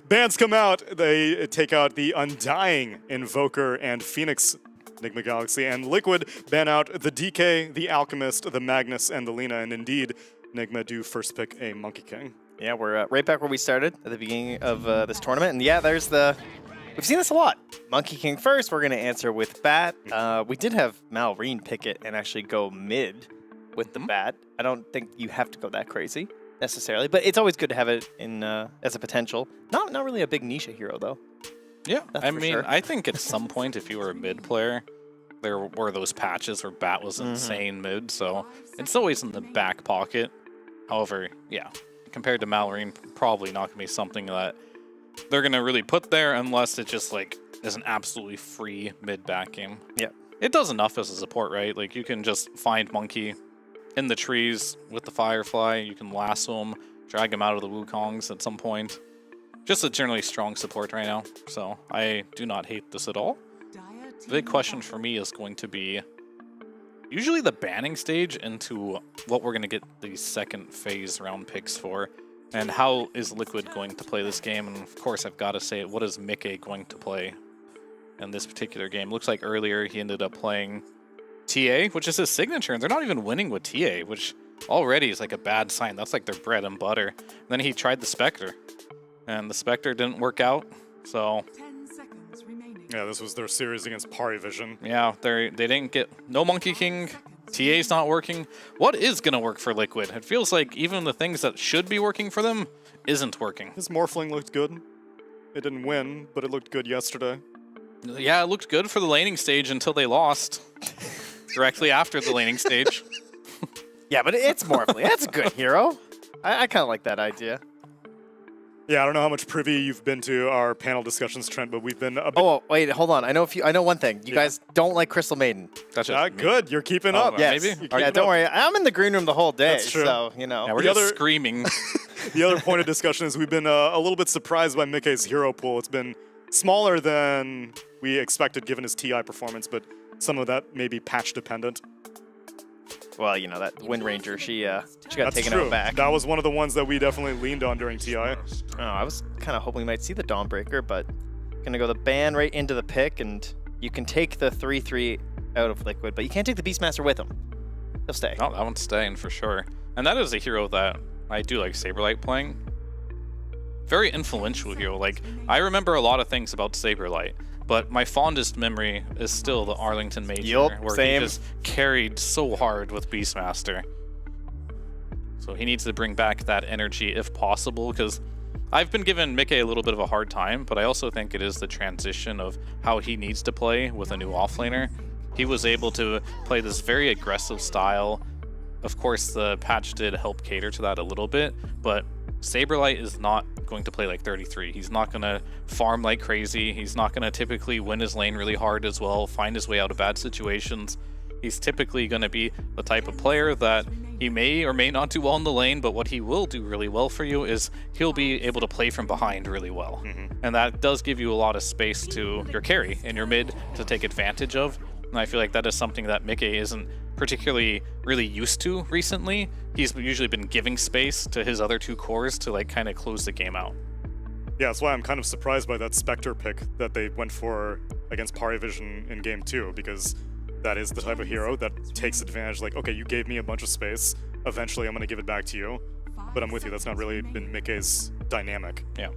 Bans come out. They take out the Undying, Invoker, and Phoenix Nigma Galaxy. And Liquid ban out the DK, the Alchemist, the Magnus, and the Lina. And indeed, Nigma do first pick a Monkey King. Yeah, we're right back where we started at the beginning of this tournament. And yeah, there's the... We've seen this a lot. Monkey King first. We're going to answer with Bat. We did have Malrine pick it and actually go mid with the Bat. I don't think you have to go that crazy necessarily, but it's always good to have it in as a potential. Not really a big niche hero, though. Yeah, That's I for mean, sure. I think at some point, if you were a mid player, there were those patches where Bat was insane mid, so it's always in the back pocket. However, yeah, compared to Malrine, probably not going to be something that they're going to really put there unless it just, like, is an absolutely free mid-back game. Yeah. It does enough as a support, right? Like, you can just find Monkey in the trees with the Firefly. You can lasso him, drag him out of the Wukongs at some point. Just a generally strong support right now, so I do not hate this at all. The big question for me is going to be usually the banning stage into what we're going to get the second phase round picks for. And how is Liquid going to play this game? And of course, I've got to say, what is Mickey going to play in this particular game? Looks like earlier he ended up playing TA, which is his signature, and they're not even winning with TA, which already is like a bad sign. That's like their bread and butter. And then he tried the Spectre, and the Spectre didn't work out, so... 10 seconds remaining. Yeah, this was their series against Parivision. Yeah, they didn't get... No Monkey King. TA's not working. What is going to work for Liquid? It feels like even the things that should be working for them isn't working. His Morphling looked good. It didn't win, but it looked good yesterday. Yeah, it looked good for the laning stage until they lost. Directly after the laning stage. Yeah, but it's Morphling. That's a good hero. I kind of like that idea. Yeah, I don't know how much privy you've been to our panel discussions, Trent, but we've been a bit... Oh, wait, hold on. I know one thing. You guys don't like Crystal Maiden. That's good. You're keeping up. Yes. Maybe? Yeah, don't worry. I'm in the green room the whole day, That's true. so, you know. Yeah, we're just screaming. The other point of discussion is we've been a little bit surprised by Mickey's hero pool. It's been smaller than we expected given his TI performance, but some of that may be patch dependent. Well, you know, that Wind Ranger, she got That's taken true. out back. That was one of the ones that we definitely leaned on during TI. Oh, I was kind of hoping we might see the Dawnbreaker, but Gonna go the ban right into the pick, and you can take the 3-3 out of Liquid, but you can't take the Beastmaster with him. He'll stay. No, that one's staying for sure. And that is a hero that I do like Saberlight playing. Very influential hero. Like, I remember a lot of things about Saberlight, but my fondest memory is still the Arlington Major, where same. he just carried so hard with Beastmaster. So he needs to bring back that energy if possible, because I've been giving Mickey a little bit of a hard time, but I also think it is the transition of how he needs to play with a new offlaner. He was able to play this very aggressive style. Of course, the patch did help cater to that a little bit, but Saberlight is not going to play like 33. He's not going to farm like crazy. He's not going to typically win his lane really hard as well, find his way out of bad situations. He's typically going to be the type of player that he may or may not do well in the lane, but what he will do really well for you is he'll be able to play from behind really well. And that does give you a lot of space to your carry and your mid to take advantage of. And I feel like that is something that Mickey isn't particularly really used to recently. He's usually been giving space to his other two cores to like kind of close the game out. Yeah, that's why I'm kind of surprised by that Spectre pick that they went for against Parivision in Game 2, because that is the type of hero that takes advantage. Like, okay, you gave me a bunch of space. Eventually, I'm going to give it back to you. But I'm with you. That's not really been Mickey's dynamic. Yeah.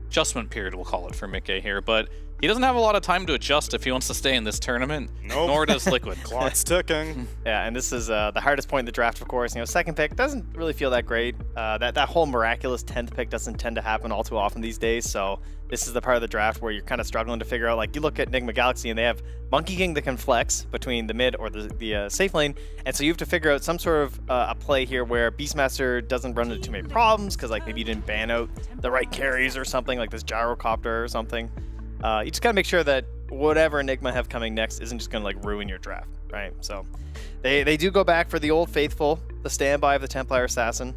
Adjustment period, we'll call it, for Mickey here, but he doesn't have a lot of time to adjust if he wants to stay in this tournament. Nope. Nor does Liquid. Clock's ticking. Yeah, and this is the hardest point in the draft, of course. You know, second pick doesn't really feel that great. That whole miraculous 10th pick doesn't tend to happen all too often these days, so this is the part of the draft where you're kind of struggling to figure out, like, you look at Enigma Galaxy and they have Monkey King that can flex between the mid or the safe lane, and so you have to figure out some sort of a play here where Beastmaster doesn't run into too many problems, because like maybe you didn't ban out the right carries or something, like this gyrocopter or something. You just gotta make sure that whatever Enigma have coming next isn't just gonna like ruin your draft, right? So they do go back for the old faithful, the standby of the Templar Assassin,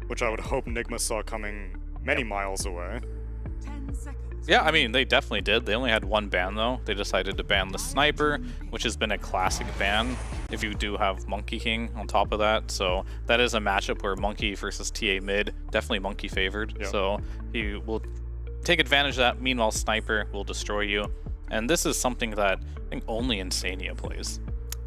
which I would hope Enigma saw coming many miles away. Yeah, I mean, they definitely did. They only had one ban, though. They decided to ban the Sniper, which has been a classic ban if you do have Monkey King on top of that. So that is a matchup where Monkey versus TA mid, definitely Monkey favored. Yep. So he will take advantage of that. Meanwhile, Sniper will destroy you. And this is something that I think only Insania plays.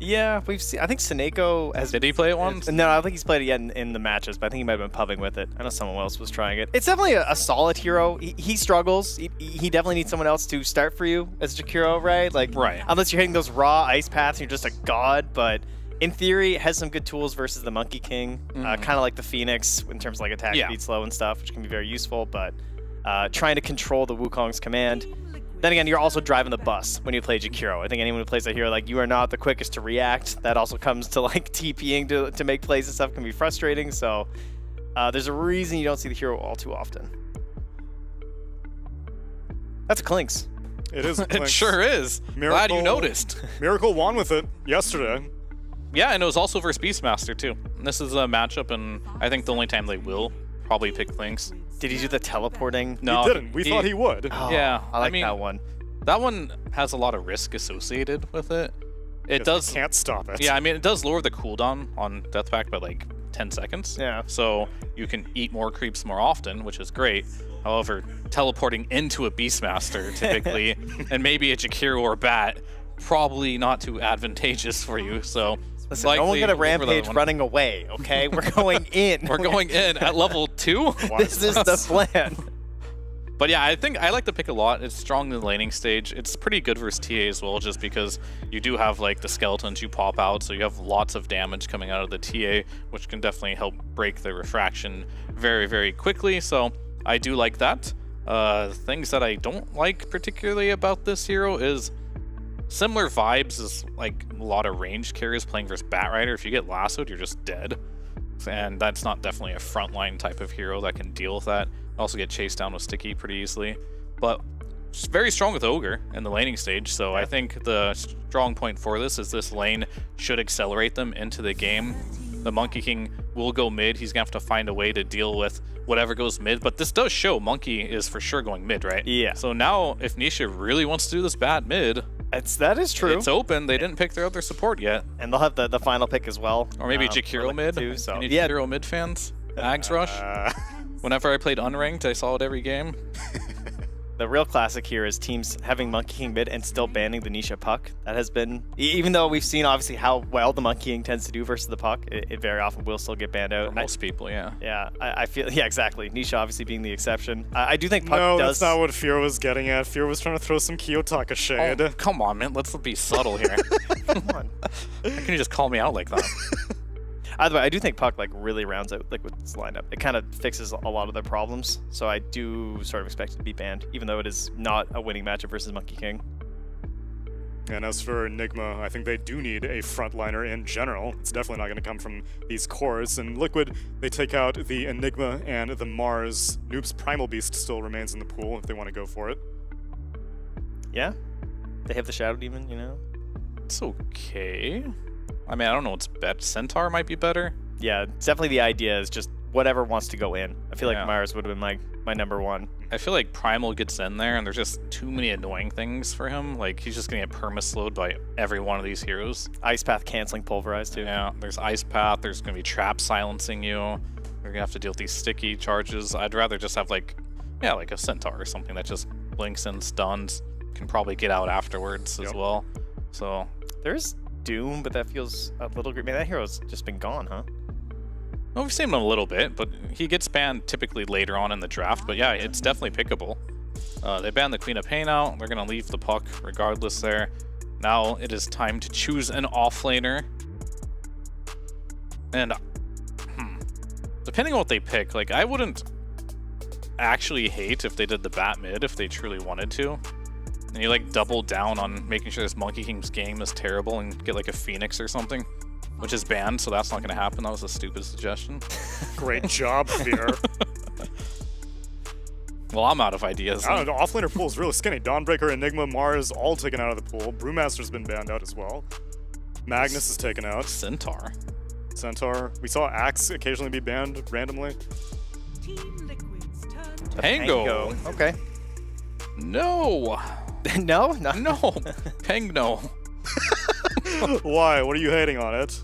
Yeah, we've seen. I think Sineko has. Did he play it once? No, I don't think he's played it yet in the matches, but I think he might have been pubbing with it. I know someone else was trying it. It's definitely a solid hero. He struggles. He definitely needs someone else to start for you as Jakiro, right? Like, right. Unless you're hitting those raw ice paths, and you're just a god. But in theory, it has some good tools versus the Monkey King, kind of like the Phoenix in terms of like attack speed, slow, and stuff, which can be very useful. But trying to control the Wukong's command. Then again, you're also driving the bus when you play Jakiro. I think anyone who plays a hero, like, you are not the quickest to react. That also comes to like TPing to make plays and stuff can be frustrating. So there's a reason you don't see the hero all too often. That's Clinks. It is. It sure is. Miracle, glad you noticed. Miracle won with it yesterday. Yeah, and it was also versus Beastmaster too. And this is a matchup, and I think the only time they will probably pick Clinks. Did he do the teleporting? No, he didn't. We thought he would. Oh, yeah, I mean, that one. That one has a lot of risk associated with it. It does. Can't stop it. Yeah, I mean, it does lower the cooldown on Deathpack by like 10 seconds. Yeah. So you can eat more creeps more often, which is great. However, teleporting into a Beastmaster typically, and maybe a Jakiro or Bat, probably not too advantageous for you. So. Listen, no one get a rampage running away, okay? We're going in. We're going in at level 2. This is the plan. But yeah, I think I like the pick a lot. It's strong in the laning stage. It's pretty good versus TA as well, just because you do have like the skeletons you pop out, so you have lots of damage coming out of the TA, which can definitely help break the refraction very, very quickly. So I do like that. Things that I don't like particularly about this hero is similar vibes as like a lot of ranged carriers playing versus Batrider. If you get lassoed, you're just dead. And that's not definitely a frontline type of hero that can deal with that. Also get chased down with Sticky pretty easily. But it's very strong with Ogre in the laning stage, so I think the strong point for this is this lane should accelerate them into the game. The Monkey King will go mid. He's going to have to find a way to deal with whatever goes mid. But this does show Monkey is for sure going mid, right? Yeah. So now if Nisha really wants to do this bad mid, that is true. It's open. They didn't pick their other support yet. And they'll have the final pick as well. Or maybe Jakiro mid. Too, so. Any Jakiro mid fans? Ags Rush? Whenever I played Unranked, I saw it every game. the real classic here is teams having Monkey King mid and still banning the Nisha puck. That has been, even though we've seen obviously how well the Monkey King tends to do versus the puck, it very often will still get banned out. For most people, yeah. Yeah, I feel, yeah, exactly. Nisha obviously being the exception. I do think puck No, does. that's not what Fear was getting at. Fear was trying to throw some Kiyotaka shade. Oh, come on, man. Let's be subtle here. Come on. How can you just call me out like that? Either way, I do think puck like really rounds out Liquid's lineup. It kind of fixes a lot of their problems. So I do sort of expect it to be banned, even though it is not a winning matchup versus Monkey King. And as for Enigma, I think they do need a frontliner in general. It's definitely not going to come from these cores. And Liquid, they take out the Enigma and the Mars. Noob's Primal Beast still remains in the pool if they want to go for it. Yeah, they have the Shadow Demon, you know. It's okay. I mean, I don't know what's better. Centaur might be better. Yeah, it's definitely the idea is just whatever wants to go in. I feel like Mars would have been my number one. I feel like Primal gets in there, and there's just too many annoying things for him. Like, he's just going to get perma-slowed by every one of these heroes. Ice Path canceling Pulverize, too. Yeah, there's Ice Path. There's going to be Trap silencing you. You're going to have to deal with these sticky charges. I'd rather just have, like a Centaur or something that just blinks and stuns. Can probably get out afterwards as well. So there's Doom, but that feels a little great. Man, that hero's just been gone, huh? Well, we've seen him a little bit, but he gets banned typically later on in the draft. But yeah, it's definitely pickable. They banned the Queen of Pain out. They're going to leave the puck regardless there. Now it is time to choose an offlaner. And depending on what they pick, like I wouldn't actually hate if they did the bat mid if they truly wanted to. And you like double down on making sure this Monkey King's game is terrible and get like a Phoenix or something. Which is banned, so that's not going to happen. That was a stupid suggestion. Great job, Fear. Well, I'm out of ideas. I don't know, the offlaner pool is really skinny. Dawnbreaker, Enigma, Mars, all taken out of the pool. Brewmaster's been banned out as well. Magnus is taken out. Centaur. We saw Axe occasionally be banned randomly. Team Liquid's turn to Pango. Okay. No. No? No. Pangno. Why? What are you hating on it?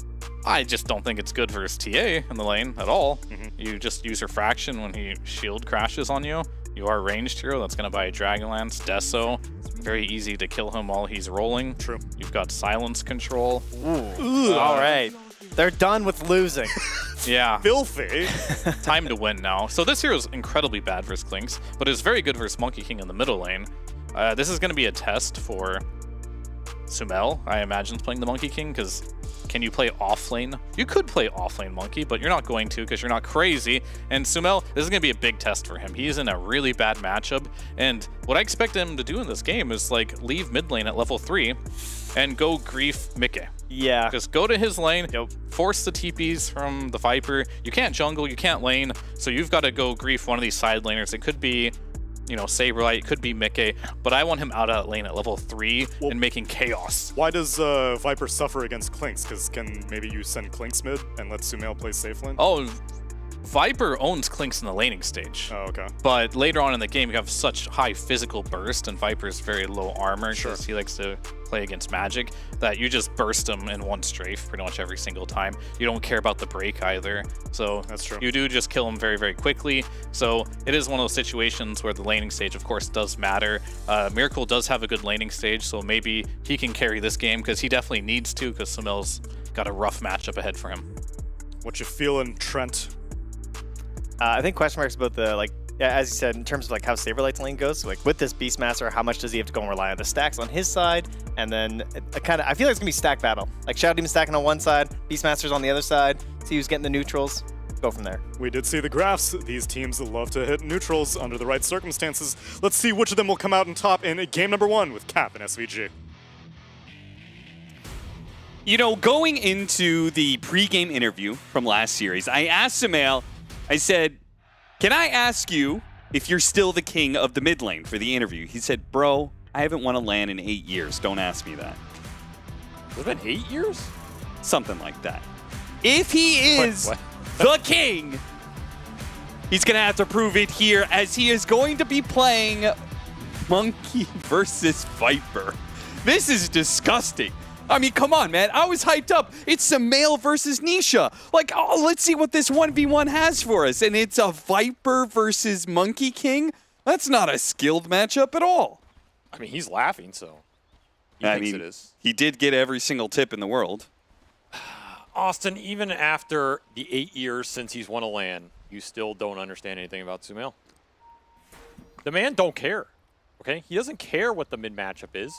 I just don't think it's good versus TA in the lane at all. You just use Refraction when he shield crashes on you. You are a ranged hero. That's going to buy a Dragonlance, Deso. Very easy to kill him while he's rolling. True. You've got silence control. Ooh. All right. They're done with losing. Yeah. Filthy. Time to win now. So this hero is incredibly bad versus Klinks, but it's very good versus Monkey King in the middle lane. This is going to be a test for Sumail, I imagine, is playing the Monkey King, because can you play offlane? You could play offlane Monkey, but you're not going to because you're not crazy. And Sumail, this is going to be a big test for him. He's in a really bad matchup, and what I expect him to do in this game is like leave mid lane at level 3 and go grief Mickey. Yeah. Just go to his lane, force the TPs from the Viper. You can't jungle, you can't lane, so you've got to go grief one of these side laners. It could be, you know, Saberlight, could be Mickey, but I want him out of that lane at level 3 and making chaos. Why does Viper suffer against Klinks? Because can maybe you send Klinks mid and let Sumail play safe lane? Oh, Viper owns Klinks in the laning stage. Oh, okay. But later on in the game, you have such high physical burst, and Viper's very low armor because he likes to play against magic, that you just burst him in one strafe pretty much every single time. You don't care about the break either. So that's true. You do just kill him very, very quickly. So it is one of those situations where the laning stage, of course, does matter. Miracle does have a good laning stage, so maybe he can carry this game because he definitely needs to, because Sumail's got a rough matchup ahead for him. What you feeling, Trent? I think question marks about the, like, yeah, as you said, in terms of like how Saberlight's lane goes, like with this Beastmaster, how much does he have to go and rely on the stacks on his side? And then I feel like it's gonna be stack battle. Like Shadow Demon stacking on one side, Beastmaster's on the other side, see who's getting the neutrals, go from there. We did see the graphs. These teams love to hit neutrals under the right circumstances. Let's see which of them will come out on top in game number 1 with Cap and SVG. You know, going into the pregame interview from last series, I asked Sumail, I said, can I ask you if you're still the king of the mid lane for the interview? He said, bro, I haven't won a LAN in 8 years. Don't ask me that. Has it been 8 years? Something like that. If he is the king, he's going to have to prove it here, as he is going to be playing Monkey versus Viper. This is disgusting. I mean, come on, man. I was hyped up. It's Sumail versus Nisha. Like, oh, let's see what this 1v1 has for us. And it's a Viper versus Monkey King. That's not a skilled matchup at all. I mean, he's laughing, so he I thinks mean, it is. he did get every single tip in the world. Austin, even after the 8 years since he's won a LAN, you still don't understand anything about Sumail. The man don't care, okay? He doesn't care what the mid matchup is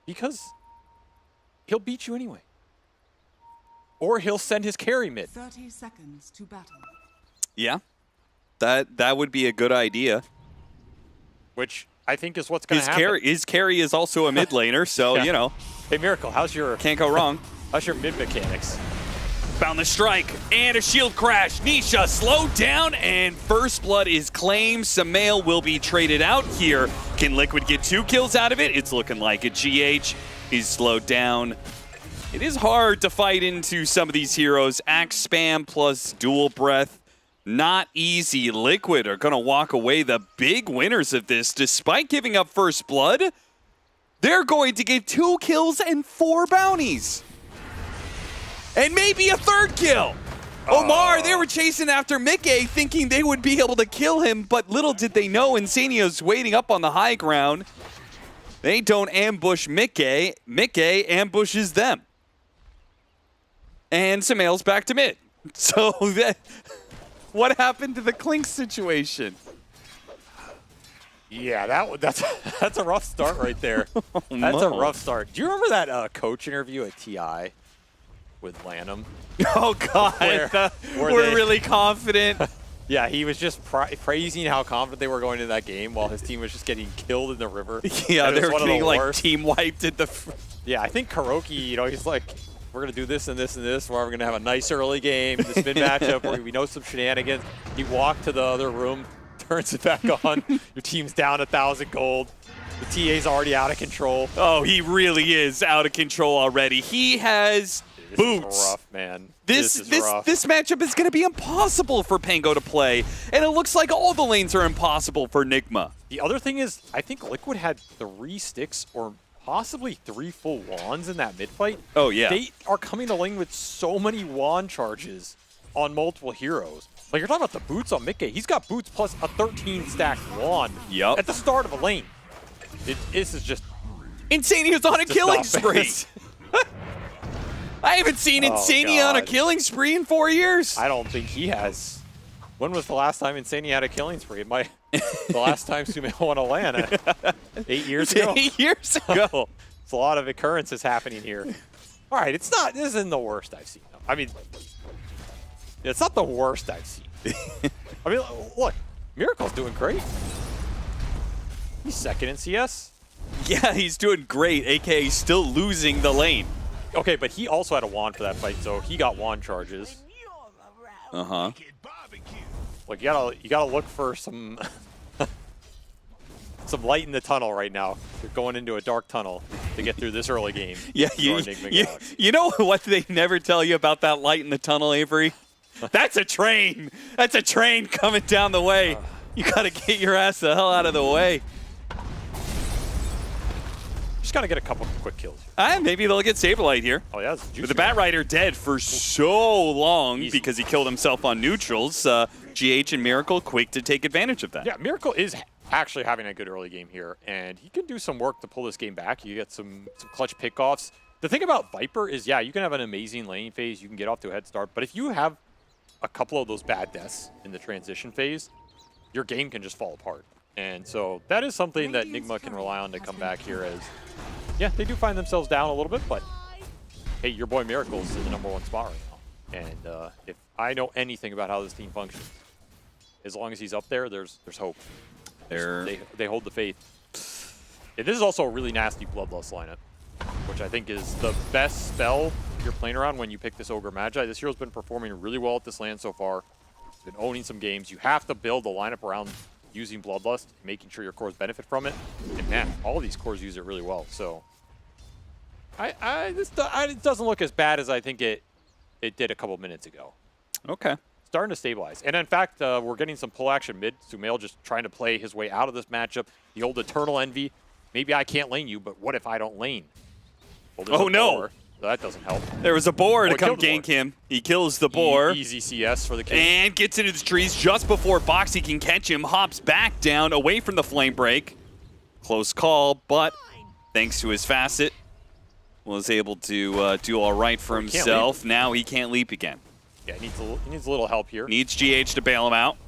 because he'll beat you anyway. Or he'll send his carry mid. 30 seconds to battle. Yeah, that would be a good idea. Which I think is what's going to happen. His carry is also a mid laner, so, Yeah. you know. Hey, Miracle, Can't go wrong. How's your mid mechanics? Found the strike and a shield crash. Nisha slowed down and first blood is claimed. Sumail will be traded out here. Can Liquid get 2 kills out of it? It's looking like a GH. He's slowed down. It is hard to fight into some of these heroes. Axe spam plus dual breath. Not easy. Liquid are going to walk away the big winners of this. Despite giving up first blood, they're going to get 2 kills and 4 bounties. And maybe a 3rd kill. Omar, they were chasing after Mickey, thinking they would be able to kill him, but little did they know Insanio's waiting up on the high ground. They don't ambush Mickey. Mickey ambushes them. And Sumail's back to mid. So what happened to the Clink situation? Yeah, that's a rough start right there. That's a rough start. Do you remember that coach interview at TI with Lanham? Oh, God. Where We're really confident. Yeah, he was just praising how confident they were going into that game while his team was just getting killed in the river. Yeah, they were getting like team wiped at the... Yeah, I think Kuroki, he's like, we're going to do this and this and this, where we're going to have a nice early game, this mid matchup where we know some shenanigans. He walked to the other room, turns it back on. Your team's down 1,000 gold. The TA's already out of control. Oh, he really is out of control already. He has boots. This is rough, man. This rough. matchup is going to be impossible for Pango to play, and it looks like all the lanes are impossible for Nigma. The other thing is, I think Liquid had 3 sticks or possibly 3 full wands in that mid fight. Oh, yeah. They are coming to lane with so many wand charges on multiple heroes. Like, you're talking about the boots on Mickey. He's got boots plus a 13 stack wand at the start of a lane. This is just... Insanio's on a killing spree. I haven't seen Insania on a killing spree in 4 years. I don't think he has. When was the last time Insania had a killing spree? It might the last time Sumail won a LAN 8 years ago. 8 years ago. It's a lot of occurrences happening here. All right, this isn't the worst I've seen. I mean, it's not the worst I've seen. I mean, look, Miracle's doing great. He's 2nd in CS. Yeah, he's doing great, aka still losing the lane. Okay, but he also had a wand for that fight, so he got wand charges. Uh-huh. Like, you gotta look for some some light in the tunnel right now. You're going into a dark tunnel to get through this early game. Yeah, you know what they never tell you about that light in the tunnel, Avery? That's a train. That's a train coming down the way. You gotta get your ass the hell out of the way. Just gotta get a couple quick kills. Maybe they'll get Saberlight here. Oh, yeah, that's With the Bat Rider dead for so long because he killed himself on neutrals, GH and Miracle quick to take advantage of that. Yeah, Miracle is actually having a good early game here, and he can do some work to pull this game back. You get some clutch pickoffs. The thing about Viper is, yeah, you can have an amazing laning phase. You can get off to a head start, but if you have a couple of those bad deaths in the transition phase, your game can just fall apart. And so that is something that Nigma can rely on to come back here as, yeah, they do find themselves down a little bit, but hey, your boy Miracle's in the #1 spot right now. And if I know anything about how this team functions, as long as he's up there, there's hope. They hold the faith. Yeah, this is also a really nasty Bloodlust lineup, which I think is the best spell you're playing around when you pick this Ogre Magi. This hero's been performing really well at this LAN so far. He's been owning some games. You have to build a lineup around using Bloodlust, making sure your cores benefit from it. And man, all of these cores use it really well. So it doesn't look as bad as I think it did a couple minutes ago. Okay. Starting to stabilize. And in fact, we're getting some pull action mid. Sumail just trying to play his way out of this matchup. The old Eternal Envy. Maybe I can't lane you, but what if I don't lane? Well, oh, no. So that doesn't help. There was a boar to Oh, come gank him. He kills the boar. Easy CS for the king. And gets into the trees just before Boxy can catch him. Hops back down away from the flame break. Close call, but thanks to his facet, was able to do all right for himself. Now he can't leap again. Yeah, he needs a little help here. Needs GH to bail him out.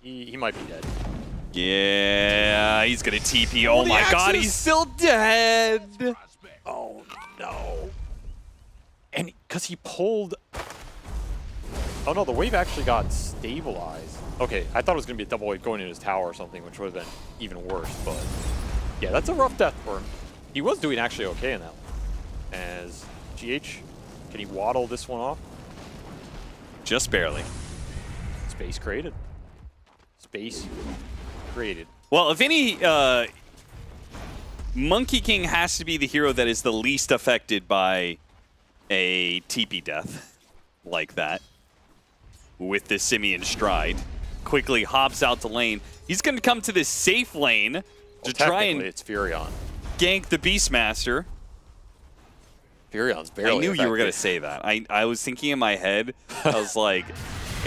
He might be dead. Yeah, he's going to TP. Oh my god, he's still dead. Oh no. And because he pulled... Oh no, the wave actually got stabilized. Okay, I thought it was going to be a double wave going into his tower or something, which would have been even worse. But yeah, that's a rough death for him. He was doing actually okay in that one. As GH, can he waddle this one off? Just barely. Space created. Space created. Well, if any, Monkey King has to be the hero that is the least affected by a TP death like that. With the Simian stride. Quickly hops out the lane. He's going to come to this safe lane to try and it's Furion. Gank the Beastmaster. Furion's barely I knew you were going to effective. say that. I was thinking in my head, I was like,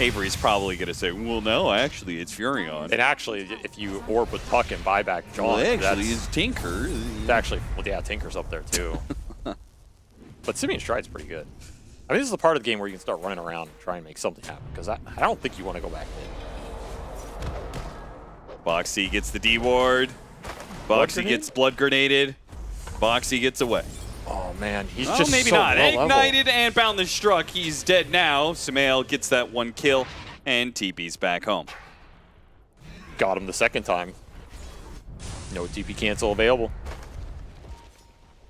Avery's probably going to say, well, no, actually, it's Furion. And actually, if you orb with Puck and buy back John, Well, actually, it's Tinker. It's actually, well, yeah, Tinker's up there too. But Simian Stride's pretty good. I mean, this is the part of the game where you can start running around and try and make something happen, because I don't think you want to go back in. Boxy gets the D ward. Boxy gets blood grenaded. Boxy gets away. Oh man, he's Oh, just maybe so not. low level. Ignited and Boundless struck. He's dead now. Sumail gets that one kill and TP's back home. Got him the second time. No TP cancel available.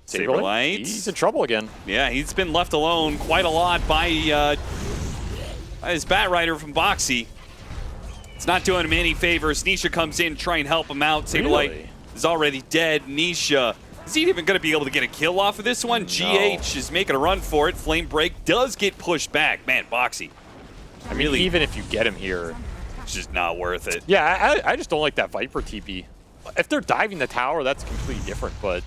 Saberlight. He's in trouble again. Yeah, he's been left alone quite a lot by his Bat Rider from Boxy. It's not doing him any favors. Nisha comes in, try and help him out. Saberlight Really? is already dead. Nisha, is he even going to be able to get a kill off of this one? GH is making a run for it. Flame Break does get pushed back. Man, Boxy. I mean, even if you get him here, it's just not worth it. Yeah, I just don't like that Viper TP. If they're diving the tower, that's completely different, but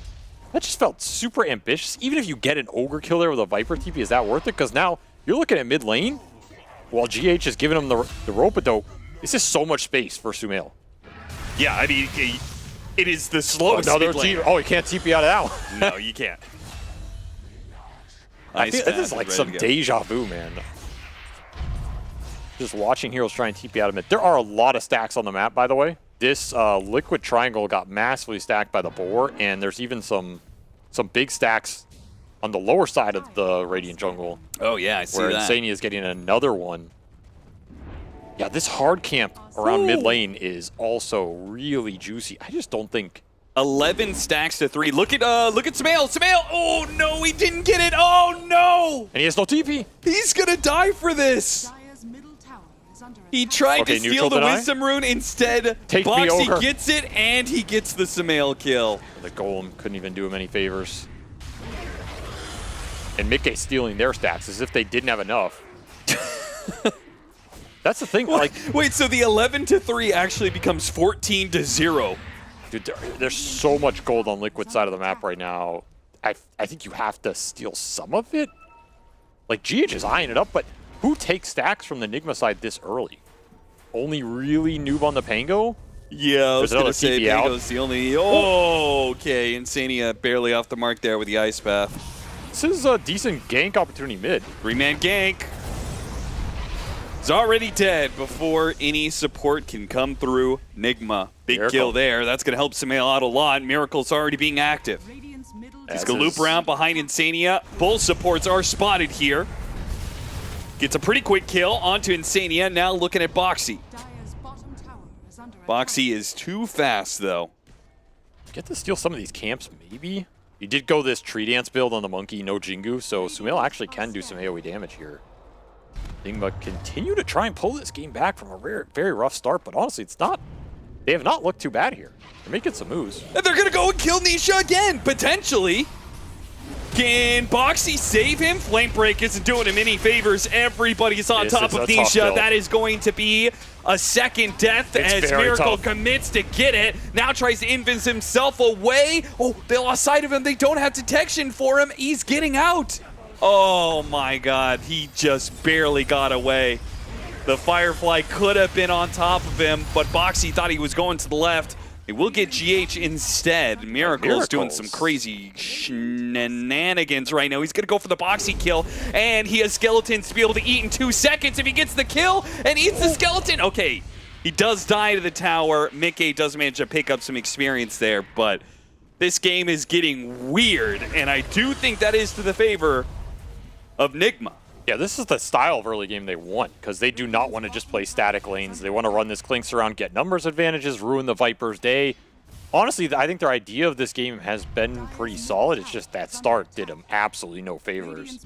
that just felt super ambitious. Even if you get an Ogre kill there with a Viper TP, is that worth it? Because now you're looking at mid lane, while GH is giving him the rope-a-dope. It's just so much space for Sumail. Yeah, I mean, it is the slowest mid mid lane. Oh, you can't TP out of that one. No, you can't. I feel this is like some deja. deja vu, man. Just watching heroes try and TP out of mid. There are a lot of stacks on the map, by the way. This liquid triangle got massively stacked by the boar, and there's even some big stacks on the lower side of the Radiant jungle. Oh yeah, I see where that. Insania is getting another one. Yeah, this hard camp around mid lane is also really juicy. I just don't think 11 stacks to 3. Look at Sumail. Sumail. Oh no, he didn't get it. Oh no. And he has no TP. He's gonna die for this. He tried to steal neutral the deny? Wisdom Rune. Instead, Take me, Ogre. Boxy gets it, and he gets the Sumail kill. The Golem couldn't even do him any favors. And Mickey stealing their stacks as if they didn't have enough. That's the thing. Like, wait, so the 11 to 3 actually becomes 14 to 0. Dude, there's so much gold on Liquid side of the map right now. I think you have to steal some of it. Like, GH is eyeing it up, but who takes stacks from the Nigma side this early? Only really noob on the Pango? Yeah, I was There's another going to say TP out. Pango's the only... Oh, okay. Insania barely off the mark there with the Ice Path. This is a decent gank opportunity mid. 3-man gank. He's already dead before any support can come through. Nigma, big Miracle. kill there. That's going to help Sumail out a lot. Miracle's already being active. He's going to loop around behind Insania. Both supports are spotted here. Gets a pretty quick kill onto Insania. Now looking at Boxy. Boxy is too fast, though. Get to steal some of these camps, maybe? You did go this tree dance build on the monkey, no Jingu, so Sumail actually can do some AoE damage here. Nigma continue to try and pull this game back from a very rough start, but honestly, it's not. They have not looked too bad here. They're making some moves. And they're going to go and kill Nisha again, potentially. Can Boxy save him? Flame Break isn't doing him any favors. Everybody's on This top is of a tough Nisha. build. That is going to be a second death It's as very Miracle tough. commits to get it. Now tries to invis himself away. Oh, they lost sight of him. They don't have detection for him. He's getting out. Oh my god, he just barely got away. The Firefly could have been on top of him, but Boxy thought he was going to the left. They will get GH instead. Miracle's doing some crazy shenanigans right now. He's going to go for the Boxy kill, and he has skeletons to be able to eat in 2 seconds if he gets the kill and eats the skeleton. Okay, he does die to the tower. Mickey does manage to pick up some experience there, but this game is getting weird, and I do think that is to the favor of Nigma. Yeah, this is the style of early game they want, because they do not want to just play static lanes. They want to run this Clinks around, get numbers advantages, ruin the Viper's day. Honestly, I think their idea of this game has been pretty solid. It's just that start did them absolutely no favors.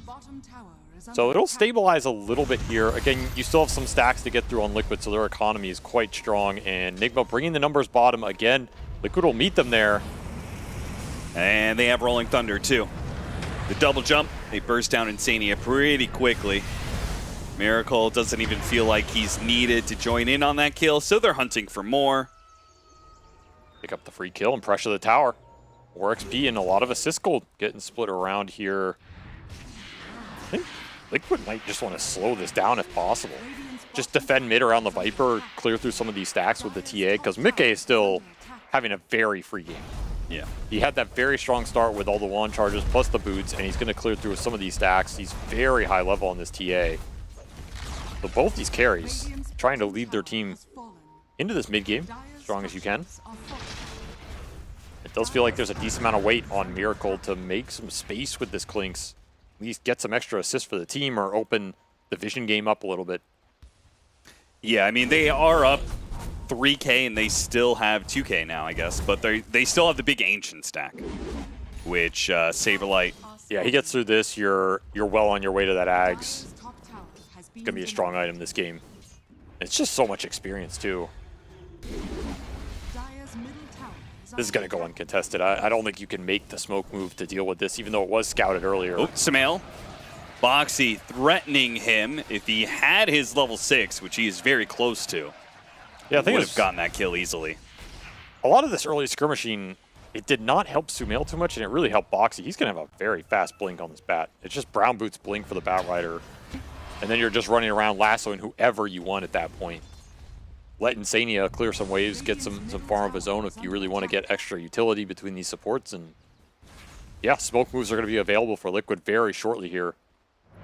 So it'll stabilize a little bit here. Again, you still have some stacks to get through on Liquid, so their economy is quite strong. And Nigma bringing the numbers bottom again. Liquid will meet them there. And they have Rolling Thunder, too. The double jump, they burst down Insania pretty quickly. Miracle doesn't even feel like he's needed to join in on that kill, so they're hunting for more. Pick up the free kill and pressure the tower. More XP and a lot of assist gold getting split around here. I think Liquid might just want to slow this down if possible. Just defend mid around the Viper, clear through some of these stacks with the TA, because Mickey is still having a very free game. Yeah. He had that very strong start with all the wand charges plus the boots, and he's going to clear through some of these stacks. He's very high level on this TA. So both these carries trying to lead their team into this mid game as strong as you can. It does feel like there's a decent amount of weight on Miracle to make some space with this Clinks. At least get some extra assists for the team or open the vision game up a little bit. Yeah, I mean, they are up 3K and they still have 2K now, I guess, but they still have the big Ancient stack, which Saberlight. Yeah, he gets through this, you're well on your way to that Ags. It's gonna be a strong item this game. It's just so much experience too. This is gonna go uncontested. I don't think you can make the smoke move to deal with this, even though it was scouted earlier. Oh, Samael. Boxy threatening him. If he had his level 6, which he is very close to, yeah, I think would have gotten that kill easily. A lot of this early skirmishing, it did not help Sumail too much, and it really helped Boxy. He's going to have a very fast blink on this bat. It's just Brown Boots blink for the Bat Rider, and then you're just running around lassoing whoever you want at that point. Let Insania clear some waves, get some farm of his own if you really want to get extra utility between these supports. And yeah, smoke moves are going to be available for Liquid very shortly here.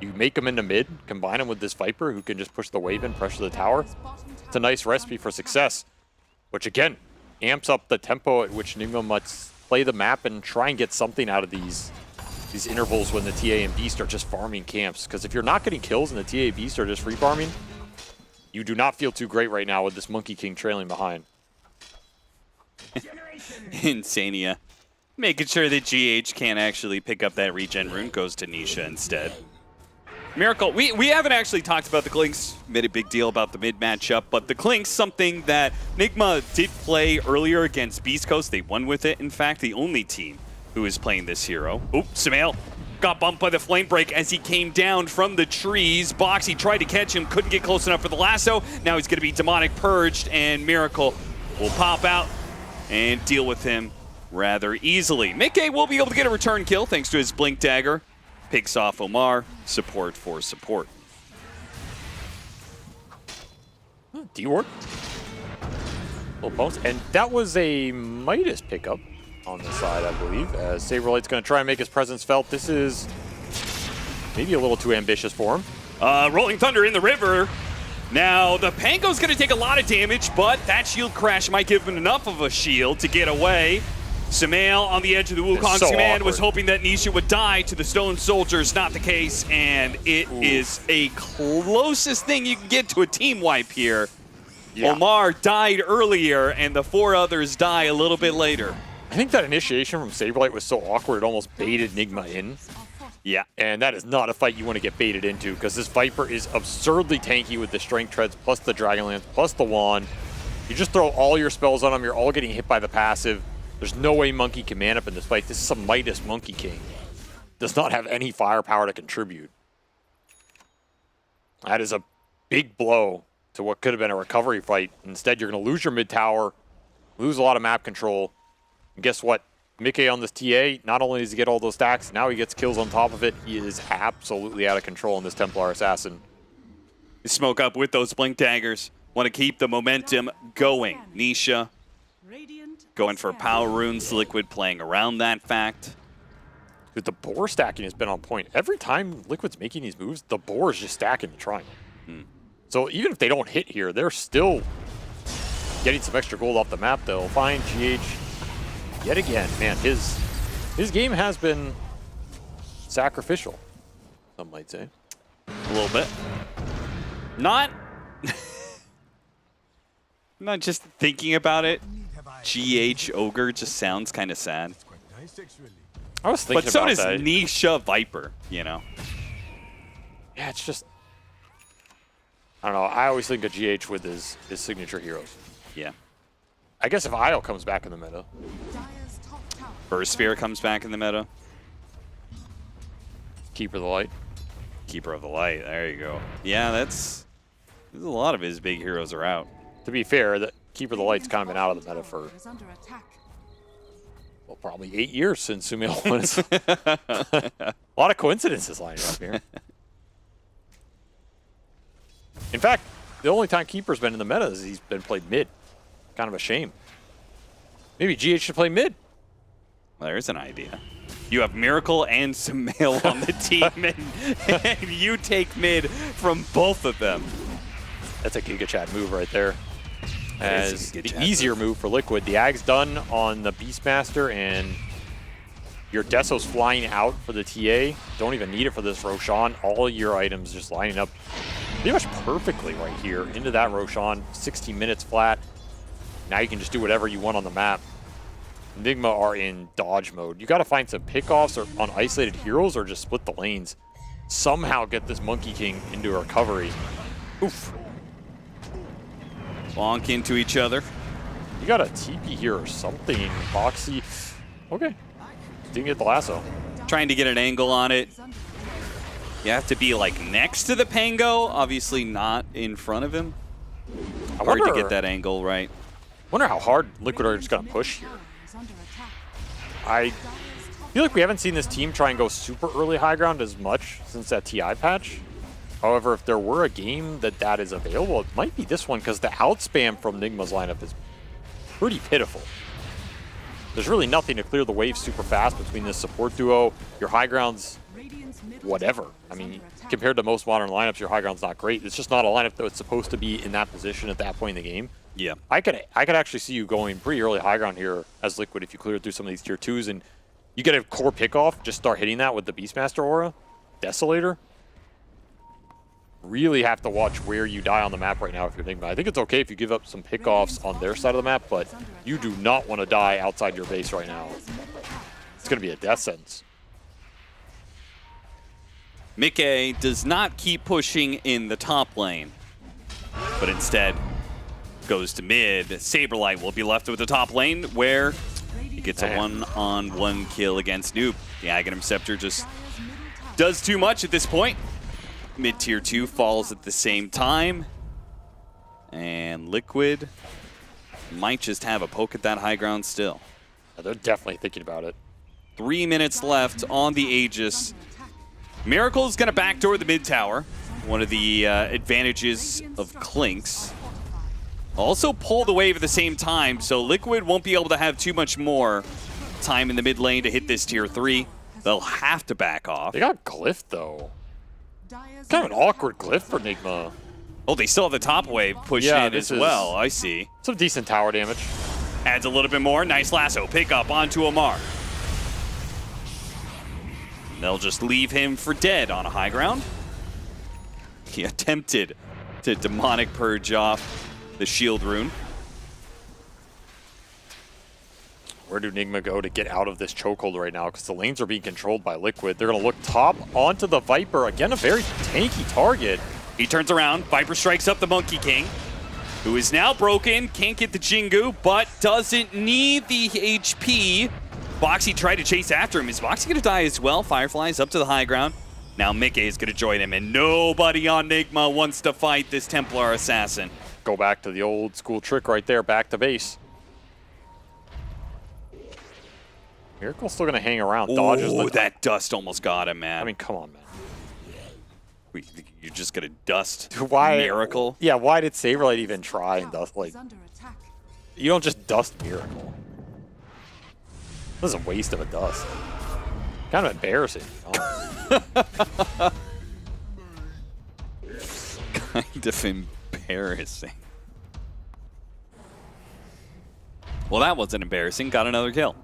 You make them into mid, combine them with this Viper who can just push the wave in, pressure the tower. It's a nice recipe for success, which again, amps up the tempo at which Nigma must play the map and try and get something out of these intervals when the TA and Beast are just farming camps. Because if you're not getting kills and the TA Beast are just free farming, you do not feel too great right now with this Monkey King trailing behind. Insania making sure that GH can't actually pick up that regen rune, goes to Nisha instead. Miracle, we haven't actually talked about the Clinks, made a big deal about the mid matchup, but the Clinks, something that Nigma did play earlier against Beast Coast. They won with it, in fact, the only team who is playing this hero. Oop, Samael got bumped by the flame break as he came down from the trees. Boxy tried to catch him, couldn't get close enough for the lasso. Now he's going to be demonic purged, and Miracle will pop out and deal with him rather easily. Mickey will be able to get a return kill thanks to his blink dagger. Picks off Omar, support for support. D-Ward. Little bones. And that was a Midas pickup on the side, I believe, as Saberlight's going to try and make his presence felt. This is maybe a little too ambitious for him. Rolling Thunder in the river. Now, the Pango's going to take a lot of damage, but that shield crash might give him enough of a shield to get away. Samael on the edge of the Wukong's command was hoping that Nisha would die to the Stone Soldiers. Not the case, and it is a closest thing you can get to a team wipe here. Yeah. Omar died earlier, and the 4 others die a little bit later. I think that initiation from Saberlight was so awkward, it almost baited Nigma in. Yeah. And that is not a fight you want to get baited into, because this Viper is absurdly tanky with the Strength Treads, plus the Dragonlance, plus the Wand. You just throw all your spells on him, you're all getting hit by the passive. There's no way Monkey can man up in this fight. This is some Midas Monkey King. Does not have any firepower to contribute. That is a big blow to what could have been a recovery fight. Instead, you're going to lose your mid tower, lose a lot of map control. And guess what? Mickey on this TA, not only does he get all those stacks, now he gets kills on top of it. He is absolutely out of control in this Templar Assassin. Smoke up with those blink daggers. Want to keep the momentum going. Nisha going for power runes. Liquid playing around that fact. Dude, the boar stacking has been on point. Every time Liquid's making these moves, the boar is just stacking the triangle. So even if they don't hit here, they're still getting some extra gold off the map. They'll find GH yet again. Man, his game has been sacrificial, some might say. A little bit. Not just thinking about it. GH Ogre just sounds kind of sad. I was thinking but so about does that. Nisha Viper, you know. Yeah, it's just, I don't know. I always think of GH with his signature heroes. Yeah. I guess if Idle comes back in the meta. Burst Sphere comes back in the meta. Keeper of the Light. Keeper of the Light, there you go. Yeah, there's a lot of his big heroes are out. To be fair, the Keeper of the Light's kind of been out of the meta for, well, probably 8 years since Sumail was. A lot of coincidences lining up here. In fact, the only time Keeper's been in the meta is he's been played mid. Kind of a shame. Maybe GH should play mid. Well, there's an idea. You have Miracle and Sumail on the team, and you take mid from both of them. That's a Giga Chat move right there. As the Giga easier move for Liquid. The Ag's done on the Beastmaster, and your Deso's flying out for the TA. Don't even need it for this Roshan. All your items just lining up pretty much perfectly right here into that Roshan. 60 minutes flat. Now you can just do whatever you want on the map. Enigma are in dodge mode. You got to find some pickoffs or on isolated heroes or just split the lanes. Somehow get this Monkey King into a recovery. Oof. Bonk into each other. You got a TP here or something. Boxy. Okay. Didn't get the lasso. Trying to get an angle on it. You have to be like next to the Pango, obviously not in front of him. Hard to get that angle right. Wonder how hard Liquid are just going to push here. I feel like we haven't seen this team try and go super early high ground as much since that TI patch. However, if there were a game that is available, it might be this one because the outspam from Nigma's lineup is pretty pitiful. There's really nothing to clear the wave super fast between this support duo. Your high ground's whatever. I mean, compared to most modern lineups, your high ground's not great. It's just not a lineup that's supposed to be in that position at that point in the game. Yeah. I could actually see you going pretty early high ground here as Liquid if you clear through some of these tier 2s and you get a core pickoff, just start hitting that with the Beastmaster aura. Desolator. Really have to watch where you die on the map right now if you're Enigma. I think it's okay if you give up some pickoffs on their side of the map, but you do not want to die outside your base right now. It's going to be a death sentence. Mickey does not keep pushing in the top lane, but instead goes to mid. Saberlight will be left with the top lane where he gets a one-on-one kill against Noob. The Aghanim Scepter just does too much at this point. Mid tier 2 falls at the same time. And Liquid might just have a poke at that high ground still. They're definitely thinking about it. 3 minutes left on the Aegis. Miracle's going to backdoor the mid tower. One of the advantages of Clinks. Also pull the wave at the same time, so Liquid won't be able to have too much more time in the mid lane to hit this tier 3. They'll have to back off. They got Glyph, though. Kind of an awkward Glyph for Enigma. Oh, they still have the top wave pushed in as well. I see. Some decent tower damage. Adds a little bit more. Nice lasso. Pick up onto Amar. They'll just leave him for dead on a high ground. He attempted to demonic purge off the shield rune. Where do Enigma go to get out of this chokehold right now? Because the lanes are being controlled by Liquid. They're going to look top onto the Viper. Again, a very tanky target. He turns around. Viper strikes up the Monkey King, who is now broken. Can't get the Jingu, but doesn't need the HP. Boxy tried to chase after him. Is Boxy going to die as well? Firefly's up to the high ground. Now Mickey is going to join him, and nobody on Enigma wants to fight this Templar Assassin. Go back to the old school trick right there, back to base. Miracle's still going to hang around. Dodges Oh, the... that dust almost got him, man. I mean, come on, man. You're just going to dust Why, Miracle? Yeah, why did Saberlight even try and dust? Like, you don't just dust Miracle. This is a waste of a dust. Kind of embarrassing. Kind of embarrassing. Well, that wasn't embarrassing. Got another kill.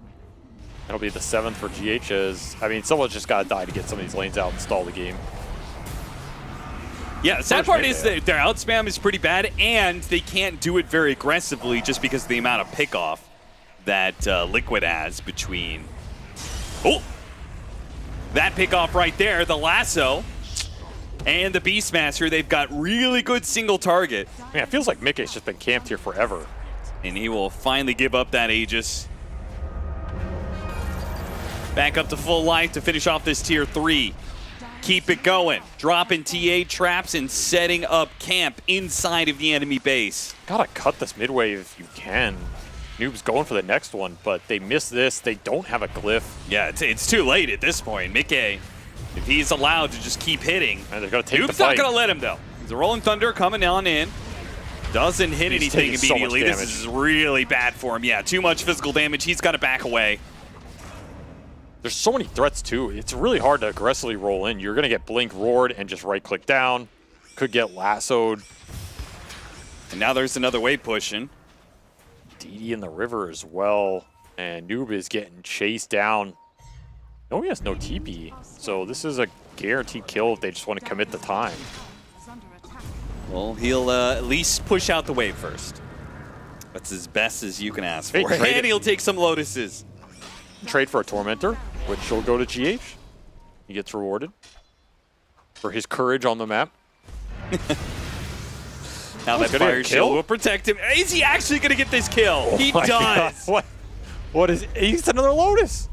That'll be the 7th for GH. I mean, someone's just got to die to get some of these lanes out and stall the game. Yeah, the sad part is that their out spam is pretty bad, and they can't do it very aggressively just because of the amount of pickoff that Liquid has between... Oh! That pickoff right there, the lasso, and the Beastmaster. They've got really good single target. Man, it feels like Mickey's just been camped here forever. And he will finally give up that Aegis. Back up to full life to finish off this tier 3. Keep it going. Dropping TA traps and setting up camp inside of the enemy base. Gotta cut this mid wave if you can. Noob's going for the next one, but they miss this. They don't have a glyph. Yeah, it's too late at this point. Mickey, if he's allowed to just keep hitting, they're gonna take Noob's the not fight. gonna let him though. The Rolling Thunder coming on in. Doesn't hit He's anything taking so much immediately. This damage. is really bad for him. Yeah, too much physical damage. He's got to back away. There's so many threats too. It's really hard to aggressively roll in. You're gonna get blink roared and just right click down. Could get lassoed. And now there's another wave pushing. DD in the river as well. And Noob is getting chased down. No, he has no TP. So this is a guaranteed kill if they just want to commit the time. Well, he'll at least push out the wave first. That's as best as you can ask Hey, for. trade And it. he'll take some Lotuses. Trade for a Tormentor, which will go to GH. He gets rewarded for his courage on the map. Now that fire shield will protect him. Is he actually going to get this kill? Oh He my does. God. What is? He's another Lotus.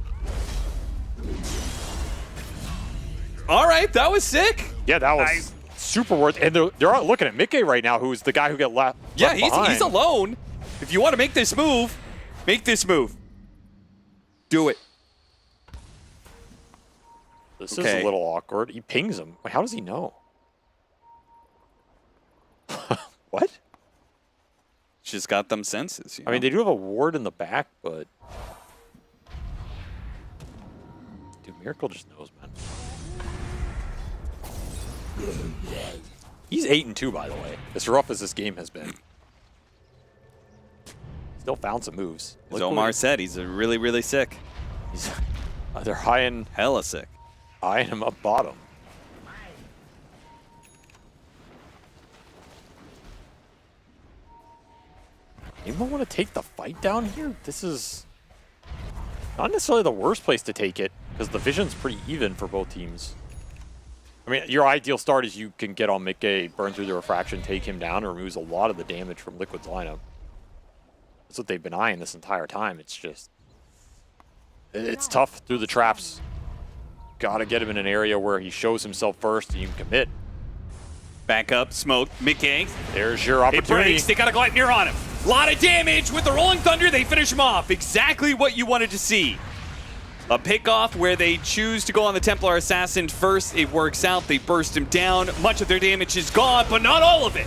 All right, that was sick. Yeah, that was super worth. And they're out looking at Mickey right now, who's the guy who got left. Yeah, he's alone. If you want to make this move, make this move. Do it. This is a little awkward. He pings him. Wait, how does he know? What? She's got them senses. I mean, they do have a ward in the back, but dude, Miracle just knows, man. He's 8-2, by the way. As rough as this game has been. Still found some moves. As Omar said, he's really, really sick. He's, they're eyeing hella sick. Eyeing him up bottom. Anyone want to take the fight down here? This is not necessarily the worst place to take it, because the vision's pretty even for both teams. I mean, your ideal start is you can get on Mickey, burn through the refraction, take him down, and removes a lot of the damage from Liquid's lineup. That's what they've been eyeing this entire time. It's just, it's tough through the traps. Gotta get him in an area where he shows himself first and you can commit. Back up, smoke, Mickey. There's your opportunity. It breaks, they got a Gleipnir on him. A lot of damage with the Rolling Thunder, they finish him off. Exactly what you wanted to see. A pickoff where they choose to go on the Templar Assassin first. It works out, they burst him down. Much of their damage is gone, but not all of it.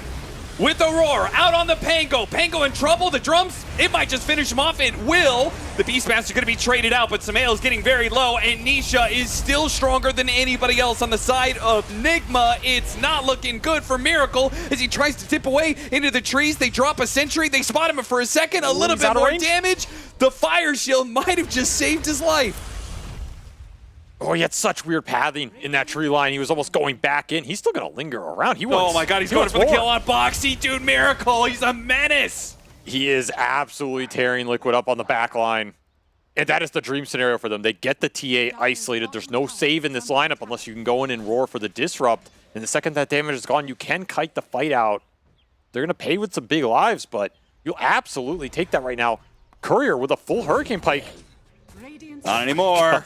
With Aurora out on the Pango. Pango in trouble, the drums, it might just finish him off. It will. The Beastmaster going to be traded out, but Samael is getting very low, and Nisha is still stronger than anybody else on the side of Nigma. It's not looking good for Miracle as he tries to tip away into the trees. They drop a sentry. They spot him for a second. A little bit more damage. The fire shield might have just saved his life. Oh, he had such weird pathing in that tree line. He was almost going back in. He's still going to linger around. He wants, oh my God, he's going for the kill on Boxy. Dude, Miracle, he's a menace. He is absolutely tearing Liquid up on the back line. And that is the dream scenario for them. They get the TA isolated. There's no save in this lineup unless you can go in and roar for the disrupt. And the second that damage is gone, you can kite the fight out. They're going to pay with some big lives, but you'll absolutely take that right now. Courier with a full Hurricane Pike. Not anymore.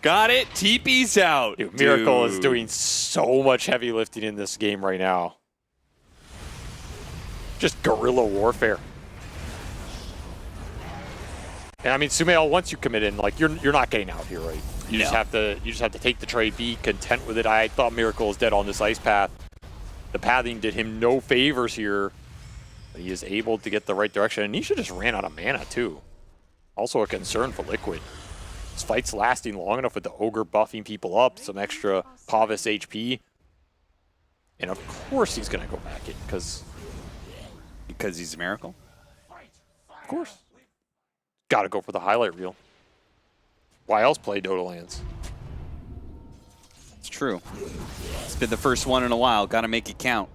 Got it. TP's out. Dude, Miracle is doing so much heavy lifting in this game right now. Just guerrilla warfare. And I mean, Sumail, once you commit in, like you're not getting out here, right? You just have to take the trade, be content with it. I thought Miracle is dead on this ice path. The pathing did him no favors here, but he is able to get the right direction. And Nisha just ran out of mana too. Also a concern for Liquid. This fight's lasting long enough with the Ogre buffing people up, some extra Pavis HP. And of course he's gonna go back in because he's a Miracle. Of course. Gotta go for the highlight reel. Why else play Dota Lands? It's true. It's been the first one in a while. Gotta make it count.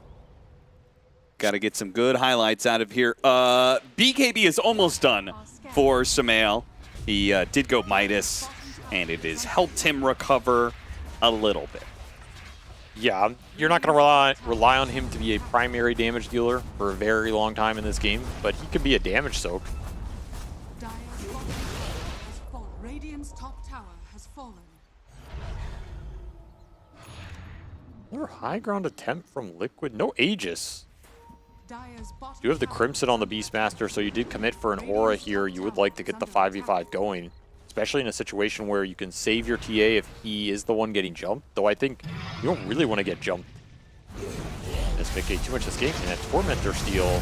Gotta get some good highlights out of here. BKB is almost done for Sumail. He did go Midas, and it has helped him recover a little bit. Yeah, you're not going to rely on him to be a primary damage dealer for a very long time in this game, but he could be a damage soak. Radiant's top tower has fallen. Another high ground attempt from Liquid. No Aegis. Dire's bottom You have the Crimson on the Beastmaster, so you did commit for an Aura here. You would like to get the 5v5 going, especially in a situation where you can save your TA if he is the one getting jumped. Though I think you don't really want to get jumped. This Mickey too much escape, and that Tormentor steal.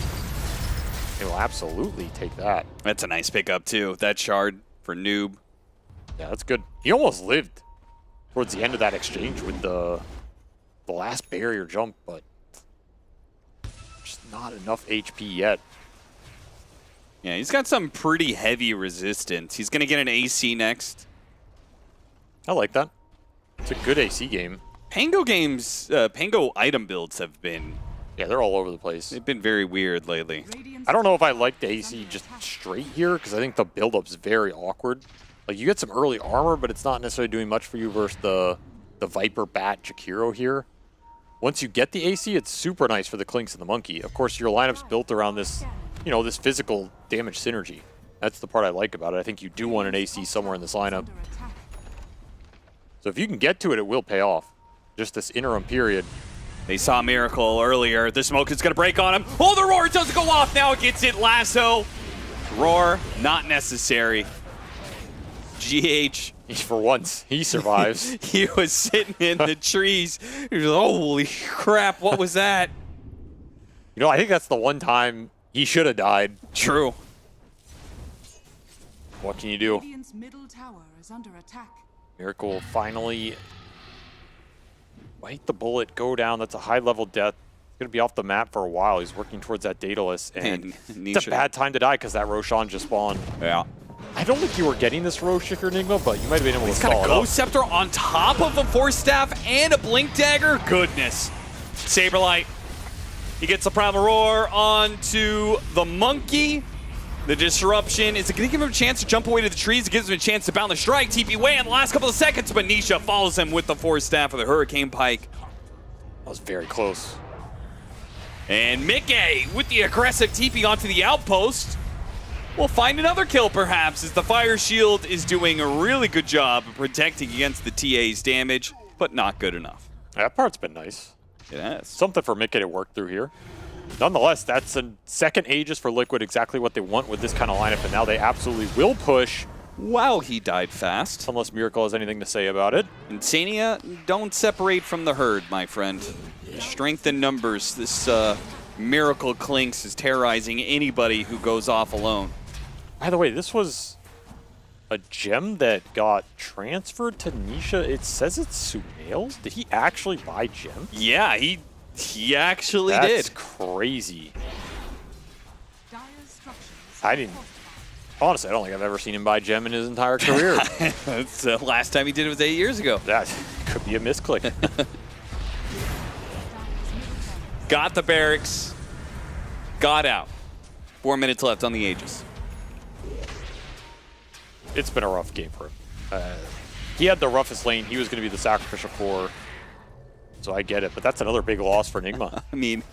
They will absolutely take that. That's a nice pickup too. That shard for Noob. Yeah, that's good. He almost lived towards the end of that exchange with the last barrier jump, but just not enough HP yet. Yeah, he's got some pretty heavy resistance. He's going to get an AC next. I like that. It's a good AC game. Pango games, Pango item builds have been... Yeah, they're all over the place. They've been very weird lately. I don't know if I like the AC just straight here, because I think the build-up's very awkward. Like, you get some early armor, but it's not necessarily doing much for you versus the Viper, Bat, Jakiro here. Once you get the AC, it's super nice for the Clinks and the Monkey. Of course, your lineup's built around this, you know, this physical damage synergy. That's the part I like about it. I think you do want an AC somewhere in this lineup. So if you can get to it, it will pay off. Just this interim period. They saw Miracle earlier. The smoke is going to break on him. Oh, the roar doesn't go off. Now it gets it. Lasso. Roar, not necessary. GH. For once, he survives. He was sitting in the trees. He was like, holy crap, what was that? You know, I think that's the one time he should have died. True. What can you do? Radiant's middle tower is under attack. Miracle finally bite the bullet, go down. That's a high-level death. He's going to be off the map for a while. He's working towards that Daedalus, and it's a bad time to die because that Roshan just spawned. Yeah. I don't think you were getting this Rosh if you're Enigma, but you might have been able to stall it up. He's got a Ghost Scepter on top of a Force Staff and a Blink Dagger. Goodness. Saberlight. He gets the Primal Roar onto the Monkey. The Disruption. Is it going to give him a chance to jump away to the trees? It gives him a chance to bound the strike. TP away in the last couple of seconds, but Nisha follows him with the Force Staff of the Hurricane Pike. That was very close. And Mickey with the aggressive TP onto the outpost. We'll find another kill, perhaps, as the Fire Shield is doing a really good job of protecting against the TA's damage, but not good enough. That part's been nice. It has. Something for Mickey to work through here. Nonetheless, that's a second Aegis for Liquid, exactly what they want with this kind of lineup, and now they absolutely will push. Wow, he died fast. Unless Miracle has anything to say about it. Insania, don't separate from the herd, my friend. Strength in numbers. This Miracle Clinks is terrorizing anybody who goes off alone. By the way, this was a gem that got transferred to Nisha. It says it's Sumail's. Did he actually buy gems? Yeah, he actually did. That's crazy. Honestly, I don't think I've ever seen him buy gem in his entire career. That's the last time he did it was 8 years ago. That could be a misclick. Got the barracks. Got out. 4 minutes left on the Aegis. It's been a rough game for him. He had the roughest lane. He was going to be the sacrificial core. So I get it, but that's another big loss for Enigma. I mean,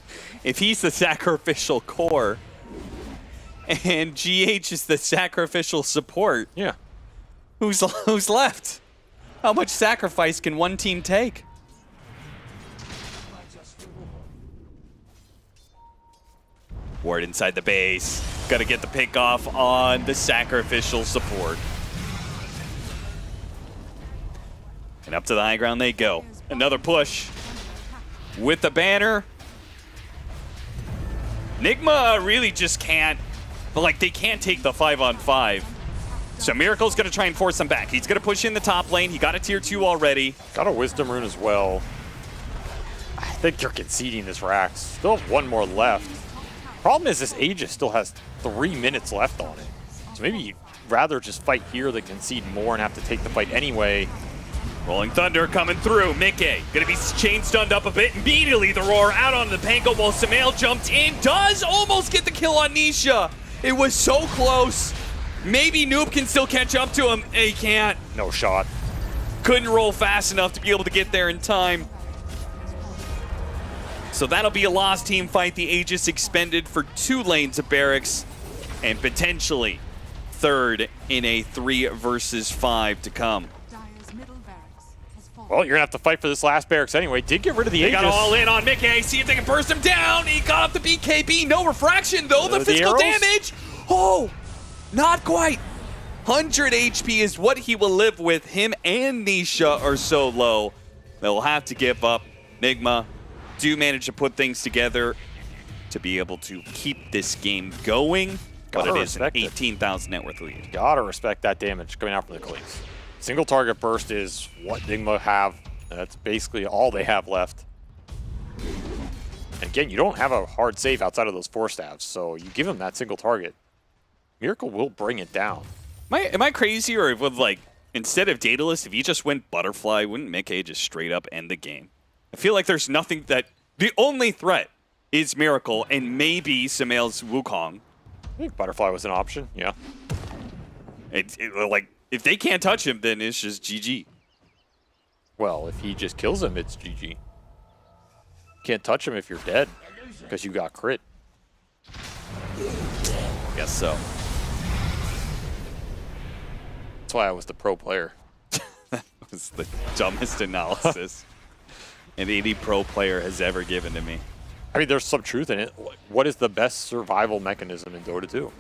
if he's the sacrificial core and GH is the sacrificial support, yeah, who's left? How much sacrifice can one team take? Ward inside the base. got to get the pick off on the sacrificial support. And up to the high ground they go. Another push with the banner. Nigma really just can't, but like they can't take the 5-on-5. So Miracle's going to try and force them back. He's going to push in the top lane. He got a tier 2 already. Got a Wisdom Rune as well. I think you're conceding this Rax. Still have one more left. Problem is this Aegis still has 3 minutes left on it. So maybe you'd rather just fight here than concede more and have to take the fight anyway. Rolling Thunder coming through. Mickey gonna be chain stunned up a bit. Immediately the roar out on the Panko while Samael jumped in. Does almost get the kill on Nisha. It was so close. Maybe Noob can still catch up to him. He can't. No shot. Couldn't roll fast enough to be able to get there in time. So that'll be a lost team fight. The Aegis expended for 2 lanes of barracks and potentially third in a 3 versus 5 to come. Well, you're going to have to fight for this last barracks anyway. Did get rid of the They Aegis. got all in on Mickey. See if they can burst him down. He got up the BKB. No refraction, though. The physical damage. Oh, not quite. 100 HP is what he will live with. Him and Nisha are so low. They'll have to give up. Nigma do manage to put things together to be able to keep this game going. But it is an 18,000 net worth lead. Gotta respect that damage coming out from the Cliques. Single target burst is what Nigma have. That's basically all they have left. And again, you don't have a hard save outside of those 4 staves, so you give him that single target. Miracle will bring it down. Am I crazy, or with like instead of Daedalus, if he just went Butterfly, wouldn't Mickey just straight up end the game? I feel like there's nothing that the only threat is Miracle and maybe Samael's Wukong. I think Butterfly was an option, yeah. Like if they can't touch him, then it's just GG. Well, if he just kills him, it's GG. Can't touch him if you're dead because you got crit. Guess so. That's why I was the pro player. That was the dumbest analysis any pro player has ever given to me. I mean, there's some truth in it. What is the best survival mechanism in Dota 2?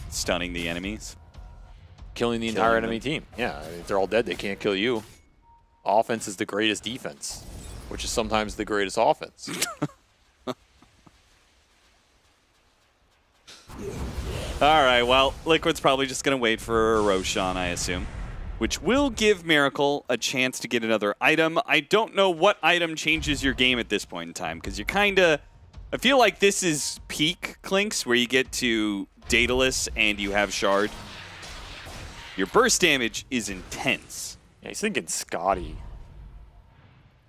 Stunning the enemies. Killing the entire enemy team. Yeah, I mean, if they're all dead, they can't kill you. Offense is the greatest defense, which is sometimes the greatest offense. All right, well, Liquid's probably just going to wait for Roshan, I assume, which will give Miracle a chance to get another item. I don't know what item changes your game at this point in time, because you're kind of... I feel like this is peak Clinks, where you get to Daedalus and you have Shard. Your burst damage is intense. Yeah, he's thinking Scotty.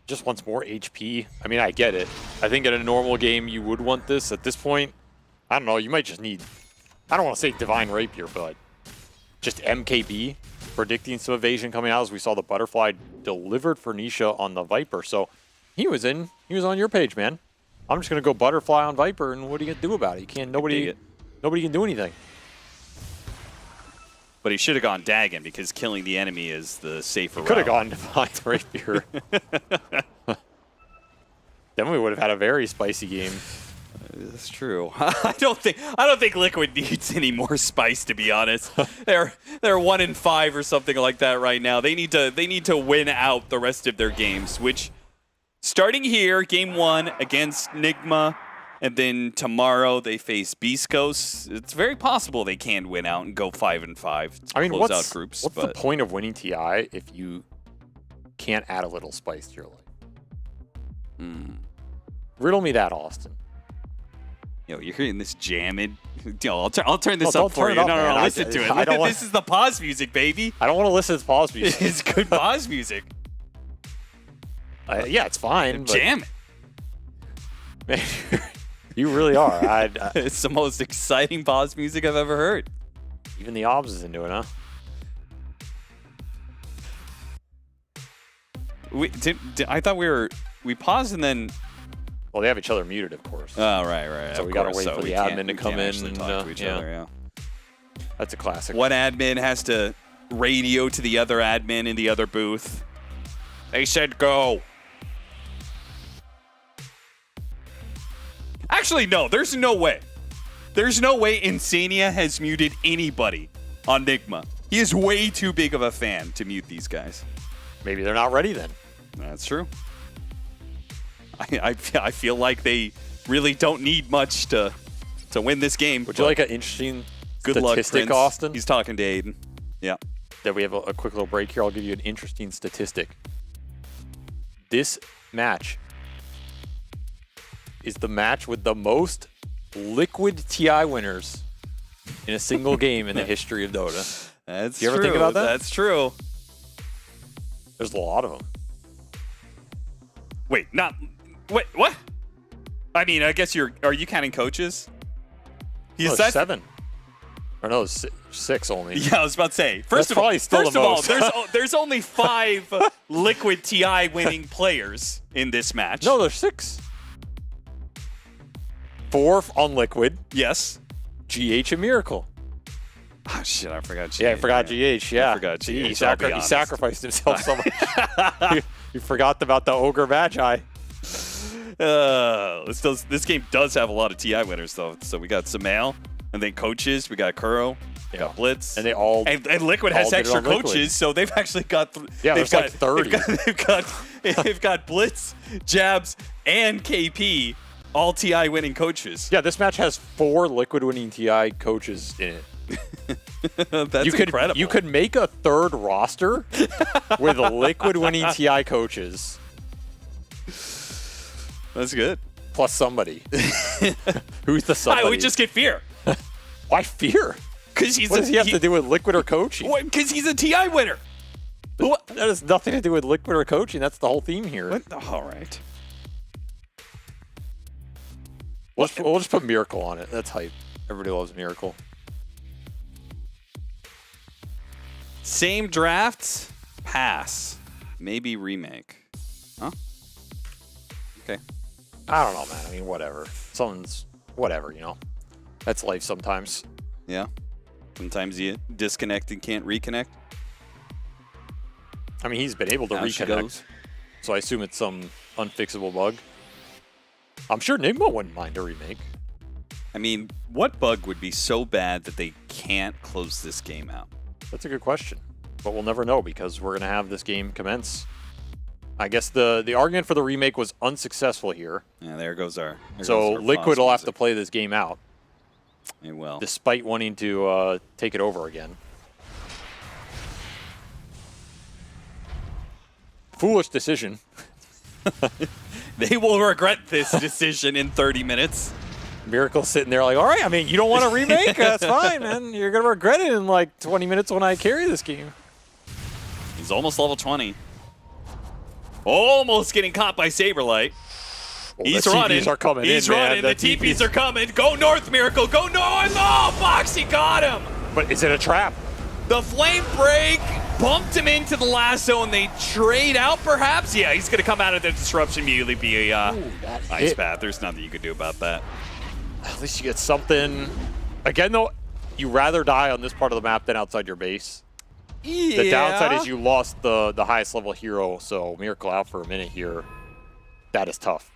Just wants more HP. I mean, I get it. I think in a normal game, you would want this. At this point, I don't know, you might just need... I don't want to say Divine Rapier, but just MKB, predicting some evasion coming out as we saw the Butterfly delivered for Nisha on the Viper. So he was on your page, man. I'm just going to go Butterfly on Viper, and what are you going to do about it? You can't, nobody can do anything. But he should have gone Dagon, because killing the enemy is the safer route. Could have gone Divine Rapier. Then we would have had a very spicy game. That's true. I don't think Liquid needs any more spice, to be honest. They're 1-5 or something like that right now. They need to win out the rest of their games, which starting here, game 1 against Nigma, and then tomorrow they face Beast Coast. It's very possible they can win out and go 5-5. I mean, close out groups. What's the point of winning TI if you can't add a little spice to your life? Riddle me that, Austin. Yo, you're hearing this jamming. Yo, I'll turn this up for you. No, listen to it. This is the pause music, baby. I don't want to listen to pause music. It's good pause music. Yeah, it's fine. Jam it. You really are. It's the most exciting pause music I've ever heard. Even the Obs is into it, huh? I thought we paused and then... Well, they have each other muted, of course. Oh, right. So we got to wait for the admin to come in and talk to each other, yeah. That's a classic. One admin has to radio to the other admin in the other booth. They said go. Actually, no, there's no way. There's no way Insania has muted anybody on Nigma. He is way too big of a fan to mute these guys. Maybe they're not ready then. That's true. I feel like they really don't need much to win this game. Would you like an interesting good luck, statistic, Prince. Austin? He's talking to Aiden. Yeah. That we have a quick little break here. I'll give you an interesting statistic. This match is the match with the most liquid TI winners in a single game in the history of Dota. That's Do you ever true. think about that? That's true. There's a lot of them. Wait, what? I mean, I guess are you counting coaches? No, there's 7. Or no, 6 only. Yeah, I was about to say. First That's probably still the most. There's only 5 liquid TI winning players in this match. No, there's 6. 4 on liquid. Yes. GH and Miracle. Oh shit, I forgot GH. Yeah, I forgot GH. Yeah, I forgot GH. He sacrificed himself so much. You forgot about the Ogre Magi. This game does have a lot of TI winners though. So we got Samael, and then coaches. We got Kuro. We got Blitz, and they all and Liquid has extra coaches, so they've actually got. There's like 30. They've got Blitz, Jabs, and KP, all TI winning coaches. Yeah, this match has 4 liquid winning TI coaches in it. That's incredible. You could make a 3rd roster with liquid winning TI coaches. That's good. Plus somebody. Who's the somebody? We just get Fear. Why Fear? Because he's what does he have to do with liquid or coaching? Because he's a TI winner. That has nothing to do with liquid or coaching. That's the whole theme here. All right. We'll just put Miracle on it. That's hype. Everybody loves Miracle. Same draft, pass, maybe remake. Huh? Okay. I don't know, man. I mean, whatever. Someone's whatever, you know. That's life sometimes. Yeah. Sometimes you disconnect and can't reconnect. I mean, he's been able to reconnect. So I assume it's some unfixable bug. I'm sure Nigma wouldn't mind a remake. I mean, what bug would be so bad that they can't close this game out? That's a good question. But we'll never know because we're going to have this game commence. I guess the argument for the remake was unsuccessful here. Yeah, there goes our... So Liquid will have to play this game out. It will. Despite wanting to take it over again. Foolish decision. They will regret this decision in 30 minutes. Miracle sitting there like, all right, I mean, you don't want a remake? That's fine, man. You're going to regret it in like 20 minutes when I carry this game. He's almost level 20. Almost getting caught by Saberlight. He's running. The TPs are coming He's in, running. man. The TPs are coming. Go north, Miracle. Go north. Oh, Foxy got him. But is it a trap? The flame break bumped him into the last zone. They trade out, perhaps? Yeah, he's going to come out of the disruption immediately. Be a ice path. There's nothing you can do about that. At least you get something. Again, though, you rather die on this part of the map than outside your base. Yeah. The downside is you lost the highest level hero, so Miracle out for a minute here. That is tough.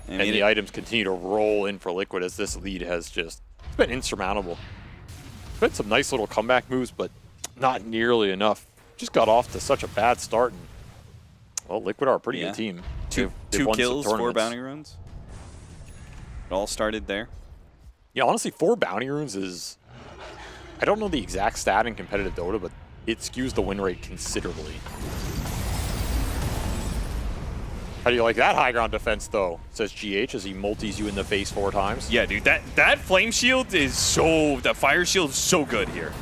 And the items continue to roll in for Liquid as this lead has just it's been insurmountable. Been some nice little comeback moves, but not nearly enough. Just got off to such a bad start. And, well, Liquid are a pretty good team. Two kills, 4 bounty runes. It all started there. Yeah, honestly, 4 bounty runes is... I don't know the exact stat in competitive Dota, but it skews the win rate considerably. How do you like that high ground defense, though? Says GH as he multis you in the face 4 times. Yeah, dude, that flame shield is so... The fire shield is so good here.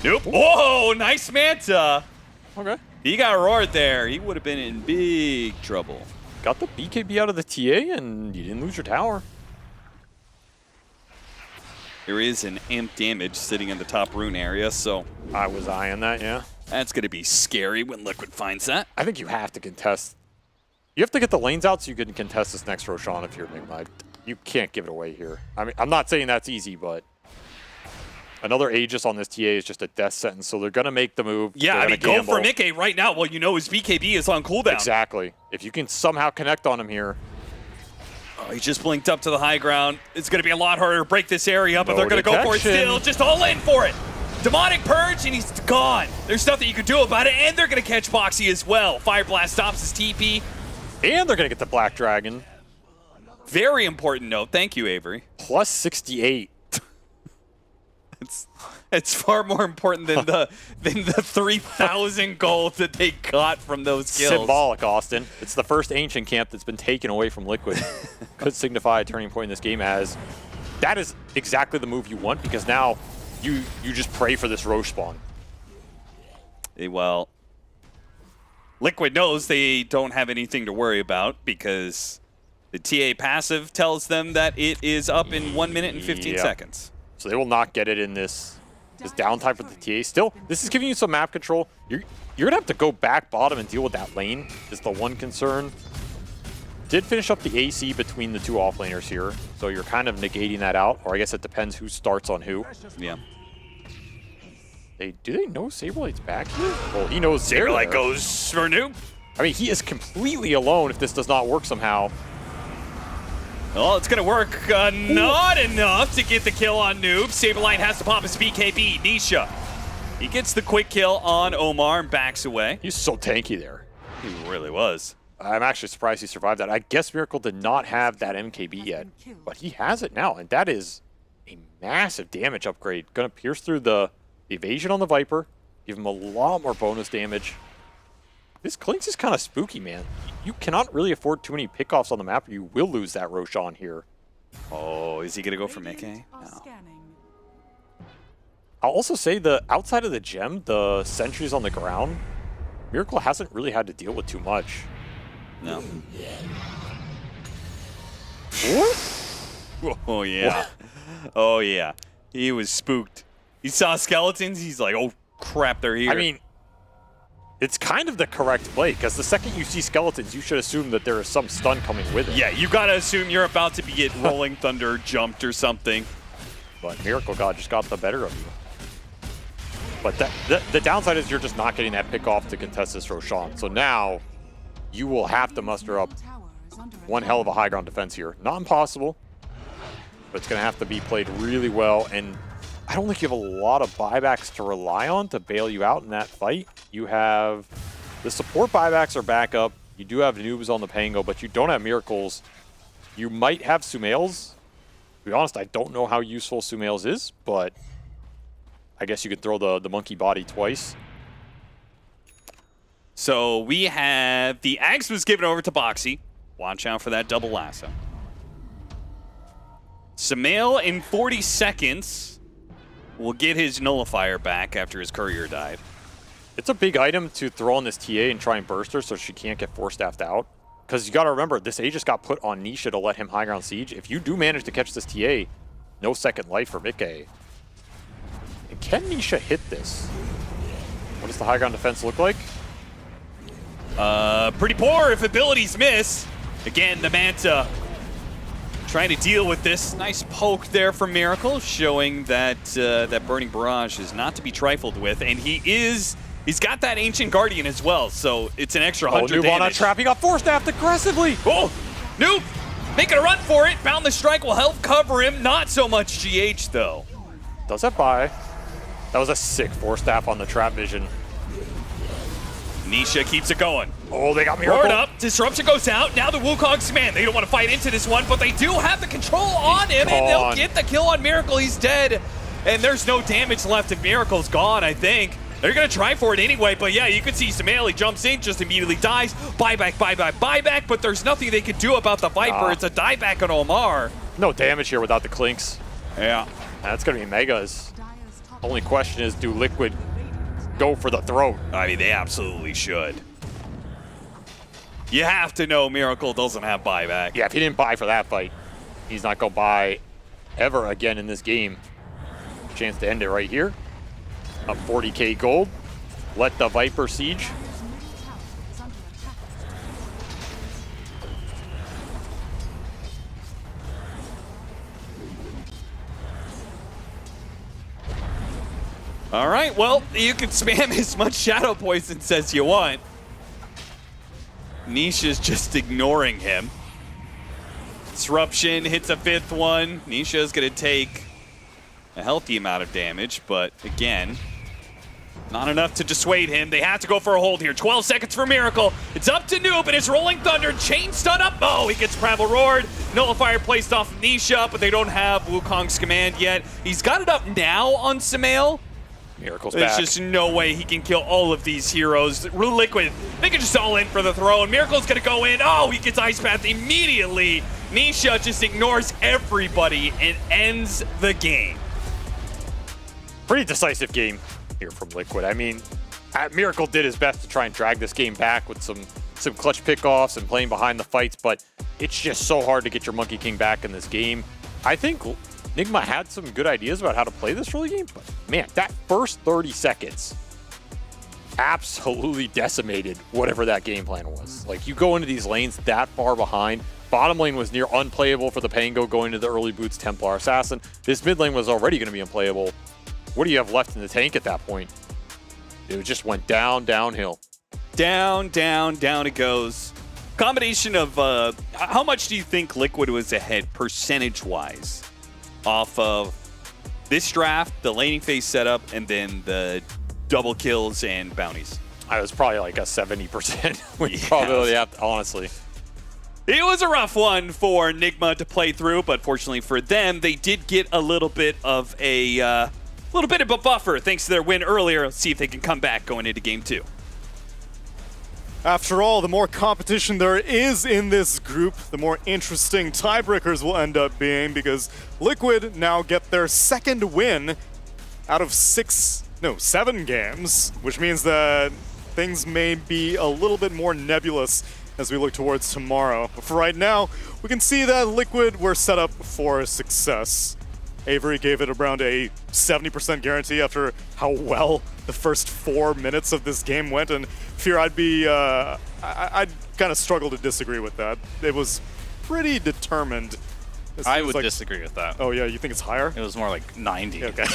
Nope. Whoa, nice Manta. Okay. He got roared there. He would have been in big trouble. Got the BKB out of the TA, and you didn't lose your tower. There is an amp damage sitting in the top rune area, so... I was eyeing that, yeah. That's going to be scary when Liquid finds that. I think you have to contest. You have to get the lanes out so you can contest this next Roshan if you're Nigma. You can't give it away here. I mean, I'm not saying that's easy, but another Aegis on this TA is just a death sentence, so they're going to make the move. Yeah, I mean, go for Mickey right now. Well, you know his BKB is on cooldown. Exactly. If you can somehow connect on him here. Oh, he just blinked up to the high ground. It's going to be a lot harder to break this area, but No they're going to go for it detection. still. Just all in for it. Demonic Purge, and he's gone. There's nothing you can do about it, and they're going to catch Boxy as well. Fire Blast stops his TP. And they're going to get the Black Dragon. Very important note. Thank you, Avery. Plus 68. It's far more important than the 3,000 gold that they got from those kills. Symbolic, Austin. It's the first Ancient Camp that's been taken away from Liquid. Could signify a turning point in this game, as that is exactly the move you want, because now you just pray for this Roche spawn. Well, Liquid knows they don't have anything to worry about because the TA passive tells them that it is up in 1 minute and 15 seconds. So they will not get it in this downtime for the TA. Still, this is giving you some map control. You're going to have to go back bottom and deal with that lane is the one concern. Did finish up the AC between the two offlaners here, so you're kind of negating that out, or I guess it depends who starts on who. Yeah. Do they know Saberlight's back here? Well, he knows Saberlight goes for Noob. I mean, he is completely alone if this does not work somehow. Oh, it's going to work. Not enough to get the kill on Noob. Saberlight has to pop his BKB. Nisha. He gets the quick kill on Omar and backs away. He's so tanky there. He really was. I'm actually surprised he survived that. I guess Miracle did not have that MKB yet, but he has it now, and that is a massive damage upgrade. Going to pierce through the evasion on the Viper, give him a lot more bonus damage. This Clinks is kind of spooky, man. You cannot really afford too many pickoffs on the map, or you will lose that Roshan here. Oh, is he going to go for Mickey? No. I'll also say the outside of the gem, the sentries on the ground, Miracle hasn't really had to deal with too much. No. What? Oh, yeah. Oh, yeah. He was spooked. He saw skeletons. He's like, oh, crap, they're here. I mean, it's kind of the correct play, because the second you see skeletons, you should assume that there is some stun coming with it. Yeah, you got to assume you're about to get Rolling Thunder jumped or something. But Miracle God just got the better of you. But the downside is you're just not getting that pick off to contest this Roshan. So now you will have to muster up one hell of a high ground defense here. Not impossible, but it's going to have to be played really well. And I don't think you have a lot of buybacks to rely on to bail you out in that fight. You have the support buybacks are back up. You do have noobs on the Pango, but you don't have miracles. You might have Sumails. To be honest, I don't know how useful Sumails is, but I guess you could throw the monkey body twice. So we have the Axe was given over to Boxy. Watch out for that double lasso. Sumail in 40 seconds will get his nullifier back after his courier died. It's a big item to throw on this TA and try and burst her so she can't get force-staffed out. Because you got to remember, this Aegis got put on Nisha to let him high ground siege. If you do manage to catch this TA, no second life for Mickey. And can Nisha hit this? What does the high ground defense look like? Pretty poor if abilities miss. Again, the Manta trying to deal with this. Nice poke there from Miracle, showing that that Burning Barrage is not to be trifled with. And he's got that Ancient Guardian as well, so it's an extra 100 Noob on damage. a trap. He got force-staffed aggressively. Oh, Noob making a run for it. Bound the Strike will help cover him. Not so much GH, though. Does that buy? That was a sick force-staff on the trap vision. Nisha keeps it going. Oh, they got Miracle. Ward up. Disruption goes out. Now the Wukong's man. They don't want to fight into this one, but they do have the control on him, and they'll get the kill on Miracle. He's dead, and there's no damage left, and Miracle's gone, I think. They're going to try for it anyway, but yeah, you can see Sumail, he jumps in, just immediately dies. Buyback, buyback, buyback, but there's nothing they can do about the Viper. It's a dieback on Omar. No damage here without the Clinks. Yeah. That's going to be Megas. Only question is, do Liquid go for the throat? I mean, they absolutely should. You have to know Miracle doesn't have buyback. Yeah, if he didn't buy for that fight, he's not going to buy ever again in this game. Chance to end it right here. Up 40k gold. Let the Viper siege. All right, well, you can spam as much Shadow Poisons as you want. Nisha's just ignoring him. Disruption hits a 5th one. Nisha's going to take a healthy amount of damage, but again, not enough to dissuade him. They have to go for a hold here. 12 seconds for Miracle. It's up to Noob, and it's Rolling Thunder. Chain stun up. Oh, he gets Primal Roared. Nullifier placed off Nisha, but they don't have Wukong's command yet. He's got it up now on Sumail. Miracle's There's back. just no way he can kill all of these heroes. Liquid, they can just all in for the throw, and Miracle's gonna go in. Oh, he gets Ice Path immediately. Nisha just ignores everybody and ends the game. Pretty decisive game here from Liquid. I mean, Miracle did his best to try and drag this game back with some clutch pickoffs and playing behind the fights, but it's just so hard to get your Monkey King back in this game. I think Nigma had some good ideas about how to play this early game, but man, that first 30 seconds absolutely decimated whatever that game plan was. Like, you go into these lanes that far behind. Bottom lane was near unplayable for the Pango going to the early boots Templar Assassin. This mid lane was already going to be unplayable. What do you have left in the tank at that point? It just went downhill. Down it goes. Combination of, how much do you think Liquid was ahead percentage-wise off of this draft, the laning phase setup, and then the double kills and bounties? I was probably like a 70% win probability, honestly. It was a rough one for Nigma to play through, but fortunately for them, they did get a little bit of a buffer thanks to their win earlier. Let's see if they can come back going into game 2. After all, the more competition there is in this group, the more interesting tiebreakers will end up being, because Liquid now get their second win out of 7 games, which means that things may be a little bit more nebulous as we look towards tomorrow. But for right now, we can see that Liquid were set up for success. Avery gave it around a 70% guarantee after how well the first 4 minutes of this game went, and Fear, I'd kind of struggle to disagree with that. It was pretty determined. I would disagree with that. Oh yeah, you think it's higher? It was more like 90. Okay.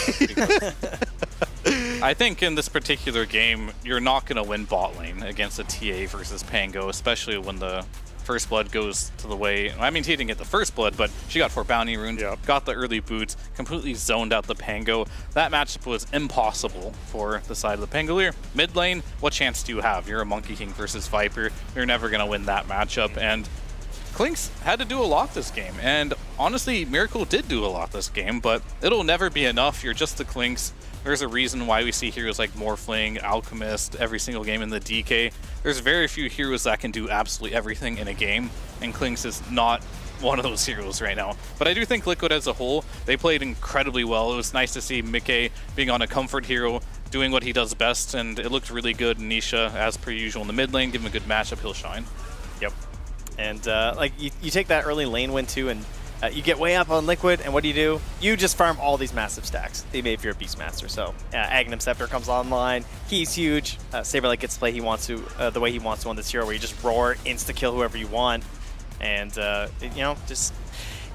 I think in this particular game, you're not going to win bot lane against a TA versus Pango, especially when the first blood goes to the way. I mean, he didn't get the first blood, but she got 4 bounty runes, got the early boots, completely zoned out the Pango. That matchup was impossible for the side of the Pangolier. Mid lane, what chance do you have? You're a Monkey King versus Viper. You're never going to win that matchup. And Clinks had to do a lot this game. And honestly, Miracle did do a lot this game, but it'll never be enough. You're just the Clinks. There's a reason why we see heroes like Morphling, Alchemist, every single game in the DK. There's very few heroes that can do absolutely everything in a game, and Clinks is not one of those heroes right now. But I do think Liquid as a whole, they played incredibly well. It was nice to see Mickey being on a comfort hero, doing what he does best, and it looked really good. Nisha, as per usual in the mid lane, give him a good matchup, he'll shine. Yep. And like you take that early lane win too, and you get way up on Liquid, and what do? You just farm all these massive stacks. Even if you're a Beastmaster. So Aghanim Scepter comes online. He's huge. Saberlight gets to play the way he wants to on this hero, where you just roar, insta-kill whoever you want. And, just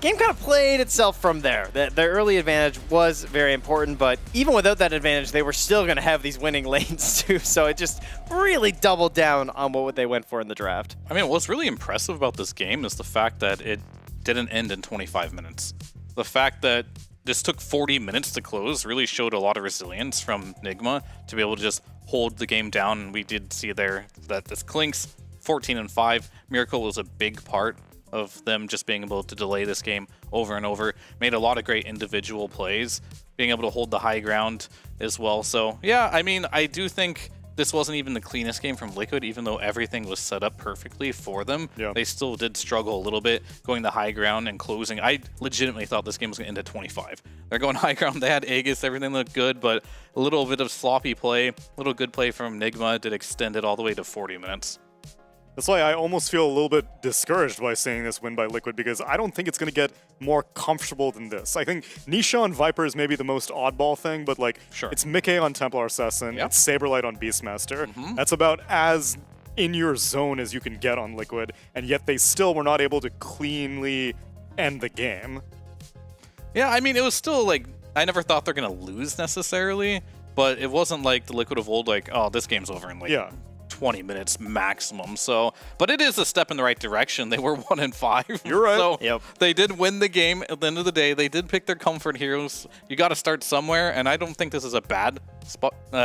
game kind of played itself from there. Their early advantage was very important, but even without that advantage, they were still going to have these winning lanes too. So it just really doubled down on what they went for in the draft. I mean, what's really impressive about this game is the fact that it didn't end in 25 minutes. The fact that this took 40 minutes to close really showed a lot of resilience from Nigma to be able to just hold the game down. And we did see there that this Clinks 14-5. Miracle was a big part of them just being able to delay this game over and over. Made a lot of great individual plays, being able to hold the high ground as well. So yeah, I mean, I do think this wasn't even the cleanest game from Liquid, even though everything was set up perfectly for them. Yeah. They still did struggle a little bit going the high ground and closing. I legitimately thought this game was going to end at 25. They're going high ground. They had Aegis. Everything looked good, but a little bit of sloppy play, a little good play from Nigma did extend it all the way to 40 minutes. That's why I almost feel a little bit discouraged by seeing this win by Liquid, because I don't think it's going to get more comfortable than this. I think Nisha on Viper is maybe the most oddball thing, but like, it's Mickey on Templar Assassin, it's Saberlight on Beastmaster. That's about as in your zone as you can get on Liquid, and yet they still were not able to cleanly end the game. Yeah, I mean, it was still like, I never thought they're going to lose necessarily, but it wasn't like the Liquid of old, like, oh, this game's over in like 20 minutes maximum. So, but it is a step in the right direction. They were 1-5. You're right. So they did win the game at the end of the day. They did pick their comfort heroes. You got to start somewhere, and I don't think this is a bad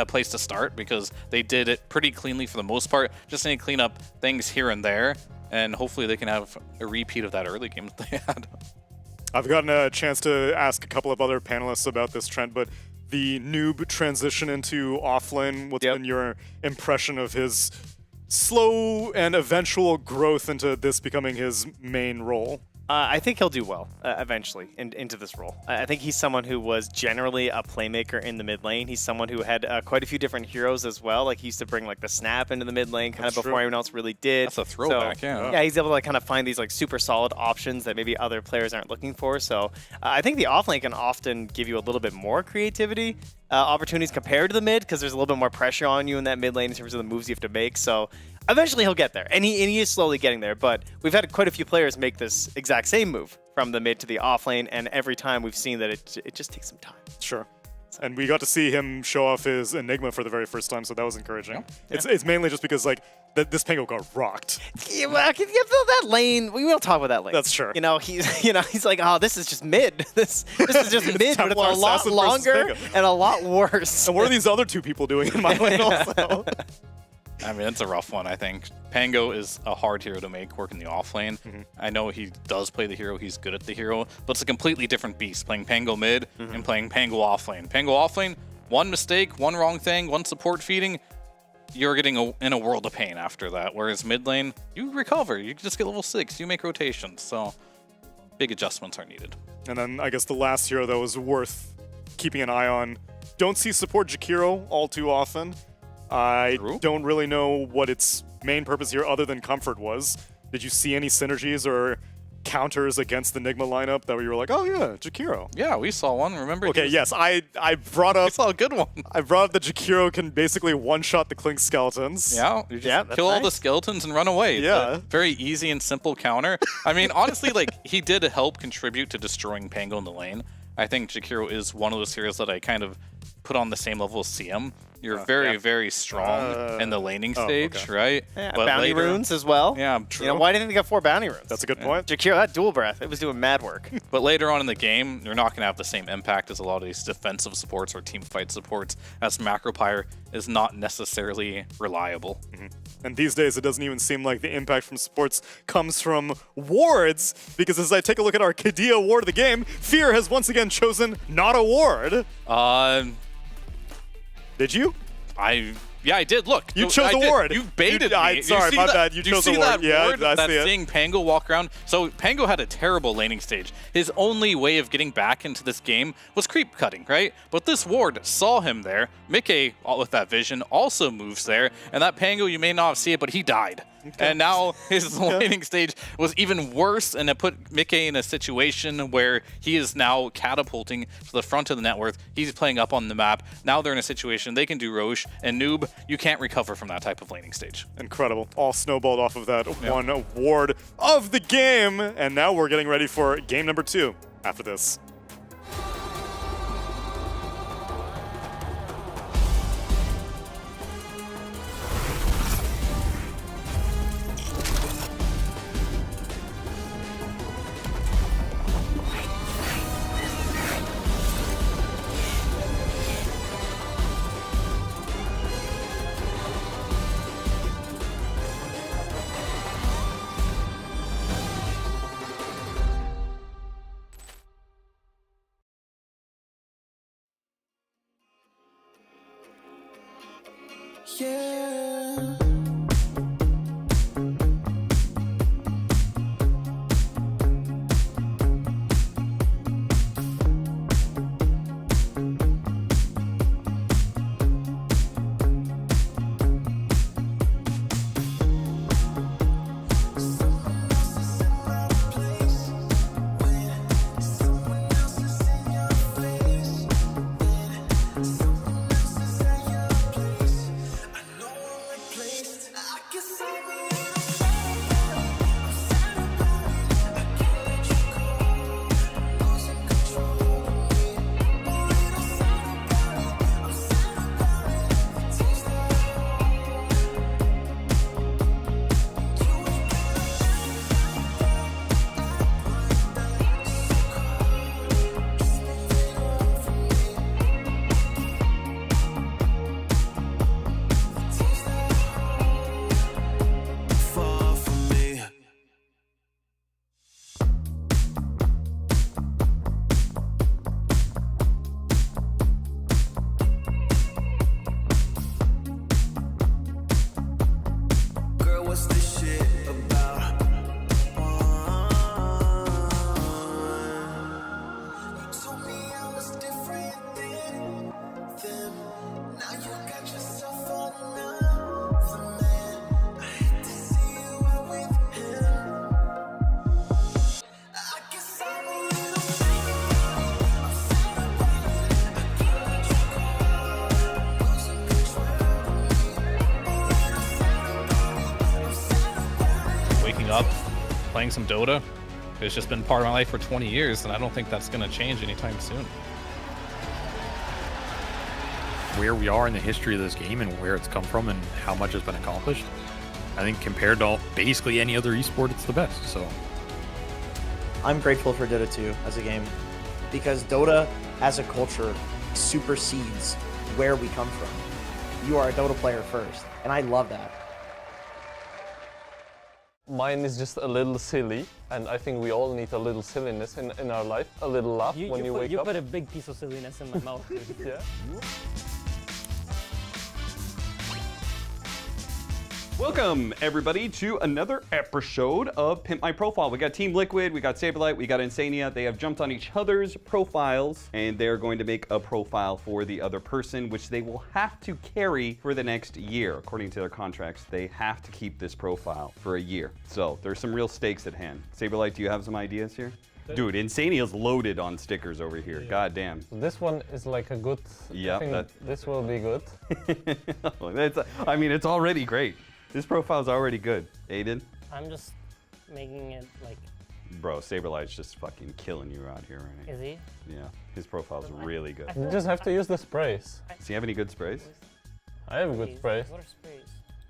place to start because they did it pretty cleanly for the most part. Just need to clean up things here and there, and hopefully they can have a repeat of that early game that they had. I've gotten a chance to ask a couple of other panelists about this trend, but the noob transition into offlane, what's been your impression of his slow and eventual growth into this becoming his main role? I think he'll do well eventually into this role. I think he's someone who was generally a playmaker in the mid lane. He's someone who had quite a few different heroes as well. Like he used to bring like the snap into the mid lane kind of before anyone else really did. That's a throwback, yeah. Yeah, he's able to like kind of find these like super solid options that maybe other players aren't looking for. So I think the off lane can often give you a little bit more creativity opportunities compared to the mid because there's a little bit more pressure on you in that mid lane in terms of the moves you have to make. So eventually he'll get there, and he is slowly getting there, but we've had quite a few players make this exact same move from the mid to the off lane, and every time we've seen that it just takes some time. Sure. And we got to see him show off his Enigma for the very first time, so that was encouraging. Yeah. It's mainly just because like this Pango got rocked. Yeah, well, that lane, we will talk about that lane. That's true. You know, he's like, oh, this is just mid. This is just mid, but it's a lot longer and a lot worse. And what are these other two people doing in my lane also? I mean, it's a rough one, I think. Pango is a hard hero to make work in the offlane. I know he does play the hero, he's good at the hero, but it's a completely different beast playing Pango mid and playing Pango offlane. Pango offlane, one mistake, one wrong thing, one support feeding, you're getting in a world of pain after that. Whereas mid lane, you recover, you just get level 6, you make rotations, so big adjustments are needed. And then I guess the last hero that was worth keeping an eye on, don't see support Jakiro all too often. I don't really know what its main purpose here other than comfort was. Did you see any synergies or counters against the Nigma lineup that you were like, oh yeah, Jakiro? Yeah, we saw one, remember? Okay, yes, I brought up... We saw a good one. I brought up that Jakiro can basically one-shot the Clink skeletons. Yeah, you just kill all the skeletons and run away. Yeah. It's a very easy and simple counter. I mean, honestly, like, he did help contribute to destroying Pango in the lane. I think Jakiro is one of those heroes that I kind of put on the same level as CM. You're very strong in the laning stage, right? Yeah, but bounty runes as well. Yeah, true. You know, why didn't they got 4 bounty runes? That's a good point. Jakiro, that dual breath, it was doing mad work. But later on in the game, you're not going to have the same impact as a lot of these defensive supports or team fight supports, as Macropyre is not necessarily reliable. And these days, it doesn't even seem like the impact from supports comes from wards, because as I take a look at our Kadia ward of the game, Fear has once again chosen not a ward. Did you? Yeah, I did. Look, you chose a ward. You baited me. Sorry, my bad. You chose a ward. Yeah, I see it. Seeing Pango walk around. So Pango had a terrible laning stage. His only way of getting back into this game was creep cutting, right? But this ward saw him there. Mickey, with that vision, also moves there. And that Pango, you may not see it, but he died. Okay. And now his laning stage was even worse, and it put Mickey in a situation where he is now catapulting to the front of the net worth. He's playing up on the map. Now they're in a situation they can do Roche, and Noob, you can't recover from that type of laning stage. Incredible. All snowballed off of that one award of the game. And now we're getting ready for game number 2 after this. Yeah. Place playing some Dota. It's just been part of my life for 20 years, and I don't think that's going to change anytime soon. Where we are in the history of this game and where it's come from and how much has been accomplished, I think compared to basically any other esport, it's the best. So I'm grateful for Dota 2 as a game because Dota as a culture supersedes where we come from. You are a Dota player first, and I love that. Mine is just a little silly, and I think we all need a little silliness in our life, a little laugh when you wake You up. put a big piece of silliness in my mouth, dude. Yeah. Welcome, everybody, to another episode of Pimp My Profile. We got Team Liquid, we got Saberlight, we got Insania. They have jumped on each other's profiles, and they're going to make a profile for the other person, which they will have to carry for the next year. According to their contracts, they have to keep this profile for a year. So there's some real stakes at hand. Saberlight, do you have some ideas here? Dude, Insania's loaded on stickers over here. Yeah. God damn. This one is like a good. Yeah, I think this will be good. I mean, it's already great. This profile's already good. Aiden? I'm just making it like... Bro, Saberlight's just fucking killing you out here right now. Is he? Yeah, his profile's really good. You just have to use the sprays. Does he have any good sprays? I have good sprays. What are sprays?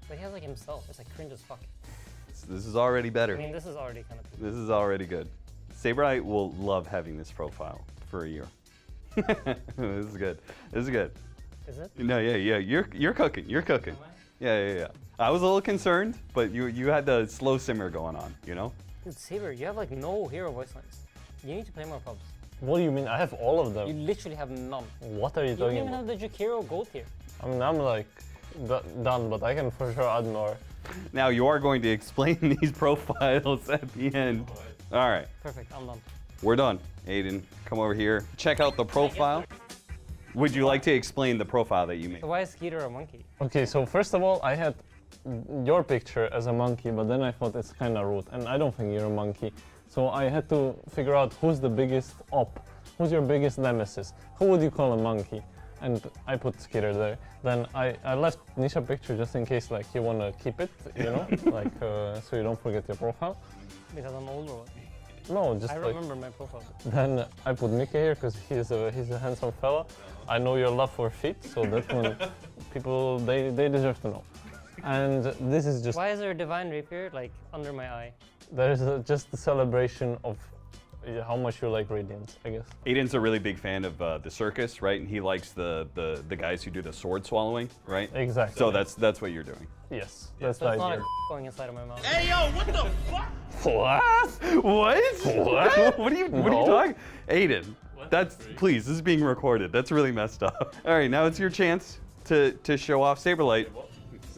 But he has like himself. It's like cringe as fuck. This is already better. I mean, this is already kind of... This is already good. Saberlight will love having this profile for a year. This is good. This is good. Is it? No, yeah. You're cooking. You're cooking. Yeah. I was a little concerned, but you had the slow simmer going on, you know? Dude, Saber, you have like no hero voice lines. You need to play more pubs. What do you mean? I have all of them. You literally have none. What are you You don't talking even about? have the Jakiro gold tier. I mean, I'm like done, but I can for sure add more. Now you are going to explain these profiles at the end. All right. Perfect, I'm done. We're done. Aiden, come over here. Check out the profile. Would you like to explain the profile that you made? So why is Skeeter a monkey? Okay, so first of all, I had your picture as a monkey, but then I thought it's kind of rude, and I don't think you're a monkey. So I had to figure out who's the biggest op, who's your biggest nemesis, who would you call a monkey? And I put Skeeter there. Then I left Nisha picture just in case like you want to keep it, you know, like so you don't forget your profile. Because I'm old or what? No, just I like, remember my profile. Then I put Mickey here because he's a handsome fella. I know your love for feet, so that one people they deserve to know. And this is just... Why is there a divine rapier like under my eye? There's just the celebration of how much you like Radiance, I guess. Aiden's a really big fan of the circus, right? And he likes the guys who do the sword swallowing, right? Exactly. So that's what you're doing. Yes, That's the not idea. a going inside of my mouth. Hey yo, what the fuck? What? What? What are you talking? Aiden, please, this is being recorded. That's really messed up. All right, now it's your chance to show off Saberlight.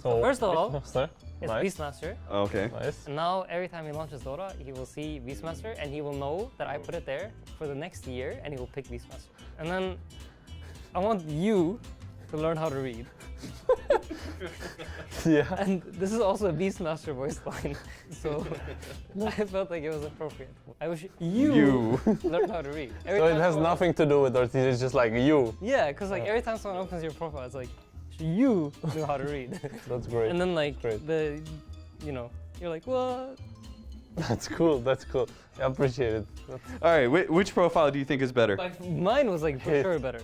So, First of all, Beastmaster. it's Nice. Beastmaster. Okay. Nice. And now every time he launches Dota, he will see Beastmaster and he will know that I put it there for the next year and he will pick Beastmaster. And then I want you to learn how to read. Yeah. And this is also a Beastmaster voice line, so I felt like it was appropriate. I wish you learned how to read. Every So it time has someone- nothing to do with Ortiz, it's just like you. Yeah, because like every time someone opens your profile, it's like, you know how to read. That's great. And then like Great. you're like, what? That's cool, that's cool. I appreciate it. All right, which profile do you think is better? Mine was like for sure better.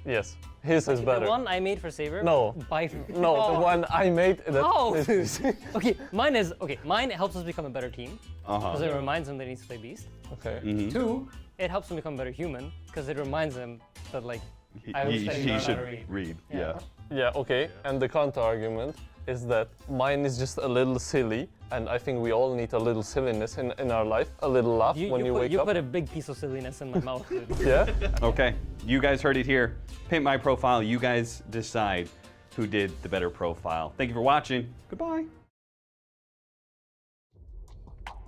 Yes, his is better. The one I made for Saber. No. No, the one I made. How? Is- Okay, mine helps us become a better team. Because it reminds him that he needs to play Beast. Okay. Mhm. 2, it helps him become a better human, because it reminds him that like, I wish that He learned how should to read. Yeah. Yeah, okay. And the counter argument is that mine is just a little silly, and I think we all need a little silliness in our life, a little laugh when you wake you up. put a big piece of silliness in my mouth, dude. Yeah? Okay, you guys heard it here. Pimp My Profile. You guys decide who did the better profile. Thank you for watching. Goodbye.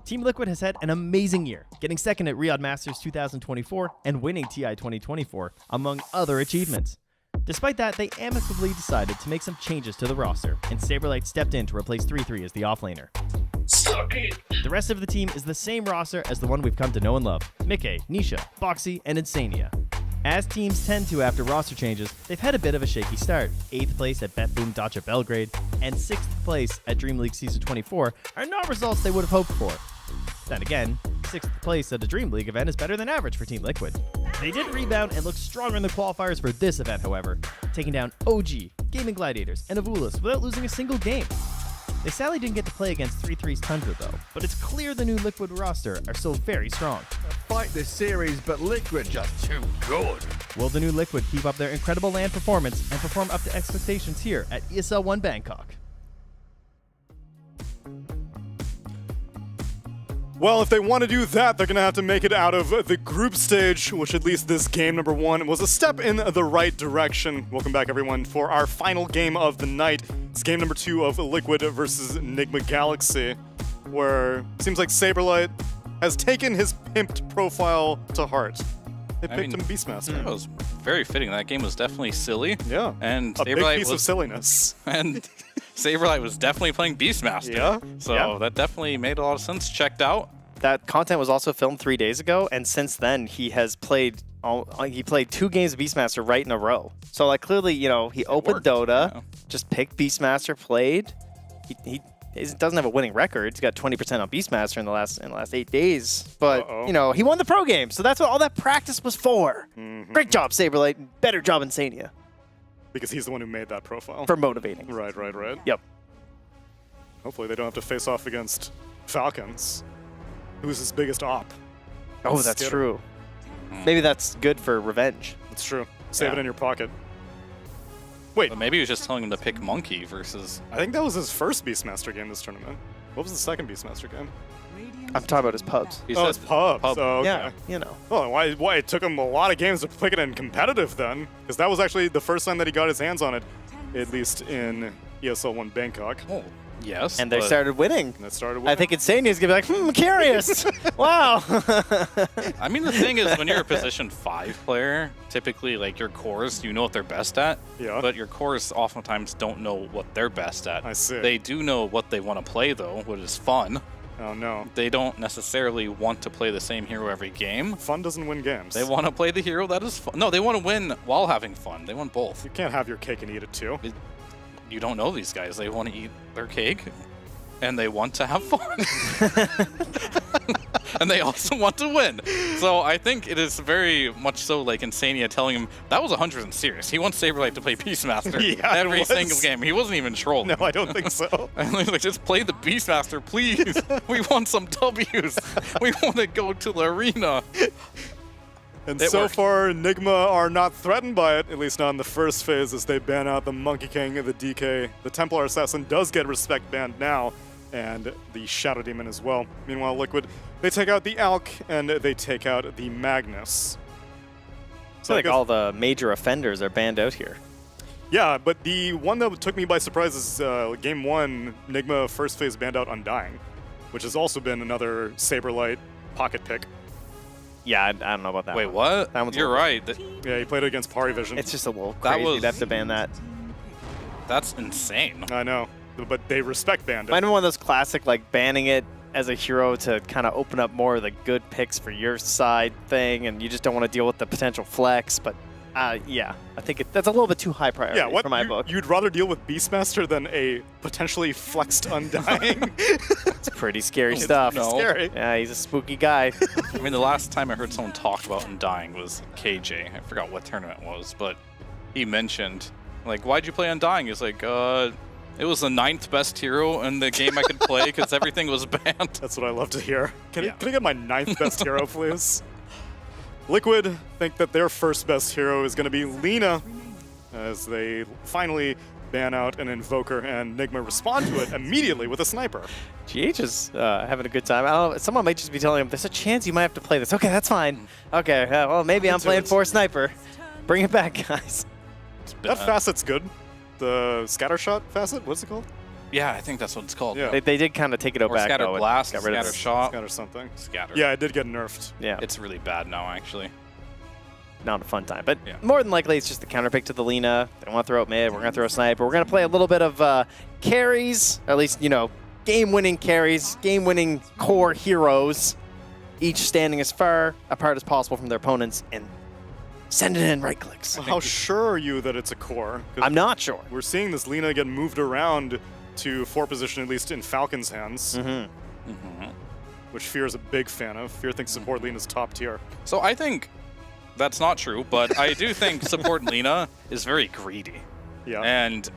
Team Liquid has had an amazing year, getting second at Riyadh Masters 2024 and winning TI 2024, among other achievements. Despite that, they amicably decided to make some changes to the roster, and Saberlight stepped in to replace 3-3 as the offlaner. The rest of the team is the same roster as the one we've come to know and love: Mickey, Nisha, Boxy, and Insania. As teams tend to after roster changes, they've had a bit of a shaky start. 8th place at BetBoom Dacha Belgrade and 6th place at Dream League Season 24 are not results they would have hoped for. Then again, 6th place at a Dream League event is better than average for Team Liquid. They did rebound and look stronger in the qualifiers for this event, however, taking down OG, Gaming Gladiators, and Avulis without losing a single game. They sadly didn't get to play against 3-3's Tundra though, but it's clear the new Liquid roster are still very strong. Fight this series, but Liquid just too good. Will the new Liquid keep up their incredible LAN performance and perform up to expectations here at ESL One Bangkok? Well, if they want to do that, they're going to have to make it out of the group stage, which at least this game number 1 was a step in the right direction. Welcome back, everyone, for our final game of the night. It's game number 2 of Liquid versus Enigma Galaxy, where it seems like Saberlight has taken his pimped profile to heart. They picked him Beastmaster. It was very fitting. That game was definitely silly. Yeah. And a big piece of silliness. And Saberlight was definitely playing Beastmaster. Yeah. So that definitely made a lot of sense. Checked out. That content was also filmed 3 days ago, and since then he has played. He played 2 games of Beastmaster right in a row. So like clearly, you know, he opened Dota, just picked Beastmaster, played. He doesn't have a winning record. He's got 20% on Beastmaster in the last 8 days. But you know, he won the pro game, so that's what all that practice was for. Great job, Saberlight. Better job, Insania. Because he's the one who made that profile. For motivating. Right. Yep. Hopefully they don't have to face off against Falcons. Who's his biggest op? Oh, that's true. Maybe that's good for revenge. That's true. Save it in your pocket. Wait. But maybe he was just telling him to pick Monkey versus... I think that was his first Beastmaster game this tournament. What was the second Beastmaster game? I'm talking about his pubs. His pubs. Oh, okay. Yeah, you know. Oh, why it took him a lot of games to pick it in competitive then? Because that was actually the first time that he got his hands on it, at least in ESL One Bangkok. Oh, yes. And they started winning. I think Insania's gonna be like, curious. Wow. I mean, the thing is, when you're a position 5 player, typically, like, your cores, you know what they're best at. Yeah. But your cores oftentimes don't know what they're best at. I see. They do know what they want to play, though, which is fun. Oh, no. They don't necessarily want to play the same hero every game. Fun doesn't win games. They want to play the hero that is fun. No, they want to win while having fun. They want both. You can't have your cake and eat it, too. You don't know these guys. They want to eat their cake, and they want to have fun. And they also want to win. So I think it is very much so like Insania telling him, that was 100 and serious. He wants Saberlight to play Beastmaster every single game. He wasn't even trolling. No, I don't think so. And he's like, just play the Beastmaster, please. We want some W's. We want to go to the arena. And so far, Enigma are not threatened by it, at least not in the first phase, as they ban out the Monkey King, the DK. The Templar Assassin does get respect banned now, and the Shadow Demon as well. Meanwhile, Liquid, they take out the Alk, and they take out the Magnus. So I think all the major offenders are banned out here. Yeah, but the one that took me by surprise is Game 1, Enigma first phase banned out Undying, which has also been another Saberlight pocket pick. Yeah, I don't know about that. Wait, what? You're right. Yeah, he played it against Parivision. It's just a little crazy to have to ban that. That's insane. I know, but they respect banned it. Might be one of those classic, like, banning it as a hero to kind of open up more of the good picks for your side thing, and you just don't want to deal with the potential flex, but yeah, I think that's a little bit too high priority for my book. You'd rather deal with Beastmaster than a potentially flexed Undying? It's pretty scary stuff. Pretty scary. Yeah, he's a spooky guy. I mean, the last time I heard someone talk about Undying was KJ. I forgot what tournament it was, but he mentioned, like, why'd you play Undying? He's like, it was the 9th best hero in the game I could play because everything was banned. That's what I love to hear. Can I get my 9th best hero, please? Liquid think that their first best hero is going to be Lina, as they finally ban out an Invoker, and Enigma respond to it immediately with a Sniper. GH is having a good time. I don't know, someone might just be telling him, there's a chance you might have to play this. Okay, that's fine. Okay, well, maybe I'm playing 4 Sniper. Bring it back, guys. That facet's good. The Scattershot facet, what's it called? Yeah, I think that's what it's called. Yeah. They did kind of take it out back, Scatter though. Blast, got rid of Scatter Shot. Scatter something. Scatter. Yeah, it did get nerfed. Yeah. It's really bad now, actually. Not a fun time. But more than likely, it's just the counter pick to the Lina. They don't want to throw it mid. We're going to throw a Sniper. We're going to play a little bit of carries, or at least, you know, game-winning carries, game-winning core heroes, each standing as far apart as possible from their opponents and sending in right clicks. Well, how sure are you that it's a core? I'm not sure. We're seeing this Lina get moved around to 4 position, at least in Falcon's hands. which Fear is a big fan of. Fear thinks support Lina's top tier. So I think that's not true, but I do think support Lina is very greedy. Yeah. And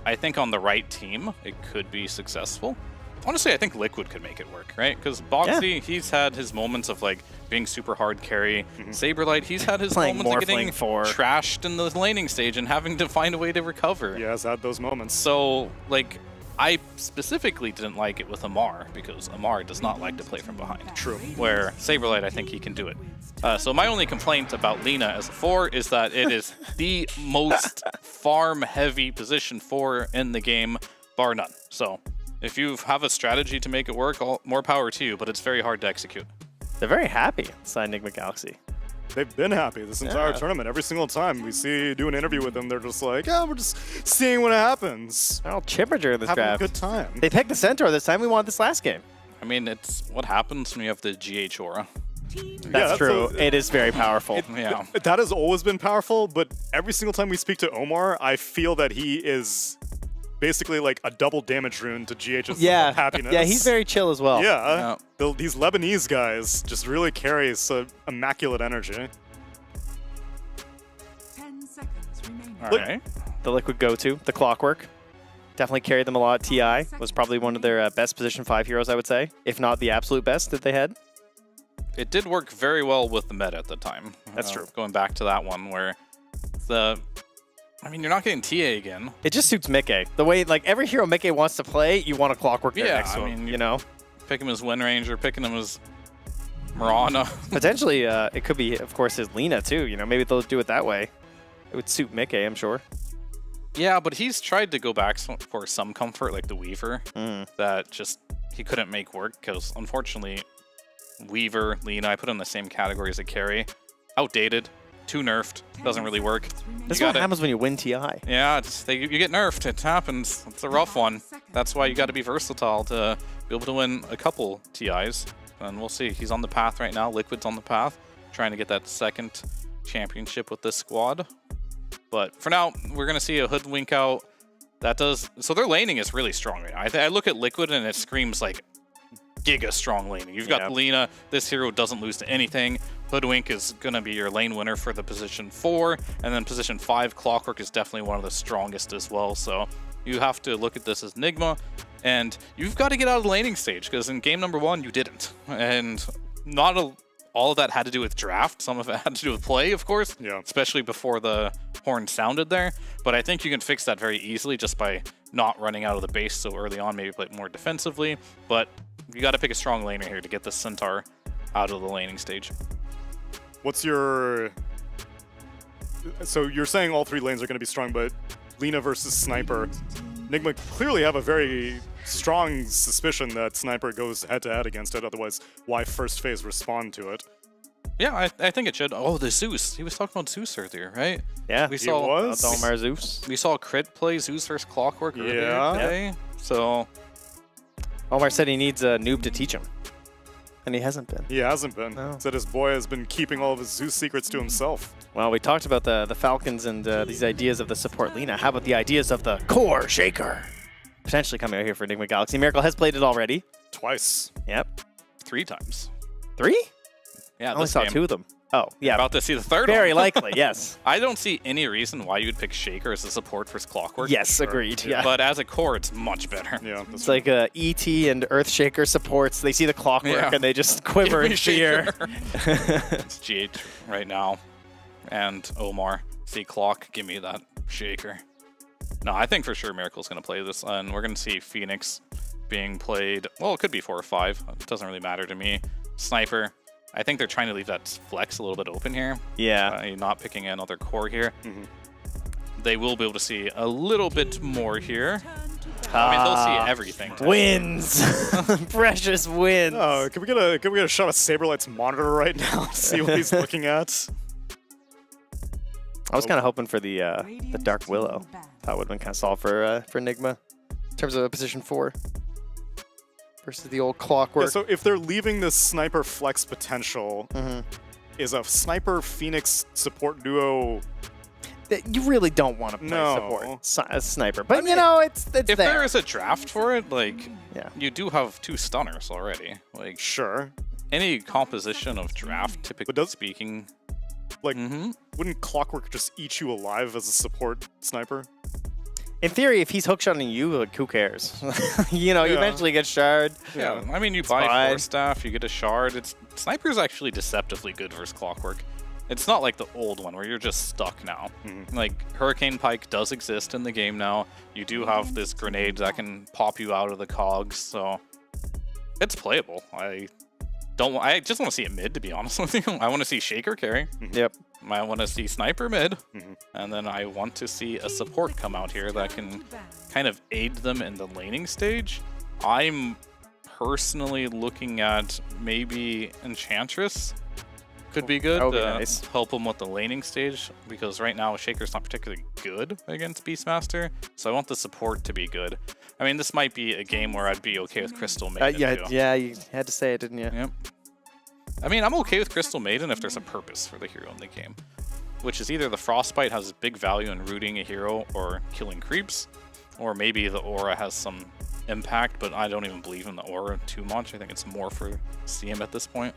I think on the right team, it could be successful. Honestly, I think Liquid could make it work, right? Because Boxy, he's had his moments of like being super hard carry. Saberlight, he's had his Playing moments of getting Morphling 4. trashed in the laning stage and having to find a way to recover. Yeah, has had those moments. So, like, I specifically didn't like it with Amar because Amar does not like to play from behind. True. Where Saberlight, I think he can do it. So my only complaint about Lina as a 4 is that it is the most farm-heavy position 4 in the game, bar none. So if you have a strategy to make it work, more power to you, but it's very hard to execute. They're very happy inside Enigma Galaxy. They've been happy this entire tournament. Every single time we do an interview with them, they're just like, yeah, we're just seeing what happens. They're all chipper during this Having draft. a good time. They picked the Centaur this time. We won this last game. I mean, it's what happens when you have the GH aura. That's true. It is very powerful. Yeah. That has always been powerful, but every single time we speak to Omar, I feel that he is basically like a double damage rune to GH's happiness. Yeah, he's very chill as well. Yeah. These Lebanese guys just really carry some immaculate energy. 10 seconds remaining. All right. The Liquid go-to, the Clockwork. Definitely carried them a lot. TI was probably one of their best position 5 heroes, I would say. If not the absolute best that they had. It did work very well with the meta at the time. That's true. Going back to that one where I mean, you're not getting TA again. It just suits Mickey. The way, like, every hero Mickey wants to play, you want a Clockwork there next to him, mean, you know? Pick him as Wind Ranger, picking him as Mirana. Potentially, it could be, of course, his Lina, too. You know, maybe they'll do it that way. It would suit Mickey, I'm sure. Yeah, but he's tried to go back for some comfort, like the Weaver, that just he couldn't make work because, unfortunately, Weaver, Lina, I put in the same category as a carry. Outdated, too nerfed, doesn't really work. This is what happens when you win TI. Yeah, you get nerfed. It happens. It's a rough one. That's why you got to be versatile to be able to win a couple TIs. And we'll see. He's on the path right now. Liquid's on the path, trying to get that second championship with this squad. But for now, we're going to see a Hoodwink out. So their laning is really strong right now. I look at Liquid and it screams like giga strong laning. You've got Lina. This hero doesn't lose to anything. Hoodwink is going to be your lane winner for the position 4. And then position 5, Clockwork is definitely one of the strongest as well. So you have to look at this as Nigma. And you've got to get out of the laning stage because in game number 1, you didn't. And all of that had to do with draft. Some of it had to do with play, of course, especially before the horn sounded there. But I think you can fix that very easily just by not running out of the base so early on, maybe play more defensively. But you got to pick a strong laner here to get the Centaur out of the laning stage. What's your... So you're saying all 3 lanes are going to be strong, but Lina versus Sniper. Nigma clearly have a very strong suspicion that Sniper goes head-to-head against it, otherwise why first phase respond to it? Yeah, I think it should. Oh, the Zeus. He was talking about Zeus earlier, right? Yeah, we saw Dalmar Zeus. We saw Crit play Zeus versus Clockwork earlier today. So Omar said he needs a noob to teach him. And he hasn't been. He hasn't been. No. Said his boy has been keeping all of his Zeus secrets to himself. Well, we talked about the Falcons and these ideas of the support Lina. How about the ideas of the core Shaker? Potentially coming out here for Enigma Galaxy. Miracle has played it already. Twice. Yep. 3 times. 3? Yeah, I only saw 2 of them. Oh, yeah. About to see the third Very one. likely, yes. I don't see any reason why you would pick Shaker as a support for Clockwork. Yes, agreed. Yeah. But as a core, it's much better. Yeah, it's like ET and Earthshaker supports. They see the Clockwork and they just quiver in fear. It's GH right now. And Omar. See Clock, give me that Shaker. No, I think for sure Miracle's going to play this. And we're going to see Phoenix being played. Well, it could be 4 or 5. It doesn't really matter to me. Sniper. I think they're trying to leave that flex a little bit open here. Yeah. Not picking another core here. They will be able to see a little bit more here. I mean, they'll see everything. Wins. Precious wins. Oh, can we get a shot of Saberlight's monitor right now to see what he's looking at? I was kind of hoping for the Dark Willow. That would have been kind of solid for Enigma in terms of position 4. Versus the old Clockwork. Yeah, so if they're leaving this Sniper flex potential, is a Sniper Phoenix support duo you really don't want to play No. support a sniper. But you know, it's If there. there is a draft for it, like, Yeah. you do have 2 stunners already. Like, Sure. any composition of draft, typically speaking. Like, wouldn't Clockwork just eat you alive as a support sniper? In theory, if he's hookshotting you, like, who cares? You know, you eventually get shard. Yeah, I mean, you buy 4 staff, you get a shard. Sniper's actually deceptively good versus Clockwork. It's not like the old one where you're just stuck now. Like, Hurricane Pike does exist in the game now. You do have this grenade that can pop you out of the cogs, so it's playable. I just want to see it mid, to be honest with you. I want to see Shaker carry. Yep. I want to see Sniper mid. And then I want to see a support come out here that can kind of aid them in the laning stage. I'm personally looking at maybe Enchantress. Could be good That would be to nice. help him with the laning stage, because right now Shaker's not particularly good against Beastmaster, so I want the support to be good. I mean, this might be a game where I'd be okay with Crystal Maiden too. Yeah, you had to say it, didn't you? Yep. I mean, I'm okay with Crystal Maiden if there's a purpose for the hero in the game, which is either the Frostbite has big value in rooting a hero or killing creeps, or maybe the aura has some impact, but I don't even believe in the aura too much. I think it's more for CM at this point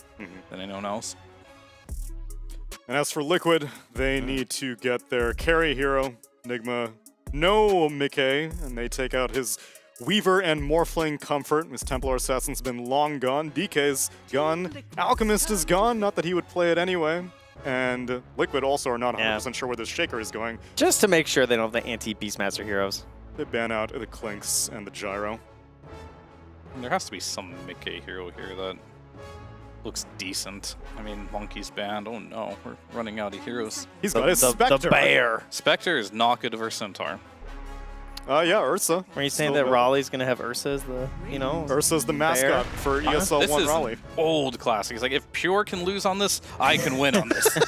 than anyone else. And as for Liquid, they need to get their carry hero, Nigma, no Mickey, and they take out his Weaver and Morphling Comfort. His Templar Assassin's been long gone. DK's gone. Alchemist is gone, not that he would play it anyway. And Liquid also are not 100% sure where this Shaker is going. Just to make sure they don't have the anti-Beastmaster heroes. They ban out the Clinks and the Gyro. There has to be some Mickey hero here that looks decent. I mean, Monkey's banned. Oh no, we're running out of heroes. He's got his Spectre. The bear. Spectre is not good versus Centaur. Yeah, Ursa. Are you saying Still that good. Raleigh's going to have Ursa as the, you know? Ursa's the mascot for ESL This One is Raleigh. old classic. It's like, if Pure can lose on this, I can win on this.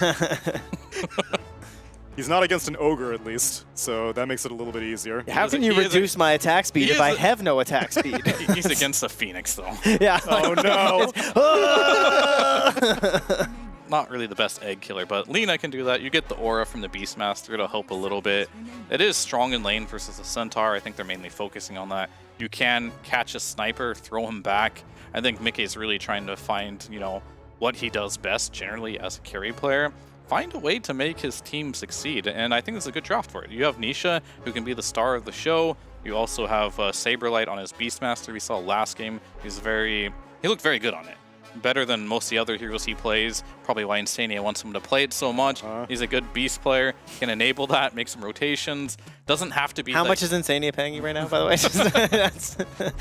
He's not against an ogre, at least, so that makes it a little bit easier. How can you reduce my attack speed if I have no attack speed? He's against the Phoenix, though. Yeah. Oh, no. Not really the best egg killer, but Lina can do that. You get the aura from the Beastmaster to help a little bit. It is strong in lane versus the Centaur. I think they're mainly focusing on that. You can catch a sniper, throw him back. I think Mickey's really trying to find, you know, what he does best generally as a carry player. Find a way to make his team succeed, and I think this is a good draft for it. You have Nisha, who can be the star of the show. You also have Saberlight on his Beastmaster. We saw last game. He looked very good on it. Better than most of the other heroes he plays. Probably why Insania wants him to play it so much. He's a good beast player. Can enable that, make some rotations. Doesn't have to be. How like, much is Insania paying you right now, by the way?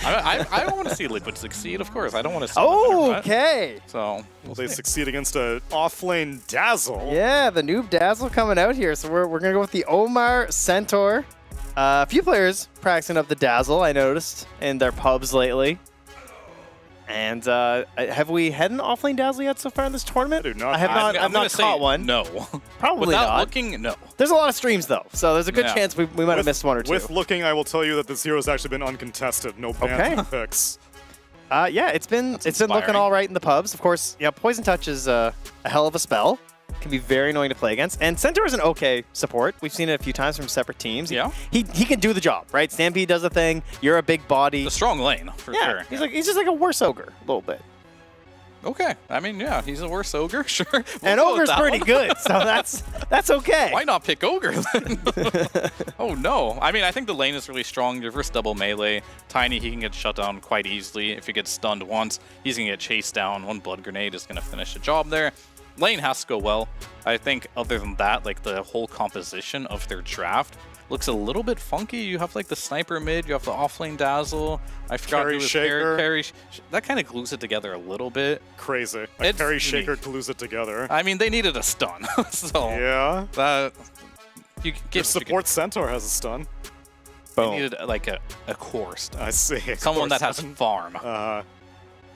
I want to see Liquid succeed, of course. I don't want to see. Okay. So Well, they succeed against a off-lane Dazzle. Yeah, the noob Dazzle coming out here. So we're going to go with the Omar Centaur. A few players practicing up the Dazzle, I noticed, in their pubs lately. And have we had an offlane Dazzle yet so far in this tournament? I have not. I've not caught one. No. Probably Without not. looking, no. There's a lot of streams though, so there's a good Yeah. chance we might have missed one or two. With looking, I will tell you that this hero's actually been uncontested. No bans or picks. Yeah, it's been looking all right in the pubs. Of course, yeah, Poison Touch is a hell of a spell. Can be very annoying to play against. And Centaur is an okay support. We've seen it a few times from separate teams. Yeah. He can do the job, right? Stampede does the thing. You're a big body. A strong lane, for sure. He's just like a worse ogre, a little bit. Okay. I mean, yeah, he's a worse ogre, sure. And go with ogre's that pretty one. good, so that's okay. Why not pick ogre then? Oh no. I mean, I think the lane is really strong. You're versus double melee. Tiny, he can get shut down quite easily. If he gets stunned once, he's gonna get chased down. One blood grenade is gonna finish the job there. Lane has to go well. I think other than that, like the whole composition of their draft looks a little bit funky. You have like the sniper mid, you have the offlane Dazzle. I forgot Carry who was Shaker. Carry. That kind of glues it together a little bit. Crazy. It's Carry unique. Shaker glues it together. I mean, they needed a stun, so Yeah. that you Your give support Centaur has a stun. They needed like a core stun. I see. Someone that has stun. farm.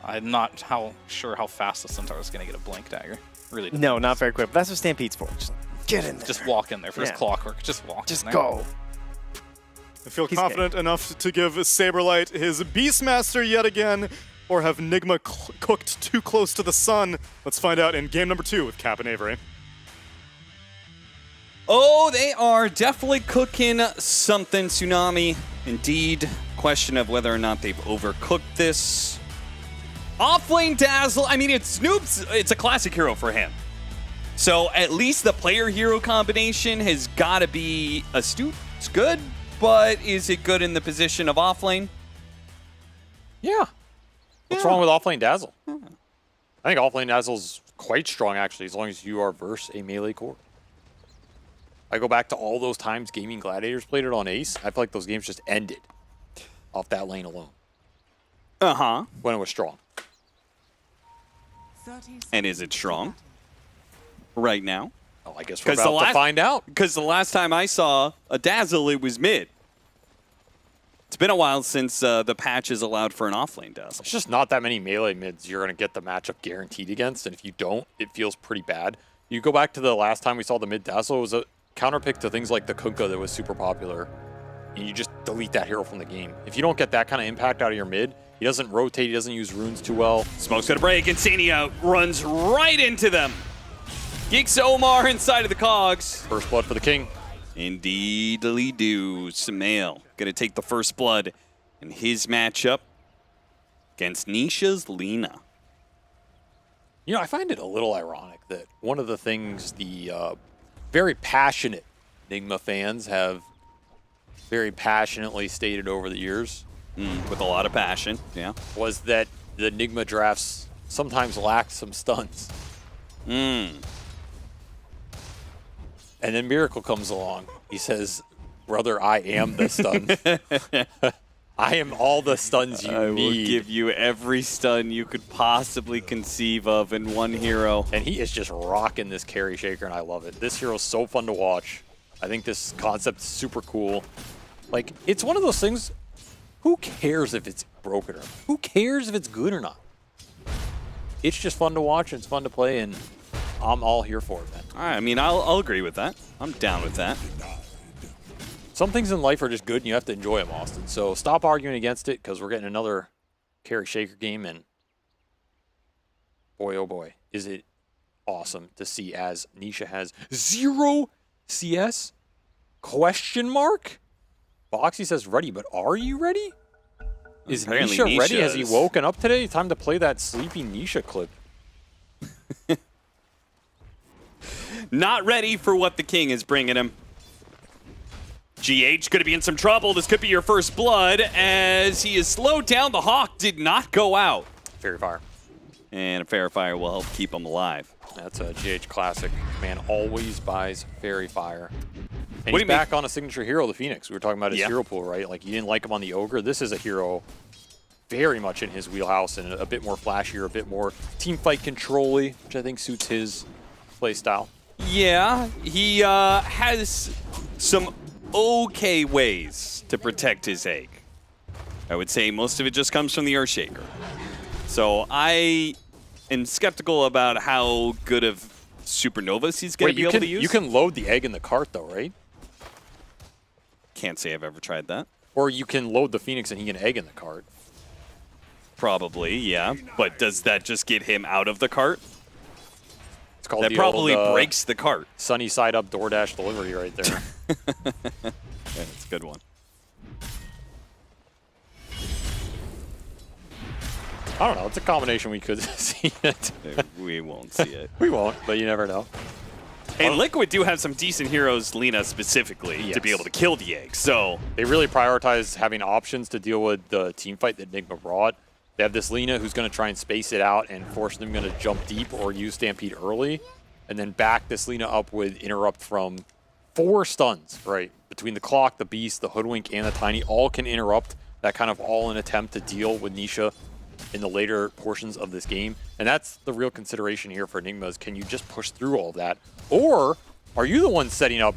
I'm not sure how fast the Centaur is going to get a blink dagger. Really? No, not very quick. But that's what Stampede's for. Just get in there. Just walk in there. First Yeah. Clockwork. Just walk. Just in there. go. I feel confident enough to give Saberlight his Beastmaster yet again, or have Nigma cooked too close to the sun. Let's find out in game number 2 with Cap and Avery. Oh, they are definitely cooking something, Tsunami. Indeed. Question of whether or not they've overcooked this. Offlane Dazzle, I mean, it's Snoop's, it's a classic hero for him. So at least the player-hero combination has got to be astute. It's good, but is it good in the position of offlane? Yeah. What's wrong with offlane Dazzle? I think offlane Dazzle's quite strong, actually, as long as you are versus a melee core. I go back to all those times Gaming Gladiators played it on Ace. I feel like those games just ended off that lane alone. Uh-huh. When it was strong. And is it strong right now? Oh, I guess we're about to find out. Because the last time I saw a Dazzle, it was mid. It's been a while since the patch has allowed for an offlane Dazzle. It's just not that many melee mids you're going to get the matchup guaranteed against, and if you don't, it feels pretty bad. You go back to the last time we saw the mid Dazzle, it was a counterpick to things like the Kunkka that was super popular, and you just delete that hero from the game. If you don't get that kind of impact out of your mid, he doesn't rotate, he doesn't use runes too well. Smoke's gonna break, and Sania runs right into them. Geeks Omar inside of the cogs. First blood for the king. Indeedly do. Sumail gonna take the first blood in his matchup against Nisha's Lina. You know, I find it a little ironic that one of the things the very passionate Nigma fans have very passionately stated over the years, with a lot of passion, yeah, was that the Nigma drafts sometimes lacked some stuns. And then Miracle comes along. He says, brother, I am the stun. I am all the stuns you need. I will give you every stun you could possibly conceive of in one hero. And he is just rocking this carry shaker, and I love it. This hero is so fun to watch. I think this concept is super cool. Like, it's one of those things, who cares if it's broken or not? Who cares if it's good or not? It's just fun to watch, and it's fun to play, and I'm all here for it, man. All right, I mean, I'll agree with that. I'm down with that. Some things in life are just good, and you have to enjoy them, Austin. So stop arguing against it, because we're getting another carry shaker game, and boy, oh boy, is it awesome to see as Nisha has 0 CS? Question mark? Boxy says ready, but are you ready? Is Apparently Nisha ready? Nisha Has he is. woken up today? Time to play that sleepy Nisha clip. Not ready for what the king is bringing him. GH going to be in some trouble. This could be your first blood as he is slowed down. The Hawk did not go out. Fairy Fire. And a Fairy Fire will help keep him alive. That's a GH classic. Man always buys Fairy Fire. And What he's do you back on a signature hero, the Phoenix. We were talking about his hero pool, right? Like, you didn't like him on the Ogre. This is a hero very much in his wheelhouse and a bit more flashier, a bit more teamfight control-y, which I think suits his play style. Yeah, he has some okay ways to protect his egg. I would say most of it just comes from the Earthshaker. So I am skeptical about how good of Supernovas he's going to be able to use. You can load the egg in the cart, though, right? Can't say I've ever tried that. Or you can load the Phoenix and he can egg in the cart. Probably, yeah. But does that just get him out of the cart? It's called that the probably old, breaks the cart. Sunny side up DoorDash delivery right there. Yeah, that's a good one. I don't know. It's a combination we could see it. We won't see it. We won't, but you never know. And Liquid do have some decent heroes, Lina specifically, to be able to kill the egg. So they really prioritize having options to deal with the team fight that Nigma brought. They have this Lina who's going to try and space it out and force them to jump deep or use Stampede early, and then back this Lina up with Interrupt from 4 stuns, right? Between the Clock, the Beast, the Hoodwink, and the Tiny, all can interrupt that kind of all-in attempt to deal with Nisha in the later portions of this game. And that's the real consideration here for Enigma is, can you just push through all of that? Or are you the one setting up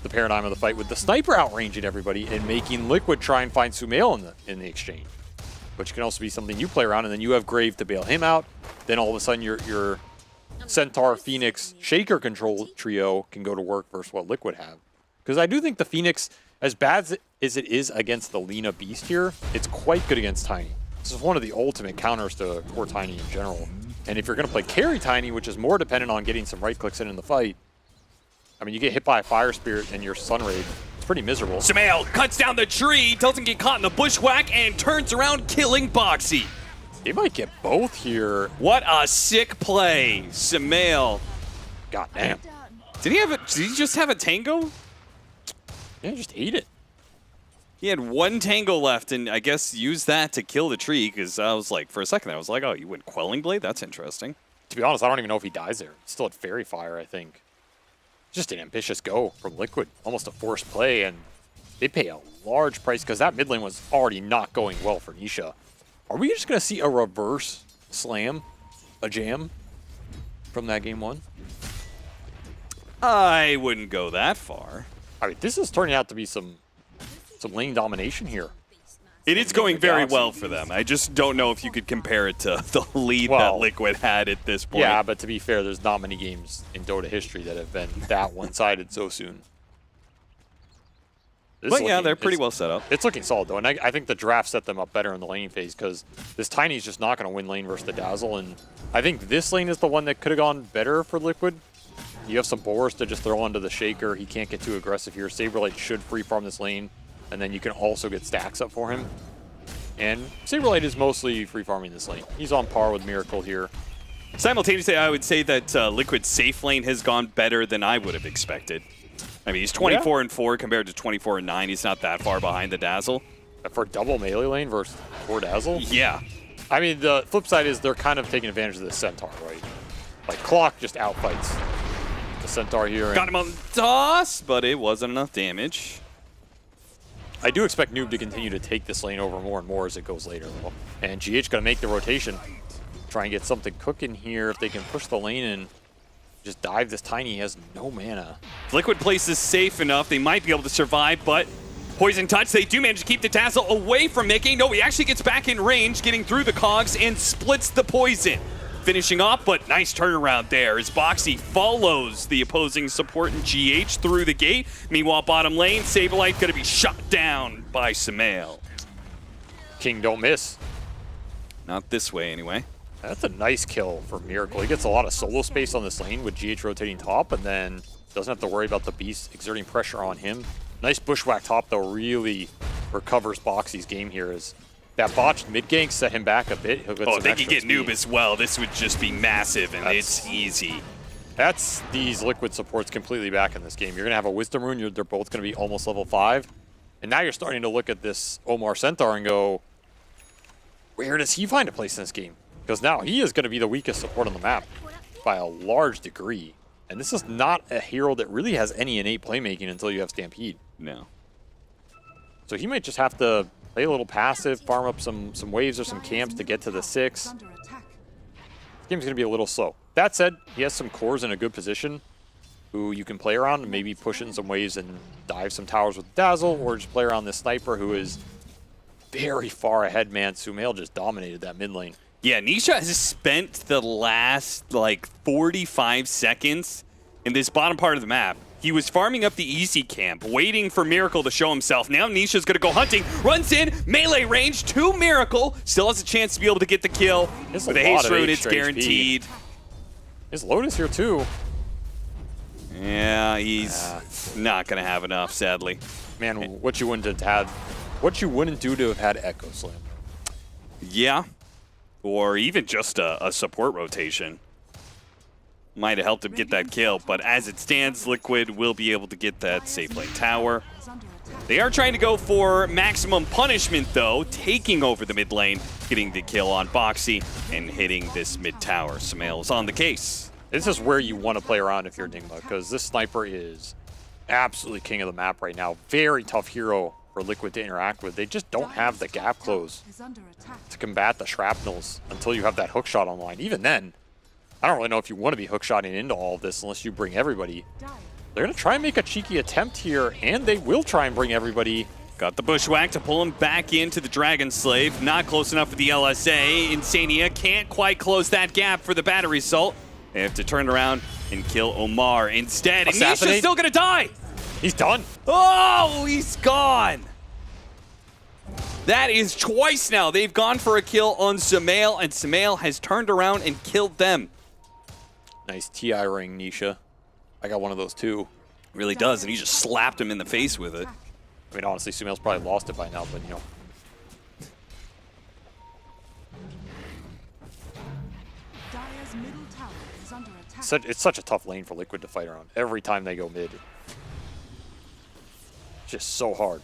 the paradigm of the fight with the Sniper outranging everybody and making Liquid try and find Sumail in the exchange? Which can also be something you play around, and then you have Grave to bail him out. Then all of a sudden your Centaur, Phoenix, Shaker control trio can go to work versus what Liquid have. Because I do think the Phoenix, as bad as it is against the Lina Beast here, it's quite good against Tiny. This is one of the ultimate counters to core Tiny in general. And if you're going to play carry Tiny, which is more dependent on getting some right clicks in the fight, I mean, you get hit by a Fire Spirit and your Sun Raid. It's pretty miserable. Sumail cuts down the tree, doesn't get caught in the bushwhack, and turns around, killing Boxy. They might get both here. What a sick play, Sumail. God damn. Did he just have a tango? Yeah, just ate it. He had one tango left, and I guess used that to kill the tree, because I was like, for a second, I was like, oh, you went Quelling Blade? That's interesting. To be honest, I don't even know if he dies there. He's still at Fairy Fire, I think. Just an ambitious go from Liquid. Almost a forced play, and they pay a large price, because that mid lane was already not going well for Nisha. Are we just going to see a reverse slam, a jam, from that game one? I wouldn't go that far. I mean, this is turning out to be some lane domination here. It is going very well for them. I just don't know if you could compare it to the lead that Liquid had at this point. Yeah, but to be fair, there's not many games in Dota history that have been that one-sided so soon. But yeah, they're pretty well set up. It's looking solid, though, and I think the draft set them up better in the laning phase, because this Tiny's just not going to win lane versus the Dazzle, and I think this lane is the one that could have gone better for Liquid. You have some Boars to just throw onto the Shaker. He can't get too aggressive here. Saberlight should free farm this lane, and then you can also get stacks up for him. And Saberlight is mostly free farming this lane. He's on par with Miracle here. Simultaneously, I would say that Liquid's safe lane has gone better than I would have expected. I mean, he's 24-4 compared to 24-9. He's not that far behind the Dazzle. For double melee lane versus 4 Dazzle? Yeah. I mean, the flip side is they're kind of taking advantage of the Centaur, right? Like, Clock just outfights the Centaur here. Got him on the toss, but it wasn't enough damage. I do expect Noob to continue to take this lane over more and more as it goes later, though. And GH going to make the rotation. Try and get something cooking here. If they can push the lane and just dive this Tiny, he has no mana. If Liquid plays this safe enough, they might be able to survive, but Poison Touch, they do manage to keep the Dazzle away from Mickey. No, he actually gets back in range, getting through the cogs and splits the poison. Finishing off, but nice turnaround there as Boxy follows the opposing support in GH through the gate. Meanwhile, bottom lane, Saberlight going to be shot down by Sumail. King don't miss. Not this way, anyway. That's a nice kill for Miracle. He gets a lot of solo space on this lane with GH rotating top, and then doesn't have to worry about the Beast exerting pressure on him. Nice bushwhack top, though, really recovers Boxy's game here. As that botched mid gank set him back a bit. Oh, they could get Noob as well. This would just be massive, and it's easy. That's these Liquid supports completely back in this game. You're going to have a Wisdom Rune. They're both going to be almost level 5. And now you're starting to look at this Omar Centaur and go, where does he find a place in this game? Because now he is going to be the weakest support on the map by a large degree. And this is not a hero that really has any innate playmaking until you have Stampede. No. So he might just have to play a little passive, farm up some waves or some camps to get to the 6. This game's going to be a little slow. That said, he has some cores in a good position who you can play around and maybe push in some waves and dive some towers with Dazzle, or just play around this Sniper who is very far ahead, man. Sumail just dominated that mid lane. Yeah, Nisha has spent the last, 45 seconds in this bottom part of the map. He was farming up the easy camp, waiting for Miracle to show himself. Now Nisha's going to go hunting, runs in, melee range to Miracle, still has a chance to be able to get the kill. With a haste rune, it's guaranteed. His Lotus here, too. Yeah, he's not going to have enough, sadly. Man, what you wouldn't do to have had Echo Slam. Yeah. Or even just a support rotation. Might have helped him get that kill, but as it stands, Liquid will be able to get that safe lane tower. They are trying to go for maximum punishment, though, taking over the mid lane, getting the kill on Boxy, and hitting this mid tower. Sumail is on the case. This is where you want to play around if you're Enigma, because this Sniper is absolutely king of the map right now. Very tough hero for Liquid to interact with. They just don't have the gap close to combat the shrapnels until you have that hookshot online. Even then, I don't really know if you want to be hookshotting into all of this unless you bring everybody. They're going to try and make a cheeky attempt here, and they will try and bring everybody. Got the bushwhack to pull him back into the Dragon Slave. Not close enough for the LSA. Insania can't quite close that gap for the battery assault. They have to turn around and kill Omar instead. And Nisha's still going to die. He's done. Oh, he's gone. That is twice now. They've gone for a kill on Sumail, and Sumail has turned around and killed them. Nice TI ring, Nisha. I got one of those too. Really does, and he just slapped him in the face with it. I mean, honestly, Sumail's probably lost it by now, but, you know. Dire's middle tower is under attack. It's such a tough lane for Liquid to fight around. Every time they go mid. Just so hard.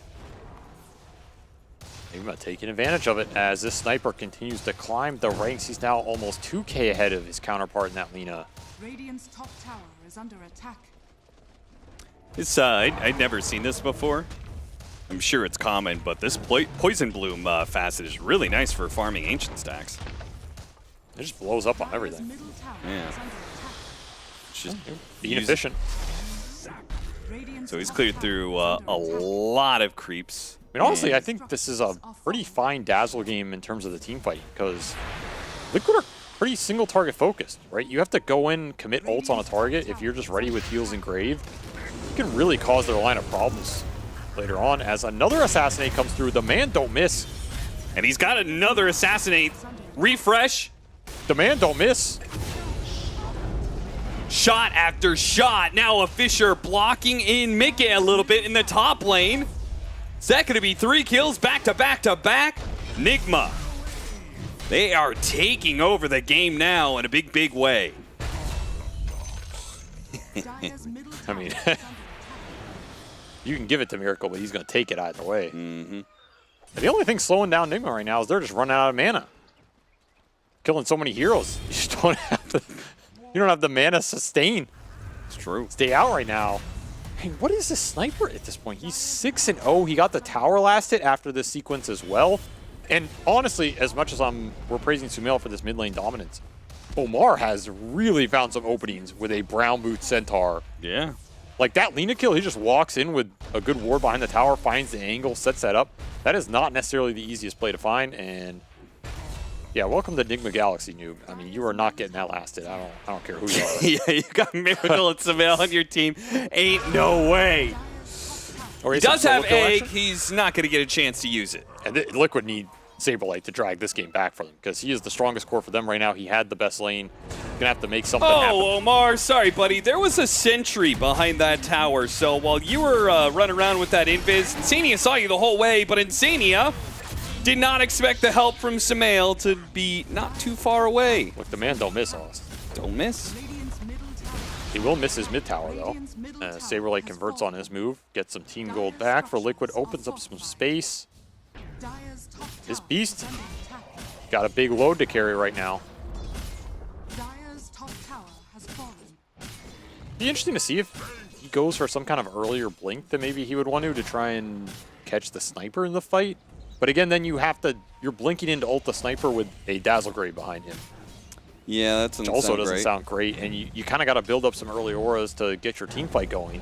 Nigma taking advantage of it as this sniper continues to climb the ranks. He's now almost 2K ahead of his counterpart in that Lina. Radiant's top tower is under attack. It's I'd never seen this before. I'm sure it's common, but this Poison Bloom facet is really nice for farming ancient stacks. It just blows up on everything. Yeah. It's just being efficient. So he's cleared through a lot of creeps. I mean, honestly, I think this is a pretty fine Dazzle game in terms of the team fighting, because Liquid are pretty single target focused, right? You have to go in, commit ults on a target. If you're just ready with heals and grave, you can really cause their line of problems later on as another assassinate comes through. The man don't miss. And he's got another assassinate. Refresh. The man don't miss. Shot after shot. Now a Fisher blocking in Mickey a little bit in the top lane. Is that going to be 3 kills back to back to back? Nigma. They are taking over the game now in a big, big way. I mean, you can give it to Miracle, but he's going to take it either way. The only thing slowing down Nigma right now is they're just running out of mana. Killing so many heroes. You just don't have to. You don't have the mana sustain. It's true. Stay out right now. Hey, what is this sniper at this point? He's 6-0. He got the tower last hit after this sequence as well. And honestly, as much as we're praising Sumail for this mid lane dominance, Omar has really found some openings with a brown boot centaur. Yeah. Like that Lina kill, he just walks in with a good ward behind the tower, finds the angle, sets that up. That is not necessarily the easiest play to find, and yeah, welcome to Nigma Galaxy, noob. I mean, you are not getting that last hit. I don't care who you are. Yeah, you got Miracle and Sumail on your team. Ain't no way. He does have Egg. He's not going to get a chance to use it. And Liquid need Saberlight to drag this game back for them because he is the strongest core for them right now. He had the best lane. Gonna have to make something happen. Oh, Omar, sorry, buddy. There was a sentry behind that tower, so while you were running around with that invis, Insania saw you the whole way, but Insania did not expect the help from Sumail to be not too far away. Look, the man don't miss, Austin. Don't miss. He will miss his mid tower, though. Saberlight converts on his move, gets some team gold back for Liquid, opens up some space. This beast got a big load to carry right now. Be interesting to see if he goes for some kind of earlier blink than maybe he would want to try and catch the sniper in the fight. But again, then you're blinking into ult the sniper with a Dazzle Grave behind him. Yeah, that doesn't sound great. And you kind of got to build up some early auras to get your team fight going.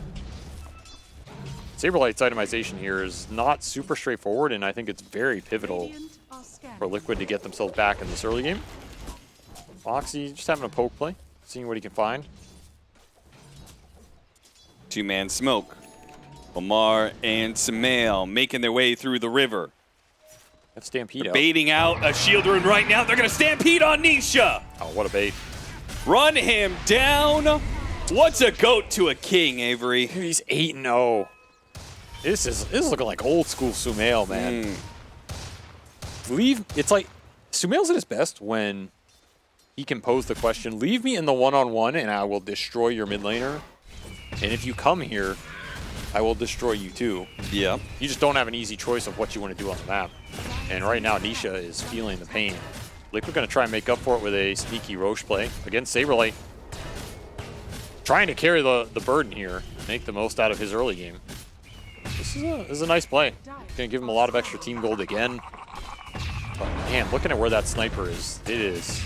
Saberlight's itemization here is not super straightforward, and I think it's very pivotal for Liquid to get themselves back in this early game. Foxy just having a poke play, seeing what he can find. Two-man smoke. Omar and Sumail making their way through the river. That's Stampede out. Baiting out a shield rune right now. They're going to Stampede on Nisha. Oh, what a bait. Run him down. What's a goat to a king, Avery? Dude, he's 8-0. This is looking like old school Sumail, man. It's like Sumail's at his best when he can pose the question, leave me in the one-on-one and I will destroy your mid laner. And if you come here, I will destroy you too. Yeah. You just don't have an easy choice of what you want to do on the map. And right now, Nisha is feeling the pain. Liquid going to try and make up for it with a sneaky Roche play against Saberlight. Trying to carry the burden here, make the most out of his early game. This is a nice play. Going to give him a lot of extra team gold again. But man, looking at where that sniper is, it's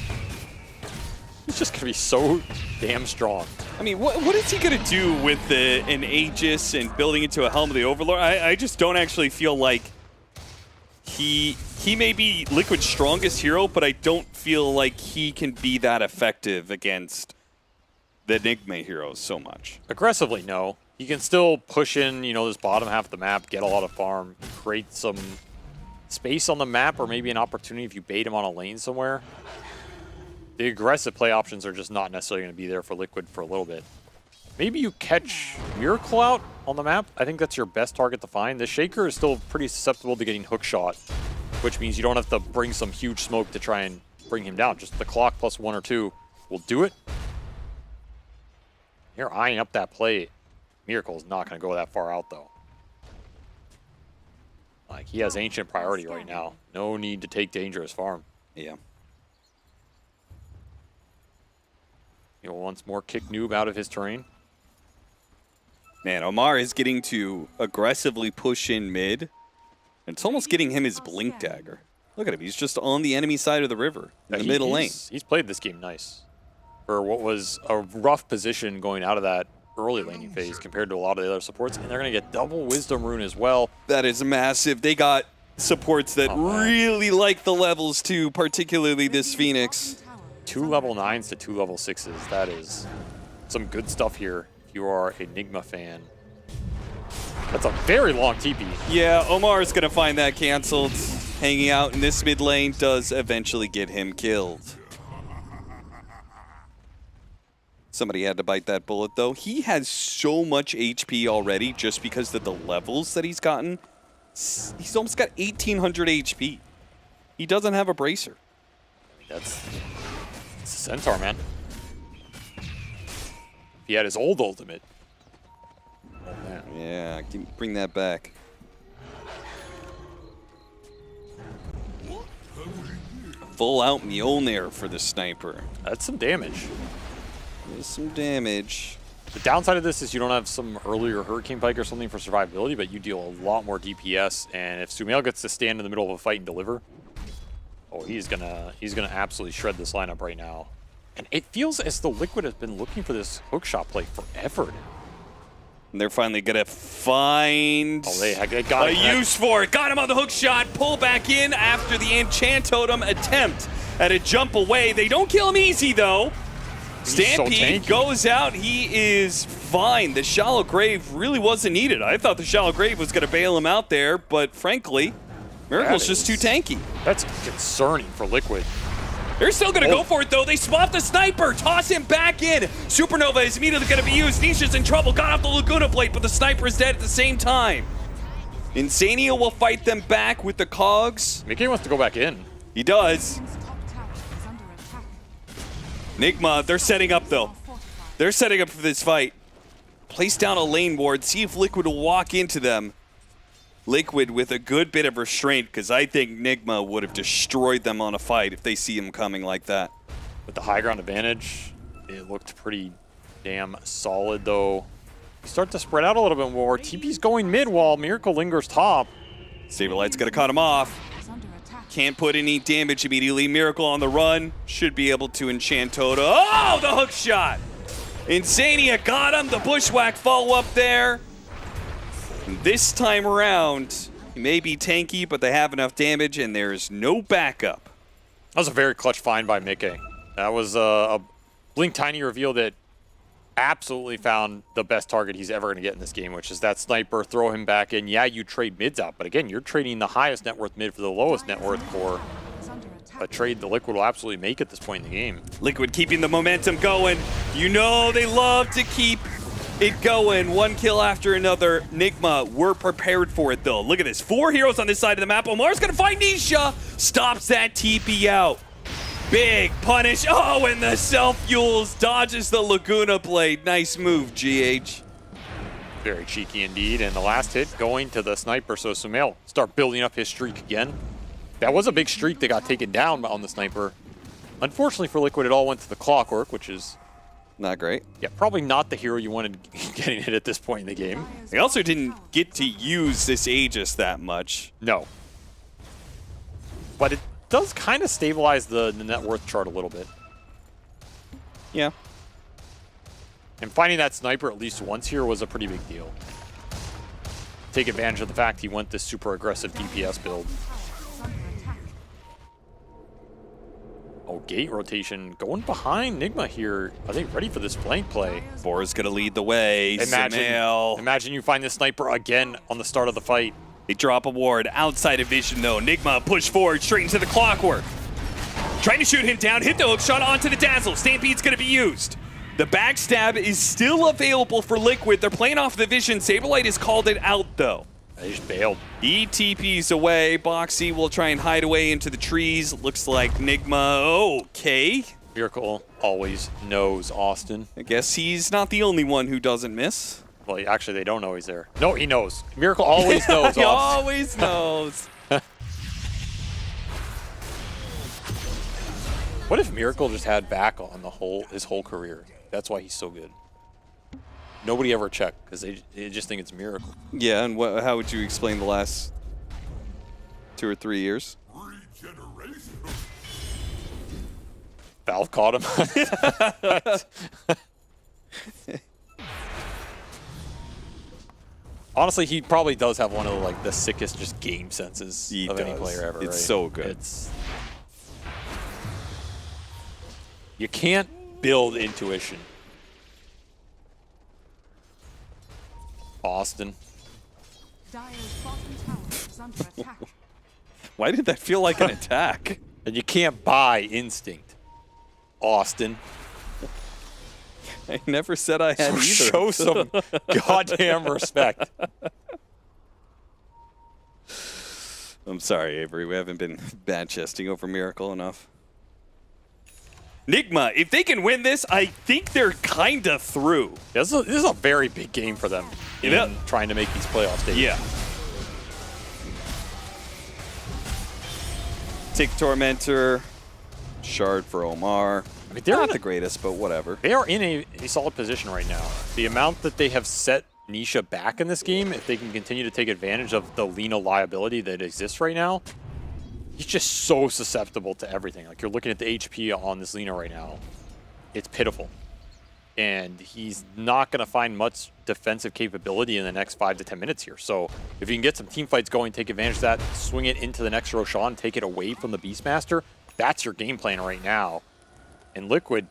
just going to be so damn strong. I mean, what is he going to do with an Aegis and building into a Helm of the Overlord? I just don't actually feel like he may be Liquid's strongest hero, but I don't feel like he can be that effective against the Enigma heroes so much. Aggressively, no. He can still push in, this bottom half of the map, get a lot of farm, create some space on the map, or maybe an opportunity if you bait him on a lane somewhere. The aggressive play options are just not necessarily going to be there for Liquid for a little bit. maybe you catch Miracle out on the map. I think that's your best target to find. The Shaker is still pretty susceptible to getting hook shot, which means you don't have to bring some huge smoke to try and bring him down. Just the clock plus 1 or 2 will do it. You're eyeing up that play. Miracle is not going to go that far out, though. Like, he has Ancient priority right now. No need to take Dangerous Farm. Yeah. He'll once more kick Noob out of his terrain. Man, Omar is getting to aggressively push in mid. It's almost getting him his Blink Dagger. Look at him. He's just on the enemy side of the river in the middle lane. He's played this game nice. For what was a rough position going out of that early laning phase compared to a lot of the other supports. And they're going to get double Wisdom Rune as well. That is massive. They got supports that really like the levels too, particularly this Phoenix. 2 level 9s to 2 level 6s. That is some good stuff here if you are a Nigma fan. That's a very long TP. Yeah, Omar is going to find that canceled. Hanging out in this mid lane does eventually get him killed. Somebody had to bite that bullet, though. He has so much HP already just because of the levels that he's gotten. He's almost got 1,800 HP. He doesn't have a bracer. It's a Centaur, man. He had his old ultimate. Oh, man. Yeah, bring that back. Full out Mjolnir for the sniper. That's some damage. There's some damage. The downside of this is you don't have some earlier Hurricane Pike or something for survivability, but you deal a lot more DPS. And if Sumail gets to stand in the middle of a fight and deliver, oh, he's gonna absolutely shred this lineup right now. And it feels as though Liquid has been looking for this hookshot play forever now. And they're finally gonna find they got a use for it. Got him on the hook shot. Pull back in after the Enchant Totem attempt at a jump away. They don't kill him easy though. Stampede goes out. He is fine. The Shallow Grave really wasn't needed. I thought the Shallow Grave was going to bail him out there, but frankly, Miracle's just too tanky. That's concerning for Liquid. They're still going to go for it, though. They swap the sniper, toss him back in. Supernova is immediately going to be used. Nisha's in trouble, got off the Laguna Plate, but the sniper is dead at the same time. Insania will fight them back with the cogs. Mickey wants to go back in. He does. Nigma, they're setting up, though. They're setting up for this fight. Place down a lane ward, see if Liquid will walk into them. Liquid with a good bit of restraint, because I think Nigma would have destroyed them on a fight if they see him coming like that. With the high ground advantage, it looked pretty damn solid, though. You start to spread out a little bit more. TP's going mid while Miracle lingers top. Saberlight's going to cut him off. Can't put any damage immediately. Miracle on the run. Should be able to enchant Tota. Oh, the hook shot! Insania got him. The bushwhack follow-up there. This time around, he may be tanky, but they have enough damage, and there's no backup. That was a very clutch find by Mickey. That was a Blink Tiny reveal that absolutely found the best target he's ever going to get in this game, which is that sniper. Throw him back in. Yeah, you trade mids out, but again, you're trading the highest net worth mid for the lowest net worth core. A trade the Liquid will absolutely make at this point in the game. Liquid keeping the momentum going. You know they love to keep it going. One kill after another. Nigma, we're prepared for it though. Look at this. 4 heroes on this side of the map. Omar's going to find Nisha. Stops that TP out. Big punish. Oh, and the self-fuels. Dodges the Laguna Blade. Nice move, GH. Very cheeky indeed. And the last hit going to the sniper. So Sumail start building up his streak again. That was a big streak that got taken down on the sniper. Unfortunately for Liquid, it all went to the Clockwork, which is not great. Yeah, probably not the hero you wanted getting hit at this point in the game. They also didn't get to use this Aegis that much. No. But it does kind of stabilize the net worth chart a little bit. Yeah. And finding that sniper at least once here was a pretty big deal. Take advantage of the fact he went this super aggressive DPS build. Oh, gate rotation going behind Nigma here. Are they ready for this flank play? Bora's going to lead the way. Imagine you find this sniper again on the start of the fight. They drop a ward outside of vision though. Nigma push forward straight into the Clockwork. Trying to shoot him down, hit the hook shot onto the Dazzle. Stampede's going to be used. The backstab is still available for Liquid. They're playing off the vision. Saberlight has called it out, though. They just bailed. He TPs away. Boxy will try and hide away into the trees. Looks like Nigma. Okay. Miracle always knows Austin. I guess he's not the only one who doesn't miss. Well, actually, they don't know he's there. No, he knows. Miracle always knows. He always knows. What if Miracle just had back on his whole career? That's why he's so good. Nobody ever checked because they just think it's Miracle. Yeah, and how would you explain the last 2 or 3 years? Valve caught him. Honestly, he probably does have one of the sickest just game senses of any player ever. It's right? so good. It's you can't build intuition. Austin. Dire's bottom tower is under attack. Why did that feel like an attack? And you can't buy instinct. Austin. I never said I had either. Show some goddamn respect. I'm sorry, Avery. We haven't been bad chesting over Miracle enough. Nigma, if they can win this, I think they're kind of through. This is a very big game for them in trying to make these playoff stages. Yeah. Take Tormentor, Shard for Omar. I mean, they're not the greatest, but whatever. They are in a solid position right now. The amount that they have set Nisha back in this game, if they can continue to take advantage of the Lina liability that exists right now, he's just so susceptible to everything. Like, you're looking at the HP on this Lina right now. It's pitiful. And he's not going to find much defensive capability in the next 5 to 10 minutes here. So if you can get some team fights going, take advantage of that, swing it into the next Roshan, take it away from the Beastmaster, that's your game plan right now. And Liquid,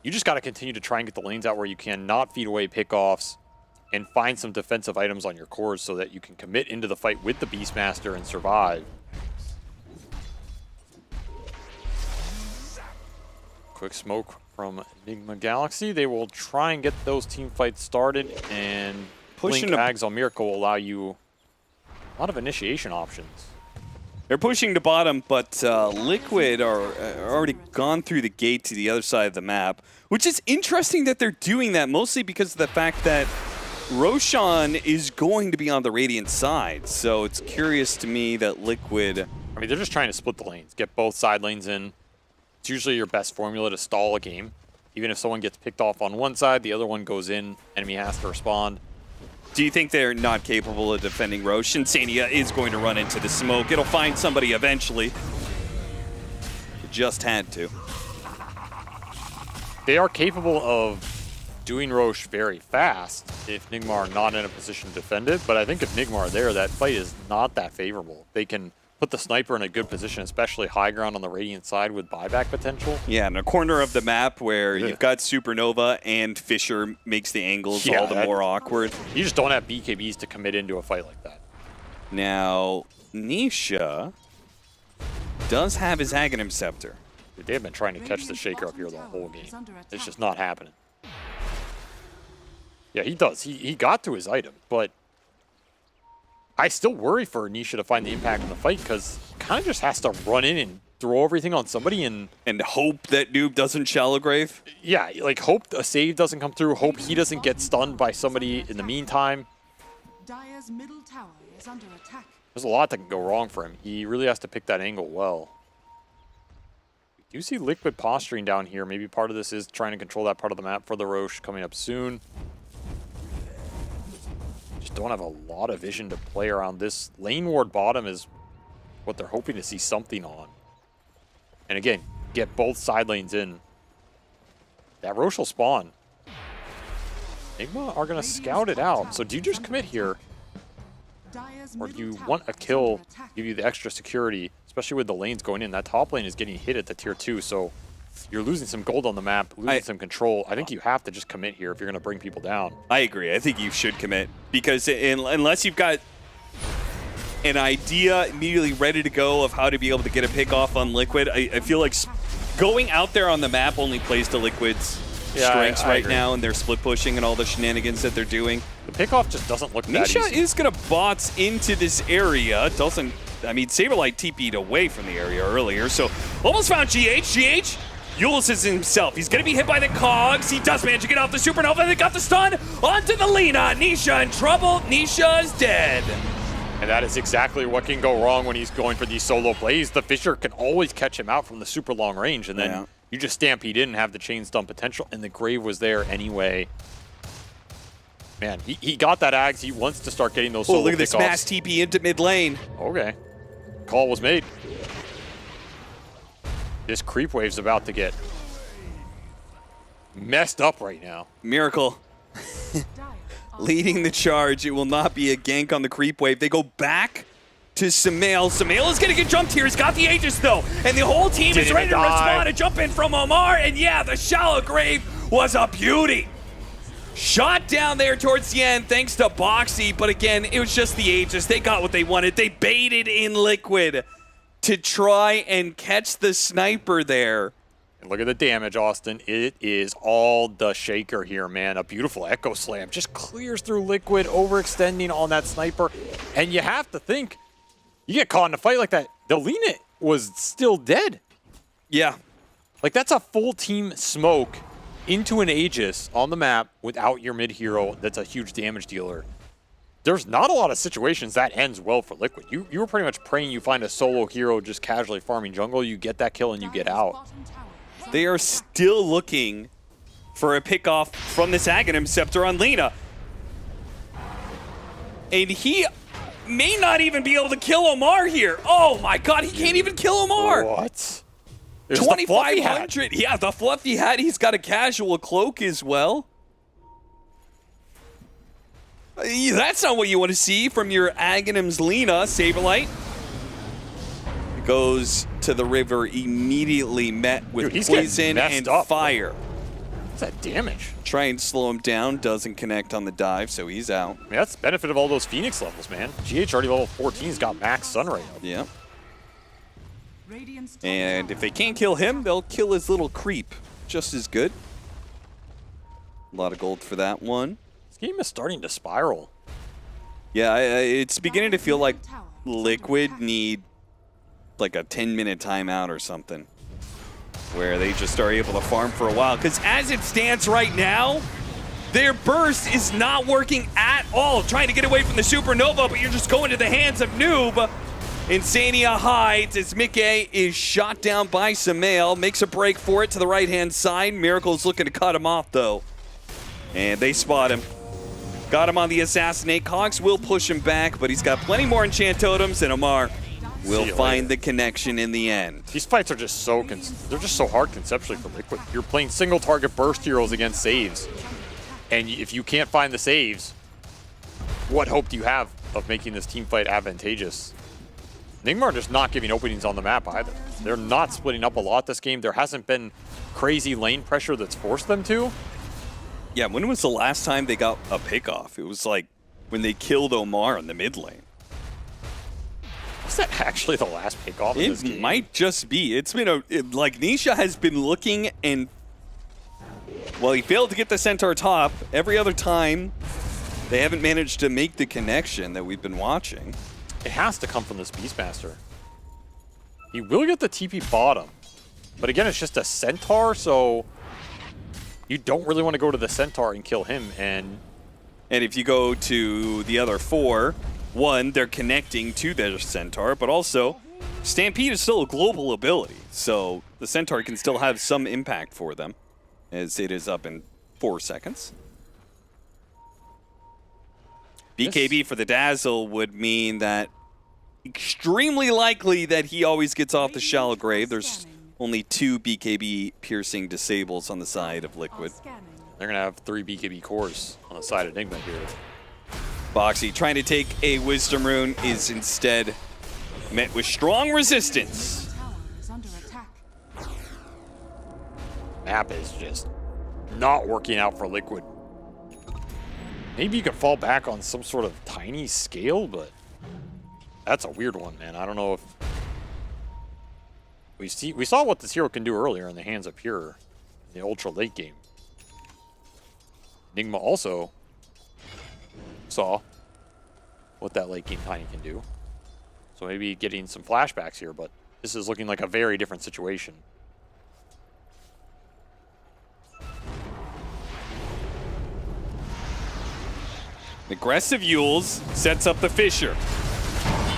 you just got to continue to try and get the lanes out where you can, not feed away pickoffs, and find some defensive items on your cores so that you can commit into the fight with the Beastmaster and survive. Quick smoke from Enigma Galaxy. They will try and get those team fights started, and Blink Ags on Miracle will allow you a lot of initiation options. They're pushing to bottom, but Liquid are already gone through the gate to the other side of the map, which is interesting that they're doing that, mostly because of the fact that Roshan is going to be on the Radiant side. So it's curious to me that Liquid... I mean, they're just trying to split the lanes, get both side lanes in. It's usually your best formula to stall a game. Even if someone gets picked off on one side, the other one goes in, enemy has to respond. Do you think they're not capable of defending Roche? Insania is going to run into the smoke. It'll find somebody eventually. It just had to. They are capable of doing Roche very fast if Nigma are not in a position to defend it, but I think if Nigma are there, that fight is not that favorable. They can put the sniper in a good position, especially high ground on the Radiant side with buyback potential. Yeah, in a corner of the map where you've got Supernova and Fisher makes the angles all the more awkward. You just don't have BKBs to commit into a fight like that. Now, Nisha does have his Aghanim Scepter. Dude, they've been trying to catch the Shaker up here the whole game. It's just not happening. Yeah, he does. He got to his item, but I still worry for Nisha to find the impact in the fight because kind of just has to run in and throw everything on somebody and hope that noob doesn't Shallow Grave. Yeah, like hope a save doesn't come through, hope he doesn't get stunned by somebody in the meantime. Dire's middle tower is under attack. There's a lot that can go wrong for him. He really has to pick that angle well. We do see Liquid posturing down here. Maybe part of this is trying to control that part of the map for the Roche coming up soon. Just don't have a lot of vision to play around. This lane ward bottom is what they're hoping to see something on. And again, get both side lanes in. That Roche will spawn. Enigma are going to scout it out. So do you just commit here? Or do you want a kill, give you the extra security, especially with the lanes going in? That top lane is getting hit at the tier 2, so you're losing some gold on the map, losing some control. I think you have to just commit here if you're going to bring people down. I agree. I think you should commit because unless you've got an idea immediately ready to go of how to be able to get a pick off on Liquid, I feel like going out there on the map only plays to Liquid's strengths I right agree. now, and they're split pushing and all the shenanigans that they're doing. The pickoff just doesn't look that Nisha easy. is going to bots into this area. Doesn't, I mean, Saberlight TP'd away from the area earlier, so almost found GH. GH uses himself. He's going to be hit by the cogs. He does manage to get off the supernova. They got the stun onto the Lina. Nisha in trouble. Nisha is dead. And that is exactly what can go wrong when he's going for these solo plays. The Fissure can always catch him out from the super long range, and then you just stampede in and have the chain stun potential, and the Grave was there anyway. Man, he got that Ags. He wants to start getting those solo Oh, look at this pickoffs. mass TP into mid lane. Okay. Call was made. This creep wave's about to get messed up right now. Miracle. Leading the charge. It will not be a gank on the creep wave. They go back to Sumail. Sumail is going to get jumped here. He's got the Aegis, though. And the whole team is ready to respond. A jump in from Omar. And yeah, the shallow grave was a beauty. Shot down there towards the end thanks to Boxy. But again, it was just the Aegis. They got what they wanted. They baited in Liquid to try and catch the sniper there. And look at the damage, Austin. It is all the shaker here, man. A beautiful Echo Slam just clears through Liquid, overextending on that sniper. And you have to think, you get caught in a fight like that, the Lina was still dead. Yeah. Like, that's a full team smoke into an Aegis on the map without your mid hero that's a huge damage dealer. There's not a lot of situations that ends well for Liquid. You were pretty much praying you find a solo hero just casually farming jungle, you get that kill and you get out. They are still looking for a pickoff from this Aghanim Scepter on Lina. And he may not even be able to kill Omar here. Oh my god, he can't even kill Omar. What? 2,500. Yeah, the fluffy hat. He's got a casual cloak as well. That's not what you want to see from your Aghanim's Lina. Saberlight goes to the river, immediately met with poison and fire. What's that damage? Try and slow him down, doesn't connect on the dive, so he's out. I mean, that's the benefit of all those Phoenix levels, man. GH already level 14's got max stun right now. Yeah. And if they can't kill him, they'll kill his little creep. Just as good. A lot of gold for that one. This game is starting to spiral. Yeah, it's beginning to feel like Liquid need like a 10-minute timeout or something, where they just are able to farm for a while. Because as it stands right now, their burst is not working at all. Trying to get away from the supernova, but you're just going to the hands of Noob. Insania hides as Mickey is shot down by Sumail. Makes a break for it to the right-hand side. Miracle's looking to cut him off, though. And they spot him. Got him on the assassinate. Cox will push him back, but he's got plenty more enchant totems, and Omar will find the connection in the end. These fights are just so they're just so hard conceptually for Liquid. You're playing single target burst heroes against saves. And if you can't find the saves, what hope do you have of making this team fight advantageous? Nigma are just not giving openings on the map either. They're not splitting up a lot this game. There hasn't been crazy lane pressure that's forced them to. Yeah, when was the last time they got a pickoff? It was like when they killed Omar in the mid lane. Was that actually the last pickoff in this game? It might just be. It's been like Nisha has been looking, and well, he failed to get the centaur top. Every other time, they haven't managed to make the connection that we've been watching. It has to come from this Beastmaster. He will get the TP bottom, but again, it's just a centaur, so you don't really want to go to the centaur and kill him. And if you go to the other four, one, they're connecting to their centaur, but also Stampede is still a global ability, so the centaur can still have some impact for them, as it is up in 4 seconds. BKB for the Dazzle would mean that extremely likely that he always gets off the shallow grave. There's only 2 BKB piercing disables on the side of Liquid. They're going to have 3 BKB cores on the side of Enigma here. Boxy trying to take a Wisdom Rune is instead met with strong resistance. Map is just not working out for Liquid. Maybe you could fall back on some sort of tiny scale, but that's a weird one, man. I don't know if we saw what this hero can do earlier in the hands of Pure in the ultra late game. Enigma also saw what that late game Tiny can do. So maybe getting some flashbacks here, but this is looking like a very different situation. Aggressive Yules sets up the Fissure.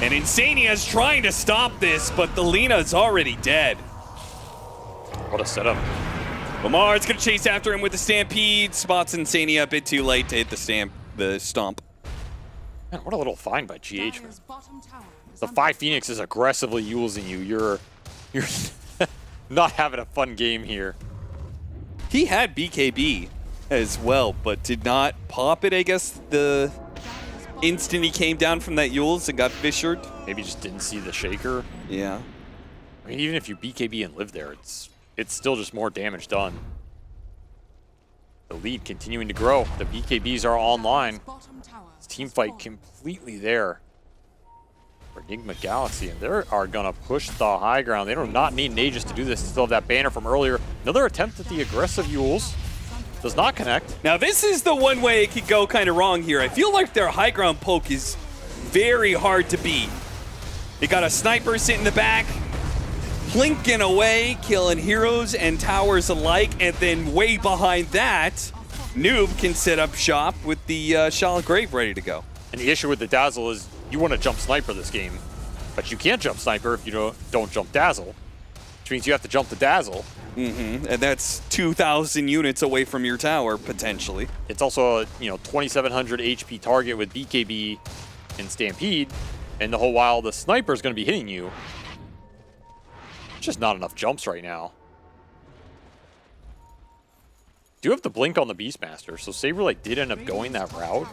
And Insania's trying to stop this, but the Lena's already dead. What a setup. Lamar's going to chase after him with the Stampede. Spots Insania a bit too late to hit the stomp. Man, what a little find by GH. Man. The 5 Phoenix is aggressively Yulesing you. You're not having a fun game here. He had BKB as well, but did not pop it, I guess, the instant he came down from that Yules and got fissured. Maybe just didn't see the shaker. Yeah. I mean, even if you BKB and live there, it's still just more damage done. The lead continuing to grow. The BKBs are online. This team fight completely there for Enigma Galaxy, and they are going to push the high ground. They do not need Nagus to do this. They still have that banner from earlier. Another attempt at the aggressive Yules. Does not connect. Now this is the one way it could go kind of wrong here. I feel like their high ground poke is very hard to beat. They got a sniper sitting in the back, blinking away, killing heroes and towers alike, and then way behind that, Noob can set up shop with the Shallow Grave ready to go. And the issue with the Dazzle is you want to jump sniper this game, but you can't jump sniper if you don't jump Dazzle, which means you have to jump the Dazzle. And that's 2,000 units away from your tower, potentially. It's also a 2,700 HP target with BKB and Stampede, and the whole while the sniper is going to be hitting you. Just not enough jumps right now. Do have the blink on the Beastmaster, so Saberlight did end up going that route.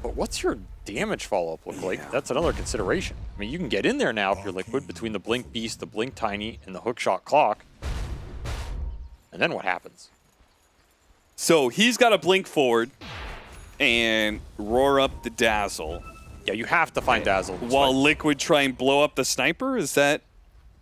But what's your damage follow-up look like? That's another consideration. I mean, you can get in there now if you're Liquid between the Blink Beast, the Blink Tiny, and the Hookshot Clock. And then what happens? So he's got to blink forward and roar up the Dazzle. Yeah, you have to find Dazzle. While Liquid try and blow up the sniper? Is that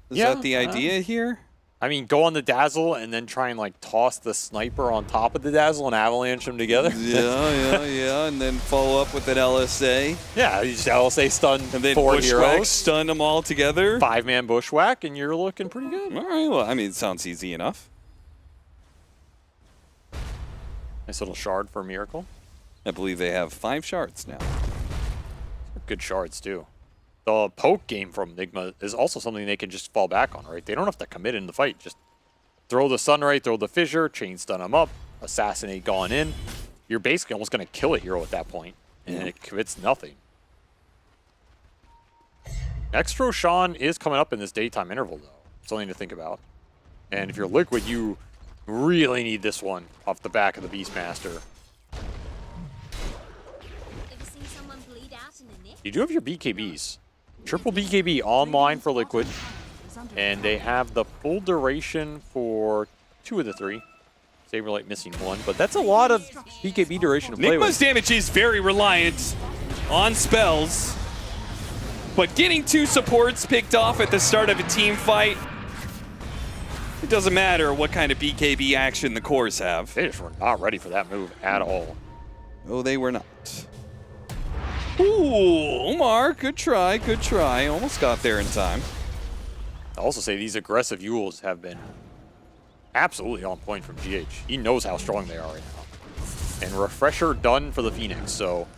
the idea here? I mean, go on the Dazzle and then try and toss the sniper on top of the Dazzle and avalanche them together. Yeah, and then follow up with an LSA. Yeah, you just LSA stun and then 4 bushwhack, heroes. stun them all together. 5-man bushwhack, and you're looking pretty good. All right, well, I mean, it sounds easy enough. Nice little shard for Miracle. I believe they have 5 shards now. Good shards, too. The poke game from Enigma is also something they can just fall back on, right? They don't have to commit in the fight. Just throw the Sunray, throw the Fissure, chain stun them up, assassinate gone in. You're basically almost going to kill a hero at that point, and it commits nothing. Next Roshan is coming up in this daytime interval, though. Something to think about. And if you're Liquid, you really need this one off the back of the Beastmaster. You do have your BKBs. Triple BKB online for Liquid. And they have the full duration for 2 of the 3. Saberlight missing 1, but that's a lot of BKB duration to play Enigma's with. damage is very reliant on spells, but getting 2 supports picked off at the start of a team fight, it doesn't matter what kind of BKB action the cores have. They just were not ready for that move at all. No, they were not. Ooh, Omar, good try, good try. Almost got there in time. I'll also say these aggressive Yules have been absolutely on point from GH. He knows how strong they are right now. And Refresher done for the Phoenix, so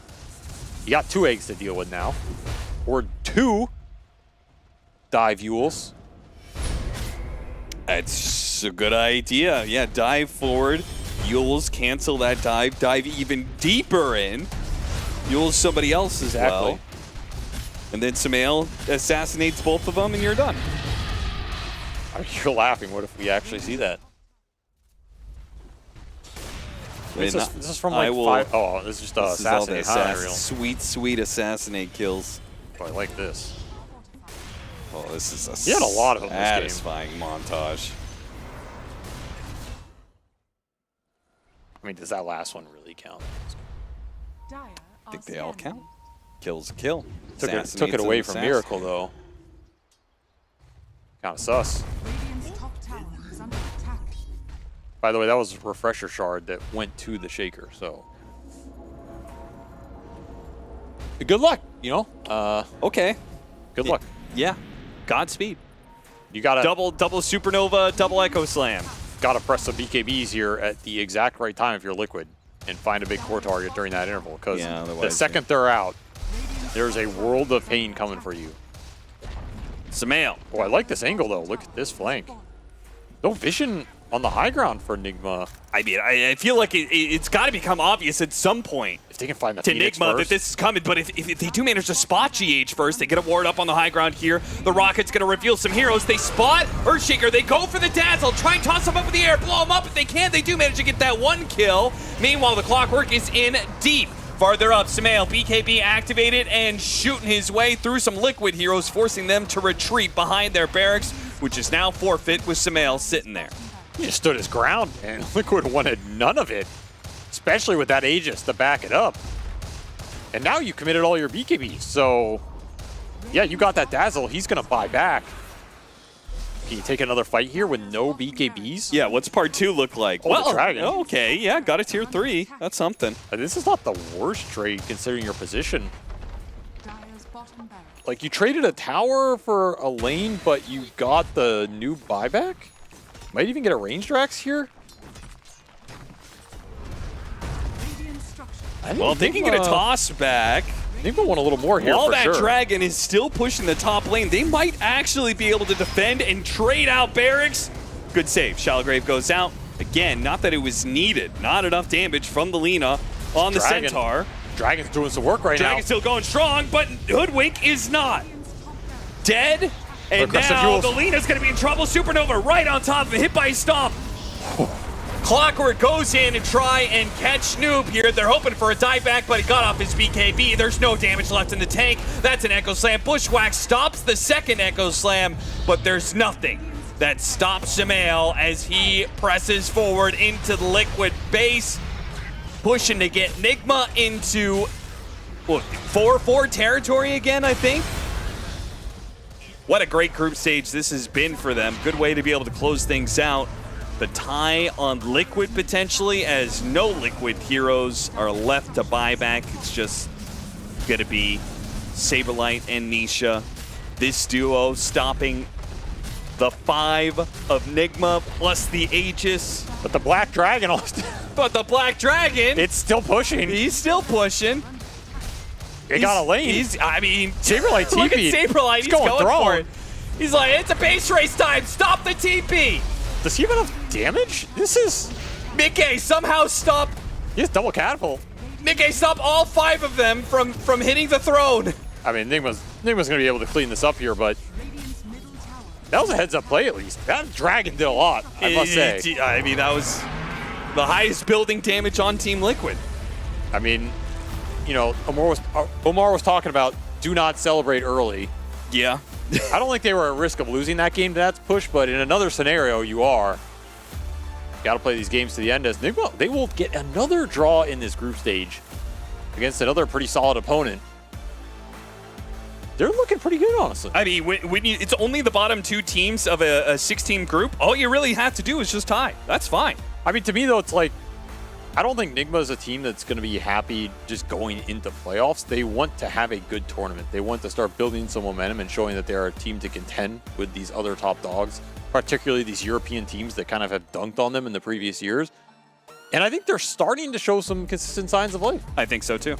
you got 2 eggs to deal with now. Or 2 dive Yules. That's a good idea. Yeah, dive forward. Yules cancel that dive. Dive even deeper in. Yules somebody else as well. And then Sumail assassinates both of them and you're done. You're laughing. What if we actually see that? This is from like 5. Oh, this is just assassinate. Sweet, sweet assassinate kills. Oh, I like this. Oh, this is a he had a lot of them satisfying montage. I mean, does that last one really count? I think they all count. Kill's a kill. Took it away from Miracle, though. Kind of sus. By the way, that was a refresher shard that went to the shaker, so. Good luck, you know? Okay. Good luck. Yeah. Godspeed. You gotta double supernova, double echo slam. Gotta press some BKBs here at the exact right time if you're Liquid and find a big core target during that interval. Because the second they're out, there's a world of pain coming for you. Samael. Oh, I like this angle though. Look at this flank. No vision on the high ground for Enigma. I mean, I feel like it's got to become obvious at some point if they can find the to Enigma that this is coming. But if they do manage to spot GH first, they get a ward up on the high ground here. The Rocket's going to reveal some heroes. They spot Earthshaker. They go for the Dazzle. Try and toss him up in the air. Blow him up if they can. They do manage to get that one kill. Meanwhile, the Clockwork is in deep. Farther up, Samael, BKB activated and shooting his way through some Liquid heroes, forcing them to retreat behind their barracks, which is now forfeit with Samael sitting there. He just stood his ground, and Liquid wanted none of it, especially with that Aegis to back it up. And now you committed all your BKBs, so yeah, you got that Dazzle. He's going to buy back. Can you take another fight here with no BKBs? Yeah, what's part 2 look like? Oh, well, the Dragon. Okay, yeah, got a tier 3. That's something. This is not the worst trade considering your position. Like, you traded a tower for a lane, but you got the new buyback? Might even get a range Drax here? Well, they can get a toss back. Enigma want a little more here While for that sure. Dragon is still pushing the top lane, they might actually be able to defend and trade out barracks. Good save. Shalgrave goes out. Again, not that it was needed. Not enough damage from the Lina on the Centaur. Dragon's doing some work right now. Dragon's still going strong, but Hoodwink is not. Dead. And now the Lina's going to be in trouble. Supernova right on top of it, hit by a stomp. Clockwork goes in and try and catch Noob here. They're hoping for a dieback, but he got off his BKB. There's no damage left in the tank. That's an Echo Slam. Bushwhack stops the second Echo Slam, but there's nothing that stops Samael as he presses forward into the Liquid base, pushing to get Enigma into 4-4 territory again, I think. What a great group stage this has been for them. Good way to be able to close things out. The tie on Liquid potentially, as no Liquid heroes are left to buy back. It's just going to be Saberlight and Nisha. This duo stopping the 5 of Nigma plus the Aegis. But the Black Dragon But the Black Dragon, it's still pushing. He's still pushing. They got a lane. I mean, Saberlight TP. Look at Saberlight. He's going for it. He's like, it's a base race time. Stop the TP. Does he have enough damage? This is... Mickey somehow stop. He has double catapult. Mickey stop all 5 of them from hitting the throne. I mean, Enigma's going to be able to clean this up here, but that was a heads-up play at least. That Dragon did a lot, I must say. I mean, that was the highest building damage on Team Liquid. I mean, you know, Omar was talking about do not celebrate early. Yeah. I don't think they were at risk of losing that game to that push, but in another scenario, you are. Got to play these games to the end. As they will get another draw in this group stage against another pretty solid opponent. They're looking pretty good, honestly. I mean, it's only the bottom 2 teams of a 6-team group. All you really have to do is just tie. That's fine. I mean, to me, though, it's like, I don't think Nigma is a team that's going to be happy just going into playoffs. They want to have a good tournament. They want to start building some momentum and showing that they're a team to contend with these other top dogs, particularly these European teams that kind of have dunked on them in the previous years. And I think they're starting to show some consistent signs of life. I think so, too.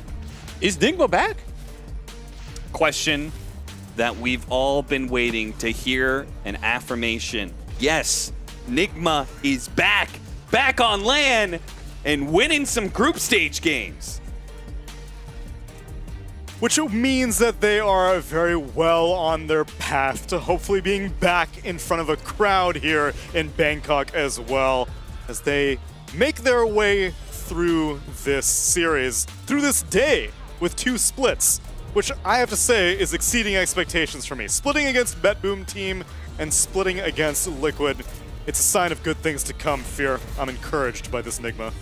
Is Nigma back? Question that we've all been waiting to hear an affirmation. Yes, Nigma is back on LAN, and winning some group stage games. Which means that they are very well on their path to hopefully being back in front of a crowd here in Bangkok as well, as they make their way through this series, through this day, with 2 splits, which I have to say is exceeding expectations for me. Splitting against BetBoom team and splitting against Liquid, it's a sign of good things to come, Fear. I'm encouraged by this Nigma.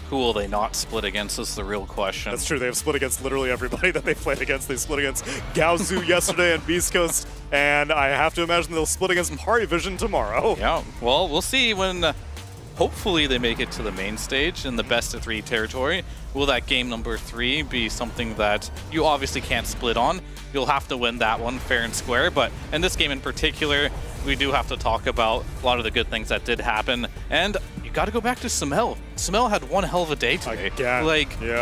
Who will they not split against is the real question. That's true. They have split against literally everybody that they played against. They split against Gaozu yesterday and Beast Coast, and I have to imagine they'll split against Party Vision tomorrow. Yeah, well, we'll see when hopefully they make it to the main stage in the best of 3 territory. Will that game number 3 be something that you obviously can't split on? You'll have to win that one fair and square, but in this game in particular, we do have to talk about a lot of the good things that did happen. And you got to go back to Samel. Samel had one hell of a day today.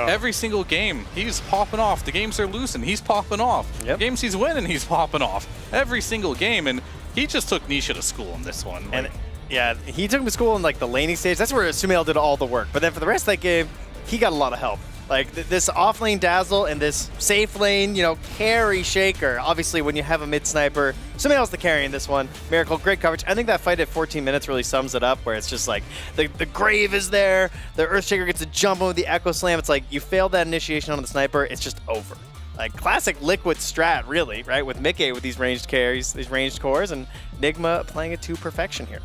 Every single game, he's popping off. The games are losing, he's popping off. The games he's winning, he's popping off. Every single game, and he just took Nisha to school in this one. And yeah, he took him to school in like the laning stage. That's where Sumail did all the work. But then for the rest of that game, he got a lot of help. Like this off lane dazzle and this safe lane, you know, carry shaker. Obviously, when you have a mid sniper, Sumail's the carry in this one. Miracle, great coverage. I think that fight at 14 minutes really sums it up, where it's just like the grave is there, the Earthshaker gets a jump on with the Echo Slam. It's like you failed that initiation on the sniper, it's just over. Like classic Liquid strat, really, right? With Mickey with these ranged carries, these ranged cores, and Nigma playing it to perfection here.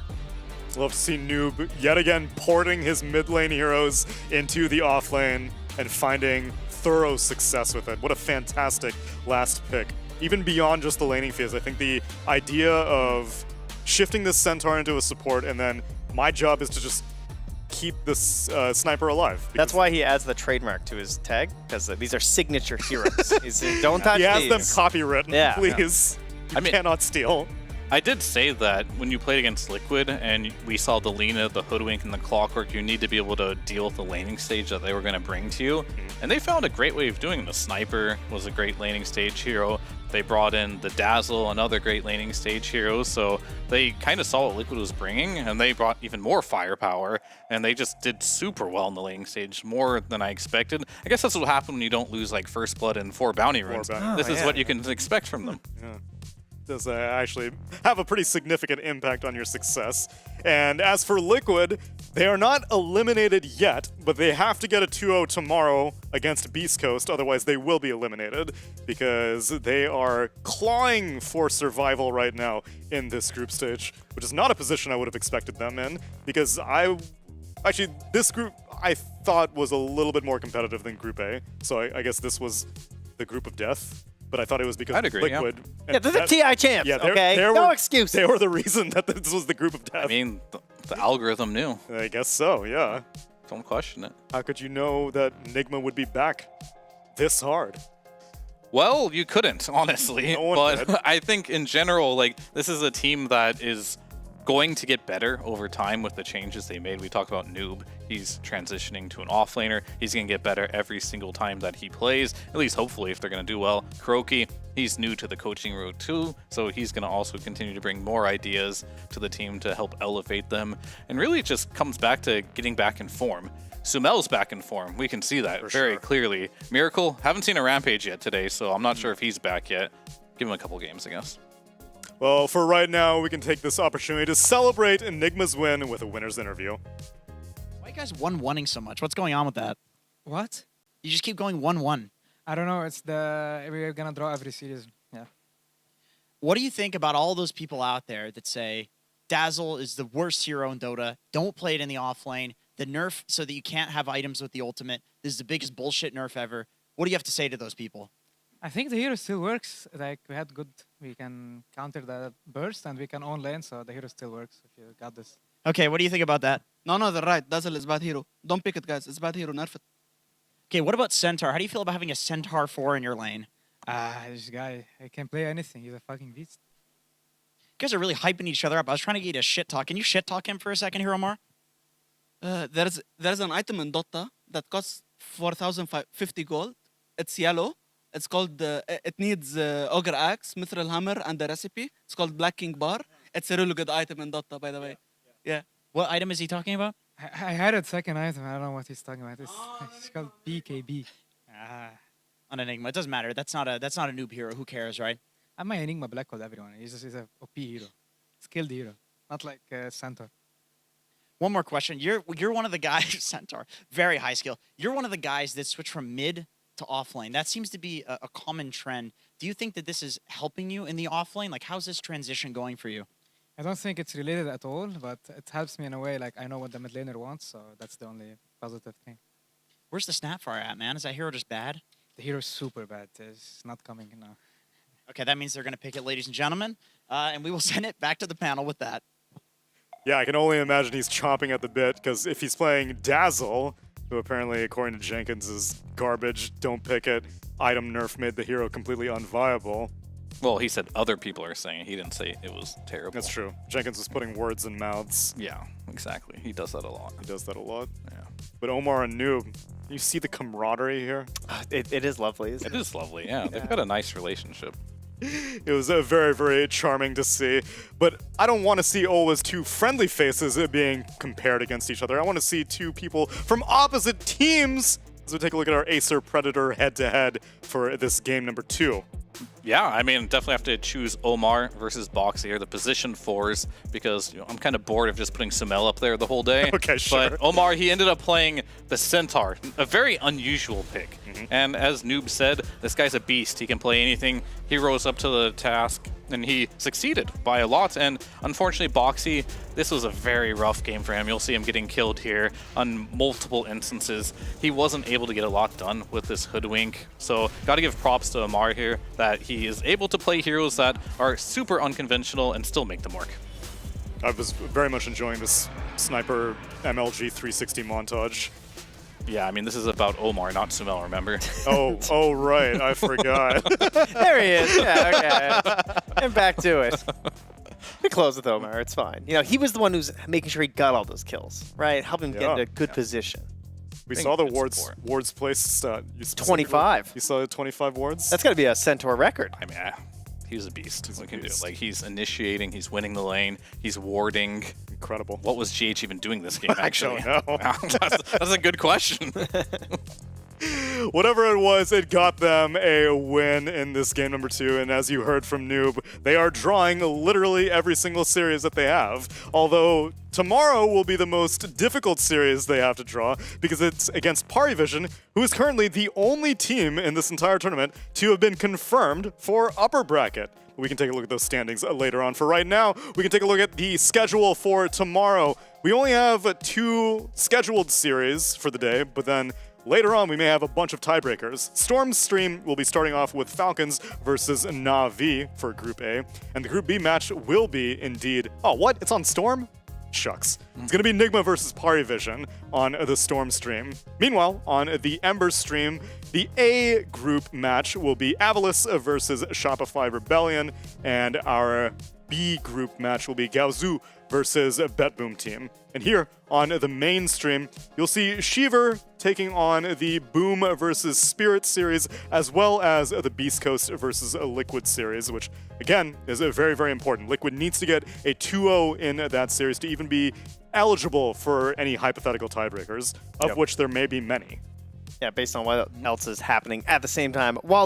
Love to see Noob yet again porting his mid lane heroes into the off lane and finding thorough success with it. What a fantastic last pick. Even beyond just the laning phase, I think the idea of shifting this Centaur into a support and then my job is to just keep this sniper alive. That's why he adds the trademark to his tag, because these are signature heroes. Don't touch these. He has them copywritten, please. Yeah. You cannot steal. I did say that when you played against Liquid and we saw the Lina, the Hoodwink, and the Clockwork, you need to be able to deal with the laning stage that they were going to bring to you. And they found a great way of doing it. The Sniper was a great laning stage hero. They brought in the Dazzle, another great laning stage hero. So they kind of saw what Liquid was bringing, and they brought even more firepower. And they just did super well in the laning stage, more than I expected. I guess that's what happened when you don't lose like First Blood and 4 bounty runes. This is what you can expect from them. Does actually have a pretty significant impact on your success. And as for Liquid, they are not eliminated yet, but they have to get a 2-0 tomorrow against Beast Coast, otherwise they will be eliminated, because they are clawing for survival right now in this group stage, which is not a position I would have expected them in, because this group I thought was a little bit more competitive than Group A, so I guess this was the group of death. But I thought it was because I'd agree, Liquid. Yeah, they're the TI champs, okay? No excuse. They were the reason that this was the group of death. I mean, the algorithm knew. I guess so, yeah. Don't question it. How could you know that Nigma would be back this hard? Well, you couldn't, honestly. No one but did. I think in general, like, this is a team that is going to get better over time with the changes they made. We talked about Noob. He's transitioning to an offlaner. He's going to get better every single time that he plays, at least hopefully if they're going to do well. Kuroki, he's new to the coaching road too, so he's going to also continue to bring more ideas to the team to help elevate them. And really it just comes back to getting back in form. Sumel's back in form. We can see that very clearly. Miracle, haven't seen a Rampage yet today, so I'm not sure if he's back yet. Give him a couple games, I guess. Well, for right now, we can take this opportunity to celebrate Enigma's win with a winner's interview. Why are you guys 1-1ing so much? What's going on with that? What? You just keep going 1-1. I don't know. It's we're gonna draw every series. Yeah. What do you think about all those people out there that say Dazzle is the worst hero in Dota? Don't play it in the off lane. The nerf so that you can't have items with the ultimate. This is the biggest bullshit nerf ever. What do you have to say to those people? I think the hero still works. Like we can counter the burst and we can own lane, so the hero still works. If you got this. Okay, what do you think about that? No, they're right. Dazzle is bad hero. Don't pick it, guys. It's bad hero. Nerf it. Okay, what about Centaur? How do you feel about having a Centaur 4 in your lane? This guy, I can play anything. He's a fucking beast. You guys are really hyping each other up. I was trying to get you to shit talk. Can you shit talk him for a second, Hero Mar? There's an item in Dota that costs 4,050 gold. It's yellow. It's called, it needs Ogre Axe, Mithril Hammer, and the recipe. It's called Black King Bar. It's a really good item in Dota, by the way. Yeah. What item is he talking about? I had a second item. I don't know what he's talking about. It's called BKB. On Enigma. It doesn't matter. That's not a noob hero. Who cares, right? I'm my Enigma Black Hole, everyone. He's a OP hero. Skilled hero. Not like Centaur. One more question. You're one of the guys, Centaur, very high skill. You're one of the guys that switch from mid to off lane. That seems to be a common trend. Do you think that this is helping you in the off lane? Like, how's this transition going for you? I don't think it's related at all, but it helps me in a way. Like, I know what the mid laner wants, so that's the only positive thing. Where's the Snapfire at, man? Is that hero just bad? The hero's super bad. It's not coming now. Okay, that means they're going to pick it, ladies and gentlemen. And we will send it back to the panel with that. Yeah, I can only imagine he's chomping at the bit, because if he's playing Dazzle, who apparently, according to Jenkins, is garbage, don't pick it, item nerf made the hero completely unviable. Well, he said other people are saying it. He didn't say it was terrible. That's true. Jenkins was putting words in mouths. Yeah, exactly. He does that a lot. He does that a lot. Yeah. But Omar and Noob, you see the camaraderie here? It is lovely, isn't it? It is lovely, yeah. They've got a nice relationship. It was very, very charming to see. But I don't want to see always two friendly faces being compared against each other. I want to see two people from opposite teams as we take a look at our Acer Predator head-to-head for this game number 2. Yeah, I mean, definitely have to choose Omar versus Boxy here, the position 4s, because I'm kind of bored of just putting Summel up there the whole day. Okay, sure. But Omar, he ended up playing the Centaur, a very unusual pick. And as Noob said, this guy's a beast. He can play anything. He rose up to the task, and he succeeded by a lot. And unfortunately, Boxy, this was a very rough game for him. You'll see him getting killed here on multiple instances. He wasn't able to get a lot done with this Hoodwink. So got to give props to Omar here that he is able to play heroes that are super unconventional and still make them work. I was very much enjoying this Sniper MLG 360 montage. Yeah, I mean, this is about Omar, not Summel, remember? Oh, right. I forgot. There he is. Yeah, okay. And back to it. We close with Omar. It's fine. You know, he was the one who's making sure he got all those kills, right? Helping him get into a good position. We saw the wards place stat. 25. You saw 25 wards? That's got to be a Centaur record. I mean, he's a beast. What can do? Like, he's initiating, he's winning the lane, he's warding. Incredible. What was GH even doing this game, actually? I don't know. That's a good question. Whatever it was, it got them a win in this game number 2, and as you heard from Noob, they are drawing literally every single series that they have, although tomorrow will be the most difficult series they have to draw, because it's against Parivision, who is currently the only team in this entire tournament to have been confirmed for upper bracket. We can take a look at those standings later on. For right now, we can take a look at the schedule for tomorrow. We only have 2 scheduled series for the day, but then later on, we may have a bunch of tiebreakers. Storm's stream will be starting off with Falcons versus Na'Vi for Group A. And the Group B match will be indeed... Oh, what? It's on Storm? Shucks. It's going to be Nigma versus Parivision on the Storm stream. Meanwhile, on the Ember stream, the A group match will be Avalis versus Shopify Rebellion. And our B group match will be Gaozu versus BetBoom team. And here on the main stream, you'll see Shiver taking on the Boom versus Spirit series, as well as the Beast Coast versus a Liquid series, which, again, is very, very important. Liquid needs to get a 2-0 in that series to even be eligible for any hypothetical tiebreakers, of which there may be many. Yeah, based on what else is happening at the same time. While